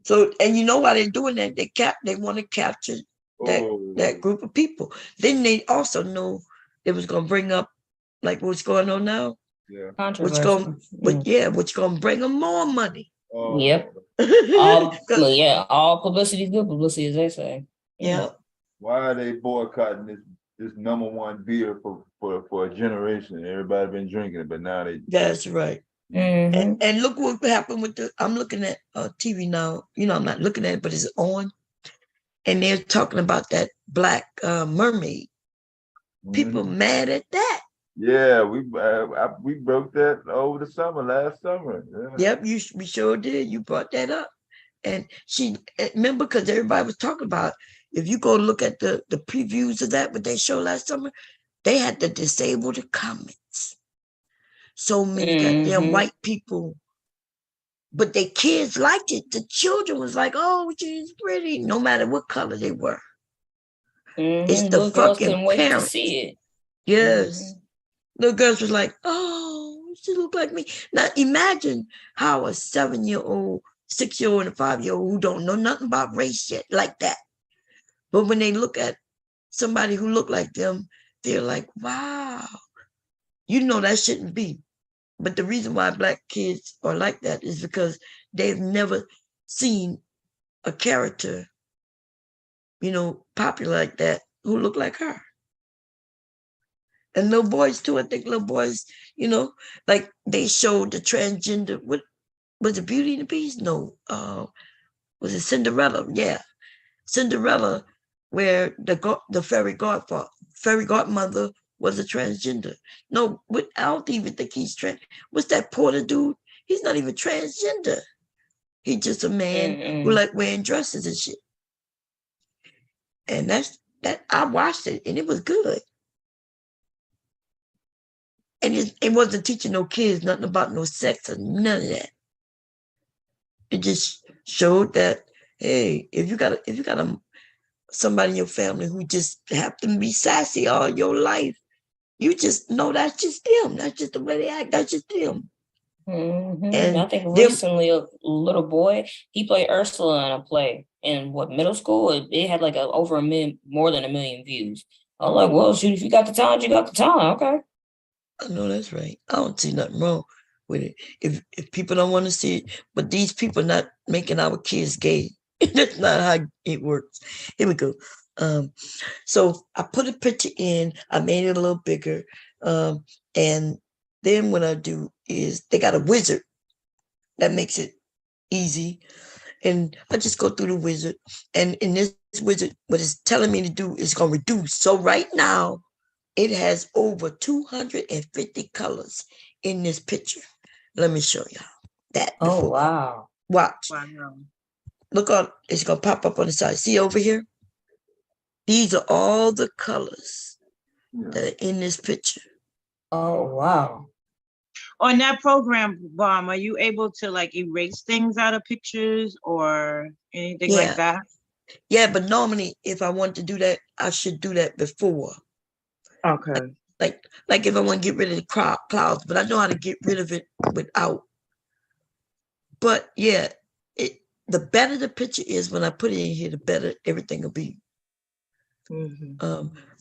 So, and you know why they're doing that? They want to capture that group of people. Then they also know it was going to bring up, like, what's going on now. Yeah. Which going to bring them more money. Yep. All publicity is good publicity, as they say. Yeah. Why are they boycotting this number one beer for a generation? Everybody been drinking it, but now they. That's right. And look what happened with I'm looking at TV now. I'm not looking at it, but it's on. And they're talking about that Black mermaid. People mad at that. Yeah, we broke that over the last summer. Yeah. Yep, we sure did. You brought that up. And remember, because everybody was talking about, if you go look at the previews of that, what they showed last summer, they had to disable the comments. So many goddamn white people, but their kids liked it. The children was like, "Oh, she's pretty," no matter what color they were. It's the fucking parents. See it. Yes, little girls was like, "Oh, she look like me." Now imagine how a 7-year-old, 6-year-old, and a 5-year-old who don't know nothing about race yet like that, but when they look at somebody who look like them, they're like, "Wow." That shouldn't be. But the reason why Black kids are like that is because they've never seen a character, popular like that, who look like her. And little boys too. I think little boys, like they showed the transgender. What was it, Beauty and the Beast? No. Was it Cinderella? Yeah. Cinderella, where the fairy godmother was a transgender. No, I don't even think he's trans. What's that Porter dude? He's not even transgender. He's just a man who like wearing dresses and shit. And that I watched it and it was good. And it wasn't teaching no kids nothing about no sex or none of that. It just showed that, hey, if you got somebody in your family who just happen to be sassy all your life, you just know that's just them. That's just the way they act. That's just them. And I think recently a little boy, he played Ursula in a play in middle school. It had like over more than 1 million views. I'm like, well, shoot, if you got the talent, you got the talent. Okay. I know that's right. I don't see nothing wrong with it. If people don't want to see it, but these people not making our kids gay. That's not how it works. Here we go. So I put a picture in, I made it a little bigger. And then what I do is they got a wizard that makes it easy. And I just go through the wizard. And in this wizard, what it's telling me to do is going to reduce. So right now, it has over 250 colors in this picture. Let me show y'all that. Oh, wow. Watch. Wow. Look on, it's going to pop up on the side. See over here? These are all the colors that are in this picture. Oh, wow. On that program, Bomb, are you able to like erase things out of pictures or anything like that? Yeah, but normally if I want to do that, I should do that before. Okay. Like if I want to get rid of the clouds, but I know how to get rid of it without. But yeah, the better the picture is when I put it in here, the better everything will be.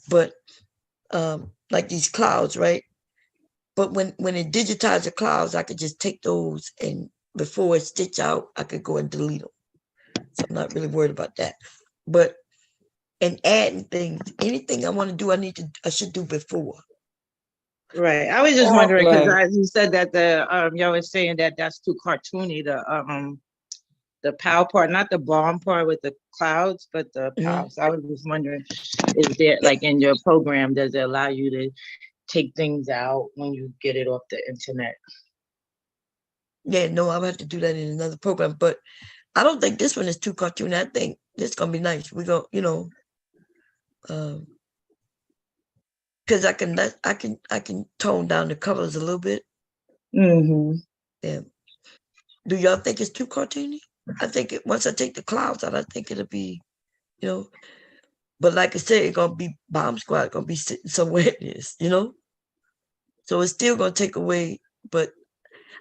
But like these clouds, right? But when it digitizes the clouds, I could just take those and before it stitch out, I could go and delete them. So I'm not really worried about that. But and adding things, anything I want to do, I should do before. Right. I was just wondering because you said that y'all was saying that that's too cartoony. The POW part, not the bomb part with the clouds, but the POW. So I was just wondering, is there like in your program, does it allow you to take things out when you get it off the internet? Yeah, no, I would have to do that in another program, but I don't think this one is too cartoony. I think this is gonna be nice. We go, because I can tone down the colors a little bit. Yeah. Do y'all think it's too cartoony? I think once I take the clouds out, I think it'll be, but like I said, it's gonna be Bomb Squad, gonna be sitting somewhere in this, So it's still gonna take away, but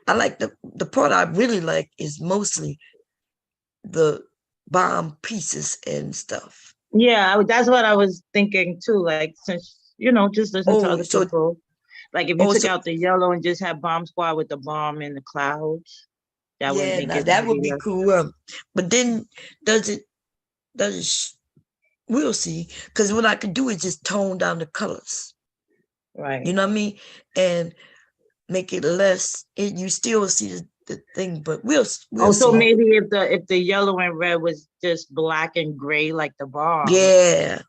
I like the part I really like is mostly the bomb pieces and stuff. Yeah, that's what I was thinking too. Like since just listen to other people. Like if you took out the yellow and just have Bomb Squad with the bomb and the clouds, that would make it. That would be cool. But then does it? We'll see. Because what I could do is just tone down the colors. Right. You know what I mean? And make it less. You still see the thing, but we'll so see. maybe if the yellow and red was just black and gray like the bomb. Yeah.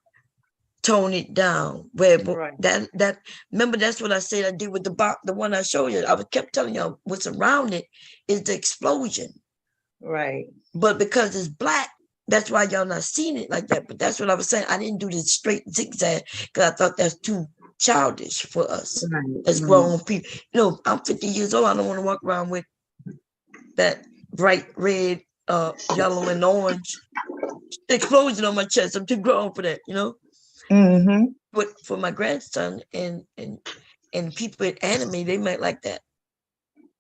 Tone it down. Right. That remember that's what I said I did with the one I showed you. I kept telling y'all what's around it is the explosion. Right. But because it's black, that's why y'all not seeing it like that. But that's what I was saying. I didn't do the straight zigzag because I thought that's too childish for us as grown people. I'm 50 years old. I don't want to walk around with that bright red, yellow, and orange explosion on my chest. I'm too grown for that, But for my grandson and people in anime, they might like that.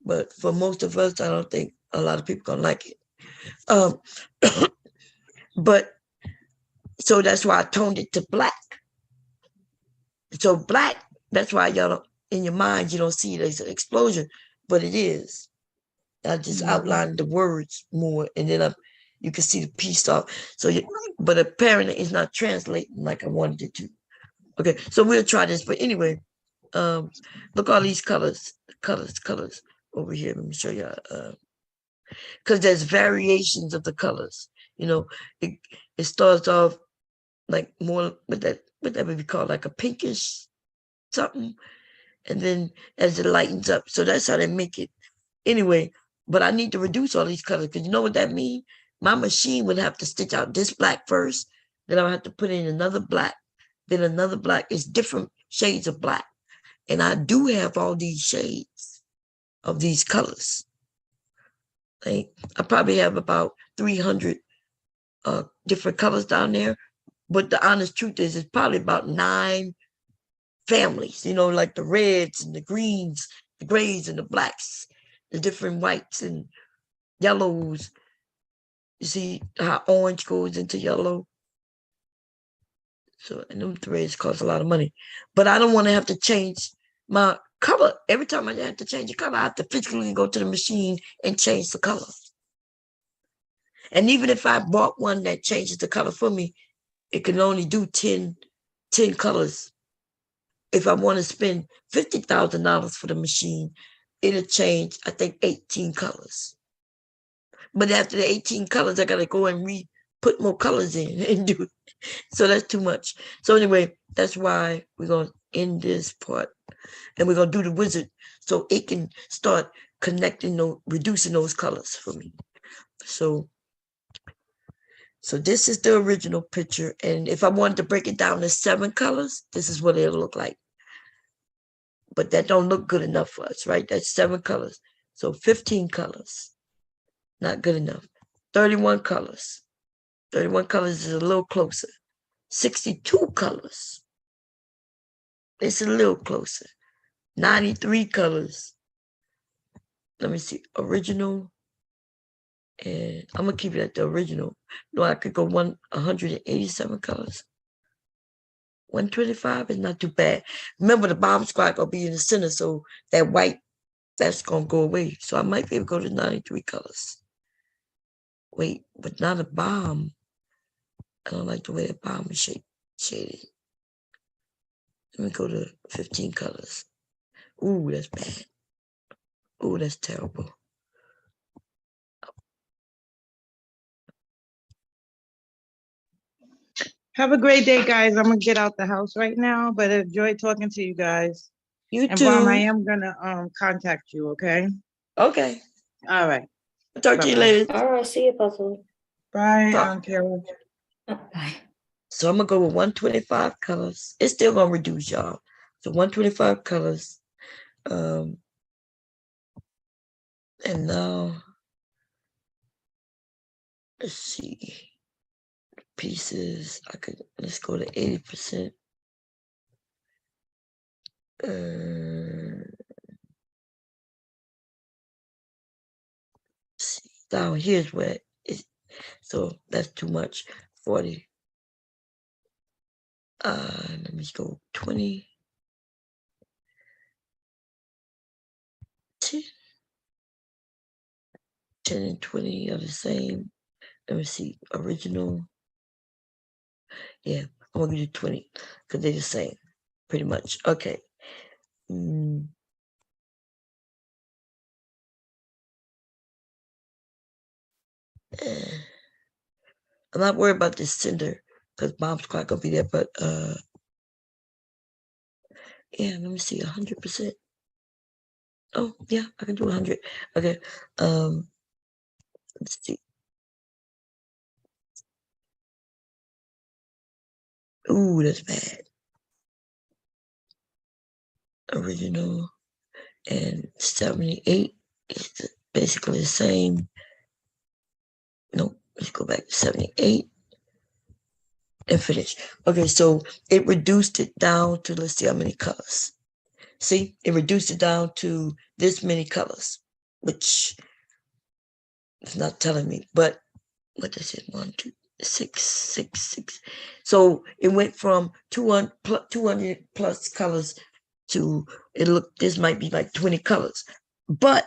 But for most of us, I don't think a lot of people gonna like it. But so that's why I toned it to black. So black, that's why y'all don't, in your mind, you don't see it as an explosion, but it is. I just outlined the words more, and then you can see the piece off. So, but apparently it's not translating like I wanted it to. Okay, so we'll try this. But anyway, look all these colors over here. Let me show you. Because there's variations of the colors. It starts off like more with that would be called like a pinkish something, and then as it lightens up. So that's how they make it. Anyway, but I need to reduce all these colors because you know what that means? My machine would have to stitch out this black first, then I would have to put in another black, then another black. It's different shades of black. And I do have all these shades of these colors. Like, I probably have about 300 different colors down there. But the honest truth is, it's probably about 9 families, you know, like the reds and the greens, the grays and the blacks, the different whites and yellows. You see how orange goes into yellow? So, and them threads cost a lot of money. But I don't want to have to change my color. Every time I have to change the color, I have to physically go to the machine and change the color. And even if I bought one that changes the color for me, it can only do 10 colors. If I want to spend $50,000 for the machine, it'll change, I think, 18 colors. But after the 18 colors, I got to go and put more colors in and do it. So that's too much. So anyway, that's why we're going to end this part. And we're going to do the wizard so it can start connecting, reducing those colors for me. So this is the original picture. And if I wanted to break it down to 7 colors, this is what it'll look like. But that don't look good enough for us, right? That's 7 colors. So 15 colors. Not good enough. 31 colors. 31 colors is a little closer. 62 colors. It's a little closer. 93 colors. Let me see. Original. And I'm going to keep it at the original. No, I could go 187 colors. 125 is not too bad. Remember, the bomb squad going to be in the center, so that white, that's going to go away. So I might be able to go to 93 colors. Wait, but not a bomb. I don't like the way the bomb is shaded. Let me go to 15 colors. Ooh, that's bad. Ooh, that's terrible. Have a great day, guys. I'm gonna get out the house right now, but I enjoyed talking to you guys. You and too. Mom, I am gonna contact you, okay? Okay. All right. Talk to you later. All right, see you, Puzzle. Bye, Carol. Bye. So I'm gonna go with 125 colors. It's still gonna reduce, y'all. So 125 colors. And now let's see. Pieces. Let's go to 80%. See, down here's where it's, so that's too much. 40. Let me go 20. 10 and 20 are the same. Let me see. Original. Yeah, I'm gonna do 20 because they're the same, pretty much. Okay. I'm not worried about this cinder because Bob's quite gonna be there, but yeah, let me see, 100%. Oh yeah, I can do 100. Okay. Let's see. Ooh, that's bad. Original and 78 is basically the same. Nope, let's go back to 78 and finish. Okay, so it reduced it down to, let's see how many colors. See, it reduced it down to this many colors, which is not telling me, but what is it? 1, 2, 6, 6, 6. So it went from 200 plus colors to, this might be like 20 colors. But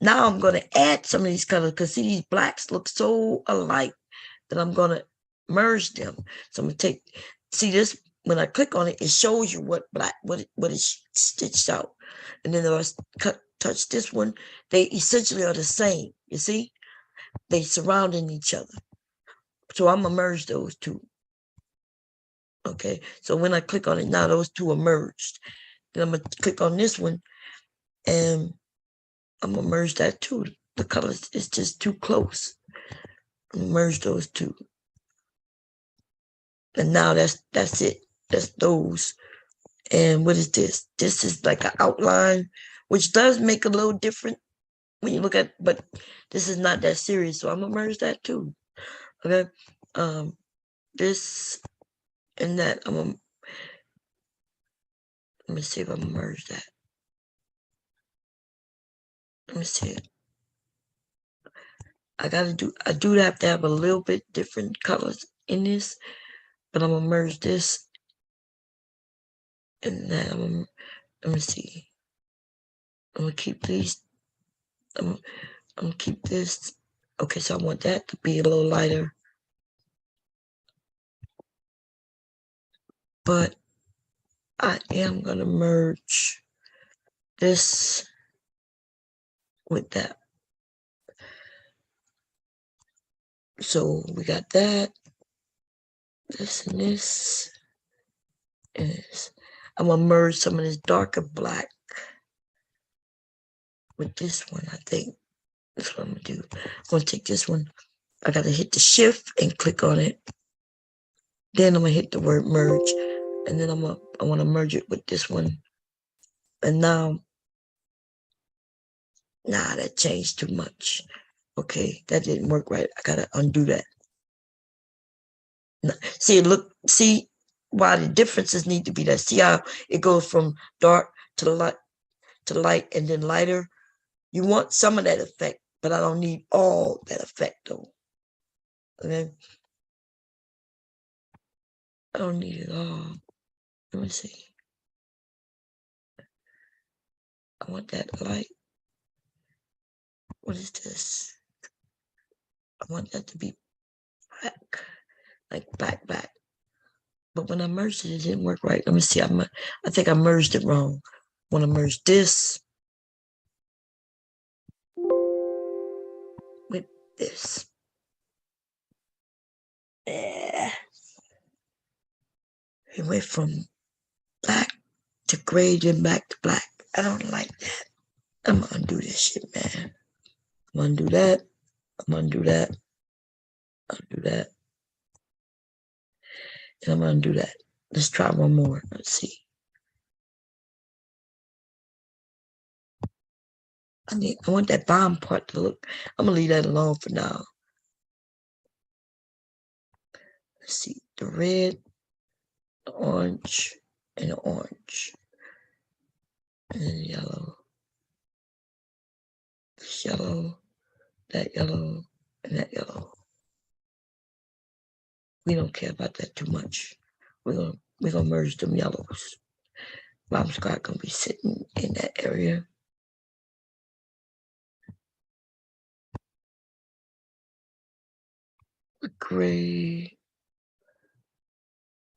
now I'm going to add some of these colors because see, these blacks look so alike that I'm going to merge them. So I'm going to see this, when I click on it, it shows you what is stitched out. And then if I touch this one, they essentially are the same. You see? They surrounding each other. So I'm gonna merge those two. Okay, so when I click on it now, those two are merged. Then I'm gonna click on this one and I'm gonna merge that too. The colors is just too close. I'm gonna merge those two. And now that's it. That's those. And what is this? This is like an outline, which does make a little different when you look at, but this is not that serious. So I'm gonna merge that too. Okay. This and that. Let me see if I can merge that. Let me see. I do have to have a little bit different colors in this, but I'm gonna merge this and that. Let me see. I'm gonna keep these. I'm gonna keep this. Okay, so I want that to be a little lighter. But I am gonna merge this with that. So we got that, this and this, and this. I'm gonna merge some of this darker black with this one, I think. That's what I'm gonna do. I'm gonna take this one. I gotta hit the shift and click on it. Then I'm gonna hit the word merge. And then I wanna merge it with this one. And now, that changed too much. Okay, that didn't work right. I gotta undo that. Now, see why the differences need to be there. See how it goes from dark to light and then lighter. You want some of that effect, but I don't need all that effect though. Okay. I don't need it all. Let me see. I want that light. What is this? I want that to be black, like black. But when I merged it, it didn't work right. Let me see. I think I merged it wrong. I want to merge this with this. Yeah. It went from black to gray, then back to black. I don't like that. I'm gonna undo this shit, man. I'm gonna do that. I'm gonna do that. Undo that. And I'm gonna do that. Let's try one more. Let's see. I want that bottom part to look. I'm gonna leave that alone for now. Let's see. The red, the orange, and the orange. And then yellow. This yellow, that yellow, and that yellow. We don't care about that too much. We're gonna merge them yellows. Bomb Squad gonna be sitting in that area. Gray.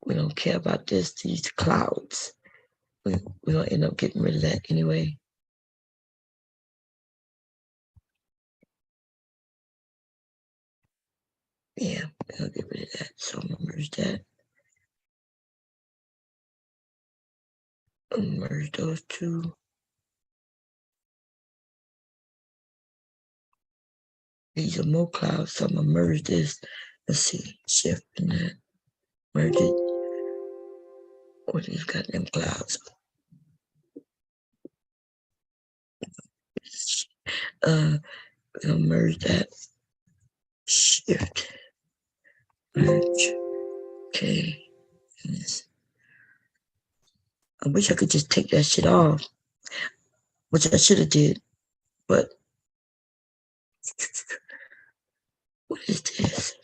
We don't care about these clouds. We're gonna end up getting rid of that anyway. Yeah, we're gonna get rid of that. So I'm gonna merge that. I'm gonna merge those two. These are more clouds, so I'm gonna merge this. Let's see, shift in that. Merge it with these goddamn clouds. We're gonna merge that. Shift. Merge. Okay. I wish I could just take that shit off, which I should have did, but what is this?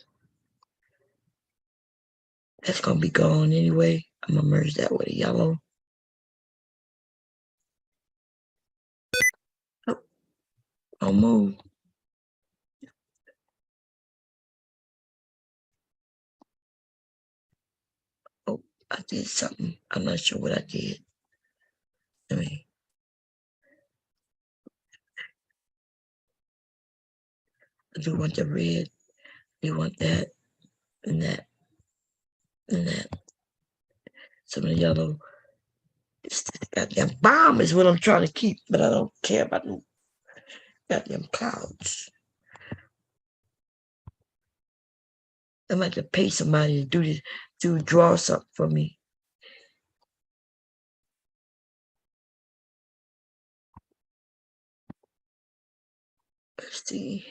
That's gonna be gone anyway. I'm gonna merge that with a yellow. Oh, don't move. Oh, I did something. I'm not sure what I did. I do want the red. You want that and that and that. Some of the yellow. This goddamn bomb is what I'm trying to keep, but I don't care about the goddamn clouds. I might have to pay somebody to do this, to draw something for me. Let's see.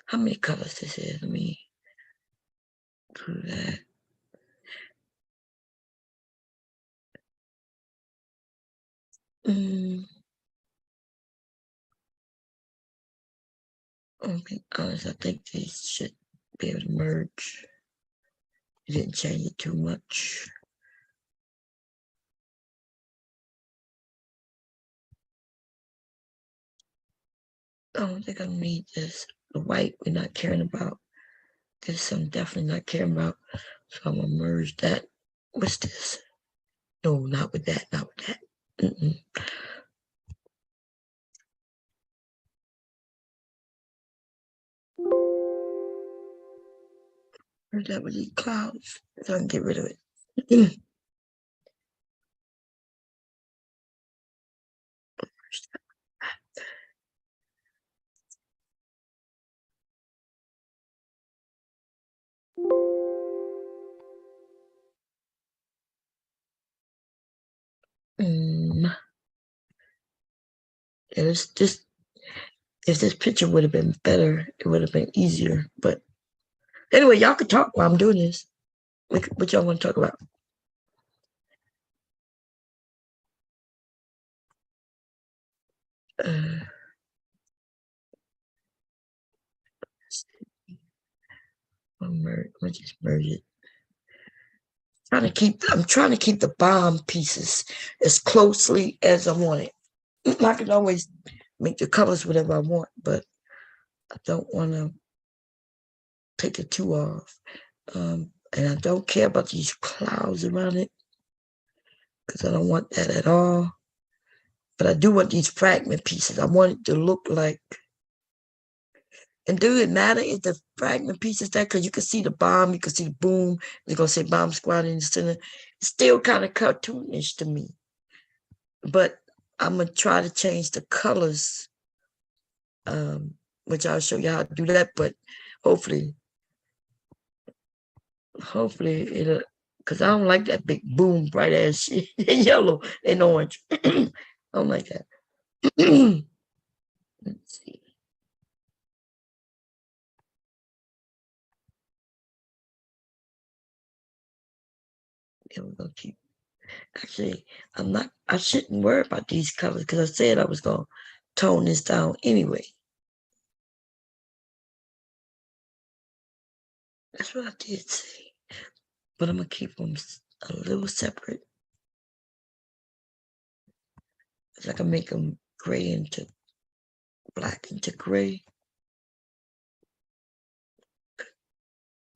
How many colors this is? Let me do that. I'll be honest, I think these should be able to merge. It didn't change it too much. I don't think I need this. The white we're not caring about. This I'm definitely not caring about. So I'm gonna merge that. What's this? No, not with that, not with that. Merge that with these clouds. So I can get rid of it. It's just, if this picture would have been better, it would have been easier. But anyway, y'all could talk while I'm doing this. What y'all want to talk about? I'll just merge it. I'm trying to keep the bomb pieces as closely as I want it. I can always make the colors whatever I want, but I don't want to take it too off. And I don't care about these clouds around it because I don't want that at all. But I do want these fragment pieces. I want it to look like, and do it matter if the fragment pieces there? Because you can see the bomb, you can see the boom. It's going to say bomb squad in the center. It's still kind of cartoonish to me. But I'm going to try to change the colors, which I'll show you how to do that. But hopefully it'll, because I don't like that big boom, bright ass shit, yellow and orange. I don't like that. Let's see. Yeah, we're gonna keep. Actually, I shouldn't worry about these colors because I said I was gonna tone this down anyway. That's what I did say. But I'm gonna keep them a little separate. If I can make them gray into black into gray.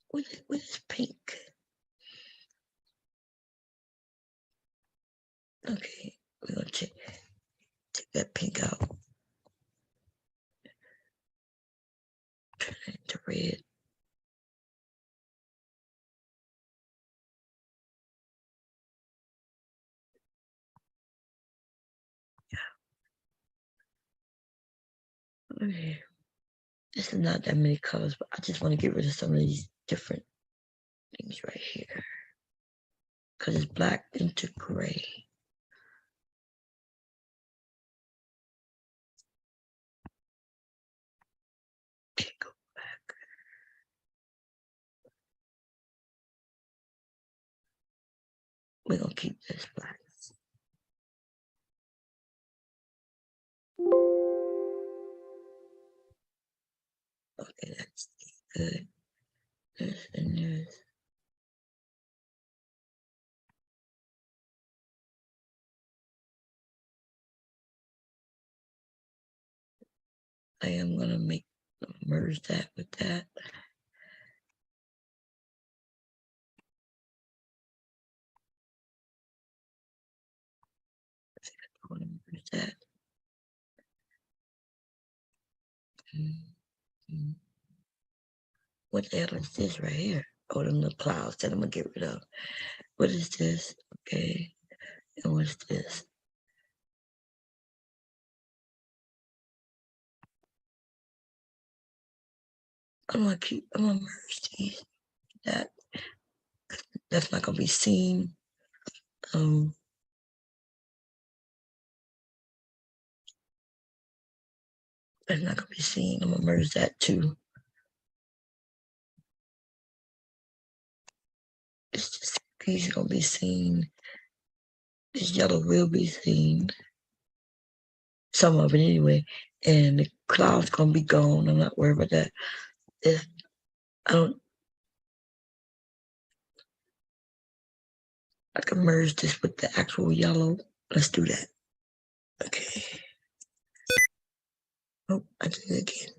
What is pink? Okay, we're gonna take that pink out. Turn it into red. Yeah. Okay. This is not that many colors, but I just want to get rid of some of these different things right here. Because it's black into gray. Okay, go back. We're going to keep this black. Okay, that's good. This and this. I am going to merge that with that. I want to merge that. What the hell is this right here? Oh, them the clouds that I'm going to get rid of. What is this? Okay. And what's this? I'm going to merge these. That's not going to be seen. That's not gonna be seen. I'm gonna merge that too. It's just these gonna be seen. This yellow will be seen. Some of it anyway. And the cloud's gonna be gone. I'm not worried about that. If I can merge this with the actual yellow. Let's do that. Okay. Oh, I did it again.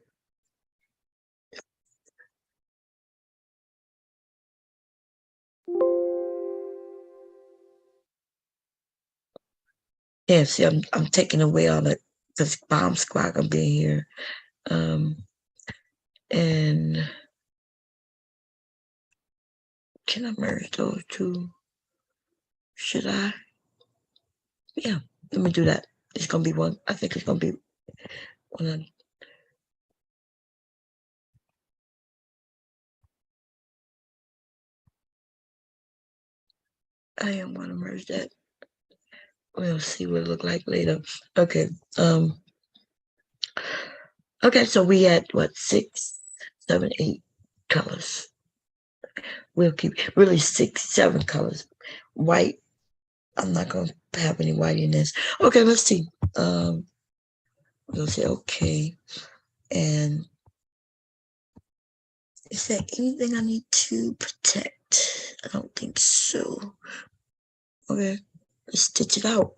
Yeah, see, I'm taking away all the this bomb squad gonna be here. And can I merge those two? Should I? Yeah, let me do that. It's gonna be one. I think it's gonna be one. I am gonna merge that. We'll see what it look like later. Okay. Okay, so we had what 6, 7, 8 colors. We'll keep really 6, 7 colors. White. I'm not gonna have any white in this. Okay, let's see. We'll say okay. And is there anything I need to protect? I don't think so. Okay, let's stitch it out.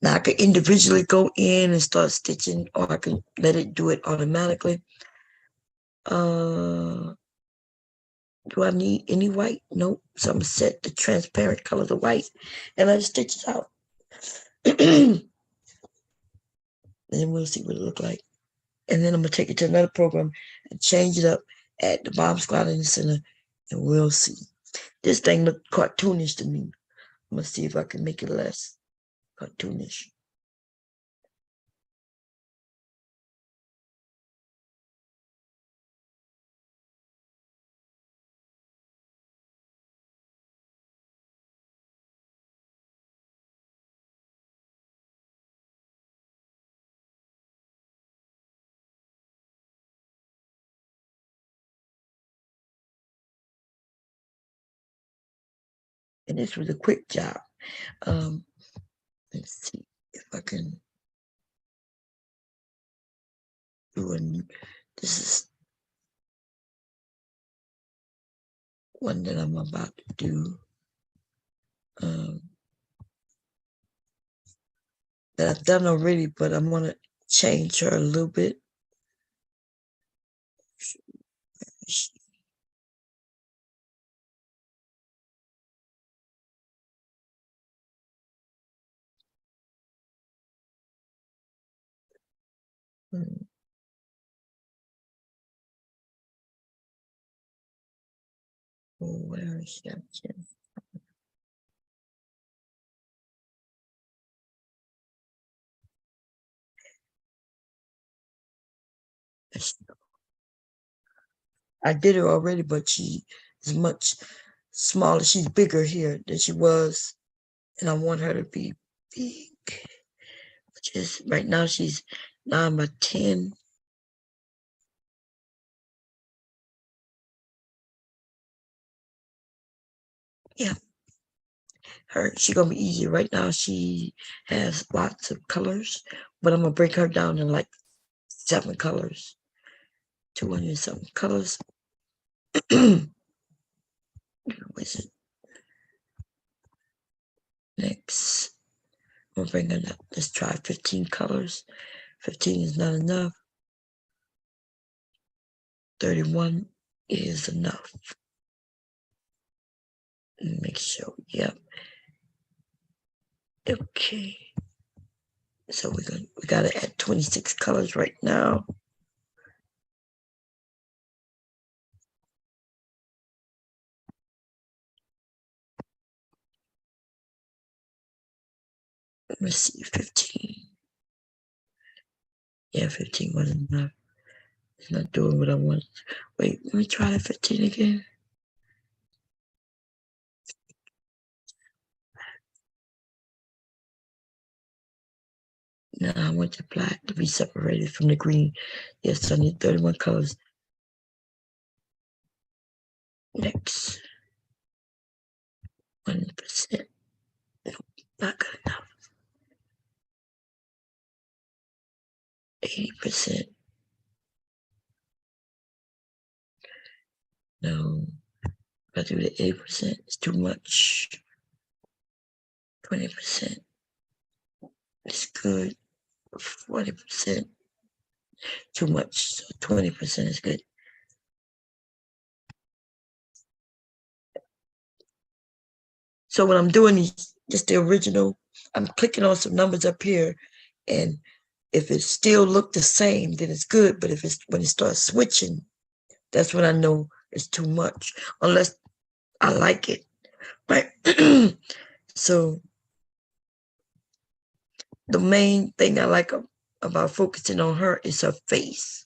Now I could individually go in and start stitching, or I can let it do it automatically. Do I need any white? Nope. So I'm gonna set the transparent color to white and let it stitch it out. And then we'll see what it look like. And then I'm gonna take it to another program and change it up, add the bomb squad in the center, and we'll see. This thing looked cartoonish to me. I'm gonna see if I can make it less cartoonish. And this was a quick job. Let's see if I can do a new, this is one that I'm about to do. That I've done already, but I'm gonna change her a little bit. Oh, where is that? I did her already, but she is much smaller. She's bigger here than she was, and I want her to be big. Which is right now she's 9 by 10. Yeah, she's gonna be easier. Right now she has lots of colors, but I'm gonna break her down in like 7 colors, 200 something colors. Where's it? Next, we'll bring it up. Let's try 15 colors. 15 is not enough. 31 is enough. Make sure, yep. Okay. So we gotta add 26 colors right now. Let's see, 15. Yeah, 15 wasn't enough. It's not doing what I want. Wait, let me try that 15 again. Now I want the black to be separated from the green. Yes, I need 31 colors. Next. 1%. Nope, not good enough. 80%. No. If I do the 80%, it's too much. 20%. It's good. 40%. Too much. So 20% is good. So what I'm doing is just the original. I'm clicking on some numbers up here, and if it still look the same, then it's good. But if it's when it starts switching, that's when I know it's too much. Unless I like it, right? So the main thing I like about focusing on her is her face,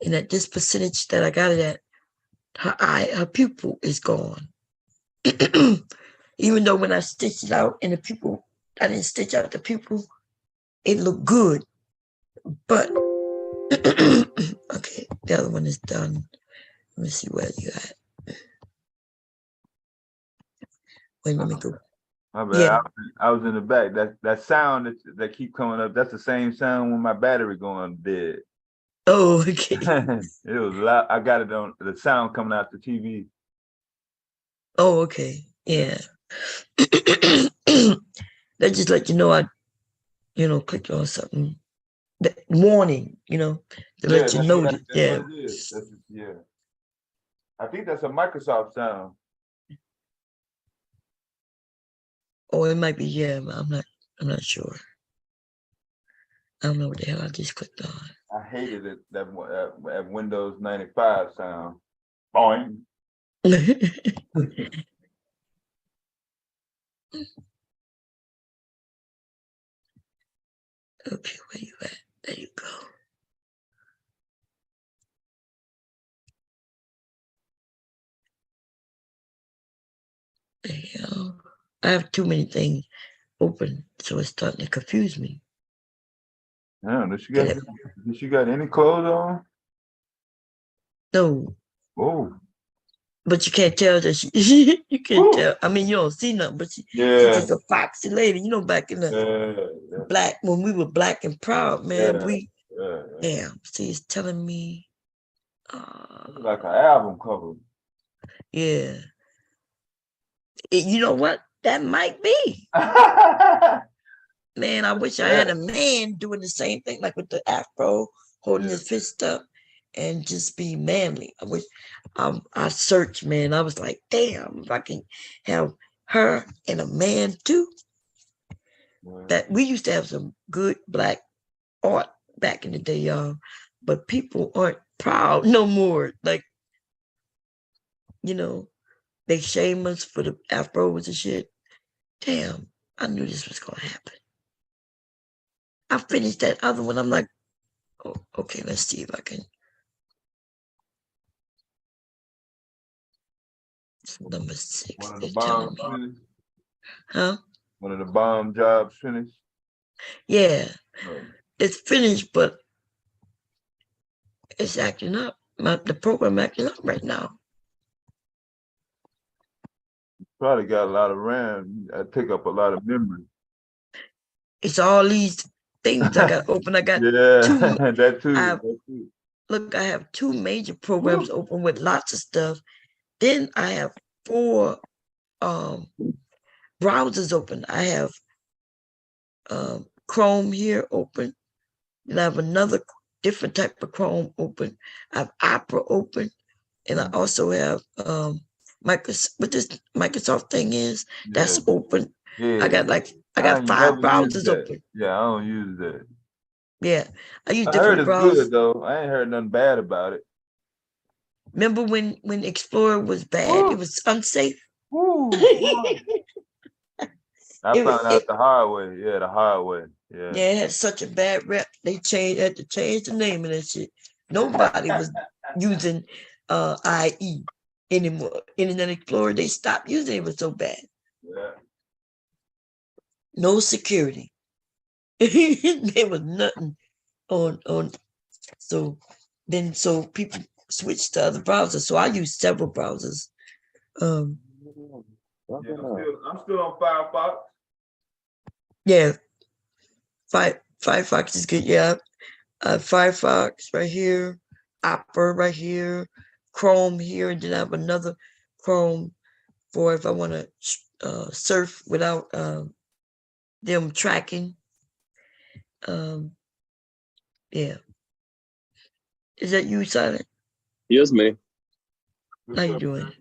and at this percentage that I got it at, her pupil is gone. Even though when I stitched it out and the pupil, I didn't stitch out the pupil, it looked good. But okay, the other one is done. Let me see where you at. Wait, let me go. My bad. Yeah. I was in the back. That sound that keep coming up, that's the same sound when my battery going dead. Oh, okay. It was loud. I got it on the sound coming out the TV. Oh, okay. Yeah. That just let you know I, clicked on something. The warning, to let you know that. Yeah. What it is. Yeah. I think that's a Microsoft sound. Oh, it might be. Yeah, but I'm not sure. I don't know what the hell I just clicked on. I hated it that Windows 95 sound. Boing. Okay, where you at? There you go. There you go. I have too many things open, so it's starting to confuse me. Yeah, did she got any clothes on? No. Oh. But you can't tell that she you can't tell. I mean, you don't see nothing, but she's just a foxy lady. Back in the black, when we were black and proud, man, damn, see, it's telling me like an album cover. Yeah. You know what? That might be. Man, I wish I had a man doing the same thing, like with the afro, holding his fist up and just be manly. I wish I searched, man. I was like, damn, if I can have her and a man too. That we used to have some good black art back in the day, y'all. But people aren't proud no more. Like, they shame us for the afros and shit. Damn, I knew this was gonna happen. I finished that other one. I'm like, oh, okay, let's see if I can. It's number 6. One of the bombs finished? Huh? One of the bomb jobs finished? Yeah. It's finished, but it's acting up. The program acting up right now. Probably got a lot of RAM. I take up a lot of memory. It's all these things I got open. I got that too. Look, I have 2 major programs open with lots of stuff. Then I have 4 browsers open. I have Chrome here open. Then I have another different type of Chrome open. I have Opera open. And I also have what this Microsoft thing is, that's open. Yeah. I got 5 browsers open. Yeah, I don't use that. Yeah, I use I different heard it's browsers. good though. I ain't heard nothing bad about it. Remember when Explorer was bad? It was unsafe. I found out the hard way. Yeah, the hard way. Yeah. Yeah, it had such a bad rep. They had to change the name of that shit. Nobody was using IE anymore. Internet Explorer, they stopped using it. It was so bad. Yeah. No security. There was nothing on. So people switched to other browsers. So I use several browsers. Yeah, I'm still on Firefox. Yeah, Firefox is good. Yeah, Firefox right here, Opera right here, Chrome here, and then I have another Chrome for if I want to surf without them tracking. Yeah. Is that you, Silent? Yes, man. How you doing?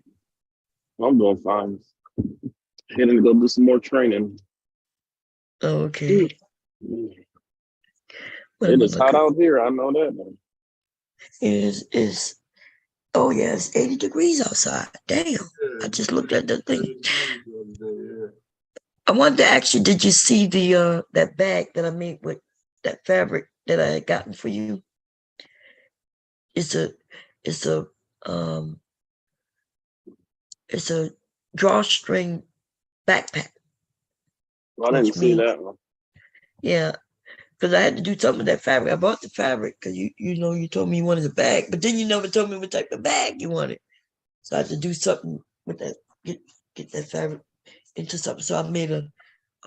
I'm doing fine. Heading to go do some more training. Okay. It is hot out here. I know that, man. It's oh yeah, it's 80 degrees outside. Damn. I just looked at the thing. I wanted to ask you, did you see the that bag that I made with that fabric that I had gotten for you? It's a drawstring backpack. I didn't see that one. Yeah, because I had to do something with that fabric. I bought the fabric because you told me you wanted a bag, but then you never told me what type of bag you wanted. So I had to do something with that, get that fabric into something. So I made a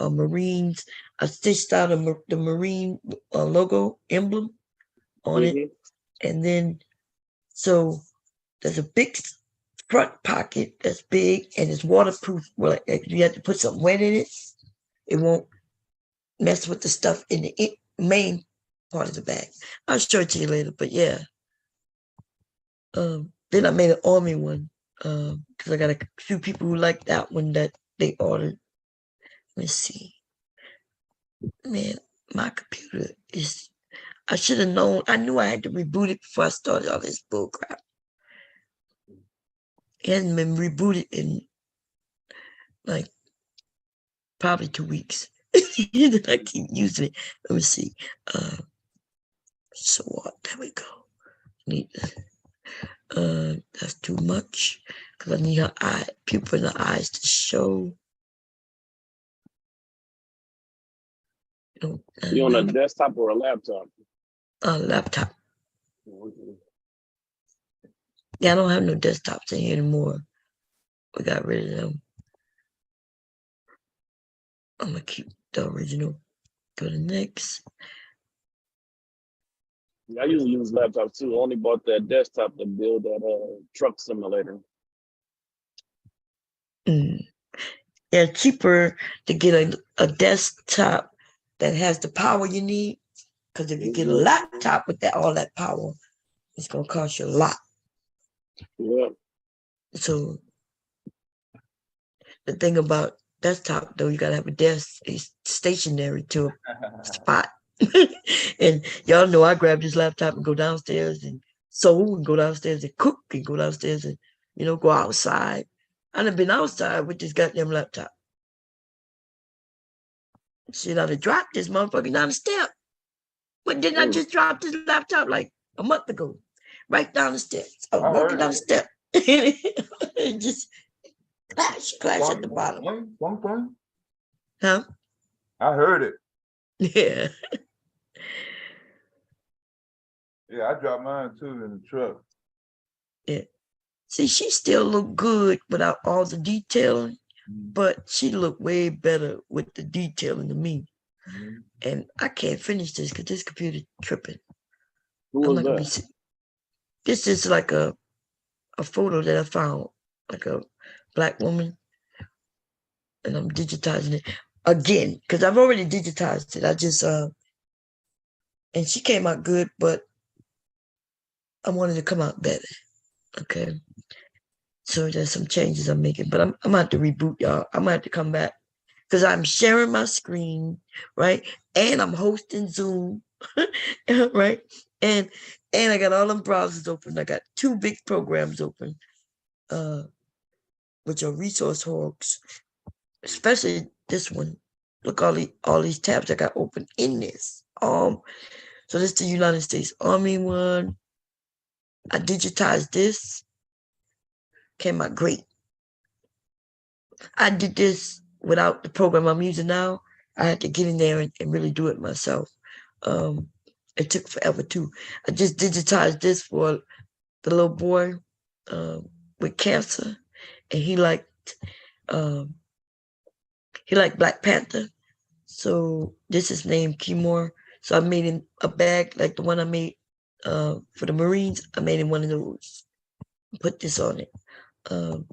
Marines. I stitched out the Marine logo emblem on it, and then so there's a big front pocket that's big and it's waterproof. Well, you have to put something wet in it. It won't mess with the stuff in the main part of the bag. I'll show it to you later, but yeah. Then I made an army one because I got a few people who like that one that they ordered. Let me see. Man, my computer is, I should have known. I knew I had to reboot it before I started all this bull crap. It hasn't been rebooted in like probably 2 weeks. I keep using it. Let me see. So what? There we go. Need that's too much because I need her pupil in the eyes to show. You on a desktop or a laptop? A laptop. Yeah, I don't have no desktops in here anymore. We got rid of them. I'm gonna keep the original. Go to next. Yeah, I usually use laptop too. I only bought that desktop to build that truck simulator. Yeah, cheaper to get a desktop that has the power you need. Because if you get a laptop with all that power, it's gonna cost you a lot. Yeah. So the thing about desktop though, you gotta have a desk, it's stationary to a spot. And y'all know I grab this laptop and go downstairs and sew and go downstairs and cook and go downstairs and go outside. I done been outside with this goddamn laptop. Shit, I'd have dropped this motherfucker down the step. But didn't I just drop this laptop like a month ago? Right down the steps. I was walking down the step. It just clash at the bottom. Huh? I heard it. Yeah. Yeah, I dropped mine too in the truck. Yeah. See, she still look good without all the detailing, but she looked way better with the detailing than me. And I can't finish this because this computer tripping. Who was that? This is like a photo that I found, like a black woman, and I'm digitizing it again because I've already digitized it. I just and she came out good, but I wanted to come out better. Okay. So there's some changes I'm making, but I'm gonna have to reboot, y'all. I'm gonna have to come back because I'm sharing my screen, right? And I'm hosting Zoom, right? And I got all them browsers open. I got 2 big programs open, which are Resource Hogs, especially this one. Look, all these tabs I got open in this. So this is the United States Army one. I digitized this. Came out great. I did this without the program I'm using now. I had to get in there and really do it myself. It took forever too. I just digitized this for the little boy with cancer, and he liked Black Panther. So this is named Kimor. So I made him a bag like the one I made for the Marines. I made him one of those. Put this on it. I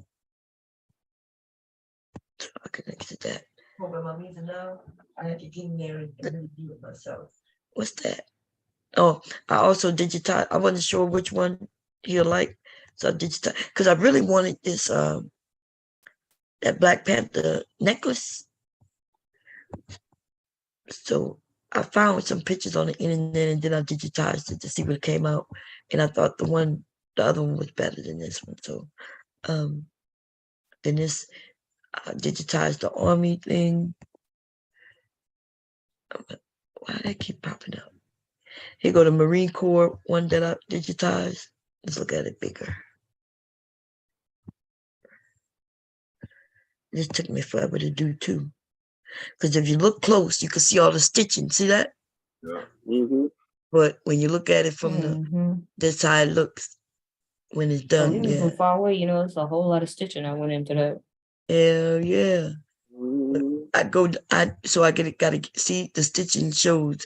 connected that. Now I had to get in there and really do it myself. What's that? Oh, I also digitized. I wasn't sure which one he'll like, so I digitized because I really wanted this that Black Panther necklace. So I found some pictures on the internet and then I digitized it to see what came out. And I thought the other one was better than this one. So then this I digitized the army thing. Why did that keep popping up? Here go the Marine Corps one that I digitized. Let's look at it bigger. This took me forever to do too. Because if you look close, you can see all the stitching. See that? Yeah. Mm-hmm. But when you look at it from this how it looks when it's done. Even Yeah. from far away, you know, it's a whole lot of stitching that went into that. Yeah, yeah. So I gotta see the stitching shows.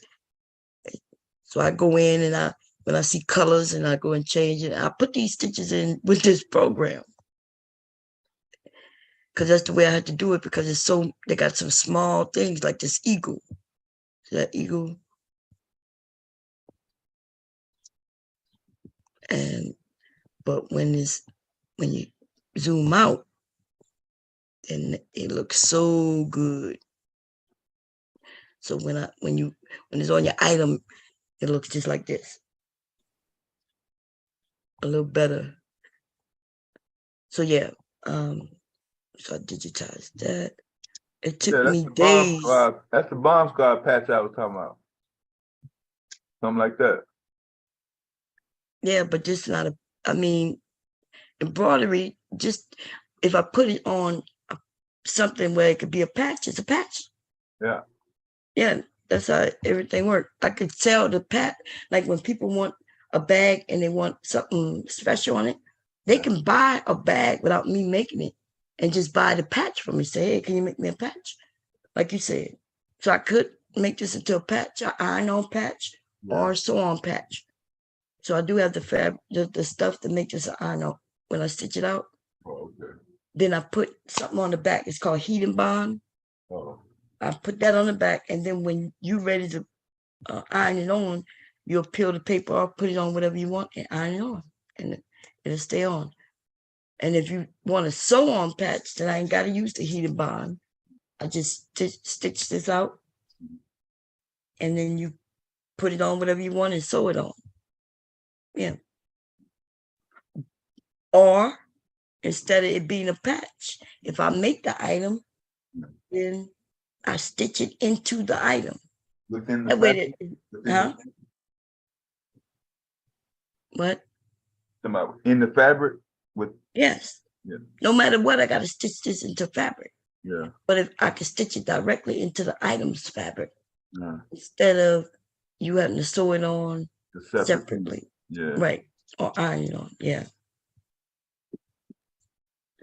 So I go in and when I see colors and I go and change it, I put these stitches in with this program. Because that's the way I had to do it because they got some small things like this eagle. See that eagle? But when you zoom out, then it looks so good. So when it's on your item, it looks just like this. A little better. So yeah, so I digitized that. It took me days. That's the bomb squad patch I was talking about. Something like that. Yeah, but this is not embroidery, just if I put it on something where it could be a patch, it's a patch. Yeah. Yeah, that's how everything works. I could sell the patch, like when people want a bag and they want something special on it, they can buy a bag without me making it and just buy the patch from me. Say, hey, can you make me a patch? Like you said. So I could make this into a patch, an iron-on patch, or a sew-on patch. So I do have the stuff to make this an iron-on when I stitch it out. Oh, okay. Then I put something on the back. It's called heat and bond. Oh. I put that on the back, and then when you're ready to iron it on, you'll peel the paper off, put it on whatever you want, and iron it on, and it'll stay on. And if you want a sew-on patch, then I ain't got to use the heat and bond. I just stitch this out, and then you put it on whatever you want and sew it on. Yeah. Or instead of it being a patch, if I make the item, then I stitch it into the item. Within the That way, what? In the fabric with. Yes. Yeah. No matter what, I got to stitch this into fabric. Yeah. But if I can stitch it directly into the item's fabric, instead of you having to sew it on separately. Yeah. Right. Or iron it on. Yeah.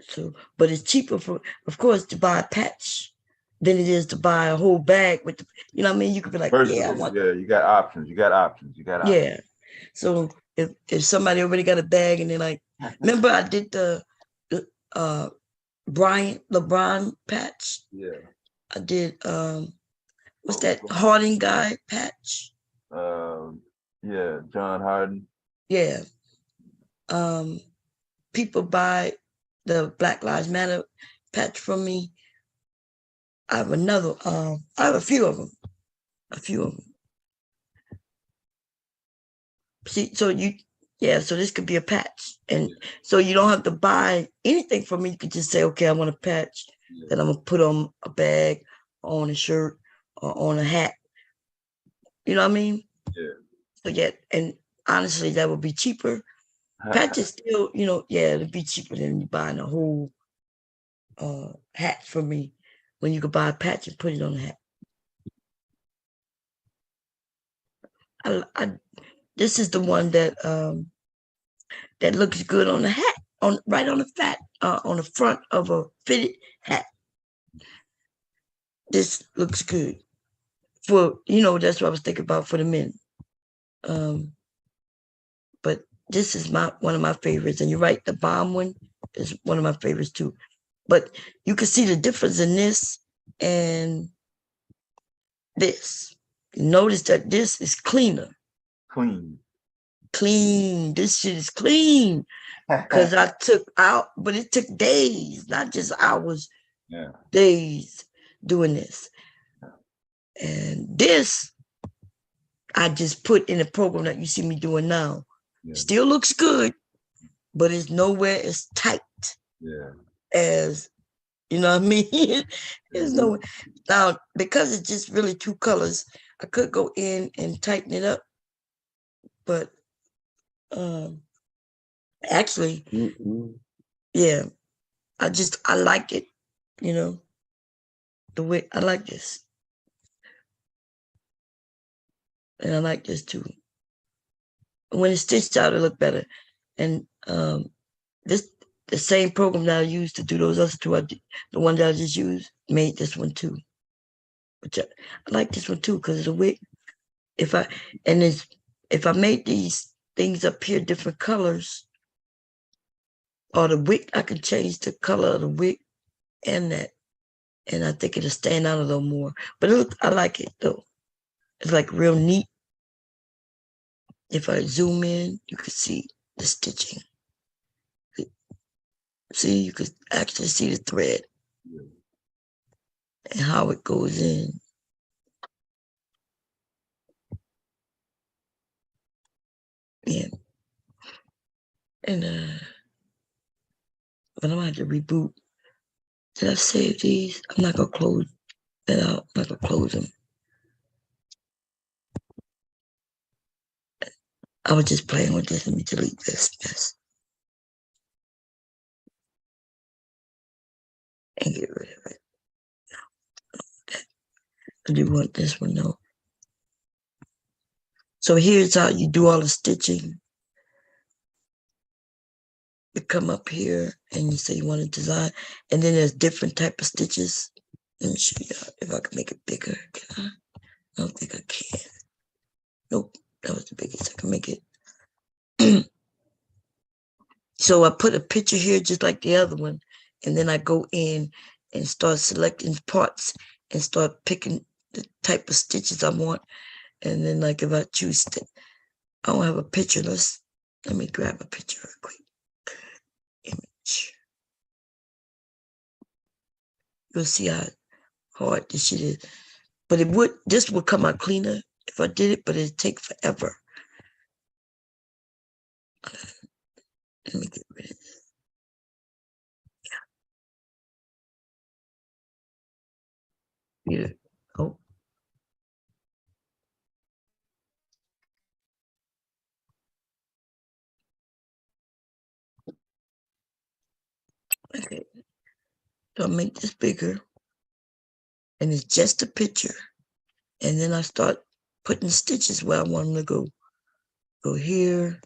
So, but it's cheaper of course, to buy a patch than it is to buy a whole bag with you know what I mean? You could be like, yeah, you got options. Yeah. So if somebody already got a bag and they're like, remember I did the LeBron patch? Yeah. I did what's that Harding guy patch? Yeah, John Harden. Yeah. People buy the Black Lives Matter patch from me. I have I have a few of them. See, so this could be a patch. And so you don't have to buy anything from me. You could just say, okay, I want a patch that I'm gonna put on a bag, on a shirt, or on a hat. You know what I mean? Yeah. So yeah, and honestly, that would be cheaper. Patches still, it'd be cheaper than you buying a whole hat from me when you could buy a patch and put it on the hat. This is the one that that looks good on the hat, right on the front of a fitted hat. This looks good for, that's what I was thinking about for the men. But this is one of my favorites, and you're right, the bomb one is one of my favorites too. But you can see the difference in this and this. Notice that this is cleaner. Clean. This shit is clean. Because I took out, but it took days, not just hours. Yeah. Days doing this. And this, I just put in the program that you see me doing now. Yeah. Still looks good, but it's nowhere as tight as, you know what I mean? There's no, now, because it's just really two colors, I could go in and tighten it up, but actually, yeah, I like it, the way I like this. And I like this too. When it's stitched out, it look better. And the same program that I used to do those other two, the one that I just used, made this one too. Which I like this one too, because the wick, if I made these things up here different colors, or the wick, I can change the color of the wick and that. And I think it'll stand out a little more. But I like it though. It's like real neat. If I zoom in, you can see the stitching. See, you could actually see the thread and how it goes in. Yeah. And but I'm gonna have to reboot. Did I save these? I'm not gonna close that out. I'm not gonna close them. I was just playing with this. Let me delete this mess. And get rid of it. I do want this one though. So here's how you do all the stitching. You come up here and you say you want to design, and then there's different type of stitches. Let me show you if I can make it bigger. Can I? I don't think I can. Nope, that was the biggest I can make it. So I put a picture here just like the other one, and then I go in and start selecting parts and start picking the type of stitches I want. And then like if I choose, I don't have a picture. Let me grab a picture real quick. Image. You'll see how hard this shit is. But this would come out cleaner if I did it, but it'd take forever. Let me get rid of this. Yeah. Oh. Okay. So I'll make this bigger. And it's just a picture. And then I start putting stitches where I want them to go. Go here.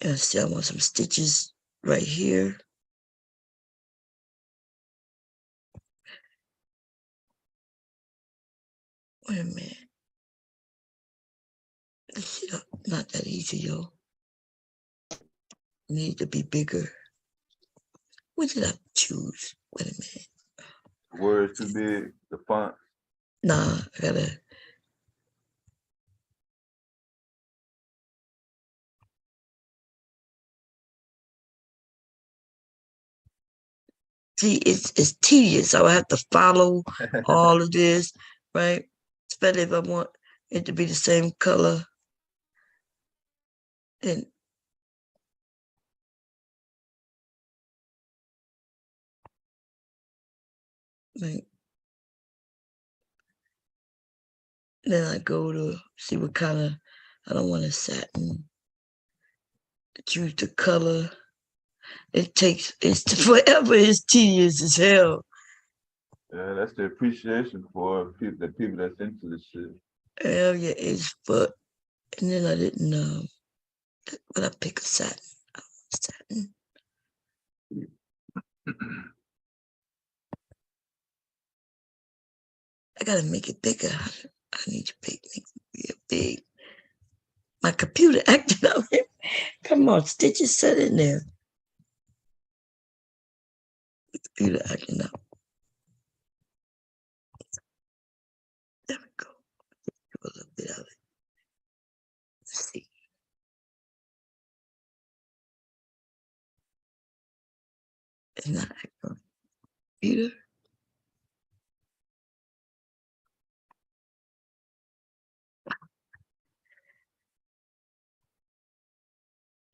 And see, I want some stitches right here. Wait a minute. This shit not that easy, yo. Need to be bigger. What did I choose? Wait a minute. Words too big, the font. Nah, I gotta. See, it's tedious. I would have to follow all of this, right? Especially if I want it to be the same color. And right. Then I go to see what kind of, I don't want a satin. Choose the color. It's forever, it's tedious as hell. Yeah, that's the appreciation for the people that's into this shit. Hell yeah, it's foot. And then I didn't, but I pick a satin. Satin. I gotta make it bigger. I need to make it real big. My computer acting up. Come on, stitches set in there. The computer acting up. There we go. Do a little bit of it. Let's see. It's not acting on the computer.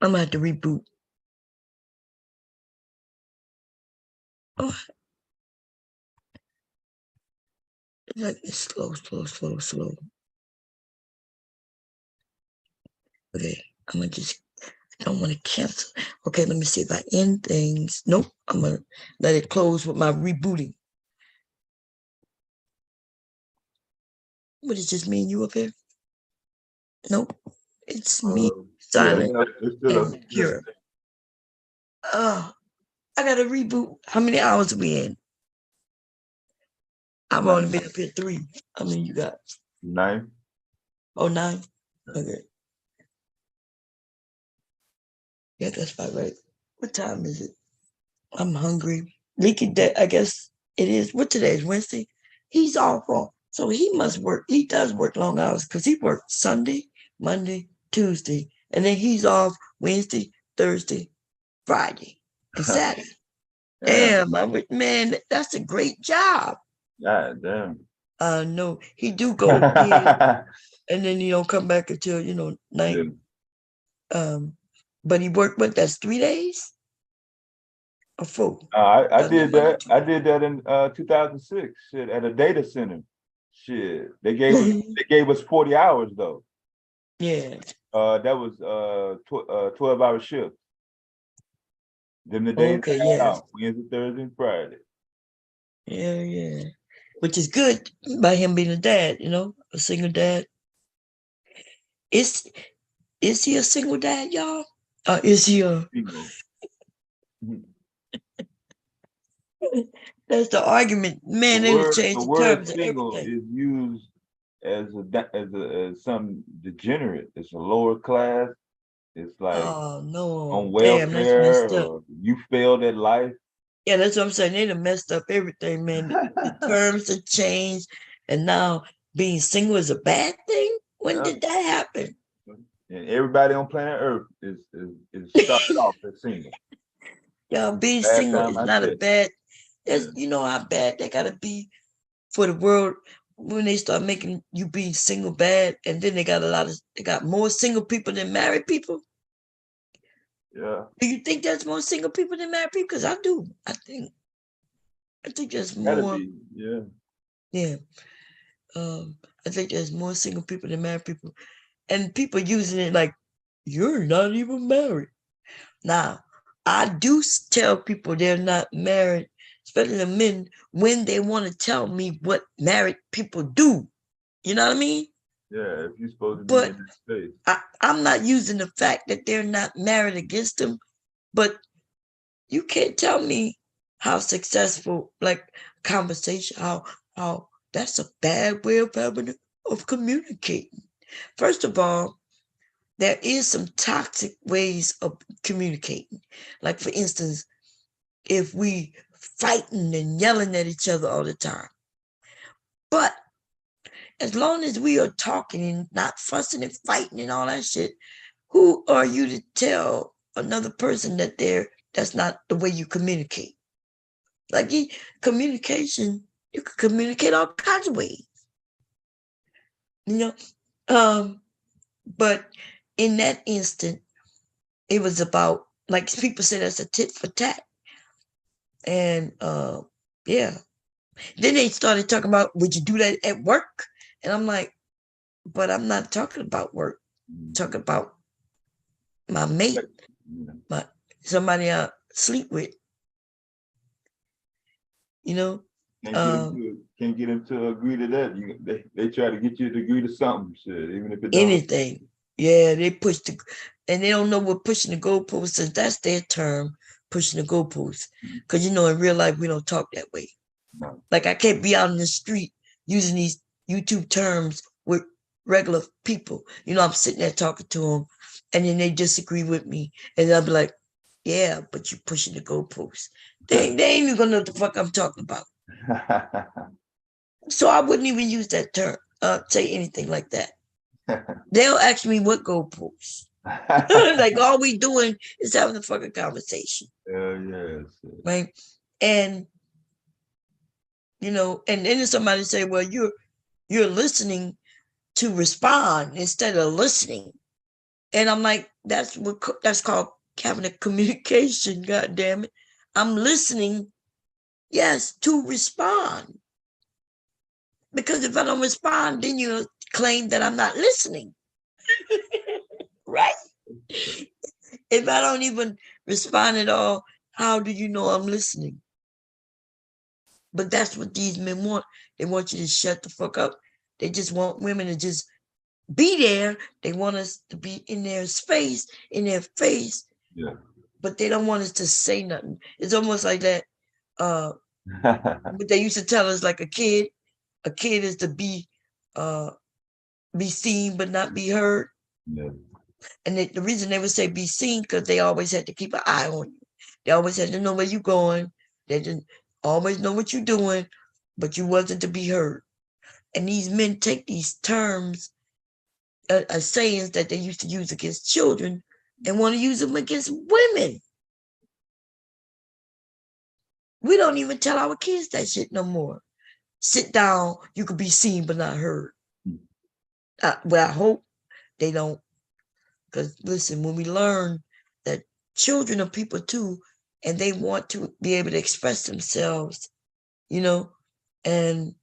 I'm gonna have to reboot. Oh, it's like it's slow. Okay, I'm gonna just, I don't want to cancel. Okay, let me see if I end things. Nope, I'm gonna let it close with my rebooting. What is just me and you up here? Nope, it's me, Silent, it's still and Kira. Oh, I gotta reboot. How many hours are we in? I've only been up here 3. How many you got? 9. Oh, 9? Okay. Yeah, that's about right. What time is it? I'm hungry. Leaky Day, I guess it is. What today is Wednesday? He's off on, so he must work. He does work long hours because he works Sunday, Monday, Tuesday, and then he's off Wednesday, Thursday, Friday, and Saturday. Damn, man, that's a great job. God damn. No, he do go in, and then he don't come back until night. Yeah. But he worked that's 3 days or 4. I did that. I did that in 2006. Shit, at a data center. Shit, they gave us 40 hours though. Yeah. That was 12-hour shift. Then the days out, Wednesday, Thursday, and Friday. Yeah. Which is good by him being a dad, a single dad. Is he a single dad, y'all? Is he a single? That's the argument, man. They would change the terms of single everything. is used as some degenerate. It's a lower class. It's like on welfare. Or you failed at life. Yeah, that's what I'm saying. They done messed up everything, man. The terms have changed, and now being single is a bad thing. When did that happen? And everybody on planet Earth is started off as single. Yeah, being single is not a bad. You know how bad that gotta be for the world when they start making you being single bad, and then they got more single people than married people. Yeah. Do you think there's more single people than married people? Because I do. I think there's more. Yeah. Yeah. I think there's more single people than married people, and people using it like you're not even married. Now, I do tell people they're not married, especially the men, when they want to tell me what married people do. You know what I mean? Yeah, if you're supposed to be in this space. I'm not using the fact that they're not married against them, but you can't tell me how successful, like conversation, how that's a bad way of communicating. First of all, there is some toxic ways of communicating. Like, for instance, if we fighting and yelling at each other all the time. But as long as we are talking and not fussing and fighting and all that shit, who are you to tell another person that that's not the way you communicate? Like, communication, you can communicate all kinds of ways. But in that instant, it was about, like people say, that's a tit for tat. And yeah. Then they started talking about, would you do that at work? And I'm like, but I'm not talking about work. I'm talking about my mate, somebody I sleep with. Can't get them to agree to that. They try to get you to agree to something, shit, even if it don't. Anything. Yeah, they push and they don't know what pushing the goalposts is. That's their term, pushing the goalposts. Because in real life, we don't talk that way. No. Like I can't be out in the street using these YouTube terms with regular people. I'm sitting there talking to them, and then they disagree with me, and I'll be like, "Yeah, but you're pushing the goalposts." They ain't even gonna know what the fuck I'm talking about. So I wouldn't even use that term, say anything like that. They'll ask me what goalposts. Like all we doing is having a fucking conversation. Yes. Right. And and then somebody say, well, you're listening to respond instead of listening. And I'm like, that's called having a communication, God damn it. I'm listening, yes, to respond. Because if I don't respond, then you claim that I'm not listening. Right? If I don't even respond at all, how do you know I'm listening? But that's what these men want. They want you to shut the fuck up. They just want women to just be there. They want us to be in their space, in their face. Yeah. But they don't want us to say nothing. It's almost like that. But they used to tell us like a kid is to be seen but not be heard. Yeah. And the reason they would say be seen, because they always had to keep an eye on you. They always had to know where you're going. They didn't always know what you're doing, but you wasn't to be heard. And these men take these terms, sayings that they used to use against children, and want to use them against women. We don't even tell our kids that shit no more. Sit down, you could be seen but not heard. Well, I hope they don't. Because listen, when we learn that children are people too, and they want to be able to express themselves, and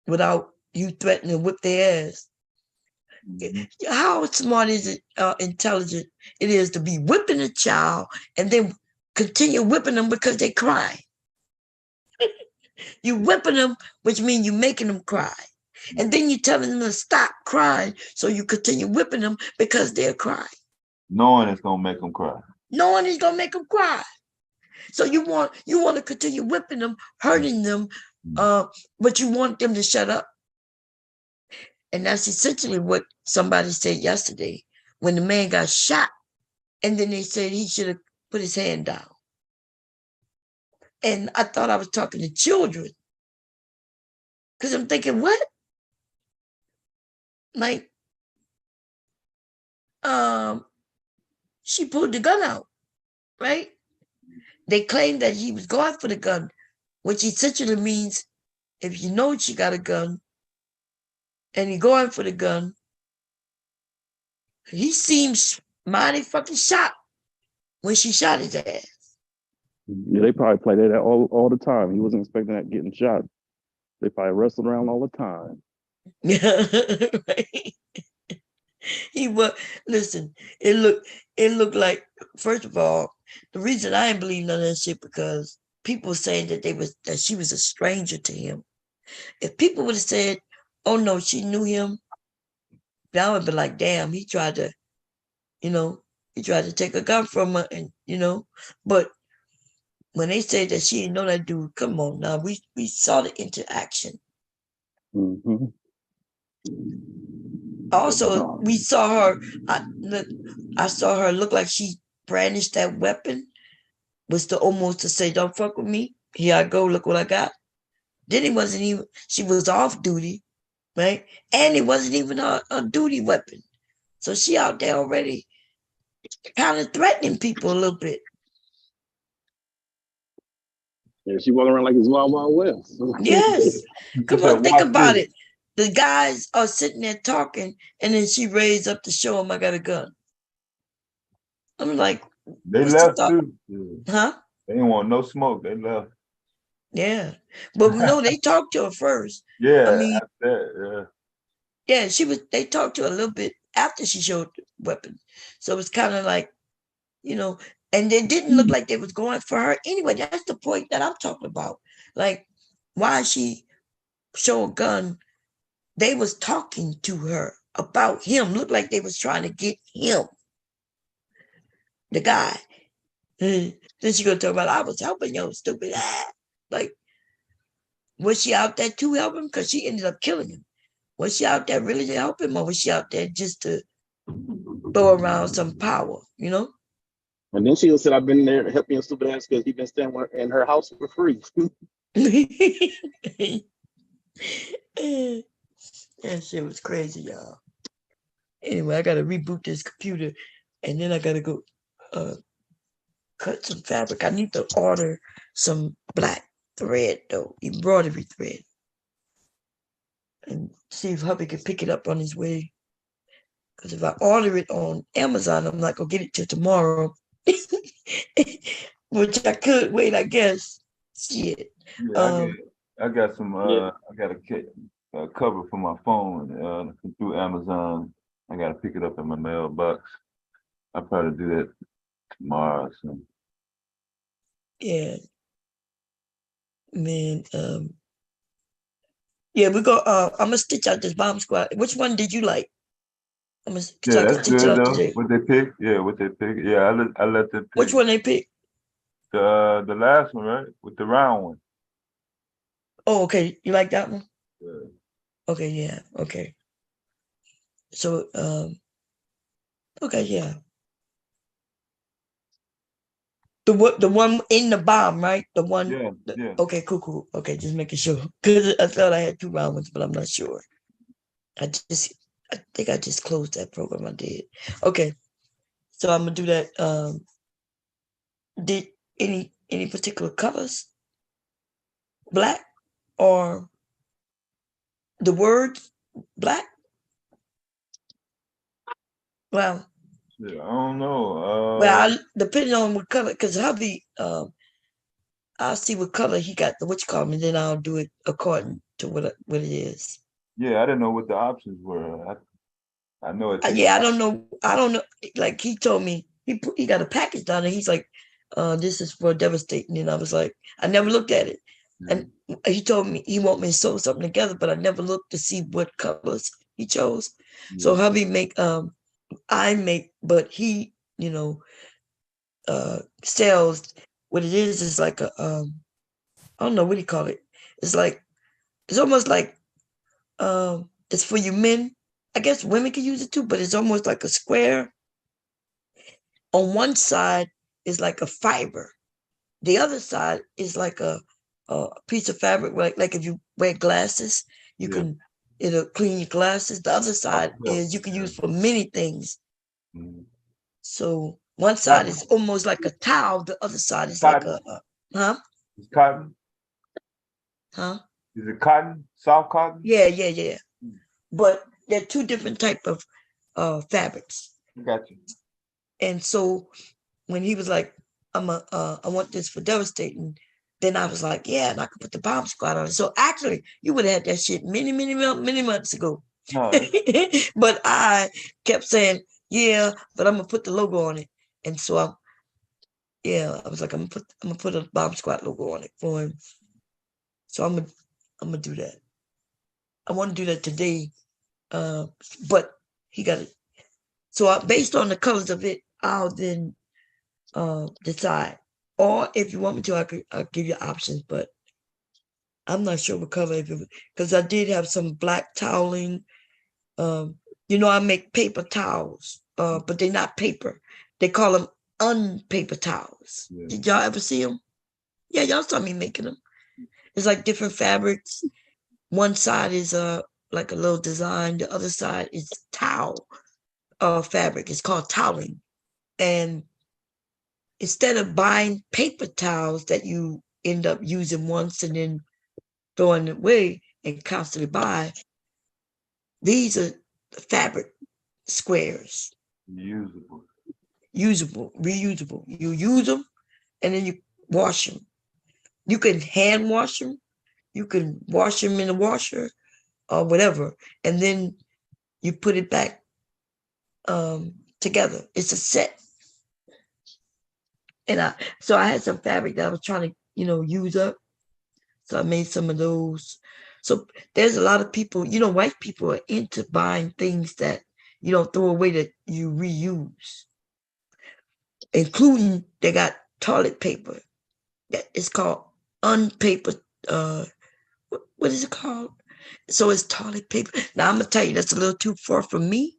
without you threatening to whip their ass. How smart is it, intelligent it is to be whipping a child and then continue whipping them because they cry? You whipping them, which means you're making them cry. And then you're telling them to stop crying, so you continue whipping them because they're crying. Knowing it's gonna make them cry. Knowing it's gonna make them cry. So you want to continue whipping them, hurting them, but you want them to shut up. And that's essentially what somebody said yesterday when the man got shot, and then they said he should have put his hand down. And I thought I was talking to children, because I'm thinking, what? Like, she pulled the gun out, right? They claimed that he was going for the gun, which essentially means if you know she got a gun and you're going for the gun, he seems mighty fucking shocked when she shot his ass. Yeah, they probably play that all the time. He wasn't expecting that getting shot. They probably wrestled around all the time. Yeah, right. He was, listen, it looked like, first of all, the reason I didn't believe none of that shit because people were saying that she was a stranger to him. If people would have said, oh no, she knew him, I would be like, damn, he tried to take a gun from her, and but when they said that she didn't know that dude, come on now, we saw the interaction. Mm-hmm. Also, we saw her. I saw her look like she brandished that weapon, was almost to say, "Don't fuck with me. Here I go. Look what I got." Then it wasn't even. She was off duty, right? And it wasn't even a duty weapon. So she out there already, kind of threatening people a little bit. Yeah, she walking around like it's Wild Wild West. Yes. Come on, think about it. The guys are sitting there talking, and then she raised up to show him I got a gun. I'm like, they left too. Huh? They didn't want no smoke. They left. Yeah, but no, they talked to her first. Yeah, I mean, after, yeah, they talked to her a little bit after she showed the weapon. So it was kind of like, and they didn't look like they was going for her anyway. That's the point that I'm talking about. Like, why she show a gun? They was talking to her about him. Looked like they was trying to get him, the guy. Then she gonna talk about, I was helping your stupid ass. Like, was she out there to help him? Because she ended up killing him. Was she out there really to help him, or was she out there just to throw around some power, you know? And then she said, I've been there to help your stupid ass because he's been staying in her house for free. That shit was crazy, y'all. Anyway, I gotta reboot this computer, and then I gotta go cut some fabric. I need to order some black thread though, embroidery thread, and see if hubby can pick it up on his way. Because if I order it on Amazon, I'm not gonna get it till tomorrow. Which I could wait, I guess. Shit. Yeah, I got some. I got a cover for my phone through Amazon. I got to pick it up in my mailbox. I'll probably do that tomorrow. So. Yeah. Man. Yeah, we go. I'm gonna stitch out this bomb squad. Which one did you like? Yeah, that's good though. What they pick? Yeah, what they pick? Yeah, I let them pick. Which one they pick? The last one, right? With the round one. Oh, okay. You like that one? Yeah. Okay, yeah. Okay. So, okay, yeah. The one in the bomb, right? The one. Yeah. Okay, cool. Okay, just making sure. Because I thought I had two round ones, but I'm not sure. I think I just closed that program. I did. Okay. So I'm gonna do that. Did any particular colors? Black or the word black? Well, yeah, I don't know. Well, depending on what color, because hubby, I'll see what color he got the which color, and then I'll do it according to what it is. Yeah, I didn't know what the options were. I know it. Yeah, I don't know. Like he told me, he got a package down there. He's like, this is for Devastating, and I was like, I never looked at it, and he told me he want me to sew something together, but I never looked to see what colors he chose. So hubby I make, but he, sells. What it is like a I don't know what do you call it. It's almost like it's for you men. I guess women can use it too, but it's almost like a square. On one side is like a fiber. The other side is like a piece of fabric, like if you wear glasses, it'll clean your glasses. The other side is you can use for many things. So one side is almost like a towel. The other side is like a It's cotton. Huh? Is it cotton? Soft cotton? Yeah. But they're two different type of fabrics. Got you. And so when he was like, I want this for Devastating, then I was like, yeah, and I could put the bomb squad on it. So actually, you would have had that shit many months ago. No. But I kept saying, yeah, but I'm gonna put the logo on it. And so I was like, I'm gonna put a bomb squad logo on it for him. So I'm gonna do that. I want to do that today, but he got it. So based on the colors of it, I'll then decide. Or if you want me to, I'll give you options, but I'm not sure what color, because I did have some black toweling. I make paper towels, but they're not paper. They call them unpaper towels. Yeah. Did y'all ever see them? Yeah, y'all saw me making them. It's like different fabrics. One side is like a little design. The other side is towel fabric. It's called toweling. And instead of buying paper towels that you end up using once and then throwing it away and constantly buy, these are fabric squares. Usable, reusable. You use them and then you wash them. You can hand wash them. You can wash them in the washer or whatever. And then you put it back together. It's a set. And so I had some fabric that I was trying to, use up. So I made some of those. So there's a lot of people, you know, white people are into buying things that you don't throw away, that you reuse, including they got toilet paper that is called unpaper. What is it called? So it's toilet paper. Now I'm gonna tell you that's a little too far for me.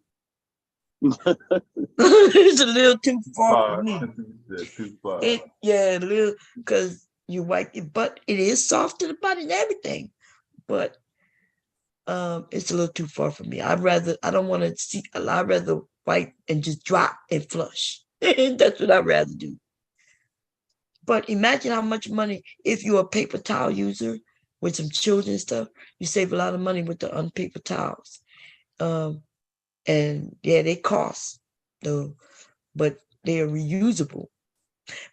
It's a little too far for me. Too far. Yeah, a little, because you wipe your butt. It is soft to the butt and everything, but it's a little too far for me. I don't want to see. I'd rather wipe and just drop and flush. That's what I'd rather do. But imagine how much money, if you're a paper towel user with some children and stuff, you save a lot of money with the unpaper towels. And yeah, they cost though, but they are reusable.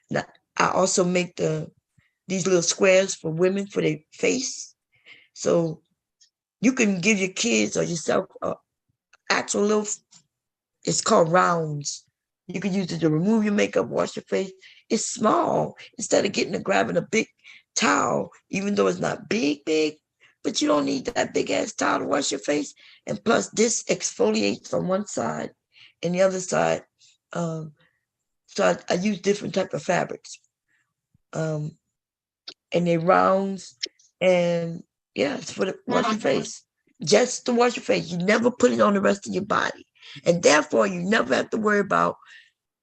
Now, I also make these little squares for women for their face. So you can give your kids or yourself actual little, it's called rounds. You can use it to remove your makeup, wash your face. It's small. Instead of grabbing a big towel, even though it's not big, but you don't need that big ass towel to wash your face. And plus this exfoliates on one side and the other side. So I use different type of fabrics. And they rounds, and yeah, it's for the wash your face. Just to wash your face. You never put it on the rest of your body. And therefore you never have to worry about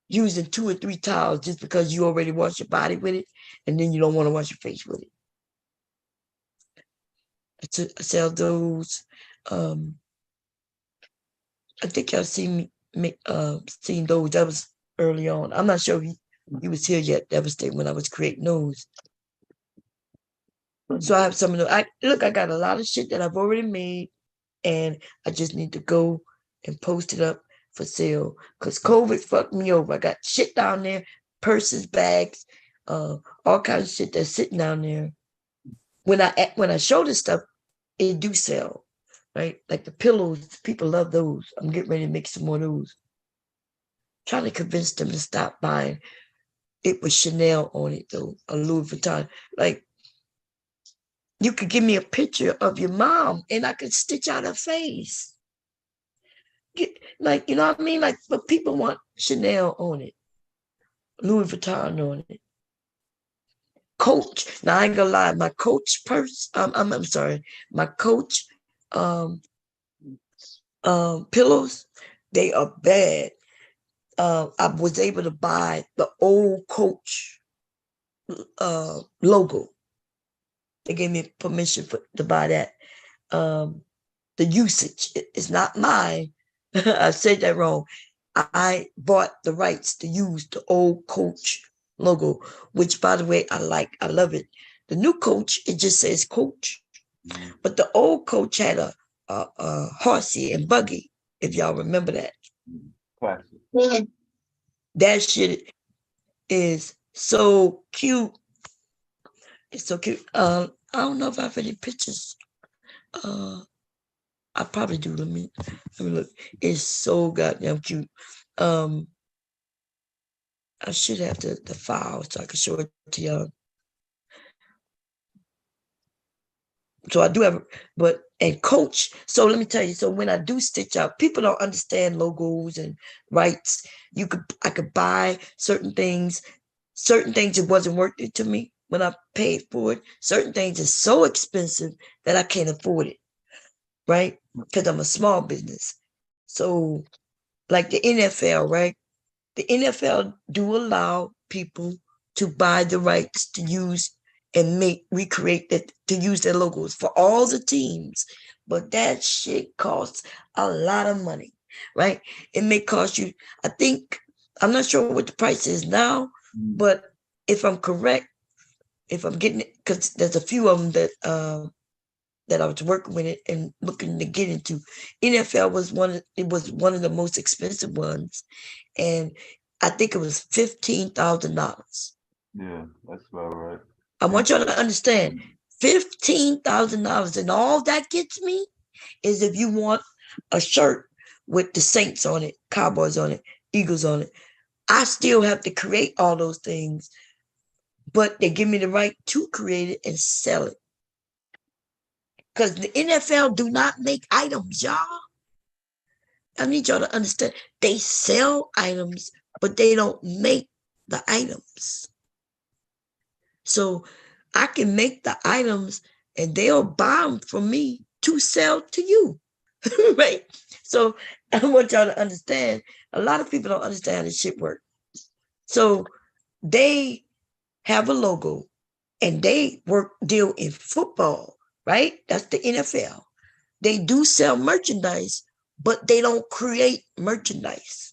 using 2 or 3 towels just because you already wash your body with it, and then you don't want to wash your face with it. I sell those. I think y'all seen those. That was early on. I'm not sure if he was here yet. That was when I was creating those. So I have some of those. I got a lot of shit that I've already made, and I just need to go and post it up for sale, because COVID fucked me over. I got shit down there, purses, bags, all kinds of shit that's sitting down there. When I show this stuff, it do sell, right? Like the pillows, people love those. I'm getting ready to make some more of those. Trying to convince them to stop buying it with Chanel on it though, or Louis Vuitton. Like, you could give me a picture of your mom and I could stitch out her face. Like, you know what I mean? Like, but people want Chanel on it, Louis Vuitton on it. Coach. Now I ain't gonna lie, my Coach purse. I'm sorry, my Coach pillows. They are bad. I was able to buy the old Coach logo. They gave me permission to buy that. The usage is not mine. I said that wrong. I bought the rights to use the old Coach logo, which, by the way, I like. I love it. The new Coach, it just says Coach. But the old Coach had a horsey and buggy, if y'all remember that. Classic. That shit is so cute. It's so cute. I don't know if I have any pictures. I probably do. Let me look. It's so goddamn cute. I should have the file so I can show it to y'all. So I do have, and Coach. So let me tell you. So when I do stitch out, people don't understand logos and rights. I could buy certain things. Certain things it wasn't worth it to me when I paid for it. Certain things is so expensive that I can't afford it, right? Because I'm a small business. So like the NFL, right? The NFL do allow people to buy the rights to use and recreate that, to use their logos for all the teams. But that shit costs a lot of money, right? It may cost you, I think, I'm not sure what the price is now, but if I'm correct, if I'm getting it, because there's a few of them that I was working with it and looking to get into. NFL was one of the most expensive ones, and I think it was $15,000. Yeah, that's about right. I want y'all to understand, $15,000, and all that gets me is if you want a shirt with the Saints on it, Cowboys on it, Eagles on it. I still have to create all those things, but they give me the right to create it and sell it. Because the NFL do not make items, y'all. I need y'all to understand. They sell items, but they don't make the items. So I can make the items and they'll buy them from me to sell to you. Right? So I want y'all to understand. A lot of people don't understand how this shit works. So they have a logo and they deal in football, right? That's the NFL. They do sell merchandise, but they don't create merchandise.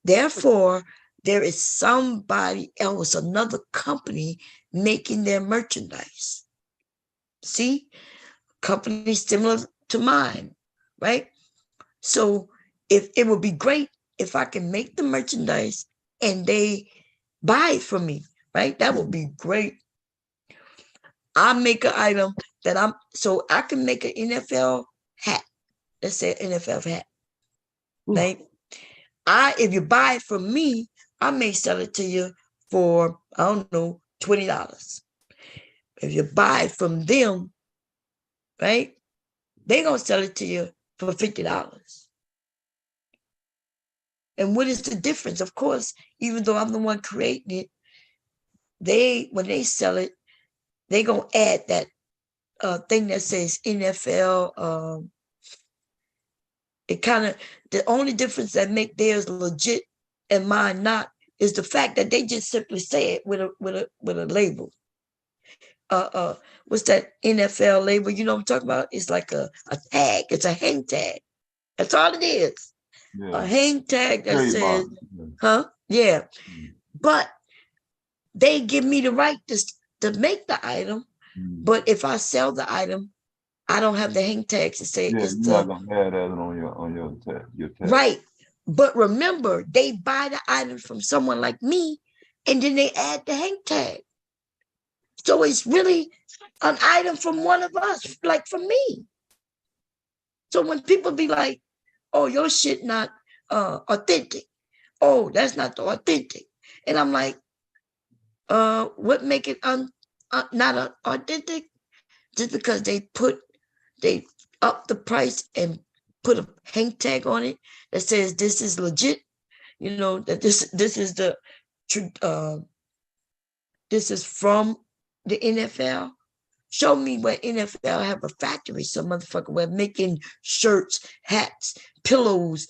Therefore, there is somebody else, another company making their merchandise. See? Companies similar to mine, right? So if it would be great if I can make the merchandise and they buy it from me, right? That would be great. I make an item that so I can make an NFL hat. Let's say an NFL hat, right? If you buy it from me, I may sell it to you for, I don't know, $20. If you buy it from them, right, they're going to sell it to you for $50. And what is the difference? Of course, even though I'm the one creating it, when they sell it, they're going to add that thing that says NFL. The only difference that make theirs legit and mine not is the fact that they just simply say it with a label. What's that NFL label? You know what I'm talking about? It's like a tag. It's a hang tag. That's all it is. Yeah. A hang tag that says, yeah. But they give me the right to make the item. But if I sell the item, I don't have the hang tags to say it's you're not gonna have that on your tag. Right. But remember, they buy the item from someone like me, and then they add the hang tag. So it's really an item from one of us, like from me. So when people be like, "Oh, your shit not authentic," oh, that's not the authentic, and I'm like, what make it not authentic? Just because they up the price and put a hang tag on it that says this is legit, you know, that this is the this is from the NFL. Show me where NFL have a factory, some motherfucker where making shirts, hats, pillows,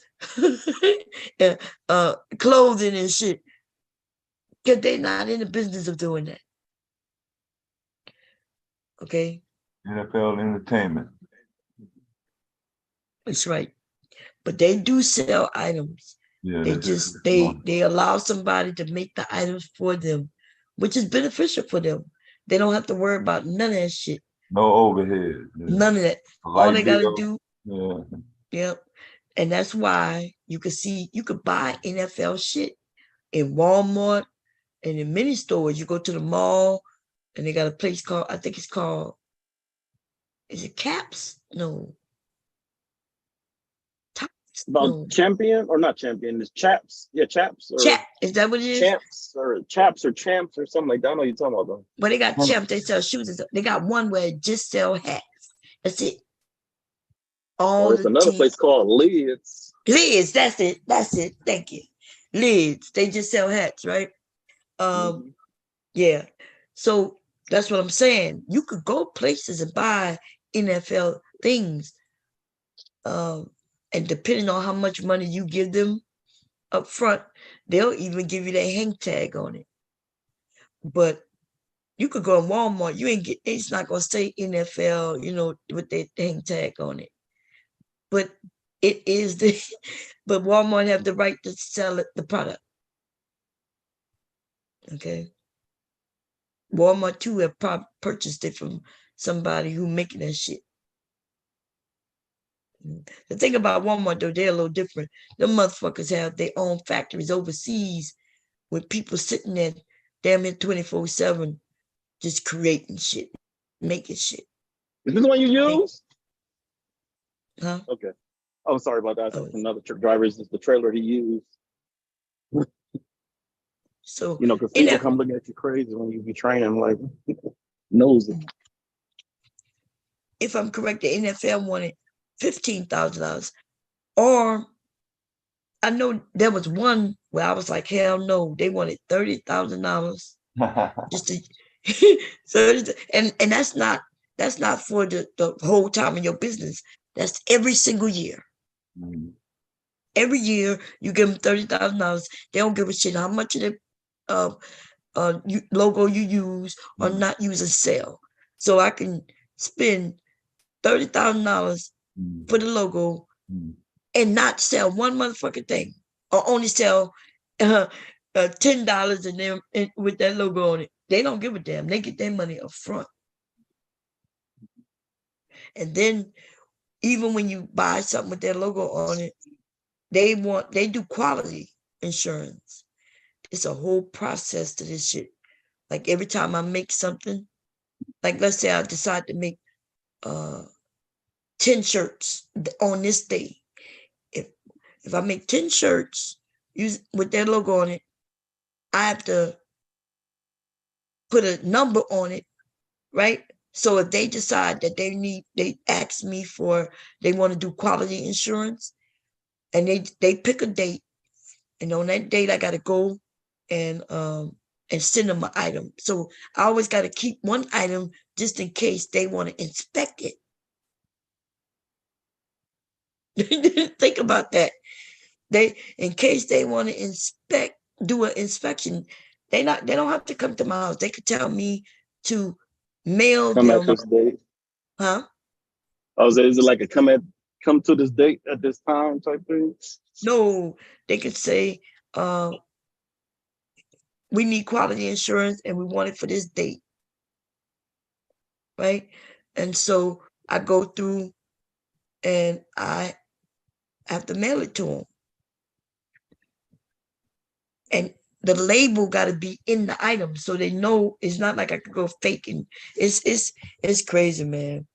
clothing and shit. Because they're not in the business of doing that. Okay. NFL Entertainment. That's right. But they do sell items. Yeah, they allow somebody to make the items for them, which is beneficial for them. They don't have to worry about none of that shit. No overhead. Yeah. None of that. All they gotta do. Yeah. Yep. And that's why you could buy NFL shit in Walmart and in many stores. You go to the mall and they got a place called, I think it's called, is it Caps? No. About Champion or not Champion? It's Chaps. Yeah, Chaps. Chap. Is that what it is? Champs or Chaps or Champs or something like that. I know you're talking about them. But they got Champs. They sell shoes. They got one where it just sell hats. That's it. There's another place called Lids. Lids. That's it. That's it. Thank you. Lids. They just sell hats, right? Yeah. So that's what I'm saying. You could go places and buy NFL things. And depending on how much money you give them up front, they'll even give you that hang tag on it. But you could go in Walmart, it's not gonna say NFL, you know, with the hang tag on it. But it is but Walmart have the right to sell the product. Okay. Walmart too have purchased it from somebody who making that shit. The thing about Walmart, though, they're a little different. Them motherfuckers have their own factories overseas with people sitting there damn it 24/7 just creating shit, making shit. Is this the one you use? Huh? Okay. Oh, sorry about that. Another truck driver is the trailer he used. So, you know, because people come looking at you crazy when you be training, like nosy. if I'm correct, the NFL wanted $15,000. Or I know there was one where I was like, hell no, they wanted $30,000 just to so and that's not for the whole time in your business. That's every single year. Every year you give them $30,000. They don't give a shit how much of the logo you use or not use and sell. So I can spend $30,000 for the logo and not sell one motherfucking thing, or only sell $10 and then with that logo on it. They don't give a damn. They get their money up front. And then even when you buy something with their logo on it, they do quality insurance. It's a whole process to this shit. Like every time I make something, like let's say I decide to make 10 shirts on this day. If I make 10 shirts with their logo on it, I have to put a number on it, right? So if they decide that they ask me they want to do quality insurance, and they pick a date, and on that date I got to go and send them an item. So I always got to keep one item just in case they want to inspect it. Think about that. In case they want to do an inspection, they don't have to come to my house. They could tell me to mail Come them. at this date. Huh? I was is it like a come to this date at this time type thing? No, they could say, we need quality insurance and we want it for this date. Right? And so I go through and I have to mail it to them. And the label got to be in the item so they know it's not like I could go faking. It's crazy, man.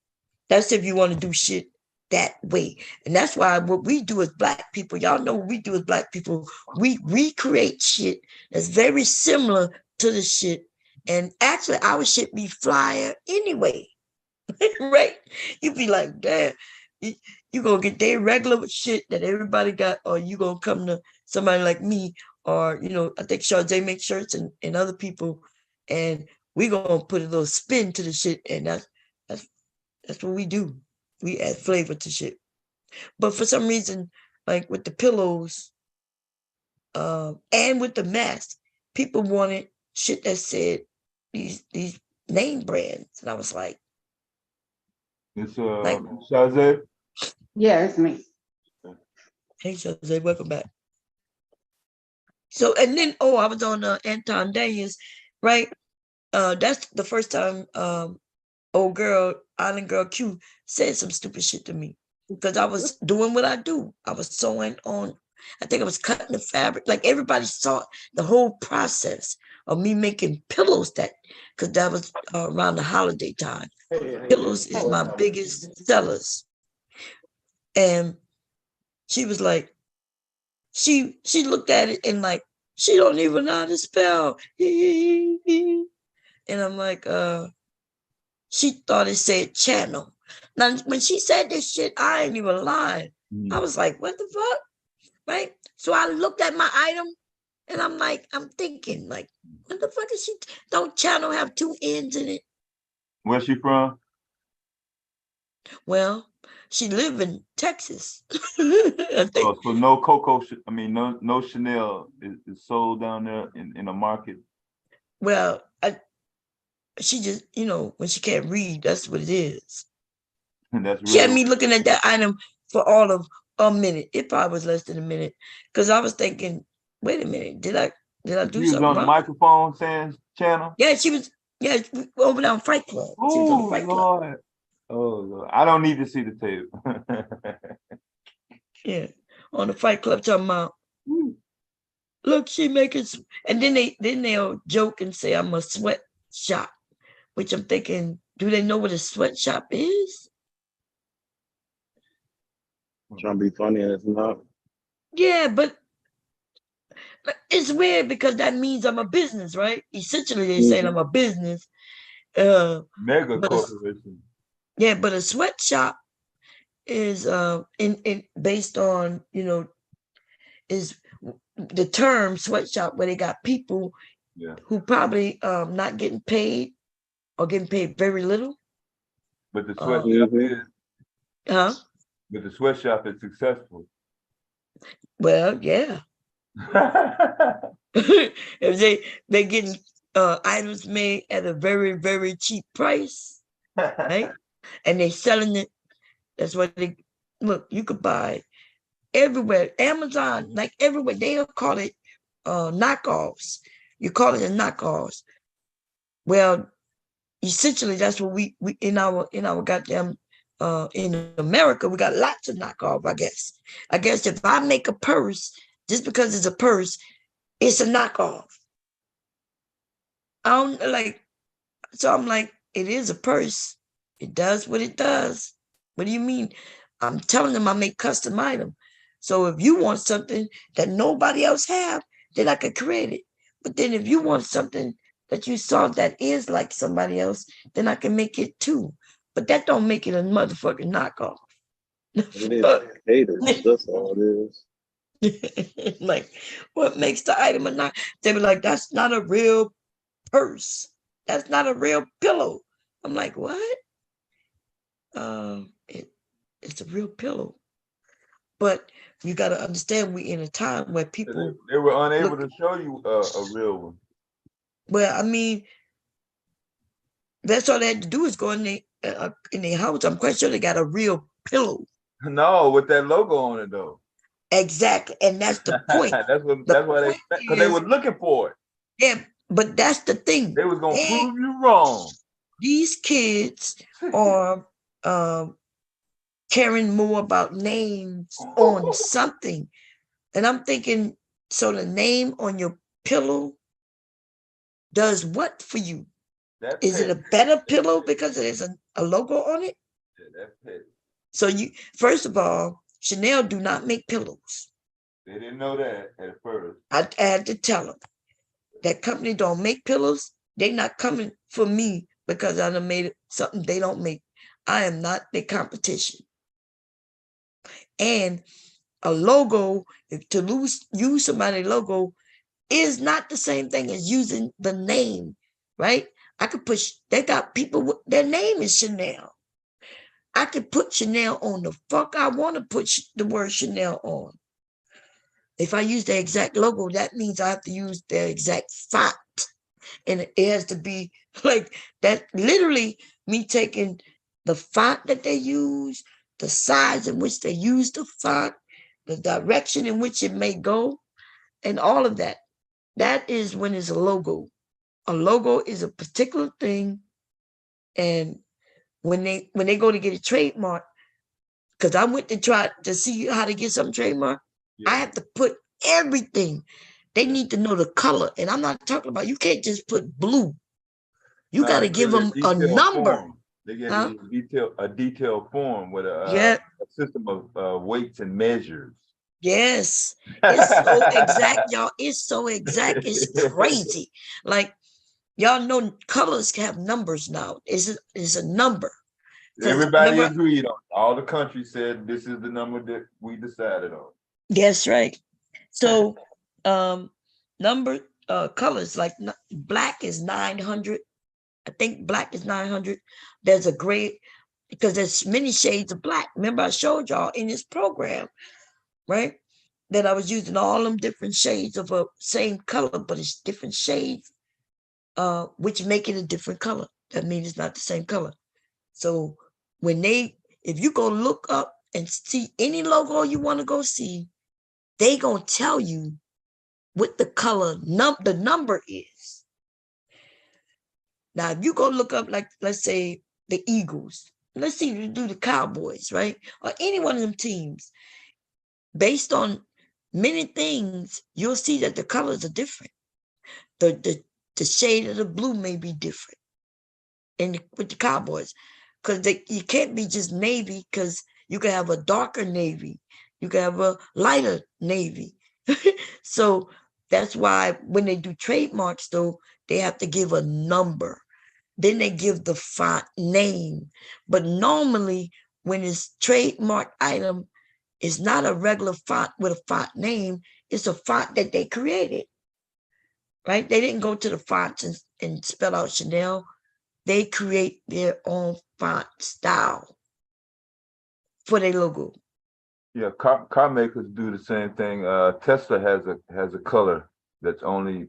That's if you want to do shit that way. And that's why what we do as Black people, y'all know what we do as Black people, we recreate shit that's very similar to the shit. And actually our shit be flyer anyway. Right? You be like, damn, you gonna get their regular shit that everybody got, or you gonna come to somebody like me, or I think Sade makes shirts and other people, and we gonna put a little spin to the shit, and that's what we do. We add flavor to shit. But for some reason, like with the pillows, and with the mask, people wanted shit that said these name brands, and I was like, it's Shazay. Yeah, it's me. Hey, Shazay, welcome back. So, and then, I was on Anton Daniels, right? That's the first time old girl, Island Girl Q, said some stupid shit to me because I was doing what I do. I was sewing on, I think I was cutting the fabric. Like everybody saw the whole process of me making pillows because that was around the holiday time. Pillows is my biggest sellers. And she was like, she looked at it and like, she don't even know how to spell. And I'm like, she thought it said channel. Now, when she said this shit, I ain't even lying. I was like, what the fuck? Right? So I looked at my item and I'm thinking, like, what the fuck is she? Don't channel have 2 ends in it? Where's she from? Well, she live in Texas. So no Coco, no Chanel is sold down there in the market. Well, she just, when she can't read, that's what it is. And that's She had me looking at that item for all of a minute. It probably was less than a minute because I was thinking, wait a minute, did I do something was on wrong? the microphone saying channel? Yeah, she was. Yeah, over there on Fight Club. She was on the Fight Club. Lord. Oh Lord, I don't need to see the tape. Yeah, on the Fight Club talking about, look, she making, and then they'll joke and say I'm a sweatshop, which I'm thinking, do they know what a sweatshop is? Trying to be funny and it's not. Yeah, but it's weird because that means I'm a business, right? Essentially, they're saying I'm a business. Mega corporation. Yeah, but a sweatshop is in based on, you know, is the term sweatshop where they got people who probably not getting paid or getting paid very little. But the sweatshop is, Huh? but the sweatshop is successful. Well, yeah. If they getting items made at a very, very cheap price, right? And they selling it. That's what they look. You could buy everywhere. Amazon, like everywhere, they'll call it knockoffs. You call it a knockoffs. Well, essentially, that's what we in our goddamn in America, we got lots of knockoff. I guess if I make a purse, just because it's a purse, it's a knockoff. I don't like. So I'm like, it is a purse. It does what it does. What do you mean? I'm telling them I make custom item. So if you want something that nobody else have, then I could create it. But then if you want something that you saw that is like somebody else, then I can make it too. But that don't make it a motherfucking knockoff. It is haters. That's all it is. Like, what makes the item a knock? They be like, that's not a real purse. That's not a real pillow. I'm like, what? It's a real pillow. But you got to understand, we in a time where people they were unable to show you a real one. Well, I mean, that's all they had to do is go in their house. I'm quite sure they got a real pillow. No, with that logo on it though. Exactly, and that's the point. That's why they, because they were looking for it. Yeah, but that's the thing. They was gonna prove you wrong. These kids are caring more about names on something, and I'm thinking, so the name on your pillow does what for you? Is it a better pillow because there's a logo on it? Yeah, that's it. So you, first of all, Chanel do not make pillows. They didn't know that at first. I had to tell them that company don't make pillows. They not coming for me because I done made something they don't make. I am not their competition. And a logo, use somebody's logo is not the same thing as using the name, right? I could push, they got people with their name is Chanel. I could put Chanel on the fuck I want to put the word Chanel on. If I use the exact logo, that means I have to use the exact font. And it has to be like that, literally me taking the font that they use, the size in which they use the font, the direction in which it may go, and all of that. That is when it's a logo. A logo is a particular thing. And when they go to get a trademark, because I went to try to see how to get some trademark, I have to put everything. They need to know the color. And I'm not talking about, you can't just put blue. You got to give them a number. Form. They get a detailed form with a system of weights and measures. Yes. It's so exact, y'all. It's so exact. It's crazy. Like, y'all know colors have numbers now. It's a number. Everybody agreed on it. All the countries said this is the number that we decided on. That's right. So number colors, like black is 900. I think black is 900. There's a gray, because there's many shades of black. Remember, I showed y'all in this program, right? That I was using all them different shades of a same color, but it's different shades, which make it a different color. That means it's not the same color. So if you go look up and see any logo you want to go see, they gonna tell you what the color the number is. Now, if you go look up, like, let's say the Eagles, let's see you do the Cowboys, right? Or any one of them teams, based on many things, you'll see that the colors are different. The shade of the blue may be different. And with the Cowboys, because you can't be just navy, because you can have a darker navy, you can have a lighter navy. So that's why when they do trademarks, though, they have to give a number. then they give the font name. But normally when it's trademark item, it's not a regular font with a font name. It's a font that they created, right? They didn't go to the fonts and spell out Chanel. They create their own font style for their logo. Yeah, car makers do the same thing. Tesla has a color that's only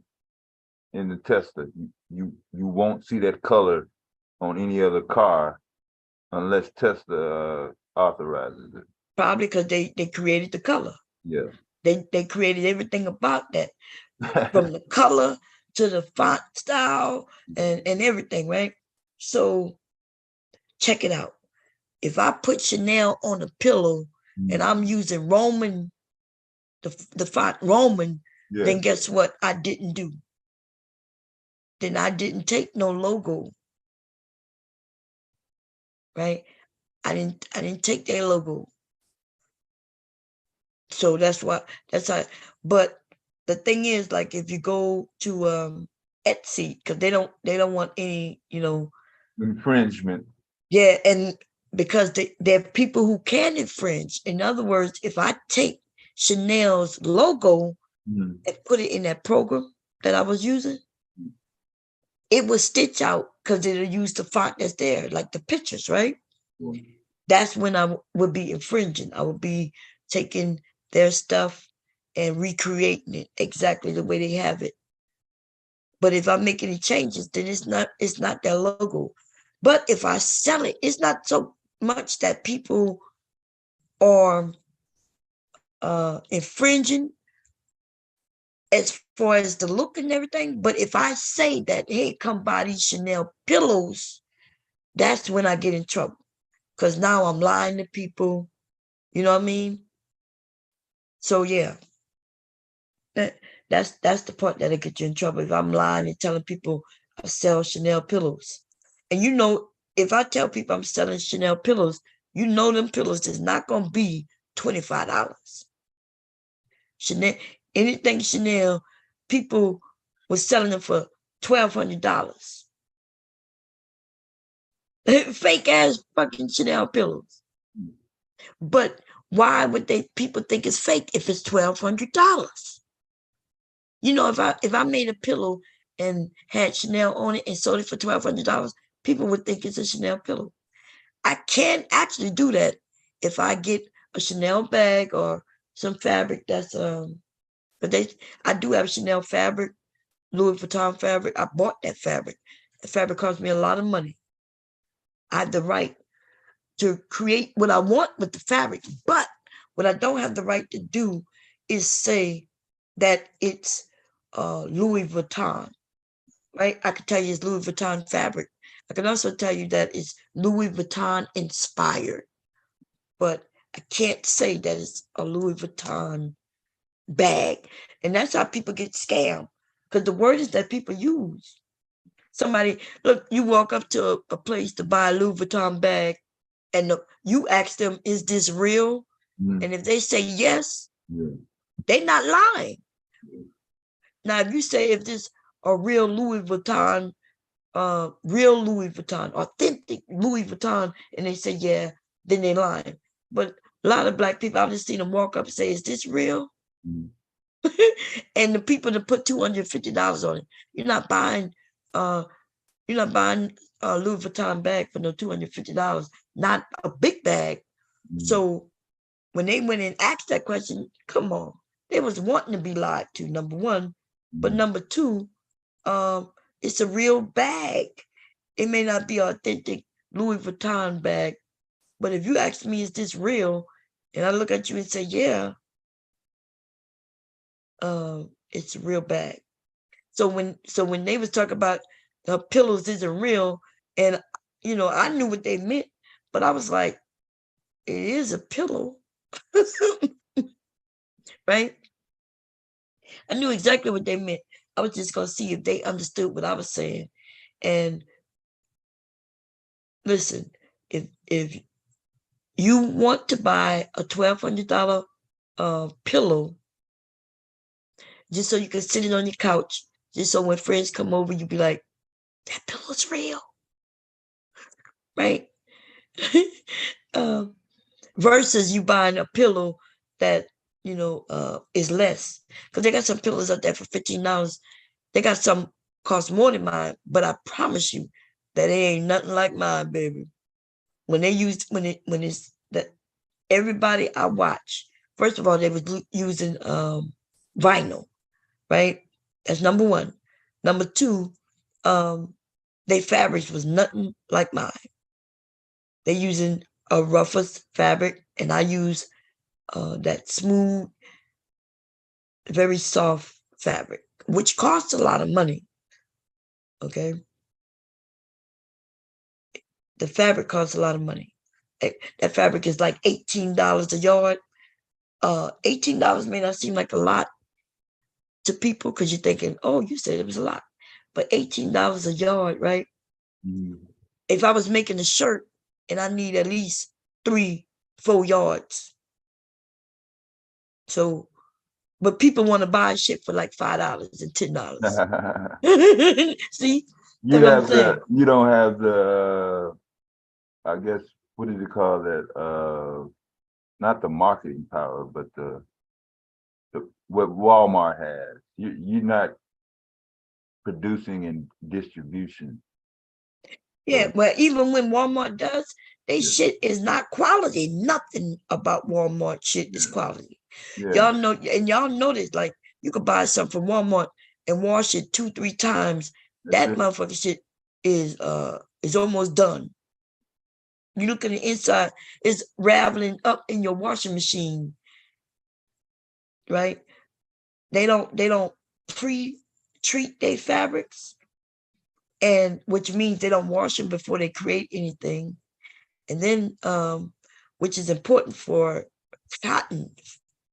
in the Tesla. You won't see that color on any other car unless Tesla authorizes it. Probably because they created the color. Yeah. They created everything about that, from the color to the font style and everything, right? So check it out. If I put Chanel on a pillow and I'm using Roman, the font Roman, then guess what I didn't do? Then I didn't take no logo, right? I didn't take their logo. So that's how, but the thing is, like, if you go to Etsy, because they don't want any, infringement. Yeah, and because there are people who can infringe. In other words, if I take Chanel's logo and put it in that program that I was using, it will stitch out because it'll use the font that's there, like the pictures, right? That's when I would be infringing. I would be taking their stuff and recreating it exactly the way they have it. But if I make any changes, then it's not their logo. But if I sell it, it's not so much that people are infringing as far as the look and everything. But if I say that, hey, come buy these Chanel pillows, that's when I get in trouble. Because now I'm lying to people. You know what I mean? So yeah, that's the part that'll get you in trouble. If I'm lying and telling people I sell Chanel pillows. And if I tell people I'm selling Chanel pillows, them pillows is not gonna be $25. Chanel, anything Chanel, people were selling them for $1,200. Fake ass fucking Chanel pillows. But why would people think it's fake if it's $1,200? If I made a pillow and had Chanel on it and sold it for $1,200, people would think it's a Chanel pillow. I can actually do that if I get a Chanel bag or some fabric that's but I do have Chanel fabric, Louis Vuitton fabric. I bought that fabric. The fabric cost me a lot of money. I have the right to create what I want with the fabric, but what I don't have the right to do is say that it's Louis Vuitton, right? I could tell you it's Louis Vuitton fabric. I can also tell you that it's Louis Vuitton inspired, but I can't say that it's a Louis Vuitton bag. And that's how people get scammed, because the word is that people use. You walk up to a place to buy a Louis Vuitton bag, and you ask them, is this real? And if they say yes, they're not lying. Now, if you say if this a real Louis Vuitton, authentic Louis Vuitton, and they say yeah, then they're lying. But a lot of Black people, I've just seen them walk up and say, is this real? And the people that put $250 on it, you're not buying a Louis Vuitton bag for no $250, not a big bag. So when they went and asked that question, come on, they was wanting to be lied to, number one. But number two, it's a real bag. It may not be authentic Louis Vuitton bag, but if you ask me, is this real? And I look at you and say, yeah, it's a real bag. So when they was talking about the pillows isn't real, and I knew what they meant, but I was like, it is a pillow, right? I knew exactly what they meant. I was just gonna see if they understood what I was saying. And listen, if you want to buy a $1,200 pillow, just so you can sit it on your couch, just so when friends come over, you be like, that pillow's real. right? Versus you buying a pillow that is less. Because they got some pillows out there for $15. They got some cost more than mine, but I promise you that it ain't nothing like mine, baby. When it's that everybody I watch, first of all, they was using vinyl, right? That's number one. Number two, their fabrics was nothing like mine. They using a roughest fabric, and I use that smooth, very soft fabric, which costs a lot of money. Okay. The fabric costs a lot of money. That fabric is like $18 a yard. $18 may not seem like a lot to people because you're thinking, oh, you said it was a lot. But $18 a yard, right? If I was making a shirt and I need at least 3-4 yards. So, but people want to buy shit for like $5 and $10. See? You don't have the I guess, what did you call that? Not the marketing power, but the what Walmart has. You're not producing and distribution. Yeah, well, even when Walmart does, they shit is not quality. Nothing about Walmart shit is quality. Y'all know, and y'all know this, like you could buy something from Walmart and wash it 2-3 times. That motherfucking shit is almost done. You look at the inside, it's raveling up in your washing machine, right? They don't pre-treat their fabrics, and which means they don't wash them before they create anything. And then, which is important for cotton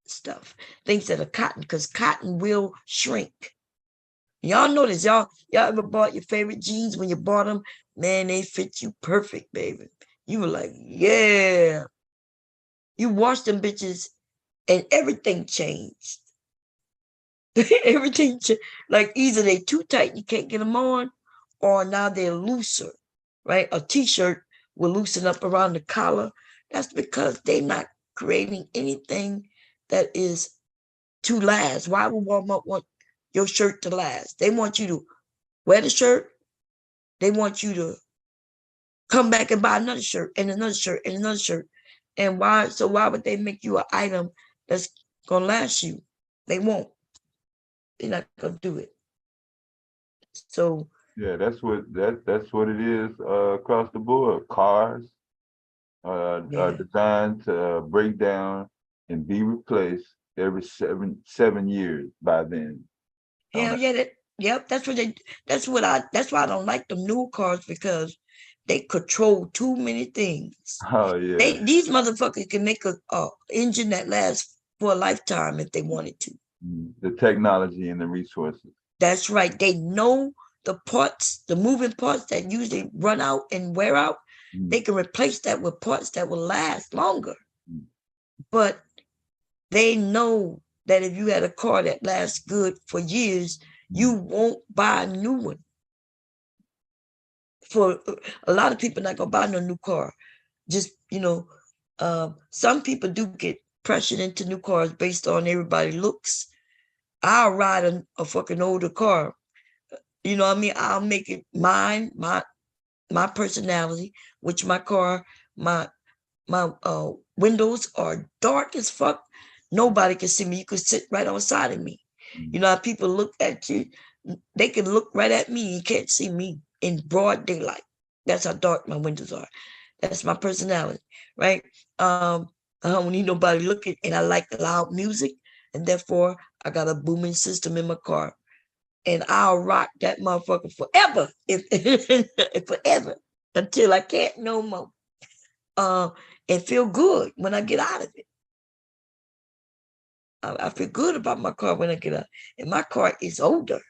stuff, things that are cotton, because cotton will shrink. Y'all know this. Y'all ever bought your favorite jeans? When you bought them, man, they fit you perfect, baby. You were like, yeah. You washed them bitches and everything changed. Everything changed. Like either they too tight, you can't get them on, or now they're looser, right? A t-shirt will loosen up around the collar. That's because they're not creating anything that is to last. Why would Walmart want your shirt to last? They want you to wear the shirt. They want you to come back and buy another shirt and another shirt and another shirt. And why would they make you an item that's gonna last you? They won't. They're not gonna do it. So yeah, that's what it is across the board. Cars are designed to break down and be replaced every seven years by then. Hell yeah, that's why I don't like the new cars, because they control too many things. Oh yeah. These motherfuckers can make a engine that lasts for a lifetime if they wanted to. The technology and the resources. That's right. They know the parts, the moving parts that usually run out and wear out. They can replace that with parts that will last longer. But they know that if you had a car that lasts good for years, you won't buy a new one. For a lot of people, not gonna buy no new car. Just, some people do get pressured into new cars based on everybody looks. I'll ride a fucking older car. You know what I mean? I'll make it mine, my personality, which my car, my windows are dark as fuck. Nobody can see me. You could sit right on the side of me. You know how people look at you? They can look right at me and can't see me in broad daylight. That's how dark my windows are. That's my personality, right? I don't need nobody looking, and I like loud music, and therefore I got a booming system in my car, and I'll rock that motherfucker forever, forever, until I can't no more, and feel good when I get out of it. I feel good about my car when I get out, and my car is older.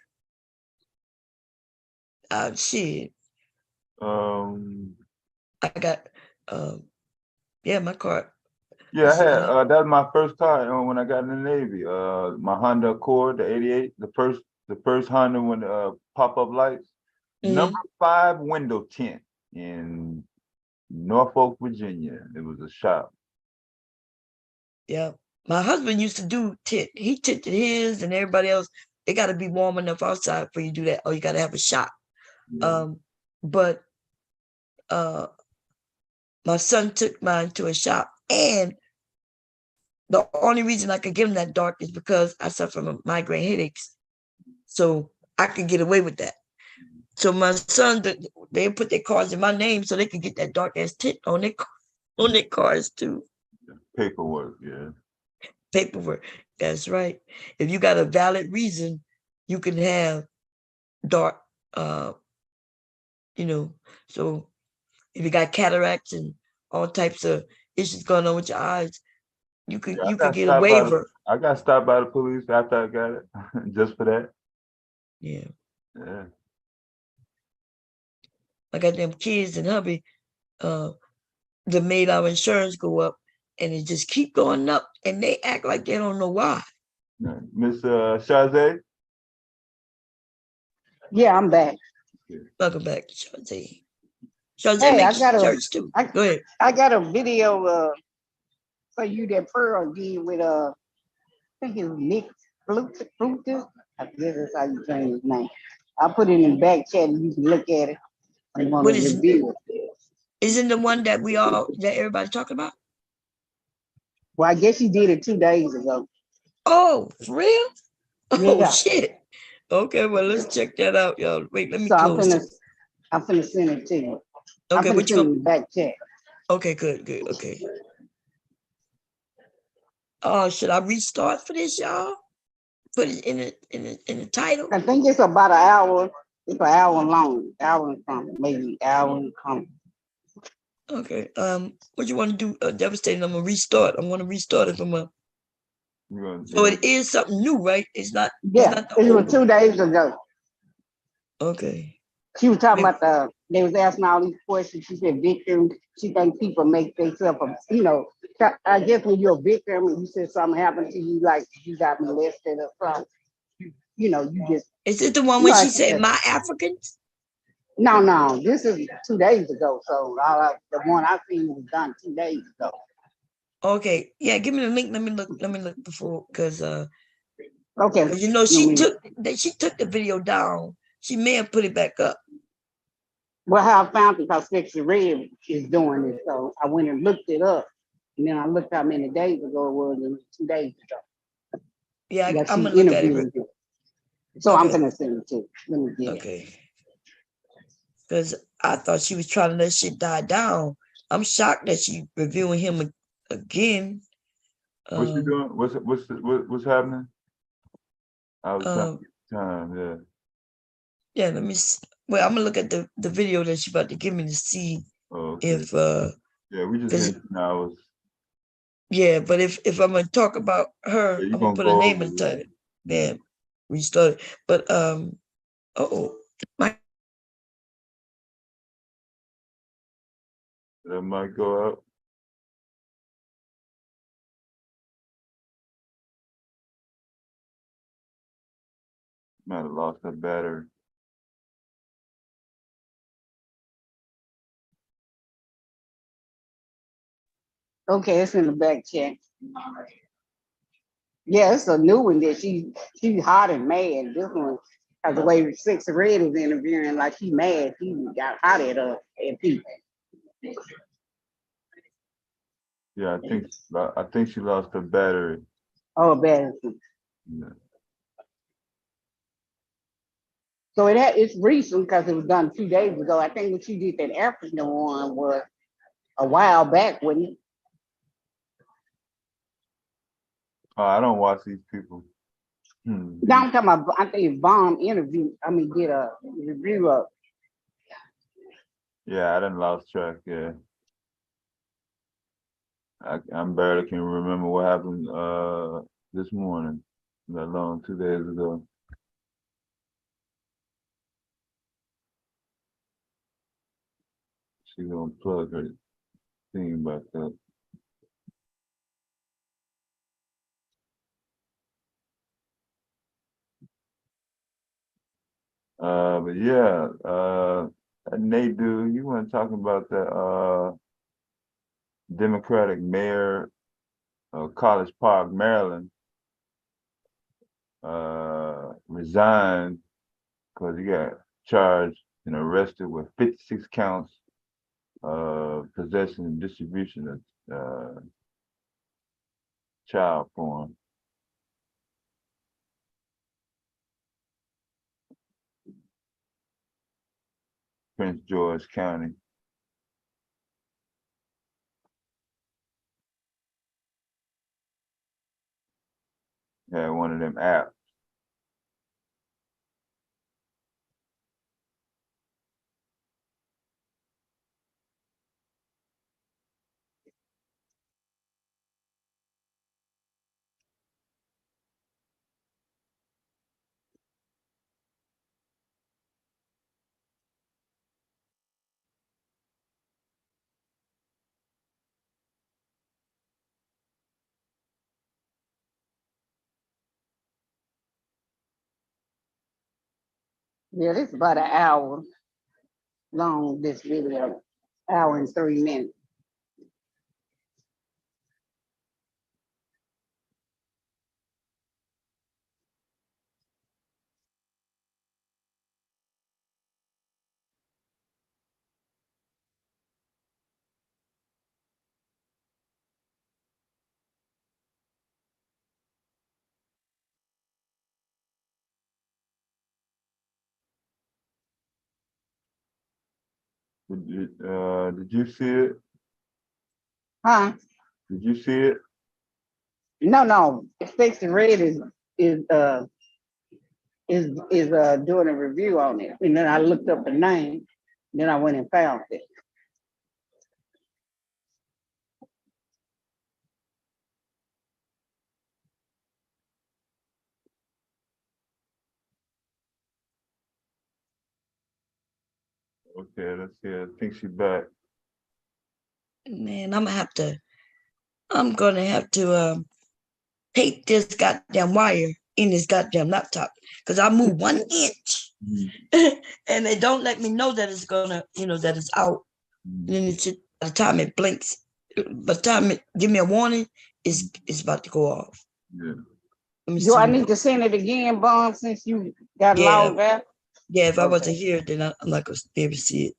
Shit. I got, my car. Yeah, I had that was my first car when I got in the Navy. My Honda Accord, the '88, the first Honda with pop-up lights. Number 5 window tint, and Norfolk, Virginia. It was a shop. Yeah. My husband used to do tit. He tinted his and everybody else. It got to be warm enough outside for you to do that. Or you got to have a shop. Yeah. But my son took mine to a shop, and the only reason I could give him that dark is because I suffer from migraine headaches. So I could get away with that. So my son, they put their cards in my name so they could get that dark ass tint on their cars too. Paperwork, yeah. Paperwork. That's right. If you got a valid reason, you can have dark, so if you got cataracts and all types of issues going on with your eyes, you could get a waiver. I got stopped by the police after I got it, just for that. Yeah. Yeah. I got them kids and hubby, that made our insurance go up, and it just keep going up, and they act like they don't know why. Miss Shazay? Yeah, I'm back. Welcome back, Shazay. Shazay Hey, makes shirts too. Go ahead. I got a video for you that Pearl did with I think it's Nick Frutus. I guess that's how you say his name. I'll put it in the back chat and you can look at it. What is it? Isn't the one that everybody talking about? Well, I guess he did it 2 days ago. Oh, for real? Oh Yeah. shit. Okay, well let's check that out, y'all. Wait, let me So close it. I'm finna send it to you. Okay, I'm what finna you send it gonna? in the back chat. Okay, good, okay. Oh, should I restart for this, y'all? Put it in the title. I think it's about an hour. It's an hour long, hour and something, maybe hour and something. Okay. What you want to do? Devastating. I'm gonna restart. I want to restart it from a. So it is something new, right? It's not. Yeah, it was 2 days ago. Okay. She was talking about they was asking all these questions. She said victim. She think people make themselves, I guess when you're a victim and you said something happened to you, like you got molested or something, you just. Is it the one when she said my Africans? No, this is 2 days ago. So the one I seen was done 2 days ago. Okay, yeah, give me the link. Let me look before, because okay, she took the video down. She may have put it back up. Well, how I found it, because Sexy Red is doing it, so I went and looked it up, and then I looked how many days ago it was, and it was 2 days ago. Yeah, I'm she gonna look at it. interviewed you. So Okay. I'm gonna send it to you. Let me get it. Because I thought she was trying to let shit die down. I'm shocked that she reviewing him again. What's she doing? What's happening? I was trying to get time, yeah. Yeah, let me see. Well, I'm gonna look at the video that she about to give me to see if yeah, we just hit hours. Yeah, but if I'm gonna talk about her, I'm gonna put a name in the title. Then restart it. But that might go up. Might have lost that battery. Okay, it's in the back check. Yeah, it's a new one that she's hot and mad. This one, because the way Sexy Red is interviewing, like she mad, she got hot at people. Yeah, I think she lost her battery. Oh, bad. Yeah. So it's recent because it was done 2 days ago. I think when she did that African one was a while back, wasn't it? Oh, I don't watch these people. No, I'm talking about, I think Bomb did a review of. Yeah, I done lost track, yeah. I barely can remember what happened this morning, let alone 2 days ago. She's gonna plug her thing back up. But yeah, Nate, dude, you weren't talking about the Democratic mayor of College Park, Maryland, resigned because he got charged and arrested with 56 counts of possession and distribution of child porn. Prince George County. Had one of them apps. Yeah, this is about an hour long, this video, hour and 3 minutes. Did you see it? Huh? Did you see it? No, Fix and Red is doing a review on it. And then I looked up the name, then I went and found it. Okay, let's see. I think she's back. Man, I'm gonna have to tape this goddamn wire in this goddamn laptop because I moved 1 inch and they don't let me know that it's gonna, that it's out. Then it's just, by the time it blinks, by the time it give me a warning, it's about to go off. Yeah. Do I need to send it again, Bond, since you got logged out? Yeah, if I wasn't here, then I'm not gonna be able to see it.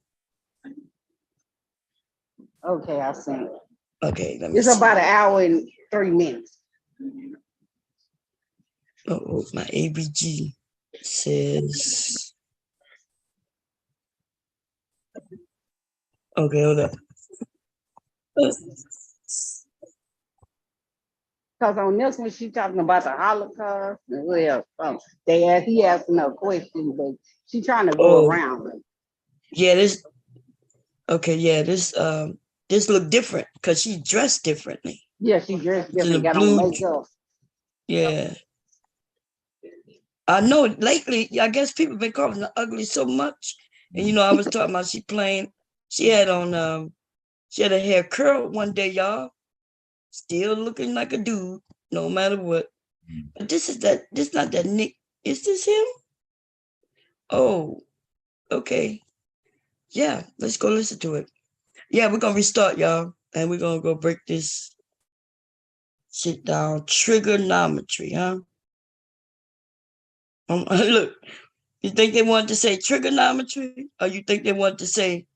Okay, I sent it. Okay, let me It's see. about an hour and 3 minutes. Oh, my ABG says. Okay, hold up. Because on this one, she's talking about the Holocaust. And well, he asked no question, but she's trying to go around it. Yeah, this look different because she dressed differently. Yeah, she dressed different, got blue, on makeup. Yeah. I know lately, I guess people been calling her ugly so much. And I was talking about she had her hair curled one day, y'all. Still looking like a dude, no matter what. But this not that Nick. Is this him? Oh, okay. Yeah, let's go listen to it. Yeah, we're gonna restart, y'all. And we're gonna go break this shit down. Trigonometry, huh? Look, you think they wanted to say trigonometry, or you think they wanted to say,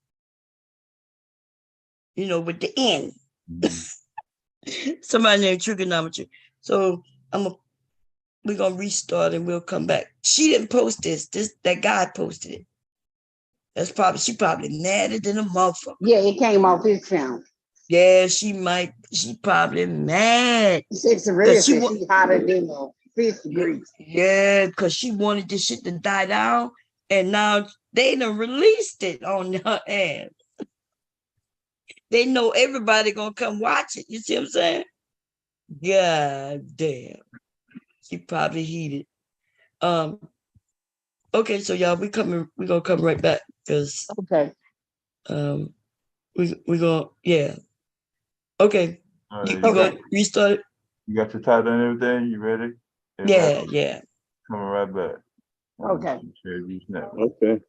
with the N? Somebody named trigonometry. So we're gonna restart and we'll come back. She didn't post this. That guy posted it. She probably madder than a motherfucker. Yeah, it came off his channel. Yeah, she probably mad. She's hotter than a fish grease. Yeah, because she wanted this shit to die down, and now they done released it on her ass. They know everybody gonna come watch it. You see what I'm saying? God damn. She probably heated. Okay, so y'all, we're gonna come right back because we gonna okay. Right, You gonna restart it? You got your title and everything? You ready? Yeah. Coming right back. Okay. Okay.